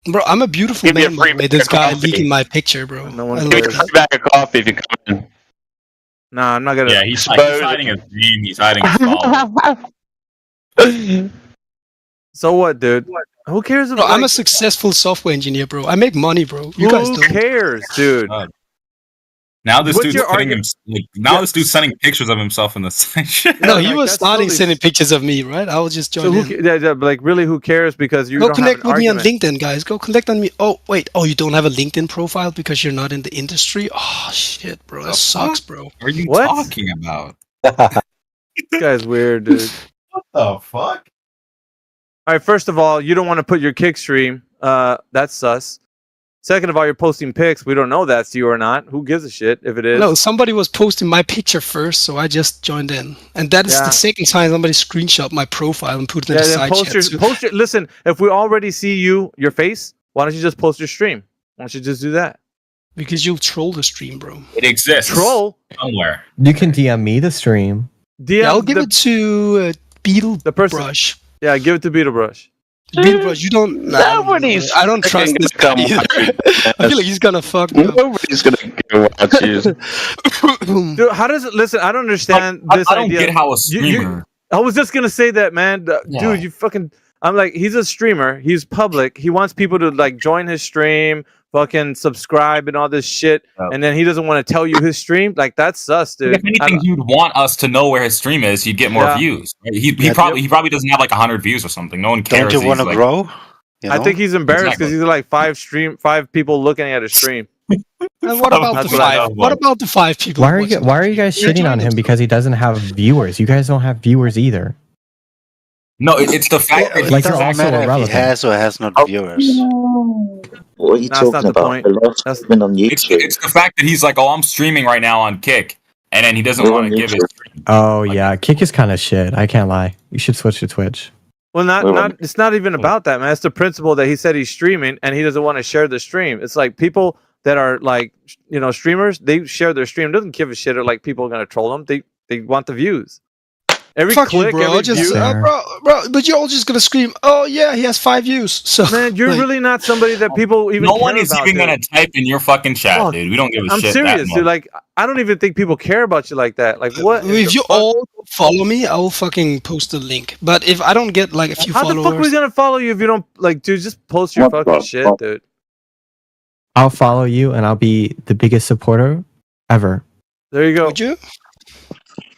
[SPEAKER 17] Bro, I'm a beautiful man. This guy leaking my picture, bro.
[SPEAKER 9] No one cares.
[SPEAKER 10] Give me a bag of coffee if you come in.
[SPEAKER 9] Nah, I'm not gonna.
[SPEAKER 3] Yeah, he's hiding his name. He's hiding his phone.
[SPEAKER 9] So what, dude? Who cares about?
[SPEAKER 17] Bro, I'm a successful software engineer, bro. I make money, bro. You guys don't.
[SPEAKER 9] Who cares, dude?
[SPEAKER 3] Now this
[SPEAKER 9] What's
[SPEAKER 3] dude's
[SPEAKER 9] your
[SPEAKER 3] putting this dude's sending pictures of himself in the section.
[SPEAKER 17] No, he was starting sending pictures of me, right? I will just join in.
[SPEAKER 9] Like, really, who cares? Because you
[SPEAKER 17] go
[SPEAKER 9] don't
[SPEAKER 17] connect
[SPEAKER 9] have an
[SPEAKER 17] with me on
[SPEAKER 9] argument.
[SPEAKER 17] LinkedIn, guys. Go connect on me. Oh, wait. Oh, you don't have a LinkedIn profile because you're not in the industry? Oh, shit, bro. That sucks, bro.
[SPEAKER 3] What are you
[SPEAKER 9] What?
[SPEAKER 3] talking about?
[SPEAKER 9] This guy's weird, dude.
[SPEAKER 3] What the fuck?
[SPEAKER 9] All right, first of all, you don't want to put your Kick stream. That's sus. Second of all, you're posting pics. We don't know that's you or not. Who gives a shit if it is?
[SPEAKER 17] No, somebody was posting my picture first, so I just joined in. And that is the second time somebody screenshot my profile and put it in the side chat.
[SPEAKER 9] Listen, if we already see your face, why don't you just post your stream? Why don't you just do that?
[SPEAKER 17] Because you'll troll the stream, bro.
[SPEAKER 3] It exists.
[SPEAKER 9] Troll
[SPEAKER 3] somewhere.
[SPEAKER 13] You can DM me the stream.
[SPEAKER 17] Yeah, I'll give it to Beetle Brush.
[SPEAKER 9] Yeah, give it to Beetle Brush.
[SPEAKER 17] Beetle Brush, you don't.
[SPEAKER 10] Nobody's
[SPEAKER 17] I don't trust this guy
[SPEAKER 10] come
[SPEAKER 17] either.
[SPEAKER 10] watch you.
[SPEAKER 17] I feel like he's gonna fuck me up.
[SPEAKER 10] Nobody's gonna go watch you.
[SPEAKER 9] Dude, how does it? Listen, I don't understand this
[SPEAKER 3] I don't
[SPEAKER 9] idea.
[SPEAKER 3] get how a streamer.
[SPEAKER 9] I was just gonna say that, man.
[SPEAKER 3] Yeah.
[SPEAKER 9] Dude, you fucking. I'm like, he's a streamer. He's public. He wants people to like join his stream, fucking subscribe and all this shit. And then he doesn't want to tell you his stream. Like that's sus, dude.
[SPEAKER 3] If anything, he'd want us to know where his stream is. He'd get more
[SPEAKER 9] Yeah.
[SPEAKER 3] views. Right? He probably doesn't have like 100 views or something. No one cares.
[SPEAKER 22] Don't you want to
[SPEAKER 3] He's,
[SPEAKER 22] grow? You
[SPEAKER 9] I
[SPEAKER 22] know?
[SPEAKER 9] think he's embarrassed because
[SPEAKER 3] Exactly.
[SPEAKER 9] he's like five people looking at his stream.
[SPEAKER 17] And what about
[SPEAKER 9] That's
[SPEAKER 17] the
[SPEAKER 9] what I
[SPEAKER 17] five?
[SPEAKER 9] know.
[SPEAKER 17] What about the 5 people?
[SPEAKER 13] Why are you guys
[SPEAKER 17] You're
[SPEAKER 13] shitting on
[SPEAKER 17] doing
[SPEAKER 13] him because he doesn't have viewers? You guys don't have viewers either.
[SPEAKER 3] No, it's the fact that
[SPEAKER 13] Like,
[SPEAKER 22] it
[SPEAKER 13] you're
[SPEAKER 22] doesn't
[SPEAKER 13] also
[SPEAKER 22] matter if
[SPEAKER 13] irrelevant.
[SPEAKER 22] he has or has not viewers.
[SPEAKER 2] What are you
[SPEAKER 9] That's not
[SPEAKER 2] talking
[SPEAKER 9] the
[SPEAKER 2] about?
[SPEAKER 9] point.
[SPEAKER 2] The last
[SPEAKER 9] That's-
[SPEAKER 2] streaming on YouTube.
[SPEAKER 3] it's the fact that he's like, oh, I'm streaming right now on Kick, and then he doesn't
[SPEAKER 2] We're
[SPEAKER 3] want
[SPEAKER 2] on
[SPEAKER 3] to give his
[SPEAKER 2] YouTube.
[SPEAKER 3] stream.
[SPEAKER 13] Oh yeah, Kick is kind of shit. I can't lie. You should switch to Twitch.
[SPEAKER 9] Well,
[SPEAKER 2] Wait,
[SPEAKER 9] not. It's not even about that, man. It's the principle that he said he's streaming and he doesn't want to share the stream. It's like people that are like, streamers. They share their stream. Doesn't give a shit. Or like people are gonna troll them. They want the views. Every
[SPEAKER 17] Fuck
[SPEAKER 9] click,
[SPEAKER 17] you, bro.
[SPEAKER 9] every
[SPEAKER 17] Just,
[SPEAKER 9] view.
[SPEAKER 17] bro, but you're all just gonna scream, "Oh yeah, he has 5 views." So
[SPEAKER 9] Man, you're
[SPEAKER 17] like,
[SPEAKER 9] really not somebody that people even.
[SPEAKER 3] No
[SPEAKER 9] care
[SPEAKER 3] one is
[SPEAKER 9] about,
[SPEAKER 3] even
[SPEAKER 9] dude.
[SPEAKER 3] gonna type in your fucking chat,
[SPEAKER 9] Fuck.
[SPEAKER 3] dude. We don't give a
[SPEAKER 9] I'm
[SPEAKER 3] shit.
[SPEAKER 9] serious,
[SPEAKER 3] that
[SPEAKER 9] dude.
[SPEAKER 3] much.
[SPEAKER 9] Like, I don't even think people care about you like that. Like, what? in
[SPEAKER 17] if
[SPEAKER 9] the
[SPEAKER 17] you
[SPEAKER 9] fuck?
[SPEAKER 17] all follow me, I will fucking post a link. But if I don't get like a few
[SPEAKER 9] How
[SPEAKER 17] followers,
[SPEAKER 9] the fuck are we gonna follow you if you don't like, dude? Just post your
[SPEAKER 2] What
[SPEAKER 9] fucking
[SPEAKER 2] the
[SPEAKER 9] shit,
[SPEAKER 2] fuck?
[SPEAKER 9] dude.
[SPEAKER 13] I'll follow you and I'll be the biggest supporter ever.
[SPEAKER 9] There you go.
[SPEAKER 17] would you?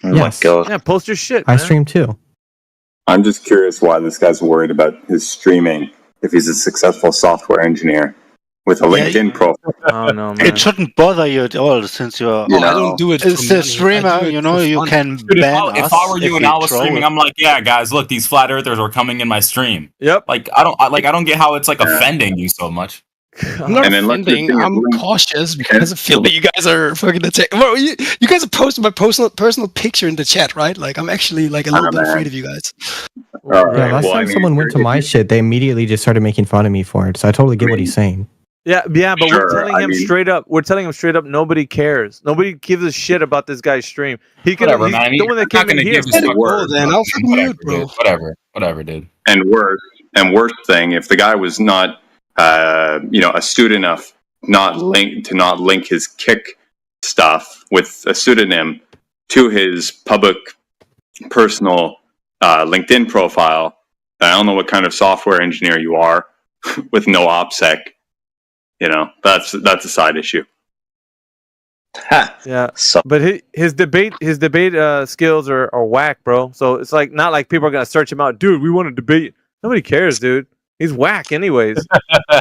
[SPEAKER 2] Oh
[SPEAKER 13] Yes.
[SPEAKER 2] my god.
[SPEAKER 9] Yeah, post your shit.
[SPEAKER 13] I
[SPEAKER 9] Man.
[SPEAKER 13] stream too.
[SPEAKER 12] I'm just curious why this guy's worried about his streaming if he's a successful software engineer with a LinkedIn profile.
[SPEAKER 9] Oh no, man.
[SPEAKER 22] It shouldn't bother you at all since you're.
[SPEAKER 2] You
[SPEAKER 17] I
[SPEAKER 2] know,
[SPEAKER 17] don't do it.
[SPEAKER 22] It's
[SPEAKER 17] for
[SPEAKER 22] the
[SPEAKER 17] money. I
[SPEAKER 22] streamer,
[SPEAKER 17] do it
[SPEAKER 22] you know.
[SPEAKER 17] for
[SPEAKER 22] You
[SPEAKER 17] fun.
[SPEAKER 22] can
[SPEAKER 3] Dude,
[SPEAKER 22] ban
[SPEAKER 3] if
[SPEAKER 22] us.
[SPEAKER 3] I were you and
[SPEAKER 22] we
[SPEAKER 3] I was
[SPEAKER 22] troll.
[SPEAKER 3] streaming, I'm like, yeah, guys, look, these flat earthers are coming in my stream.
[SPEAKER 9] Yep.
[SPEAKER 3] Like, I don't get how it's like offending you so much.
[SPEAKER 17] I'm not
[SPEAKER 12] And then let's
[SPEAKER 17] offending.
[SPEAKER 12] just think
[SPEAKER 17] I'm
[SPEAKER 12] of link-
[SPEAKER 17] cautious because I feel that you guys are fucking attacking. Well, you guys are posting my personal picture in the chat, right? Like I'm actually like a little bit afraid of you guys.
[SPEAKER 12] All
[SPEAKER 13] Yeah,
[SPEAKER 12] right.
[SPEAKER 13] last
[SPEAKER 12] Well, I
[SPEAKER 13] time
[SPEAKER 12] mean,
[SPEAKER 13] someone went to my shit, they immediately just started making fun of me for it. So I totally get what he's saying.
[SPEAKER 9] Yeah, but we're
[SPEAKER 12] Sure,
[SPEAKER 9] telling
[SPEAKER 12] I
[SPEAKER 9] him
[SPEAKER 12] mean-
[SPEAKER 9] straight up. We're telling him straight up. Nobody cares. Nobody gives a shit about this guy's stream. He could.
[SPEAKER 3] Whatever,
[SPEAKER 9] He's
[SPEAKER 3] man.
[SPEAKER 9] the one that
[SPEAKER 3] I'm not
[SPEAKER 9] came in
[SPEAKER 3] gonna
[SPEAKER 9] here.
[SPEAKER 3] give a fuck.
[SPEAKER 17] Word, then I'll fucking
[SPEAKER 3] Whatever,
[SPEAKER 17] mute, bro.
[SPEAKER 3] dude. Whatever, dude.
[SPEAKER 12] And worst thing, if the guy was not, astute enough not link his Kick stuff with a pseudonym to his public personal LinkedIn profile, I don't know what kind of software engineer you are with no OPSEC. That's a side issue.
[SPEAKER 9] Yeah,
[SPEAKER 2] So,
[SPEAKER 9] but his debate skills are whack, bro. So it's like not like people are gonna search him out, dude. We want to debate. Nobody cares, dude. He's whack, anyways.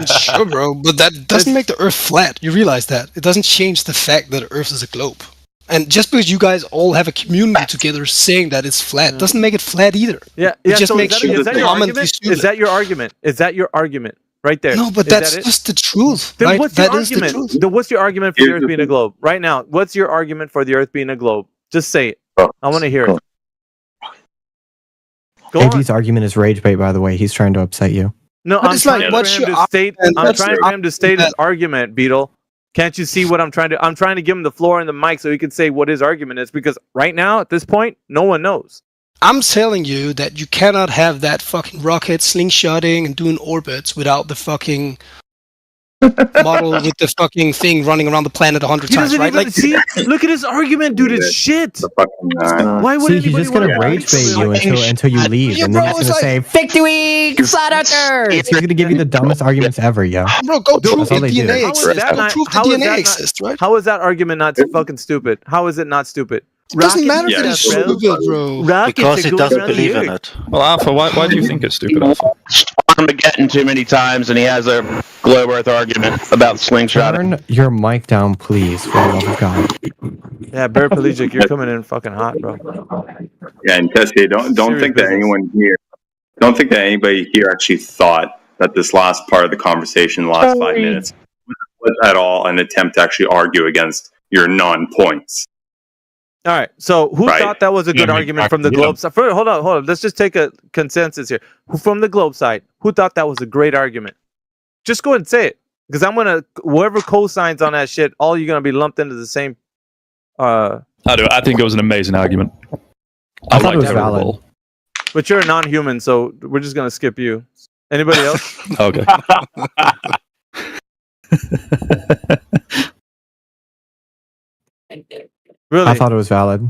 [SPEAKER 17] Sure, bro, but that doesn't make the Earth flat. You realize that? It doesn't change the fact that the Earth is a globe. And just because you guys all have a community together saying that it's flat doesn't make it flat either.
[SPEAKER 9] Yeah,
[SPEAKER 17] It just
[SPEAKER 9] so
[SPEAKER 17] makes you
[SPEAKER 9] is that your
[SPEAKER 17] commonly
[SPEAKER 9] argument?
[SPEAKER 17] stupid.
[SPEAKER 9] Is that your argument? Is that your argument right there?
[SPEAKER 17] No, but
[SPEAKER 9] Is
[SPEAKER 17] that's
[SPEAKER 9] that it?
[SPEAKER 17] just the truth.
[SPEAKER 9] Then
[SPEAKER 17] right?
[SPEAKER 9] what's your
[SPEAKER 17] That is the
[SPEAKER 9] argument?
[SPEAKER 17] truth.
[SPEAKER 9] Then what's your argument for the
[SPEAKER 12] Here's
[SPEAKER 9] Earth
[SPEAKER 12] the
[SPEAKER 9] being a
[SPEAKER 12] thing.
[SPEAKER 9] globe? Right now, what's your argument for the Earth being a globe? Just say it. I want to hear it. Go on.
[SPEAKER 13] AV's argument is rage bait, by the way. He's trying to upset you.
[SPEAKER 9] No,
[SPEAKER 17] But
[SPEAKER 9] I'm
[SPEAKER 17] it's like,
[SPEAKER 9] trying
[SPEAKER 17] what's
[SPEAKER 9] for him
[SPEAKER 17] your
[SPEAKER 9] to state.
[SPEAKER 17] argument?
[SPEAKER 9] I'm
[SPEAKER 17] What's
[SPEAKER 9] trying
[SPEAKER 17] your
[SPEAKER 9] for him to state his
[SPEAKER 17] argument?
[SPEAKER 9] argument, Beetle. Can't you see what I'm trying to? I'm trying to give him the floor and the mic so he can say what his argument is. Because right now, at this point, no one knows.
[SPEAKER 17] I'm telling you that you cannot have that fucking rocket slingshotting and doing orbits without the fucking model with the fucking thing running around the planet 100
[SPEAKER 9] He
[SPEAKER 17] times,
[SPEAKER 9] doesn't
[SPEAKER 17] right?
[SPEAKER 9] even
[SPEAKER 17] Like,
[SPEAKER 9] see. Look at his argument, dude. It's shit.
[SPEAKER 12] The fucking,
[SPEAKER 9] Why would
[SPEAKER 13] See, he's
[SPEAKER 9] anybody
[SPEAKER 13] just gonna
[SPEAKER 9] wanna
[SPEAKER 13] rage bait you until you leave,
[SPEAKER 17] Yeah,
[SPEAKER 13] and then
[SPEAKER 17] bro,
[SPEAKER 13] he's
[SPEAKER 17] it's
[SPEAKER 13] gonna say "victory, Slaughter." He's gonna give you the dumbest arguments ever, yo.
[SPEAKER 17] bro, go
[SPEAKER 13] That's
[SPEAKER 17] prove
[SPEAKER 13] all
[SPEAKER 17] the
[SPEAKER 13] they do.
[SPEAKER 17] DNA
[SPEAKER 9] How is
[SPEAKER 17] exists.
[SPEAKER 9] that
[SPEAKER 17] Go
[SPEAKER 9] not-
[SPEAKER 17] prove the
[SPEAKER 9] how is that
[SPEAKER 17] DNA
[SPEAKER 9] not-
[SPEAKER 17] exists, right?
[SPEAKER 9] How is that argument not fucking stupid? How is it not stupid?
[SPEAKER 17] It doesn't
[SPEAKER 9] Rocket
[SPEAKER 17] matter if
[SPEAKER 12] Yeah,
[SPEAKER 17] it's
[SPEAKER 12] it's
[SPEAKER 17] stupid, bro.
[SPEAKER 9] Rockets
[SPEAKER 22] Because
[SPEAKER 9] are
[SPEAKER 22] he
[SPEAKER 9] going
[SPEAKER 22] doesn't
[SPEAKER 9] around the
[SPEAKER 22] believe
[SPEAKER 9] Earth.
[SPEAKER 22] in it.
[SPEAKER 3] Well, Alpha, why do you think it's stupid, Alpha?
[SPEAKER 10] Armageddon too many times, and he has a globe Earth argument about slingshot.
[SPEAKER 13] Turn your mic down, please, for the love of God.
[SPEAKER 9] Yeah, paraplegic, you're coming in fucking hot, bro.
[SPEAKER 12] Yeah, and Tessie, don't
[SPEAKER 9] Serious
[SPEAKER 12] think that
[SPEAKER 9] business.
[SPEAKER 12] anyone here, don't think that anybody here actually thought that this last part of the conversation, the last 5 minutes, was at all an attempt to actually argue against your non-points.
[SPEAKER 9] All right. So who
[SPEAKER 12] Right.
[SPEAKER 9] thought that was a good
[SPEAKER 3] Yeah,
[SPEAKER 9] argument from the
[SPEAKER 3] yeah.
[SPEAKER 9] globe side? Hold on. Let's just take a consensus here. Who from the globe side? Who thought that was a great argument? Just go ahead and say it. Because I'm gonna whoever co-signs on that shit, all you're gonna be lumped into the same.
[SPEAKER 14] I think it was an amazing argument.
[SPEAKER 13] I thought it was valid.
[SPEAKER 9] But you're a non-human, so we're just gonna skip you. Anybody else?
[SPEAKER 14] Okay.
[SPEAKER 9] Really?
[SPEAKER 13] I thought it was valid.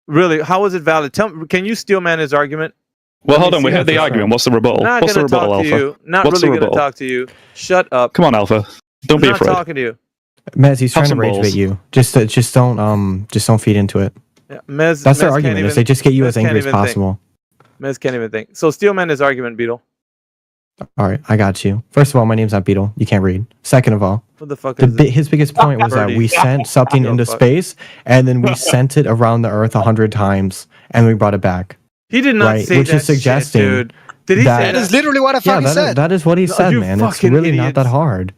[SPEAKER 9] Really? How was it valid? Can you steel man his argument?
[SPEAKER 14] Well, hold on. We had the argument. What's the rebuttal?
[SPEAKER 9] Not
[SPEAKER 14] What's the
[SPEAKER 9] gonna
[SPEAKER 14] rebuttal,
[SPEAKER 9] talk to
[SPEAKER 14] Alpha?
[SPEAKER 9] you. Not
[SPEAKER 14] What's
[SPEAKER 9] really
[SPEAKER 14] the
[SPEAKER 9] gonna
[SPEAKER 14] rebuttal?
[SPEAKER 9] talk to you. Shut up.
[SPEAKER 14] Come on, Alpha. Don't be
[SPEAKER 9] I'm
[SPEAKER 14] afraid.
[SPEAKER 9] not talking to you.
[SPEAKER 13] Mez, he's
[SPEAKER 14] Have
[SPEAKER 13] trying to
[SPEAKER 14] some
[SPEAKER 13] rage
[SPEAKER 14] balls.
[SPEAKER 13] bait you. Just don't feed into it.
[SPEAKER 9] Yeah, Mez,
[SPEAKER 13] That's their
[SPEAKER 9] Mez
[SPEAKER 13] argument.
[SPEAKER 9] can't
[SPEAKER 13] Is they just get you
[SPEAKER 9] Mez
[SPEAKER 13] as
[SPEAKER 9] can't
[SPEAKER 13] angry as
[SPEAKER 9] even think.
[SPEAKER 13] possible.
[SPEAKER 9] Mez can't even think. So steel man his argument, Beetle.
[SPEAKER 13] All right, I got you. First of all, my name's not Beetle. You can't read. Second of all,
[SPEAKER 9] What the fuck is
[SPEAKER 13] his biggest point was that
[SPEAKER 9] Birdie.
[SPEAKER 13] we sent something
[SPEAKER 9] Oh,
[SPEAKER 13] into
[SPEAKER 9] fuck.
[SPEAKER 13] space, and then we sent it around the Earth 100 times, and we brought it back.
[SPEAKER 9] He did not
[SPEAKER 13] Right,
[SPEAKER 9] say
[SPEAKER 13] which
[SPEAKER 9] that
[SPEAKER 13] is suggesting
[SPEAKER 9] shit, dude. Did he say
[SPEAKER 13] that-
[SPEAKER 9] that?
[SPEAKER 17] That is literally what I
[SPEAKER 13] Yeah,
[SPEAKER 17] fucking said.
[SPEAKER 13] that is what he
[SPEAKER 9] No,
[SPEAKER 13] said,
[SPEAKER 9] you
[SPEAKER 13] man. It's
[SPEAKER 9] fucking
[SPEAKER 13] really not that
[SPEAKER 9] idiots.
[SPEAKER 13] hard.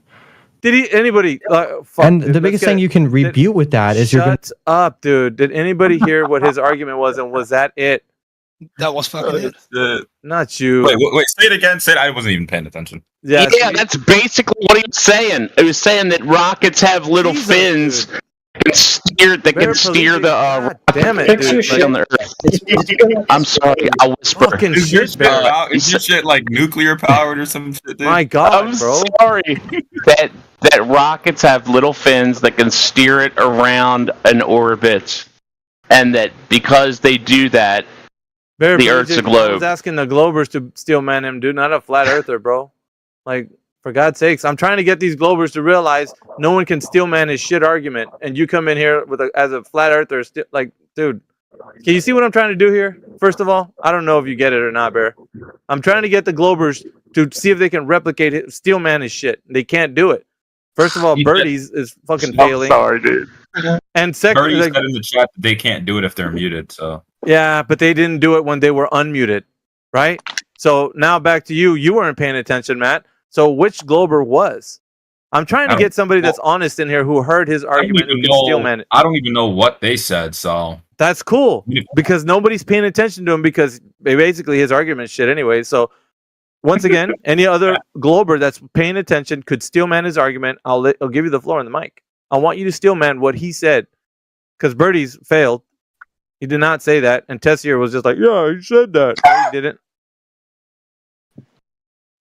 [SPEAKER 9] Did he? Anybody? Fuck,
[SPEAKER 13] And
[SPEAKER 9] dude,
[SPEAKER 13] the
[SPEAKER 9] let's
[SPEAKER 13] biggest
[SPEAKER 9] get
[SPEAKER 13] thing
[SPEAKER 9] it.
[SPEAKER 13] you can rebuke with that is you're going
[SPEAKER 9] Shut up, dude. Did anybody hear what his argument was, and was that it?
[SPEAKER 17] That was fucking it.
[SPEAKER 9] Not you.
[SPEAKER 3] Wait, say it again. Say it. I wasn't even paying attention.
[SPEAKER 9] Yeah,
[SPEAKER 10] That's basically what he was saying. It was saying that rockets have little fins that can steer the
[SPEAKER 9] damn it,
[SPEAKER 10] rockets
[SPEAKER 9] dude.
[SPEAKER 10] right on the Earth. I'm sorry, I'll whisper.
[SPEAKER 9] Fucking
[SPEAKER 3] Is your
[SPEAKER 9] shit,
[SPEAKER 3] shit,
[SPEAKER 9] Bear.
[SPEAKER 3] is your shit like nuclear powered or some shit, dude?
[SPEAKER 9] My God,
[SPEAKER 10] I'm
[SPEAKER 9] bro.
[SPEAKER 10] sorry that rockets have little fins that can steer it around an orbit, and that because they do that,
[SPEAKER 9] Bear,
[SPEAKER 10] the
[SPEAKER 9] bro,
[SPEAKER 10] Earth's a
[SPEAKER 9] dude, I
[SPEAKER 10] globe.
[SPEAKER 9] was asking the Globers to steel man him, dude, not a flat earther, bro. Like, for God's sakes, I'm trying to get these Globers to realize no one can steel man his shit argument, and you come in here with as a flat earther, like, dude. Can you see what I'm trying to do here? First of all, I don't know if you get it or not, Bear. I'm trying to get the Globers to see if they can replicate it, steel man his shit. They can't do it. First of all, Birdie's is fucking failing.
[SPEAKER 10] Sorry, dude.
[SPEAKER 9] And second,
[SPEAKER 3] Birdie
[SPEAKER 9] like,
[SPEAKER 3] said in the chat that they can't do it if they're muted. So
[SPEAKER 9] yeah, but they didn't do it when they were unmuted, right? So now back to you. You weren't paying attention, Matt. So which Glober was? I'm trying to get somebody that's honest in here who heard his argument who can steel man it.
[SPEAKER 3] I don't even know what they said. So
[SPEAKER 9] That's cool because nobody's paying attention to him because basically his argument shit anyway. So once again, any other Glober that's paying attention could steel man his argument. I'll give you the floor on the mic. I want you to steel man what he said because Birdie's failed. He did not say that, and Tessier was just like, "Yeah, he said that." No, he didn't.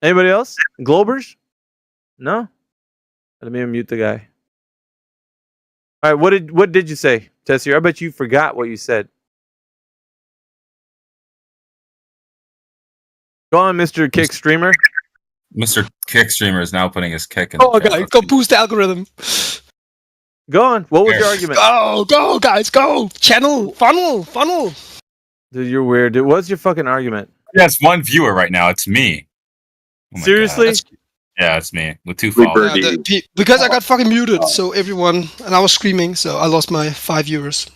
[SPEAKER 9] Anybody else? Globers? No. Let me unmute the guy. All right, what did you say, Tessier? I bet you forgot what you said. Go on, Mr. Kick Streamer.
[SPEAKER 3] Mr. Kick Streamer is now putting his kick in.
[SPEAKER 17] Oh, okay, go boost the algorithm.
[SPEAKER 9] Go on. What was your argument?
[SPEAKER 17] Go, guys, go. Channel, funnel.
[SPEAKER 9] Dude, you're weird. Dude, what's your fucking argument?
[SPEAKER 3] Yes, one viewer right now. It's me. Oh my
[SPEAKER 9] Seriously?
[SPEAKER 3] God. Yeah, it's me with 2 followers.
[SPEAKER 17] Because I got fucking muted, so everyone, and I was screaming, so I lost my 5 viewers.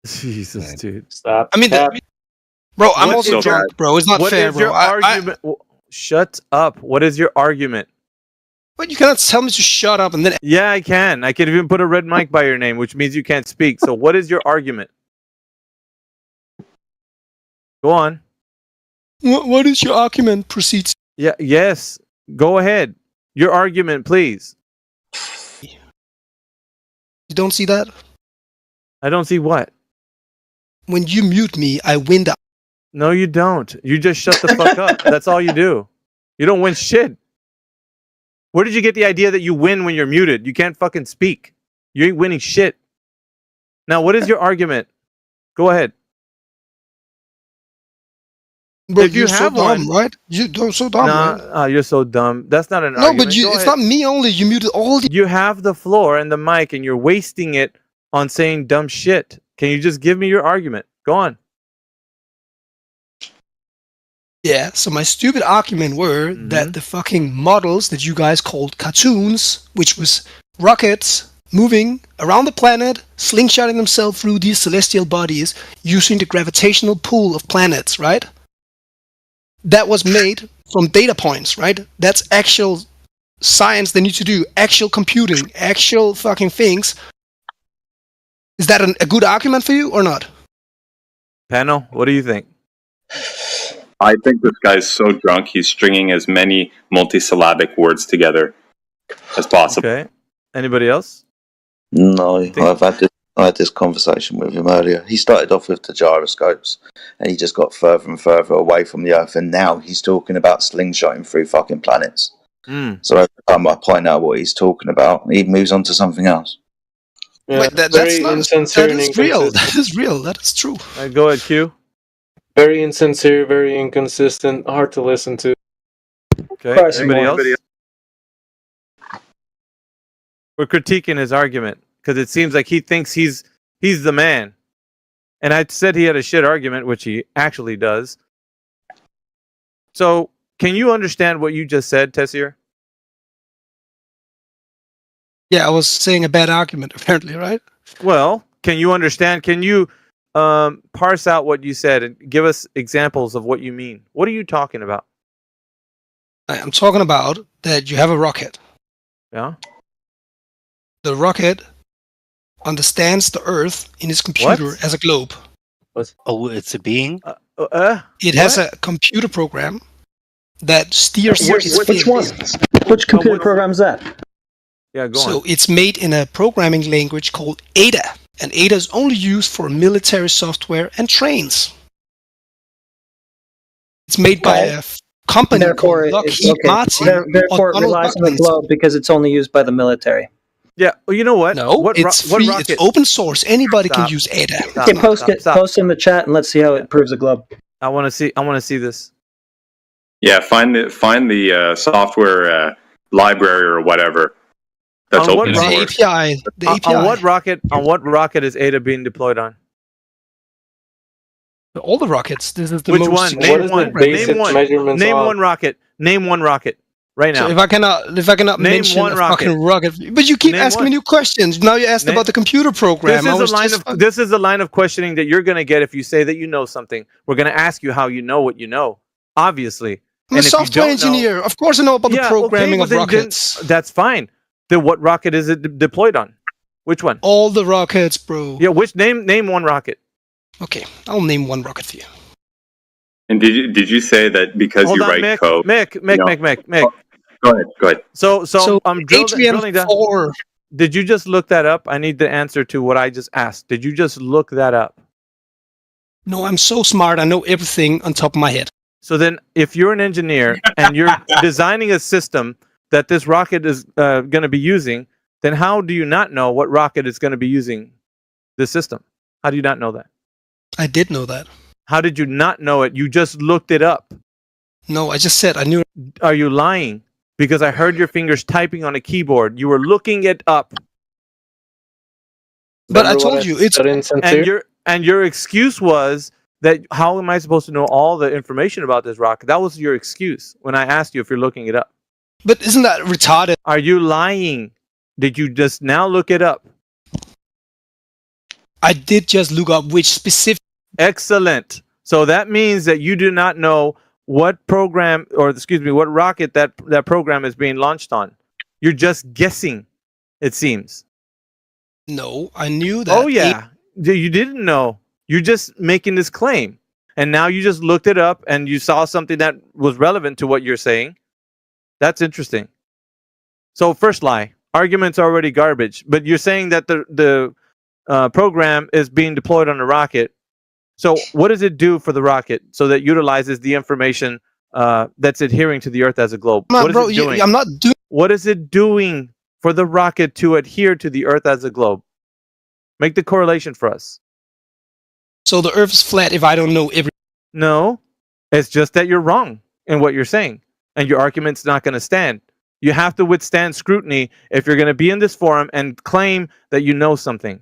[SPEAKER 9] Jesus, dude.
[SPEAKER 18] Stop.
[SPEAKER 17] I mean, bro, I'm
[SPEAKER 9] What
[SPEAKER 17] also
[SPEAKER 9] is your-
[SPEAKER 17] drunk, bro. It's not
[SPEAKER 9] what
[SPEAKER 17] fair,
[SPEAKER 9] is your
[SPEAKER 17] bro.
[SPEAKER 9] argument? Shut up. What is your argument?
[SPEAKER 17] But you cannot tell me to shut up and then.
[SPEAKER 9] Yeah, I can. I can even put a red mic by your name, which means you can't speak. So what is your argument? Go on.
[SPEAKER 17] What is your argument? Proceeds.
[SPEAKER 9] Yeah, yes. Go ahead. Your argument, please.
[SPEAKER 17] You don't see that?
[SPEAKER 9] I don't see what.
[SPEAKER 17] When you mute me, I win the.
[SPEAKER 9] No, you don't. You just shut the fuck up. That's all you do. You don't win shit. Where did you get the idea that you win when you're muted? You can't fucking speak. You ain't winning shit. Now, what is your argument? Go ahead.
[SPEAKER 17] Bro,
[SPEAKER 9] If you
[SPEAKER 17] you're so
[SPEAKER 9] have
[SPEAKER 17] dumb,
[SPEAKER 9] one,
[SPEAKER 17] right? You're so dumb, right?
[SPEAKER 9] Nah, you're so dumb. That's not an
[SPEAKER 17] No,
[SPEAKER 9] argument.
[SPEAKER 17] but
[SPEAKER 9] Go
[SPEAKER 17] it's
[SPEAKER 9] ahead.
[SPEAKER 17] not me only. You muted all the.
[SPEAKER 9] You have the floor and the mic, and you're wasting it on saying dumb shit. Can you just give me your argument? Go on.
[SPEAKER 17] Yeah, so my stupid argument were that the fucking models that you guys called cartoons, which was rockets moving around the planet, slingshotting themselves through these celestial bodies using the gravitational pull of planets, right? That was made from data points, right? That's actual science they need to do, actual computing, actual fucking things. Is that a good argument for you or not?
[SPEAKER 9] Panel, what do you think?
[SPEAKER 12] I think this guy's so drunk he's stringing as many multisyllabic words together as possible.
[SPEAKER 9] Okay. Anybody else?
[SPEAKER 2] No, I had this conversation with him earlier. He started off with the gyroscopes, and he just got further and further away from the Earth, and now he's talking about slingshotting through fucking planets. So every time I point out what he's talking about, he moves on to something else.
[SPEAKER 7] Yeah,
[SPEAKER 17] Wait, that's
[SPEAKER 7] very
[SPEAKER 17] not.
[SPEAKER 7] insincere
[SPEAKER 17] That
[SPEAKER 7] and
[SPEAKER 17] is real.
[SPEAKER 7] inconsistent.
[SPEAKER 17] That is real. That is true.
[SPEAKER 9] Go ahead, Q.
[SPEAKER 7] Very insincere, very inconsistent, hard to listen to.
[SPEAKER 9] Okay. Anybody else? We're critiquing his argument because it seems like he thinks he's the man. And I said he had a shit argument, which he actually does. So, can you understand what you just said, Tessier?
[SPEAKER 17] Yeah, I was saying a bad argument, apparently, right?
[SPEAKER 9] Well, can you understand? Can you parse out what you said and give us examples of what you mean? What are you talking about?
[SPEAKER 17] I'm talking about that you have a rocket.
[SPEAKER 9] Yeah.
[SPEAKER 17] The rocket understands the Earth in its computer
[SPEAKER 9] What?
[SPEAKER 17] as a globe.
[SPEAKER 22] Oh, it's a being?
[SPEAKER 17] It has a computer program that steers its
[SPEAKER 18] Which one? Which computer program is that?
[SPEAKER 9] Yeah, go
[SPEAKER 17] So
[SPEAKER 9] on.
[SPEAKER 17] it's made in a programming language called Ada, and Ada is only used for military software and trains. It's made by a company
[SPEAKER 18] Therefore,
[SPEAKER 17] called Lockheed Martin.
[SPEAKER 18] Therefore, it
[SPEAKER 17] Donald
[SPEAKER 18] relies on the
[SPEAKER 17] Buckman's.
[SPEAKER 18] globe because it's only used by the military.
[SPEAKER 9] Yeah, well, you know what?
[SPEAKER 17] No, it's free. It's open source. Anybody can use Ada.
[SPEAKER 18] Okay, post in the chat and let's see how it proves a globe.
[SPEAKER 9] I want to see this.
[SPEAKER 12] Yeah, find the software library or whatever that's
[SPEAKER 9] On what
[SPEAKER 12] open source.
[SPEAKER 17] API. The API.
[SPEAKER 9] On what rocket is Ada being deployed on?
[SPEAKER 17] All the rockets. This is the
[SPEAKER 9] Which
[SPEAKER 17] most
[SPEAKER 9] one?
[SPEAKER 17] secure
[SPEAKER 9] Name one.
[SPEAKER 17] program.
[SPEAKER 9] Name one rocket. Name one rocket. Right now.
[SPEAKER 17] So if I cannot
[SPEAKER 9] Name
[SPEAKER 17] mention
[SPEAKER 9] one
[SPEAKER 17] a
[SPEAKER 9] rocket.
[SPEAKER 17] fucking rocket, but you keep
[SPEAKER 9] Name
[SPEAKER 17] asking
[SPEAKER 9] one.
[SPEAKER 17] me new questions. Now you asked about the computer program.
[SPEAKER 9] This is a line of questioning that you're going to get if you say that you know something. We're going to ask you how you know what you know. Obviously.
[SPEAKER 17] I'm a software engineer. Of course I know about the programming of rockets.
[SPEAKER 9] That's fine. Then what rocket is it deployed on? Which one?
[SPEAKER 17] All the rockets, bro.
[SPEAKER 9] Yeah, which name one rocket?
[SPEAKER 17] Okay, I'll name one rocket for you.
[SPEAKER 12] And did you say that because
[SPEAKER 9] Hold
[SPEAKER 12] you
[SPEAKER 9] on,
[SPEAKER 12] write
[SPEAKER 9] Mick,
[SPEAKER 12] code?
[SPEAKER 9] Mick.
[SPEAKER 12] Go ahead.
[SPEAKER 9] So I'm drilling down.
[SPEAKER 17] Atrium 4.
[SPEAKER 9] Did you just look that up? I need the answer to what I just asked. Did you just look that up?
[SPEAKER 17] No, I'm so smart. I know everything on top of my head.
[SPEAKER 9] So then, if you're an engineer and you're designing a system that this rocket is going to be using, then how do you not know what rocket is going to be using this system? How do you not know that?
[SPEAKER 17] I did know that.
[SPEAKER 9] How did you not know it? You just looked it up.
[SPEAKER 17] No, I just said I knew.
[SPEAKER 9] Are you lying? Because I heard your fingers typing on a keyboard. You were looking it up.
[SPEAKER 17] But I told you it's
[SPEAKER 9] and your excuse was that how am I supposed to know all the information about this rocket? That was your excuse when I asked you if you're looking it up.
[SPEAKER 17] But isn't that retarded?
[SPEAKER 9] Are you lying? Did you just now look it up?
[SPEAKER 17] I did just look up which specific.
[SPEAKER 9] Excellent. So that means that you do not know what program, or excuse me, what rocket that program is being launched on. You're just guessing, it seems.
[SPEAKER 17] No, I knew that.
[SPEAKER 9] Oh yeah, you didn't know. You're just making this claim, and now you just looked it up and you saw something that was relevant to what you're saying. That's interesting. So first lie, argument's already garbage, but you're saying that the program is being deployed on a rocket. So what does it do for the rocket so that utilizes the information that's adhering to the Earth as a globe? What is it doing?
[SPEAKER 17] I'm not doing.
[SPEAKER 9] What is it doing for the rocket to adhere to the Earth as a globe? Make the correlation for us.
[SPEAKER 17] So the Earth is flat if I don't know every.
[SPEAKER 9] No, it's just that you're wrong in what you're saying, and your argument's not going to stand. You have to withstand scrutiny if you're going to be in this forum and claim that you know something.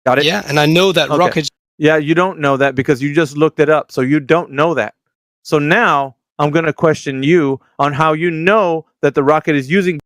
[SPEAKER 9] Got it?
[SPEAKER 17] Yeah, and I know that rockets.
[SPEAKER 9] Yeah, you don't know that because you just looked it up, so you don't know that. So now I'm going to question you on how you know that the rocket is using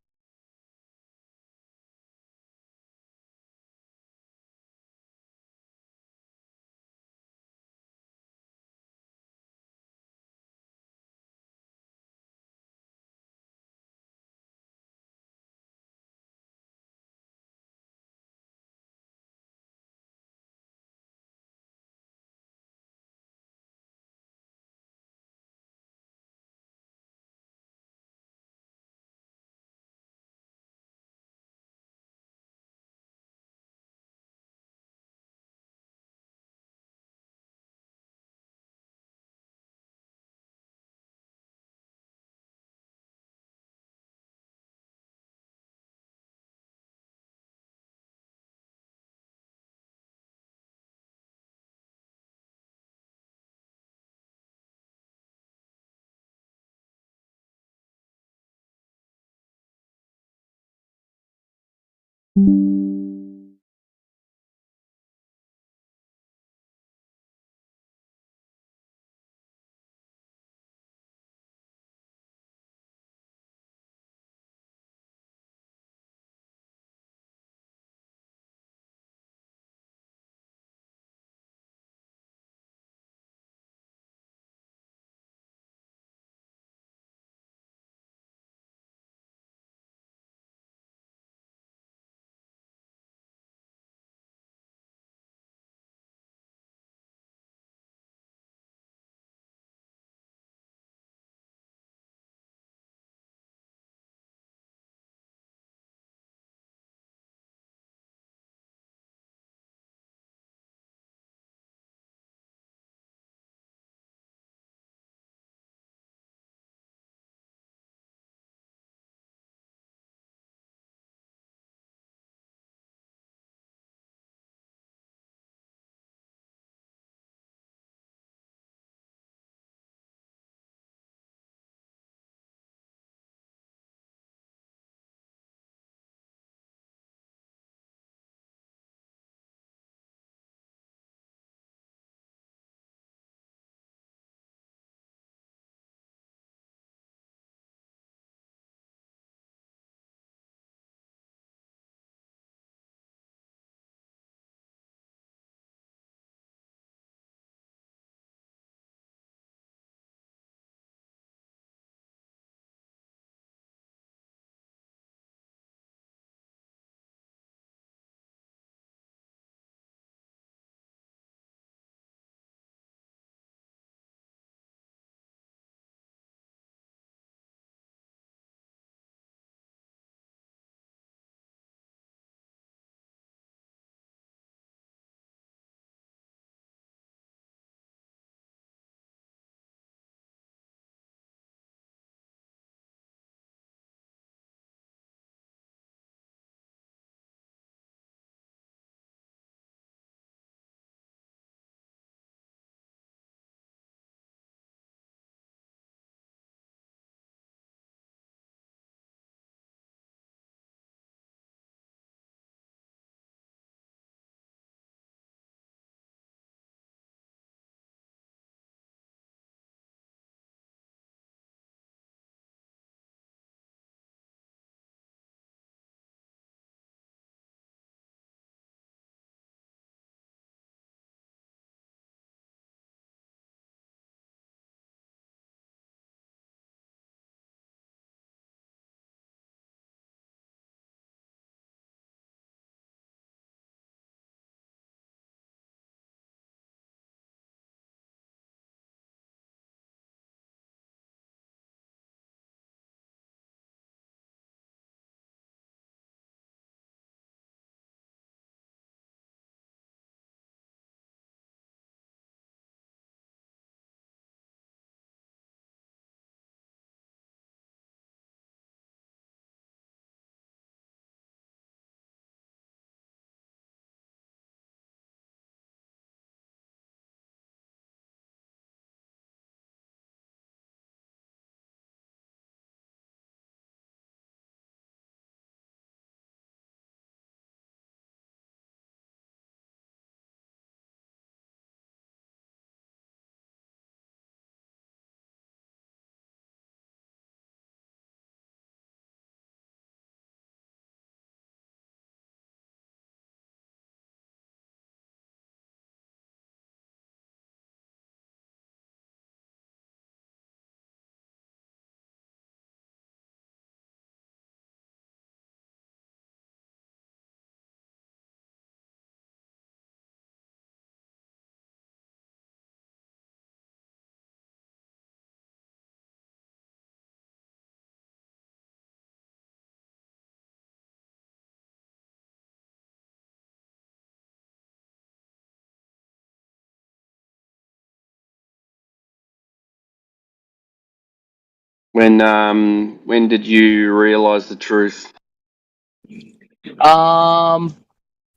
[SPEAKER 8] When did you realize the truth?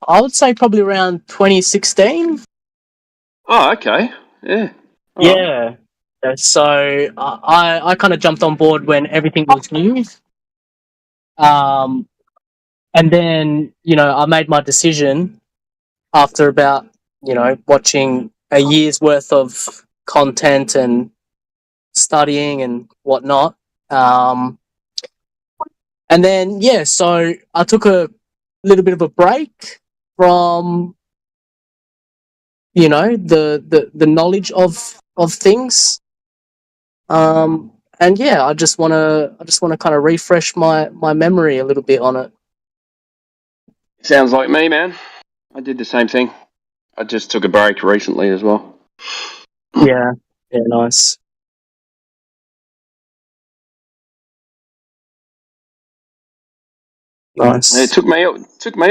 [SPEAKER 11] I would say probably around 2016.
[SPEAKER 8] Oh, okay. Yeah. All right.
[SPEAKER 11] Yeah. So I kind of jumped on board when everything was new. Um, And then, I made my decision after about, watching a year's worth of content and studying and whatnot. And then, so I took a little bit of a break from, the knowledge of things. And I just want to kind of refresh my memory a little bit on it.
[SPEAKER 8] Sounds like me, man. I did the same thing. I just took a break recently as well.
[SPEAKER 11] Yeah, nice. Nice.
[SPEAKER 8] It took me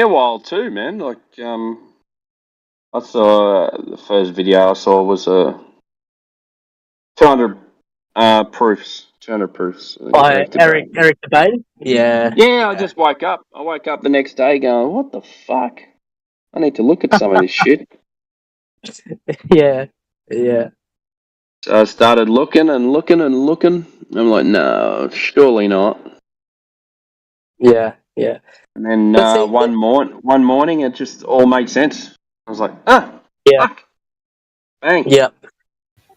[SPEAKER 8] a while too, man. Like, I saw the first video I saw was 200 proofs. 200 proofs.
[SPEAKER 11] By Eric the Bait? Yeah.
[SPEAKER 8] Yeah, I just woke up. I woke up the next day going, what the fuck? I need to look at some of this shit.
[SPEAKER 11] Yeah.
[SPEAKER 8] So I started looking and looking and looking. I'm like, no, surely not.
[SPEAKER 11] Yeah.
[SPEAKER 8] And then one morning, it just all made sense. I was like,
[SPEAKER 11] yeah.
[SPEAKER 8] Fuck. Bang.
[SPEAKER 11] Yeah.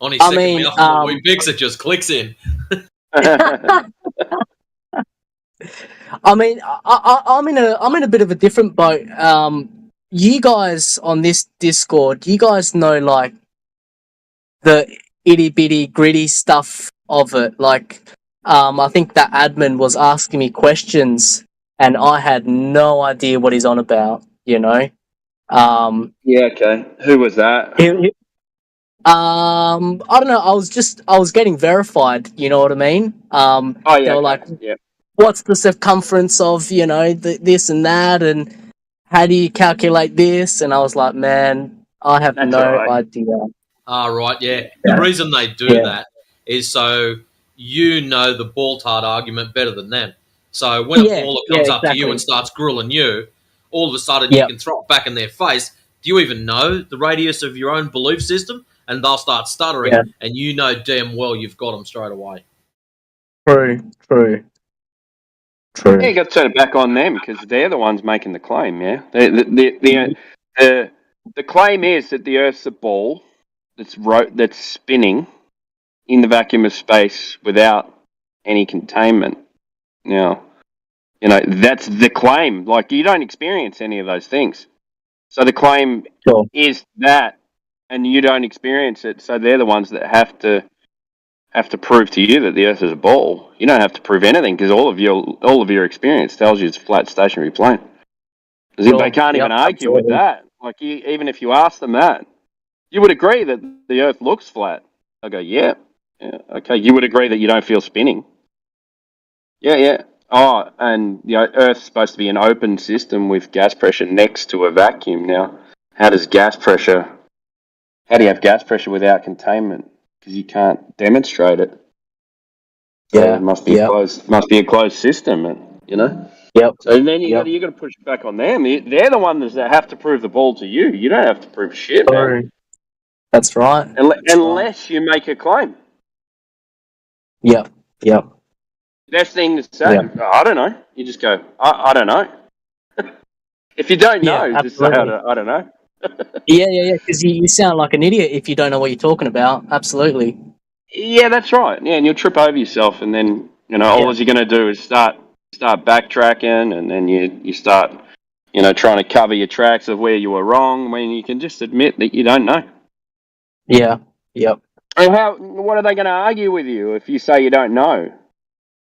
[SPEAKER 15] On his second mouthful, we fix it just clicks in.
[SPEAKER 11] I mean, I'm in a bit of a different boat. You guys on this Discord, you guys know like the itty bitty gritty stuff of it. Like, I think that admin was asking me questions, and I had no idea what he's on about.
[SPEAKER 8] Yeah. Okay. Who was that?
[SPEAKER 11] I don't know. I was getting verified. You know what I mean? They were like, what's the circumference of, this and that, and how do you calculate this? And I was like, man, I have no idea.
[SPEAKER 15] Right, yeah. The reason they do that is so the ball tart argument better than them. So when a baller comes up to you and starts grilling you, all of a sudden you can throw it back in their face. Do you even know the radius of your own belief system? And they'll start stuttering, and you know damn well you've got them straight away.
[SPEAKER 11] True.
[SPEAKER 8] Yeah, you got to turn it back on them because they're the ones making the claim. Yeah, the claim is that the Earth's a ball that's spinning in the vacuum of space without any containment. Now, that's the claim. Like, you don't experience any of those things, so the claim is that, and you don't experience it. So they're the ones that have to prove to you that the Earth is a ball. You don't have to prove anything because all of your experience tells you it's a flat stationary plane. They can't even argue with that. Like, even if you ask them that, you would agree that the Earth looks flat. I go, yeah, okay. You would agree that you don't feel spinning. Yeah. Oh, and the Earth's supposed to be an open system with gas pressure next to a vacuum. Now, how do you have gas pressure without containment? Because you can't demonstrate it. So it must be a closed system,
[SPEAKER 11] Yep.
[SPEAKER 8] So then you got to push it back on them. They're the ones that have to prove the ball to you. You don't have to prove shit, man.
[SPEAKER 11] That's right.
[SPEAKER 8] Unless you make a claim.
[SPEAKER 11] Yep.
[SPEAKER 8] Best thing to say, I don't know. You just go, I don't know. If you don't know, just say, I don't know.
[SPEAKER 11] Yeah. Because you sound like an idiot if you don't know what you're talking about. Absolutely.
[SPEAKER 8] Yeah, that's right. Yeah, and you'll trip over yourself, and then all you're going to do is start backtracking, and then you start trying to cover your tracks of where you were wrong when you can just admit that you don't know.
[SPEAKER 11] Yeah. Yep.
[SPEAKER 8] And what are they going to argue with you if you say you don't know?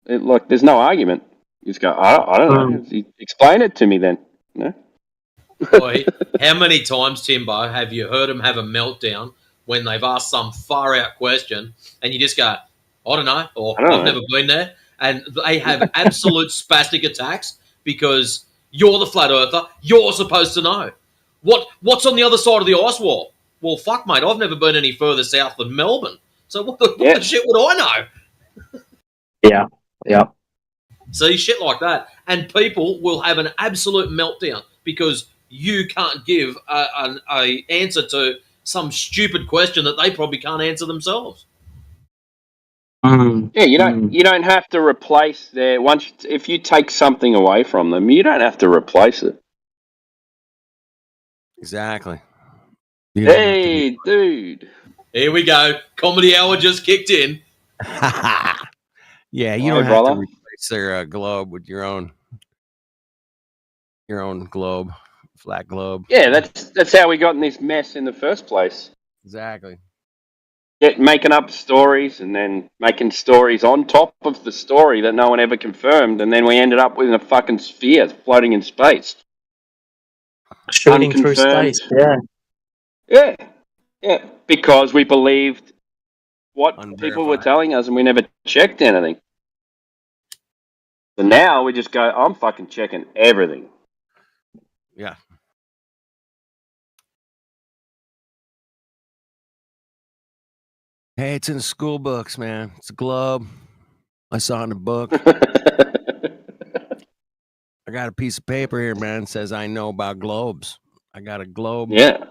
[SPEAKER 8] Look, there's no argument. You just go, I don't know. Explain it to me then.
[SPEAKER 15] Boy, how many times, Timbo, have you heard them have a meltdown when they've asked some far-out question and you just go, I don't know, or I've never been there, and they have absolute spastic attacks because you're the flat earther, you're supposed to know. What's on the other side of the ice wall? Well, fuck, mate, I've never been any further south than Melbourne, so what the shit would I know?
[SPEAKER 11] Yeah.
[SPEAKER 15] See, shit like that. And people will have an absolute meltdown because you can't give an answer to some stupid question that they probably can't answer themselves.
[SPEAKER 8] Yeah, you don't have to replace their if you take something away from them, you don't have to replace it.
[SPEAKER 16] Exactly.
[SPEAKER 8] Hey, dude.
[SPEAKER 15] Here we go. Comedy hour just kicked in.
[SPEAKER 16] Yeah, you don't have to replace their globe with your own globe, flat globe.
[SPEAKER 8] Yeah, that's how we got in this mess in the first place.
[SPEAKER 16] Exactly.
[SPEAKER 8] Making up stories and then making stories on top of the story that no one ever confirmed, and then we ended up with a fucking sphere floating in space.
[SPEAKER 11] Shooting through space,
[SPEAKER 8] yeah. Yeah, because we believed what people were telling us and we never checked anything. So now we just go, I'm fucking checking everything.
[SPEAKER 16] Yeah. Hey, it's in the school books, man. It's a globe. I saw in the book. I got a piece of paper here, man. It says I know about globes. I got a globe.
[SPEAKER 8] Yeah.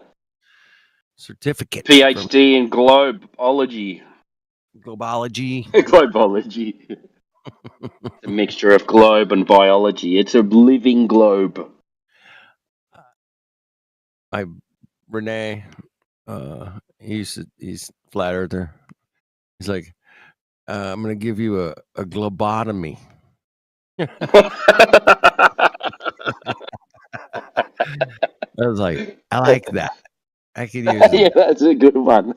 [SPEAKER 16] Certificate.
[SPEAKER 8] PhD in globology.
[SPEAKER 16] Globology.
[SPEAKER 8] Globology. It's a mixture of globe and biology. It's a living globe.
[SPEAKER 16] Renee, he's flat earther. He's like, I'm gonna give you a globotomy. I was like, I like that. I could use it.
[SPEAKER 8] Yeah, that's a good one.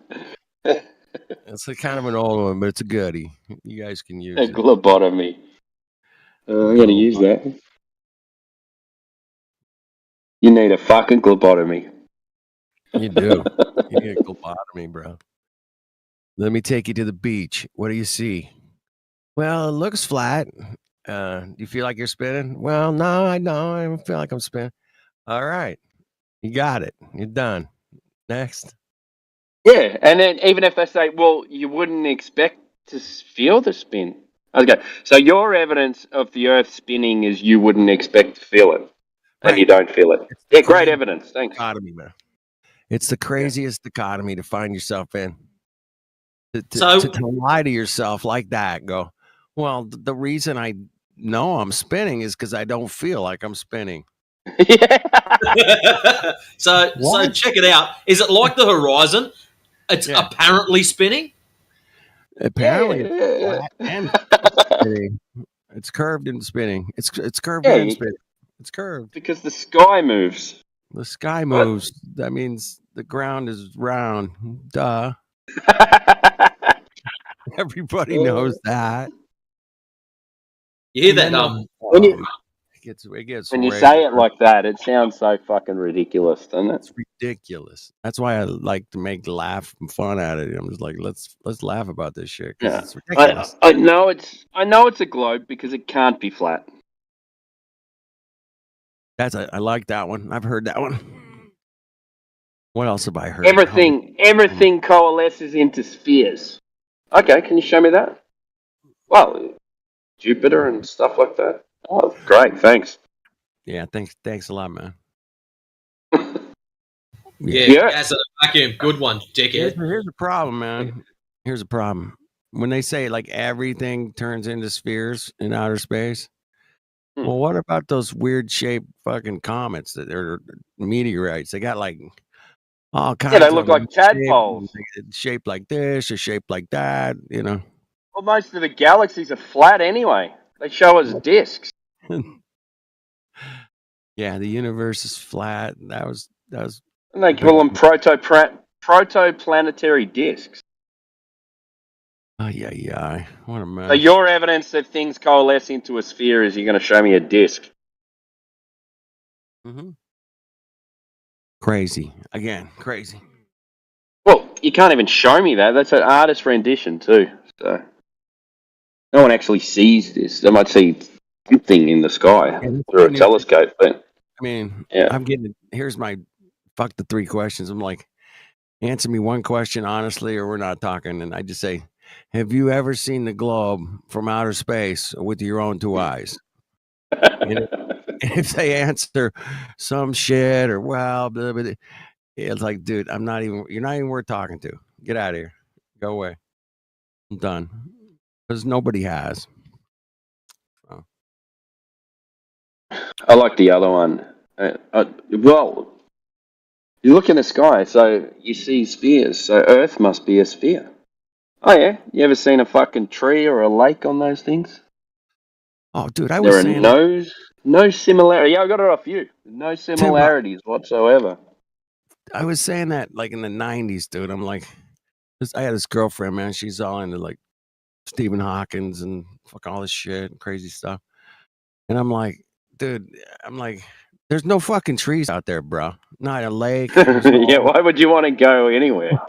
[SPEAKER 16] It's kind of an old one, but it's a goodie. You guys can use it.
[SPEAKER 8] Globotomy. I'm gonna use that. You need a fucking globotomy.
[SPEAKER 16] You do. You need a globotomy, bro. Let me take you to the beach. What do you see? Well, it looks flat. Do you feel like you're spinning? Well, no, I don't feel like I'm spinning. All right. You got it. You're done. Next.
[SPEAKER 8] Yeah, and then even if they say, well, you wouldn't expect to feel the spin. Okay, so your evidence of the Earth spinning is you wouldn't expect to feel it, and you don't feel it. Yeah, great evidence. Thanks.
[SPEAKER 16] Dichotomy, man. It's the craziest dichotomy to find yourself in. To lie to yourself like that. Go, well, the reason I know I'm spinning is because I don't feel like I'm spinning.
[SPEAKER 15] So check it out. Is it like the horizon? It's apparently spinning.
[SPEAKER 16] Apparently, it's flat and spinning. It's curved and spinning. It's curved and spinning. It's curved
[SPEAKER 8] because the sky moves.
[SPEAKER 16] The sky moves. That means the ground is round. Duh. Everybody knows that.
[SPEAKER 15] You hear that?
[SPEAKER 16] It gets
[SPEAKER 8] when you say it like that, it sounds so fucking ridiculous, doesn't it?
[SPEAKER 16] It's ridiculous. That's why I like to make laugh and fun out of it. I'm just like, let's laugh about this shit because it's ridiculous.
[SPEAKER 8] I know it's a globe because it can't be flat.
[SPEAKER 16] I like that one. I've heard that one. What else have I heard?
[SPEAKER 8] Everything coalesces into spheres. Okay, can you show me that? Well, Jupiter and stuff like that. Oh, great, thanks.
[SPEAKER 16] Yeah, thanks a lot, man.
[SPEAKER 15] Yeah, as a vacuum, good one, dickhead.
[SPEAKER 16] Here's the problem, man. Here's the problem. When they say like everything turns into spheres in outer space, well, what about those weird shaped fucking comets that are meteorites? They got like all kinds.
[SPEAKER 8] Yeah, they look like tadpoles.
[SPEAKER 16] Shaped like this or shaped like that, you know.
[SPEAKER 8] Well, most of the galaxies are flat anyway. They show us discs.
[SPEAKER 16] Yeah, the universe is flat. That was.
[SPEAKER 8] And they call them protoplanetary discs.
[SPEAKER 16] Oh yeah. What a mess.
[SPEAKER 8] So your evidence that things coalesce into a sphere is you're going to show me a disc.
[SPEAKER 16] Mm-hmm. Crazy. Again, crazy.
[SPEAKER 8] Well, you can't even show me that. That's an artist rendition too. So no one actually sees this. They might see something in the sky through a telescope. But
[SPEAKER 16] I mean,
[SPEAKER 8] yeah.
[SPEAKER 16] I'm getting. Here's my fuck the 3 questions. I'm like, answer me one question honestly, or we're not talking. And I just say, have you ever seen the globe from outer space with your own 2 eyes? And if they answer some shit or well, blah, blah, blah, it's like, dude, you're not even worth talking to. Get out of here. Go away. I'm done. because nobody has.
[SPEAKER 8] I like the other one. Well, you look in the sky, so you see spheres. So Earth must be a sphere. Oh yeah, you ever seen a fucking tree or a lake on those things?
[SPEAKER 16] Oh, dude, I
[SPEAKER 8] There
[SPEAKER 16] was
[SPEAKER 8] are
[SPEAKER 16] saying
[SPEAKER 8] no similarity. Yeah, I got it off you. No
[SPEAKER 16] Tim,
[SPEAKER 8] similarities whatsoever.
[SPEAKER 16] I was saying that like in the 90s, dude. I'm like, I had this girlfriend, man. She's all into like Stephen Hawkins and fuck all this shit and crazy stuff. And I'm like, dude, there's no fucking trees out there, bro. Not a lake.
[SPEAKER 8] Yeah, why would you want to go anywhere?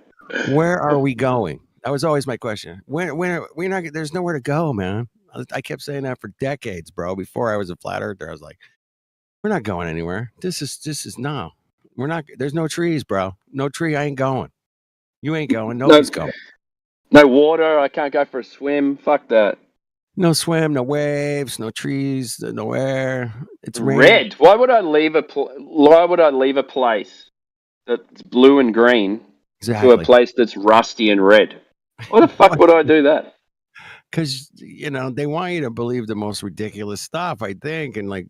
[SPEAKER 16] Where are we going? That was always my question. We're not. There's nowhere to go, man. I kept saying that for decades, bro. Before I was a flat earther, I was like, we're not going anywhere. This is no. We're not. There's no trees, bro. No tree. I ain't going. You ain't going. Nobody's going.
[SPEAKER 8] No water. I can't go for a swim. Fuck that.
[SPEAKER 16] No swim. No waves. No trees. No air. It's raining.
[SPEAKER 8] Red. Why would I leave a place that's blue and green to a place that's rusty and red? Why the fuck would I do that?
[SPEAKER 16] Because they want you to believe the most ridiculous stuff, I think, and like,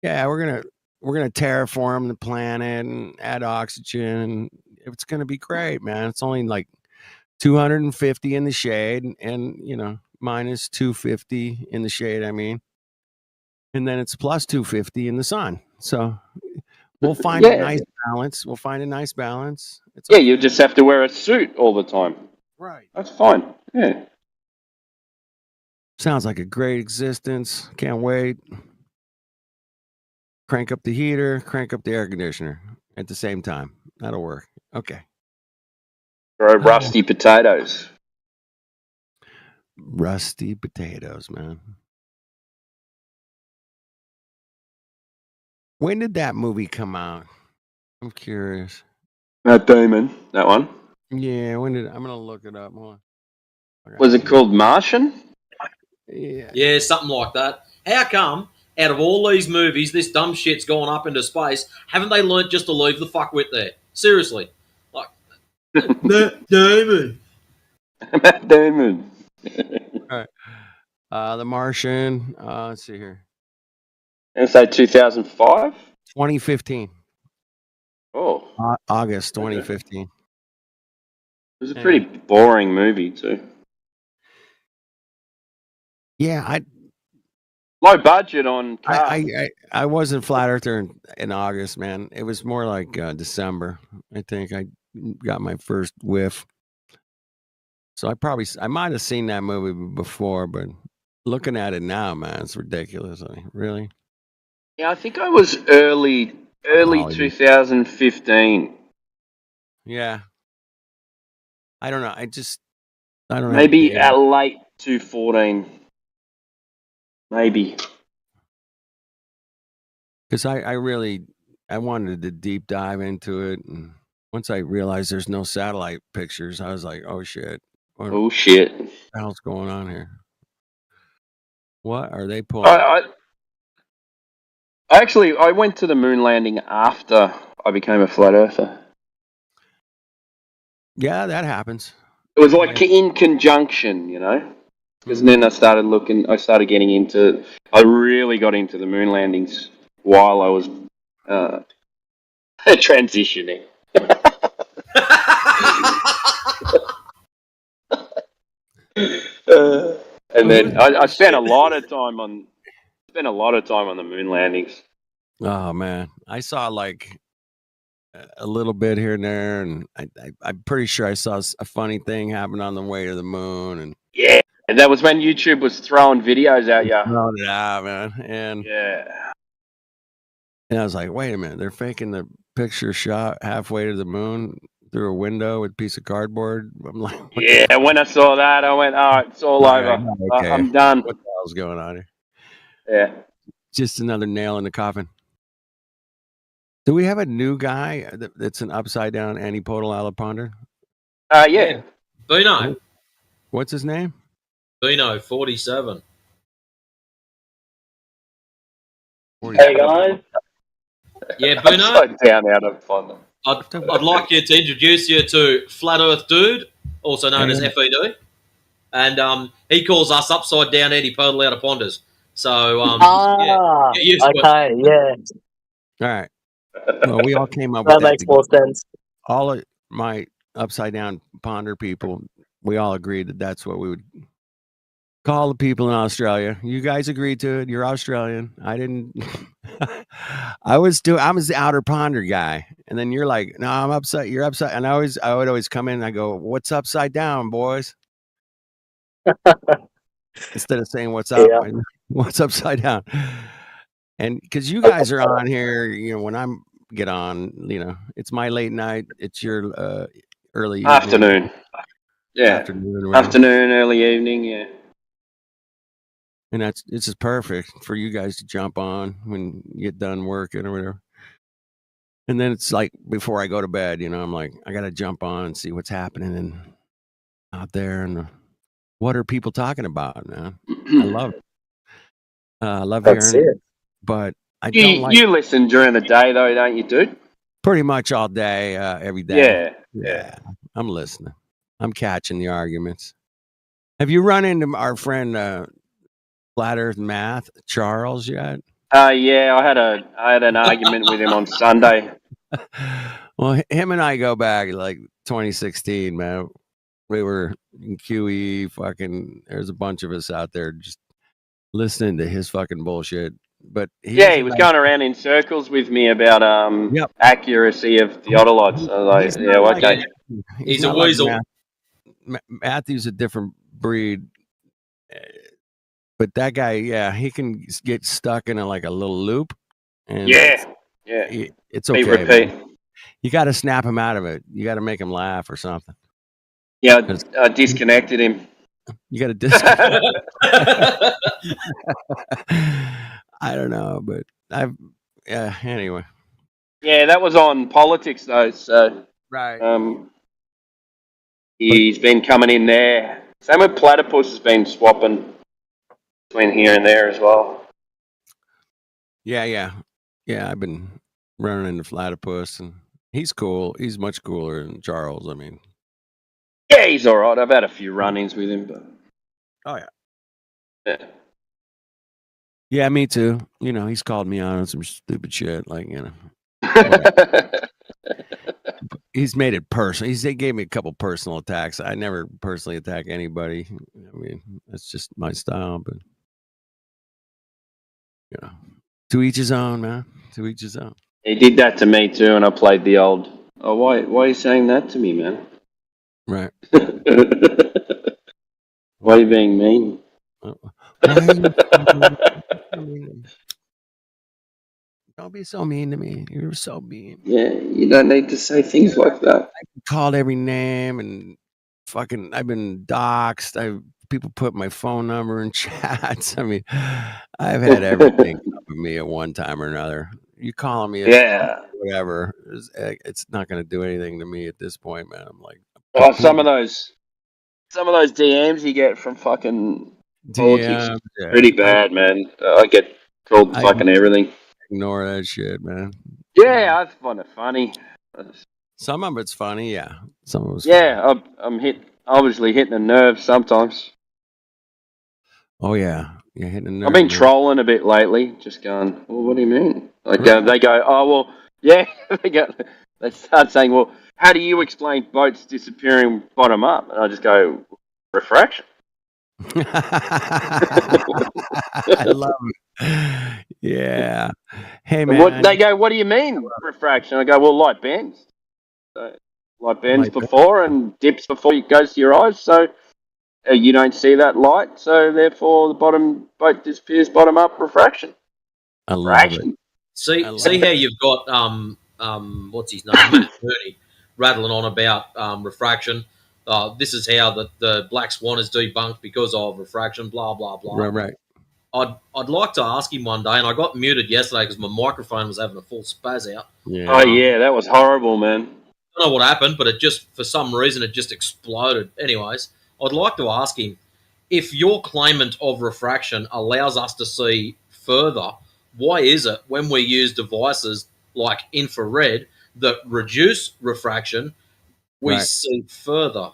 [SPEAKER 16] yeah, we're gonna terraform the planet and add oxygen. It's gonna be great, man. It's only like 250 in the shade, and minus 250 in the shade. I mean, and then it's plus 250 in the sun. So we'll find a nice balance. We'll find a nice balance.
[SPEAKER 8] Yeah, you just have to wear a suit all the time.
[SPEAKER 16] Right.
[SPEAKER 8] That's fine. Yeah.
[SPEAKER 16] Sounds like a great existence. Can't wait. Crank up the heater, crank up the air conditioner at the same time. That'll work. Okay.
[SPEAKER 8] Grow rusty potatoes.
[SPEAKER 16] Rusty potatoes, man. When did that movie come out? I'm curious.
[SPEAKER 8] Matt Damon, that one.
[SPEAKER 16] Yeah, I'm gonna look it up.
[SPEAKER 8] Was it called Martian?
[SPEAKER 15] Yeah, something like that. How come, out of all these movies, this dumb shit's gone up into space? Haven't they learnt just to leave the fuckwit there? Seriously. Like, Matt Damon.
[SPEAKER 8] Matt Damon.
[SPEAKER 16] All right. The Martian. Let's see here.
[SPEAKER 8] And say 2005?
[SPEAKER 16] 2015.
[SPEAKER 8] Oh.
[SPEAKER 16] August 2015.
[SPEAKER 8] It was a pretty boring movie, too.
[SPEAKER 16] Yeah,
[SPEAKER 8] low budget on cast.
[SPEAKER 16] I wasn't flat earther in August, man. It was more like December. I think I got my first whiff. So I might have seen that movie before, but looking at it now, man, it's ridiculous. Really?
[SPEAKER 8] Yeah, I think I was early 2015.
[SPEAKER 16] Yeah. I don't know. I don't know.
[SPEAKER 8] Maybe at late 2014. Maybe.
[SPEAKER 16] Because I wanted to deep dive into it, and once I realized there's no satellite pictures, I was like, oh shit. What the hell's going on here? What are they pulling?
[SPEAKER 8] I went to the moon landing after I became a flat earther.
[SPEAKER 16] Yeah, that happens.
[SPEAKER 8] It was like in conjunction, because then I really got into the moon landings while I was transitioning. And then I spent a lot of time on the moon landings.
[SPEAKER 16] Oh man, I saw like a little bit here and there, and I'm pretty sure I saw a funny thing happen on the way to the moon, and
[SPEAKER 8] yeah, and that was when YouTube was throwing videos at you.
[SPEAKER 16] Throwing it out, man, and I was like, wait a minute, they're faking the picture shot halfway to the moon through a window with a piece of cardboard. I'm like,
[SPEAKER 8] yeah. When I saw that, I went, "Oh, it's all over.
[SPEAKER 16] Okay.
[SPEAKER 8] I'm done."
[SPEAKER 16] What the hell's going on here?
[SPEAKER 8] Yeah,
[SPEAKER 16] just another nail in the coffin. Do we have a new guy that's an upside down antipodal allopander?
[SPEAKER 8] Yeah.
[SPEAKER 15] Bino.
[SPEAKER 16] What's his name?
[SPEAKER 15] Bino 47.
[SPEAKER 18] Hey guys.
[SPEAKER 15] Yeah, Bino.
[SPEAKER 8] I'm so down out of fun.
[SPEAKER 15] I'd like you to introduce you to Flat Earth Dude, also known as FED. and he calls us upside down Eddie Podal out of Ponders. So get used to it.
[SPEAKER 11] okay, yeah,
[SPEAKER 16] All right. Well, we all came up
[SPEAKER 11] that
[SPEAKER 16] with that.
[SPEAKER 11] makes more sense.
[SPEAKER 16] All of my upside down ponder people, we all agreed that that's what we would call the people in Australia. You guys agreed to it. You're Australian. I didn't. I was the outer ponder guy, and then you're like, no, I'm upside. You're upside. And I would always come in and I go, what's upside down, boys? Instead of saying what's up, what's upside down. And because you guys are on here, you know, when I'm get on, you know, it's my late night. It's your early
[SPEAKER 8] afternoon.
[SPEAKER 16] Evening.
[SPEAKER 8] Yeah, afternoon, early evening. Yeah.
[SPEAKER 16] And it's just perfect for you guys to jump on when you get done working or whatever. And then it's like before I go to bed, you know, I'm like, I got to jump on and see what's happening out there and what are people talking about, man. I love it. I love
[SPEAKER 11] That's
[SPEAKER 16] hearing
[SPEAKER 11] it.
[SPEAKER 16] But I don't like.
[SPEAKER 8] You listen during the day though, don't you, dude?
[SPEAKER 16] Pretty much all day, every day. Yeah. I'm listening. I'm catching the arguments. Have you run into our friend Flat Earth Math, Charles, yet?
[SPEAKER 8] Yeah, I had an argument with him on Sunday.
[SPEAKER 16] Well, him and I go back like 2016, man. We were in QE, fucking. There's a bunch of us out there just listening to his fucking bullshit. But
[SPEAKER 8] he was going around in circles with me about accuracy of theodolites. I was like, okay.
[SPEAKER 15] He's a weasel.
[SPEAKER 16] Like Matthew's a different breed. But that guy, he can get stuck in like a little loop. And it's okay.
[SPEAKER 8] Repeat.
[SPEAKER 16] You got to snap him out of it. You got to make him laugh or something.
[SPEAKER 8] Yeah, I disconnected him.
[SPEAKER 16] You got to disconnect. I don't know, but anyway.
[SPEAKER 8] Yeah, that was on politics though. So
[SPEAKER 16] right.
[SPEAKER 8] He's been coming in there. Same with Platypus has been swapping between here and there as well.
[SPEAKER 16] Yeah. I've been running into Platypus, and he's cool. He's much cooler than Charles. I mean,
[SPEAKER 8] yeah, he's all right. I've had a few run-ins with him, but
[SPEAKER 16] yeah. Yeah, me too. You know, he's called me out on some stupid shit, like, you know. He's made it personal. He gave me a couple personal attacks. I never personally attack anybody. I mean, that's just my style, but you know, to each his own, man. To each his own.
[SPEAKER 8] He did that to me too, and I played the old. Oh, why are you saying that to me, man?
[SPEAKER 16] Right.
[SPEAKER 8] Why are you being mean?
[SPEAKER 16] Don't be so mean to me. You're so mean.
[SPEAKER 8] Yeah, you don't need to say things like that.
[SPEAKER 16] I've been called every name and fucking. I've been doxxed. People put my phone number in chats. I mean, I've had everything up with me at one time or another. You calling me, whatever. It's not going to do anything to me at this point, man. I'm like,
[SPEAKER 8] some of those DMs you get from fucking politics, pretty bad, man. I get called fucking everything.
[SPEAKER 16] Ignore that shit, man.
[SPEAKER 8] Yeah, I find it funny.
[SPEAKER 16] Some of it's funny, yeah. Some of it's
[SPEAKER 8] funny. I'm obviously hitting a nerve sometimes.
[SPEAKER 16] Oh yeah, you're hitting a nerve.
[SPEAKER 8] I've been trolling a bit lately, just going, well, what do you mean? Like they go, oh well, yeah. They start saying, well, how do you explain boats disappearing bottom up? And I just go, refraction.
[SPEAKER 16] I love it. Yeah. Hey man.
[SPEAKER 8] They go, what do you mean refraction? I go, well, light bends. So, light bends before and dips before it goes to your eyes. So you don't see that light. So therefore, the boat disappears bottom up. Refraction.
[SPEAKER 16] I love it.
[SPEAKER 15] See how you've got what's his name, Matt Burney, rattling on about refraction. This is how the Black Swan is debunked because of refraction. Blah blah blah.
[SPEAKER 16] Right.
[SPEAKER 15] I'd like to ask him one day, and I got muted yesterday because my microphone was having a full spaz out.
[SPEAKER 16] Yeah.
[SPEAKER 8] Oh yeah, that was horrible, man.
[SPEAKER 15] I don't know what happened, but it just, for some reason, it just exploded. Anyways, I'd like to ask him, if your claimant of refraction allows us to see further, why is it when we use devices like infrared that reduce refraction, we see further?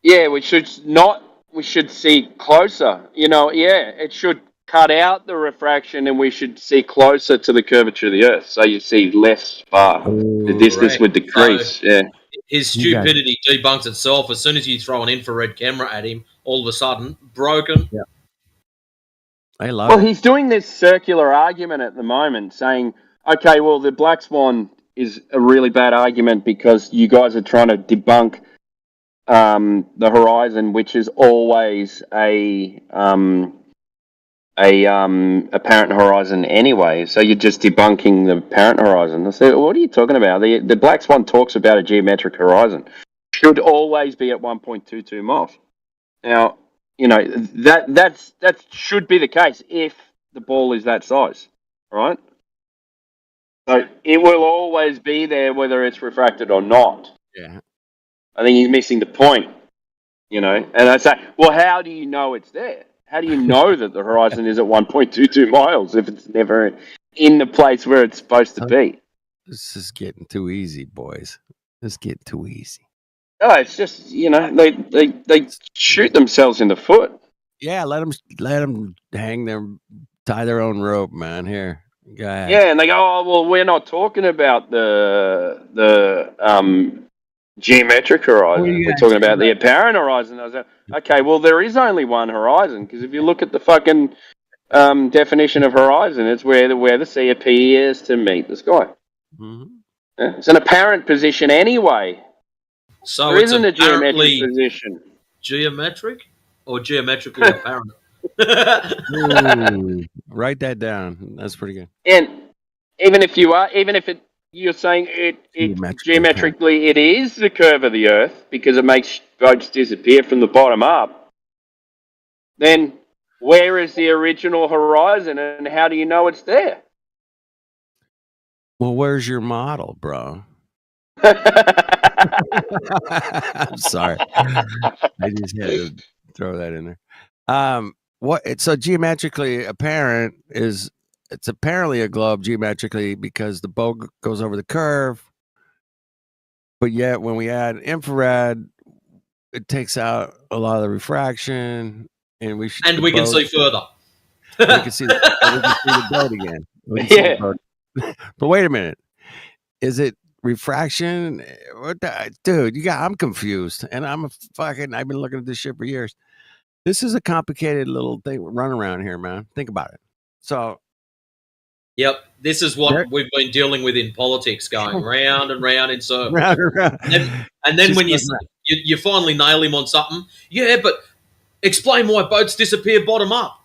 [SPEAKER 8] Yeah, we should not we should see closer. You know, yeah, it should cut out the refraction, and we should see closer to the curvature of the Earth, so you see less far. The distance would decrease.
[SPEAKER 15] So
[SPEAKER 8] yeah.
[SPEAKER 15] his stupidity debunks itself as soon as you throw an infrared camera at him. All of a sudden, broken.
[SPEAKER 16] Yeah. I love
[SPEAKER 8] Well,
[SPEAKER 16] it.
[SPEAKER 8] he's doing this circular argument at the moment, saying, okay, well, the Black Swan is a really bad argument because you guys are trying to debunk the horizon, which is always a apparent horizon anyway. So you're just debunking the apparent horizon. I said, what are you talking about? The Black Swan talks about a geometric horizon. Should always be at 1.22 miles. Now, you know, that should be the case if the ball is that size, right? So it will always be there whether it's refracted or not.
[SPEAKER 16] Yeah.
[SPEAKER 8] I think he's missing the point, you know. And I say, well, how do you know it's there? How do you know that the horizon is at 1.22 miles if it's never in the place where it's supposed to be?
[SPEAKER 16] This is getting too easy, boys. This is getting too easy.
[SPEAKER 8] No, it's just, you know, they shoot themselves in the foot.
[SPEAKER 16] Yeah, let them hang tie their own rope, man. Here, go ahead.
[SPEAKER 8] Yeah, and they go, oh, well, we're not talking about the geometric horizon. We're talking about the apparent horizon. I was like, okay, well, there is only one horizon, because if you look at the fucking definition of horizon, it's where the sea appears to meet the sky.
[SPEAKER 16] Mm-hmm.
[SPEAKER 8] Yeah, it's an apparent position anyway.
[SPEAKER 15] So
[SPEAKER 8] there
[SPEAKER 15] it's
[SPEAKER 8] isn't a geometric
[SPEAKER 15] apparently
[SPEAKER 8] position.
[SPEAKER 15] Geometric or geometrically apparent?
[SPEAKER 16] Ooh, write that down. That's pretty good.
[SPEAKER 8] And even if you're saying it geometrically it is the curve of the Earth because it makes boats disappear from the bottom up, then where is the original horizon and how do you know it's there?
[SPEAKER 16] Well, where's your model, bro? I'm sorry. I just had to throw that in there. So geometrically apparent is it's apparently a globe geometrically because the boat goes over the curve, but yet when we add infrared, it takes out a lot of the refraction, and we
[SPEAKER 15] can see further.
[SPEAKER 16] We can see the boat again. Yeah. But wait a minute, is it refraction? What the, dude? I'm confused, and I've been looking at this shit for years. This is a complicated little thing run around here, man. Think about it. So,
[SPEAKER 15] yep, this is what we've been dealing with in politics, going round and round in circles.
[SPEAKER 16] Round and round.
[SPEAKER 15] And then when you finally nail him on something, yeah, but explain why boats disappear bottom up.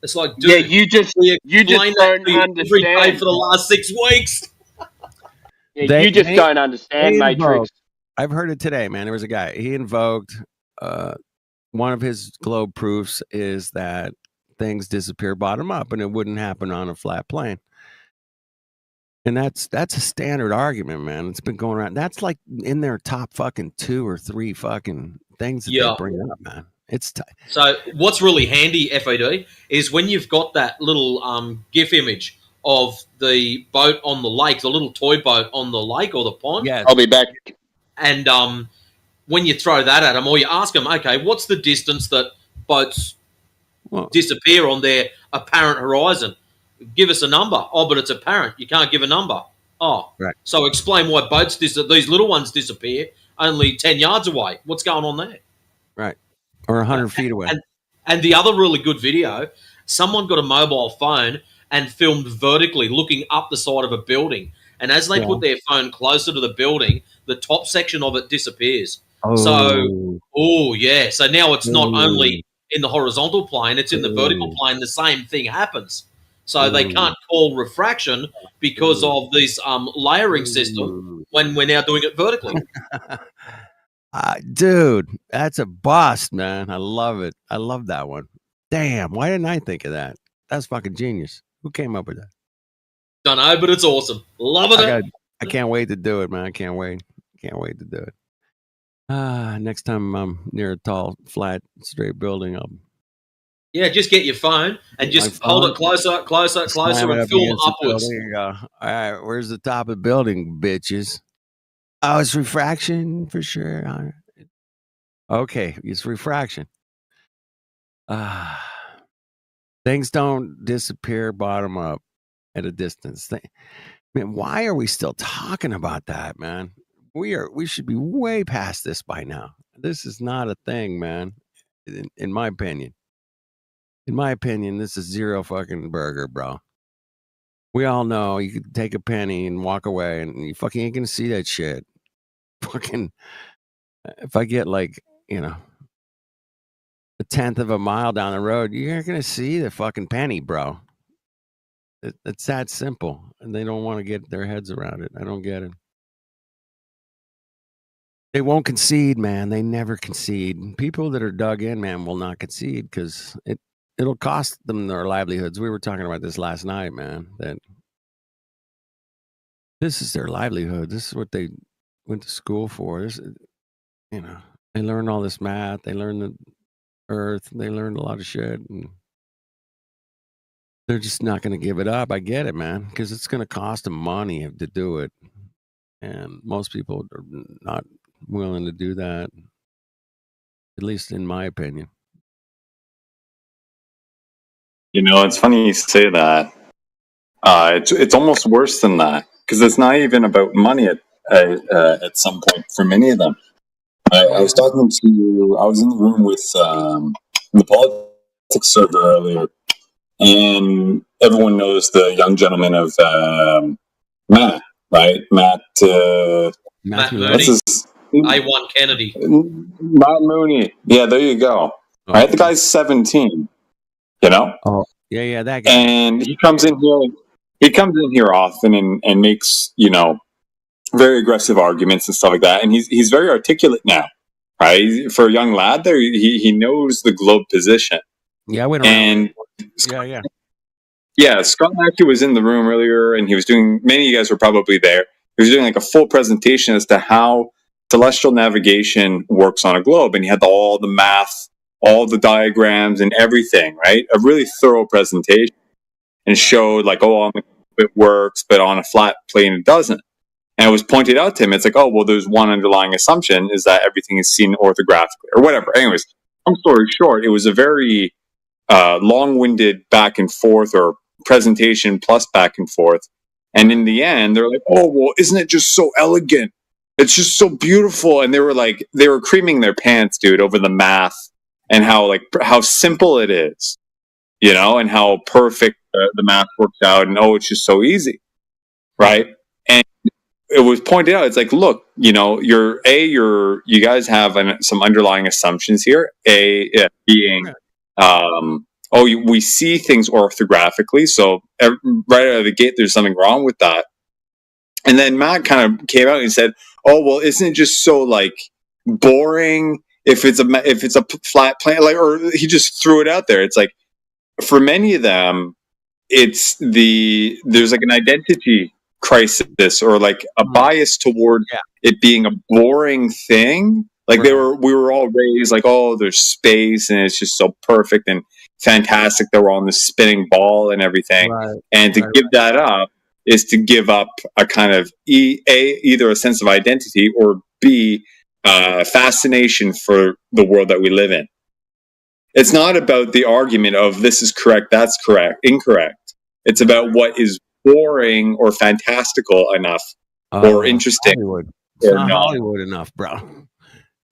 [SPEAKER 15] It's like, dude,
[SPEAKER 8] yeah, you just don't understand
[SPEAKER 15] every day for the last 6 weeks.
[SPEAKER 8] Yeah, you just don't understand Matrix.
[SPEAKER 16] I've heard it today, man. There was a guy. He invoked one of his globe proofs is that things disappear bottom up, and it wouldn't happen on a flat plane. And that's a standard argument, man. It's been going around. That's like in their top fucking 2 or 3 fucking things that they bring up, man. It's
[SPEAKER 15] so what's really handy, FAD, is when you've got that little GIF image of the boat on the lake, the little toy boat on the lake or the pond.
[SPEAKER 8] Yes. I'll be back.
[SPEAKER 15] And when you throw that at them, or you ask them, okay, what's the distance that boats disappear on their apparent horizon? Give us a number. Oh, but it's apparent. You can't give a number. Oh,
[SPEAKER 16] right.
[SPEAKER 15] So explain why boats these little ones disappear only 10 yards away. What's going on there?
[SPEAKER 16] Right. Or 100 feet away.
[SPEAKER 15] And the other really good video, someone got a mobile phone and filmed vertically looking up the side of a building. And as they put their phone closer to the building, the top section of it disappears.
[SPEAKER 16] Oh.
[SPEAKER 15] So, So now it's not only in the horizontal plane, it's in the vertical plane. The same thing happens. So they can't call refraction because of this layering system when we're now doing it vertically.
[SPEAKER 16] Dude, that's a bust, man. I love it. I love that one. Damn, why didn't I think of that? That's fucking genius. Who came up with that?
[SPEAKER 15] Don't know, but it's awesome. Loving it.
[SPEAKER 16] I can't wait to do it, man. I can't wait. Can't wait to do it. Next time I'm near a tall, flat, straight building,
[SPEAKER 15] Yeah, just get your phone and just hold it closer, and film upwards.
[SPEAKER 16] There you go. All right, where's the top of the building, bitches? Oh, it's refraction for sure. Okay, it's refraction. Things don't disappear bottom up at a distance. Man, why are we still talking about that, man? We should be way past this by now. This is not a thing, man. In my opinion. In my opinion, this is zero fucking burger, bro. We all know you could take a penny and walk away, and you fucking ain't gonna see that shit. Fucking, if I get like, you know, a 1/10 of a mile down the road, you're not gonna see the fucking penny, bro. It's that simple, and they don't want to get their heads around it. I don't get it. They won't concede, man. They never concede. People that are dug in, man, will not concede because it'll cost them their livelihoods. We were talking about this last night, man. That this is their livelihood. This is what they went to school for. This, you know, they learned all this math. They learned the earth. They learned a lot of shit, and they're just not going to give it up. I get it, man, because it's going to cost them money to do it, and most people are not willing to do that, at least in my opinion.
[SPEAKER 12] You know, it's funny you say that. It's almost worse than that because it's not even about money at some point for many of them. I was talking to, I was in the room with the politics server earlier, and everyone knows the young gentleman of Matt, right? Matt
[SPEAKER 15] Mooney. A1 Kennedy.
[SPEAKER 12] Matt Mooney. Yeah, there you go.
[SPEAKER 16] Oh,
[SPEAKER 12] right, the guy's 17. You know.
[SPEAKER 16] Oh, yeah, that guy.
[SPEAKER 12] And he comes in here. He comes in here often and makes, you know, very aggressive arguments and stuff like that. And he's very articulate now, right? For a young lad, there he knows the globe position.
[SPEAKER 16] Yeah, I went around. And
[SPEAKER 12] yeah. Scott Mackey was in the room earlier, and he was doing. Many of you guys were probably there. He was doing like a full presentation as to how celestial navigation works on a globe, and he had all the math, all the diagrams, and everything. Right, a really thorough presentation, and showed like, oh, on the globe it works, but on a flat plane it doesn't. And it was pointed out to him, it's like, oh, well, there's one underlying assumption is that everything is seen orthographically or whatever. Anyways, long story short, it was a very long-winded back and forth or presentation plus back and forth. And in the end, they're like, oh, well, isn't it just so elegant? It's just so beautiful. And they were creaming their pants, dude, over the math and how simple it is, you know, and how perfect the math works out. And, oh, it's just so easy, right? And it was pointed out, it's like, look, you know, you guys have some underlying assumptions here. Being, we see things orthographically, so right out of the gate, there's something wrong with that. And then Matt kind of came out and said, oh, well, isn't it just so like boring if it's a flat plane? Like, or he just threw it out there. It's like, for many of them, there's like an identity crisis or like a bias toward it being a boring thing. Like we were all raised like, oh, there's space and it's just so perfect and fantastic that we're on this spinning ball and everything. And to give that up is to give up a kind of either a sense of identity or B, fascination for the world that we live in. It's not about the argument of this is correct, that's correct, incorrect. It's about what is boring or fantastical enough or interesting.
[SPEAKER 16] Hollywood. It's not Hollywood enough, bro.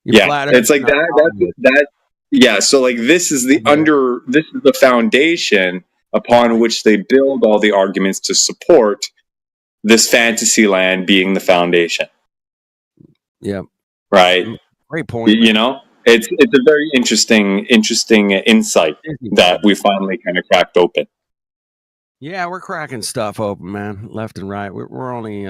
[SPEAKER 12] It's like that. Yeah. So like this is the foundation upon which they build all the arguments to support this fantasy land being the foundation.
[SPEAKER 16] Yeah.
[SPEAKER 12] Right.
[SPEAKER 16] Great point.
[SPEAKER 12] You know, it's a very interesting insight that we finally kind of cracked open.
[SPEAKER 16] Yeah, we're cracking stuff open, man, left and right. We're only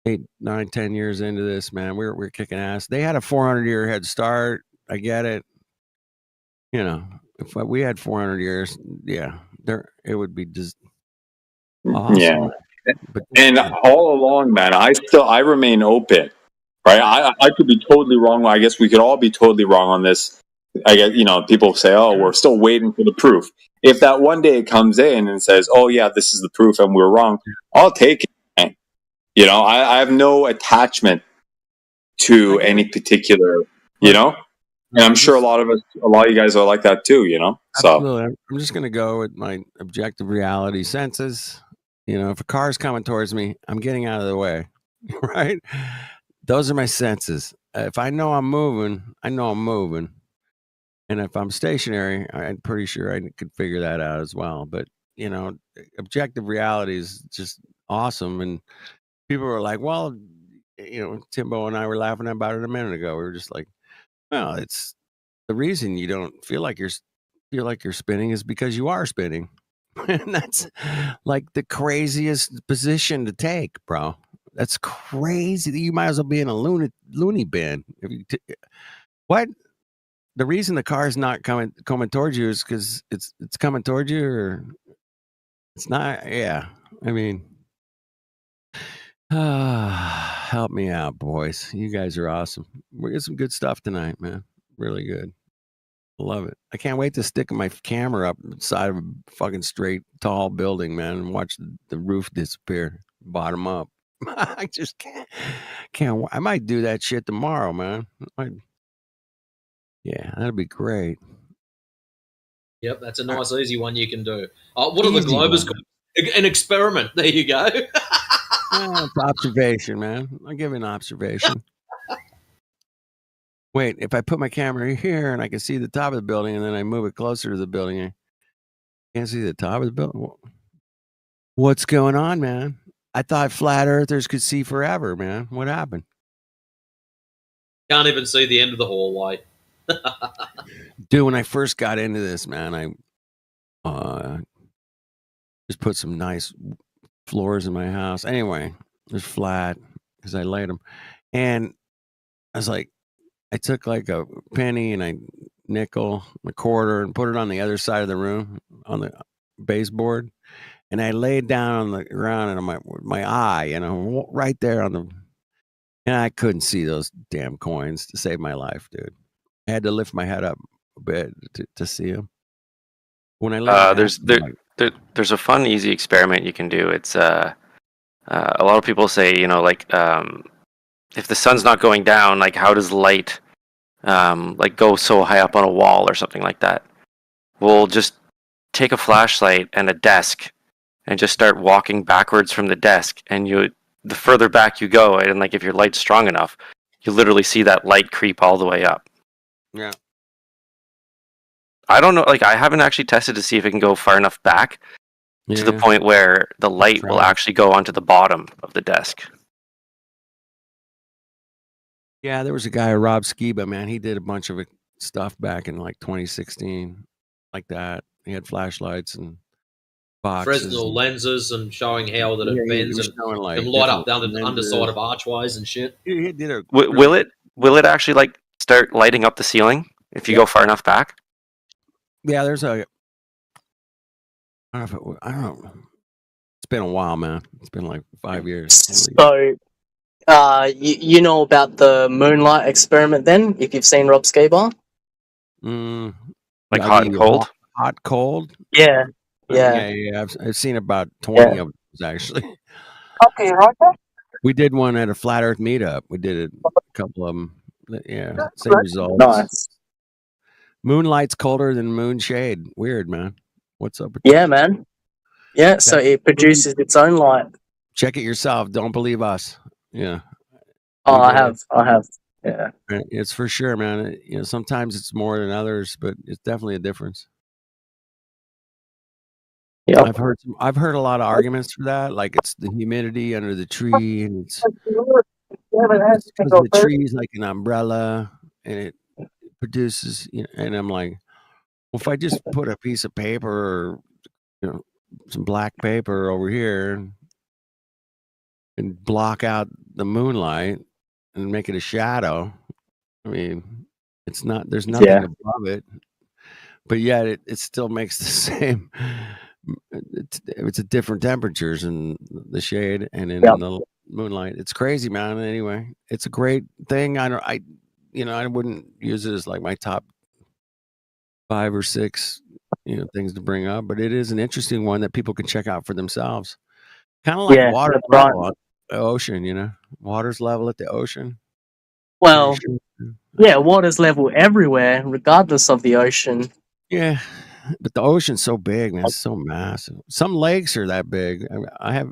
[SPEAKER 16] 8, 9, 10 years into this, man. We're kicking ass. They had a 400-year head start. I get it. You know, if we had 400 years, it would be just awesome.
[SPEAKER 12] Yeah. And all along, man, I remain open. Right? I could be totally wrong. I guess we could all be totally wrong on this. I guess, you know, people say, oh, we're still waiting for the proof. If that one day it comes in and says, oh, yeah, this is the proof and we're wrong, I'll take it. You know, I have no attachment to any particular, you know? And I'm sure a lot of you guys are like that too, you know? So,
[SPEAKER 16] Absolutely. I'm just going to go with my objective reality senses. You know, if a car's coming towards me, I'm getting out of the way, right? Those are my senses. If I know I'm moving, I know I'm moving. And if I'm stationary, I'm pretty sure I could figure that out as well. But, you know, objective reality is just awesome. And people were like, well, you know, Timbo and I were laughing about it a minute ago. We were just like, well, it's the reason you don't feel like you're spinning is because you are spinning. And that's like the craziest position to take, bro. That's crazy. You might as well be in a loony bin. What? The reason the car is not coming towards you is because it's coming towards you, or it's not. Yeah, I mean, help me out, boys. You guys are awesome. We get some good stuff tonight, man. Really good. Love it. I can't wait to stick my camera up inside of a fucking straight, tall building, man, and watch the roof disappear, bottom up. I just can't. I might do that shit tomorrow, man. Yeah, that'd be great.
[SPEAKER 15] Yep, that's a nice, easy one you can do. What are the globers called? An experiment. There you go.
[SPEAKER 16] It's observation, man. I'll give you an observation. Wait, if I put my camera here and I can see the top of the building, and then I move it closer to the building, I can't see the top of the building. What's going on, man? I thought flat earthers could see forever, man. What happened?
[SPEAKER 15] Can't even see the end of the hallway.
[SPEAKER 16] Dude, when I first got into this, man, I just put some nice floors in my house. Anyway, it was flat because I laid them. And I was like, I took like a penny and a nickel, a quarter, and put it on the other side of the room on the baseboard. And I laid down on the ground and my eye, you know, right there on the, and I couldn't see those damn coins to save my life, dude. I had to lift my head up a bit to see them. When I laid
[SPEAKER 6] there's a fun, easy experiment you can do. It's a lot of people say, you know, like if the sun's not going down, like how does light like go so high up on a wall or something like that? We'll just take a flashlight and a desk and just start walking backwards from the desk, and the further back you go, and like if your light's strong enough, you literally see that light creep all the way up.
[SPEAKER 16] Yeah.
[SPEAKER 6] I don't know, like I haven't actually tested to see if it can go far enough back to the point where the light will actually go onto the bottom of the desk.
[SPEAKER 16] Yeah, there was a guy, Rob Skiba, man. He did a bunch of stuff back in like 2016, like that. He had flashlights and boxes.
[SPEAKER 15] Fresnel lenses and showing how that it bends and can light up the underside of archways and shit.
[SPEAKER 16] He did a
[SPEAKER 6] Will it actually like start lighting up the ceiling if you go far enough back?
[SPEAKER 16] Yeah, there's a. I don't know. It's been a while, man. It's been like 5 years.
[SPEAKER 11] So, you know about the moonlight experiment then, if you've seen Rob Skiba?
[SPEAKER 6] Like hot and cold?
[SPEAKER 16] Hot, cold?
[SPEAKER 11] Yeah.
[SPEAKER 16] Yeah. I've seen about 20 of those, actually.
[SPEAKER 11] Okay, Roger.
[SPEAKER 16] We did one at a Flat Earth meetup. We did a couple of them. Yeah, same results.
[SPEAKER 11] Nice.
[SPEAKER 16] Moonlight's colder than moon shade. Weird, man. What's up with
[SPEAKER 11] Yeah, man. Yeah, so it produces its own light.
[SPEAKER 16] Check it yourself. Don't believe us. Yeah.
[SPEAKER 11] Oh, I have. Yeah.
[SPEAKER 16] It's for sure, man. You know, sometimes it's more than others, but it's definitely a difference.
[SPEAKER 11] Yeah.
[SPEAKER 16] I've heard a lot of arguments for that. Like it's the humidity under the tree, and it's because the tree is like an umbrella, and it produces. You know, and I'm like, well, if I just put a piece of paper or some black paper over here and block out the moonlight and make it a shadow, I mean, it's not. There's nothing above it, but yet it still makes the same. It's at different temperatures in the shade and in the moonlight. It's crazy, man. Anyway, it's a great thing. I wouldn't use it as like my top 5 or 6, things to bring up, but it is an interesting one that people can check out for themselves. Kind of like water level at the ocean, water's level at the ocean.
[SPEAKER 11] Well, yeah, water's level everywhere, regardless of the ocean.
[SPEAKER 16] Yeah, but the ocean's so big, man. It's so massive. Some lakes are that big. I've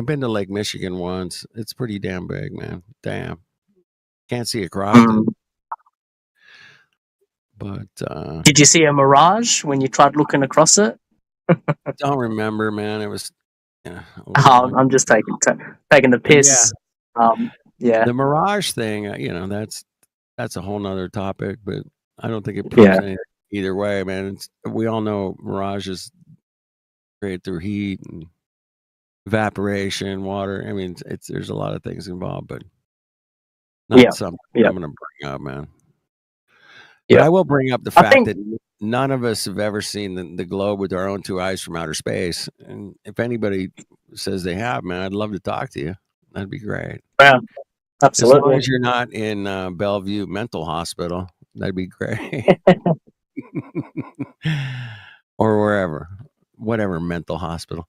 [SPEAKER 16] been to Lake Michigan once. It's pretty damn big, man. Damn, can't see across it. But
[SPEAKER 11] Did you see a mirage when you tried looking across it?
[SPEAKER 16] I don't remember, man. It was. Yeah,
[SPEAKER 11] I'm just taking the piss. Yeah.
[SPEAKER 16] The mirage thing, that's a whole nother topic, but I don't think it proves anything either way, man. We all know mirage is created through heat and evaporation, water. I mean, there's a lot of things involved, but not something I'm going to bring up, man. But I will bring up the fact that none of us have ever seen the globe with our own two eyes from outer space. And if anybody says they have, man, I'd love to talk to you. That'd be great.
[SPEAKER 11] Yeah, absolutely.
[SPEAKER 16] As long as you're not in Bellevue Mental Hospital, that'd be great. Or wherever, whatever mental hospital.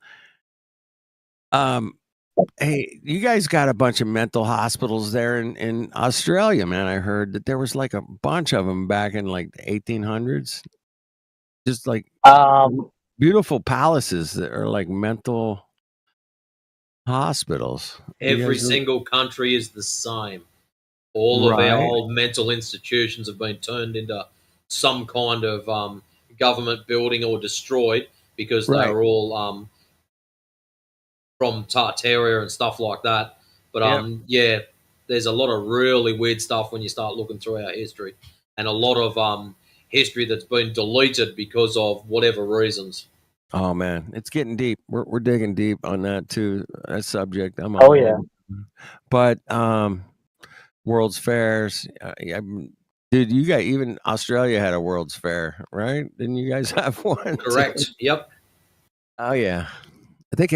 [SPEAKER 16] Hey, you guys got a bunch of mental hospitals there in Australia, man. I heard that there was like a bunch of them back in like the 1800s. Just like beautiful palaces that are like mental hospitals.
[SPEAKER 15] Every single country is the same. All of our old mental institutions have been turned into some kind of government building or destroyed because they were all from Tartaria and stuff like that. But there's a lot of really weird stuff when you start looking through our history, and a lot of history that's been deleted because of whatever reasons.
[SPEAKER 16] Oh man, it's getting deep. We're digging deep on that too. That subject. But World's Fairs. Dude, you got even Australia had a World's Fair, right? Didn't you guys have one?
[SPEAKER 15] Correct. Yep.
[SPEAKER 16] Oh yeah. I think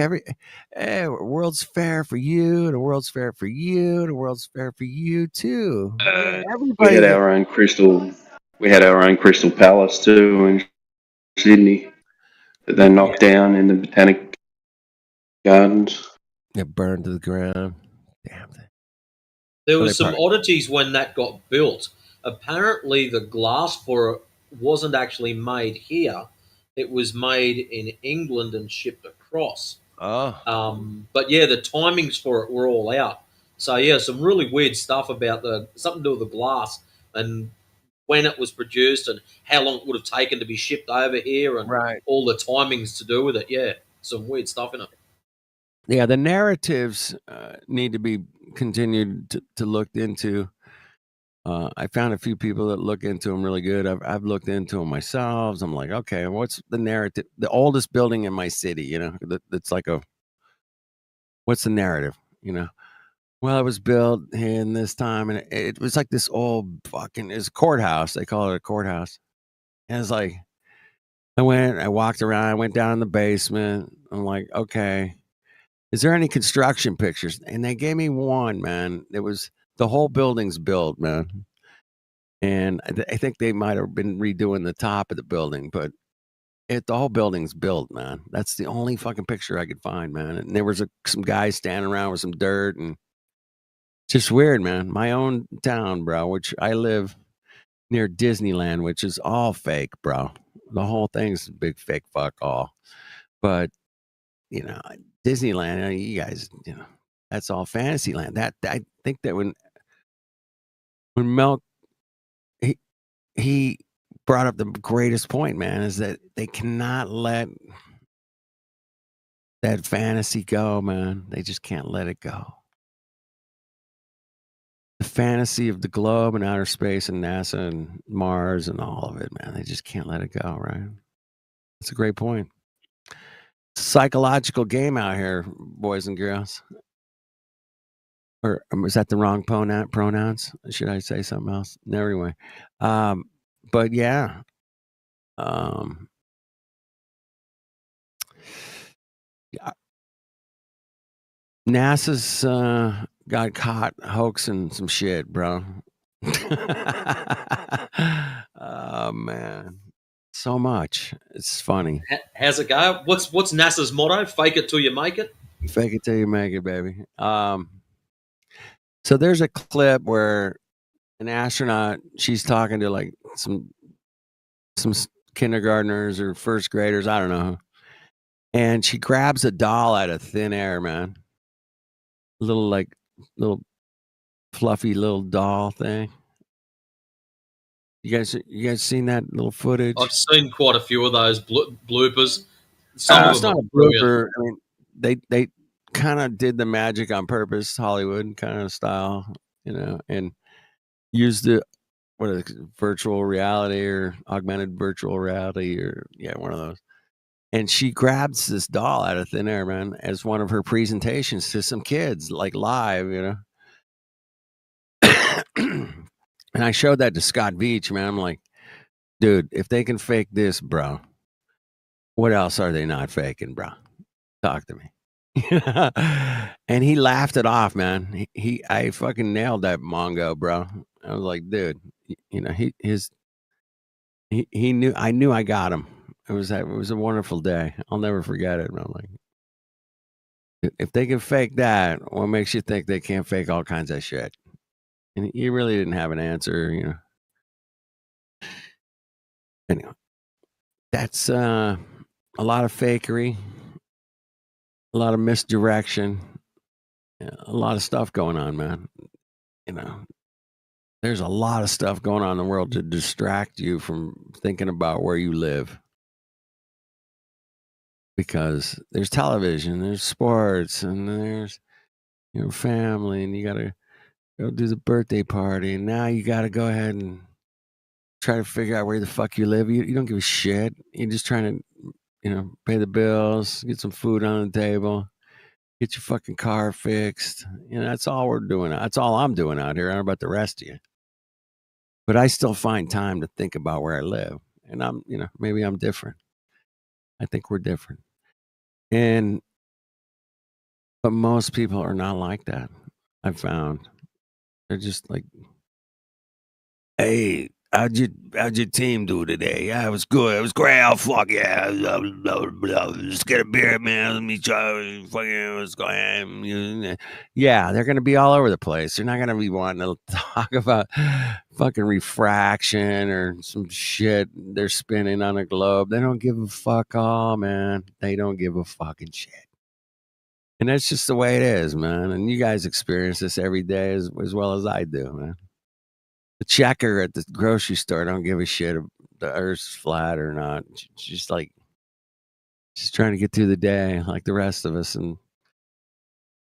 [SPEAKER 16] World's Fair for you, and a World's Fair for you, and a World's Fair for you too.
[SPEAKER 8] We had our own crystal. We had our own crystal palace too in Sydney that they knocked down in the Botanic Gardens.
[SPEAKER 16] It burned to the ground. Damn.
[SPEAKER 15] There was some oddities when that got built. Apparently, the glass for it wasn't actually made here. It was made in England and shipped across.
[SPEAKER 16] Oh.
[SPEAKER 15] But yeah, the timings for it were all out. So yeah, some really weird stuff about something to do with the glass and when it was produced and how long it would have taken to be shipped over here and all the timings to do with it. Yeah, some weird stuff in it.
[SPEAKER 16] Yeah, the narratives need to be continued to look into. I found a few people that look into them really good. I've looked into them myself. I'm like, okay, what's the narrative? The oldest building in my city, that's like what's the narrative? Well, it was built in this time, and it was like this old it's a courthouse. They call it a courthouse. And it's like, I walked around, I went down in the basement. I'm like, okay, is there any construction pictures? And they gave me one, man. It was the whole building's built, man. And I think they might have been redoing the top of the building, but the whole building's built, man. That's the only fucking picture I could find, man. And there was some guys standing around with some dirt, and just weird, man. My own town, bro, which I live near Disneyland, which is all fake, bro. The whole thing's a big fake fuck all. But Disneyland, you guys, that's all Fantasyland. That I think that when Mel he brought up the greatest point, man, is that they cannot let that fantasy go, man. They just can't let it go. The fantasy of the globe and outer space and NASA and Mars and all of it, man. They just can't let it go, right? That's a great point. It's a psychological game out here, boys and girls. Or is that the wrong pronouns? Should I say something else? No, anyway. But yeah. NASA's got caught hoaxing some shit, bro. Oh man, so much. It's funny.
[SPEAKER 15] How's it go? What's NASA's motto? Fake it till you make it.
[SPEAKER 16] Fake it till you make it, baby. So there's a clip where an astronaut. She's talking to like some kindergartners or first graders. I don't know. And she grabs a doll out of thin air, man. Little fluffy little doll thing. You guys seen that little footage?
[SPEAKER 15] I've seen quite a few of those bloopers. Some of
[SPEAKER 16] It's
[SPEAKER 15] them
[SPEAKER 16] not
[SPEAKER 15] are
[SPEAKER 16] a
[SPEAKER 15] brilliant.
[SPEAKER 16] blooper. I mean, they kind of did the magic on purpose, Hollywood kind of style, and used the virtual reality or augmented virtual reality or one of those. And she grabs this doll out of thin air, man, as one of her presentations to some kids, like live, And I showed that to Scott Veach, man. I'm like, dude, if they can fake this, bro, what else are they not faking, bro? Talk to me. And he laughed it off, man. I fucking nailed that Mongo, bro. I was like, dude, he knew I got him. It was a wonderful day. I'll never forget it. And I'm like, if they can fake that, what makes you think they can't fake all kinds of shit? And he really didn't have an answer, Anyway, that's a lot of fakery, a lot of misdirection, a lot of stuff going on, man. There's a lot of stuff going on in the world to distract you from thinking about where you live. Because there's television, there's sports, and there's family, and you gotta go do the birthday party, and now you gotta go ahead and try to figure out where the fuck you live. You don't give a shit. You're just trying to, pay the bills, get some food on the table, get your fucking car fixed. That's all we're doing. That's all I'm doing out here. I don't know about the rest of you. But I still find time to think about where I live. And I'm, maybe I'm different. I think we're different. But most people are not like that. I've found they're just like, hey, how'd your team do today? Yeah, it was good. It was great. Oh, fuck yeah. Let's get a beer, man. Let me try. Fucking what's going on. Yeah, they're going to be all over the place. They're not going to be wanting to talk about fucking refraction or some shit they're spinning on a globe. They don't give a fuck all, man. They don't give a fucking shit. And that's just the way it is, man. And you guys experience this every day as well as I do, man. The checker at the grocery store don't give a shit if the earth's flat or not. She's trying to get through the day like the rest of us. And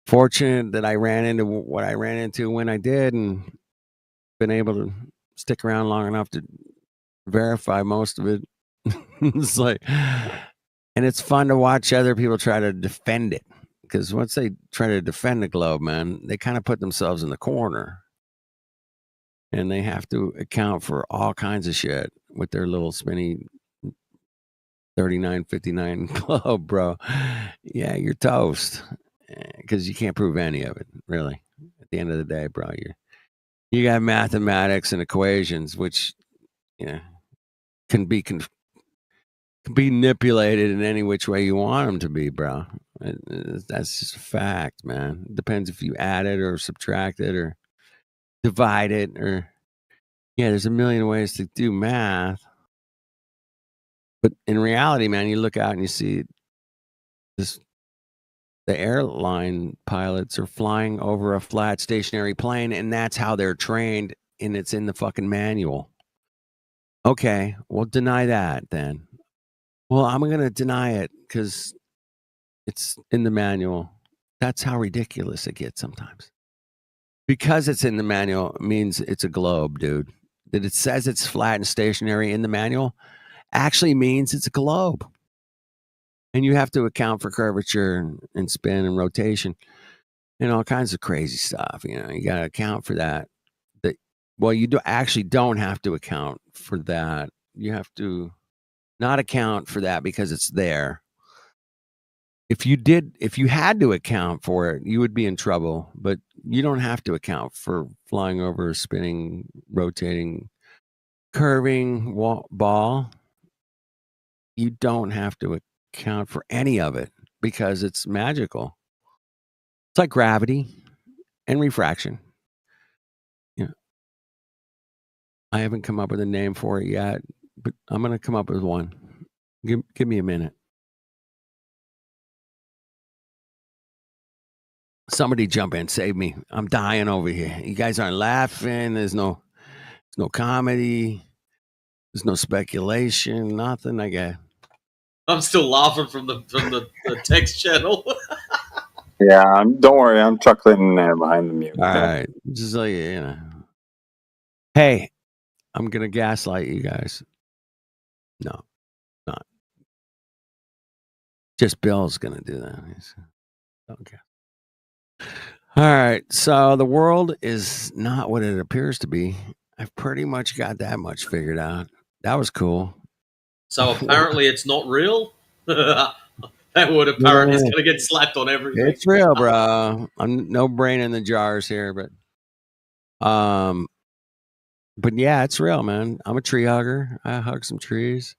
[SPEAKER 16] fortunate that I ran into what I ran into when I did and been able to stick around long enough to verify most of it. It's like, and it's fun to watch other people try to defend it. Because once they try to defend the globe, man, they kind of put themselves in the corner. And they have to account for all kinds of shit with their little spinny 3959 globe, bro. Yeah, you're toast. Because you can't prove any of it, really. At the end of the day, bro, you got mathematics and equations, which can be manipulated in any which way you want them to be, bro. That's just a fact, man. It depends if you add it or subtract it or divide it or there's a million ways to do math. But in reality, man, you look out and you see the airline pilots are flying over a flat stationary plane, and that's how they're trained, and it's in the fucking manual. Okay, well, deny that then. Well, I'm going to deny it because it's in the manual. That's how ridiculous it gets sometimes. Because it's in the manual means it's a globe, dude. That it says it's flat and stationary in the manual actually means it's a globe. And you have to account for curvature and spin and rotation and all kinds of crazy stuff. You got to account for that. Well, you don't have to account for that. You have to not account for that because it's there. If you had to account for it, you would be in trouble. But you don't have to account for flying over a spinning, rotating, curving ball. You don't have to account for any of it because it's magical. It's like gravity and refraction. I haven't come up with a name for it yet, but I'm gonna come up with one. Give me a minute. Somebody jump in, save me. I'm dying over here. You guys aren't laughing. There's no comedy. There's no speculation. Nothing. I guess.
[SPEAKER 15] I'm still laughing from the text channel.
[SPEAKER 12] Yeah, don't worry. I'm chuckling behind the mute.
[SPEAKER 16] All right, just like you know. Hey, I'm gonna gaslight you guys. No, not. Just Bill's gonna do that. Okay. All right. So the world is not what it appears to be. I've pretty much got that much figured out. That was cool.
[SPEAKER 15] So apparently it's not real. That word apparently is going to get slapped on everything.
[SPEAKER 16] It's real, bro. I'm no brain in the jars here, but yeah, it's real, man. I'm a tree hugger. I hug some trees.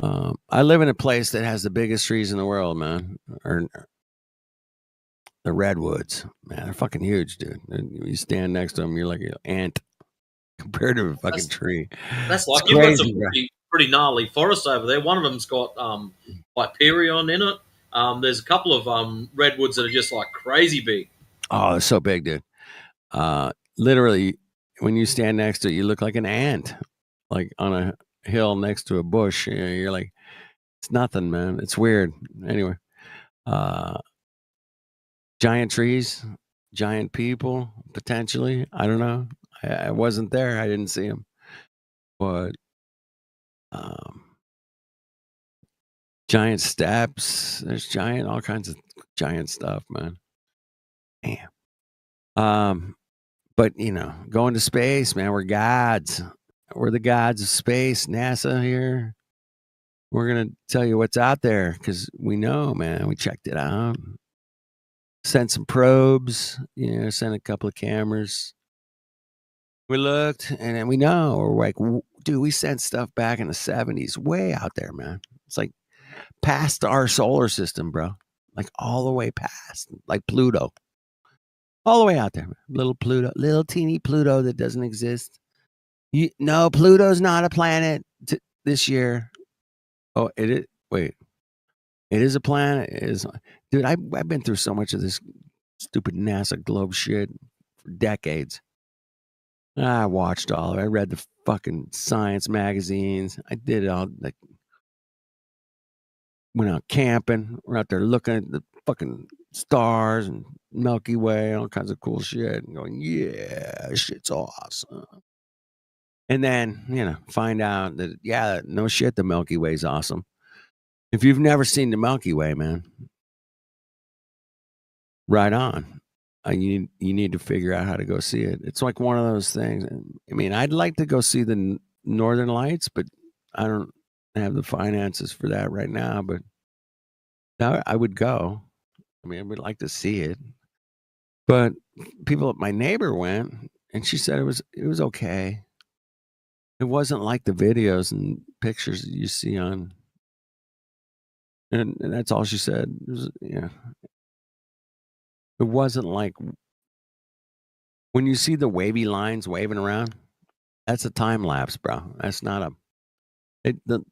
[SPEAKER 16] I live in a place that has the biggest trees in the world, man. Or the redwoods, man. They're fucking huge, dude. You stand next to them, you're like an ant compared to a fucking tree.
[SPEAKER 15] That's like you've got some pretty gnarly forests over there. One of them's got Hyperion in it. There's a couple of redwoods that are just like crazy big.
[SPEAKER 16] Oh, it's so big, dude. Literally, when you stand next to it, you look like an ant, like on a hill next to a bush. You're like, it's nothing, man. It's weird. Anyway, giant trees, giant people, potentially. I don't know. I wasn't there. I didn't see them, but giant steps. There's all kinds of giant stuff, man. Damn. But you know, going to space, man, we're gods. We're the gods of space. NASA here. We're gonna tell you what's out there because we know, man. We checked it out. Sent some probes. You know, sent a couple of cameras. We looked, and then we know. We're like, dude, we sent stuff back in the 70s, way out there, man. It's like past our solar system, bro. Like all the way past, like Pluto. All the way out there, man. Little Pluto, little teeny Pluto that doesn't exist. No, Pluto's not a planet this year. Oh, it is. Wait, it is a planet. It is, dude. I've been through so much of this stupid NASA globe shit for decades. I watched all of it. I read the fucking science magazines. I did it all. Like, went out camping. We're out there looking at the fucking stars and Milky Way, all kinds of cool shit, and going, yeah, shit's awesome. And then, you know, find out that, yeah, no shit, the Milky Way's awesome. If you've never seen the Milky Way, man, right on. You need to figure out how to go see it. It's like one of those things. I mean, I'd like to go see the Northern Lights, but I don't have the finances for that right now. But I would go. I mean, I would like to see it. But my neighbor went, and she said it was okay. It wasn't like the videos and pictures that you see on, and that's all she said. It wasn't like when you see the wavy lines waving around. That's a time lapse, bro. That's not the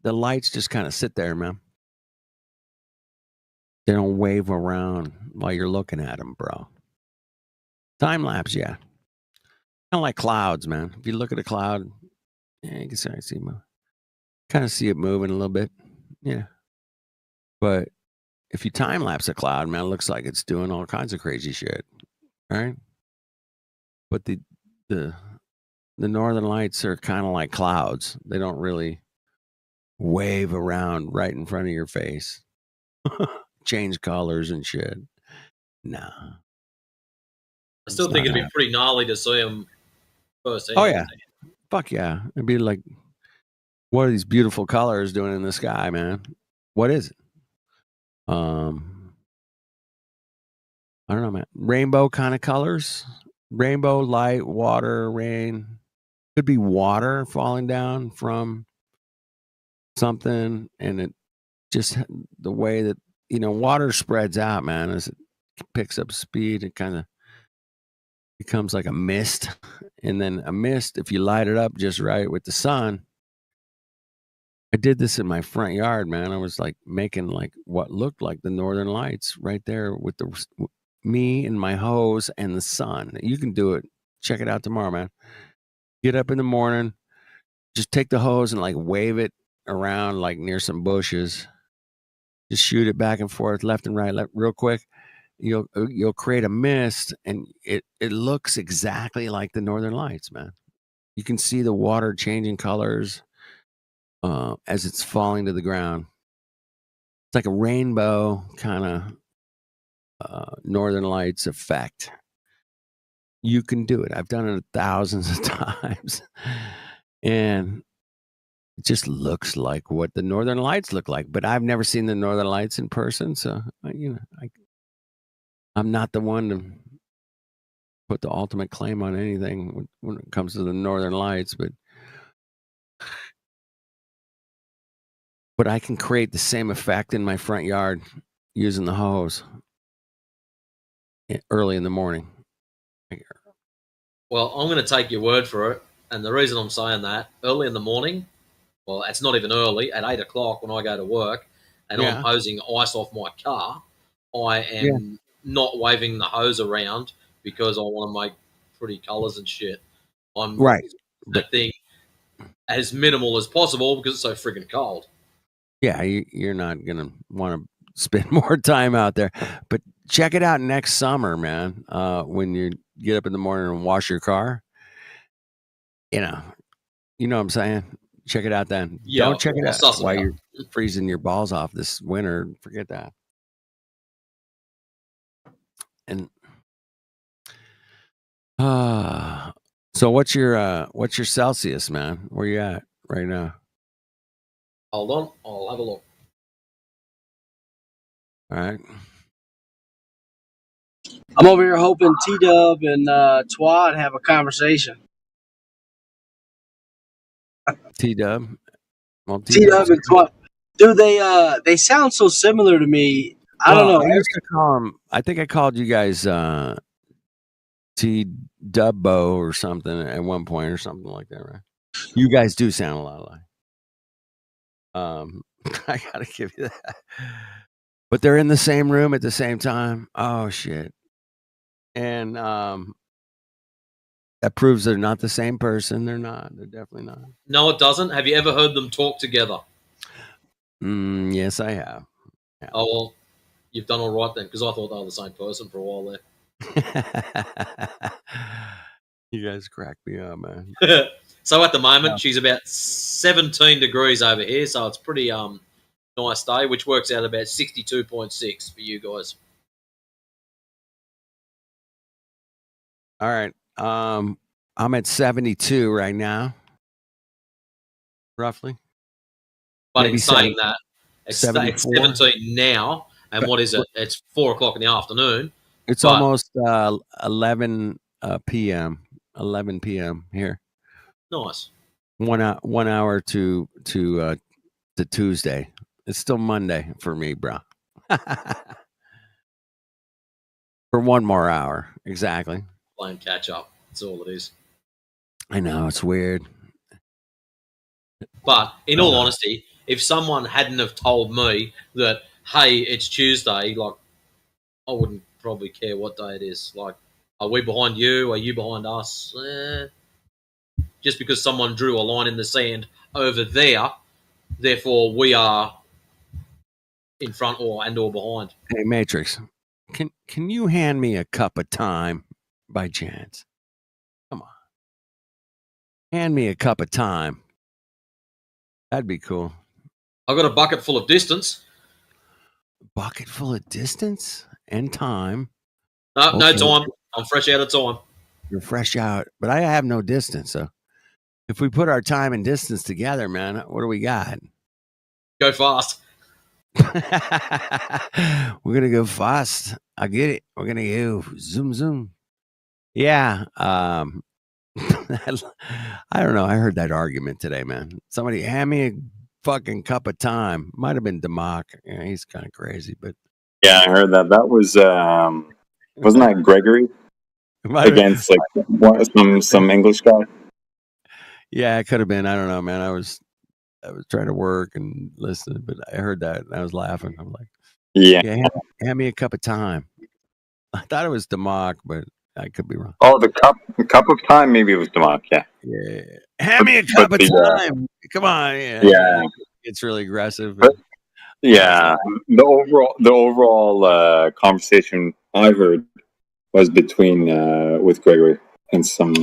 [SPEAKER 16] lights just kind of sit there, man. They don't wave around while you're looking at them, bro. Time lapse, yeah. Kind of like clouds, man. If you look at a cloud, yeah, you can see kind of see it moving a little bit, yeah. But if you time lapse a cloud, man, it looks like it's doing all kinds of crazy shit, right? But the Northern Lights are kind of like clouds. They don't really wave around right in front of your face, change colors and shit. Nah.
[SPEAKER 15] I still think it'd be pretty gnarly to see them first.
[SPEAKER 16] Oh yeah, fuck yeah! It'd be like, what are these beautiful colors doing in the sky, man? What is it? I don't know, man. Rainbow kind of colors. Rainbow, light, water, rain. Could be water falling down from something, and it just the way that water spreads out, man, as it picks up speed. It kind of becomes like a mist, and then a mist, if you light it up just right with the sun. I did this in my front yard, man. I was like making like what looked like the northern lights right there with me and my hose and the sun. You can do it. Check it out tomorrow, man. Get up in the morning, just take the hose and like wave it around like near some bushes. Just shoot it back and forth, left and right, real quick. You'll create a mist, and it looks exactly like the northern lights, man. You can see the water changing colors as it's falling to the ground. It's like a rainbow kind of northern lights effect. You can do it. I've done it thousands of times, and it just looks like what the northern lights look like. But I've never seen the northern lights in person, so I'm not the one to put the ultimate claim on anything when it comes to the northern lights, but I can create the same effect in my front yard using the hose early in the morning.
[SPEAKER 15] Well, I'm going to take your word for it, and the reason I'm saying that, early in the morning, well, it's not even early, at 8 o'clock when I go to work, and I'm hosing ice off my car, I am not waving the hose around because I want to make pretty colours and shit. I'm that thing as minimal as possible because it's so freaking cold.
[SPEAKER 16] Yeah, you're not going to want to spend more time out there. But check it out next summer, man, when you get up in the morning and wash your car. You know what I'm saying? Check it out then.
[SPEAKER 15] Yeah,
[SPEAKER 16] don't check it out while you're freezing your balls off this winter. Forget that. And so what's your Celsius, man? Where you at right now?
[SPEAKER 15] Hold on, I'll have a look.
[SPEAKER 16] All right.
[SPEAKER 1] I'm over here hoping T-Dub and Twad have a conversation.
[SPEAKER 16] T-Dub?
[SPEAKER 1] Well, T-Dub and Twad. Dude, they sound so similar to me. I don't know.
[SPEAKER 16] I used to call them, I think I called you guys T-Dubbo or something at one point or something like that, right? You guys do sound a lot alike. I gotta give you that. But they're in the same room at the same time. Oh shit. And that proves they're not the same person. They're not. They're definitely not.
[SPEAKER 15] No, it doesn't. Have you ever heard them talk together?
[SPEAKER 16] Yes, I have. Yeah.
[SPEAKER 15] Oh well, you've done all right then, because I thought they were the same person for a while there.
[SPEAKER 16] You guys crack me up, man.
[SPEAKER 15] So at the moment, she's about 17 degrees over here, so it's pretty nice day, which works out about 62.6 for you guys.
[SPEAKER 16] All right. I'm at 72 right now, roughly.
[SPEAKER 15] But
[SPEAKER 16] Maybe
[SPEAKER 15] in saying that, it's 17 now, and what is it? It's 4 o'clock in the afternoon.
[SPEAKER 16] It's almost 11 p.m. 11 p.m. here.
[SPEAKER 15] Nice.
[SPEAKER 16] 1 hour to Tuesday. It's still Monday for me, bro. For 1 more hour, exactly.
[SPEAKER 15] Playing catch up. That's all it is.
[SPEAKER 16] I know, it's weird.
[SPEAKER 15] But in all honesty, if someone hadn't have told me that, hey, it's Tuesday, like, I wouldn't probably care what day it is. Like, are we behind you? Are you behind us? Just because someone drew a line in the sand over there, therefore we are in front or behind.
[SPEAKER 16] Hey, Matrix, can you hand me a cup of time by chance? Come on. Hand me a cup of time. That'd be cool.
[SPEAKER 15] I've got a bucket full of distance.
[SPEAKER 16] Bucket full of distance and time?
[SPEAKER 15] No, okay. No time. I'm fresh out of time.
[SPEAKER 16] You're fresh out, but I have no distance. So if we put our time and distance together, man, what do we got?
[SPEAKER 15] Go fast.
[SPEAKER 16] We're going to go fast. I get it. We're going to go zoom. Yeah. I don't know. I heard that argument today, man. Somebody hand me a fucking cup of time. Might have been Democ. Yeah, he's kind of crazy, but
[SPEAKER 12] yeah, I heard that. That was wasn't that Gregory? against like some English guy.
[SPEAKER 16] Yeah, it could have been. I don't know, man. I was trying to work and listen, but I heard that and I was laughing. I'm like,
[SPEAKER 12] yeah,
[SPEAKER 16] hand me a cup of time. I thought it was Demok, but I could be wrong.
[SPEAKER 12] Oh, the cup of time. Maybe it was Demok. Yeah.
[SPEAKER 16] Yeah. Hand me a cup of time. Come on. Yeah. It's really aggressive.
[SPEAKER 12] But, yeah. The overall conversation I heard was between with Gregory and some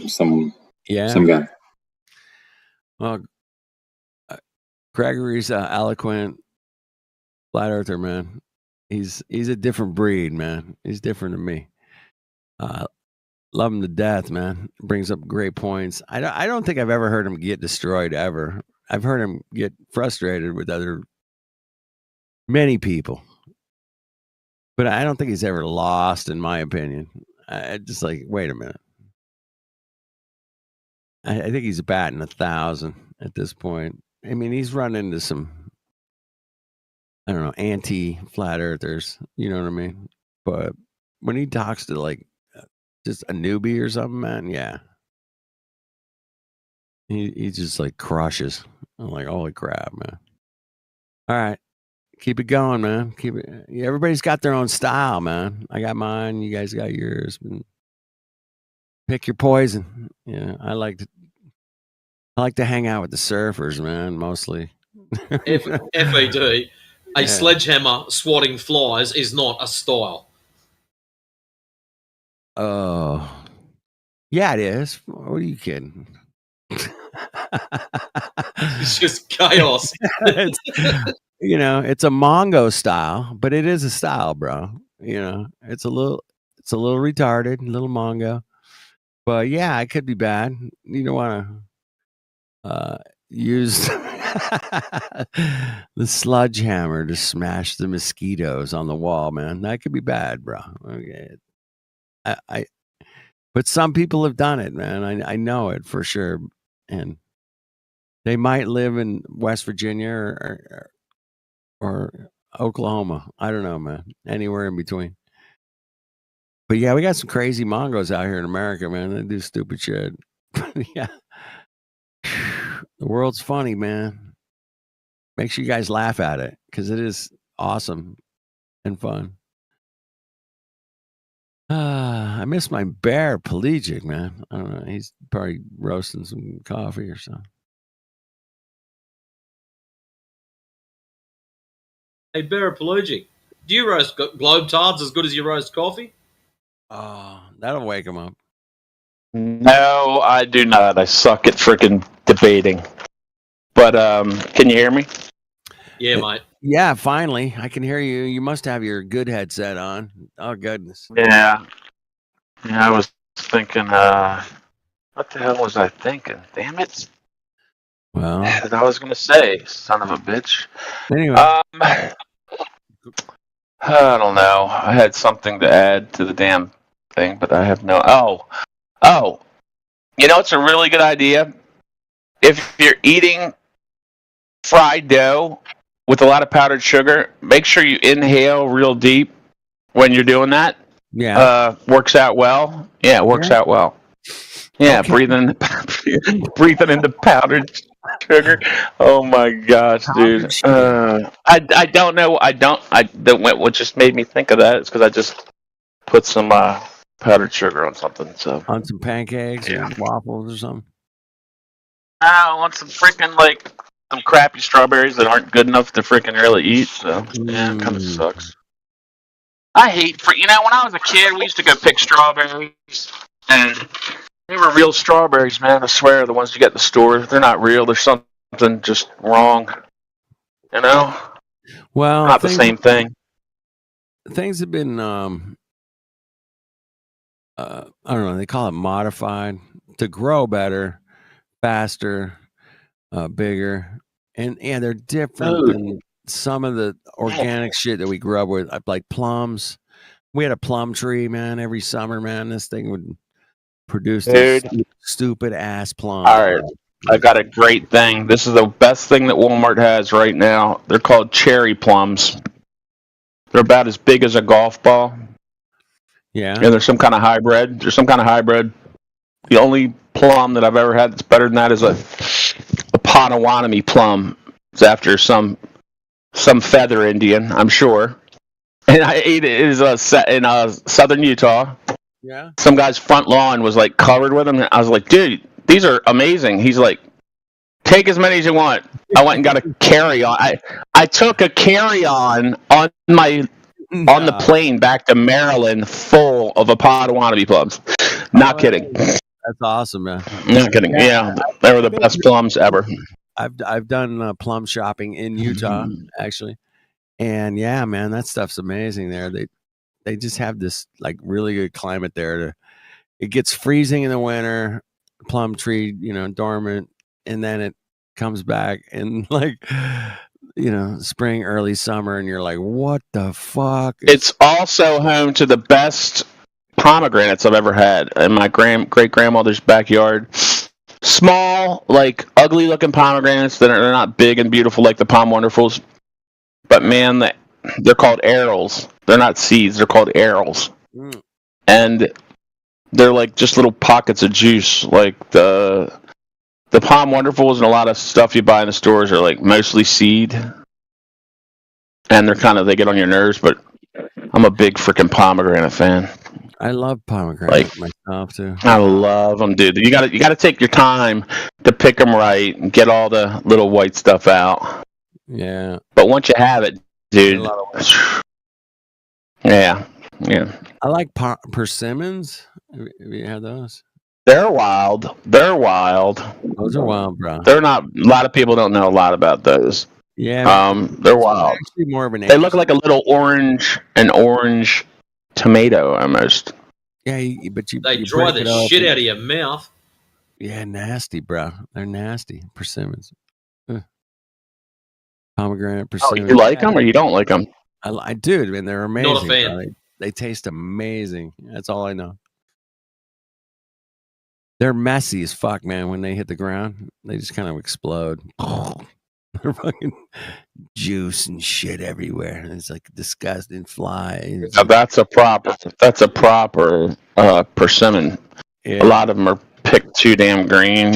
[SPEAKER 12] guy.
[SPEAKER 16] Well, Gregory's eloquent flat earther, man. He's a different breed, man. He's different than me. Love him to death, man. Brings up great points. I don't think I've ever heard him get destroyed ever. I've heard him get frustrated with many people, but I don't think he's ever lost, in my opinion. I just like, wait a minute. I think he's batting 1,000 at this point. I mean, he's run into some, I don't know, anti-flat earthers. You know what I mean? But when he talks to like just a newbie or something, man, yeah, he just like crushes. I'm like, holy crap, man! All right, keep it going, man. Keep it. Everybody's got their own style, man. I got mine. You guys got yours. Pick your poison. Yeah, I like to hang out with the surfers, man. Mostly.
[SPEAKER 15] FED, a sledgehammer swatting flies is not a style.
[SPEAKER 16] Oh, yeah, it is. What are you kidding?
[SPEAKER 15] It's just chaos.
[SPEAKER 16] It's a Mongo style, but it is a style, bro. It's a little retarded, a little Mongo. But yeah, it could be bad. You don't want to use the sledgehammer to smash the mosquitoes on the wall, man. That could be bad, bro. Okay. But some people have done it, man. I know it for sure. And they might live in West Virginia or Oklahoma. I don't know, man. Anywhere in between. But yeah, we got some crazy Mongos out here in America, man. They do stupid shit. Yeah. The world's funny, man. Make sure you guys laugh at it because it is awesome and fun. I miss my bear, Pelagic, man. I don't know. He's probably roasting some coffee or something.
[SPEAKER 15] Hey, Paraplegic, do you roast globe tards as good as you roast coffee?
[SPEAKER 16] Oh, that'll wake him up.
[SPEAKER 10] No, I do not. I suck at freaking debating. But can you hear me?
[SPEAKER 15] Yeah, mate.
[SPEAKER 16] Yeah, finally. I can hear you. You must have your good headset on. Oh, goodness.
[SPEAKER 10] Yeah. Yeah, I was thinking, what the hell was I thinking? Damn it.
[SPEAKER 16] Well,
[SPEAKER 10] that I was going to say, son of a bitch.
[SPEAKER 16] Anyway.
[SPEAKER 10] I don't know. I had something to add to the damn thing, but I have no... Oh. You know, it's a really good idea. If you're eating fried dough with a lot of powdered sugar, make sure you inhale real deep when you're doing that.
[SPEAKER 16] Yeah.
[SPEAKER 10] Works out well. Yeah, it works out well. Yeah, okay. breathing into powdered sugar. Oh my gosh, dude. I don't know. What just made me think of that is because I just put some powdered sugar on something. So
[SPEAKER 16] on some pancakes or waffles or something.
[SPEAKER 10] I want some freaking some crappy strawberries that aren't good enough to freaking really eat. So yeah, it kind of sucks. I hate when I was a kid, we used to go pick strawberries, and they were real strawberries, man. I swear, the ones you get in the store, they're not real. There's something just wrong. You know?
[SPEAKER 16] Well,
[SPEAKER 10] not the same thing.
[SPEAKER 16] Things have been, I don't know. They call it modified to grow better, faster, bigger, and they're different than some of the organic shit that we grew up with, like plums. We had a plum tree, man. Every summer, man, this thing would produce this stupid ass plum.
[SPEAKER 10] All right, I got a great thing. This is the best thing that Walmart has right now. They're called cherry plums. They're about as big as a golf ball.
[SPEAKER 16] Yeah.
[SPEAKER 10] And there's some kind of hybrid. The only plum that I've ever had that's better than that is a Potawatomi plum. It's after some feather Indian, I'm sure. And I ate it. It is in southern Utah.
[SPEAKER 16] Yeah.
[SPEAKER 10] Some guy's front lawn was like covered with them. And I was like, dude, these are amazing. He's like, take as many as you want. I went and got a carry-on. I took a carry-on on the plane back to Maryland full of Potawatomi plums. Not kidding.
[SPEAKER 16] That's awesome, man.
[SPEAKER 10] Not kidding. Yeah, they were the best plums ever.
[SPEAKER 16] I've done plum shopping in Utah actually, and yeah, man, that stuff's amazing there. They just have this like really good climate there. It gets freezing in the winter, plum tree, dormant, and then it comes back in like spring, early summer, and you're like, what the fuck?
[SPEAKER 10] It's also home to the best pomegranates I've ever had in my great grandmother's backyard. Small, like ugly looking pomegranates that are not big and beautiful like the Palm Wonderfuls, but man, they're called arils. They're not seeds; they're called arils, and they're like just little pockets of juice. Like the Palm Wonderfuls and a lot of stuff you buy in the stores are like mostly seed, and they get on your nerves. But I'm a big freaking pomegranate fan.
[SPEAKER 16] I love pomegranate myself too.
[SPEAKER 10] I love them, dude. You got to take your time to pick them right and get all the little white stuff out.
[SPEAKER 16] Yeah.
[SPEAKER 10] But once you have it, dude. Yeah.
[SPEAKER 16] I like persimmons. Have you had those?
[SPEAKER 10] They're wild. Those
[SPEAKER 16] are wild, bro.
[SPEAKER 10] They're not. A lot of people don't know a lot about those.
[SPEAKER 16] Yeah.
[SPEAKER 10] They're wild.
[SPEAKER 16] Actually more of an.
[SPEAKER 10] They look like a little orange tomato almost.
[SPEAKER 16] Yeah, but
[SPEAKER 15] they dry the shit out of your mouth.
[SPEAKER 16] Yeah, nasty, bro. They're nasty. Persimmons. Pomegranate, persimmons.
[SPEAKER 10] You like them or you don't like them?
[SPEAKER 16] I do, man. They're amazing.
[SPEAKER 15] Not a fan.
[SPEAKER 16] Bro. They taste amazing. That's all I know. They're messy as fuck, man. When they hit the ground, they just kind of explode. They're fucking juice and shit everywhere. It's like disgusting fly.
[SPEAKER 10] Now that's a proper persimmon.
[SPEAKER 16] Yeah.
[SPEAKER 10] A lot of them are picked too damn green,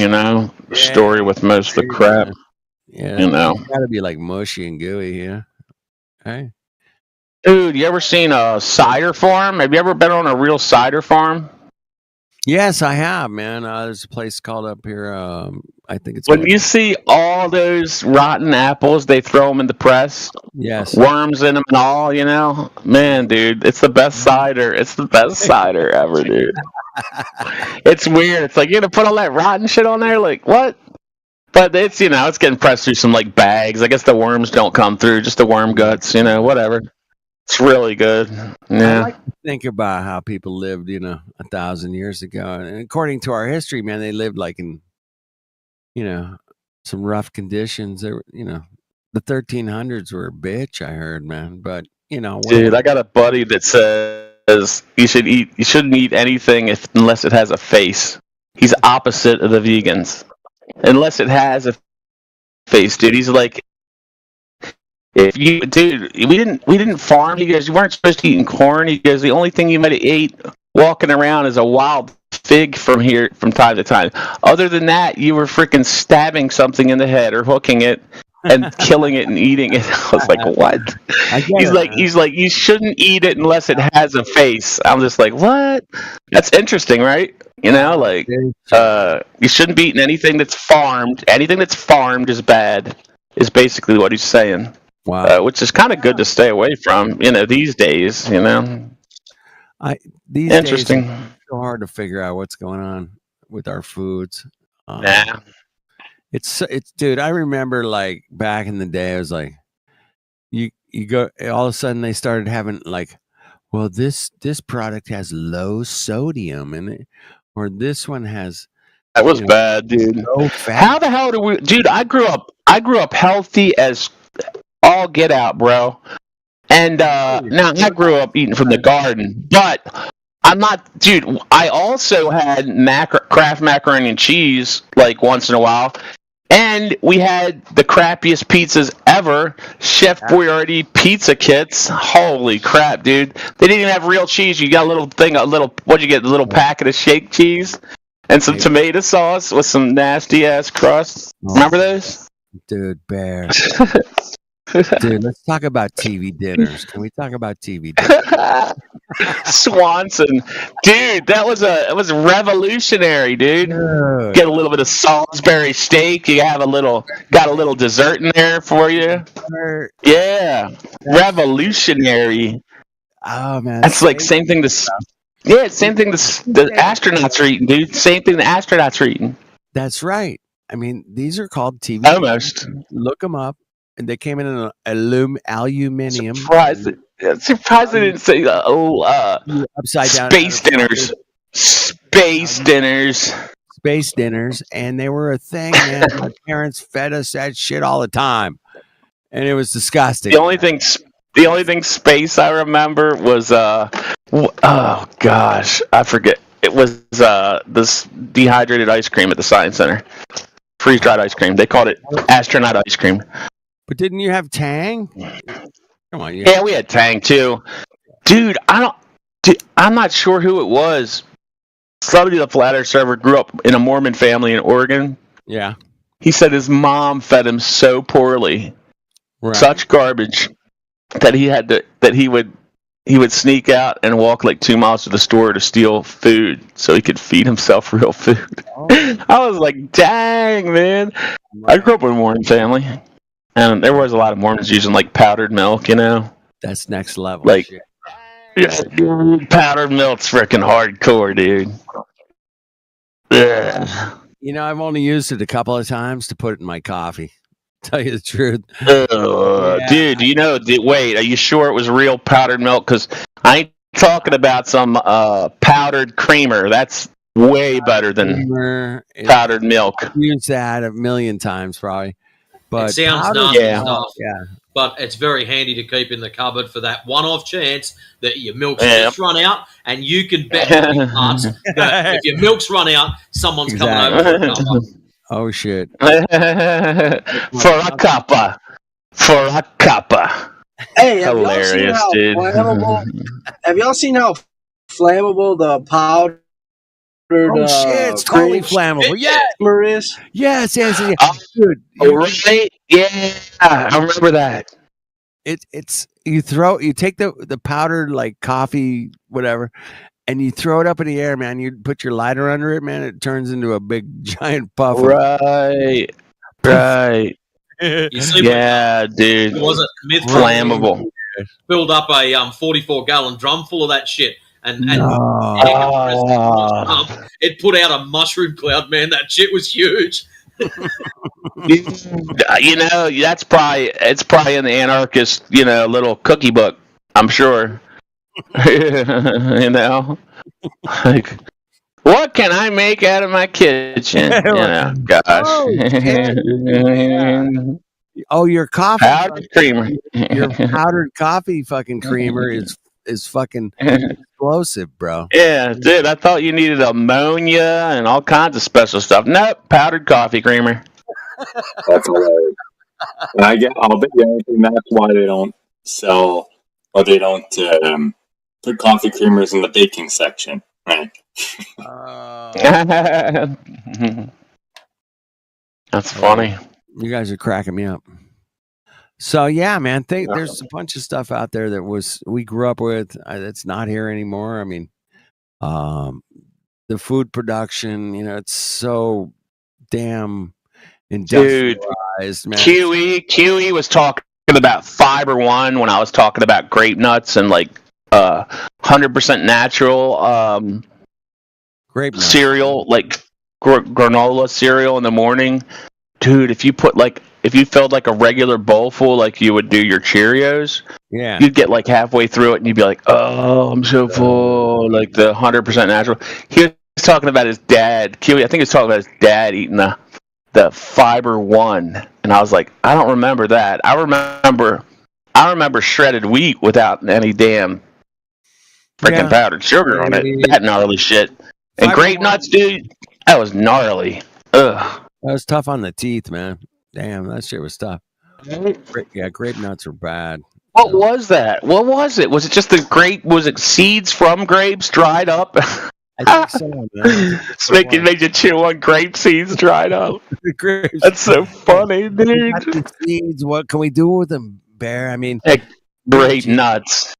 [SPEAKER 10] Story with most of the crap.
[SPEAKER 16] Yeah, it's gotta be like mushy and gooey, yeah. Hey.
[SPEAKER 10] Dude, you ever seen a cider farm? Have you ever been on a real cider farm?
[SPEAKER 16] Yes, I have, man. There's a place called up here. I think it's.
[SPEAKER 10] When you see all those rotten apples, they throw them in the press.
[SPEAKER 16] Yes.
[SPEAKER 10] Worms in them and all, Man, dude, it's the best cider. It's the best cider ever, dude. It's weird. It's like, you're going to put all that rotten shit on there? Like, what? But it's, it's getting pressed through some, like, bags. I guess the worms don't come through, just the worm guts, whatever. It's really good. Yeah.
[SPEAKER 16] I like to think about how people lived, 1,000 years ago. And according to our history, man, they lived like in, some rough conditions. They were, the 1300s were a bitch, I heard, man. But,
[SPEAKER 10] Dude, I got a buddy that says you shouldn't eat anything unless it has a face. He's opposite of the vegans. Unless it has a face, dude. He's like, we didn't farm. He goes, you weren't supposed to eat corn. He goes, the only thing you might have ate walking around is a wild fig from time to time. Other than that, you were freaking stabbing something in the head or hooking it and killing it and eating it. I was like, what? He's like, you shouldn't eat it unless it has a face. I'm just like, what? That's interesting, right? You shouldn't be eating anything that's farmed. Anything that's farmed is bad, is basically what he's saying.
[SPEAKER 16] Wow.
[SPEAKER 10] Which is kind of good to stay away from, these days,
[SPEAKER 16] These
[SPEAKER 10] interesting.
[SPEAKER 16] Days it's so hard to figure out what's going on with our foods. It's dude, I remember like back in the day, I was like, you go, all of a sudden they started having like, well, this product has low sodium in it, or this one has.
[SPEAKER 10] That was bad, dude. How the hell do we, dude? I grew up healthy as all get out, bro. And now I grew up eating from the garden, but I'm not, dude. I also had Kraft macaroni and cheese like once in a while, and we had the crappiest pizzas ever. Chef Boyardee pizza kits. Holy crap, dude! They didn't even have real cheese. You got a little thing, what'd you get? A little packet of shake cheese and some tomato sauce with some nasty ass crust. Remember those?
[SPEAKER 16] Dude, Bear. Dude, let's talk about TV dinners. Can we talk about TV dinners?
[SPEAKER 10] Swanson, dude, it was revolutionary, dude. Get a little bit of Salisbury steak. You have got a little dessert in there for you. Yeah, revolutionary.
[SPEAKER 16] Oh man,
[SPEAKER 10] that's like same thing. Same thing. The astronauts are eating, dude. Same thing the astronauts are eating.
[SPEAKER 16] That's right. I mean, these are called TV.
[SPEAKER 10] Almost.
[SPEAKER 16] Look them up, and they came in an aluminium.
[SPEAKER 10] Surprised they didn't say
[SPEAKER 16] upside down
[SPEAKER 10] space dinners. Space dinners, and they were a thing, man. My parents fed us that shit all the time,
[SPEAKER 16] and it was disgusting.
[SPEAKER 10] The only thing space I remember was oh gosh, I forget. It was this dehydrated ice cream at the Science Center. Freeze-dried ice cream. They called it astronaut ice cream.
[SPEAKER 16] But didn't you have Tang? Come on,
[SPEAKER 10] yeah, we had Tang too, dude. I'm not sure who it was. Somebody, the Flat Earth server, grew up in a Mormon family in Oregon.
[SPEAKER 16] Yeah,
[SPEAKER 10] he said his mom fed him so poorly, such garbage, that he would sneak out and walk like 2 miles to the store to steal food so he could feed himself real food. I was like, dang, man. I grew up in a Mormon family, and there was a lot of Mormons using like powdered milk, you know.
[SPEAKER 16] That's next level.
[SPEAKER 10] Like, powdered milk's freaking hardcore, dude. Yeah.
[SPEAKER 16] You know, I've only used it a couple of times to put it in my coffee. Tell you the truth.
[SPEAKER 10] Dude, you know, wait, are you sure it was real powdered milk? Because I ain't talking about some powdered creamer. That's way better than powdered milk.
[SPEAKER 16] I've used that a million times, probably. But
[SPEAKER 15] it sounds
[SPEAKER 16] powdered
[SPEAKER 15] nasty
[SPEAKER 16] milk,
[SPEAKER 15] stuff, but it's very handy to keep in the cupboard for that one-off chance that your milk's just run out, and you can bet that if your milk's run out, someone's coming over for a cuppa.
[SPEAKER 16] Oh shit!
[SPEAKER 10] For a cuppa.
[SPEAKER 1] Hey,
[SPEAKER 10] hilarious, dude.
[SPEAKER 1] Have y'all seen how flammable the powdered?
[SPEAKER 16] Oh shit! It's totally flammable.
[SPEAKER 1] Yes,
[SPEAKER 16] yes.
[SPEAKER 10] Dude, right? Yeah, I remember that.
[SPEAKER 16] It's you take the powdered like coffee whatever, and you throw it up in the air, man. You put your lighter under it, man. It turns into a big giant puff.
[SPEAKER 10] Right.
[SPEAKER 15] You see,
[SPEAKER 10] dude.
[SPEAKER 15] It wasn't
[SPEAKER 10] flammable.
[SPEAKER 15] Filled up a 44-gallon drum full of that shit, and it put out a mushroom cloud, man. That shit was huge.
[SPEAKER 10] You know, it's probably in the anarchist, little cookie book, I'm sure. You know, like, what can I make out of my kitchen? Gosh.
[SPEAKER 16] Your coffee
[SPEAKER 10] powdered creamer.
[SPEAKER 16] Your powdered coffee fucking creamer is fucking explosive, bro.
[SPEAKER 10] Yeah, dude. I thought you needed ammonia and all kinds of special stuff. Nope, powdered coffee creamer.
[SPEAKER 12] That's hilarious. And I'll bet you anything that's why they don't sell, or they don't put coffee creamers in the baking section, right?
[SPEAKER 10] That's funny.
[SPEAKER 16] You guys are cracking me up. So yeah, man, there's a bunch of stuff out there that we grew up with that's not here anymore. I mean, the food production, it's so damn industrialized, man.
[SPEAKER 10] QE was talking about Fiber One when I was talking about grape nuts and like 100% natural
[SPEAKER 16] grape nuts.
[SPEAKER 10] Cereal, like granola cereal in the morning. Dude, if you filled like a regular bowl full like you would do your Cheerios, you'd get like halfway through it and you'd be like, oh, I'm so full. Like the 100% natural. He was talking about his dad. I think he was talking about his dad eating the Fiber One, and I was like, I don't remember that. I remember shredded wheat without any damn freaking powdered sugar on it. That gnarly shit. And grape nuts, dude, that was gnarly. Ugh.
[SPEAKER 16] That was tough on the teeth, man. Damn, that shit was tough. Yeah, grape nuts are bad.
[SPEAKER 10] What was that? What was it? Was it just the grape? Was it seeds from grapes dried up?
[SPEAKER 16] I think so, man.
[SPEAKER 10] It's made you chew on grape seeds dried up.
[SPEAKER 16] Grapes.
[SPEAKER 10] That's so funny,
[SPEAKER 16] We
[SPEAKER 10] dude.
[SPEAKER 16] got the seeds. What can we do with them, Bear? I mean,
[SPEAKER 10] Grape nuts.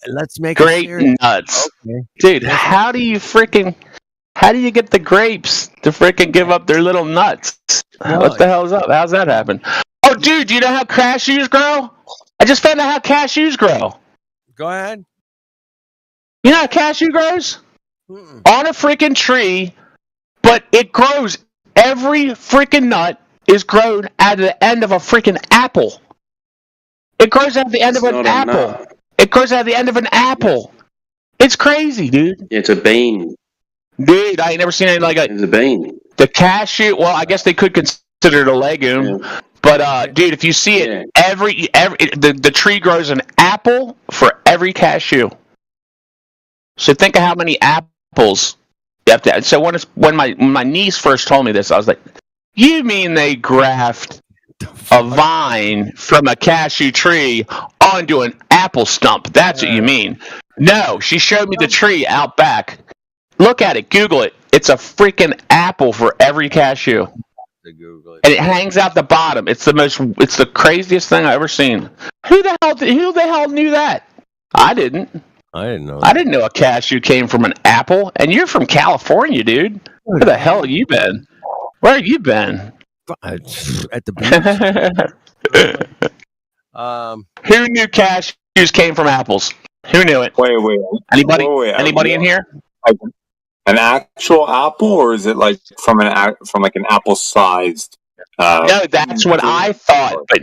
[SPEAKER 16] Let's make
[SPEAKER 10] Grape
[SPEAKER 16] a
[SPEAKER 10] nuts.
[SPEAKER 16] Okay.
[SPEAKER 10] Dude, how do you get the grapes to freaking give up their little nuts? What the hell's up? How's that happen? Oh, dude, do you know how cashews grow? I just found out how cashews grow.
[SPEAKER 16] Go ahead.
[SPEAKER 10] You know how cashew grows? On a freaking tree, but it grows. Every freaking nut is grown out of the end of a freaking apple. It grows out of the end of an apple. It grows out of the end of an apple. It's crazy, dude.
[SPEAKER 8] It's a bean.
[SPEAKER 10] Dude, I ain't never seen anything like it.
[SPEAKER 8] It's a bean.
[SPEAKER 10] The cashew, well, I guess they could consider it a legume. Yeah. But, dude, if you see it, the tree grows an apple for every cashew. So think of how many apples you have to. So when my niece first told me this, I was like, "You mean they graft a vine from a cashew tree onto an apple stump? That's what you mean?" No, she showed me the tree out back. Look at it. Google it. It's a freaking apple for every cashew. And it hangs out the bottom. It's the craziest thing I've ever seen. Who the hell knew that? I didn't.
[SPEAKER 16] I didn't know.
[SPEAKER 10] I didn't know a cashew came from an apple. And you're from California, dude. Where the hell have you been? Where have you been?
[SPEAKER 16] At the beach.
[SPEAKER 10] Who knew cashews came from apples? Who knew it?
[SPEAKER 12] Wait.
[SPEAKER 10] Anybody in here?
[SPEAKER 12] An actual apple, or is it like from like an apple-sized?
[SPEAKER 10] No, that's what I thought. But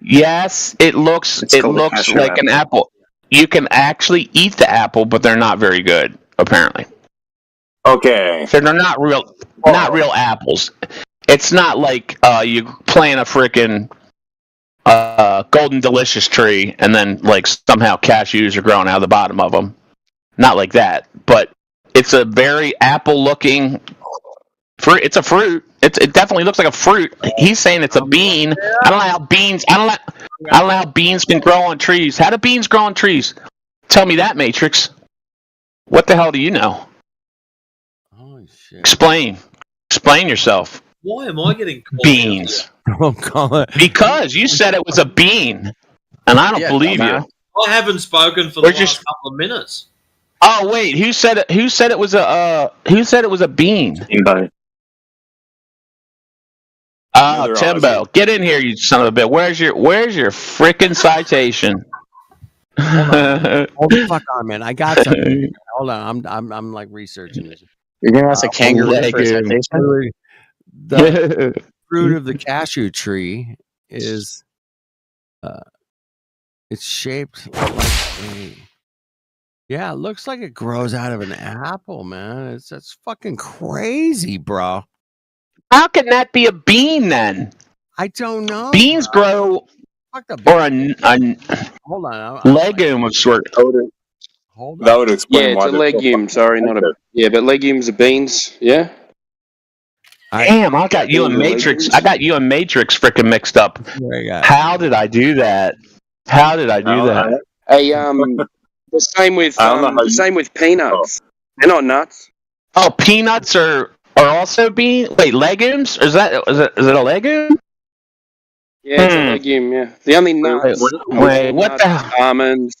[SPEAKER 10] yes, it looks like an apple. You can actually eat the apple, but they're not very good, apparently.
[SPEAKER 12] Okay.
[SPEAKER 10] So they're not real apples. It's not like you plant a freaking golden delicious tree and then like somehow cashews are growing out of the bottom of them. Not like that, but it's a very apple-looking fruit. It's a fruit. It definitely looks like a fruit. He's saying it's a bean. I don't know how beans. I don't know how beans can grow on trees. How do beans grow on trees? Tell me that, Matrix. What the hell do you know?
[SPEAKER 16] Holy shit.
[SPEAKER 10] Explain yourself.
[SPEAKER 15] Why am I getting called
[SPEAKER 10] beans?
[SPEAKER 16] Don't call it.
[SPEAKER 10] Because you said it was a bean, and I don't believe you.
[SPEAKER 15] I haven't spoken for the last couple of minutes.
[SPEAKER 10] Oh wait, who said it? Who said it was a bean?
[SPEAKER 12] Anybody?
[SPEAKER 10] Oh, Timbo, get in here, you son of a bitch. Where's your frickin' citation?
[SPEAKER 16] Hold the fuck on, man. I got something. Hold on, I'm like researching this.
[SPEAKER 5] You're gonna ask a kangaroo for a citation?
[SPEAKER 16] The fruit of the cashew tree is it's shaped like a. Yeah, it looks like it grows out of an apple, man. That's fucking crazy, bro.
[SPEAKER 10] How can that be a bean then?
[SPEAKER 16] I don't know.
[SPEAKER 10] Beans grow, or a
[SPEAKER 16] hold on,
[SPEAKER 10] legume of sort.
[SPEAKER 16] Hold on.
[SPEAKER 12] That would explain.
[SPEAKER 8] Yeah, it's a legume. Sorry, not a. Yeah, but legumes are beans. Yeah.
[SPEAKER 10] Damn, I got you and Matrix. I got you and Matrix freaking mixed up. How did I do that? How did I do that?
[SPEAKER 8] Hey, the same with peanuts. They're not nuts.
[SPEAKER 10] Oh, peanuts are also beans. Wait, legumes? Is it a legume?
[SPEAKER 8] Yeah, it's a legume. Yeah, the only nuts.
[SPEAKER 10] Wait, what the
[SPEAKER 8] almonds?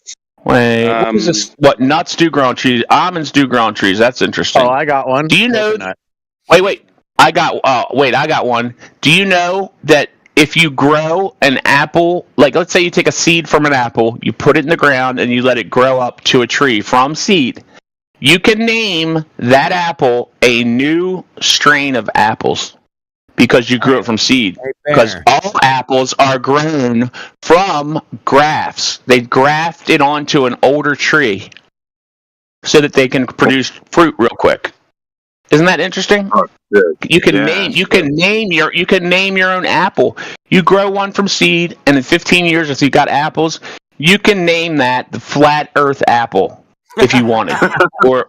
[SPEAKER 10] Wait, what is this? What nuts do grow on trees? Almonds do grow on trees. That's interesting.
[SPEAKER 5] Oh, I got one.
[SPEAKER 10] Do you know? Wait. I got one. Do you know that if you grow an apple, like let's say you take a seed from an apple, you put it in the ground and you let it grow up to a tree from seed, you can name that apple a new strain of apples because you grew it from seed. Because all apples are grown from grafts. They graft it onto an older tree so that they can produce fruit real quick. Isn't that interesting?
[SPEAKER 12] Oh,
[SPEAKER 10] you can name your own apple. You grow one from seed, and in 15 years, if you got apples, you can name that the flat Earth apple if you wanted, or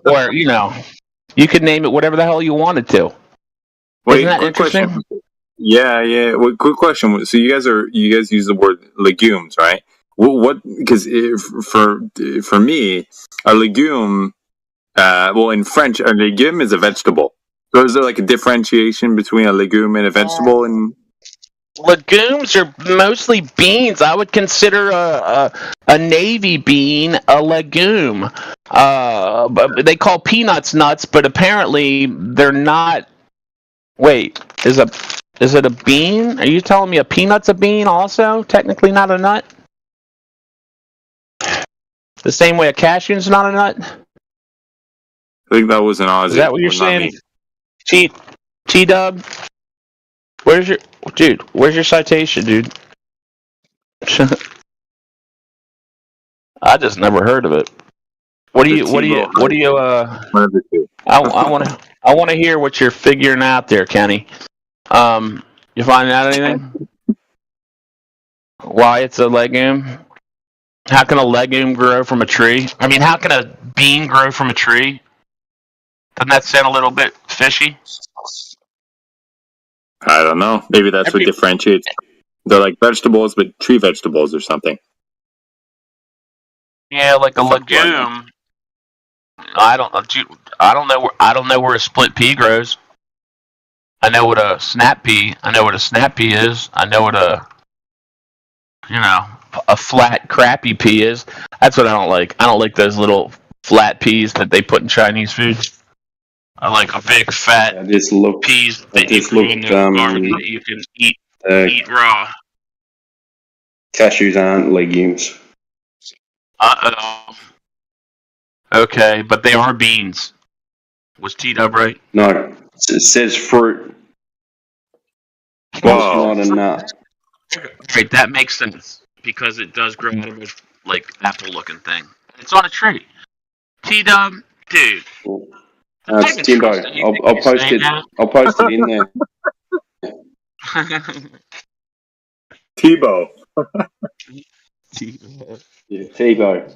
[SPEAKER 10] you could name it whatever the hell you wanted to.
[SPEAKER 12] Wait,
[SPEAKER 10] Isn't that
[SPEAKER 12] quick
[SPEAKER 10] interesting?
[SPEAKER 12] question. Yeah. Well, quick question. So you guys use the word legumes, right? What? Because for me, a legume. In French, a legume is a vegetable. So is there like a differentiation between a legume and a vegetable? And
[SPEAKER 10] Legumes are mostly beans. I would consider a navy bean a legume. But they call peanuts nuts, but apparently they're not. Wait, is it a bean? Are you telling me a peanut's a bean also? Technically not a nut? The same way a cashew's not a nut?
[SPEAKER 12] I think that was an Aussie.
[SPEAKER 10] Is that what you're saying? T-Dub? Where's your citation, dude? I just never heard of it. What do you I want to hear what you're figuring out there, Kenny. You finding out anything? Why it's a legume? How can a legume grow from a tree? I mean, how can a bean grow from a tree? Doesn't that sound a little bit fishy?
[SPEAKER 12] I don't know. Maybe that's what differentiates. They're like vegetables, but tree vegetables or something.
[SPEAKER 10] Yeah, like a legume. I don't know where a split pea grows. I know what a snap pea. I know what a snap pea is. I know what a flat crappy pea is. That's what I don't like. I don't like those little flat peas that they put in Chinese food. I like a big fat peas that you put in the garbage that you can eat raw.
[SPEAKER 8] Cashews aren't legumes.
[SPEAKER 10] Okay, but they are beans. Was T-Dub right?
[SPEAKER 8] No, it says fruit.
[SPEAKER 10] Whoa.
[SPEAKER 8] It's not a nut.
[SPEAKER 10] Right, that makes sense because it does grow out of a apple-looking thing. It's on a tree. T-Dub, dude.
[SPEAKER 8] It's Timbo. I'll post it. I'll post it in there.
[SPEAKER 12] Tebow.
[SPEAKER 8] Yeah, Tebow.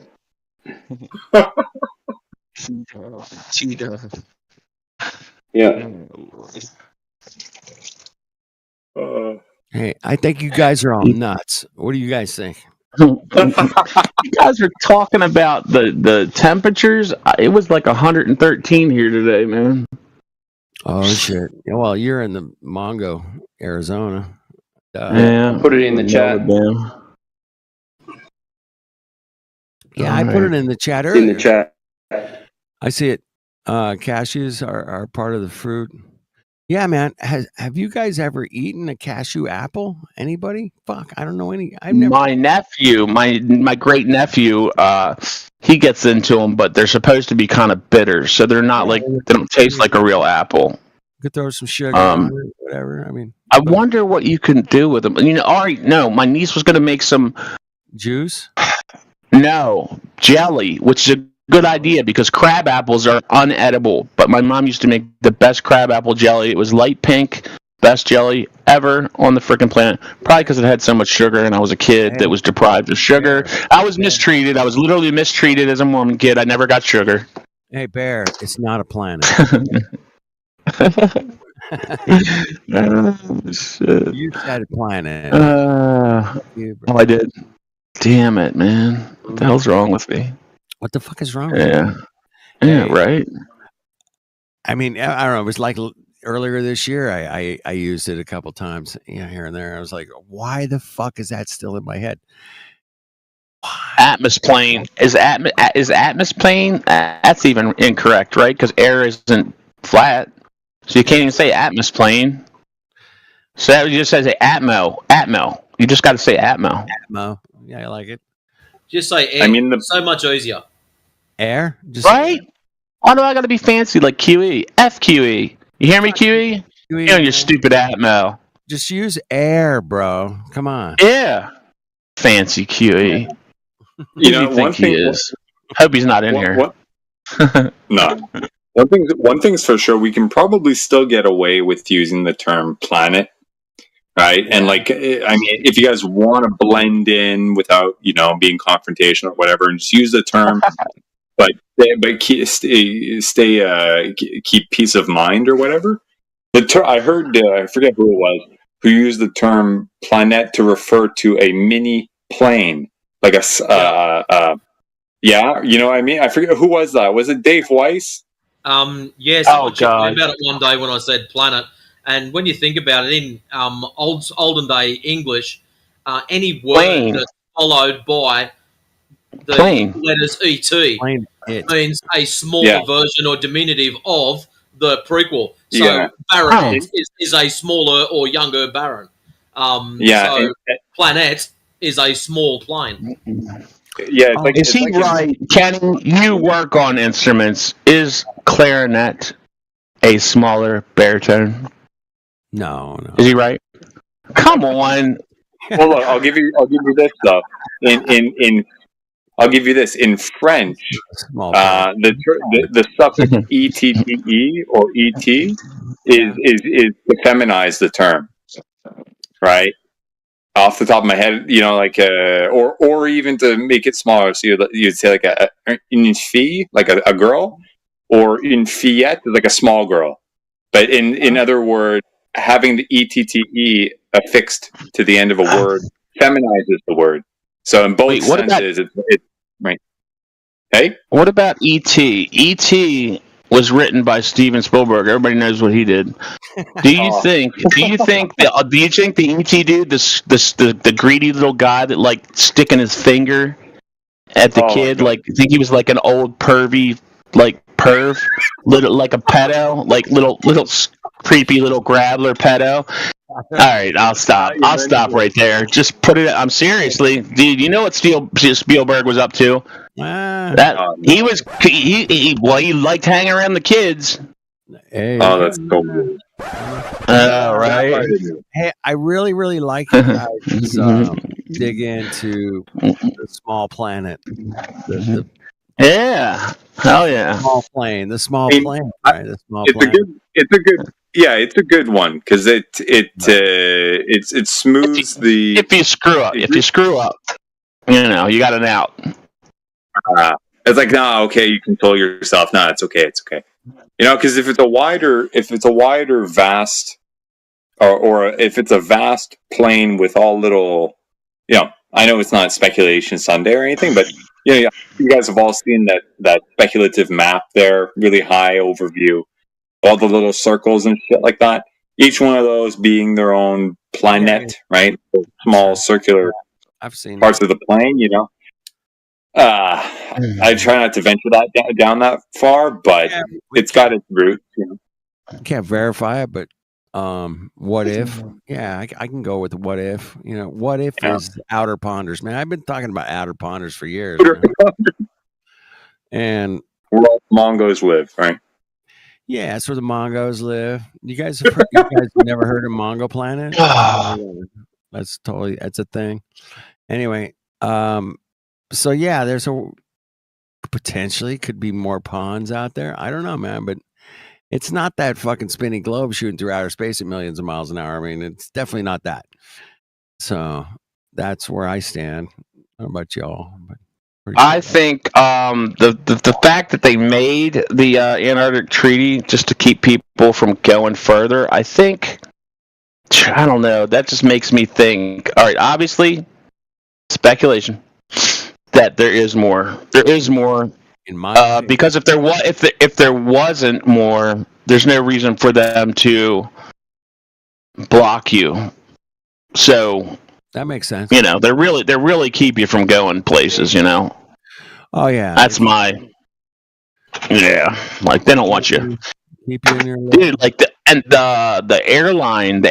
[SPEAKER 8] Yeah.
[SPEAKER 16] Hey, I think you guys are all nuts. What do you guys think?
[SPEAKER 10] You guys are talking about the temperatures. It was like 113 here today, man.
[SPEAKER 16] Oh shit! Well, you're in the Mongo, Arizona.
[SPEAKER 10] Yeah,
[SPEAKER 8] put it in the chat.
[SPEAKER 16] Yeah, I put it in the chat
[SPEAKER 8] It's
[SPEAKER 16] earlier.
[SPEAKER 8] in the chat.
[SPEAKER 16] I see it. Cashews are part of the fruit. Yeah, man. Have you guys ever eaten a cashew apple? Anybody? Fuck, I don't know any. I've never.
[SPEAKER 10] My nephew, my great nephew, he gets into them, but they're supposed to be kind of bitter, so they're not they don't taste like a real apple.
[SPEAKER 16] You could throw some sugar on it, whatever. I mean,
[SPEAKER 10] I wonder what you can do with them. Ari, no, my niece was going to make some
[SPEAKER 16] juice.
[SPEAKER 10] No, jelly, which is a good idea because crab apples are unedible. But my mom used to make the best crab apple jelly. It was light pink, best jelly ever on the freaking planet. Probably because it had so much sugar, and I was a kid that was deprived of sugar. I was mistreated. I was literally mistreated as a Mormon kid. I never got sugar.
[SPEAKER 16] Hey, Bear, it's not a planet. You said a planet.
[SPEAKER 10] I did. Damn it, man. What the hell's wrong with me?
[SPEAKER 16] What the fuck is wrong with you?
[SPEAKER 10] Yeah, right.
[SPEAKER 16] I mean, I don't know. It was like earlier this year. I used it a couple times, here and there. I was like, why the fuck is that still in my head?
[SPEAKER 10] Atmosplane is atmosplane. That's even incorrect, right? Because air isn't flat, so you can't even say atmosplane. So that just says atmo. You just got to say atmo.
[SPEAKER 16] Atmo. Yeah, I like it.
[SPEAKER 15] Just say air. So much easier.
[SPEAKER 16] Air? Just
[SPEAKER 10] right? Why do I got to be fancy like QE? FQE. You hear me, QE? Your stupid atmo.
[SPEAKER 16] Just use air, bro. Come on.
[SPEAKER 10] Yeah. Fancy QE. Who do you think he is? Hope he's not in here.
[SPEAKER 12] No. One thing's for sure, we can probably still get away with using the term planet. Right. And if you guys want to blend in without, being confrontational or whatever, and just use the term, but keep peace of mind or whatever. I heard, I forget who it was, who used the term planet to refer to a mini plane, like yeah, you know what I mean? I forget who was that. Was it Dave Weiss?
[SPEAKER 15] Yes, I was talking about it one day when I said planet. And when you think about it, in olden day English, any word
[SPEAKER 10] Plane.
[SPEAKER 15] that's followed by the
[SPEAKER 10] Plane.
[SPEAKER 15] letters ET means a smaller version or diminutive of the prequel. So Baronet is a smaller or younger Baron. So planet is a small plane.
[SPEAKER 12] Yeah,
[SPEAKER 10] is he right? Can you work on instruments? Is clarinet a smaller baritone?
[SPEAKER 16] No.
[SPEAKER 10] Is he right? Come on.
[SPEAKER 12] Well, look, I'll give you this though. I'll give you this in French. The suffix ette or et is to feminize the term, right? Off the top of my head, you know, like or even to make it smaller, so you'd say like une fille, like a girl, or une fillette, like a small girl. But in other words, having the ette affixed to the end of a word feminizes the word. So in both senses, it's right. Hey,
[SPEAKER 10] what about E.T.? E.T. was written by Steven Spielberg. Everybody knows what he did. Do you think? Do you think the E.T. dude, the greedy little guy that like sticking his finger at the kid, like think he was like an old pervy, like perv, little like a pedo, like little creepy little grabbler pedo? All right, I'll stop. I'll stop right there. Just put it. I'm seriously, dude. You know what Spielberg was up to? That he was. He liked hanging around the kids.
[SPEAKER 16] Hey.
[SPEAKER 12] Oh, that's so weird.
[SPEAKER 10] Right.
[SPEAKER 16] Hey, I really, really like you guys dig into the small planet.
[SPEAKER 10] Yeah. Hell yeah.
[SPEAKER 16] Small plane. The small plane. Right? The small
[SPEAKER 12] It's
[SPEAKER 16] plane.
[SPEAKER 12] it's a good one because it smooths the.
[SPEAKER 10] If you screw up, you know you got an out.
[SPEAKER 12] It's like, no, okay, you control yourself. No, it's okay. You know, because if it's a wider, vast, or if it's a vast plane with all little, you know, I know it's not Speculation Sunday or anything, but you know, you guys have all seen that speculative map there, really high overview, all the little circles and shit like that. Each one of those being their own planet, right? Small circular parts of the plane, you know. I try not to venture that down that far, but it's got its roots. You know?
[SPEAKER 16] I can't verify it, but what if? Yeah, I can go with what if. You know, what if is outer ponders, man. I've been talking about outer ponders for years. And
[SPEAKER 12] where all Mongos live, right?
[SPEAKER 16] Yeah, that's where the Mongos live. You guys have never heard of Mongo Planet? That's a thing. Anyway, so yeah, there's potentially could be more ponds out there. I don't know, man, but it's not that fucking spinning globe shooting through outer space at millions of miles an hour. I mean, it's definitely not that. So that's where I stand. I don't know about y'all, but
[SPEAKER 10] I think the fact that they made the Antarctic Treaty just to keep people from going further, I think, I don't know, that just makes me think. All right, obviously, speculation that there is more. There is more.
[SPEAKER 16] In my
[SPEAKER 10] because if there wasn't more, there's no reason for them to block you. So
[SPEAKER 16] that makes sense.
[SPEAKER 10] You know, they really keep you from going places, you know.
[SPEAKER 16] Oh yeah.
[SPEAKER 10] That's like they don't want you.
[SPEAKER 16] Keep you in your
[SPEAKER 10] dude, like the airline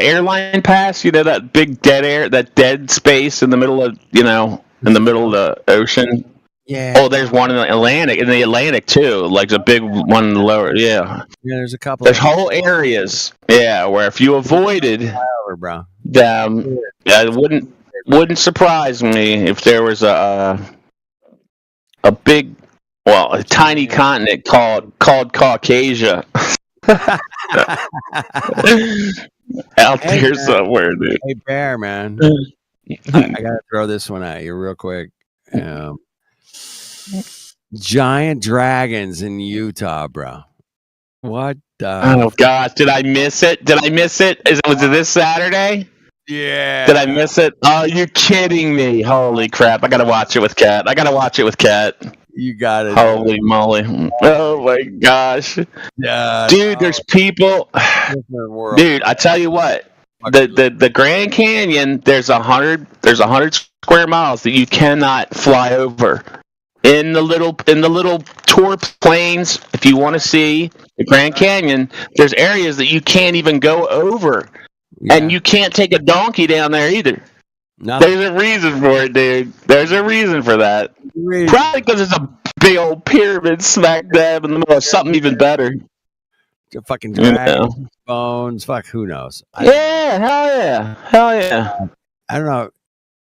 [SPEAKER 10] pass, you know, that big dead space in the middle of, you know, in the middle of the ocean.
[SPEAKER 16] Yeah.
[SPEAKER 10] Oh, there's one in the Atlantic too, like the big one in the lower. Yeah.
[SPEAKER 16] Yeah, there's a couple.
[SPEAKER 10] There's whole areas. Yeah, where if you avoided them, it wouldn't surprise me if there was a tiny continent called Caucasia out there somewhere, dude.
[SPEAKER 16] Hey, Bear, man. I gotta throw this one at you real quick. Giant dragons in Utah, bro. What?
[SPEAKER 10] Oh gosh, did I miss it? Was it this Saturday?
[SPEAKER 16] Yeah.
[SPEAKER 10] Did I miss it? Oh, you're kidding me! Holy crap! I gotta watch it with Kat.
[SPEAKER 16] You got it.
[SPEAKER 10] Holy moly! Oh my gosh,
[SPEAKER 16] Yeah,
[SPEAKER 10] dude! There's people.
[SPEAKER 16] different world.
[SPEAKER 10] Dude, I tell you what. The Grand Canyon. There's 100 square miles that you cannot fly over. In the little tour planes, if you want to see the Grand Canyon, there's areas that you can't even go over, and you can't take a donkey down there either.
[SPEAKER 16] Nothing.
[SPEAKER 10] There's a reason for it, dude. There's a reason for that. Probably because it's a big old pyramid smack dab in the middle of something even better.
[SPEAKER 16] Fucking dragon bones. Fuck, who knows?
[SPEAKER 10] Hell yeah.
[SPEAKER 16] I don't know.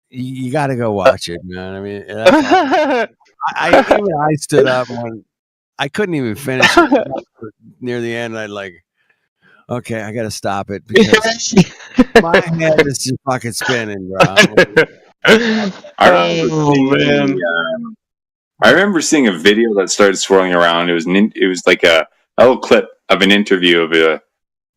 [SPEAKER 16] You got to go watch it, man. I mean, I stood up when I couldn't even finish it. Near the end, I'd like, okay, I got to stop it because my head is just fucking spinning, bro.
[SPEAKER 12] I remember seeing a video that started swirling around. It was like a little clip of an interview of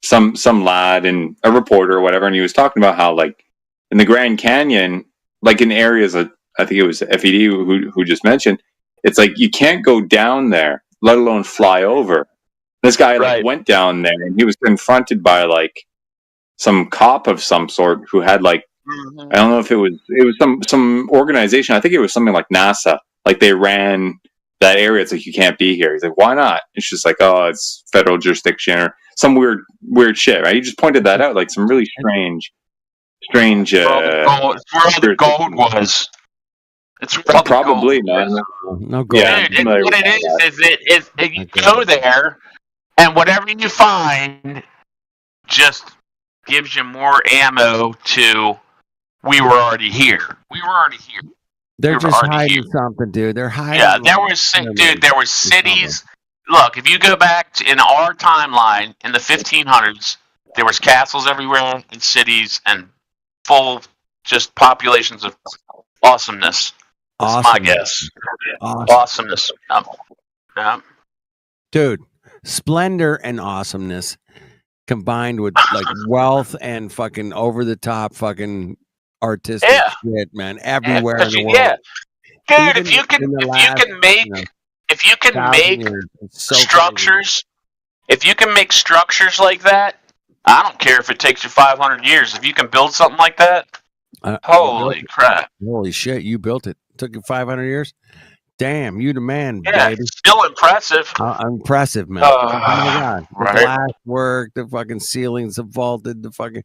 [SPEAKER 12] some lad and a reporter or whatever, and he was talking about how, like, in the Grand Canyon, like in areas of, I think it was FED who just mentioned, it's like you can't go down there, let alone fly over. This guy went down there and he was confronted by like some cop of some sort who had like, I don't know if it was some organization. I think it was something like NASA. Like they ran that area. It's like, you can't be here. He's like, why not? It's just like, oh, it's federal jurisdiction or some weird shit, right? He just pointed that out, like some really strange.
[SPEAKER 10] It's where all the gold was. It's where
[SPEAKER 12] probably, man.
[SPEAKER 16] No gold.
[SPEAKER 10] Yeah, what it is you go there, and whatever you find just gives you more ammo to. We were already here.
[SPEAKER 16] They're just hiding something, dude. They're hiding.
[SPEAKER 10] Yeah, there was cities. Look, if you go back in our timeline in the 1500s, there was castles everywhere and cities and full just populations of awesomeness. That's my guess. Awesomeness. Yeah.
[SPEAKER 16] Dude, splendor and awesomeness combined with like wealth and fucking over the top fucking artistic shit, man. Everywhere in the world.
[SPEAKER 10] Yeah. Dude, if you can make structures, if you can make structures like that, I don't care if it takes you 500 years. If you can build something like that, holy crap!
[SPEAKER 16] Holy shit, you built it. Took you 500 years. Damn, you the man,
[SPEAKER 10] yeah,
[SPEAKER 16] baby.
[SPEAKER 10] Still impressive.
[SPEAKER 16] Impressive, man. Oh my god, the glass work, the fucking ceilings, the vaulted, the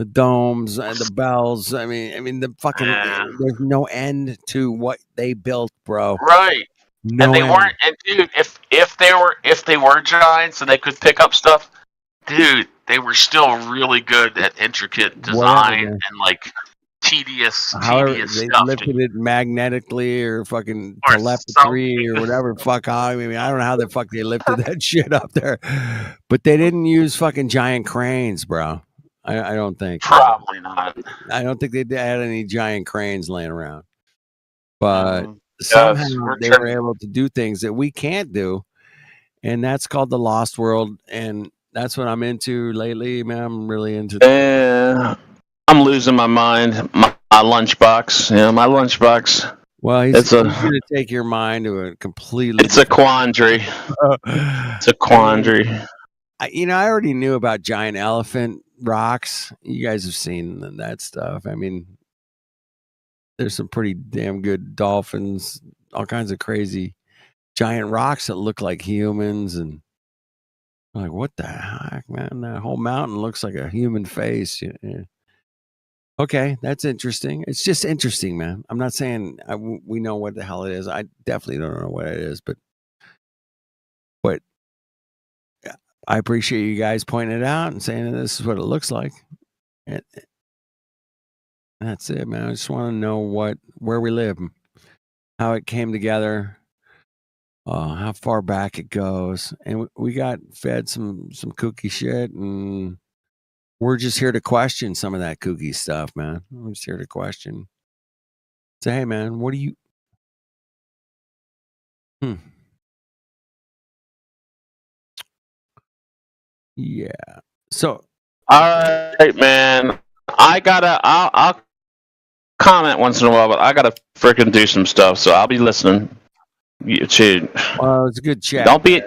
[SPEAKER 16] domes and the bells. I mean, the fucking. There's no end to what they built, bro.
[SPEAKER 10] Right.
[SPEAKER 16] No
[SPEAKER 10] and they
[SPEAKER 16] end.
[SPEAKER 10] weren't. And dude, if they were giants and they could pick up stuff, dude, they were still really good at intricate design and like tedious
[SPEAKER 16] stuff. They lifted it magnetically or fucking telepathy or whatever. Fuck, I mean, I don't know how the fuck they lifted that shit up there, but they didn't use fucking giant cranes, bro. I don't think.
[SPEAKER 10] Probably not.
[SPEAKER 16] I don't think they had any giant cranes laying around, but somehow they were able to do things that we can't do, and that's called the Lost World, and that's what I'm into lately, man. I'm really into.
[SPEAKER 10] I'm losing my mind. My lunchbox. Yeah, my lunchbox.
[SPEAKER 16] Well, he's going to take your mind to a completely.
[SPEAKER 10] It's a quandary. It's a quandary.
[SPEAKER 16] I already knew about giant elephant rocks. You guys have seen that stuff. I mean, there's some pretty damn good dolphins, all kinds of crazy giant rocks that look like humans, and I'm like, what the heck, man? That whole mountain looks like a human face. Yeah. Okay, that's interesting. It's just interesting, man. I'm not saying we know what the hell it is. I definitely don't know what it is, but I appreciate you guys pointing it out and saying this is what it looks like. And that's it, man. I just want to know where we live, how it came together, how far back it goes, and we got fed some kooky shit, and we're just here to question some of that kooky stuff, man. We're just here to question. Say, hey, man, what do you? Yeah. So.
[SPEAKER 10] All right, man. I'll comment once in a while, but I gotta freaking do some stuff, so I'll be listening.
[SPEAKER 16] Well, it's a good chat.
[SPEAKER 10] Don't be,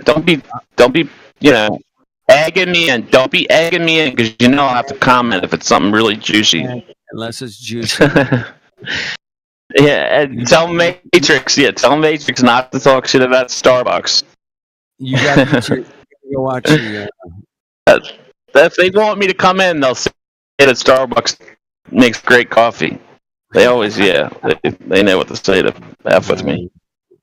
[SPEAKER 10] egging me in. Don't be egging me in because I'll have to comment if it's something really juicy.
[SPEAKER 16] Unless it's juicy.
[SPEAKER 10] Yeah, and tell Matrix. Yeah, tell Matrix not to talk shit about Starbucks.
[SPEAKER 16] You gotta go watch the.
[SPEAKER 10] If they want me to come in, they'll say that Starbucks makes great coffee. They always, they know what to say to F with me.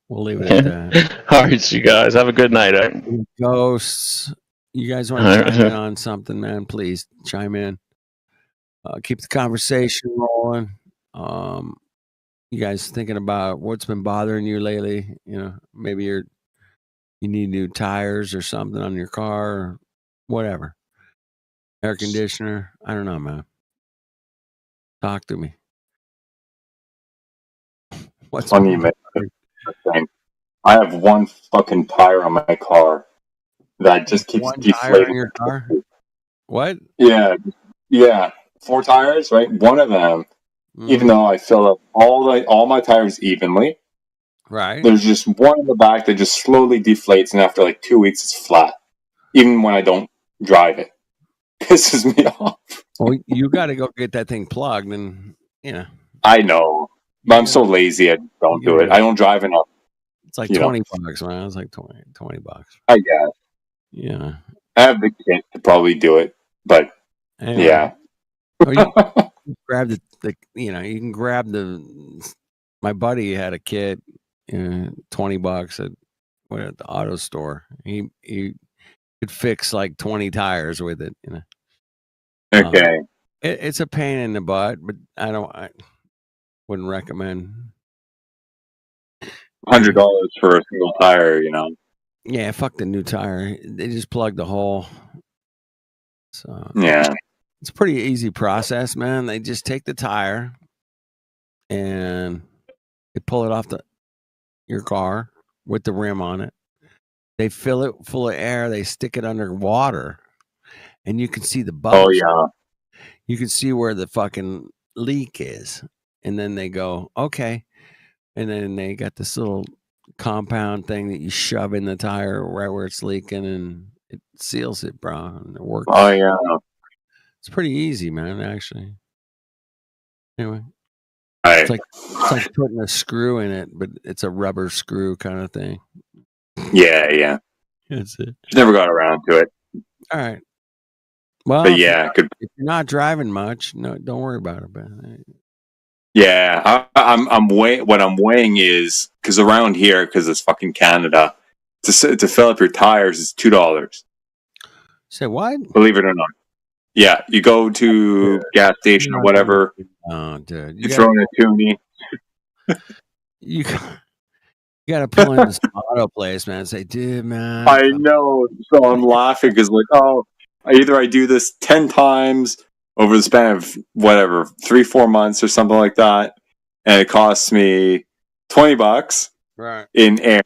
[SPEAKER 16] We'll leave it at that.
[SPEAKER 10] All right, you guys have a good night. All right?
[SPEAKER 16] Ghosts, you guys want to chime in on something, man? Please chime in. Keep the conversation rolling. You guys thinking about what's been bothering you lately? Maybe you need new tires or something on your car, or whatever. Air conditioner. I don't know, man. Talk to me. What's
[SPEAKER 12] funny, man? I have one fucking tire on my car that just keeps deflating.
[SPEAKER 16] Tire on your car? What?
[SPEAKER 12] Yeah, 4 tires, right? One of them, even though I fill up all my tires evenly,
[SPEAKER 16] right?
[SPEAKER 12] There's just one in the back that just slowly deflates, and after like 2 weeks, it's flat. Even when I don't drive it, pisses me off.
[SPEAKER 16] Well, you got to go get that thing plugged, and
[SPEAKER 12] I know, but I'm so lazy. I don't do it. I don't drive enough.
[SPEAKER 16] It's like $20, man. It's like $20 bucks.
[SPEAKER 12] I guess.
[SPEAKER 16] Yeah.
[SPEAKER 12] I have the kit to probably do it, but yeah.
[SPEAKER 16] Or you grab you can grab my buddy had a kit, $20 at the auto store. He could fix like 20 tires with it,
[SPEAKER 12] Okay.
[SPEAKER 16] It's a pain in the butt, but I wouldn't recommend.
[SPEAKER 12] $100 for a single tire,
[SPEAKER 16] Yeah, fuck the new tire. They just plug the hole. So
[SPEAKER 12] yeah,
[SPEAKER 16] it's a pretty easy process, man. They just take the tire and they pull it off your car with the rim on it. They fill it full of air. They stick it under water, and you can see the bubbles.
[SPEAKER 12] Oh yeah,
[SPEAKER 16] you can see where the fucking leak is, and then they go, okay, and then they got this little compound thing that you shove in the tire right where it's leaking, and it seals it, bro, and it works.
[SPEAKER 12] Oh yeah,
[SPEAKER 16] it's pretty easy, man. Actually, anyway,
[SPEAKER 12] it's
[SPEAKER 16] like putting a screw in it, but it's a rubber screw kind of thing.
[SPEAKER 12] Yeah.
[SPEAKER 16] That's it.
[SPEAKER 12] Just never got around to it.
[SPEAKER 16] All right. Well,
[SPEAKER 12] but
[SPEAKER 16] if
[SPEAKER 12] if
[SPEAKER 16] you're not driving much, no, don't worry about it, man.
[SPEAKER 12] Yeah, what I'm weighing is because around here, because it's fucking Canada, to fill up your tires is $2.
[SPEAKER 16] Say what?
[SPEAKER 12] Believe it or not. Yeah, you go to gas station or whatever.
[SPEAKER 16] Oh, dude,
[SPEAKER 12] you throw in a toonie.
[SPEAKER 16] You got to pull into some auto place, man, and say, dude, man.
[SPEAKER 12] I know. So I'm laughing because, either I do this 10 times over the span of, 3-4 months or something like that, and it costs me $20 in air,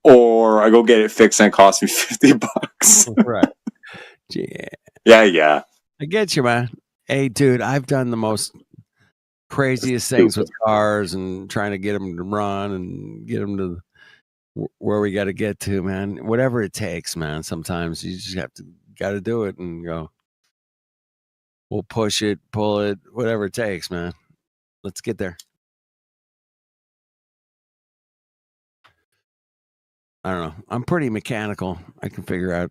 [SPEAKER 12] or I go get it fixed and it costs me $50.
[SPEAKER 16] Right. Yeah.
[SPEAKER 12] Yeah.
[SPEAKER 16] I get you, man. Hey, dude, I've done the most craziest things with cars and trying to get them to run and get them to where we got to get to, man. Whatever it takes, man. Sometimes you just got to do it and go. We'll push it, pull it, whatever it takes, man. Let's get there. I don't know. I'm pretty mechanical. I can figure out.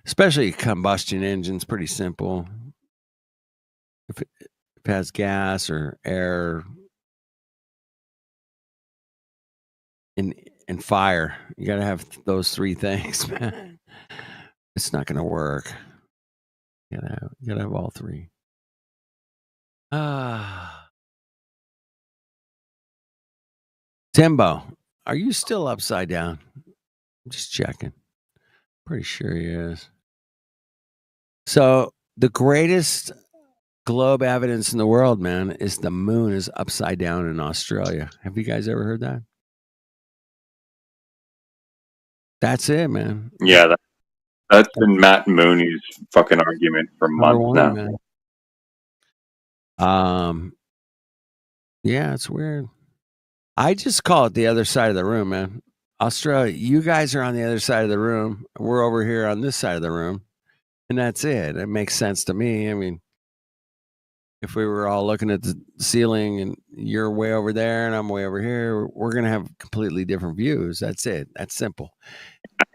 [SPEAKER 16] Especially combustion engines, pretty simple. If it has gas or air and fire, you got to have those 3 things, man. It's not going to work. You gotta have all 3. Timbo, are you still upside down? I'm just checking. Pretty sure he is. So the greatest globe evidence in the world, man, is the moon is upside down in Australia. Have you guys ever heard that? That's it, man.
[SPEAKER 12] Yeah, That's been Matt Mooney's fucking argument for
[SPEAKER 16] Number
[SPEAKER 12] months
[SPEAKER 16] one,
[SPEAKER 12] now.
[SPEAKER 16] man. Yeah, it's weird. I just call it the other side of the room, man. Australia, you guys are on the other side of the room. We're over here on this side of the room. And that's it. It makes sense to me. I mean, if we were all looking at the ceiling and you're way over there and I'm way over here, we're going to have completely different views. That's it. That's simple.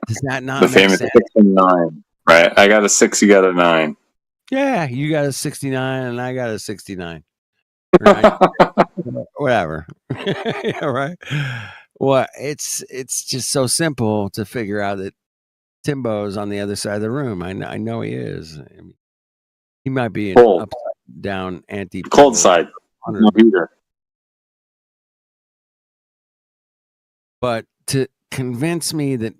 [SPEAKER 16] Does that not
[SPEAKER 12] The
[SPEAKER 16] make
[SPEAKER 12] famous
[SPEAKER 16] sense?
[SPEAKER 12] 6 and 9, right? I got a 6, you got a 9.
[SPEAKER 16] Yeah, you got a 69 and I got a 69. Whatever. Yeah, right. Well, it's just so simple to figure out that Timbo's on the other side of the room. I know he is. I mean, he might be an
[SPEAKER 12] Cold.
[SPEAKER 16] upside down anti
[SPEAKER 12] Cold side. No heater.
[SPEAKER 16] But to convince me that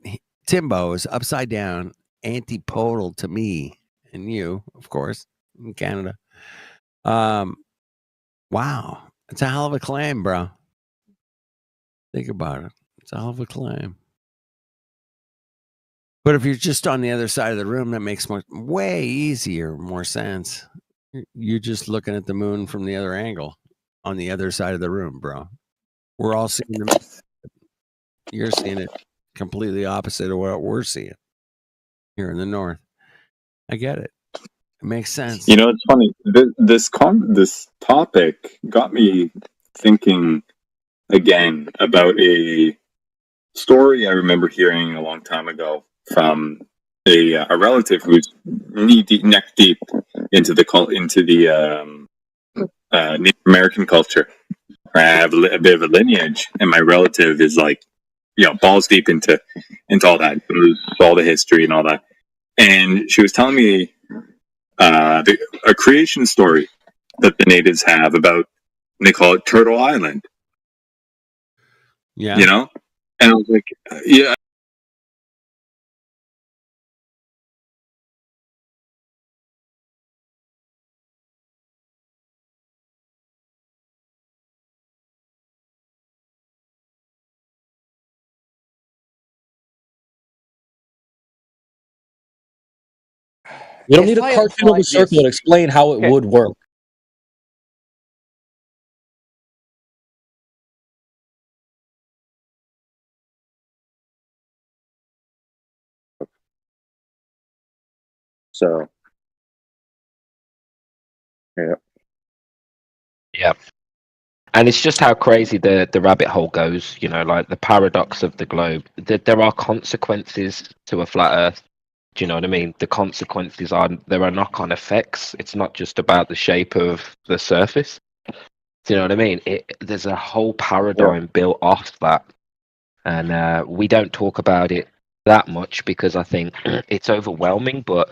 [SPEAKER 16] Timbo is upside down, antipodal to me and you, of course, in Canada. Wow. It's a hell of a claim, bro. Think about it. It's a hell of a claim. But if you're just on the other side of the room, that makes way easier, more sense. You're just looking at the moon from the other angle on the other side of the room, bro. We're all seeing the moon. You're seeing it completely opposite of what we're seeing here in the north. I get it. It makes sense.
[SPEAKER 12] You know, it's funny. This topic got me thinking again about a story I remember hearing a long time ago from a relative who's neck deep into the Native American culture. I have a bit of a lineage, and my relative is like, balls deep into all that, all the history and all that. And she was telling me a creation story that the natives have about, and they call it Turtle Island.
[SPEAKER 16] Yeah.
[SPEAKER 12] You know? And I was like, yeah.
[SPEAKER 19] You don't need a cartoon of a circle to explain how it would work.
[SPEAKER 21] So, yeah.
[SPEAKER 23] Yeah. And it's just how crazy the rabbit hole goes, like the paradox of the globe. There are consequences to a flat earth. Do you know what I mean? The consequences there are knock-on effects. It's not just about the shape of the surface. Do you know what I mean? There's a whole paradigm built off that. And we don't talk about it that much because I think it's overwhelming. But,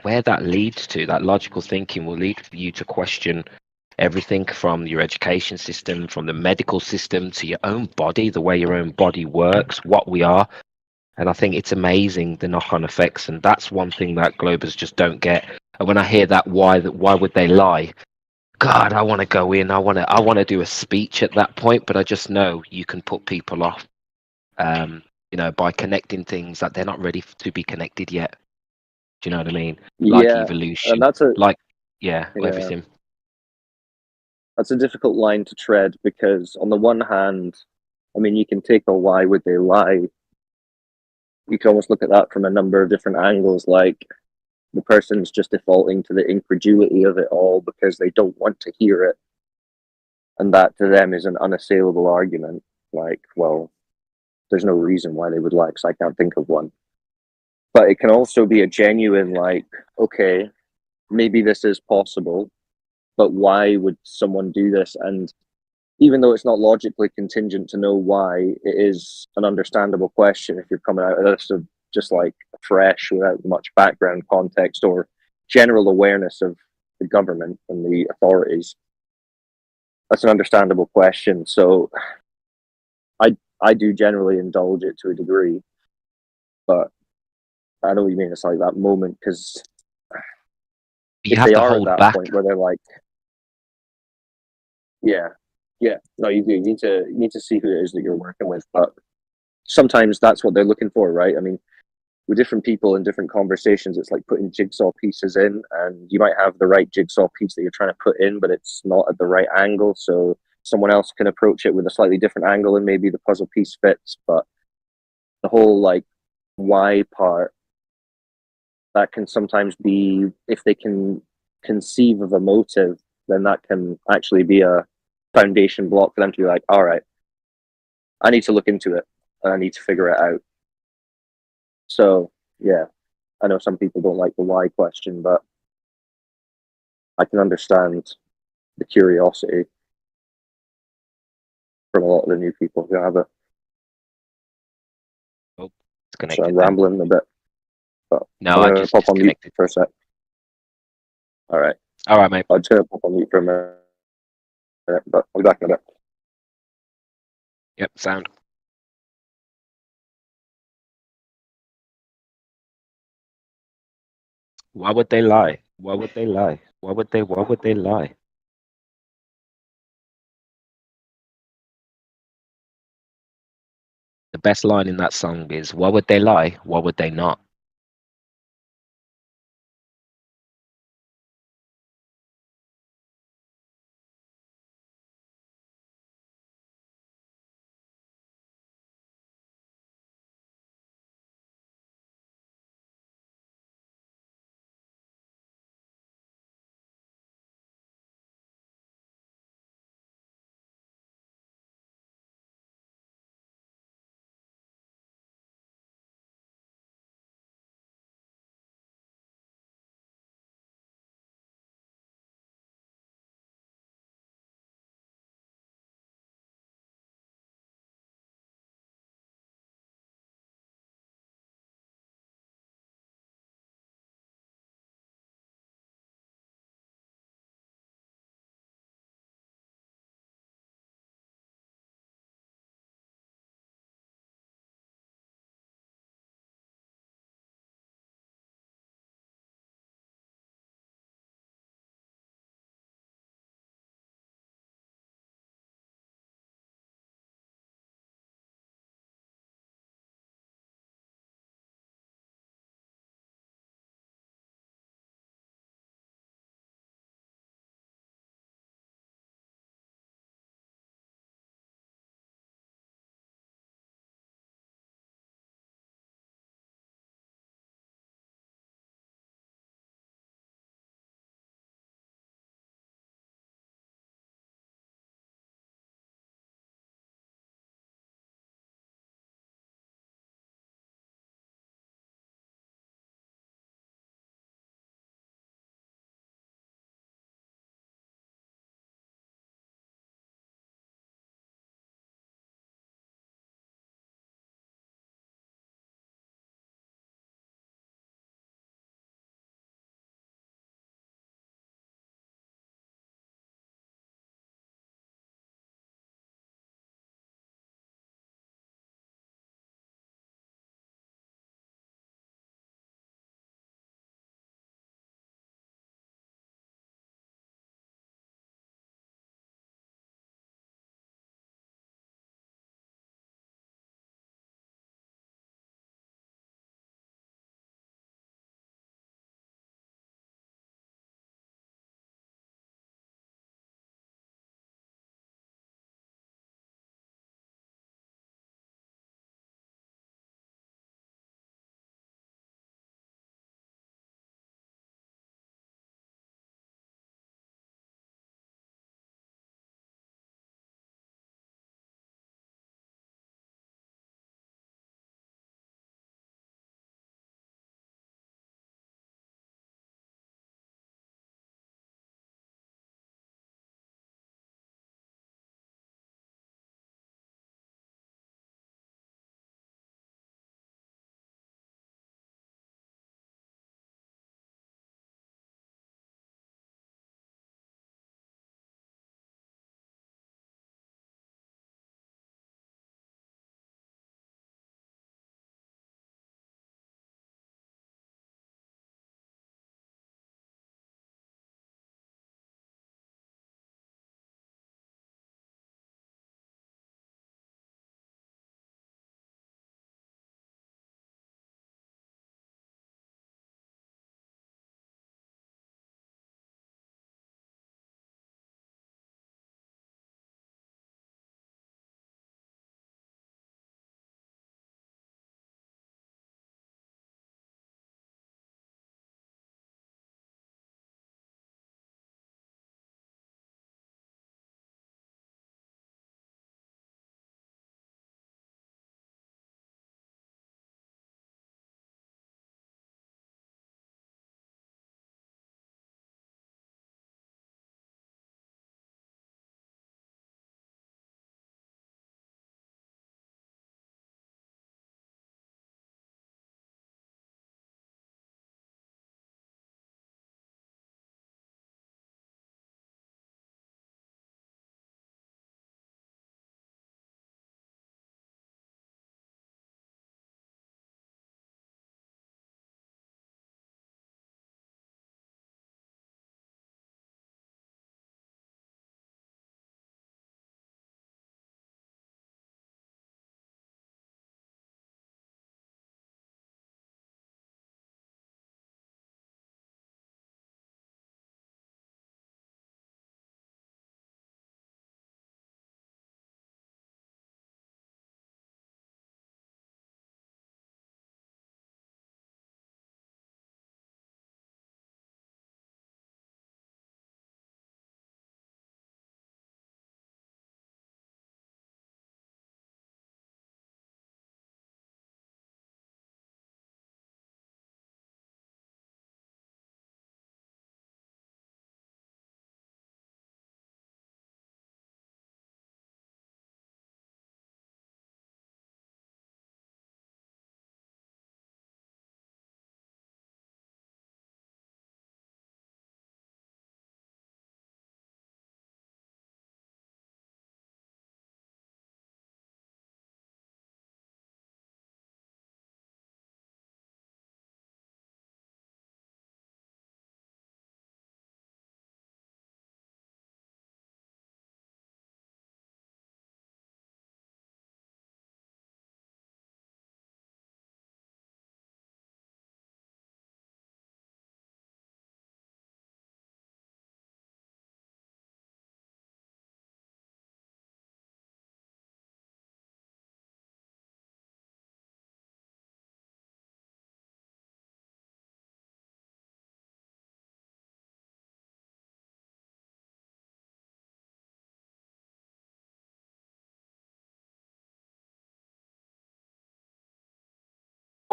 [SPEAKER 23] where that leads to, that logical thinking will lead you to question everything from your education system, from the medical system to your own body, the way your own body works, what we are. And I think it's amazing, the knock-on effects. And that's one thing that Globers just don't get. And when I hear that, why would they lie? God, I want to go in. I want to do a speech at that point, but I just know you can put people off, by connecting things that they're not ready to be connected yet. Do you know what I mean? Like evolution,
[SPEAKER 21] and that's
[SPEAKER 23] everything.
[SPEAKER 21] That's a difficult line to tread because, on the one hand, I mean, you can take a why would they lie. You can almost look at that from a number of different angles, like the person's just defaulting to the incredulity of it all because they don't want to hear it. And that to them is an unassailable argument. Like, well, there's no reason why they would lie because I can't think of one. But it can also be a genuine, like, okay, maybe this is possible, but why would someone do this? And even though it's not logically contingent to know why, it is an understandable question if you're coming out of this just like fresh without much background context or general awareness of the government and the authorities. That's an understandable question. So I do generally indulge it to a degree, but I know what you mean. It's like that moment because if they are at that point where they're like, yeah, no, you do. You need to see who it is that you're working with, but sometimes that's what they're looking for, right? I mean, with different people in different conversations, it's like putting jigsaw pieces in, and you might have the right jigsaw piece that you're trying to put in, but it's not at the right angle. So someone else can approach it with a slightly different angle, and maybe the puzzle piece fits. But the whole like why part, that can sometimes be, if they can conceive of a motive, then that can actually be a foundation block for them to be like, all right, I need to look into it and I need to figure it out. So yeah, I know some people don't like the why question, but I can understand the curiosity from a lot of the new people who have it. So I'm rambling a bit, but
[SPEAKER 23] No,
[SPEAKER 21] I'm
[SPEAKER 23] I
[SPEAKER 21] gonna
[SPEAKER 23] just
[SPEAKER 21] pop on mute
[SPEAKER 23] disconnected.
[SPEAKER 21] for a sec. All right,
[SPEAKER 23] mate.
[SPEAKER 21] I'm just gonna pop on mute for a minute, but I'll be back in a bit.
[SPEAKER 23] Yep, sound. Why would they lie? Why would they lie? Why would they lie? The best line in that song is, why would they lie? Why would they not?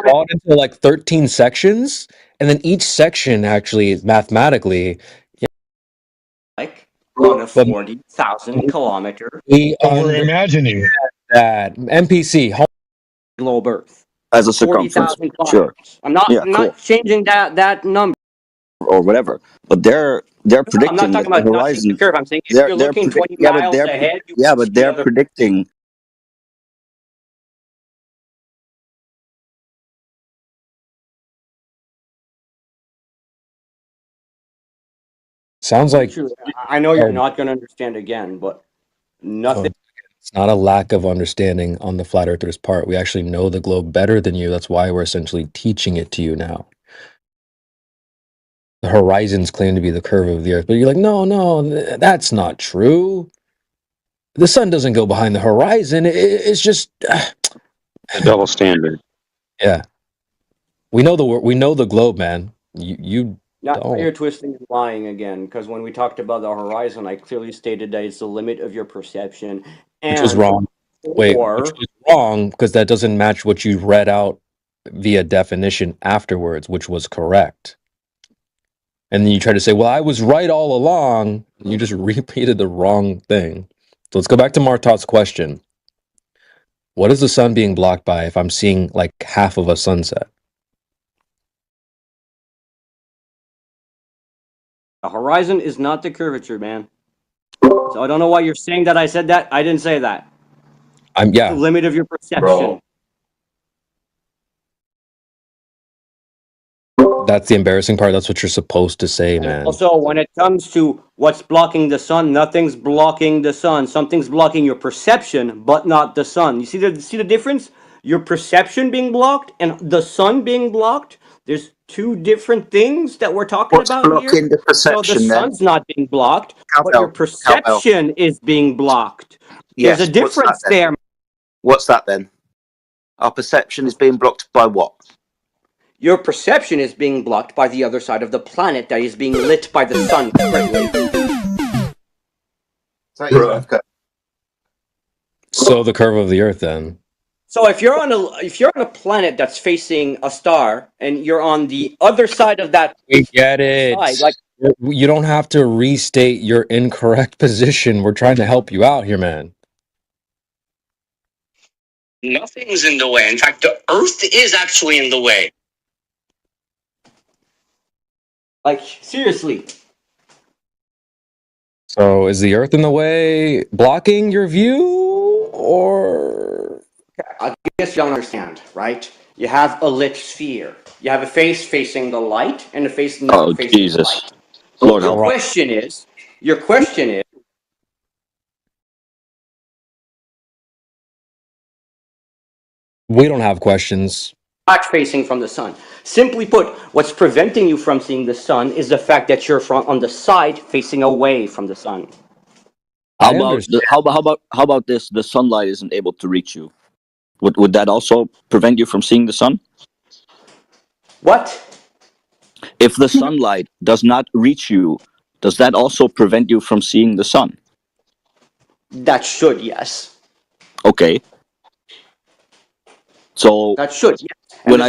[SPEAKER 19] drawn into like 13 sections, and then each section actually is mathematically
[SPEAKER 4] like on a
[SPEAKER 19] but
[SPEAKER 4] 40,000 kilometer.
[SPEAKER 19] we
[SPEAKER 14] We're imagining
[SPEAKER 19] that NPC
[SPEAKER 4] globe Earth.
[SPEAKER 20] As a circumference,
[SPEAKER 4] 40,000
[SPEAKER 20] sure.
[SPEAKER 4] kilometers. I'm not
[SPEAKER 20] Yeah,
[SPEAKER 4] I'm
[SPEAKER 20] cool.
[SPEAKER 4] not changing that number.
[SPEAKER 20] Or whatever. But they're
[SPEAKER 4] No, I'm
[SPEAKER 20] predicting
[SPEAKER 4] not
[SPEAKER 20] that
[SPEAKER 4] talking
[SPEAKER 20] the
[SPEAKER 4] about not changing the
[SPEAKER 20] horizon.
[SPEAKER 4] curve. I'm saying if you're looking 20 miles ahead, you
[SPEAKER 20] yeah,
[SPEAKER 4] can
[SPEAKER 20] but
[SPEAKER 4] see
[SPEAKER 20] they're
[SPEAKER 4] other.
[SPEAKER 20] predicting.
[SPEAKER 19] sounds like
[SPEAKER 4] I know you're not going to understand again, but nothing.
[SPEAKER 19] it's not a lack of understanding on the flat earthers' part. We actually know the globe better than you. That's why we're essentially teaching it to you now. The horizons claim to be the curve of the earth, but you're like, no, that's not true. The sun doesn't go behind the horizon. It's just
[SPEAKER 8] a double standard.
[SPEAKER 19] Yeah, we know the globe, man. You
[SPEAKER 4] Now
[SPEAKER 19] don't.
[SPEAKER 4] you're twisting and lying again, because when we talked about the horizon, I clearly stated that it's the limit of your perception.
[SPEAKER 19] Which was wrong. Wait, which was wrong because that doesn't match what you read out via definition afterwards, which was correct. And then you try to say, well, I was right all along. You just repeated the wrong thing. So let's go back to Martot's question. What is the sun being blocked by if I'm seeing like half of a sunset?
[SPEAKER 4] The horizon is not the curvature, man. So I don't know why you're saying that I said that. I didn't say that.
[SPEAKER 19] Yeah.
[SPEAKER 4] The limit of your perception.
[SPEAKER 19] Bro. That's the embarrassing part. That's what you're supposed to say, man.
[SPEAKER 4] Also, when it comes to what's blocking the sun, nothing's blocking the sun. Something's blocking your perception, but not the sun. You see the difference? Your perception being blocked and the sun being blocked. There's two different things that we're talking
[SPEAKER 20] What's
[SPEAKER 4] about
[SPEAKER 20] blocking
[SPEAKER 4] here.
[SPEAKER 20] the perception,
[SPEAKER 4] So the
[SPEAKER 20] then?
[SPEAKER 4] sun's not being blocked, but
[SPEAKER 20] Cowbell,
[SPEAKER 4] your perception is being blocked.
[SPEAKER 20] Yes,
[SPEAKER 4] There's a difference there.
[SPEAKER 20] What's that then? Our perception is being blocked by what?
[SPEAKER 4] Your perception is being blocked by the other side of the planet that is being lit by the sun currently.
[SPEAKER 19] So the curve of the earth then.
[SPEAKER 4] So if you're on a planet that's facing a star and you're on the other side of that,
[SPEAKER 19] We get it.
[SPEAKER 4] side, like
[SPEAKER 19] You don't have to restate your incorrect position. We're trying to help you out here, man.
[SPEAKER 24] Nothing's in the way. In fact, the Earth is actually in the way.
[SPEAKER 4] Like, seriously.
[SPEAKER 19] So is the earth in the way blocking your view, or?
[SPEAKER 4] I guess you don't understand, right? You have a lit sphere. You have a face facing the light and a face not facing the light.
[SPEAKER 20] Lord
[SPEAKER 4] Your
[SPEAKER 20] help.
[SPEAKER 4] question is, your question is,
[SPEAKER 19] We don't have questions.
[SPEAKER 4] not facing from the sun. Simply put, what's preventing you from seeing the sun is the fact that you're on the side facing away from the sun.
[SPEAKER 20] How about this? The sunlight isn't able to reach you. Would that also prevent you from seeing the sun?
[SPEAKER 4] What?
[SPEAKER 20] If the sunlight does not reach you, does that also prevent you from seeing the sun?
[SPEAKER 4] That should, yes.
[SPEAKER 20] Okay. So
[SPEAKER 4] that should, yes.
[SPEAKER 20] When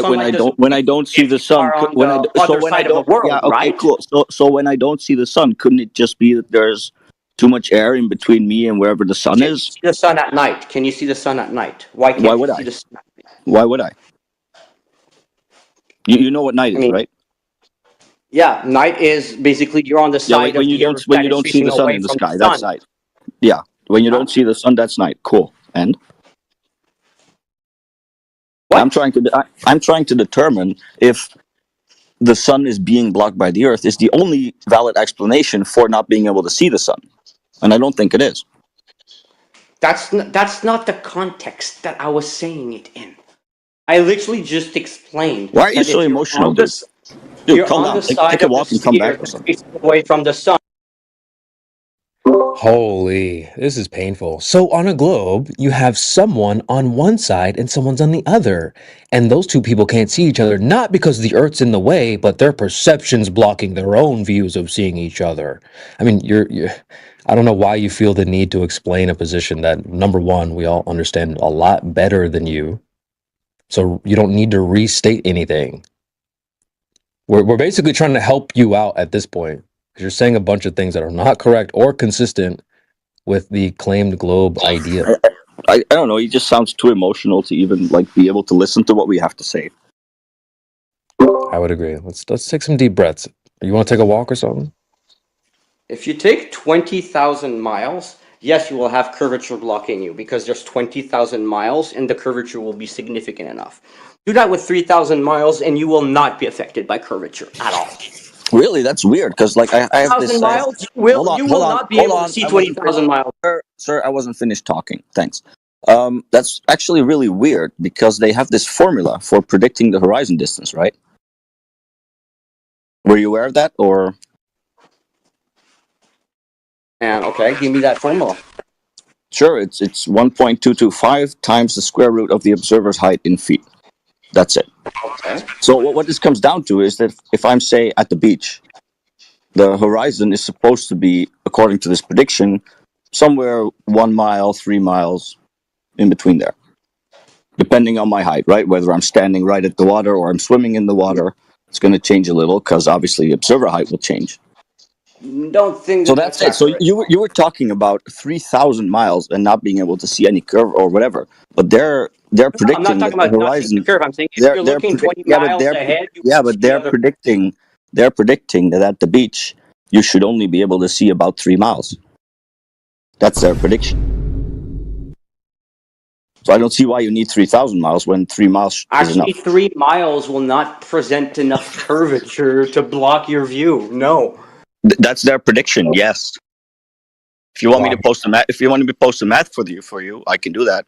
[SPEAKER 20] I don't see the sun, cool. So when I don't see the sun, couldn't it just be that there's too much air in between me and wherever the sun is?
[SPEAKER 4] See the sun at night. Can you see the sun at night? Why can't you see the sun at night?
[SPEAKER 20] Why would I? You know what night is, right?
[SPEAKER 4] Yeah, night is basically you're on the side
[SPEAKER 20] when
[SPEAKER 4] of
[SPEAKER 20] you
[SPEAKER 4] the
[SPEAKER 20] don't
[SPEAKER 4] earth
[SPEAKER 20] when
[SPEAKER 4] that
[SPEAKER 20] you
[SPEAKER 4] is
[SPEAKER 20] don't see
[SPEAKER 4] facing
[SPEAKER 20] the sun
[SPEAKER 4] away
[SPEAKER 20] in the
[SPEAKER 4] from
[SPEAKER 20] sky, that's
[SPEAKER 4] sun.
[SPEAKER 20] night. Yeah, when you don't see the sun, that's night. Cool. And I'm trying to determine if the sun is being blocked by the earth is the only valid explanation for not being able to see the sun, and I don't think it is.
[SPEAKER 4] That's not the context that I was saying it in. I literally just explained.
[SPEAKER 20] Why are you
[SPEAKER 4] that
[SPEAKER 20] so
[SPEAKER 4] if you're
[SPEAKER 20] emotional,
[SPEAKER 4] on
[SPEAKER 20] dude?
[SPEAKER 4] You're
[SPEAKER 20] Calm
[SPEAKER 4] on
[SPEAKER 20] down.
[SPEAKER 4] the
[SPEAKER 20] Take
[SPEAKER 4] side
[SPEAKER 20] a
[SPEAKER 4] of
[SPEAKER 20] walk
[SPEAKER 4] the
[SPEAKER 20] and come
[SPEAKER 4] sphere
[SPEAKER 20] back or
[SPEAKER 4] that's
[SPEAKER 20] something.
[SPEAKER 4] facing away from the sun.
[SPEAKER 19] Holy, this is painful. So on a globe, you have someone on one side and someone's on the other. And those two people can't see each other, not because the Earth's in the way, but their perception's blocking their own views of seeing each other. I mean, I don't know why you feel the need to explain a position that, number one, we all understand a lot better than you. So you don't need to restate anything. We're basically trying to help you out at this point because you're saying a bunch of things that are not correct or consistent with the claimed globe idea.
[SPEAKER 20] I don't know. He just sounds too emotional to even like be able to listen to what we have to say.
[SPEAKER 19] I would agree. Let's take some deep breaths. You want to take a walk or something?
[SPEAKER 4] If you take 20,000 miles, yes, you will have curvature blocking you because there's 20,000 miles and the curvature will be significant enough. Do that with 3,000 miles and you will not be affected by curvature at all.
[SPEAKER 20] Really, that's weird because like I have this.
[SPEAKER 4] 1,000 miles, you will not be able to see 20,000 miles.
[SPEAKER 20] Sir, I wasn't finished talking. Thanks. That's actually really weird because they have this formula for predicting the horizon distance, right? Were you aware of that, or?
[SPEAKER 4] And okay, give me that formula.
[SPEAKER 20] Sure, it's 1.225 times the square root of the observer's height in feet. That's it.
[SPEAKER 4] Okay.
[SPEAKER 20] So what this comes down to is that if I'm, say, at the beach, the horizon is supposed to be, according to this prediction, somewhere 1 mile, 3 miles in between there, depending on my height, right? Whether I'm standing right at the water or I'm swimming in the water, it's going to change a little because obviously observer height will change.
[SPEAKER 4] Don't think
[SPEAKER 20] so that's it. So you were talking about 3,000 miles and not being able to see any curve or whatever, but they're predicting
[SPEAKER 4] I'm not talking
[SPEAKER 20] that
[SPEAKER 4] about
[SPEAKER 20] the
[SPEAKER 4] not seeing
[SPEAKER 20] horizon.
[SPEAKER 4] the curve. I'm saying if you're looking 20 miles ahead,
[SPEAKER 20] They're predicting that at the beach you should only be able to see about 3 miles. That's their prediction. So I don't see why you need 3,000 miles when 3 miles is enough.
[SPEAKER 4] Actually, 3 miles will not present enough curvature to block your view. No.
[SPEAKER 20] That's their prediction. Yes. If you want me to post a math for you, I can do that.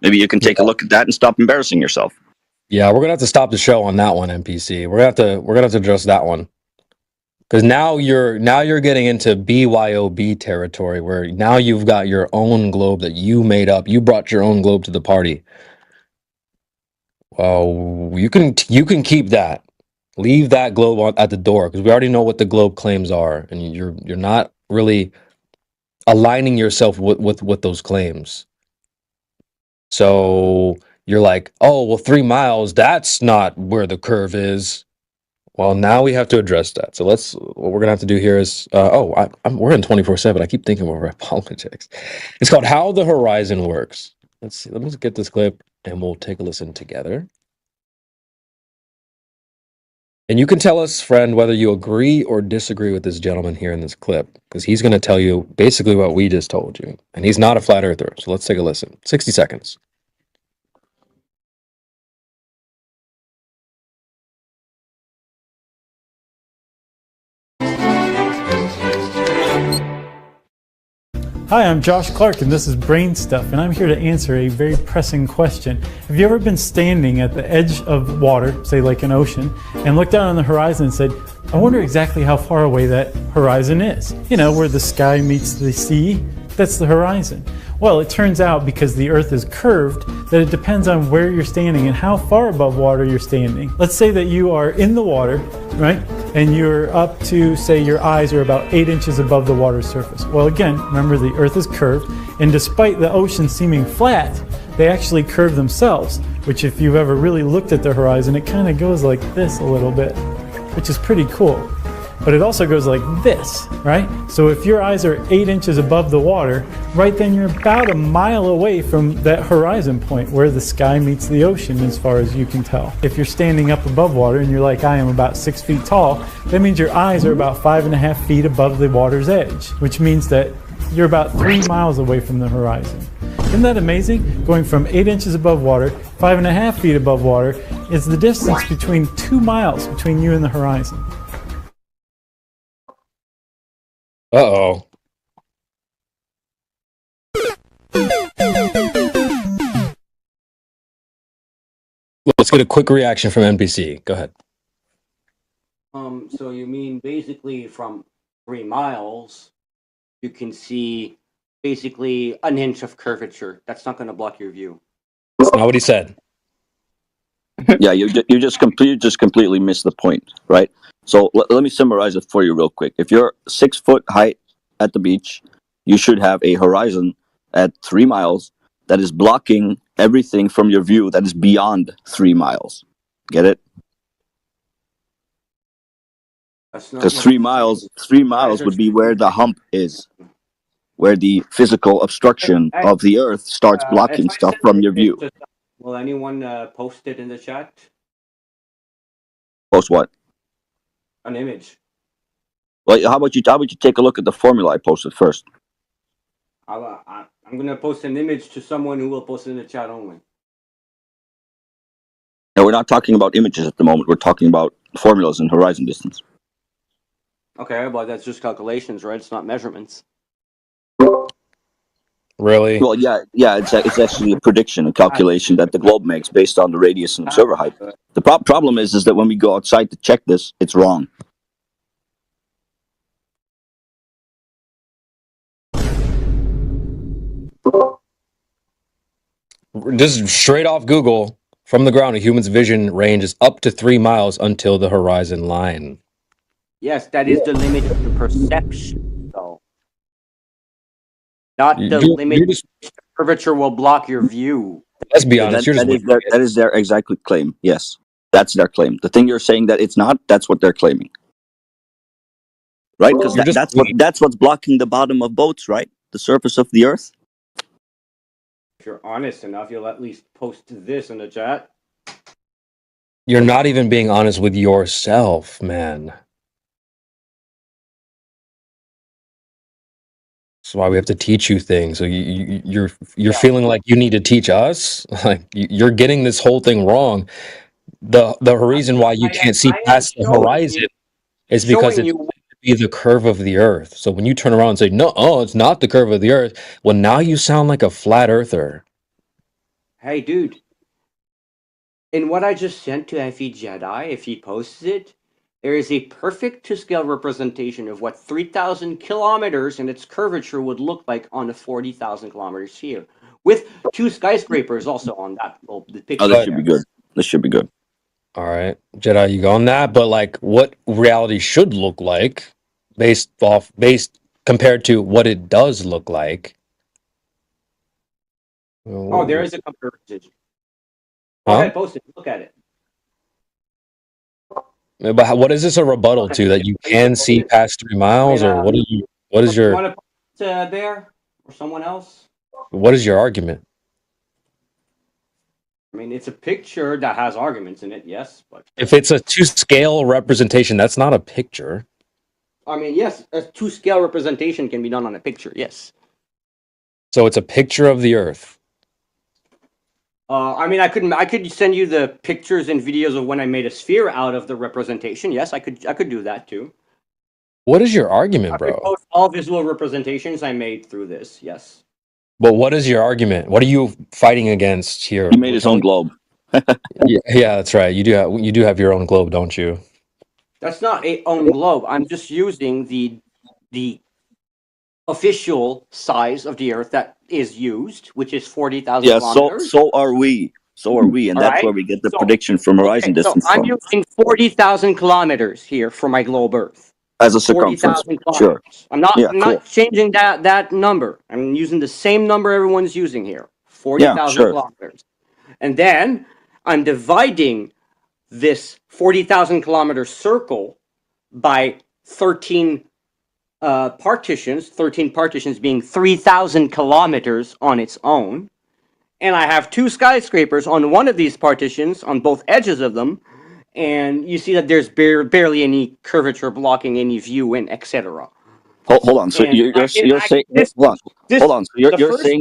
[SPEAKER 20] Maybe you can take a look at that and stop embarrassing yourself.
[SPEAKER 19] Yeah, we're gonna have to stop the show on that one, NPC. We're gonna have to address that one because now you're getting into BYOB territory where now you've got your own globe that you made up. You brought your own globe to the party. Well, you can keep that. Leave that globe at the door because we already know what the globe claims are, and you're not really aligning yourself with those claims. So you're like, oh, well, 3 miles, that's not where the curve is. Well, now we have to address that. So what we're going to have to do here is, we're in 24/7. I keep thinking we're apologetics. It's called How the Horizon Works. Let's see. Let me just get this clip and we'll take a listen together. And you can tell us, friend, whether you agree or disagree with this gentleman here in this clip, because he's going to tell you basically what we just told you. And he's not a flat earther. So let's take a listen. 60 seconds.
[SPEAKER 2] Hi, I'm Josh Clark, and this is Brain Stuff, and I'm here to answer a very pressing question. Have you ever been standing at the edge of water, say like an ocean, and looked out on the horizon and said, I wonder exactly how far away that horizon is? You know, where the sky meets the sea, that's the horizon. Well, it turns out because the Earth is curved that it depends on where you're standing and how far above water you're standing. Let's say that you are in the water, right? And you're up to, say, your eyes are about 8 inches above the water surface. Well, again, remember the Earth is curved, and despite the ocean seeming flat, they actually curve themselves, which if you've ever really looked at the horizon, it kind of goes like this a little bit, which is pretty cool. But it also goes like this, right? So if your eyes are 8 inches above the water, right then you're about a mile away from that horizon point where the sky meets the ocean as far as you can tell. If you're standing up above water and you're like I am about 6 feet tall, that means your eyes are about 5.5 feet above the water's edge, which means that you're about 3 miles away from the horizon. Isn't that amazing? Going from 8 inches above water, 5.5 feet above water, is the distance between 2 miles between you and the horizon.
[SPEAKER 19] Uh-oh. Let's get a quick reaction from NPC. Go ahead.
[SPEAKER 4] So you mean basically from 3 miles, you can see basically an inch of curvature. That's not going to block your view.
[SPEAKER 19] That's not what he said.
[SPEAKER 20] Yeah, you just completely missed the point, right? So let me summarize it for you real quick. If you're 6 foot height at the beach, you should have a horizon at 3 miles that is blocking everything from your view that is beyond 3 miles. Get it? Because 3 miles would be where the hump is, where the physical obstruction of the Earth starts blocking stuff from your view.
[SPEAKER 4] Will anyone post it in the chat?
[SPEAKER 20] Post what?
[SPEAKER 4] An image.
[SPEAKER 20] Well, how about you take a look at the formula I posted first?
[SPEAKER 4] I'm going to post an image to someone who will post it in the chat only.
[SPEAKER 20] Now, we're not talking about images at the moment. We're talking about formulas and horizon distance.
[SPEAKER 4] Okay, but that's just calculations, right? It's not measurements.
[SPEAKER 19] Really?
[SPEAKER 20] Well, yeah. It's actually a prediction, a calculation that the globe makes based on the radius and observer height. The problem is that when we go outside to check this, it's wrong.
[SPEAKER 19] Just straight off Google, from the ground, a human's vision range is up to 3 miles until the horizon line.
[SPEAKER 4] Yes, that is the limit of the perception, though. Not the limit of the curvature will block your view.
[SPEAKER 19] Let's be honest.
[SPEAKER 20] That is their exact claim. Yes, that's their claim. The thing you're saying that it's not, that's what they're claiming. Right? Because that's what's blocking the bottom of boats, right? The surface of the Earth.
[SPEAKER 4] If you're honest enough, you'll at least post this in the chat.
[SPEAKER 19] You're not even being honest with yourself, man. That's why we have to teach you things. So you're feeling like you need to teach us. Like you're getting this whole thing wrong. The reason why you can't see past the horizon is because it's be the curve of the Earth. So when you turn around and say no, it's not the curve of the Earth. Well, now you sound like a flat earther.
[SPEAKER 4] Hey, dude. In what I just sent to Effie Jedi, if he posts it, there is a perfect to-scale representation of what 3,000 kilometers and its curvature would look like on a 40,000 kilometer sphere, with 2 skyscrapers also on that the picture.
[SPEAKER 20] Oh, that should be good. This should be good.
[SPEAKER 19] All right, Jedi, you go on that. But like, what reality should look like, based compared to what it does look like.
[SPEAKER 4] Oh, there is a comparison. Go ahead, post it. Look at it.
[SPEAKER 19] But what is this a rebuttal to, that you can see past 3 miles, or what is your?
[SPEAKER 4] You want to post there or someone else?
[SPEAKER 19] What is your argument?
[SPEAKER 4] I mean, it's a picture that has arguments in it, yes, but
[SPEAKER 19] If it's a to-scale representation, that's not a picture.
[SPEAKER 4] I mean, yes, a to-scale representation can be done on a picture, yes.
[SPEAKER 19] So it's a picture of the Earth.
[SPEAKER 4] I mean, I could send you the pictures and videos of when I made a sphere out of the representation. Yes, I could do that too.
[SPEAKER 19] What is your argument, bro?
[SPEAKER 4] I could post all visual representations I made through this. Yes.
[SPEAKER 19] But what is your argument? What are you fighting against here?
[SPEAKER 20] He made his own globe.
[SPEAKER 19] yeah, that's right. You do have your own globe, don't you?
[SPEAKER 4] That's not a own globe. I'm just using the official size of the Earth that is used, which is 40,000 kilometers.
[SPEAKER 20] So are we, and that's where we get the prediction from horizon distance.
[SPEAKER 4] So I'm using 40,000 kilometers here for my globe Earth.
[SPEAKER 20] As a circumference, sure.
[SPEAKER 4] I'm not changing that number. I'm using the same number everyone's using here, 40,000 kilometers. And then I'm dividing this 40,000 kilometer circle by 13 partitions, 13 partitions being 3,000 kilometers on its own. And I have 2 skyscrapers on one of these partitions, on both edges of them. And you see that there's barely any curvature blocking any view in, etc.
[SPEAKER 20] Hold on. So you're saying hold on. So you're saying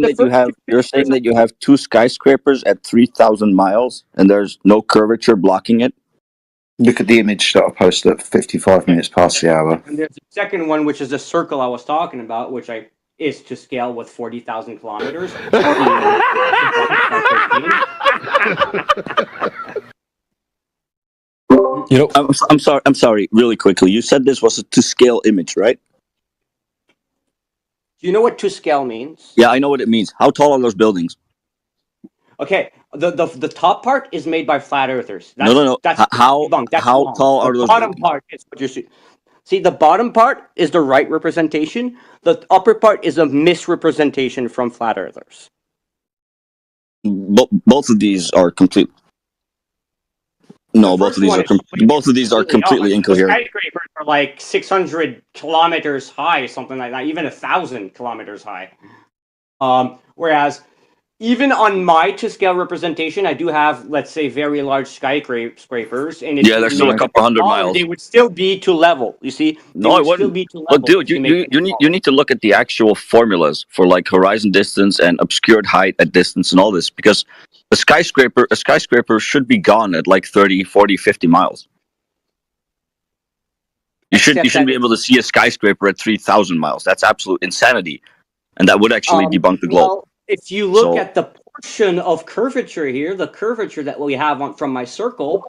[SPEAKER 20] that you have 2 skyscrapers at 3,000 miles, and there's no curvature blocking it.
[SPEAKER 3] Look at the image that I posted at 55 minutes past the hour.
[SPEAKER 4] And there's a second one, which is the circle I was talking about, which is to scale with 40,000 kilometers.
[SPEAKER 20] You know, I'm sorry. Really quickly, you said this was a to scale image, right?
[SPEAKER 4] Do you know what to scale means?
[SPEAKER 20] Yeah, I know what it means. How tall are those buildings?
[SPEAKER 4] Okay, the top part is made by flat earthers.
[SPEAKER 20] No. How tall are those?
[SPEAKER 4] The bottom part is what you're seeing. See, the bottom part is the right representation. The upper part is a misrepresentation from flat earthers.
[SPEAKER 20] both of these are complete. No, both of these are completely incoherent.
[SPEAKER 4] Skyscrapers are like 600 kilometers high, something like that, even 1,000 kilometers high. Whereas even on my to scale representation, I do have, let's say, very large skyscrapers, and if
[SPEAKER 20] They're still a couple hundred miles.
[SPEAKER 4] they would still be to level. You see,
[SPEAKER 20] No, it wouldn't. But dude, you need to look at the actual formulas for like horizon distance and obscured height at distance and all this, because a skyscraper should be gone at like 30, 40, 50 miles. You shouldn't be able to see a skyscraper at 3,000 miles. That's absolute insanity, and that would actually debunk the globe.
[SPEAKER 4] Well, if you look at the portion of curvature here, the curvature that we have from my circle,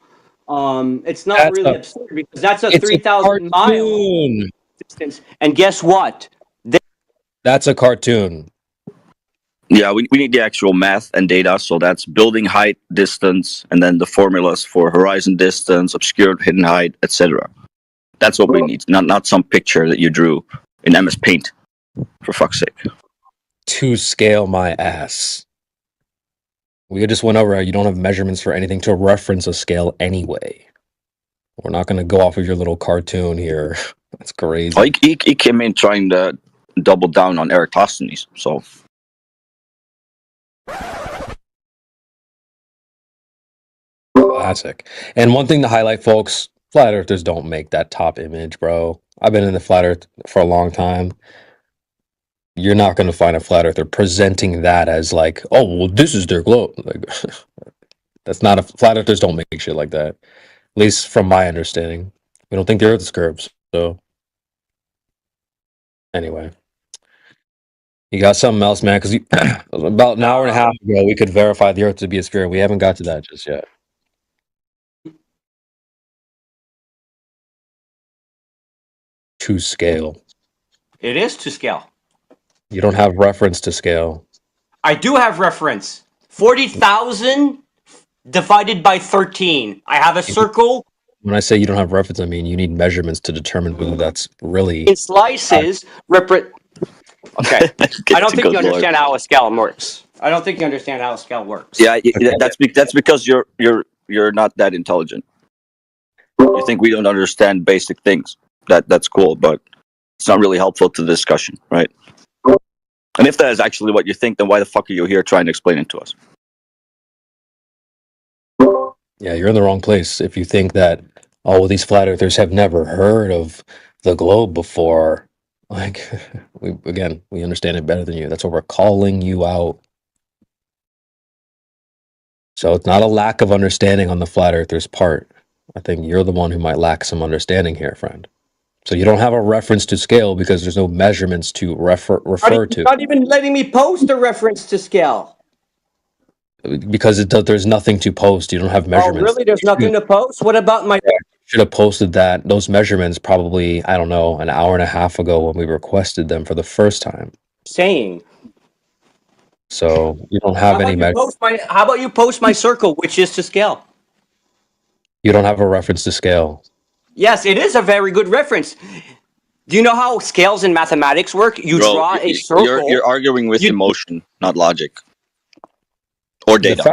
[SPEAKER 4] it's not really absurd because that's a 3,000 mile distance. And guess what?
[SPEAKER 19] That's a cartoon.
[SPEAKER 20] Yeah, we need the actual math and data. So that's building height, distance, and then the formulas for horizon distance, obscured hidden height, etc. That's what we need, not some picture that you drew in MS Paint, for fuck's sake.
[SPEAKER 19] To scale my ass. We just went over how you don't have measurements for anything to reference a scale anyway. We're not going to go off of your little cartoon here. That's crazy.
[SPEAKER 20] Well, he came in trying to double down on Eratosthenes, so...
[SPEAKER 19] Classic. And one thing to highlight, folks, flat earthers don't make that top image, bro. I've been in the flat earth for a long time. You're not going to find a flat earther presenting that as like, oh, well, this is their globe. Like, that's not a flat earthers don't make shit like that. At least from my understanding. We don't think the earth is curved. So anyway, you got something else, man? Because about an hour and a half ago, we could verify the earth to be a sphere. We haven't got to that just yet. To scale.
[SPEAKER 4] It is to scale.
[SPEAKER 19] You don't have reference to scale.
[SPEAKER 4] I do have reference. 40,000 divided by 13. I have a circle.
[SPEAKER 19] When I say you don't have reference, I mean you need measurements to determine whether that's really...
[SPEAKER 4] In slices, okay. I don't think you understand how a scale works.
[SPEAKER 20] Yeah, that's because you're not that intelligent. You think we don't understand basic things. That's cool, but it's not really helpful to the discussion, right? And if that is actually what you think, then why the fuck are you here trying to explain it to us?
[SPEAKER 19] Yeah, you're in the wrong place if you think that, oh, these flat earthers have never heard of the globe before. Like, we understand it better than you. That's why we're calling you out. So it's not a lack of understanding on the flat earthers' part. I think you're the one who might lack some understanding here, friend. So you don't have a reference to scale because there's no measurements to refer to.
[SPEAKER 4] Not even letting me post a reference to scale.
[SPEAKER 19] Because there's nothing to post. You don't have measurements.
[SPEAKER 4] Oh, really? There's nothing to post? What about my...
[SPEAKER 19] Should have posted those measurements probably, I don't know, an hour and a half ago when we requested them for the first time.
[SPEAKER 4] Saying.
[SPEAKER 19] So you don't have any measurements.
[SPEAKER 4] How about you post my circle, which is to scale?
[SPEAKER 19] You don't have a reference to scale.
[SPEAKER 4] Yes, it is a very good reference. Do you know how scales in mathematics work? You draw a circle.
[SPEAKER 20] You're arguing with emotion, not logic. Or data.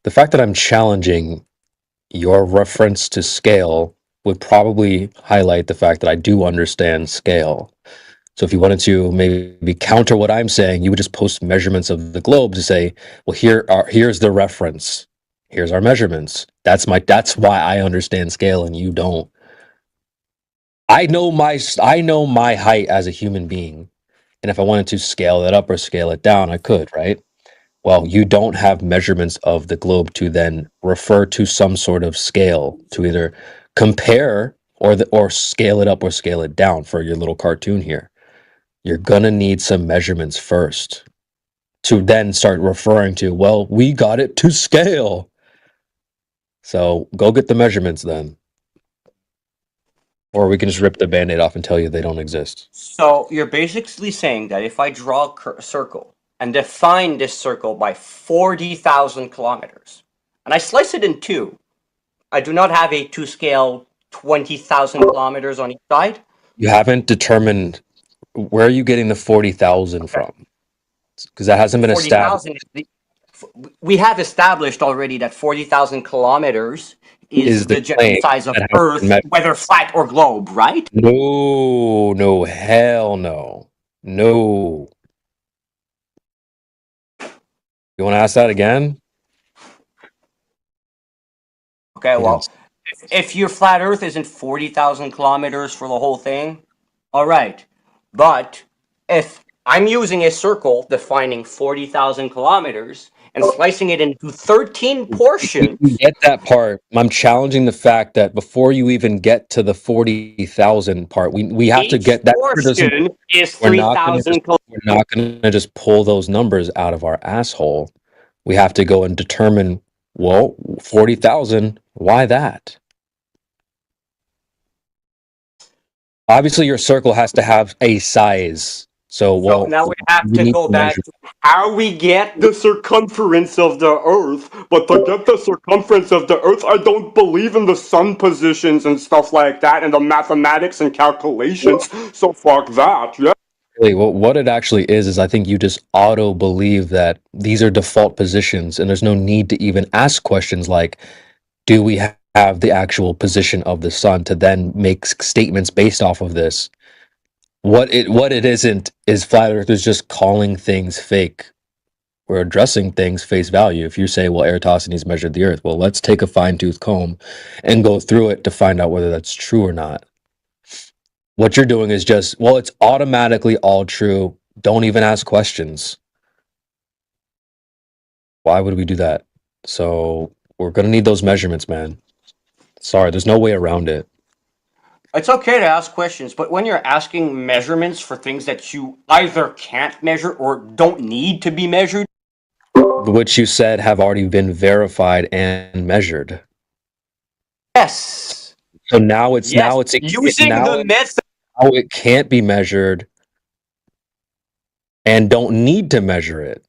[SPEAKER 19] The fact that I'm challenging your reference to scale would probably highlight the fact that I do understand scale. So if you wanted to maybe counter what I'm saying, you would just post measurements of the globe to say, well, here's the reference. Here's our measurements. That's why I understand scale and you don't. I know my height as a human being. And if I wanted to scale that up or scale it down, I could, right? Well, you don't have measurements of the globe to then refer to some sort of scale to either compare or scale it up or scale it down for your little cartoon here. You're gonna need some measurements first to then start referring to, well, we got it to scale. So go get the measurements then. Or we can just rip the Band-Aid off and tell you they don't exist.
[SPEAKER 4] So you're basically saying that if I draw a circle and define this circle by 40,000 kilometers, and I slice it in two, I do not have a to-scale 20,000 kilometers on each side?
[SPEAKER 19] You haven't determined, where are you getting the 40,000 from? Because that hasn't been established.
[SPEAKER 4] we have established already that 40,000 kilometers is the general
[SPEAKER 19] claim
[SPEAKER 4] size of
[SPEAKER 19] that has
[SPEAKER 4] Earth,
[SPEAKER 19] been measured.
[SPEAKER 4] whether flat or globe, right?
[SPEAKER 19] No, hell no. No. You want to ask that again?
[SPEAKER 4] Okay, well, if your flat Earth isn't 40,000 kilometers for the whole thing, all right. But if I'm using a circle defining 40,000 kilometers and slicing it into 13 portions.
[SPEAKER 19] We get that part. I'm challenging the fact that before you even get to the 40,000 part, we have to get that.
[SPEAKER 4] Portion is
[SPEAKER 19] We're not going
[SPEAKER 4] 3,000
[SPEAKER 19] to just pull those numbers out of our asshole. We have to go and determine, well, 40,000, why that? Obviously, your circle has to have a size. So
[SPEAKER 4] now we have to go back to how we get the circumference of the Earth. But to get the circumference of the Earth, I don't believe in the sun positions and stuff like that, and the mathematics and calculations. So fuck that. Yeah.
[SPEAKER 19] Really, what it actually is I think you just auto believe that these are default positions, and there's no need to even ask questions like, do we have the actual position of the sun, to then make statements based off of this. What it isn't is flat earthers just calling things fake. We're addressing things face value. If you say, well, Eratosthenes measured the earth, well, let's take a fine-tooth comb and go through it to find out whether that's true or not. What you're doing is just, well, it's automatically all true. Don't even ask questions. Why would we do that? So we're going to need those measurements, man. Sorry, there's no way around it.
[SPEAKER 4] It's okay to ask questions, but when you're asking measurements for things that you either can't measure or don't need to be measured,
[SPEAKER 19] Which you said have already been verified and measured.
[SPEAKER 4] yes.
[SPEAKER 19] So now it's
[SPEAKER 4] using the method.
[SPEAKER 19] Now it can't be measured and don't need to measure it.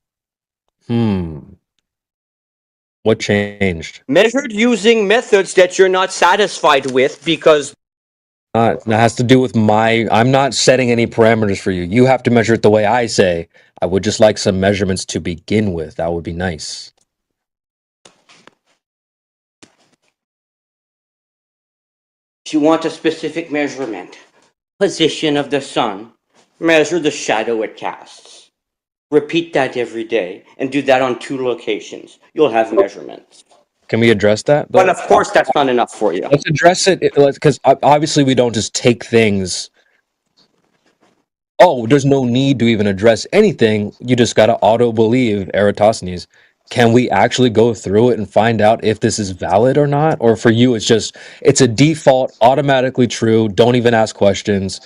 [SPEAKER 19] What changed?
[SPEAKER 4] Measured using methods that you're not satisfied with because
[SPEAKER 19] That has to do with I'm not setting any parameters for you. You have to measure it the way I say. I would just like some measurements to begin with. That would be nice.
[SPEAKER 4] if you want a specific measurement, position of the sun, measure the shadow it casts. Repeat that every day and do that on 2 locations. You'll have measurements.
[SPEAKER 19] Can we address that?
[SPEAKER 4] But of course, that's not enough for you.
[SPEAKER 19] Let's address it, because obviously we don't just take things. Oh, there's no need to even address anything. You just got to auto believe Eratosthenes. Can we actually go through it and find out if this is valid or not? Or for you, it's a default, automatically true. Don't even ask questions.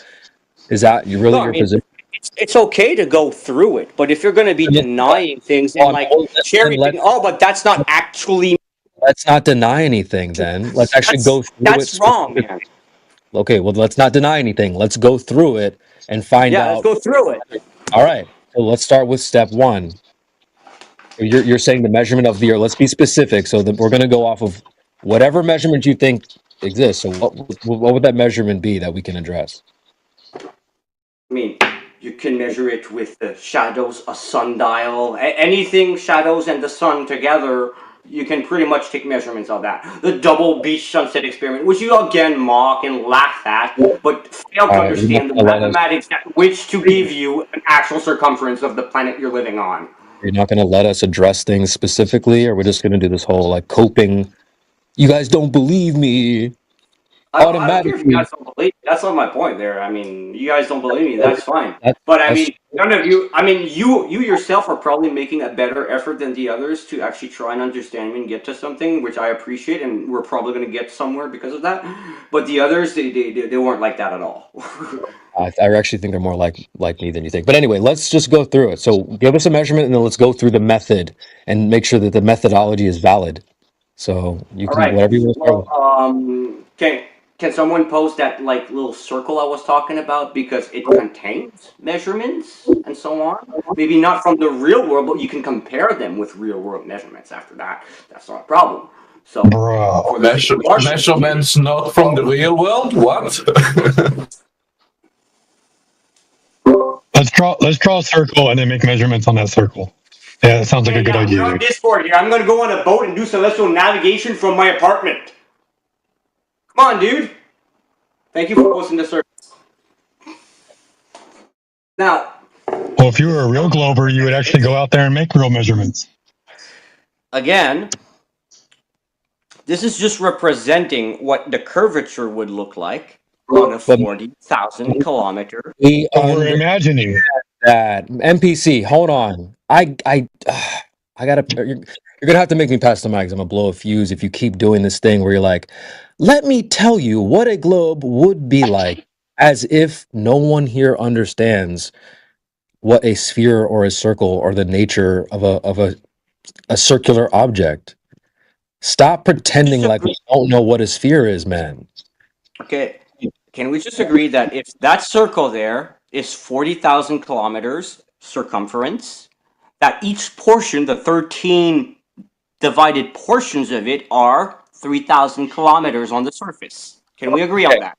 [SPEAKER 19] Is that your position?
[SPEAKER 4] It's okay to go through it, but if you're going to be denying things and cherry picking, but that's not actually.
[SPEAKER 19] Let's not deny anything then. Let's actually go through it.
[SPEAKER 4] That's wrong, man.
[SPEAKER 19] Okay, well, let's not deny anything. Let's go through it and find out.
[SPEAKER 4] Yeah, let's go through it.
[SPEAKER 19] All right. So let's start with step 1. You're saying the measurement of the earth. Let's be specific. So that we're going to go off of whatever measurement you think exists. So what would that measurement be that we can address?
[SPEAKER 4] I mean, you can measure it with the shadows, a sundial, anything shadows and the sun together. You can pretty much take measurements of that. The double beach sunset experiment, which you again mock and laugh at, but fail to understand the mathematics at which to give you an actual circumference of the planet you're living on.
[SPEAKER 19] You're not going to let us address things specifically, or we're just going to do this whole coping. You guys don't believe me.
[SPEAKER 4] I don't care if you guys don't believe me. That's not my point there. I mean, you guys don't believe me. That's fine. But I mean, none of you. I mean, you yourself are probably making a better effort than the others to actually try and understand me and get to something, which I appreciate, and we're probably going to get somewhere because of that. But the others, they weren't like that at all.
[SPEAKER 19] I actually think they're more like me than you think. But anyway, let's just go through it. So give us a measurement, and then let's go through the method and make sure that the methodology is valid. So you can whatever you want to start with.
[SPEAKER 4] Can someone post that little circle I was talking about, because it contains measurements and so on? Maybe not from the real world, but you can compare them with real world measurements after that. That's not a problem. So,
[SPEAKER 7] measurements not from the real world? What?
[SPEAKER 13] Let's draw a circle and then make measurements on that circle. Yeah, that sounds like a good
[SPEAKER 4] We're
[SPEAKER 13] idea.
[SPEAKER 4] on Discord here. I'm gonna go on a boat and do celestial navigation from my apartment. Come on, dude. Thank you for posting this service. Now,
[SPEAKER 13] Well, if you were a real glober, you would actually go out there and make real measurements.
[SPEAKER 4] again, this is just representing what the curvature would look like on a 40,000 kilometer.
[SPEAKER 19] We
[SPEAKER 13] We're imagining
[SPEAKER 19] that. NPC, hold on. I gotta. You're gonna have to make me pass the mic. 'Cause I'm gonna blow a fuse if you keep doing this thing where you're like, "Let me tell you what a globe would be like," as if no one here understands what a sphere or a circle or the nature of a circular object. Stop pretending like we don't know what a sphere is, man.
[SPEAKER 4] Okay, can we just agree that if that circle there is 40,000 kilometers circumference, that each portion, the 13 divided portions of it, are 3,000 kilometers on the surface? Can we agree on that?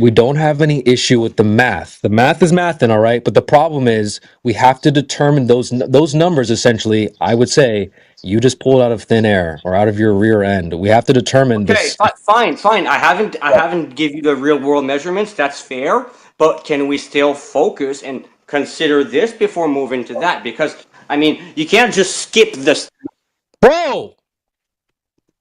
[SPEAKER 19] We don't have any issue with the math. The math is mathing, all right. But the problem is we have to determine those numbers. Essentially, I would say you just pulled out of thin air or out of your rear end. We have to determine
[SPEAKER 4] Okay,
[SPEAKER 19] this.
[SPEAKER 4] fine. I haven't give you the real world measurements. That's fair. But can we still focus and consider this before moving to that? Because I mean, you can't just skip this.
[SPEAKER 19] Bro,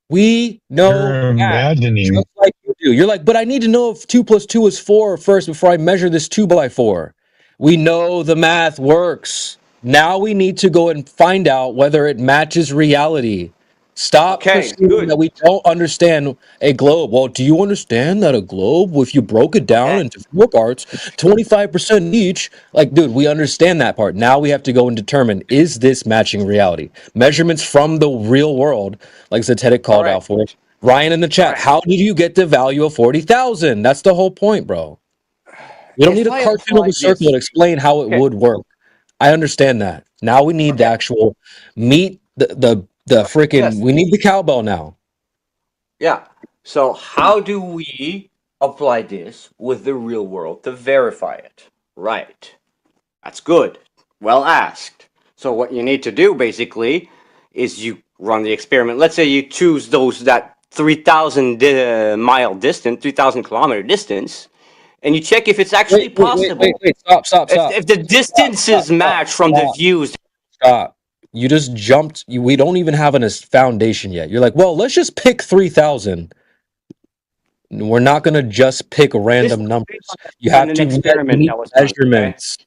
[SPEAKER 19] we know
[SPEAKER 13] you're imagining.
[SPEAKER 19] just like you do. You're like, but I need to know if 2 + 2 is 4 first before I measure this 2x4. We know the math works. Now we need to go and find out whether it matches reality. Stop presuming that we don't understand a globe. Well, do you understand that a globe, if you broke it down into 4 parts, 25% each, like, dude, we understand that part. Now we have to go and determine, is this matching reality? Measurements from the real world, like Zetetic called out for. Ryan in the chat, how did you get the value of 40,000? That's the whole point, bro. We don't need a cartoon of a circle to explain how it would work. I understand that. Now we need the actual meat, the freaking, we need the cowbell now.
[SPEAKER 4] Yeah. So how do we apply this with the real world to verify it? Right. That's good. Well asked. So what you need to do basically is you run the experiment. Let's say you choose that 3,000 mile distance, 3,000 kilometer distance, and you check if it's actually possible.
[SPEAKER 19] Wait, stop.
[SPEAKER 4] If the distances match from the views.
[SPEAKER 19] Stop. You just jumped. We don't even have a foundation yet. You're like, well, let's just pick 3,000. We're not going to just pick random numbers. You have to need measurements.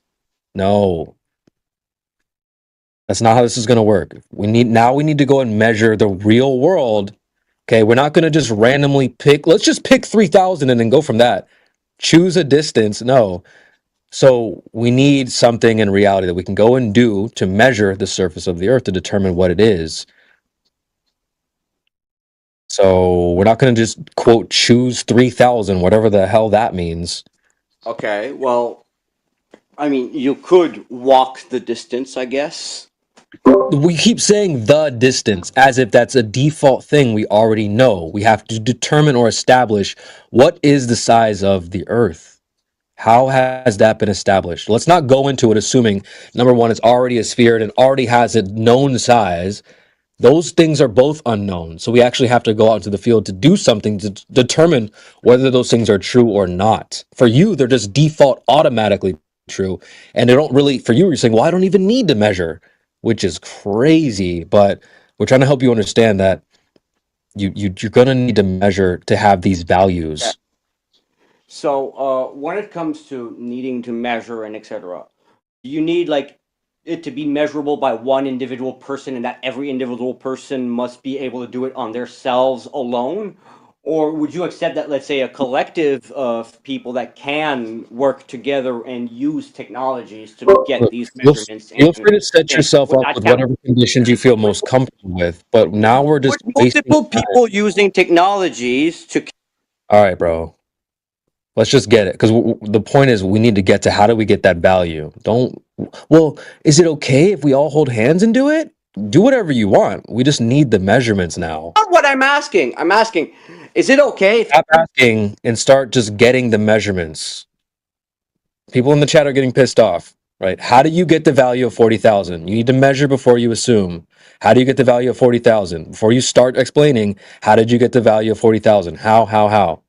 [SPEAKER 19] No. That's not how this is going to work. We need to go and measure the real world. Okay, we're not going to just randomly pick. Let's just pick 3,000 and then go from that. Choose a distance. No. So we need something in reality that we can go and do to measure the surface of the earth to determine what it is. So we're not going to just quote choose 3,000, whatever the hell that means.
[SPEAKER 4] Okay, well, I mean, you could walk the distance, I guess.
[SPEAKER 19] We keep saying the distance as if that's a default thing we already know. We have to determine or establish what is the size of the earth. How has that been established? Let's not go into it assuming, number one, it's already a sphere and already has a known size. Those things are both unknown. So we actually have to go out into the field to do something to determine whether those things are true or not. For you, they're just default automatically true. And they don't really, for you, you're saying, well, I don't even need to measure, which is crazy. But we're trying to help you understand that you're going to need to measure to have these values.
[SPEAKER 4] Yeah. So when it comes to needing to measure and etc., you need like it to be measurable by one individual person and that every individual person must be able to do it on themselves alone? Or would you accept that, let's say, a collective of people that can work together and use technologies to get these measurements?
[SPEAKER 19] Feel free to set yourself up with whatever conditions you feel most comfortable with. But now we're just
[SPEAKER 4] multiple people using technologies to.
[SPEAKER 19] All right, bro. Let's just get it, because the point is we need to get to how do we get that value. Well, is it okay if we all hold hands and do it? Do whatever you want. We just need the measurements now.
[SPEAKER 4] Not what I'm asking. I'm asking, is it okay if
[SPEAKER 19] Stop asking and start just getting the measurements. People in the chat are getting pissed off. right? How do you get the value of 40,000? You need to measure before you assume. How do you get the value of 40,000? Before you start explaining, how did you get the value of 40,000? How?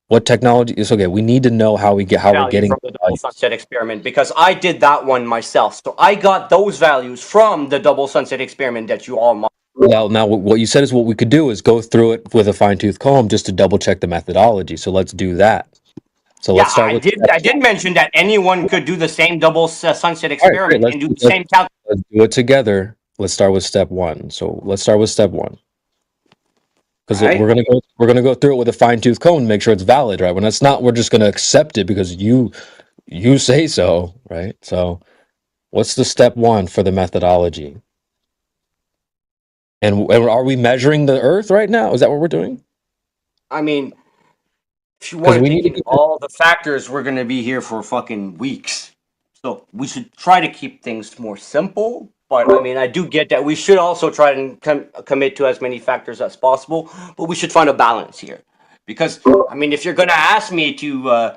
[SPEAKER 19] What technology is okay? We need to know how we're
[SPEAKER 4] Value
[SPEAKER 19] getting
[SPEAKER 4] from the double sunset experiment, because I did that one myself. So I got those values from the double sunset experiment that you all modeled.
[SPEAKER 19] Well, now what you said is what we could do is go through it with a fine-tooth comb just to double check the methodology. So let's do that. So
[SPEAKER 4] Yeah,
[SPEAKER 19] let's start with
[SPEAKER 4] I did mention that anyone could do the same double sunset
[SPEAKER 19] All right, great.
[SPEAKER 4] experiment and do the same calculation.
[SPEAKER 19] Let's do it together. Let's start with step one. So let's start with step one. Because
[SPEAKER 4] All right.
[SPEAKER 19] we're gonna go through it with a fine-tooth comb and make sure it's valid, right? When it's not, we're just gonna accept it because you say so, right? So what's the step one for the methodology? And are we measuring the Earth right now? Is that what we're doing?
[SPEAKER 4] I mean, if you
[SPEAKER 19] 'Cause
[SPEAKER 4] want
[SPEAKER 19] we
[SPEAKER 4] to
[SPEAKER 19] need
[SPEAKER 4] take
[SPEAKER 19] to
[SPEAKER 4] in all the factors, we're going to be here for fucking weeks. So we should try to keep things more simple. But I mean, I do get that we should also try and commit to as many factors as possible. But we should find a balance here, because I mean, if you're going to ask me to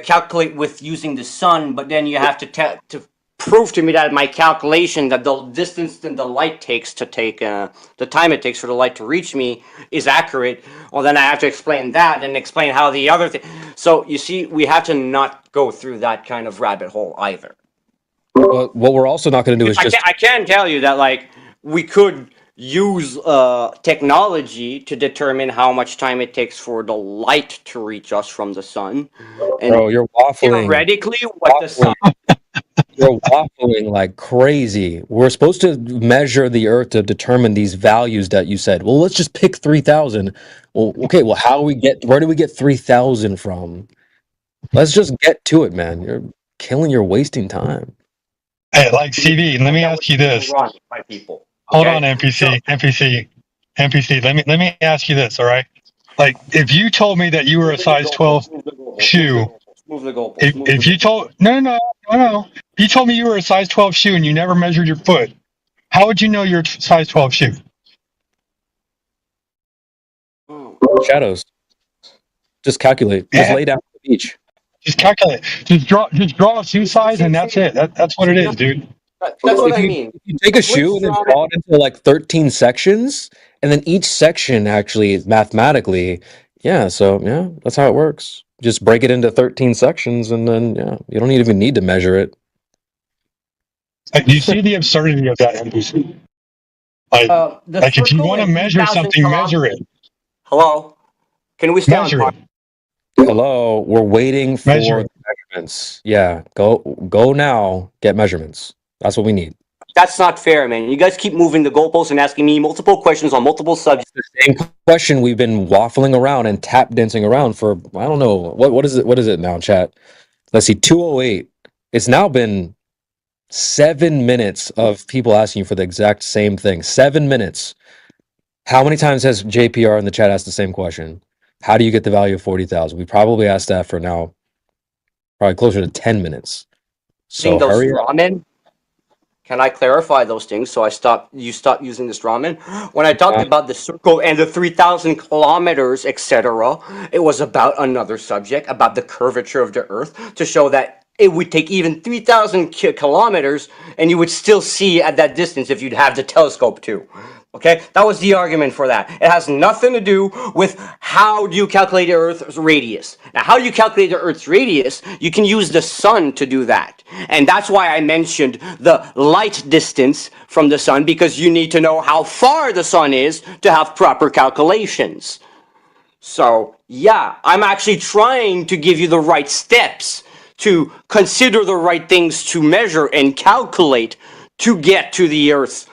[SPEAKER 4] calculate with using the sun, but then you have to prove to me that my calculation that the distance that the light takes to take the time it takes for the light to reach me is accurate, well then I have to explain that and explain how the other thing. So you see, we have to not go through that kind of rabbit hole either.
[SPEAKER 19] Well, what we're also not going to do is just
[SPEAKER 4] I can tell you that like we could use technology to determine how much time it takes for the light to reach us from the sun. And
[SPEAKER 19] bro, you're waffling.
[SPEAKER 4] theoretically, what the sun.
[SPEAKER 19] You're waffling like crazy. We're supposed to measure the Earth to determine these values that you said. Well, let's just pick 3,000. Well, okay. Well, where do we get 3,000 from? Let's just get to it, man. You're wasting time.
[SPEAKER 13] Hey, like CD, let me ask you this.
[SPEAKER 4] By people.
[SPEAKER 13] Hold on, NPC. Let me ask you this, all right? Like, if you told me that you were a size 12 shoe,
[SPEAKER 4] Move the goalpost.
[SPEAKER 13] if you told no, if you told me you were a size 12 shoe and you never measured your foot, how would you know you're a size 12 shoe?
[SPEAKER 19] Shadows. Just calculate. Just lay down on the beach.
[SPEAKER 13] Just calculate. Just draw a shoe size, and that's it. That's what it is, dude.
[SPEAKER 4] That's what I mean.
[SPEAKER 19] You take a shoe and then draw it into like 13 sections, and then each section actually is mathematically, so that's how it works. Just break it into 13 sections, and then you don't even need to measure it.
[SPEAKER 13] Do you see the absurdity of that, NPC? Like if you want to measure something, measure it.
[SPEAKER 4] Hello? Can we stay
[SPEAKER 13] measure
[SPEAKER 4] on
[SPEAKER 13] it?
[SPEAKER 19] Hello, we're waiting for
[SPEAKER 13] Measure
[SPEAKER 19] the measurements. Yeah, go now, get measurements. That's what we need.
[SPEAKER 4] That's not fair, man. You guys keep moving the goalposts and asking me multiple questions on multiple subjects.
[SPEAKER 19] The same question we've been waffling around and tap dancing around for, I don't know, what is it now, chat? Let's see, 208. It's now been 7 minutes of people asking you for the exact same thing. 7 minutes. How many times has JPR in the chat asked the same question? How do you get the value of 40,000? We probably asked that for now, probably closer to 10 minutes. So
[SPEAKER 4] those
[SPEAKER 19] hurry up.
[SPEAKER 4] ramen. Can I clarify those things so you stop using this ramen? When I talked about the circle and the 3,000 kilometers, etc., it was about another subject, about the curvature of the Earth, to show that it would take even 3,000 kilometers and you would still see at that distance if you'd have the telescope too. Okay, that was the argument for that. It has nothing to do with how do you calculate the Earth's radius. Now, how you calculate the Earth's radius, you can use the sun to do that. And that's why I mentioned the light distance from the sun, because you need to know how far the sun is to have proper calculations. So, yeah, I'm actually trying to give you the right steps to consider the right things to measure and calculate to get to the Earth's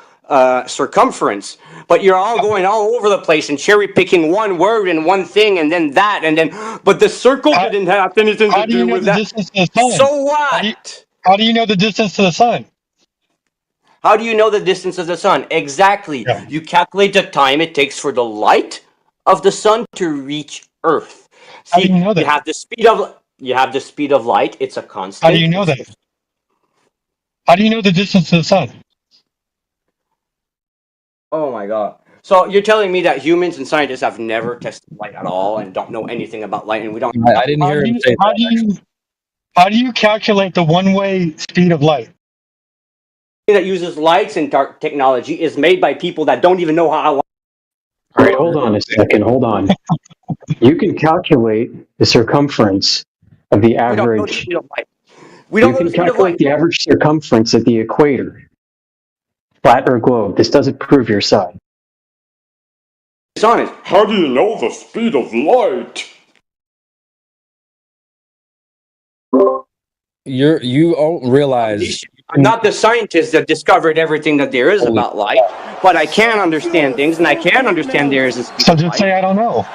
[SPEAKER 4] circumference, but you're all going all over the place and cherry picking one word and one thing and then that and then. But the circle didn't have anything to do with that. So what?
[SPEAKER 13] How do you know the distance to the sun?
[SPEAKER 4] How do you know the distance of the sun? Exactly. Yeah. You calculate the time it takes for the light of the sun to reach Earth. See,
[SPEAKER 13] how do you know that?
[SPEAKER 4] You have the speed of light. It's a constant.
[SPEAKER 13] How do you know that? How do you know the distance to the sun?
[SPEAKER 4] Oh my god. So you're telling me that humans and scientists have never tested light at all and don't know anything about light, and we don't...
[SPEAKER 19] I didn't hear him say that.
[SPEAKER 13] How do you calculate the one-way speed of light?
[SPEAKER 4] That uses lights and dark technology is made by people that don't even know how.
[SPEAKER 9] All right, hold on a second. Hold on. You can calculate the circumference of the average.
[SPEAKER 4] We don't
[SPEAKER 9] You
[SPEAKER 4] know
[SPEAKER 9] can
[SPEAKER 4] the speed of
[SPEAKER 9] calculate
[SPEAKER 4] light.
[SPEAKER 9] the average circumference of the equator, flat or globe. This doesn't prove your side.
[SPEAKER 4] It's honest.
[SPEAKER 7] How do you know the speed of light?
[SPEAKER 19] You don't realize.
[SPEAKER 4] I'm not the scientist that discovered everything that there is about light, but I can understand things, and I can understand there is a speed
[SPEAKER 13] So
[SPEAKER 4] of
[SPEAKER 13] just
[SPEAKER 4] light.
[SPEAKER 13] say I don't know.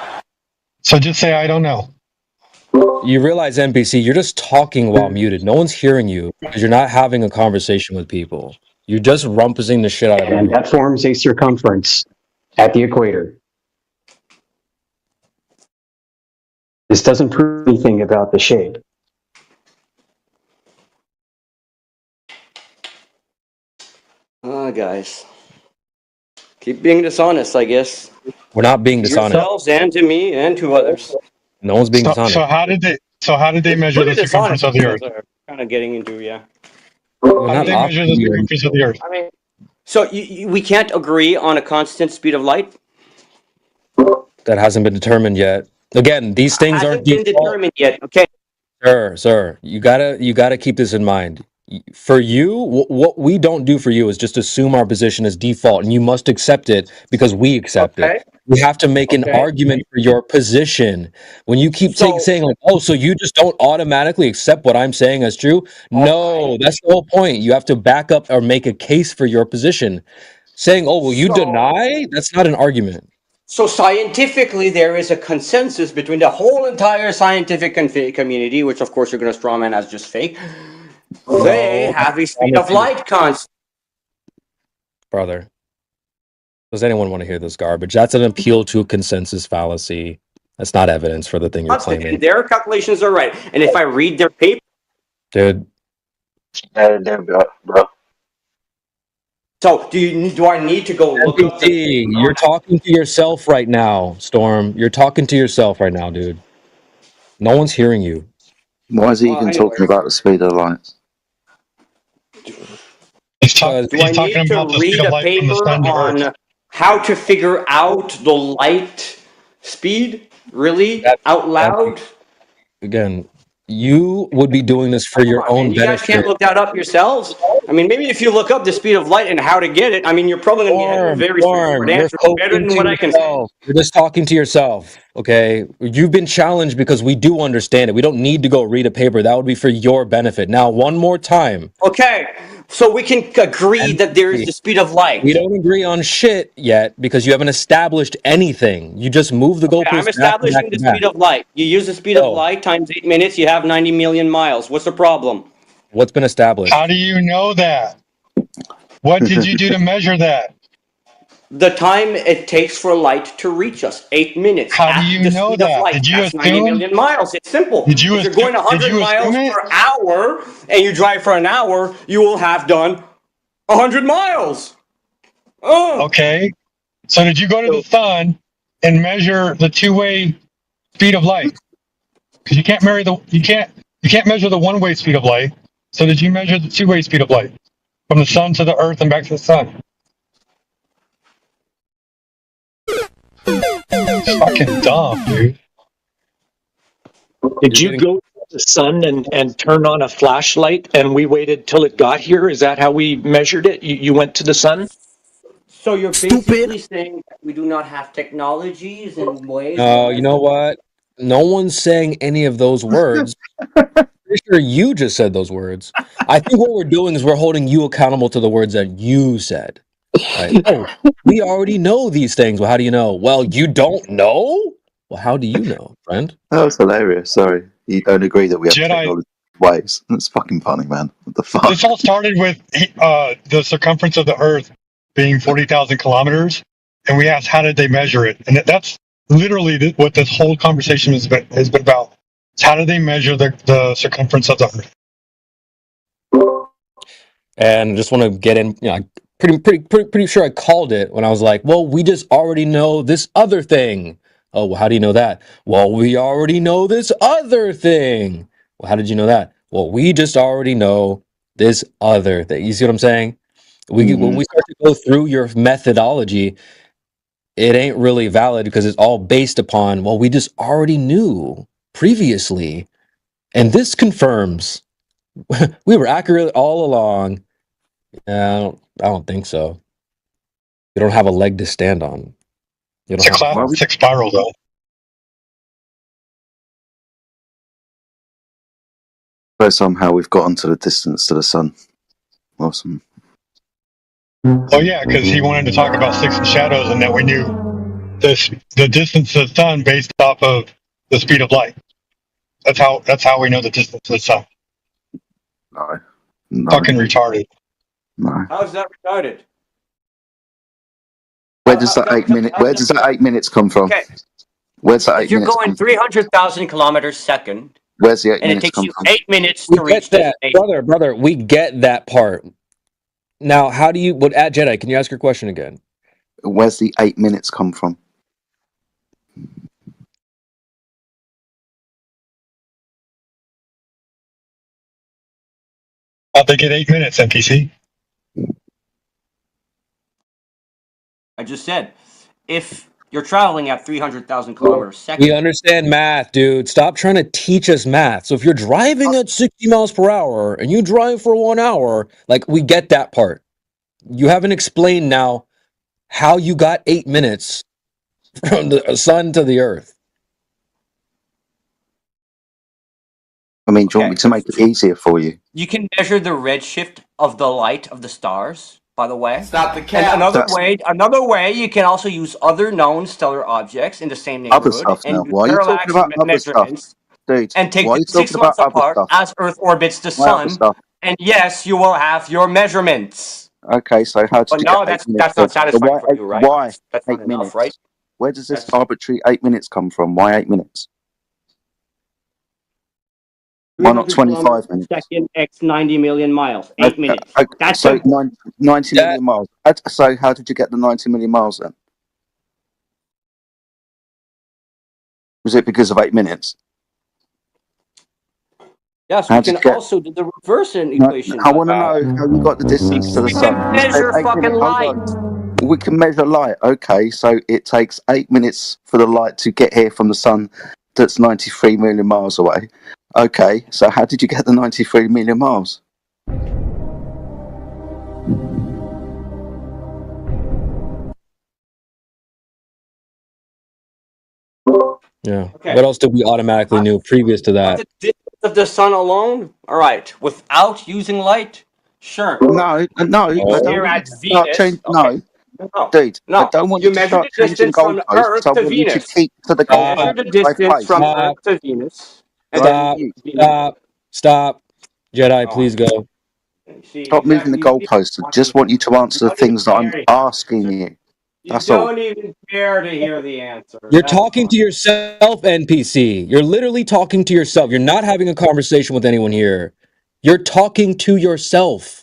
[SPEAKER 13] So just say I don't know.
[SPEAKER 19] You realize, NPC, you're just talking while muted. No one's hearing you because you're not having a conversation with people. You're just rumpusing the shit out of
[SPEAKER 9] And
[SPEAKER 19] everyone.
[SPEAKER 9] that forms a circumference at the equator. This doesn't prove anything about the shape.
[SPEAKER 4] Oh, guys. Keep being dishonest, I guess.
[SPEAKER 19] We're not being
[SPEAKER 4] To
[SPEAKER 19] dishonest.
[SPEAKER 4] yourselves and to me and to others.
[SPEAKER 19] No one's being dishonest.
[SPEAKER 13] So how did they measure the circumference of the Earth?
[SPEAKER 4] Kind of getting into, yeah.
[SPEAKER 13] How did they measure the circumference of the Earth?
[SPEAKER 4] I mean, so we can't agree on a constant speed of light?
[SPEAKER 19] That hasn't been determined yet. Again, these things
[SPEAKER 4] Hasn't
[SPEAKER 19] aren't
[SPEAKER 4] been determined yet. Okay.
[SPEAKER 19] Sir, you gotta keep this in mind. For you, what we don't do for you is just assume our position is default, and you must accept it because we accept it. We have to make an argument for your position. When you keep saying like, "Oh, so you just don't automatically accept what I'm saying as true?" No, that's the whole point. You have to back up or make a case for your position. Saying, "Oh, well, you deny," that's not an argument.
[SPEAKER 4] So scientifically, there is a consensus between the whole entire scientific community, which of course you're going to strawman as just fake. They have a speed of light constant.
[SPEAKER 19] Brother. Does anyone want to hear this garbage? That's an appeal to a consensus fallacy. That's not evidence for the thing you're
[SPEAKER 4] And
[SPEAKER 19] claiming.
[SPEAKER 4] their calculations are right. And if I read their paper,
[SPEAKER 19] Dude.
[SPEAKER 20] Bro.
[SPEAKER 4] So do I need to go look up the...
[SPEAKER 19] You're talking to yourself right now, Storm. You're talking to yourself right now, dude. No one's hearing you.
[SPEAKER 3] Why is he even talking about the speed of light?
[SPEAKER 4] Do I need to read a paper on how to figure out the light speed? Really? Out loud?
[SPEAKER 19] Again, you would be doing this for your own
[SPEAKER 4] You guys
[SPEAKER 19] benefit.
[SPEAKER 4] can't look that up yourselves? I mean, maybe if you look up the speed of light and how to get it, I mean, you're probably going to get a very straightforward answer, better than what I can say.
[SPEAKER 19] You're just talking to yourself, okay? You've been challenged because we do understand it. We don't need to go read a paper. That would be for your benefit. Now, one more time.
[SPEAKER 4] Okay, so we can agree that there is the speed of light.
[SPEAKER 19] We don't agree on shit yet because you haven't established anything. You just move the goalposts.
[SPEAKER 4] I'm establishing the speed of light. You use the speed of light times 8 minutes, you have 90 million miles. What's the problem?
[SPEAKER 19] What's been established?
[SPEAKER 13] How do you know that? What did you do to measure that?
[SPEAKER 4] The time it takes for light to reach us, 8 minutes.
[SPEAKER 13] How do you know that? Did you
[SPEAKER 4] That's 90 million miles. It's simple.
[SPEAKER 13] Did you
[SPEAKER 4] if you're going 100 miles per hour and you drive for an hour, you will have done 100 miles.
[SPEAKER 13] Okay. So did you go to the sun and measure the two-way speed of light? Because you can't measure the one-way speed of light. So did you measure the two-way speed of light from the sun to the earth and back to the sun? It's fucking dumb, dude.
[SPEAKER 14] Did you go to the sun and turn on a flashlight and we waited till it got here? Is that how we measured it? You went to the sun?
[SPEAKER 4] So you're basically saying that we do not have technologies and ways...
[SPEAKER 19] No, you know what? No one's saying any of those words. Pretty sure you just said those words. I think what we're doing is we're holding you accountable to the words that you said. Right? Oh, we already know these things. Well, how do you know? Well, you don't know? Well, how do you know, friend?
[SPEAKER 3] That was hilarious. Sorry. You don't agree that we have
[SPEAKER 13] Jedi.
[SPEAKER 3] technology ways. That's fucking funny, man. What the fuck?
[SPEAKER 13] This all started with the circumference of the Earth being 40,000 kilometers, and we asked how did they measure it, and that's literally what this whole conversation has been about. It's how do they measure the circumference of the Earth?
[SPEAKER 19] And just want to get in. You know, pretty sure I called it when I was like, "Well, we just already know this other thing." Oh, well, how do you know that? Well, we already know this other thing. Well, how did you know that? well, we just already know this other thing. You see what I'm saying? When we start to go through your methodology, it ain't really valid because it's all based upon, well, we just already knew previously, and this confirms we were accurate all along. I don't think so. You don't have a leg to stand on. You don't
[SPEAKER 13] It's a
[SPEAKER 19] have
[SPEAKER 13] classic spiral, though.
[SPEAKER 3] So somehow we've gotten to the distance to the sun. Awesome.
[SPEAKER 13] Oh yeah, because he wanted to talk about six and shadows, and that we knew the distance to the sun based off of the speed of light. That's how we know the distance to the sun.
[SPEAKER 3] No.
[SPEAKER 13] Fucking retarded.
[SPEAKER 3] No.
[SPEAKER 4] How is that retarded?
[SPEAKER 3] Where does that 8 minutes? Where does that 8 minutes come from?
[SPEAKER 4] Okay.
[SPEAKER 3] Where's that 8
[SPEAKER 4] If you're
[SPEAKER 3] minutes
[SPEAKER 4] going
[SPEAKER 3] come from?
[SPEAKER 4] 300,000 kilometers second,
[SPEAKER 3] Where's the 8
[SPEAKER 4] and it
[SPEAKER 3] minutes
[SPEAKER 4] takes
[SPEAKER 3] come
[SPEAKER 4] you
[SPEAKER 3] from?
[SPEAKER 4] 8 minutes
[SPEAKER 19] We
[SPEAKER 4] to
[SPEAKER 19] get
[SPEAKER 4] reach
[SPEAKER 19] that,
[SPEAKER 4] destination.
[SPEAKER 19] brother. We get that part. Now, how do you? What at Jedi? Can you ask your question again?
[SPEAKER 3] Where's the 8 minutes come from?
[SPEAKER 13] How'd they get 8 minutes, NPC?
[SPEAKER 4] I just said, if you're traveling at 300,000 kilometers second,
[SPEAKER 19] We understand math, dude. Stop trying to teach us math. So if you're driving at 60 miles per hour and you drive for 1 hour, like we get that part. You haven't explained now how you got 8 minutes from the sun to the earth.
[SPEAKER 3] I mean, do you want me to make it easier for you?
[SPEAKER 4] you can measure the redshift of the light of the stars, by the way.
[SPEAKER 24] Stop the
[SPEAKER 4] And
[SPEAKER 24] cap.
[SPEAKER 4] another way, you can also use other known stellar objects in the same
[SPEAKER 3] Other
[SPEAKER 4] neighborhood
[SPEAKER 3] stuff now.
[SPEAKER 4] and use
[SPEAKER 3] Why are you talking
[SPEAKER 4] parallax
[SPEAKER 3] about other stuff?
[SPEAKER 4] measurements
[SPEAKER 3] Dude,
[SPEAKER 4] and take
[SPEAKER 3] why are
[SPEAKER 4] them
[SPEAKER 3] you talking
[SPEAKER 4] 6 months
[SPEAKER 3] about other
[SPEAKER 4] apart
[SPEAKER 3] stuff?
[SPEAKER 4] as Earth orbits the
[SPEAKER 3] Why other
[SPEAKER 4] sun.
[SPEAKER 3] stuff?
[SPEAKER 4] And yes, you will have your measurements.
[SPEAKER 3] Okay, so how did
[SPEAKER 4] But
[SPEAKER 3] you
[SPEAKER 4] no,
[SPEAKER 3] get 8
[SPEAKER 4] that's
[SPEAKER 3] minutes?
[SPEAKER 4] not
[SPEAKER 3] So
[SPEAKER 4] satisfying for you, right?
[SPEAKER 3] why
[SPEAKER 4] That's not
[SPEAKER 3] 8
[SPEAKER 4] enough,
[SPEAKER 3] minutes?
[SPEAKER 4] right?
[SPEAKER 3] Where does this arbitrary 8 minutes come from? Why 8 minutes? Why not 25 minutes?
[SPEAKER 4] Second x 90 million miles. 8 minutes. That's
[SPEAKER 3] so
[SPEAKER 4] simple.
[SPEAKER 3] 90 million miles. So how did you get the 90 million miles then? Was it because of 8 minutes?
[SPEAKER 4] Yes,
[SPEAKER 3] How
[SPEAKER 4] we
[SPEAKER 3] did
[SPEAKER 4] can
[SPEAKER 3] you get-
[SPEAKER 4] also do the reverse
[SPEAKER 3] No,
[SPEAKER 4] equation.
[SPEAKER 3] I want to know how you got the distance to the
[SPEAKER 4] We
[SPEAKER 3] sun.
[SPEAKER 4] can
[SPEAKER 3] You said
[SPEAKER 4] measure
[SPEAKER 3] 8
[SPEAKER 4] fucking
[SPEAKER 3] minutes. Hold
[SPEAKER 4] light.
[SPEAKER 3] on. We can measure light. Okay, so it takes 8 minutes for the light to get here from the sun that's 93 million miles away. Okay, so how did you get the 93 million miles?
[SPEAKER 19] Yeah.
[SPEAKER 4] Okay.
[SPEAKER 19] What else did we automatically knew previous to that?
[SPEAKER 4] The distance of the sun alone? All right. Without using light? Sure.
[SPEAKER 3] No, I don't
[SPEAKER 4] Here
[SPEAKER 3] want you
[SPEAKER 4] at
[SPEAKER 3] to start
[SPEAKER 4] Venus.
[SPEAKER 3] changing.
[SPEAKER 4] Okay.
[SPEAKER 3] No, dude, I
[SPEAKER 4] No.
[SPEAKER 3] don't want
[SPEAKER 4] You
[SPEAKER 3] you to
[SPEAKER 4] measure
[SPEAKER 3] start
[SPEAKER 4] the
[SPEAKER 3] changing
[SPEAKER 4] distance from
[SPEAKER 3] goalposts.
[SPEAKER 4] Earth
[SPEAKER 3] I
[SPEAKER 4] to
[SPEAKER 3] want you to
[SPEAKER 4] Venus.
[SPEAKER 3] keep to the
[SPEAKER 4] You measure
[SPEAKER 3] goalposts
[SPEAKER 4] the
[SPEAKER 3] that I've
[SPEAKER 4] distance from
[SPEAKER 3] placed.
[SPEAKER 4] Earth to Venus.
[SPEAKER 19] Stop. Jedi, please go.
[SPEAKER 4] See,
[SPEAKER 3] Stop moving the goalposts. I just want you to answer the things that I'm asking you.
[SPEAKER 4] You
[SPEAKER 3] That's all.
[SPEAKER 4] don't even care to hear the answer.
[SPEAKER 19] You're
[SPEAKER 4] That's
[SPEAKER 19] talking to yourself, NPC. You're literally talking to yourself. You're not having a conversation with anyone here. You're talking to yourself.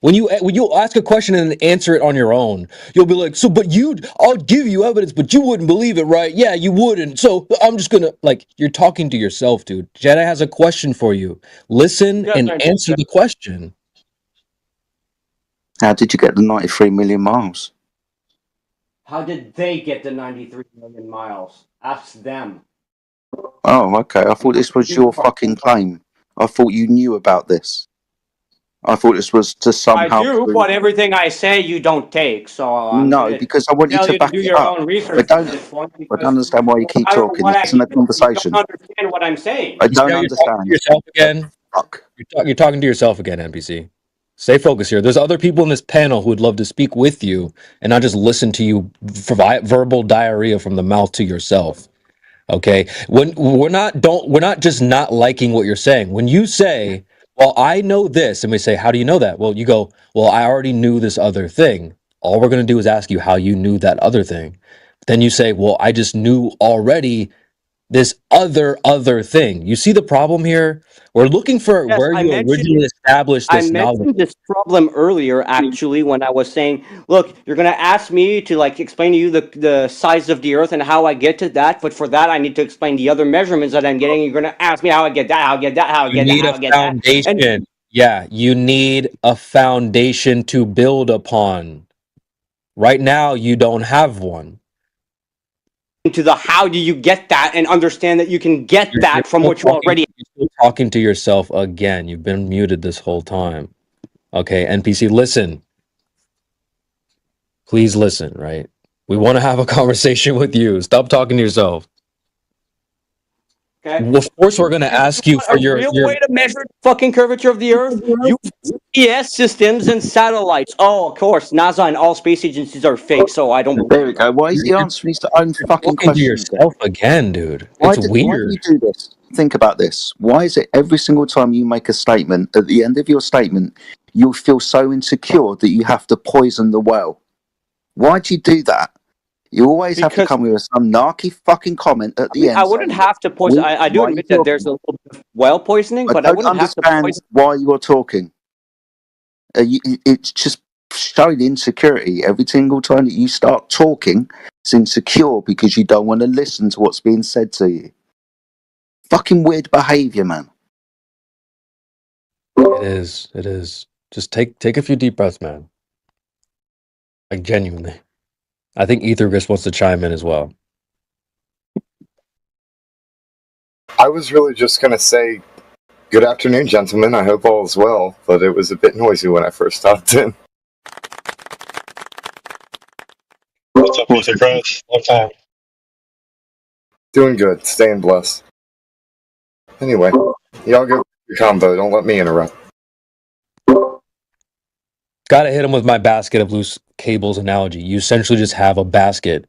[SPEAKER 19] When you ask a question and answer it on your own, you'll be like, I'll give you evidence, but you wouldn't believe it, right? Yeah, you wouldn't. So I'm just gonna, like, you're talking to yourself, dude. Jedi has a question for you. Listen and answer the question.
[SPEAKER 3] How did you get the 93 million miles?
[SPEAKER 4] How did they get the 93 million miles? Ask them.
[SPEAKER 3] Oh, okay. I thought this was your fucking claim. I thought you knew about this. I thought this was to somehow.
[SPEAKER 4] I do, but everything I say you don't take. So I'm
[SPEAKER 3] No,
[SPEAKER 4] gonna
[SPEAKER 3] because I want you
[SPEAKER 4] tell
[SPEAKER 3] to
[SPEAKER 4] you to
[SPEAKER 3] back
[SPEAKER 4] do
[SPEAKER 3] it
[SPEAKER 4] your
[SPEAKER 3] up.
[SPEAKER 4] own
[SPEAKER 3] I
[SPEAKER 4] research
[SPEAKER 3] don't.
[SPEAKER 4] at this point
[SPEAKER 3] I
[SPEAKER 4] because
[SPEAKER 3] don't understand why you keep
[SPEAKER 4] no matter
[SPEAKER 3] talking.
[SPEAKER 4] what
[SPEAKER 3] This
[SPEAKER 4] I
[SPEAKER 3] isn't a
[SPEAKER 4] do, you
[SPEAKER 3] conversation.
[SPEAKER 4] don't understand what I'm saying.
[SPEAKER 3] I don't
[SPEAKER 19] You're talking
[SPEAKER 3] understand.
[SPEAKER 19] to yourself again.
[SPEAKER 3] Fuck.
[SPEAKER 19] You're talking to yourself again, NPC. Stay focused here. There's other people in this panel who would love to speak with you and not just listen to you provide verbal diarrhea from the mouth to yourself. Okay, when we're not just not liking what you're saying. When you say, well, I know this, and we say, how do you know that? Well, you go, well, I already knew this other thing. All we're going to do is ask you how you knew that other thing. Then you say, well, I just knew already this other thing. You see the problem here? We're looking for
[SPEAKER 4] Yes,
[SPEAKER 19] where you originally established
[SPEAKER 4] I
[SPEAKER 19] this knowledge.
[SPEAKER 4] mentioned this problem earlier, actually, when I was saying, look, you're going to ask me to like explain to you the size of the Earth and how I get to that, but for that I need to explain the other measurements that I'm getting. You're going to ask me how I get that, how I get that, how I
[SPEAKER 19] You
[SPEAKER 4] get that,
[SPEAKER 19] need
[SPEAKER 4] how
[SPEAKER 19] a
[SPEAKER 4] I get that. And
[SPEAKER 19] foundation. Yeah, you need a foundation to build upon. Right now, you don't have one.
[SPEAKER 4] to the how do you get that and understand that you can get that from what you already
[SPEAKER 19] You're still talking to yourself again. You've been muted this whole time. Okay, NPC, listen. Please listen, right? We want to have a conversation with you. Stop talking to yourself.
[SPEAKER 4] Okay.
[SPEAKER 19] Well, of course, we're going to ask you for
[SPEAKER 4] a real way to measure the fucking curvature of the Earth? Use GPS systems and satellites. Oh, of course, NASA and all space agencies are fake, so I don't.
[SPEAKER 3] There we go. Why is he answering his own fucking
[SPEAKER 19] talking to
[SPEAKER 3] questions?
[SPEAKER 19] yourself again, dude.
[SPEAKER 3] Why
[SPEAKER 19] It's
[SPEAKER 3] do
[SPEAKER 19] weird.
[SPEAKER 3] you do this? Think about this. Why is it every single time you make a statement, at the end of your statement, you'll feel so insecure that you have to poison the well? Why do you do that? You always have to come with some narky fucking comment at the end.
[SPEAKER 4] I wouldn't
[SPEAKER 3] saying,
[SPEAKER 4] have to poison.
[SPEAKER 3] "Well,
[SPEAKER 4] I do
[SPEAKER 3] why are you
[SPEAKER 4] admit that
[SPEAKER 3] talking?"
[SPEAKER 4] there's a little bit of well poisoning,
[SPEAKER 3] I
[SPEAKER 4] but I
[SPEAKER 3] don't
[SPEAKER 4] wouldn't have to
[SPEAKER 3] understand
[SPEAKER 4] poison.
[SPEAKER 3] why you're talking. It's just showing insecurity. Every single time that you start talking, it's insecure because you don't want to listen to what's being said to you. Fucking weird behavior, man.
[SPEAKER 19] It is. It is. Just take a few deep breaths, man. Like genuinely. I think Ethergris wants to chime in as well.
[SPEAKER 6] I was really just going to say, good afternoon, gentlemen. I hope all is well, but it was a bit noisy when I first stopped in.
[SPEAKER 13] What's up, Mr. Chris? Long time.
[SPEAKER 6] Doing good. Staying blessed. Anyway, y'all go your combo. Don't let me interrupt.
[SPEAKER 19] Gotta hit him with my basket of loose cables analogy. You essentially just have a basket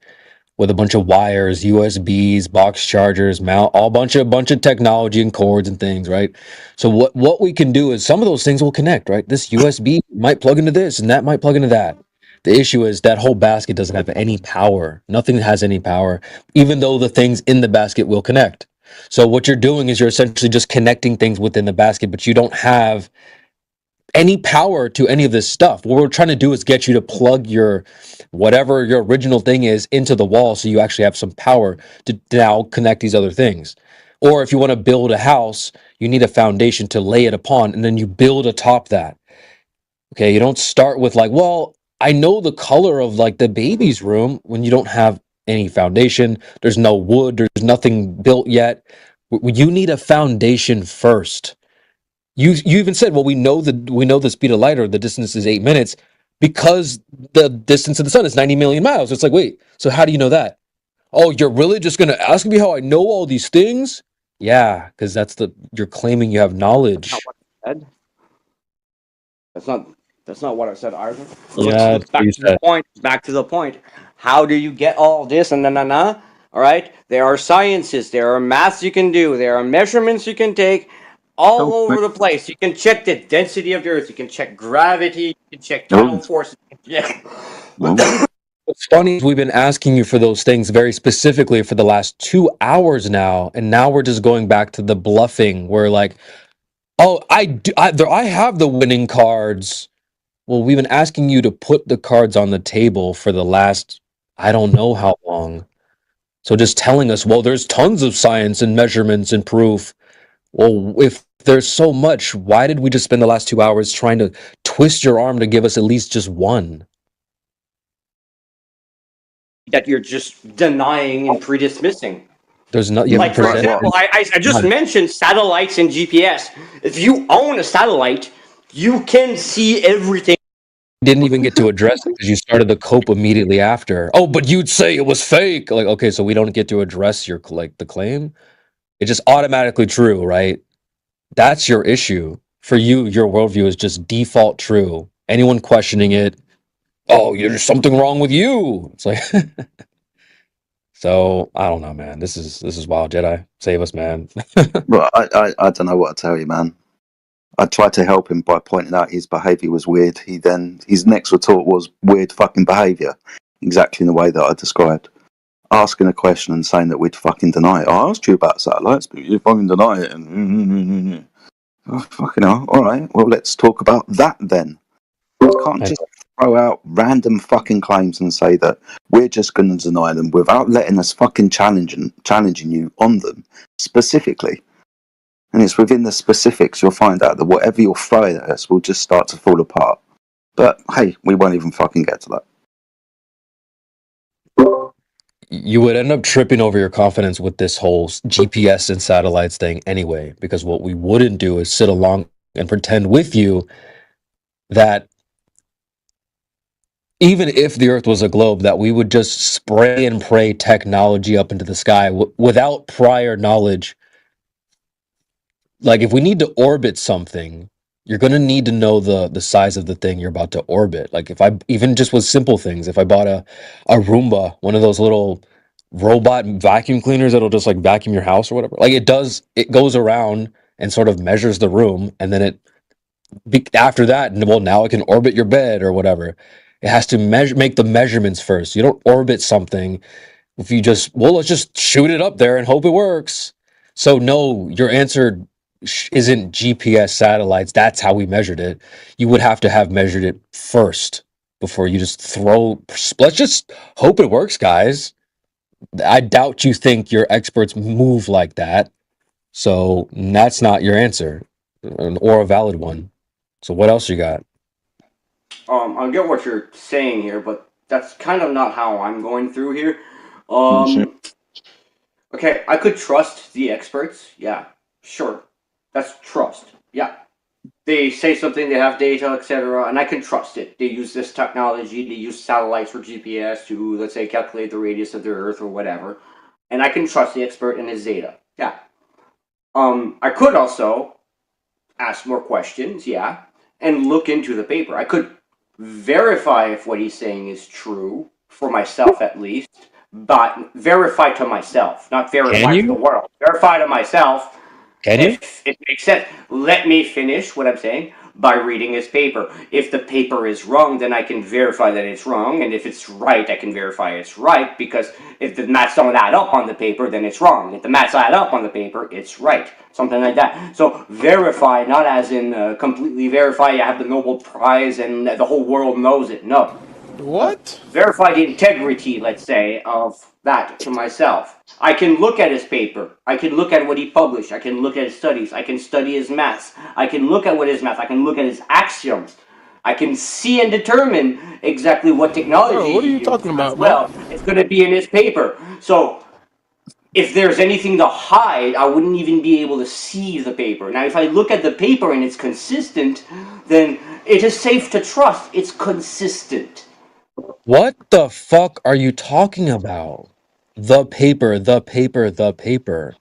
[SPEAKER 19] with a bunch of wires, USBs, box chargers, mount, all bunch of technology and cords and things, right? So what we can do is some of those things will connect, right? This USB might plug into this and that might plug into that. The issue is that whole basket doesn't have any power. Nothing has any power, even though the things in the basket will connect. So what you're doing is you're essentially just connecting things within the basket, but you don't have any power to any of this stuff. What we're trying to do is get you to plug your whatever your original thing is into the wall so you actually have some power to now connect these other things. Or if you want to build a house, you need a foundation to lay it upon and then you build atop that. Okay, you don't start with like, well, I know the color of like the baby's room when you don't have any foundation. There's no wood, there's nothing built yet. You need a foundation first. You even said, well, we know the speed of light or the distance is 8 minutes because the distance of the sun is 90 million miles. It's like, wait, so how do you know that? Oh, you're really just gonna ask me how I know all these things? Yeah, because you're claiming you have knowledge.
[SPEAKER 4] That's not what I said either.
[SPEAKER 19] Yeah,
[SPEAKER 4] Let's back to the point. Back to the point. How do you get all this and na? All right. There are sciences. There are maths you can do. There are measurements you can take all over the place. You can check the density of the Earth. You can check gravity. You can check tidal forces. Yeah.
[SPEAKER 19] What's funny is we've been asking you for those things very specifically for the last 2 hours now, and now we're just going back to the bluffing. Where like, oh, I have the winning cards. Well, we've been asking you to put the cards on the table for the last, I don't know how long. So just telling us, well, there's tons of science and measurements and proof. Well, if there's so much, why did we just spend the last 2 hours trying to twist your arm to give us at least just one?
[SPEAKER 4] That you're just denying and predismissing.
[SPEAKER 19] There's not
[SPEAKER 4] Like, for example, I just mentioned satellites and GPS. If you own a satellite, you can see everything.
[SPEAKER 19] Didn't even get to address it because you started the cope immediately after. Oh, but you'd say it was fake. Like, okay, so we don't get to address your the claim. It's just automatically true, right? That's your issue. For you, your worldview is just default true. Anyone questioning it, oh, there's something wrong with you. It's like, so I don't know, man. This is wild. Jedi, save us, man.
[SPEAKER 3] Well, I don't know what to tell you, man. I tried to help him by pointing out his behaviour was weird. His next retort was weird fucking behaviour, exactly in the way that I described. asking a question and saying that we'd fucking deny it. I asked you about satellites, but you fucking deny it. And oh, fucking hell. All right, well, let's talk about that then. You can't just throw out random fucking claims and say that we're just going to deny them without letting us fucking challenging you on them specifically. And it's within the specifics you'll find out that whatever you're throwing at us will just start to fall apart. But hey, we won't even fucking get to that.
[SPEAKER 19] You would end up tripping over your confidence with this whole GPS and satellites thing anyway, because what we wouldn't do is sit along and pretend with you that even if the Earth was a globe, that we would just spray and pray technology up into the sky without prior knowledge. Like, if we need to orbit something, you're going to need to know the size of the thing you're about to orbit. Like, if I, even just with simple things, if I bought a Roomba, one of those little robot vacuum cleaners that'll just like vacuum your house or whatever, like it goes around and sort of measures the room, and then after that, well, now it can orbit your bed or whatever. It has to make the measurements first. You don't orbit something if you just, well, let's just shoot it up there and hope it works. So no, your answer isn't GPS satellites. That's how we measured it. You would have to have measured it first before you just throw, let's just hope it works, guys. I doubt you think your experts move like that. So that's not your answer or a valid one. So what else you got?
[SPEAKER 4] I get what you're saying here, but that's kind of not how I'm going through here. Okay, I could trust the experts. Yeah, sure. That's trust. Yeah. They say something, they have data, etc., and I can trust it. They use this technology, they use satellites for GPS to, let's say, calculate the radius of the Earth or whatever, and I can trust the expert and his data. Yeah. I could also ask more questions, yeah, and look into the paper. I could verify if what he's saying is true, for myself at least, but verify to myself, not verify to the world. Verify to myself.
[SPEAKER 19] Can you?
[SPEAKER 4] If it makes sense. Let me finish what I'm saying by reading his paper. If the paper is wrong, then I can verify that it's wrong, and if it's right, I can verify it's right, because if the maths don't add up on the paper, then it's wrong. If the maths add up on the paper, it's right. Something like that. So verify, not as in completely verify, you have the Nobel Prize and the whole world knows it. No.
[SPEAKER 11] What?
[SPEAKER 4] Verify the integrity, let's say, of that to myself. I can look at his paper. I can look at what he published. I can look at his studies. I can study his maths. I can look at what his math. I can look at his axioms. I can see and determine exactly what technology.
[SPEAKER 11] What are you talking about,
[SPEAKER 4] well, it's going to be in his paper. So if there's anything to hide, I wouldn't even be able to see the paper. Now, if I look at the paper and it's consistent, then it is safe to trust. It's consistent.
[SPEAKER 19] What the fuck are you talking about? The paper, the paper, the paper.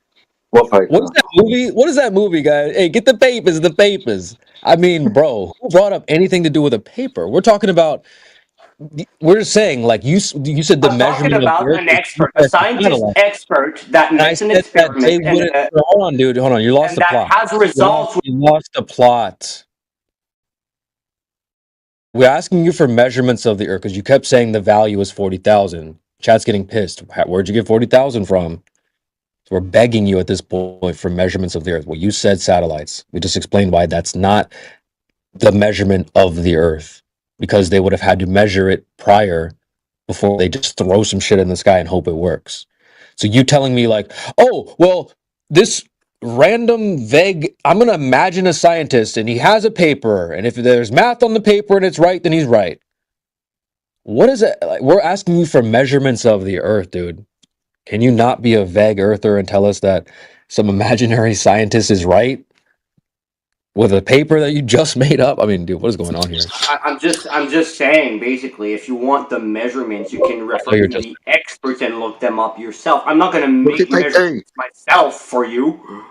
[SPEAKER 3] What paper?
[SPEAKER 19] What is that movie? What is that movie, guys? Hey, get the papers, the papers. I mean, bro, who brought up anything to do with a paper? We're talking about, we're just saying, like, you said the
[SPEAKER 4] I'm
[SPEAKER 19] measurement
[SPEAKER 4] talking about an expert, a scientist expert that makes an experiment.
[SPEAKER 19] they wouldn't, hold on, dude, hold on. You lost the plot.
[SPEAKER 4] Has results.
[SPEAKER 19] You lost the plot. We're asking you for measurements of the Earth because you kept saying the value is 40,000. Chat's getting pissed. Where'd you get 40,000 from? So we're begging you at this point for measurements of the Earth. Well, you said satellites. We just explained why that's not the measurement of the Earth, because they would have had to measure it prior before they just throw some shit in the sky and hope it works. So you telling me like, oh, well, this random vague, I'm going to imagine a scientist and he has a paper, and if there's math on the paper and it's right, then he's right. What is it? Like, we're asking you for measurements of the Earth, dude. Can you not be a vague earther and tell us that some imaginary scientist is right with a paper that you just made up? I mean, dude, what is going on here?
[SPEAKER 4] I'm just saying, basically, if you want the measurements, you can refer to the experts and look them up yourself. I'm not going to make measurements myself for you.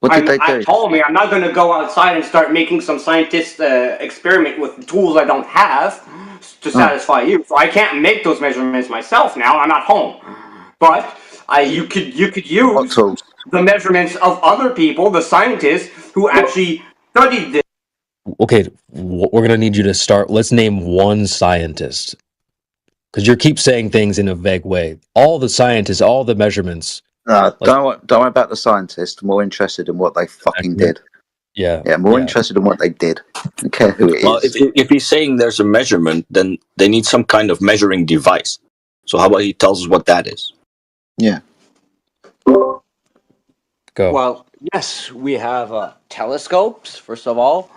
[SPEAKER 4] I told me I'm not going to go outside and start making some scientist experiment with tools I don't have to satisfy you. So I can't make those measurements myself now. I'm at home. But you could use the measurements of other people, the scientists who actually studied this.
[SPEAKER 19] Okay, we're going to need you to start. Let's name one scientist. because you keep saying things in a vague way. All the scientists, all the measurements.
[SPEAKER 3] Don't worry about the scientists. More interested in what they fucking did.
[SPEAKER 19] Yeah.
[SPEAKER 3] More interested in what they did. I don't care who it
[SPEAKER 20] Well,
[SPEAKER 3] is.
[SPEAKER 20] if he's saying there's a measurement, then they need some kind of measuring device. So how about he tells us what that is?
[SPEAKER 3] Yeah.
[SPEAKER 19] Go.
[SPEAKER 4] Well, yes, we have telescopes, first of all.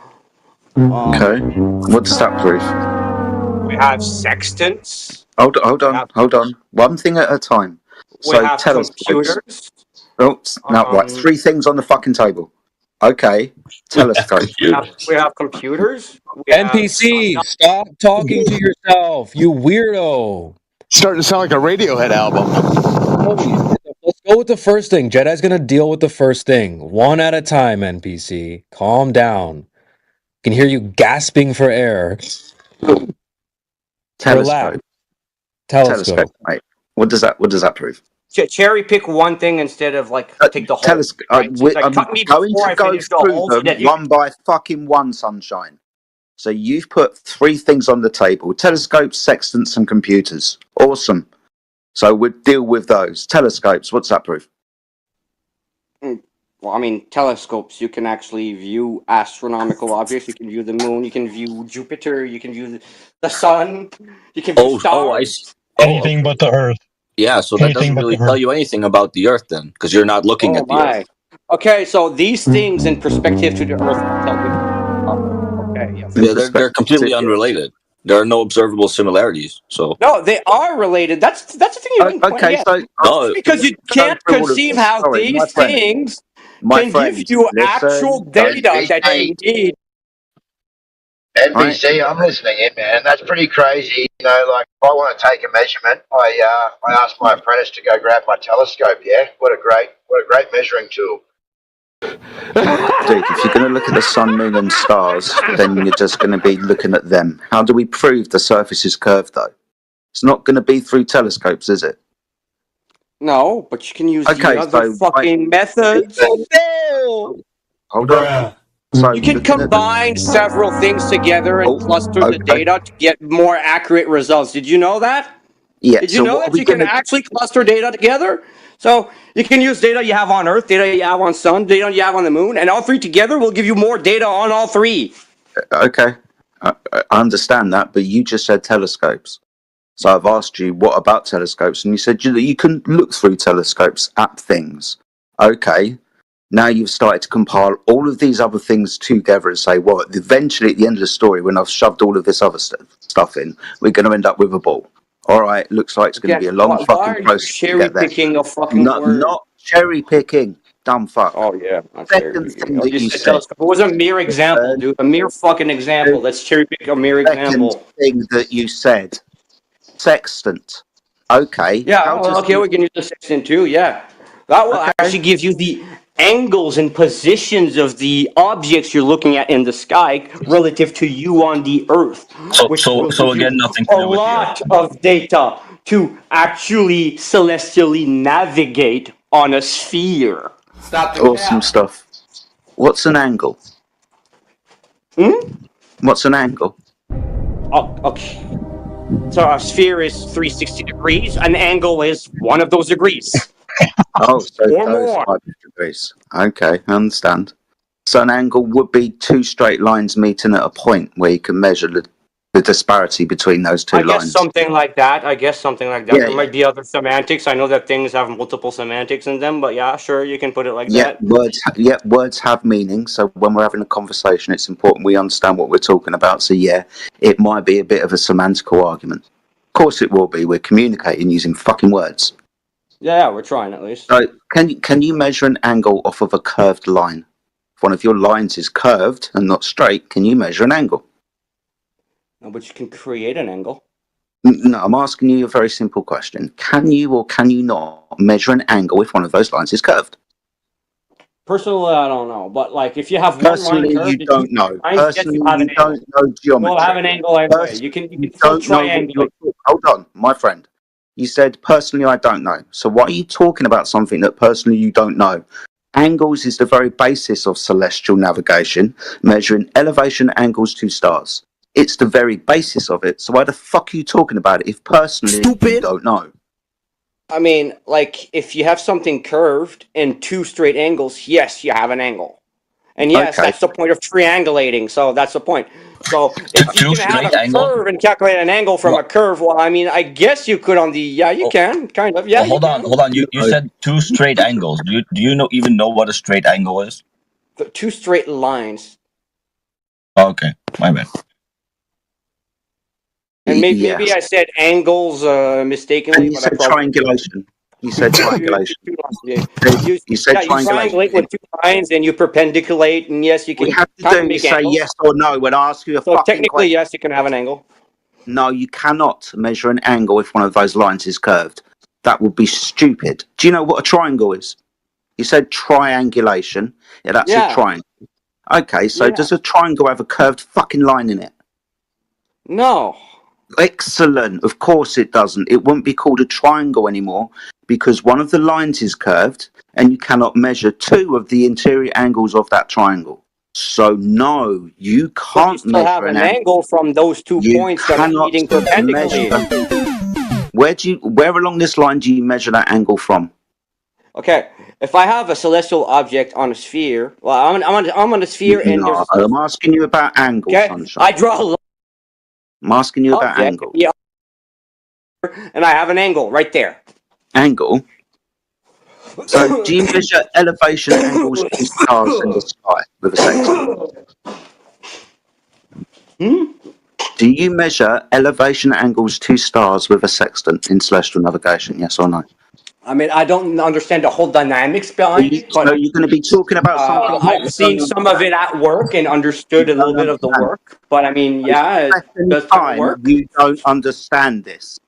[SPEAKER 3] Okay. What does that prove?
[SPEAKER 4] We have sextants.
[SPEAKER 3] Hold on. One thing at a time.
[SPEAKER 4] We
[SPEAKER 3] So
[SPEAKER 4] have
[SPEAKER 3] telescopes.
[SPEAKER 4] computers.
[SPEAKER 3] Oh, now right. 3 things on the fucking table. Okay. Telescope.
[SPEAKER 4] We have computers. We
[SPEAKER 19] NPC, stop talking to yourself, you weirdo.
[SPEAKER 5] Starting to sound like a Radiohead album.
[SPEAKER 19] Let's go with the first thing. Jedi's gonna deal with the first thing. One at a time, NPC. Calm down. Can hear you gasping for air.
[SPEAKER 3] Telescope. Telescope, mate. What does that prove?
[SPEAKER 4] Cherry pick one thing instead of take the whole.
[SPEAKER 3] Telescope.
[SPEAKER 4] Right? So
[SPEAKER 3] I'm
[SPEAKER 4] cut me
[SPEAKER 3] going
[SPEAKER 4] before
[SPEAKER 3] to
[SPEAKER 4] I
[SPEAKER 3] go
[SPEAKER 4] finish the
[SPEAKER 3] through
[SPEAKER 4] whole
[SPEAKER 3] them
[SPEAKER 4] shit.
[SPEAKER 3] one by fucking one, sunshine. So you've put 3 things on the table: telescopes, sextants, and computers. Awesome. So we'll deal with those. Telescopes. What's that prove?
[SPEAKER 4] Well, I mean, telescopes, you can actually view astronomical objects. You can view the moon. You can view Jupiter. You can view the sun. You can view stars.
[SPEAKER 20] I see.
[SPEAKER 13] Anything but the Earth.
[SPEAKER 20] Yeah, so that doesn't really tell you anything about the Earth then, because you're not looking at the Earth.
[SPEAKER 4] Okay, so these things in perspective to the Earth tell me. Okay, yes.
[SPEAKER 20] Yeah, they're completely unrelated. There are no observable similarities. So
[SPEAKER 4] No, they are related. That's the thing you didn't point out.
[SPEAKER 20] no,
[SPEAKER 4] Because you can't conceive how these things can give you actual data that you need.
[SPEAKER 1] NPC, I'm listening in, man. That's pretty crazy. You know, like if I want to take a measurement, I ask my apprentice to go grab my telescope. Yeah, what a great measuring tool.
[SPEAKER 3] Dude, if you're going to look at the sun, moon, and stars, then you're just going to be looking at them. How do we prove the surface is curved, though? It's not going to be through telescopes, is it?
[SPEAKER 4] No, but you can use the other fucking methods.
[SPEAKER 3] Hold on. So
[SPEAKER 4] You can combine several things together and cluster the data to get more accurate results. Did you know that?
[SPEAKER 3] Yeah.
[SPEAKER 4] Did you know that you can actually cluster data together? So you can use data you have on Earth, data you have on Sun, data you have on the Moon, and all 3 together will give you more data on all 3.
[SPEAKER 3] Okay. I understand that, but you just said telescopes. So I've asked you, what about telescopes? And you said you can look through telescopes at things. Okay. Now you've started to compile all of these other things together and say, well, eventually at the end of the story, when I've shoved all of this other stuff in, we're going to end up with a ball. All right, looks like it's going to be a long fucking process to get there.
[SPEAKER 4] Cherry-picking a fucking word?
[SPEAKER 3] Not cherry-picking, dumb fuck.
[SPEAKER 4] Oh, yeah.
[SPEAKER 3] Second thing that you said.
[SPEAKER 4] It was a mere example, dude. A mere fucking example. Let's cherry-pick a mere example.
[SPEAKER 3] Second thing that you said. Sextant. Okay.
[SPEAKER 4] Yeah, okay, we can use the sextant too, yeah. That will actually give you the angles and positions of the objects you're looking at in the sky relative to you on the Earth.
[SPEAKER 20] So again, nothing to
[SPEAKER 4] a
[SPEAKER 20] do with the
[SPEAKER 4] lot of data to actually celestially navigate on a sphere.
[SPEAKER 3] Awesome stuff. What's an angle? What's an angle?
[SPEAKER 4] Oh, okay. So a sphere is 360 degrees. An angle is one of those degrees.
[SPEAKER 3] Oh, so
[SPEAKER 4] or
[SPEAKER 3] those
[SPEAKER 4] more.
[SPEAKER 3] 5 degrees. Okay, I understand. So an angle would be 2 straight lines meeting at a point where you can measure the disparity between those 2 lines.
[SPEAKER 4] I guess something like that.
[SPEAKER 3] Yeah,
[SPEAKER 4] There might be other semantics. I know that things have multiple semantics in them, but yeah, sure, you can put it like that.
[SPEAKER 3] Words have meaning. So when we're having a conversation, it's important we understand what we're talking about. So yeah, it might be a bit of a semantical argument. Of course it will be. We're communicating using fucking words.
[SPEAKER 4] Yeah, we're trying at least.
[SPEAKER 3] So can you measure an angle off of a curved line? If one of your lines is curved and not straight, can you measure an angle?
[SPEAKER 4] No, but you can create an angle.
[SPEAKER 3] No, I'm asking you a very simple question. Can you or can you not measure an angle if one of those lines is curved?
[SPEAKER 4] Personally, I don't know, but like if you have
[SPEAKER 3] Personally,
[SPEAKER 4] one line curved,
[SPEAKER 3] you don't know.
[SPEAKER 4] Personally, you
[SPEAKER 3] don't know geometry.
[SPEAKER 4] We'll have an angle anyway. You can still triangulate.
[SPEAKER 3] Hold on, my friend. You said, personally, I don't know. So why are you talking about something that personally you don't know? Angles is the very basis of celestial navigation, measuring elevation angles to stars. It's the very basis of it. So why the fuck are you talking about it if personally you don't know?
[SPEAKER 4] I mean, like, if you have something curved and two straight angles, yes, you have an angle. And yes,
[SPEAKER 3] Okay.
[SPEAKER 4] that's the point of triangulating. So that's the point. So if you
[SPEAKER 20] Two
[SPEAKER 4] can have
[SPEAKER 20] straight
[SPEAKER 4] a
[SPEAKER 20] angles?
[SPEAKER 4] curve and calculate an angle from a curve, well, I mean, I guess you could on the, yeah, you can, kind of. Yeah,
[SPEAKER 20] Oh, hold on, hold on. You
[SPEAKER 3] No.
[SPEAKER 20] said two straight angles. Do you even know what a straight angle is?
[SPEAKER 4] Two straight lines.
[SPEAKER 20] Okay, my bad.
[SPEAKER 4] And maybe I said angles mistakenly,
[SPEAKER 3] And you
[SPEAKER 4] but I
[SPEAKER 3] said
[SPEAKER 4] probably
[SPEAKER 3] triangulation. You said triangulation.
[SPEAKER 4] You
[SPEAKER 3] said
[SPEAKER 4] triangulate
[SPEAKER 3] triangulation.
[SPEAKER 4] with two lines and you perpendiculate, and yes, you can
[SPEAKER 3] We have to
[SPEAKER 4] kind
[SPEAKER 3] do
[SPEAKER 4] of
[SPEAKER 3] is
[SPEAKER 4] make
[SPEAKER 3] say
[SPEAKER 4] angles.
[SPEAKER 3] yes or no when I ask you a
[SPEAKER 4] So
[SPEAKER 3] fucking
[SPEAKER 4] technically,
[SPEAKER 3] question.
[SPEAKER 4] yes, you can have an angle.
[SPEAKER 3] No, you cannot measure an angle if one of those lines is curved. That would be stupid. Do you know what a triangle is? You said triangulation. Yeah, that's a triangle. Okay, so does a triangle have a curved fucking line in it?
[SPEAKER 4] No.
[SPEAKER 3] Excellent. Of course it doesn't. It wouldn't be called a triangle anymore because one of the lines is curved and you cannot measure two of the interior angles of that triangle. So no, you can't
[SPEAKER 4] You still
[SPEAKER 3] measure
[SPEAKER 4] have an angle from those 2
[SPEAKER 3] You
[SPEAKER 4] points that are
[SPEAKER 3] cannot
[SPEAKER 4] meeting perpendicularly.
[SPEAKER 3] measure. Where along this line do you measure that angle from?
[SPEAKER 4] Okay, if I have a celestial object on a sphere, well, I'm on a sphere and there's
[SPEAKER 3] No,
[SPEAKER 4] a celestial
[SPEAKER 3] I'm asking you about angles,
[SPEAKER 4] okay,
[SPEAKER 3] sunshine.
[SPEAKER 4] I draw a line.
[SPEAKER 3] I'm asking you about
[SPEAKER 4] Object,
[SPEAKER 3] angles.
[SPEAKER 4] yeah, and I have an angle right there.
[SPEAKER 3] Angle? So do you measure elevation angles to stars in the sky with a sextant? Do you measure elevation angles to stars with a sextant in celestial navigation? Yes or no?
[SPEAKER 4] I mean, I don't understand the whole dynamics behind it, but
[SPEAKER 3] So you're going to be talking about something
[SPEAKER 4] I've seen some of it at work and understood a little bit of the work. But I mean, yeah, it does kind of work.
[SPEAKER 3] You don't understand this.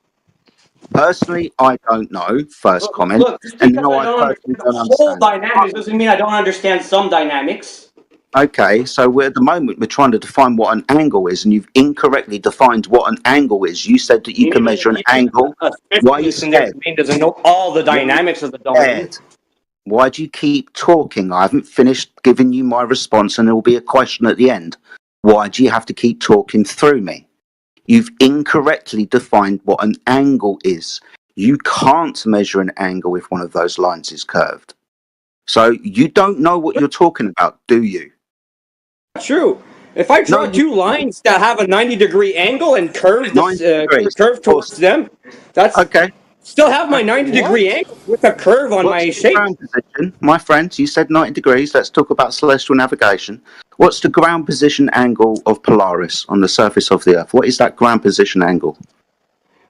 [SPEAKER 3] Personally, I don't know. First comment,
[SPEAKER 4] Look, just
[SPEAKER 3] and
[SPEAKER 4] because
[SPEAKER 3] now
[SPEAKER 4] I
[SPEAKER 3] I
[SPEAKER 4] don't
[SPEAKER 3] personally
[SPEAKER 4] understand the
[SPEAKER 3] don't
[SPEAKER 4] whole
[SPEAKER 3] understand.
[SPEAKER 4] dynamics doesn't mean I don't understand some dynamics.
[SPEAKER 3] Okay, so we're at the moment we're trying to define what an angle is, and you've incorrectly defined what an angle is. You said that you can measure an angle. Why are you scared?
[SPEAKER 4] Doesn't know all the dynamics of the domain.
[SPEAKER 3] Why do you keep talking? I haven't finished giving you my response, and there will be a question at the end. Why do you have to keep talking through me? You've incorrectly defined what an angle is. You can't measure an angle if one of those lines is curved. So you don't know what you're talking about, do you?
[SPEAKER 4] True. If I draw two lines that have a 90-degree angle and curve curve towards them, that's
[SPEAKER 3] okay.
[SPEAKER 4] Still have my 90-degree angle with a curve on my shape.
[SPEAKER 3] Ground position, my friend? You said 90 degrees. Let's talk about celestial navigation. What's the ground position angle of Polaris on the surface of the Earth? What is that ground position angle?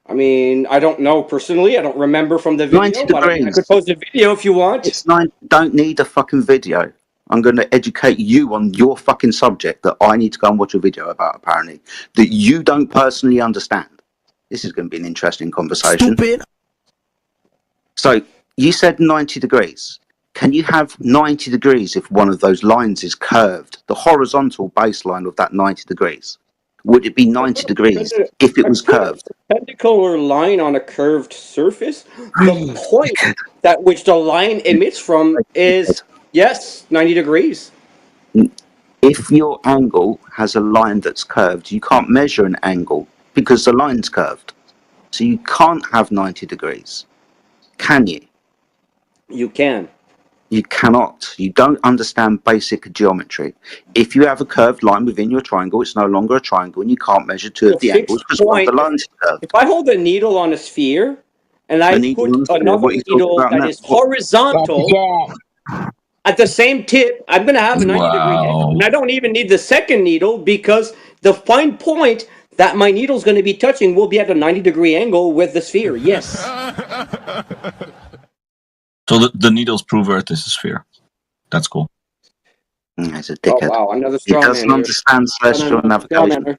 [SPEAKER 4] I mean, I don't know personally. I don't remember from the video,
[SPEAKER 3] 90
[SPEAKER 4] but I mean, I
[SPEAKER 3] degrees.
[SPEAKER 4] could post a video if you want.
[SPEAKER 3] It's don't need a fucking video. I'm going to educate you on your fucking subject that I need to go and watch a video about, apparently, that you don't personally understand. This is going to be an interesting conversation.
[SPEAKER 16] Stupid.
[SPEAKER 3] So, you said 90 degrees. Can you have 90 degrees if one of those lines is curved? The horizontal baseline of that 90 degrees. Would it be 90 degrees if it was curved?
[SPEAKER 4] Perpendicular line on a curved surface. The point that which the line emits from is, yes, 90 degrees.
[SPEAKER 3] If your angle has a line that's curved, you can't measure an angle because the line's curved. So you can't have 90 degrees. Can you?
[SPEAKER 4] You can.
[SPEAKER 3] You cannot. You don't understand basic geometry. If you have a curved line within your triangle, it's no longer a triangle and you can't measure two of the angles because one of the lines is curved.
[SPEAKER 4] If I hold a needle on a sphere and I put another needle that is horizontal at the same tip, I'm going to have a 90-degree angle. And I don't even need the second needle because the fine point that my needle is going to be touching will be at a 90-degree angle with the sphere. Yes.
[SPEAKER 20] So the needles prove Earth is a sphere. That's cool.
[SPEAKER 3] He's a dickhead.
[SPEAKER 4] Oh, wow, another
[SPEAKER 3] He
[SPEAKER 4] strong
[SPEAKER 3] doesn't
[SPEAKER 4] man
[SPEAKER 3] understand celestial navigation.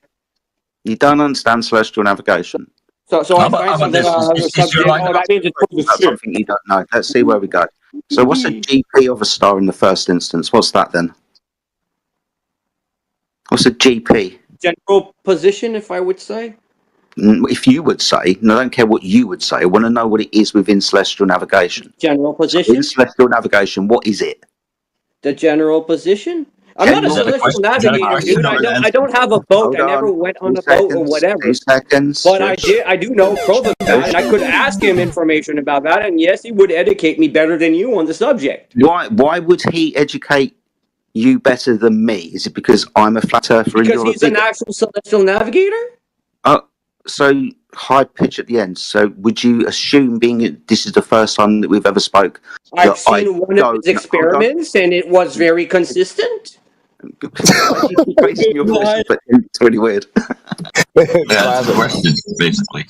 [SPEAKER 3] You don't understand celestial navigation.
[SPEAKER 4] So I find something on the subject. Oh, that means it's
[SPEAKER 3] something you don't know. Let's see where we go. So what's a GP of a star in the first instance? What's that then? What's a GP?
[SPEAKER 4] General position, if I would say.
[SPEAKER 3] If you would say, and I don't care what you would say, I want to know what it is within celestial navigation.
[SPEAKER 4] General position?
[SPEAKER 3] So in celestial navigation, what is it?
[SPEAKER 4] The general position? I'm not a
[SPEAKER 3] General,
[SPEAKER 4] celestial
[SPEAKER 3] is that a
[SPEAKER 4] navigator,
[SPEAKER 3] question
[SPEAKER 4] dude.
[SPEAKER 3] or an
[SPEAKER 4] I
[SPEAKER 3] answer?
[SPEAKER 4] don't have a boat.
[SPEAKER 3] Hold
[SPEAKER 4] I never
[SPEAKER 3] on.
[SPEAKER 4] went on
[SPEAKER 3] 2
[SPEAKER 4] a boat or
[SPEAKER 3] seconds. 2
[SPEAKER 4] whatever.
[SPEAKER 3] seconds.
[SPEAKER 4] But
[SPEAKER 3] Shush.
[SPEAKER 4] I do know Krova that, and I could ask him information about that, and yes, he would educate me better than you on the subject.
[SPEAKER 3] Why would he educate you better than me? Is it because I'm a flat earther and
[SPEAKER 4] Because
[SPEAKER 3] you're a
[SPEAKER 4] he's an
[SPEAKER 3] big?
[SPEAKER 4] actual celestial navigator?
[SPEAKER 3] So high pitch at the end. So would you assume, being this is the first time that we've ever spoke,
[SPEAKER 4] I've
[SPEAKER 3] that I
[SPEAKER 4] seen one of
[SPEAKER 3] don't?
[SPEAKER 4] his experiments, and it was very consistent.
[SPEAKER 3] Why do you keep raising your voice up? It's really weird.
[SPEAKER 15] That's the question, basically.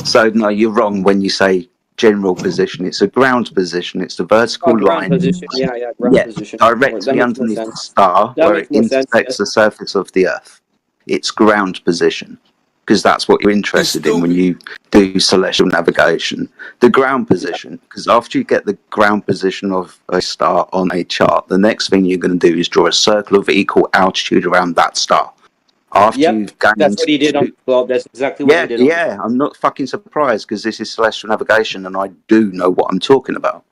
[SPEAKER 3] So no, you're wrong when you say general position. It's a ground position. It's the vertical
[SPEAKER 4] Ground
[SPEAKER 3] line.
[SPEAKER 4] position, yeah, ground position. That
[SPEAKER 3] Directly
[SPEAKER 4] makes more
[SPEAKER 3] underneath the
[SPEAKER 4] sense.
[SPEAKER 3] star,
[SPEAKER 4] That
[SPEAKER 3] where
[SPEAKER 4] makes
[SPEAKER 3] it
[SPEAKER 4] more sense.
[SPEAKER 3] intersects the surface of the Earth. It's ground position, because that's what you're interested in when you do celestial navigation. The ground position, because after you get the ground position of a star on a chart, the next thing you're going to do is draw a circle of equal altitude around that star. After you've gained,
[SPEAKER 4] that's what he did on the globe. That's exactly what he did.
[SPEAKER 3] Yeah, I'm not fucking surprised, because this is celestial navigation and I do know what I'm talking about,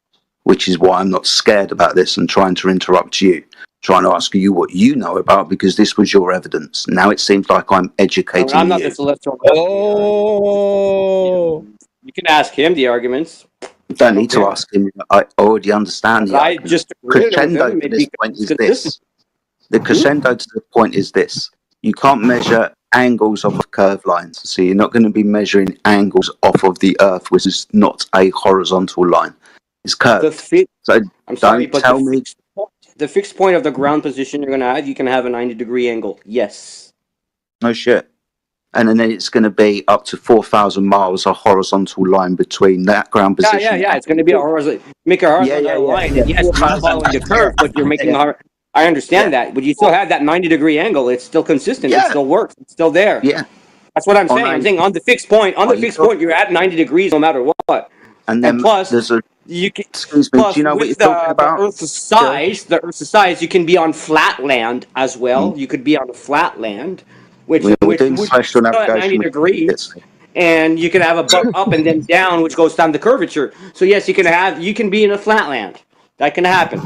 [SPEAKER 3] which is why I'm not scared about this and trying to interrupt you, trying to ask you what you know about, because this was your evidence. Now it seems like I'm educating
[SPEAKER 4] I'm not
[SPEAKER 3] you.
[SPEAKER 4] the celestial navigator. You can ask him the arguments.
[SPEAKER 3] Don't need to ask him. I already understand the
[SPEAKER 4] I
[SPEAKER 3] argument.
[SPEAKER 4] just agreed with
[SPEAKER 3] Crescendo
[SPEAKER 4] him
[SPEAKER 3] to this
[SPEAKER 4] because
[SPEAKER 3] point
[SPEAKER 4] it's
[SPEAKER 3] is
[SPEAKER 4] consistent.
[SPEAKER 3] this. The crescendo to the point is this. You can't measure angles off of curved lines. So you're not going to be measuring angles off of the Earth, which is not a horizontal line. It's curved. So
[SPEAKER 4] I'm sorry, but
[SPEAKER 3] tell me.
[SPEAKER 4] the fixed point of the ground position you're going to have, you can have a 90-degree angle. Yes.
[SPEAKER 3] No shit. And then it's going to be up to 4,000 miles a horizontal line between that ground position.
[SPEAKER 4] Yeah. It's going to be a horizontal. Make a horizontal line, and yes, you're not following the curve, but you're making a. I understand that, but you still have that 90-degree angle. It's still consistent. It still works. It's still there.
[SPEAKER 3] Yeah.
[SPEAKER 4] That's what I'm saying. I'm saying on the fixed point. On the fixed point, you're at 90 degrees no matter what.
[SPEAKER 3] And then
[SPEAKER 4] plus,
[SPEAKER 3] you can. Excuse me. Do you know what you're talking about?
[SPEAKER 4] The Earth's size, you can be on flat land as well. You could be on flat land, which
[SPEAKER 3] we're doing celestial
[SPEAKER 4] at 90
[SPEAKER 3] navigation.
[SPEAKER 4] degrees. And you can have a butt up and then down, which goes down the curvature. So yes, you can be in a flat land. That can happen.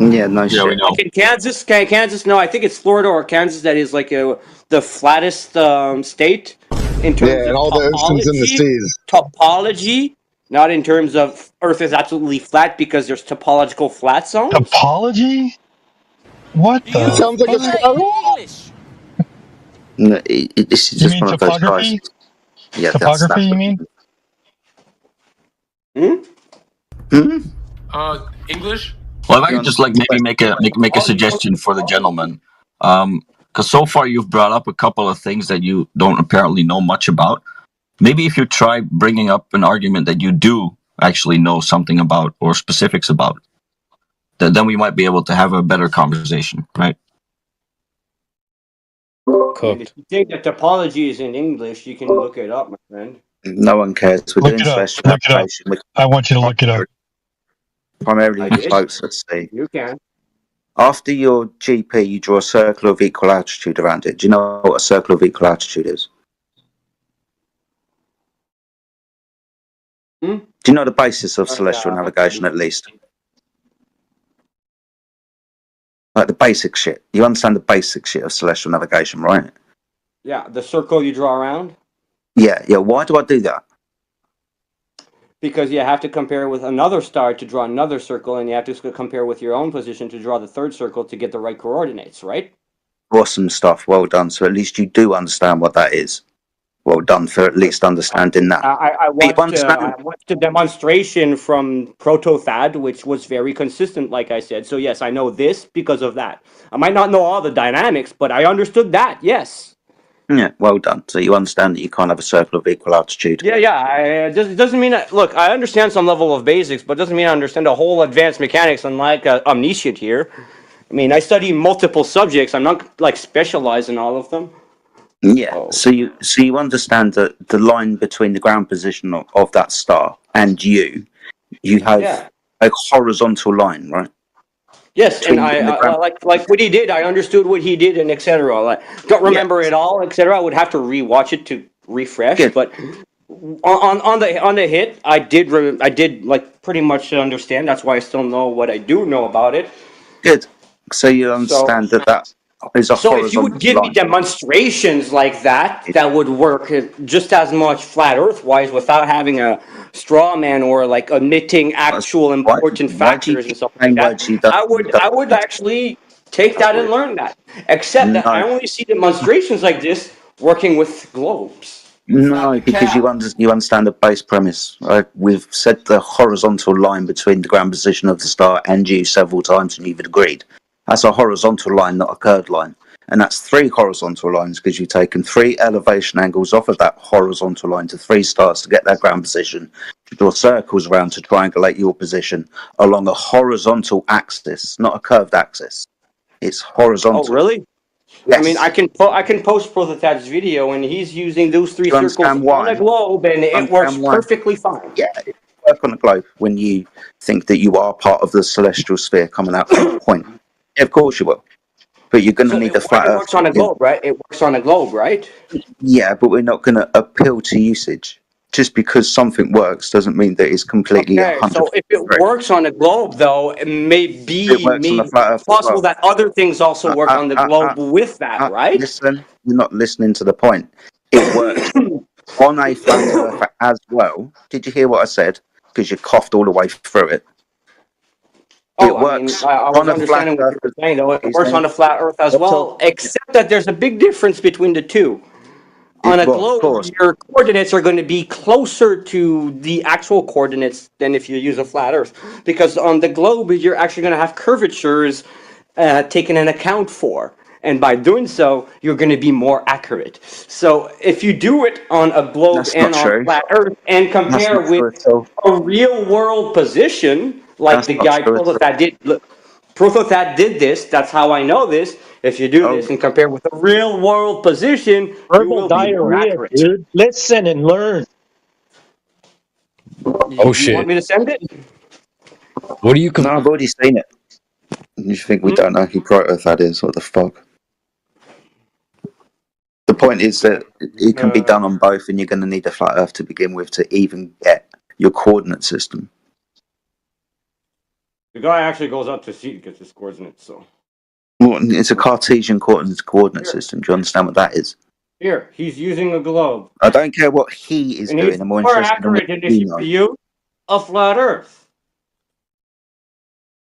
[SPEAKER 3] Yeah, no shit.
[SPEAKER 4] Like in Kansas, no, I think it's Florida or Kansas that is like the flattest state in terms
[SPEAKER 5] and
[SPEAKER 4] of
[SPEAKER 5] all the oceans and the seas.
[SPEAKER 4] topology, not in terms of Earth is absolutely flat because there's topological flat zones.
[SPEAKER 13] Topology? What the?
[SPEAKER 5] Sounds like a Star Wars.
[SPEAKER 3] No, this is just one of those guys. Yeah,
[SPEAKER 13] topography, you mean?
[SPEAKER 11] English?
[SPEAKER 15] Well, if I could just maybe make a suggestion for the gentleman, because so far you've brought up a couple of things that you don't apparently know much about. Maybe if you try bringing up an argument that you do actually know something about or specifics about, then we might be able to have a better conversation, right?
[SPEAKER 4] If you think that topology is in English, you can look it up, my friend.
[SPEAKER 3] No one cares. We're doing celestial navigation.
[SPEAKER 13] I want you to look it up.
[SPEAKER 3] Primarily for boats at sea.
[SPEAKER 4] You can.
[SPEAKER 3] After your GP, you draw a circle of equal altitude around it. Do you know what a circle of equal altitude is? Do you know the basis of celestial navigation, at least? Like the basic shit. You understand the basic shit of celestial navigation, right?
[SPEAKER 4] Yeah, the circle you draw around.
[SPEAKER 3] Yeah. Why do I do that?
[SPEAKER 4] Because you have to compare with another star to draw another circle, and you have to compare with your own position to draw the third circle to get the right coordinates, right?
[SPEAKER 3] Awesome stuff. Well done. So at least you do understand what that is. Well done for at least understanding that.
[SPEAKER 4] I watched a demonstration from Proto-Thad, which was very consistent, like I said. So yes, I know this because of that. I might not know all the dynamics, but I understood that, yes.
[SPEAKER 3] Yeah, well done. So you understand that you can't have a circle of equal altitude.
[SPEAKER 4] Yeah. It doesn't mean that. Look, I understand some level of basics, but it doesn't mean I understand the whole advanced mechanics. Unlike omniscient here, I mean, I study multiple subjects. I'm not like specialized in all of them.
[SPEAKER 3] Yeah. So you understand that the line between the ground position of that star and you have a horizontal line, right?
[SPEAKER 4] Yes, and I like what he did. I understood what he did, and etc. Don't remember it all, etc. I would have to rewatch it to refresh. But on the hit, I did like pretty much understand. That's why I still know what I do know about it.
[SPEAKER 3] Good. So you
[SPEAKER 4] So
[SPEAKER 3] understand that is a
[SPEAKER 4] so if you would
[SPEAKER 3] horizontal
[SPEAKER 4] give me
[SPEAKER 3] line.
[SPEAKER 4] demonstrations like that, that would work just as much flat Earth wise without having a straw man or like omitting actual important
[SPEAKER 3] Why do you
[SPEAKER 4] factors and
[SPEAKER 3] keep
[SPEAKER 4] stuff like
[SPEAKER 3] saying
[SPEAKER 4] that.
[SPEAKER 3] words you don't?
[SPEAKER 4] I would actually take that and learn that. Except that I
[SPEAKER 3] No,
[SPEAKER 4] only see demonstrations like this working with globes.
[SPEAKER 3] no, because you understand the base premise. We've said the horizontal line between the ground position of the star and you several times, and you've agreed. That's a horizontal line, not a curved line. And that's 3 horizontal lines because you've taken 3 elevation angles off of that horizontal line to 3 stars to get their ground position, to draw circles around to triangulate your position along a horizontal axis, not a curved axis. It's
[SPEAKER 4] Oh,
[SPEAKER 3] horizontal.
[SPEAKER 4] really?
[SPEAKER 3] Yes.
[SPEAKER 4] I mean, I can post Prothotat's video, and he's using those 3
[SPEAKER 3] Do you
[SPEAKER 4] circles
[SPEAKER 3] understand
[SPEAKER 4] on a
[SPEAKER 3] why?
[SPEAKER 4] globe, and it works
[SPEAKER 3] Understand why?
[SPEAKER 4] perfectly fine.
[SPEAKER 3] Yeah, it work on the globe when you think that you are part of the celestial sphere coming out from a point. Yeah, of course you will. But you're going to
[SPEAKER 4] So
[SPEAKER 3] need the flat
[SPEAKER 4] it
[SPEAKER 3] Earth.
[SPEAKER 4] works on a globe, right? It works on a globe, right?
[SPEAKER 3] Yeah, but we're not going to appeal to usage. Just because something works doesn't mean that it's completely
[SPEAKER 4] Okay,
[SPEAKER 3] 100%
[SPEAKER 4] so if it
[SPEAKER 3] correct.
[SPEAKER 4] works on a globe, though, it
[SPEAKER 3] It works on the flat Earth as
[SPEAKER 4] possible
[SPEAKER 3] well.
[SPEAKER 4] that other things also work on the globe with that, right?
[SPEAKER 3] Listen, you're not listening to the point. It works on a flat Earth as well. Did you hear what I said? Because you coughed all the way through it. It
[SPEAKER 4] Oh, I mean,
[SPEAKER 3] works
[SPEAKER 4] I was
[SPEAKER 3] on a flat
[SPEAKER 4] understanding what
[SPEAKER 3] Earth.
[SPEAKER 4] you were saying, though. It
[SPEAKER 3] He's
[SPEAKER 4] works
[SPEAKER 3] saying,
[SPEAKER 4] on a flat Earth as
[SPEAKER 3] what's
[SPEAKER 4] well,
[SPEAKER 3] up?
[SPEAKER 4] except that there's a big difference between the two. On a
[SPEAKER 3] Well, of
[SPEAKER 4] globe,
[SPEAKER 3] course.
[SPEAKER 4] your coordinates are going to be closer to the actual coordinates than if you use a flat Earth. Because on the globe, you're actually going to have curvatures taken in account for. And by doing so, you're going to be more accurate. So if you do it on a globe
[SPEAKER 3] That's not
[SPEAKER 4] and on
[SPEAKER 3] true.
[SPEAKER 4] flat Earth and
[SPEAKER 3] That's
[SPEAKER 4] compare
[SPEAKER 3] not
[SPEAKER 4] with
[SPEAKER 3] true at all.
[SPEAKER 4] a real world position, like
[SPEAKER 3] That's
[SPEAKER 4] the
[SPEAKER 3] not
[SPEAKER 4] guy
[SPEAKER 3] true at all.
[SPEAKER 4] Prothotat did. Look, Prothotat did this. That's how I know this. If you do
[SPEAKER 3] Oh,
[SPEAKER 4] this and compare with a real world position, you
[SPEAKER 14] Verbal
[SPEAKER 4] will be more
[SPEAKER 14] diarrhea,
[SPEAKER 4] accurate.
[SPEAKER 14] dude. Listen and learn.
[SPEAKER 19] Oh
[SPEAKER 4] You want
[SPEAKER 19] shit!
[SPEAKER 4] me to send it?
[SPEAKER 19] What do you?
[SPEAKER 3] no, I've already seen it. You think we don't know who Protothat is? What the fuck? The point is that it can be done on both, and you're going to need a flat Earth to begin with to even get your coordinate system.
[SPEAKER 4] The guy actually goes out to sea to get his coordinates. So
[SPEAKER 3] Well, it's a Cartesian coordinate system. Do you understand what that is?
[SPEAKER 4] here, he's using a globe,
[SPEAKER 3] I don't care what he is
[SPEAKER 4] and he's
[SPEAKER 3] doing. I'm more
[SPEAKER 4] more
[SPEAKER 3] interested in what
[SPEAKER 4] accurate than if
[SPEAKER 3] you
[SPEAKER 4] you
[SPEAKER 3] know.
[SPEAKER 4] use a flat Earth.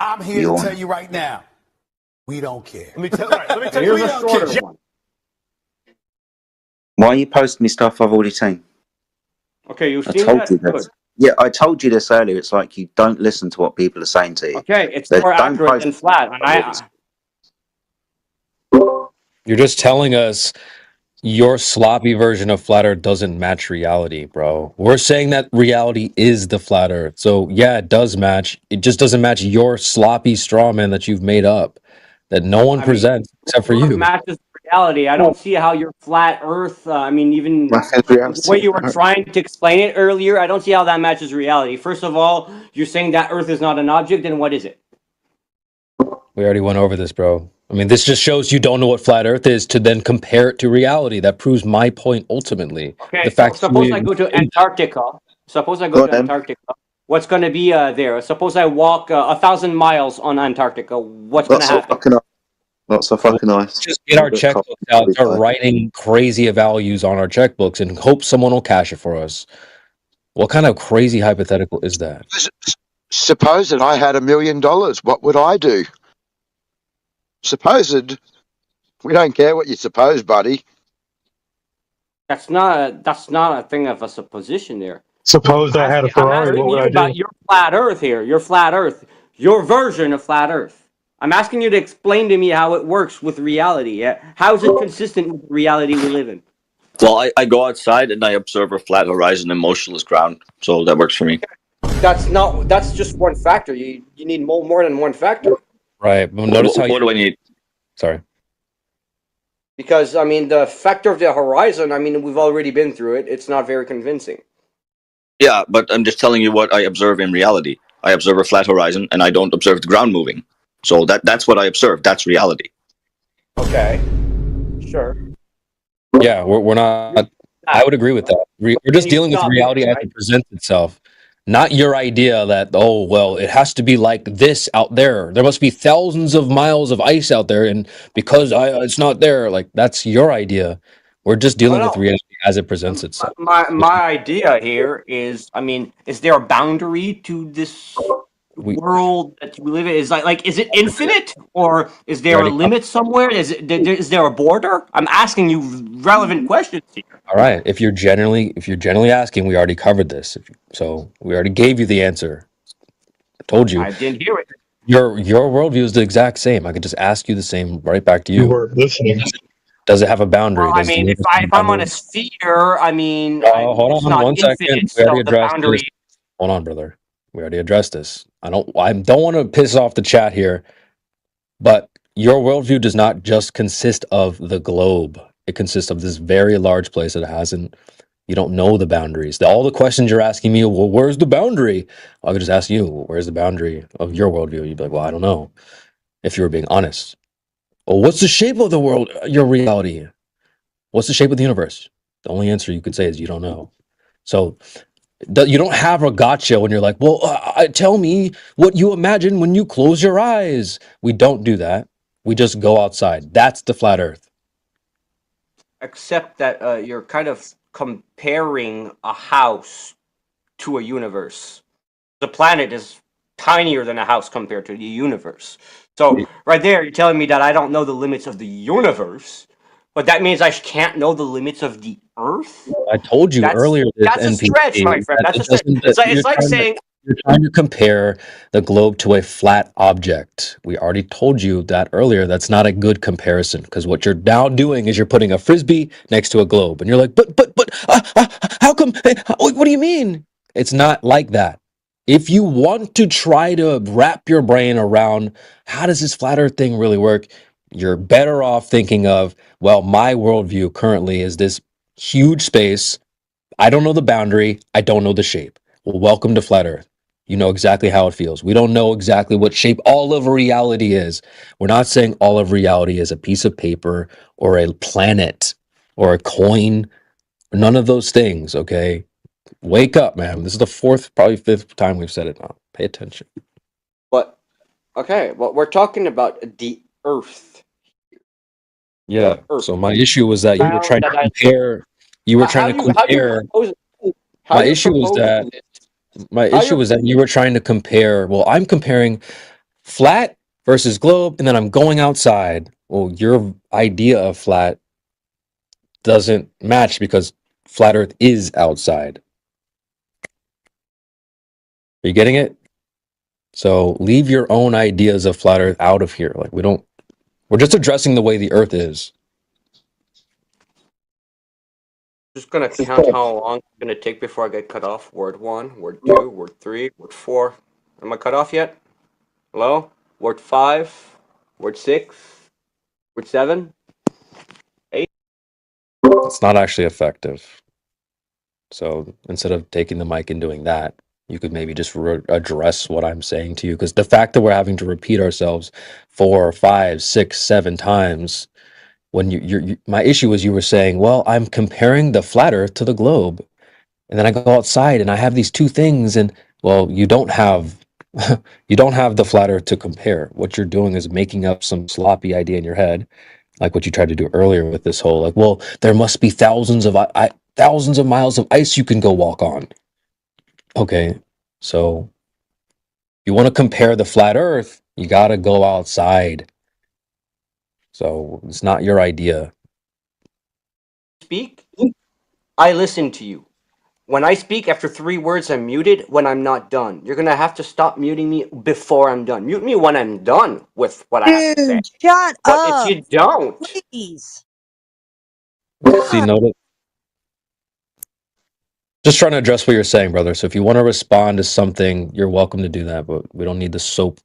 [SPEAKER 10] I'm here
[SPEAKER 3] You're
[SPEAKER 10] to
[SPEAKER 3] on.
[SPEAKER 10] tell you right now, we don't care.
[SPEAKER 11] Let me tell you.
[SPEAKER 4] And here's
[SPEAKER 10] We
[SPEAKER 4] a
[SPEAKER 10] don't
[SPEAKER 4] shorter
[SPEAKER 10] care.
[SPEAKER 4] one.
[SPEAKER 3] Why are you posting me stuff I've already seen?
[SPEAKER 4] Okay, you've
[SPEAKER 3] I
[SPEAKER 4] seen
[SPEAKER 3] told you
[SPEAKER 4] that?
[SPEAKER 3] this.
[SPEAKER 4] Good.
[SPEAKER 3] Yeah, I told you this earlier. It's like you don't listen to what people are saying to you.
[SPEAKER 4] Okay, it's
[SPEAKER 3] They
[SPEAKER 4] more
[SPEAKER 3] don't
[SPEAKER 4] accurate
[SPEAKER 3] post
[SPEAKER 4] than flat. And
[SPEAKER 3] I've already
[SPEAKER 4] I
[SPEAKER 19] You're just telling us your sloppy version of flat Earth doesn't match reality, bro. We're saying that reality is the flat Earth. So yeah, it does match. It just doesn't match your sloppy straw man that you've made up, that no one
[SPEAKER 4] I mean,
[SPEAKER 19] presents except for
[SPEAKER 4] Earth
[SPEAKER 19] you.
[SPEAKER 4] matches reality. I don't see how your flat Earth. I mean, even the way you were trying to explain it earlier, I don't see how that matches reality. First of all, you're saying that Earth is not an object. Then what is it?
[SPEAKER 19] We already went over this, bro. I mean, this just shows you don't know what flat Earth is to then compare it to reality. That proves my point ultimately.
[SPEAKER 4] Okay,
[SPEAKER 19] The
[SPEAKER 4] so
[SPEAKER 19] fact that
[SPEAKER 4] suppose
[SPEAKER 19] you
[SPEAKER 4] I go to
[SPEAKER 19] explained that.
[SPEAKER 4] Antarctica. Suppose I go
[SPEAKER 3] Go
[SPEAKER 4] to
[SPEAKER 3] on, then.
[SPEAKER 4] Antarctica. What's going to be there? Suppose I walk 1,000 miles on Antarctica. What's going
[SPEAKER 3] Not
[SPEAKER 4] to
[SPEAKER 3] so
[SPEAKER 4] happen?
[SPEAKER 3] fucking nice. Not so
[SPEAKER 19] Well,
[SPEAKER 3] fucking nice.
[SPEAKER 19] just get our checkbooks out, start writing crazy values on our checkbooks, and hope someone will cash it for us. What kind of crazy hypothetical is that?
[SPEAKER 1] Suppose that I had $1 million, what would I do? Supposed, we don't care what you suppose, buddy.
[SPEAKER 4] That's not a thing of a supposition there.
[SPEAKER 13] Suppose I had a
[SPEAKER 4] I'm
[SPEAKER 13] Ferrari, what
[SPEAKER 4] asking
[SPEAKER 13] would
[SPEAKER 4] you
[SPEAKER 13] I do?
[SPEAKER 4] about your flat Earth here. Your flat Earth. Your version of flat Earth. I'm asking you to explain to me how it works with reality. How is it consistent with the reality we live in?
[SPEAKER 20] Well, I go outside and I observe a flat horizon and motionless ground, so that works for me.
[SPEAKER 4] That's just one factor. You need more than one factor.
[SPEAKER 19] Right. Well, notice how
[SPEAKER 20] What do I need?
[SPEAKER 19] Sorry.
[SPEAKER 4] Because I mean, the factor of the horizon. I mean, we've already been through it. It's not very convincing.
[SPEAKER 20] Yeah, but I'm just telling you what I observe in reality. I observe a flat horizon and I don't observe the ground moving. So that's what I observe. That's reality.
[SPEAKER 4] Okay. Sure.
[SPEAKER 19] Yeah, we're not. I would agree with that. We're just dealing with reality as it presents itself, not your idea that, oh, well, it has to be like this out there. There must be thousands of miles of ice out there, and because it's not there, like that's your idea. We're just dealing with reality as it presents itself.
[SPEAKER 4] My idea here is, I mean, is there a boundary to this world that we live in? Is is it infinite, or is there a limit somewhere? Is there a border? I'm asking you relevant questions here.
[SPEAKER 19] All right. If you're generally asking, we already covered this. So we already gave you the answer. I told you.
[SPEAKER 4] I didn't hear it.
[SPEAKER 19] Your worldview is the exact same. I could just ask you the same right back to you.
[SPEAKER 13] You were listening.
[SPEAKER 19] Does it have a boundary?
[SPEAKER 4] Well, I mean, if I'm on a sphere, I mean,
[SPEAKER 19] hold
[SPEAKER 4] it's
[SPEAKER 19] on
[SPEAKER 4] not
[SPEAKER 19] 1 second.
[SPEAKER 4] infinite,
[SPEAKER 19] We already
[SPEAKER 4] so the
[SPEAKER 19] addressed
[SPEAKER 4] boundary.
[SPEAKER 19] this. Hold on, brother. We already addressed this. I don't want to piss off the chat here, but your worldview does not just consist of the globe. It consists of this very large place that hasn't. You don't know the boundaries. All the questions you're asking me, well, where's the boundary? I could just ask you, well, where's the boundary of your worldview? You'd be like, well, I don't know. If you were being honest. Well, what's the shape of the world, your reality? What's the shape of the universe? The only answer you could say is you don't know. So you don't have a gotcha when you're like, well, tell me what you imagine when you close your eyes. We don't do that. We just go outside. That's the flat earth.
[SPEAKER 4] Except that you're kind of comparing a house to a universe. The planet is tinier than a house compared to the universe. So right there, you're telling me that I don't know the limits of the universe, but that means I can't know the limits of the Earth.
[SPEAKER 19] I told you earlier.
[SPEAKER 4] That's a stretch, my friend. That's a stretch. It's like saying
[SPEAKER 19] you're trying to compare the globe to a flat object. We already told you that earlier. That's not a good comparison because what you're now doing is you're putting a frisbee next to a globe, and you're like, but, how come? What do you mean? It's not like that. If you want to try to wrap your brain around how does this flat Earth thing really work, you're better off thinking of, well, my worldview currently is this huge space. I don't know the boundary. I don't know the shape. Well, welcome to flat Earth. You know exactly how it feels. We don't know exactly what shape all of reality is. We're not saying all of reality is a piece of paper or a planet or a coin. None of those things, okay? Wake up, man. This is the fourth, probably fifth time we've said it now. Pay attention.
[SPEAKER 4] But, okay, well, we're talking about the Earth.
[SPEAKER 19] Yeah. So my issue was that you were trying to compare. You were trying to compare. My issue was that you were trying to compare. Well, I'm comparing flat versus globe, and then I'm going outside. Well, your idea of flat doesn't match because flat Earth is outside. Are you getting it? So leave your own ideas of flat Earth out of here. Like we're just addressing the way the Earth is.
[SPEAKER 4] Just gonna count how long it's gonna take before I get cut off. Word 1, word 2, word 3, word 4. Am I cut off yet? Hello? Word 5, word 6, word 7, 8.
[SPEAKER 19] It's not actually effective. So instead of taking the mic and doing that, you could maybe just address what I'm saying to you. Because the fact that we're having to repeat ourselves 4, 5, 6, 7 times, when my issue was you were saying, well, I'm comparing the flat Earth to the globe, and then I go outside and I have these two things, and well, you don't have the flat Earth to compare. What you're doing is making up some sloppy idea in your head, like what you tried to do earlier with this whole like, well, there must be thousands of miles of ice you can go walk on. Okay, so you want to compare the flat Earth, you got to go outside. So it's not your idea.
[SPEAKER 4] Speak, I listen to you. When I speak after 3 words, I'm muted when I'm not done. You're gonna have to stop muting me before I'm done. Mute me when I'm done with what I have to say.
[SPEAKER 12] Shut
[SPEAKER 4] But
[SPEAKER 12] up.
[SPEAKER 4] if you don't,
[SPEAKER 12] please.
[SPEAKER 19] See, notice. Just trying to address what you're saying, brother. So if you want to respond to something, you're welcome to do that, but we don't need the soap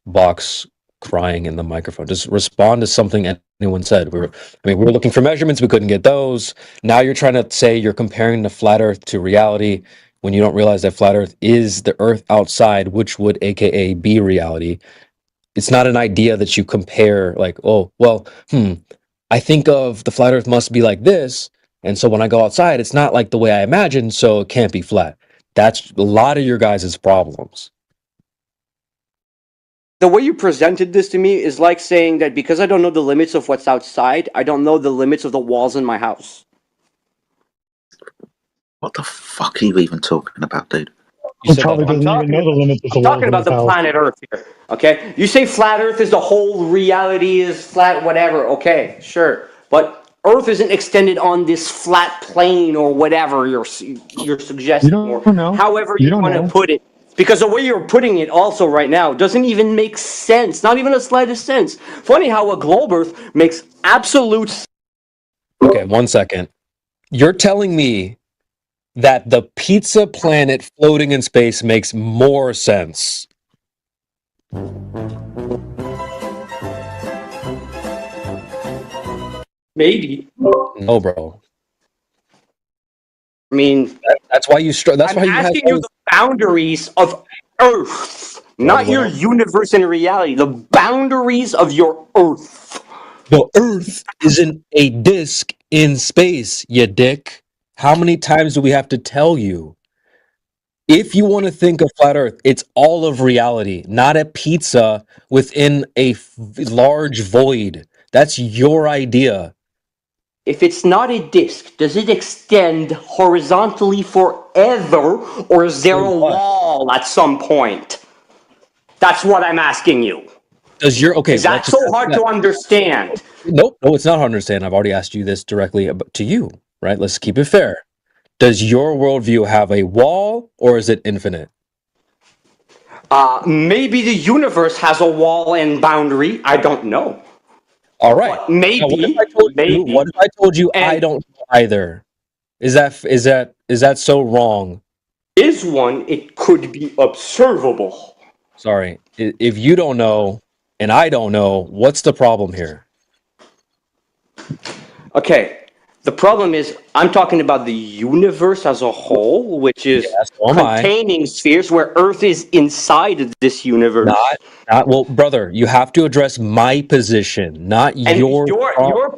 [SPEAKER 19] box crying in the microphone. Just respond to something anyone said. We were looking for measurements, we couldn't get those. Now you're trying to say you're comparing the flat Earth to reality when you don't realize that flat Earth is the Earth outside, which would AKA be reality. It's not an idea that you compare like, oh, well, I think of the flat Earth must be like this. And so when I go outside, it's not like the way I imagined, so it can't be flat. That's a lot of your guys' problems.
[SPEAKER 4] The way you presented this to me is like saying that because I don't know the limits of what's outside, I don't know the limits of the walls in my house.
[SPEAKER 3] What the fuck are you even talking about, dude?
[SPEAKER 13] He probably doesn't even know the limits of the
[SPEAKER 4] I'm
[SPEAKER 13] walls
[SPEAKER 4] talking
[SPEAKER 13] in
[SPEAKER 4] about
[SPEAKER 13] his
[SPEAKER 4] the
[SPEAKER 13] house.
[SPEAKER 4] planet Earth here. Okay, you say flat Earth is the whole reality is flat, whatever. Okay, sure, but Earth isn't extended on this flat plane or whatever you're suggesting, or however you want to put it. Because the way you're putting it also right now doesn't even make sense. Not even the slightest sense. Funny how a globe Earth makes absolute.
[SPEAKER 19] Okay, 1 second. You're telling me that the pizza planet floating in space makes more sense.
[SPEAKER 4] Maybe.
[SPEAKER 19] No, bro.
[SPEAKER 4] I mean,
[SPEAKER 19] that's why you. That's
[SPEAKER 4] I'm
[SPEAKER 19] why you have.
[SPEAKER 4] asking you the boundaries of Earth, not your universe and reality. The boundaries of your Earth.
[SPEAKER 19] The Earth isn't a disk in space, you dick. How many times do we have to tell you? If you want to think of flat Earth, it's all of reality, not a pizza within a large void. That's your idea.
[SPEAKER 4] If it's not a disk, does it extend horizontally forever, or is there a wall at some point? That's what I'm asking you.
[SPEAKER 19] Does your okay?
[SPEAKER 4] Is that
[SPEAKER 19] let's just
[SPEAKER 4] so
[SPEAKER 19] ask
[SPEAKER 4] hard
[SPEAKER 19] that.
[SPEAKER 4] to understand?
[SPEAKER 19] Nope, no, it's not hard to understand. I've already asked you this directly to you, right? Let's keep it fair. Does your worldview have a wall, or is it infinite?
[SPEAKER 4] Maybe the universe has a wall and boundary. I don't know.
[SPEAKER 19] All right.
[SPEAKER 4] But maybe.
[SPEAKER 19] Now, what if I told you I don't know either? Is that so wrong?
[SPEAKER 4] Is one, it could be observable.
[SPEAKER 19] Sorry. If you don't know and I don't know, what's the problem here?
[SPEAKER 4] Okay. The problem is, I'm talking about the universe as a whole, which is containing spheres where Earth is inside of this universe.
[SPEAKER 19] Not well, brother. You have to address my position, not
[SPEAKER 4] And
[SPEAKER 19] your.
[SPEAKER 4] your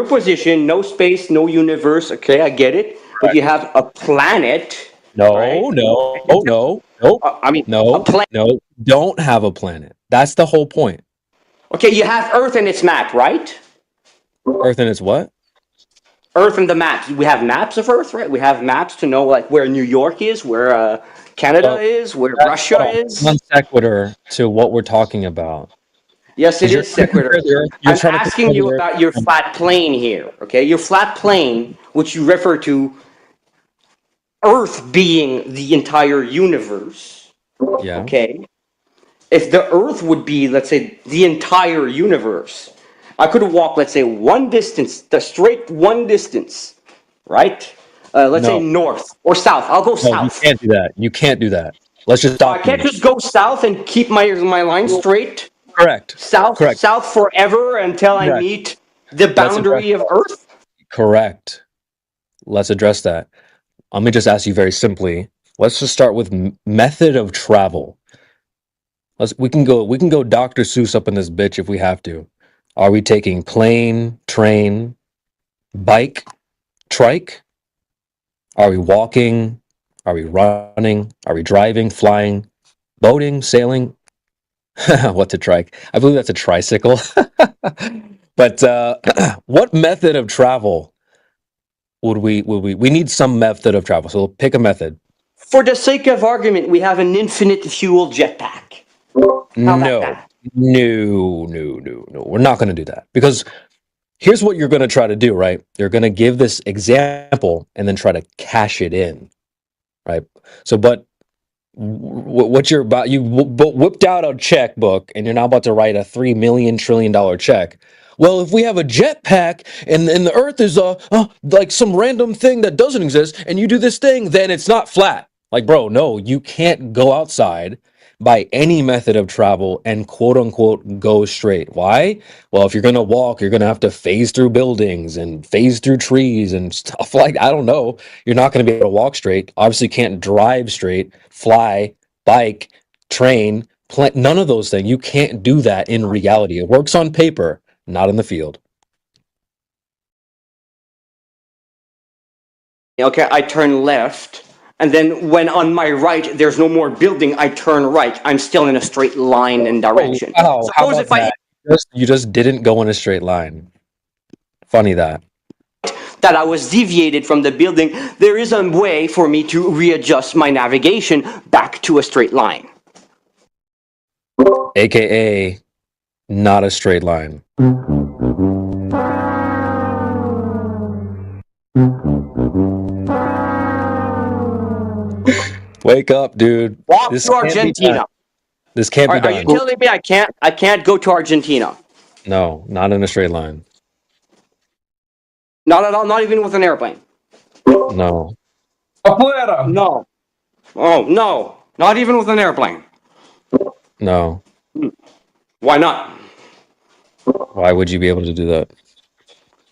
[SPEAKER 4] position, no space, no universe. Okay, I get it. But you have a planet.
[SPEAKER 19] No,
[SPEAKER 4] right?
[SPEAKER 19] no.
[SPEAKER 4] I mean,
[SPEAKER 19] no, no. Don't have a planet. That's the whole point.
[SPEAKER 4] Okay, you have Earth and its map, right?
[SPEAKER 19] Earth and its what?
[SPEAKER 4] Earth and the maps. We have maps of Earth, right? We have maps to know like where New York is, where Canada is, where Russia is.
[SPEAKER 19] Non sequitur to what we're talking about.
[SPEAKER 4] Yes, it is sequitur. I'm asking you about your flat plane here, okay? Your flat plane, which you refer to Earth being the entire universe.
[SPEAKER 19] Yeah.
[SPEAKER 4] Okay. If the Earth would be, let's say, the entire universe, I could walk, let's say, one distance, the straight one distance, right? Let's say north or south. I'll go south.
[SPEAKER 19] You can't do that. You can't do that. Let's just stop.
[SPEAKER 4] I can't just go south and keep my line straight.
[SPEAKER 19] Correct.
[SPEAKER 4] South forever until I meet the boundary of Earth.
[SPEAKER 19] Correct. Let's address that. Let me just ask you very simply. Let's just start with method of travel. We can go Dr. Seuss up in this bitch if we have to. Are we taking plane, train, bike, trike? Are we walking? Are we running? Are we driving, flying, boating, sailing? What's a trike? I believe that's a tricycle. But what method of travel would we need some method of travel. So we'll pick a method.
[SPEAKER 4] For the sake of argument, we have an infinite fuel jetpack.
[SPEAKER 19] No, we're not going to do that, because here's what you're going to try to do, right? You're going to give this example and then try to cash it in, right? So, but what you're about, you whipped out a checkbook and you're now about to write a $3 million trillion check. Well, if we have a jetpack and the Earth is like some random thing that doesn't exist, and you do this thing, then it's not flat. Like, bro, no, you can't go outside by any method of travel and quote unquote go straight. Why? Well, if you're gonna walk, you're gonna have to phase through buildings and phase through trees and stuff like, I don't know. You're not gonna be able to walk straight. Obviously, can't drive straight, fly, bike, train, none of those things. You can't do that in reality. It works on paper, not in the field.
[SPEAKER 4] Okay, I turn left, and then when on my right there's no more building, I turn right. I'm still in a straight line and direction.
[SPEAKER 19] Oh, wow. How
[SPEAKER 4] Suppose
[SPEAKER 19] about
[SPEAKER 4] if I
[SPEAKER 19] that? You just didn't go in a straight line. Funny that.
[SPEAKER 4] that I was deviated from the building, there is a way for me to readjust my navigation back to a straight line.
[SPEAKER 19] AKA not a straight line. Wake up, dude.
[SPEAKER 4] Walk
[SPEAKER 19] This
[SPEAKER 4] to
[SPEAKER 19] can't be done.
[SPEAKER 4] Argentina.
[SPEAKER 19] This can't be
[SPEAKER 4] Are you
[SPEAKER 19] done.
[SPEAKER 4] telling me I can't go to Argentina?
[SPEAKER 19] No, not in a straight line.
[SPEAKER 4] Not at all, not even with an airplane.
[SPEAKER 19] No.
[SPEAKER 4] No. Oh, no. Not even with an airplane.
[SPEAKER 19] No.
[SPEAKER 4] Why not?
[SPEAKER 19] Why would you be able to do that?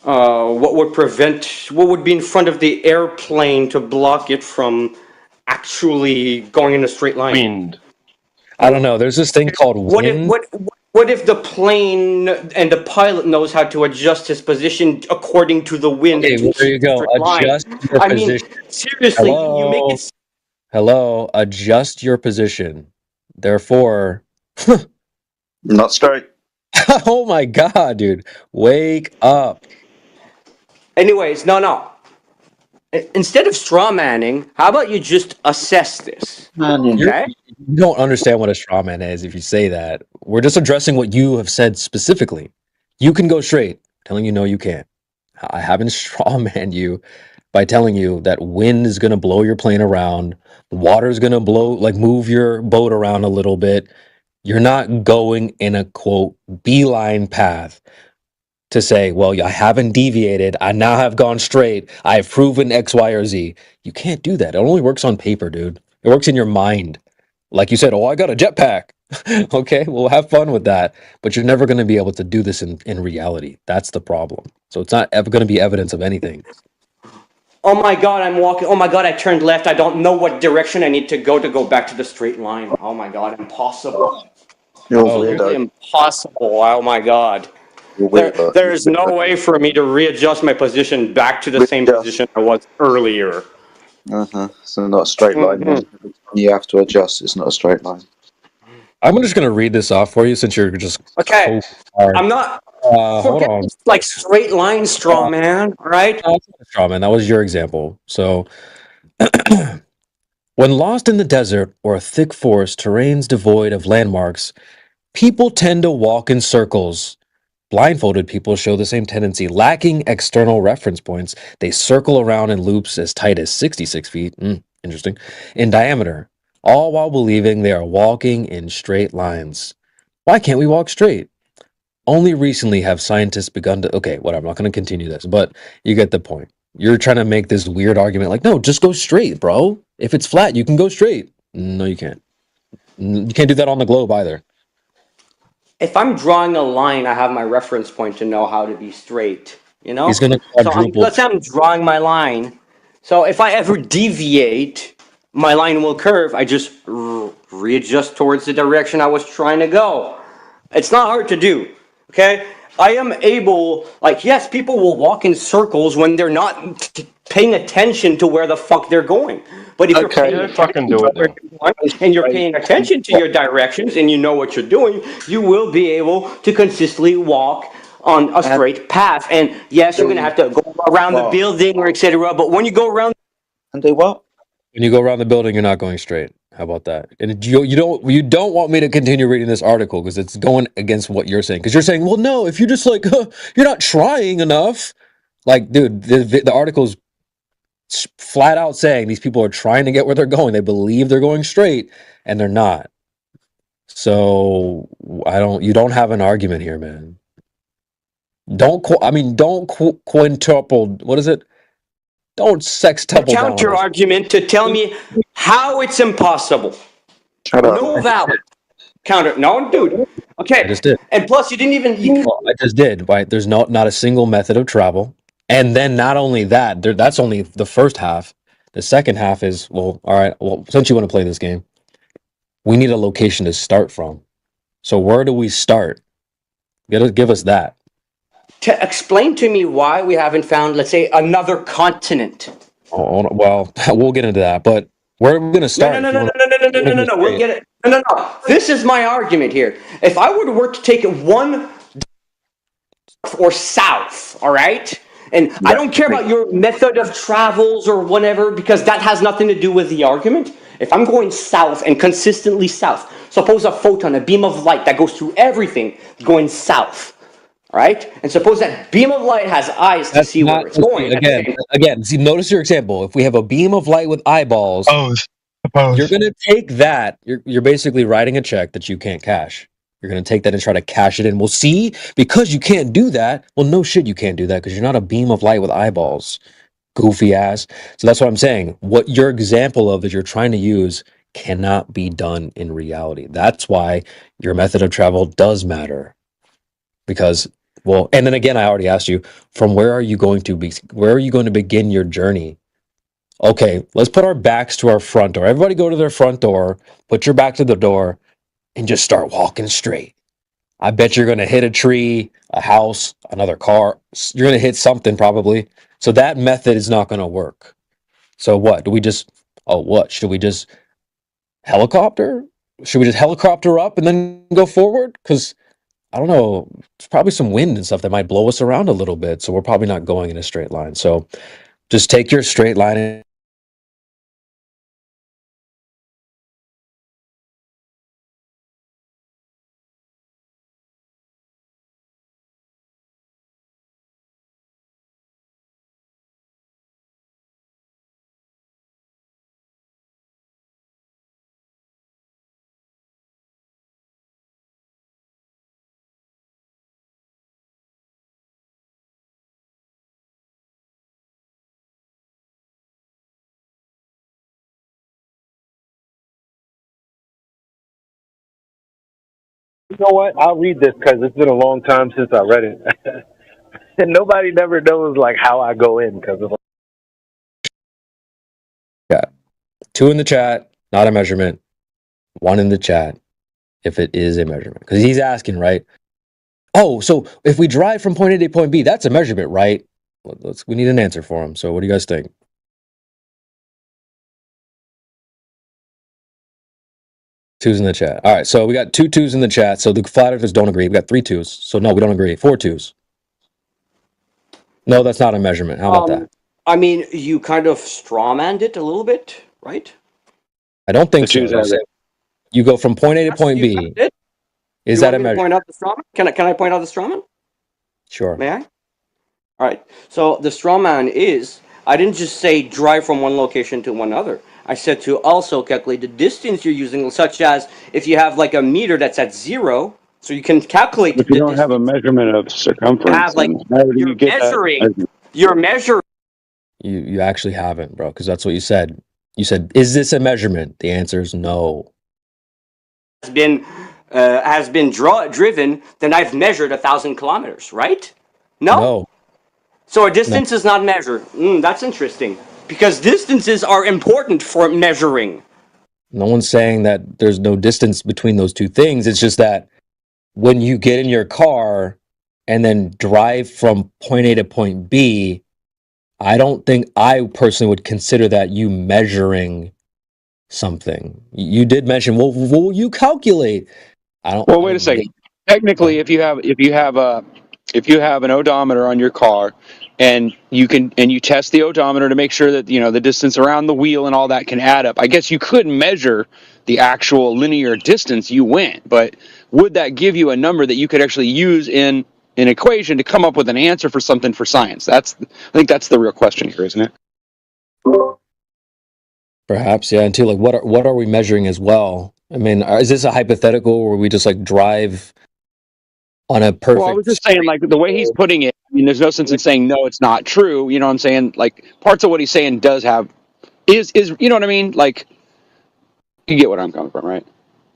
[SPEAKER 4] What would be in front of the airplane to block it from actually going in a straight line?
[SPEAKER 8] Wind.
[SPEAKER 19] I don't know. There's this thing called wind.
[SPEAKER 4] What if the plane and the pilot knows how to adjust his position according to the wind?
[SPEAKER 19] Okay, well, there you go. Adjust your
[SPEAKER 4] I mean,
[SPEAKER 19] position.
[SPEAKER 4] seriously, you make it.
[SPEAKER 19] Hello, adjust your position. Therefore,
[SPEAKER 3] Not straight.
[SPEAKER 19] oh my god, dude. Wake up.
[SPEAKER 4] Anyways, no. Instead of straw manning, how about you just assess this? Okay?
[SPEAKER 19] You don't understand what a straw man is if you say that. We're just addressing what you have said specifically. You can go straight, telling you no, you can't. I haven't straw manned you by telling you that wind is going to blow your plane around, water is going to move your boat around a little bit. You're not going in a quote beeline path to say, well, I haven't deviated. I now have gone straight. I've proven X, Y, or Z. You can't do that. It only works on paper, dude. It works in your mind. Like you said, oh, I got a jetpack. Okay, well, have fun with that. But you're never going to be able to do this in reality. That's the problem. So it's not ever going to be evidence of anything.
[SPEAKER 4] Oh my god, I'm walking. Oh my god, I turned left. I don't know what direction I need to go back to the straight line. Oh my god, impossible. Absolutely impossible. Oh my god. There is no way for me to readjust my position back to the same position I was earlier.
[SPEAKER 3] So not a straight line. Then. You have to adjust. It's not a straight line.
[SPEAKER 19] I'm just going to read this off for you since you're just
[SPEAKER 4] okay. I'm not.
[SPEAKER 19] Hold on.
[SPEAKER 4] Like straight line straw man, right?
[SPEAKER 19] Straw man. That was your example. So, when lost in the desert or a thick forest, terrains devoid of landmarks, people tend to walk in circles. Blindfolded people show the same tendency. Lacking external reference points, they circle around in loops as tight as 66 feet, interesting, in diameter, all while believing they are walking in straight lines. Why can't we walk straight? Only recently have scientists begun to... Okay, whatever, I'm not going to continue this, but you get the point. You're trying to make this weird argument like, no, just go straight, bro. If it's flat, you can go straight. No, you can't. You can't do that on the globe either.
[SPEAKER 4] If I'm drawing a line, I have my reference point to know how to be straight. You know?
[SPEAKER 19] He's gonna quadruple.
[SPEAKER 4] Let's say I'm drawing my line. So if I ever deviate, my line will curve. I just readjust towards the direction I was trying to go. It's not hard to do. Okay? I am able, like, yes, people will walk in circles when they're not paying attention to where the fuck they're going. But if you're paying attention to where you're going, and you're paying attention to your directions and you know what you're doing, you will be able to consistently walk on a straight path. And yes, you're going to have to go around the building or etc. But when you go around...
[SPEAKER 3] And do what?
[SPEAKER 19] When you go around the building, you're not going straight. How about that? And you don't want me to continue reading this article because it's going against what you're saying. Because you're saying, well, no, if you just like, you're not trying enough. Like, dude, the article's flat out saying these people are trying to get where they're going. They believe they're going straight, and they're not. So you don't have an argument here, man. Don't quintuple. What is it? Don't sextuple down.
[SPEAKER 4] Counter argument to tell me how it's impossible. No valid counter. No, dude. Okay.
[SPEAKER 19] I just did.
[SPEAKER 4] And plus, you didn't even.
[SPEAKER 19] I just did. Right. There's not a single method of travel. And then not only that, that's only the first half. The second half is, well, all right, well, since you want to play this game, we need a location to start from. So where do we start? Give us that.
[SPEAKER 4] To explain to me why we haven't found, let's say, another continent
[SPEAKER 19] Oh, well, we'll get into that, but where are we going to
[SPEAKER 4] No,
[SPEAKER 19] start?
[SPEAKER 4] no,
[SPEAKER 19] If
[SPEAKER 4] no,
[SPEAKER 19] you
[SPEAKER 4] no,
[SPEAKER 19] want
[SPEAKER 4] no, no, no, no, no,
[SPEAKER 19] to
[SPEAKER 4] no, no. We'll get it. No, no, no. This is my argument here. If I were to take it one or south, all right? And I don't care about your method of travels or whatever, because that has nothing to do with the argument. If I'm going south and consistently south, suppose a photon, a beam of light that goes through everything going south, all right? And suppose that beam of light has eyes to
[SPEAKER 19] That's
[SPEAKER 4] see
[SPEAKER 19] not
[SPEAKER 4] where it's going. At the same
[SPEAKER 19] again. See, notice your example. If we have a beam of light with eyeballs, you're going to take that. You're basically writing a check that you can't cash. You're going to take that and try to cash it in. Well, see, because you can't do that. Well, no shit, you can't do that because you're not a beam of light with eyeballs, goofy ass. So that's what I'm saying. What your example of that you're trying to use cannot be done in reality. That's why your method of travel does matter. Because, well, and then again, I already asked you, from where are you going to be? Where are you going to begin your journey? Okay, let's put our backs to our front door. Everybody go to their front door, put your back to the door, and just start walking straight. I bet you're going to hit a tree, a house, another car. You're going to hit something probably. So that method is not going to work. So what? Do we just, oh, what? Should we just helicopter? Should we just helicopter up and then go forward? Because I don't know, there's probably some wind and stuff that might blow us around a little bit. So we're probably not going in a straight line. So just take your straight line and
[SPEAKER 12] You know what? I'll read this because it's been a long time since I read it, and nobody never knows like how I go in because of.
[SPEAKER 19] yeah, 2 in the chat, not a measurement. 1 in the chat if it is a measurement. Because he's asking, right? Oh, so if we drive from point A to point B, that's a measurement, right? We need an answer for him. So what do you guys think? 2's in the chat. All right, so we got 2 2's in the chat. So the flat earthers don't agree. We got 3 2's. So no, we don't agree. 4 2's. No, that's not a measurement. How about that?
[SPEAKER 4] I mean, you kind of strawmanned it a little bit, right?
[SPEAKER 19] I don't think so.
[SPEAKER 12] Choose
[SPEAKER 19] You said you go from point A to point B. Is
[SPEAKER 4] You
[SPEAKER 19] that
[SPEAKER 4] want
[SPEAKER 19] a
[SPEAKER 4] me to
[SPEAKER 19] measurement?
[SPEAKER 4] point out the strawman? Can I point out the strawman?
[SPEAKER 19] Sure.
[SPEAKER 4] May I? All right. So the strawman is, I didn't just say drive from one location to another. I said to also calculate the distance you're using, such as if you have like a meter that's at 0, so you can calculate
[SPEAKER 12] If you don't have a measurement of circumference,
[SPEAKER 4] have like
[SPEAKER 12] then how do you get that
[SPEAKER 4] measuring.
[SPEAKER 12] measurement?
[SPEAKER 4] You're measuring.
[SPEAKER 19] You actually haven't, bro, because that's what you said. You said, is this a measurement? The answer is no.
[SPEAKER 4] Has been driven, then I've measured 1,000 kilometers, right? No. So a distance is not measured. That's interesting because distances are important for measuring.
[SPEAKER 19] No one's saying that there's no distance between those two things. It's just that when you get in your car and then drive from point A to point B, I don't think I personally would consider that you measuring something. You did mention, well, will you calculate? I don't.
[SPEAKER 12] Well, wait a second. Technically, if you have an odometer on your car, and you test the odometer to make sure that the distance around the wheel and all that can add up. I guess you could measure the actual linear distance you went, but would that give you a number that you could actually use in an equation to come up with an answer for something for science? I think that's the real question here, isn't it?
[SPEAKER 19] Perhaps, yeah. And two, like, what are we measuring as well? I mean, is this a hypothetical where we just like drive on a perfect?
[SPEAKER 12] Well, I was just saying, like, the way he's putting it, I mean, there's no sense in saying no, it's not true. You know what I'm saying? Like, parts of what he's saying does have is you know what I mean? Like, you get what I'm coming from, right?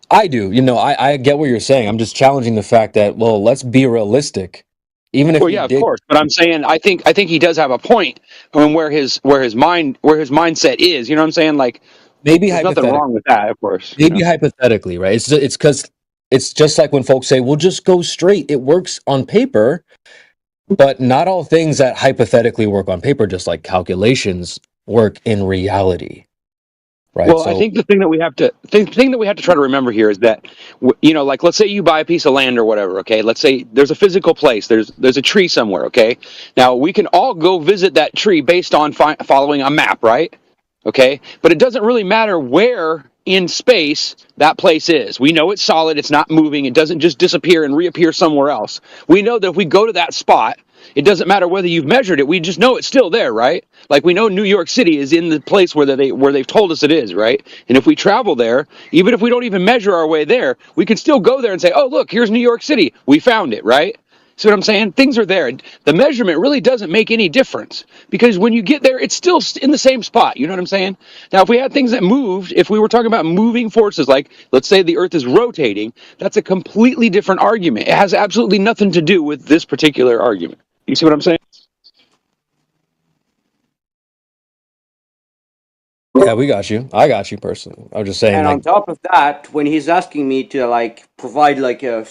[SPEAKER 19] I do. I get what you're saying. I'm just challenging the fact that, well, let's be realistic. Even if
[SPEAKER 12] Well, yeah, of course. But I'm saying I think he does have a point on where his mindset is. You know what I'm saying? Like,
[SPEAKER 19] maybe
[SPEAKER 12] there's nothing wrong with that, of course.
[SPEAKER 19] Maybe hypothetically, right? It's because it's just like when folks say, "Well, just go straight." It works on paper, but not all things that hypothetically work on paper, just like calculations, work in reality, right?
[SPEAKER 12] Well, I
[SPEAKER 19] So
[SPEAKER 12] think the thing that we have to try to remember here is that like let's say you buy a piece of land or whatever, okay? Let's say there's a physical place, there's a tree somewhere, okay? Now we can all go visit that tree based on following a map, right? Okay? But it doesn't really matter where in space that place is. We know it's solid, it's not moving, it doesn't just disappear and reappear somewhere else. We know that if we go to that spot, it doesn't matter whether you've measured it. We just know it's still there, right? Like we know New York City is in the place where they've told us it is, right? And if we travel there, even if we don't even measure our way there, we can still go there and say, "Oh, look, here's New York City. We found it," right? See what I'm saying? Things are there. The measurement really doesn't make any difference because when you get there, it's still in the same spot. You know what I'm saying? Now, if we had things that moved, if we were talking about moving forces, like let's say the Earth is rotating, that's a completely different argument. It has absolutely nothing to do with this particular argument. You see what I'm saying?
[SPEAKER 19] yeah, we got you. I got you personally. I'm just saying,
[SPEAKER 4] And on
[SPEAKER 19] like,
[SPEAKER 4] top of that, when he's asking me to like provide like a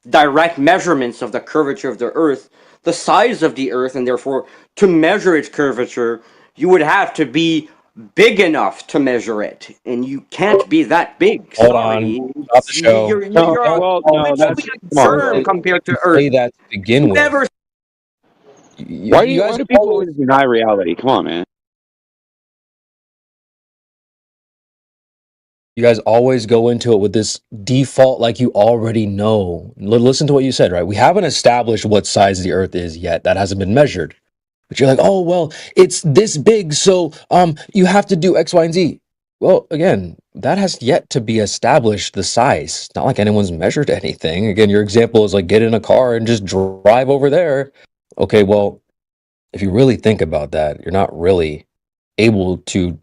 [SPEAKER 4] direct measurements of the curvature of the Earth, the size of the Earth, and therefore to measure its curvature, you would have to be big enough to measure it, and you can't be that big.
[SPEAKER 19] hold on,
[SPEAKER 4] Sorry,
[SPEAKER 19] stop the show.
[SPEAKER 4] you're
[SPEAKER 12] No,
[SPEAKER 4] you're
[SPEAKER 12] well, no,
[SPEAKER 4] literally
[SPEAKER 12] that's
[SPEAKER 4] a
[SPEAKER 12] come on,
[SPEAKER 4] germ
[SPEAKER 12] bro.
[SPEAKER 4] compared to
[SPEAKER 19] You
[SPEAKER 4] Earth.
[SPEAKER 19] say that to begin with.
[SPEAKER 4] Never.
[SPEAKER 19] You
[SPEAKER 12] Why
[SPEAKER 19] guys
[SPEAKER 12] do people
[SPEAKER 19] always
[SPEAKER 12] always deny reality? Come on, man.
[SPEAKER 19] You guys always go into it with this default, like you already know. Listen to what you said, right? We haven't established what size the Earth is yet. That hasn't been measured. But you're like, oh well, it's this big, so you have to do X, Y, and Z. Well, again, that has yet to be established. The size. Not like anyone's measured anything. Again, your example is like get in a car and just drive over there. Okay, well, if you really think about that, you're not really able to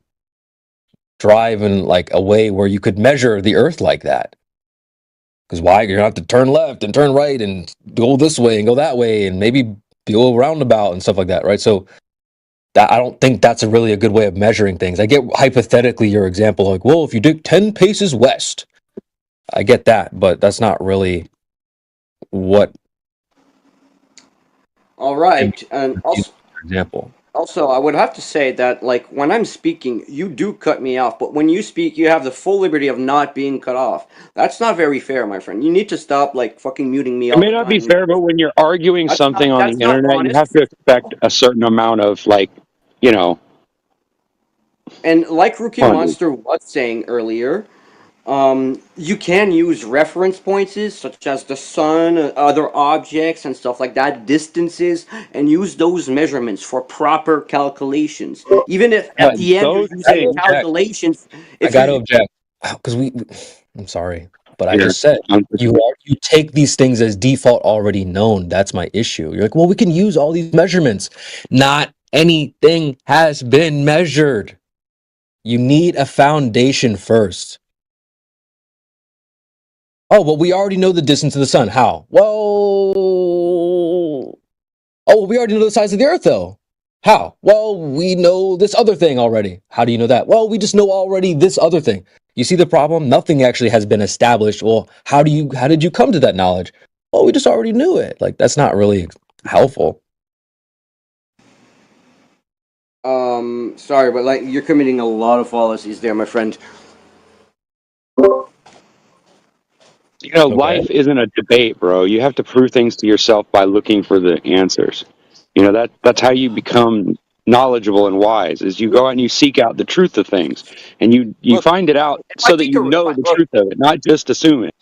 [SPEAKER 19] drive in like a way where you could measure the Earth like that. Because why? You're gonna have to turn left and turn right and go this way and go that way and maybe go roundabout and stuff like that, right? So that I don't think that's really a good way of measuring things. I get hypothetically your example, like, well, if you dig 10 paces west, I get that, but that's not really what
[SPEAKER 4] All
[SPEAKER 19] can
[SPEAKER 4] right, and
[SPEAKER 19] be used for example.
[SPEAKER 4] also, I would have to say that, like, when I'm speaking, you do cut me off, but when you speak, you have the full liberty of not being cut off. That's not very fair, my friend. You need to stop, like, fucking muting me
[SPEAKER 12] It
[SPEAKER 4] all
[SPEAKER 12] may
[SPEAKER 4] the
[SPEAKER 12] not be
[SPEAKER 4] time.
[SPEAKER 12] fair, but when you're arguing something on the
[SPEAKER 4] That's not
[SPEAKER 12] internet, you
[SPEAKER 4] honest.
[SPEAKER 12] have to expect a certain amount of like, you know.
[SPEAKER 4] And like Rookie
[SPEAKER 12] Fun.
[SPEAKER 4] Monster was saying earlier, you can use reference points such as the sun, other objects, and stuff like that, distances, and use those measurements for proper calculations. Even if at the end you're
[SPEAKER 12] Those
[SPEAKER 4] using
[SPEAKER 19] I gotta
[SPEAKER 12] things
[SPEAKER 19] object.
[SPEAKER 4] calculations,
[SPEAKER 19] I
[SPEAKER 4] if
[SPEAKER 19] gotta
[SPEAKER 4] you're
[SPEAKER 19] object. Because I'm sorry, but I
[SPEAKER 12] here.
[SPEAKER 19] just said you take these things as default already known. That's my issue. You're like, well, we can use all these measurements. Not anything has been measured. You need a foundation first. Oh, well, we already know the distance of the sun. How? Well, oh, well, we already know the size of the earth, though. How? Well, we know this other thing already. How do you know that? Well, we just know already this other thing. You see the problem? Nothing actually has been established. Well, how did you come to that knowledge? Well, we just already knew it. Like, that's not really helpful.
[SPEAKER 4] sorry, but like you're committing a lot of fallacies there, my friend.
[SPEAKER 12] You know,
[SPEAKER 19] Okay.
[SPEAKER 12] life isn't a debate, bro. You have to prove things to yourself by looking for the answers. You know, that's how you become knowledgeable and wise, is you go out and you seek out the truth of things. And you
[SPEAKER 4] Look,
[SPEAKER 12] find it out
[SPEAKER 4] if I
[SPEAKER 12] so that
[SPEAKER 4] take
[SPEAKER 12] you know the truth of it, not just assume it.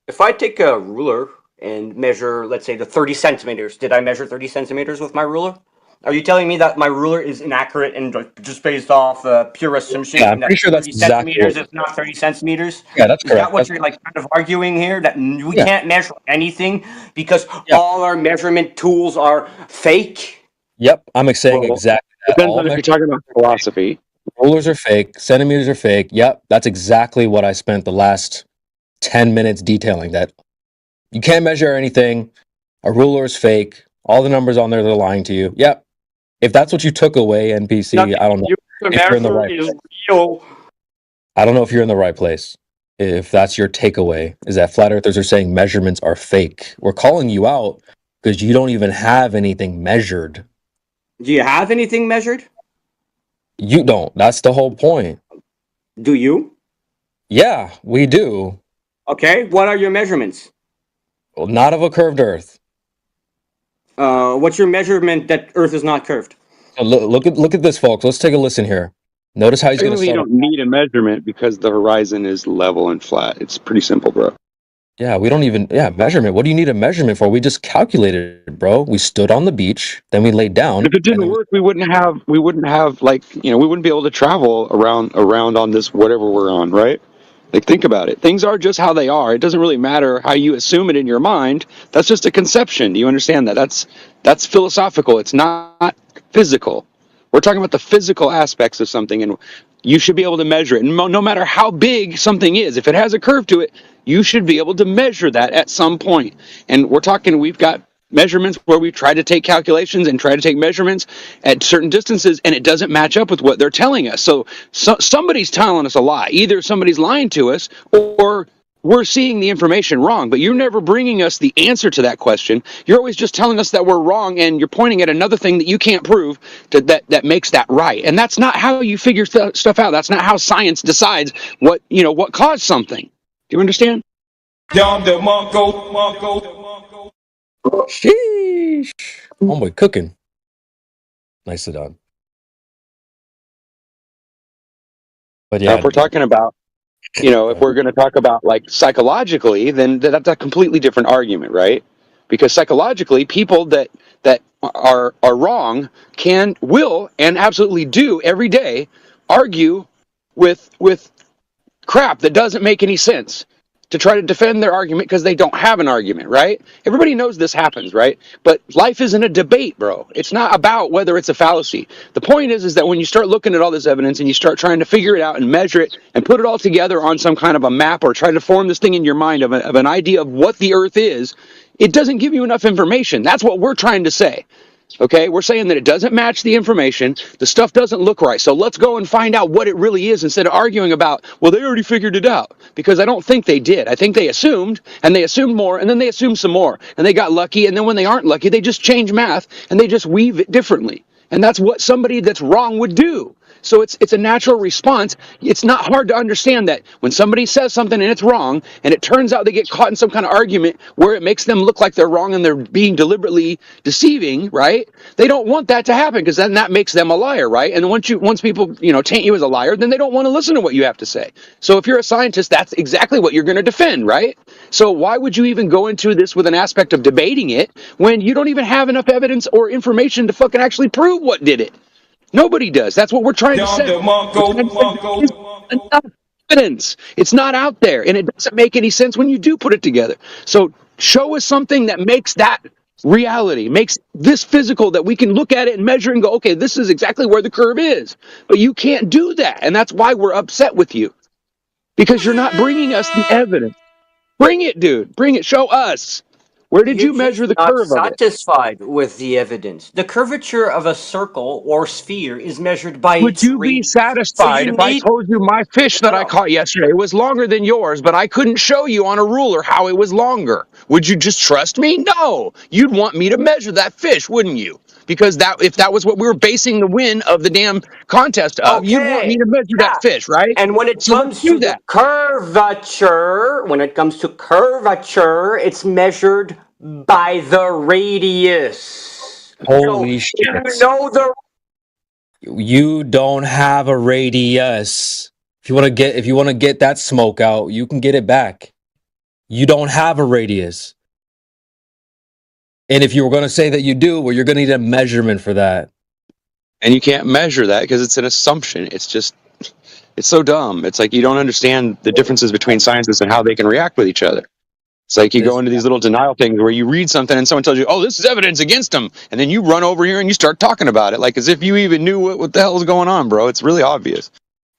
[SPEAKER 4] if I take a ruler and measure, let's say, the 30 centimeters, did I measure 30 centimeters with my ruler? Are you telling me that my ruler is inaccurate and just based off pure assumption
[SPEAKER 19] Yeah, I'm
[SPEAKER 4] and
[SPEAKER 19] pretty
[SPEAKER 4] that
[SPEAKER 19] sure that's
[SPEAKER 4] 30
[SPEAKER 19] exactly what.
[SPEAKER 4] centimeters is not 30 centimeters?
[SPEAKER 19] Yeah, that's
[SPEAKER 4] Is that
[SPEAKER 19] correct.
[SPEAKER 4] what you're like kind of arguing here? That we
[SPEAKER 19] Yeah,
[SPEAKER 4] can't measure anything because
[SPEAKER 19] yeah.
[SPEAKER 4] all our measurement tools are fake?
[SPEAKER 19] Yep, I'm saying
[SPEAKER 12] Well,
[SPEAKER 19] exactly that.
[SPEAKER 12] depends
[SPEAKER 19] All
[SPEAKER 12] on if you're
[SPEAKER 19] measurements
[SPEAKER 12] talking about
[SPEAKER 19] are fake.
[SPEAKER 12] philosophy.
[SPEAKER 19] Rulers are fake. Centimeters are fake. Yep, that's exactly what I spent the last 10 minutes detailing. That you can't measure anything. A ruler is fake. All the numbers on there, they're lying to you. Yep. If that's what you took away, NPC,
[SPEAKER 4] Nothing
[SPEAKER 19] I don't know
[SPEAKER 4] you to
[SPEAKER 19] if you're in the
[SPEAKER 4] measure
[SPEAKER 19] right
[SPEAKER 4] is
[SPEAKER 19] place.
[SPEAKER 4] real.
[SPEAKER 19] I don't know if you're in the right place. If that's your takeaway, is that flat earthers are saying measurements are fake. We're calling you out because you don't even have anything measured.
[SPEAKER 4] Do you have anything measured?
[SPEAKER 19] You don't. That's the whole point.
[SPEAKER 4] Do you?
[SPEAKER 19] Yeah, we do.
[SPEAKER 4] Okay, what are your measurements?
[SPEAKER 19] Well, not of a curved Earth.
[SPEAKER 4] What's your measurement that Earth is not curved?
[SPEAKER 19] So look at this, folks. Let's take a listen here. Notice how he's going to
[SPEAKER 12] Technically, you
[SPEAKER 19] start.
[SPEAKER 12] don't need a measurement because the horizon is level and flat. It's pretty simple, bro.
[SPEAKER 19] Yeah, we don't even. Yeah, measurement. What do you need a measurement for? We just calculated it, bro. We stood on the beach, then we laid down.
[SPEAKER 12] If it didn't work, we wouldn't have like, we wouldn't be able to travel around on this whatever we're on, right? Like, think about it. Things are just how they are. It doesn't really matter how you assume it in your mind. That's just a conception. Do you understand that? That's philosophical. It's not physical. We're talking about the physical aspects of something, and you should be able to measure it. And no matter how big something is, if it has a curve to it, you should be able to measure that at some point. And we've got measurements where we try to take calculations and try to take measurements at certain distances, and it doesn't match up with what they're telling us. So somebody's telling us a lie. Either somebody's lying to us, or we're seeing the information wrong. But you're never bringing us the answer to that question. You're always just telling us that we're wrong, and you're pointing at another thing that you can't prove that makes that right. And that's not how you figure stuff out. That's not how science decides what caused something. Do you understand?
[SPEAKER 19] Sheesh. Homeboy cooking. Nicely done. But
[SPEAKER 12] Now,
[SPEAKER 19] yeah,
[SPEAKER 12] if we're talking about, if we're going to talk about like psychologically, then that's a completely different argument, right? Because psychologically, people that are wrong will and absolutely do every day argue with crap that doesn't make any sense to try to defend their argument because they don't have an argument, right? Everybody knows this happens, right? But life isn't a debate, bro. It's not about whether it's a fallacy. The point is that when you start looking at all this evidence and you start trying to figure it out and measure it and put it all together on some kind of a map or try to form this thing in your mind of an idea of what the Earth is, it doesn't give you enough information. That's what we're trying to say. Okay, we're saying that it doesn't match the information. The stuff doesn't look right. So let's go and find out what it really is instead of arguing about, well, they already figured it out. Because I don't think they did. I think they assumed, and they assumed more, and then they assumed some more. And they got lucky, and then when they aren't lucky, they just change math, and they just weave it differently. And that's what somebody that's wrong would do. So it's a natural response. It's not hard to understand that when somebody says something and it's wrong, and it turns out they get caught in some kind of argument where it makes them look like they're wrong and they're being deliberately deceiving, right? They don't want that to happen because then that makes them a liar, right? And once people taint you as a liar, then they don't want to listen to what you have to say. So if you're a scientist, that's exactly what you're going to defend, right? So why would you even go into this with an aspect of debating it when you don't even have enough evidence or information to fucking actually prove what did it? Nobody does. That's what we're trying to say. Enough evidence. It's not out there, and it doesn't make any sense when you do put it together. So show us something that makes that reality, makes this physical, that we can look at it and measure and go, okay, this is exactly where the curve is. But you can't do that, and that's why we're upset with you, because you're not bringing us the evidence. Bring it, dude. Bring it. Show us. Where did you measure the
[SPEAKER 4] Not
[SPEAKER 12] curve of it?
[SPEAKER 4] satisfied with the evidence. The curvature of a circle or sphere is measured by
[SPEAKER 12] Would
[SPEAKER 4] its
[SPEAKER 12] you be
[SPEAKER 4] radius. So
[SPEAKER 12] satisfied
[SPEAKER 4] you
[SPEAKER 12] if I
[SPEAKER 4] need
[SPEAKER 12] told you my fish that I caught yesterday was longer than yours, but I couldn't show you on a ruler how it was longer? Would you just trust me? No. You'd want me to measure that fish, wouldn't you? Because if that was what we were basing the win of the damn contest of, you'd want me
[SPEAKER 4] okay.
[SPEAKER 12] to measure
[SPEAKER 4] Yeah.
[SPEAKER 12] that fish, right?
[SPEAKER 4] And when it
[SPEAKER 12] So let's
[SPEAKER 4] comes
[SPEAKER 12] do
[SPEAKER 4] to the
[SPEAKER 12] that.
[SPEAKER 4] curvature, it's measured by the radius.
[SPEAKER 19] holy
[SPEAKER 4] So if
[SPEAKER 19] shit.
[SPEAKER 4] you know the
[SPEAKER 19] You don't have a radius. If you want to get that smoke out, you can get it back. You don't have a radius. And if you were going to say that you do, well, you're going to need a measurement for that.
[SPEAKER 12] And you can't measure that because it's an assumption. It's so dumb. It's like you don't understand the differences between scientists and how they can react with each other. It's like you go into these little denial things where you read something and someone tells you, oh, this is evidence against them. And then you run over here and you start talking about it like as if you even knew what the hell is going on, bro. It's really obvious.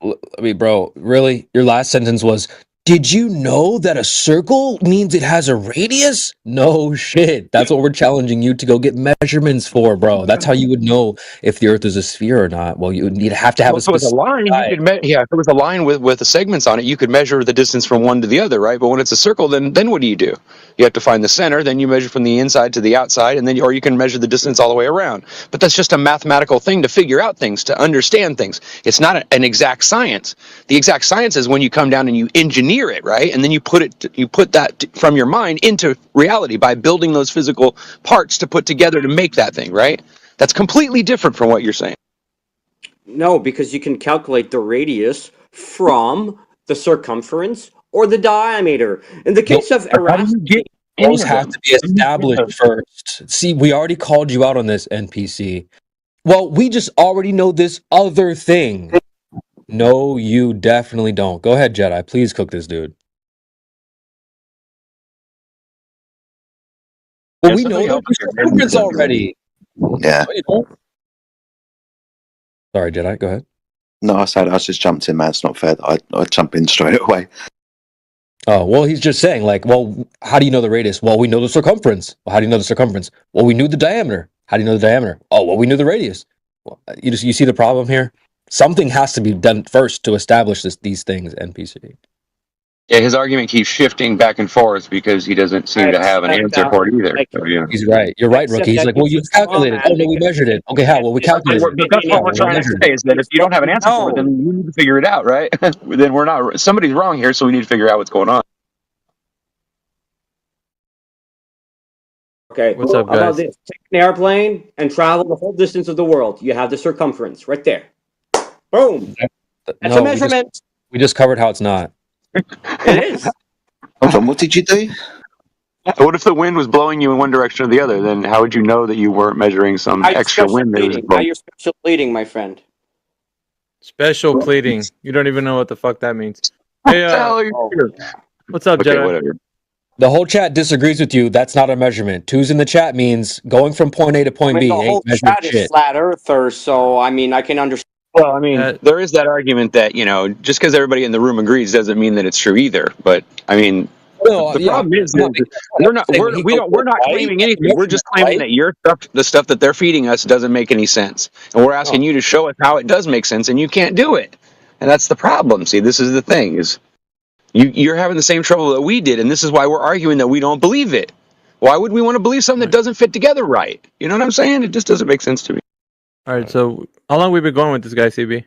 [SPEAKER 19] I mean, bro, really? Your last sentence was, Did you know that a circle means it has a radius? No shit. That's what we're challenging you to go get measurements for, bro. That's how you would know if the Earth is a sphere or not. Well, you would have to have
[SPEAKER 12] Well,
[SPEAKER 19] a
[SPEAKER 12] if it was a
[SPEAKER 19] specific
[SPEAKER 12] line, you
[SPEAKER 19] size.
[SPEAKER 12] could if it was a line with the segments on it, you could measure the distance from one to the other, right? But when it's a circle, then what do? You have to find the center, then you measure from the inside to the outside, and then or you can measure the distance all the way around. But that's just a mathematical thing to figure out things, to understand things. It's not an exact science. The exact science is when you come down and you engineer it, right? And then you put that from your mind into reality by building those physical parts to put together to make that thing, right? That's completely different from what you're saying.
[SPEAKER 4] No, because you can calculate the radius from the circumference or the diameter. In the case of
[SPEAKER 12] How do you get
[SPEAKER 19] those have to be established first. See, we already called you out on this, NPC. Well, we just already know this other thing. No, you definitely don't. Go ahead, Jedi. Please cook this dude. Well, we know the circumference already.
[SPEAKER 3] Yeah.
[SPEAKER 19] Sorry, Jedi. Go ahead.
[SPEAKER 3] No, I said I just jumped in, man. It's not fair that I jump in straight away.
[SPEAKER 19] Oh, well, he's just saying, like, well, how do you know the radius? Well, we know the circumference. Well, how do you know the circumference? Well, we knew the diameter. How do you know the diameter? Oh, well, we knew the radius. Well, you see the problem here? Something has to be done first to establish these things, NPC.
[SPEAKER 12] Yeah, his argument keeps shifting back and forth because he doesn't seem to have an answer for it either. So, yeah.
[SPEAKER 19] He's right. You're right, Rookie. He's like, well, you calculated. Oh, no, we measured it. Okay, how? Well, we calculated it.
[SPEAKER 12] But that's what we're trying to say is that if you don't have an answer for it, then you need to figure it out, right? Then we're not. Somebody's wrong here, so we need to figure out what's going on.
[SPEAKER 4] Okay,
[SPEAKER 11] What's up,
[SPEAKER 4] how about
[SPEAKER 11] guys?
[SPEAKER 4] this? Take an airplane and travel the whole distance of the world. You have the circumference right there. Boom. That's a measurement.
[SPEAKER 19] We just covered how it's not.
[SPEAKER 4] It is.
[SPEAKER 3] Hold on, what did you do?
[SPEAKER 12] What if the wind was blowing you in one direction or the other? Then how would you know that you weren't measuring some extra wind that was
[SPEAKER 4] Now
[SPEAKER 12] blowing?
[SPEAKER 4] you're special pleading, my friend.
[SPEAKER 11] Special pleading. You don't even know what the fuck that means. Hey, what's up, Jedi?
[SPEAKER 12] Whatever.
[SPEAKER 19] The whole chat disagrees with you. That's not a measurement. Twos in the chat means going from point A to point B.
[SPEAKER 4] The whole
[SPEAKER 19] Ain't measuring
[SPEAKER 4] chat is
[SPEAKER 19] shit.
[SPEAKER 4] flat earthers, so I mean, I can understand.
[SPEAKER 12] Well, I mean, there is that argument that just because everybody in the room agrees doesn't mean that it's true either. But I mean, the problem is we're not claiming anything. We're just claiming that your stuff, the stuff that they're feeding us, doesn't make any sense, and we're asking you to show us how it does make sense, and you can't do it. And that's the problem. See, this is the thing: is you're having the same trouble that we did, and this is why we're arguing that we don't believe it. Why would we want to believe something that doesn't fit together right? You know what I'm saying? It just doesn't make sense to me.
[SPEAKER 11] All right, so how long we been going with this guy, CB?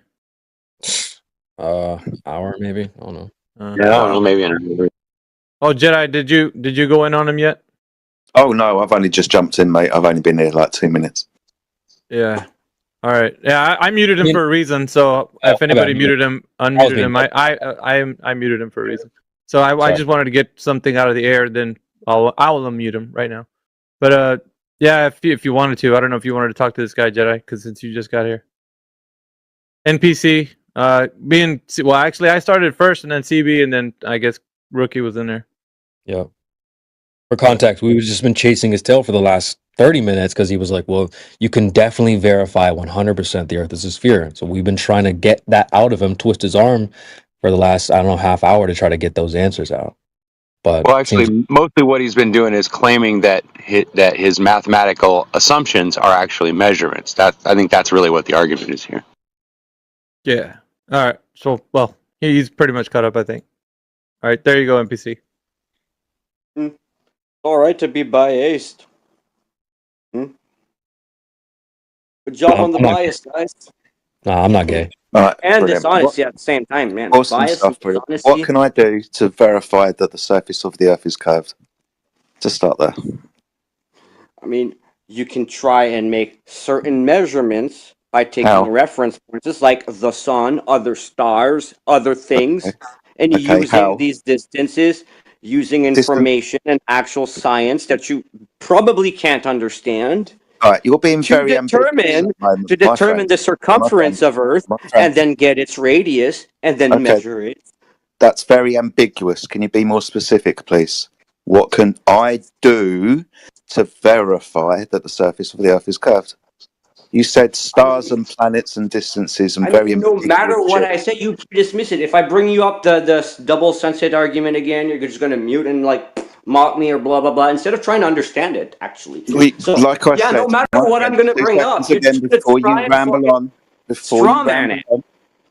[SPEAKER 19] Hour maybe. I don't know.
[SPEAKER 12] I don't know. Maybe an hour.
[SPEAKER 11] Oh, Jedi, did you go in on him yet?
[SPEAKER 3] Oh no, I've only just jumped in, mate. I've only been here like 2 minutes.
[SPEAKER 11] Yeah. All right. Yeah, I muted him for a reason. So if anybody muted him, unmuted him, I muted him for a reason. So I just wanted to get something out of the air. Then I'll unmute him right now. But yeah, if you wanted to, I don't know if you wanted to talk to this guy, Jedi, because since you just got here. NPC, actually I started first, and then CB, and then I guess Rookie was in there.
[SPEAKER 19] Yeah. For context, we've just been chasing his tail for the last 30 minutes because he was like, well, you can definitely verify 100% the Earth is a sphere. So we've been trying to get that out of him, twist his arm for the last, I don't know, half hour to try to get those answers out. But
[SPEAKER 12] well, actually, mostly what he's been doing is claiming that his mathematical assumptions are actually measurements. I think that's really what the argument is here.
[SPEAKER 11] Yeah. All right. So, well, he's pretty much caught up, I think. All right, there you go, NPC.
[SPEAKER 4] All right to be biased. Good job on the bias, guys.
[SPEAKER 19] Nah, I'm not gay.
[SPEAKER 4] And dishonesty at the same time, man.
[SPEAKER 3] Awesome
[SPEAKER 4] Bias
[SPEAKER 3] stuff,
[SPEAKER 4] and
[SPEAKER 3] bro.
[SPEAKER 4] dishonesty.
[SPEAKER 3] What can I do to verify that the surface of the Earth is curved? To start there.
[SPEAKER 4] I mean, you can try and make certain measurements by taking reference points, just like the sun, other stars, other things, and using these distances, using information and actual science that you probably can't understand.
[SPEAKER 3] All right, you're being very
[SPEAKER 4] determine the circumference of Earth and then get its radius and then measure it.
[SPEAKER 3] That's very ambiguous. Can you be more specific, please? What can I do to verify that the surface of the Earth is curved? You said stars and planets and distances and
[SPEAKER 4] I
[SPEAKER 3] very
[SPEAKER 4] mean, no matter
[SPEAKER 3] ambiguous
[SPEAKER 4] what
[SPEAKER 3] shit.
[SPEAKER 4] I say, you dismiss it. If I bring you up the double sunset argument again, you're just going to mute and like mock me or blah blah blah instead of trying to understand it. Actually, so
[SPEAKER 3] Like I
[SPEAKER 4] yeah, no
[SPEAKER 3] said,
[SPEAKER 4] matter
[SPEAKER 3] my
[SPEAKER 4] what I'm
[SPEAKER 3] friend,
[SPEAKER 4] going to
[SPEAKER 3] 2
[SPEAKER 4] bring
[SPEAKER 3] seconds
[SPEAKER 4] up, you're
[SPEAKER 3] again
[SPEAKER 4] just going to
[SPEAKER 3] before you
[SPEAKER 4] try and
[SPEAKER 3] ramble
[SPEAKER 4] fucking
[SPEAKER 3] on.
[SPEAKER 4] straw man it.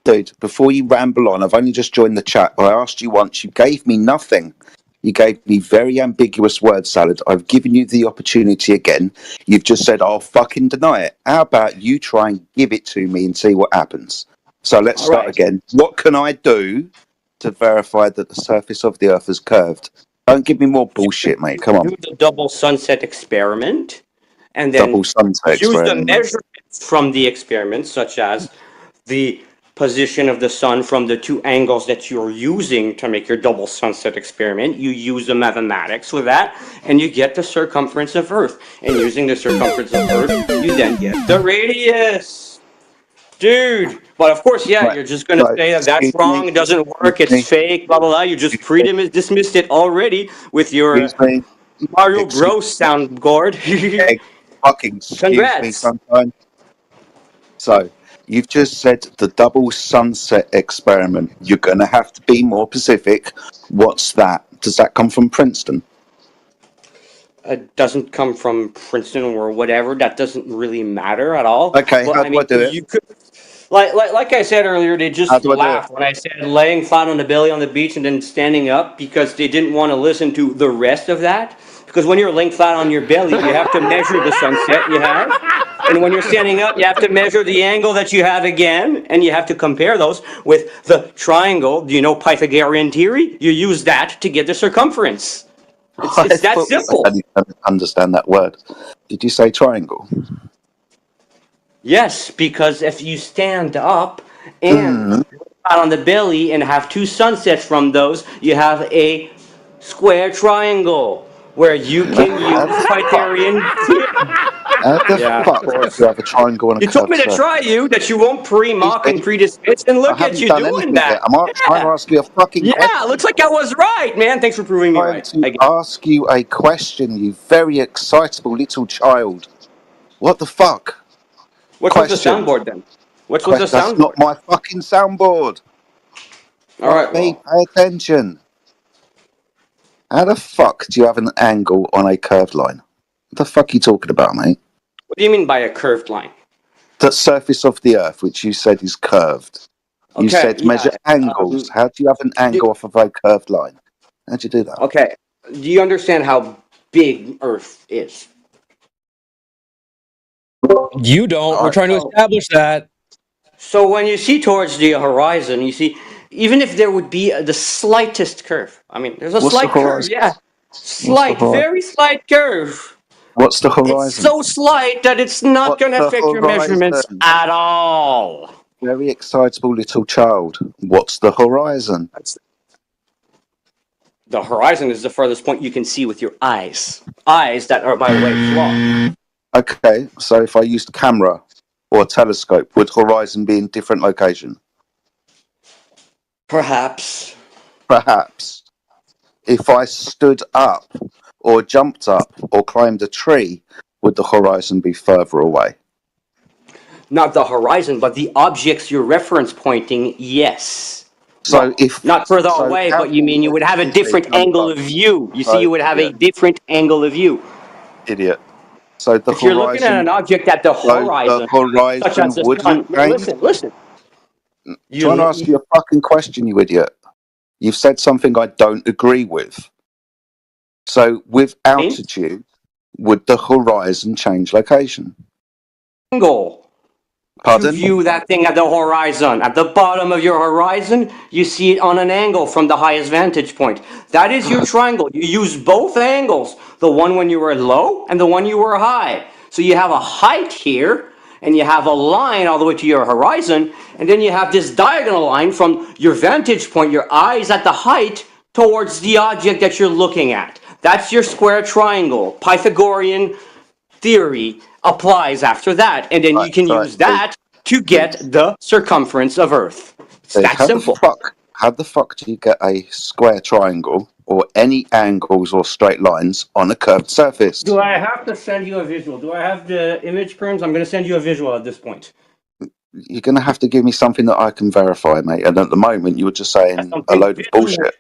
[SPEAKER 3] Dude, before you ramble on, I've only just joined the chat. I asked you once, you gave me nothing. You gave me very ambiguous word salad. I've given you the opportunity again. You've just said, I'll fucking deny it. How about you try and give it to me and see what happens? So let's
[SPEAKER 4] All
[SPEAKER 3] start
[SPEAKER 4] right.
[SPEAKER 3] again. What can I do to verify that the surface of the Earth is curved? Don't give me more bullshit, mate. Come on.
[SPEAKER 4] Do the double sunset experiment, and then
[SPEAKER 3] Double sunset
[SPEAKER 4] use the
[SPEAKER 3] experiment.
[SPEAKER 4] measurements from the experiment, such as the position of the sun from the two angles that you're using to make your double sunset experiment. You use the mathematics with that, and you get the circumference of Earth. And using the circumference of Earth, you then get the radius. Dude, but of course, yeah,
[SPEAKER 3] Right.
[SPEAKER 4] you're just going to say that that's wrong, it doesn't work, it's fake, blah, blah, blah. You just dismissed it already with your Mario Bros soundboard.
[SPEAKER 3] Fucking excuse me,
[SPEAKER 4] Congrats.
[SPEAKER 3] sunshine. So, you've just said the double sunset experiment. You're going to have to be more specific. What's that? Does that come from Princeton?
[SPEAKER 4] It doesn't come from Princeton or whatever. That doesn't really matter at all.
[SPEAKER 3] Okay,
[SPEAKER 4] But
[SPEAKER 3] how
[SPEAKER 4] I
[SPEAKER 3] do I
[SPEAKER 4] mean,
[SPEAKER 3] do it?
[SPEAKER 4] you could, like I said earlier, they
[SPEAKER 3] How
[SPEAKER 4] just
[SPEAKER 3] do I do it?
[SPEAKER 4] laughed when I said laying flat on the belly on the beach and then standing up because they didn't want to listen to the rest of that. Because when you're laying flat on your belly, you have to measure the sunset you have. And when you're standing up, you have to measure the angle that you have again, and you have to compare those with the triangle. Do you know Pythagorean theory? You use that to get the circumference. It's that simple.
[SPEAKER 3] I don't understand that word. Did you say triangle?
[SPEAKER 4] Yes, because if you stand up and out on the belly and have two sunsets from those, you have a square triangle where you can use Pythagorean theory.
[SPEAKER 3] How the
[SPEAKER 4] Yeah, of
[SPEAKER 3] fuck do
[SPEAKER 4] course.
[SPEAKER 3] you have a triangle and a
[SPEAKER 4] You told
[SPEAKER 3] curved
[SPEAKER 4] me to
[SPEAKER 3] circle?
[SPEAKER 4] try you, that you won't pre-mock and pre-dismiss, and
[SPEAKER 3] I
[SPEAKER 4] look at
[SPEAKER 3] haven't
[SPEAKER 4] you
[SPEAKER 3] done
[SPEAKER 4] doing
[SPEAKER 3] anything yet.
[SPEAKER 4] that.
[SPEAKER 3] I'm trying to ask you a fucking question.
[SPEAKER 4] Yeah, looks like I was right, man. Thanks for proving me
[SPEAKER 3] I'm
[SPEAKER 4] right.
[SPEAKER 3] trying to ask you a question, you very excitable little child. What the fuck?
[SPEAKER 4] Which was the soundboard then? Which was the
[SPEAKER 3] That's not
[SPEAKER 4] soundboard?
[SPEAKER 3] my fucking soundboard.
[SPEAKER 4] All right,
[SPEAKER 3] Me,
[SPEAKER 4] well.
[SPEAKER 3] pay attention. How the fuck do you have an angle on a curved line? What the fuck are you talking about, mate?
[SPEAKER 4] What do you mean by a curved line?
[SPEAKER 3] The surface of the Earth, which you said is curved. You
[SPEAKER 4] Okay,
[SPEAKER 3] said measure angles. How do you have an angle off of a curved line? How'd you do that?
[SPEAKER 4] Okay, do you understand how big Earth is?
[SPEAKER 19] You don't. We're trying to establish that.
[SPEAKER 4] So when you see towards the horizon, you see, even if there would be the slightest curve, I mean, there's a
[SPEAKER 3] What's the
[SPEAKER 4] slight curve,
[SPEAKER 3] horizon?
[SPEAKER 4] yeah.
[SPEAKER 3] What's the
[SPEAKER 4] Slight,
[SPEAKER 3] horizon?
[SPEAKER 4] very slight curve.
[SPEAKER 3] What's the
[SPEAKER 4] It's
[SPEAKER 3] horizon?
[SPEAKER 4] so slight that it's not
[SPEAKER 3] What's
[SPEAKER 4] going to
[SPEAKER 3] the
[SPEAKER 4] affect your measurements
[SPEAKER 3] horizon?
[SPEAKER 4] at all.
[SPEAKER 3] Very excitable little child. What's the horizon?
[SPEAKER 4] The horizon is the furthest point you can see with your eyes. Eyes that are, by the way, flawed.
[SPEAKER 3] Okay, so if I used camera or a telescope, would horizon be in different location?
[SPEAKER 4] Perhaps.
[SPEAKER 3] Perhaps. If I stood up or jumped up or climbed a tree, would the horizon be further away?
[SPEAKER 4] Not the horizon, but the objects you're reference pointing, yes.
[SPEAKER 3] So if
[SPEAKER 4] not further away, but you mean you would have a different angle of view. You see, you would have a different angle of view.
[SPEAKER 3] Idiot. So the
[SPEAKER 4] If you're looking at an object at the horizon, such as the sun, listen.
[SPEAKER 3] Trying to ask you a fucking question, you idiot. You've said something I don't agree with. So with altitude, would the horizon change location?
[SPEAKER 4] Angle.
[SPEAKER 3] Pardon?
[SPEAKER 4] To view that thing at the horizon. At the bottom of your horizon, you see it on an angle from the highest vantage point. That is your triangle. You use both angles, the one when you were low and the one you were high. So you have a height here, and you have a line all the way to your horizon, and then you have this diagonal line from your vantage point, your eyes at the height, towards the object that you're looking at. That's your square triangle. Pythagorean theory applies after that, and then you can use that to get the circumference of Earth. It's that simple.
[SPEAKER 3] How the fuck do you get a square triangle or any angles or straight lines on a curved surface.
[SPEAKER 4] Do I have to send you a visual? Do I have the image, Prince? I'm going to send you a visual at this point.
[SPEAKER 3] You're going to have to give me something that I can verify, mate. And at the moment, you're just saying a load of bullshit.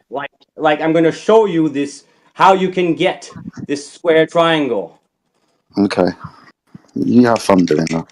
[SPEAKER 4] Like I'm going to show you this, how you can get this square triangle.
[SPEAKER 3] Okay. You have fun doing that.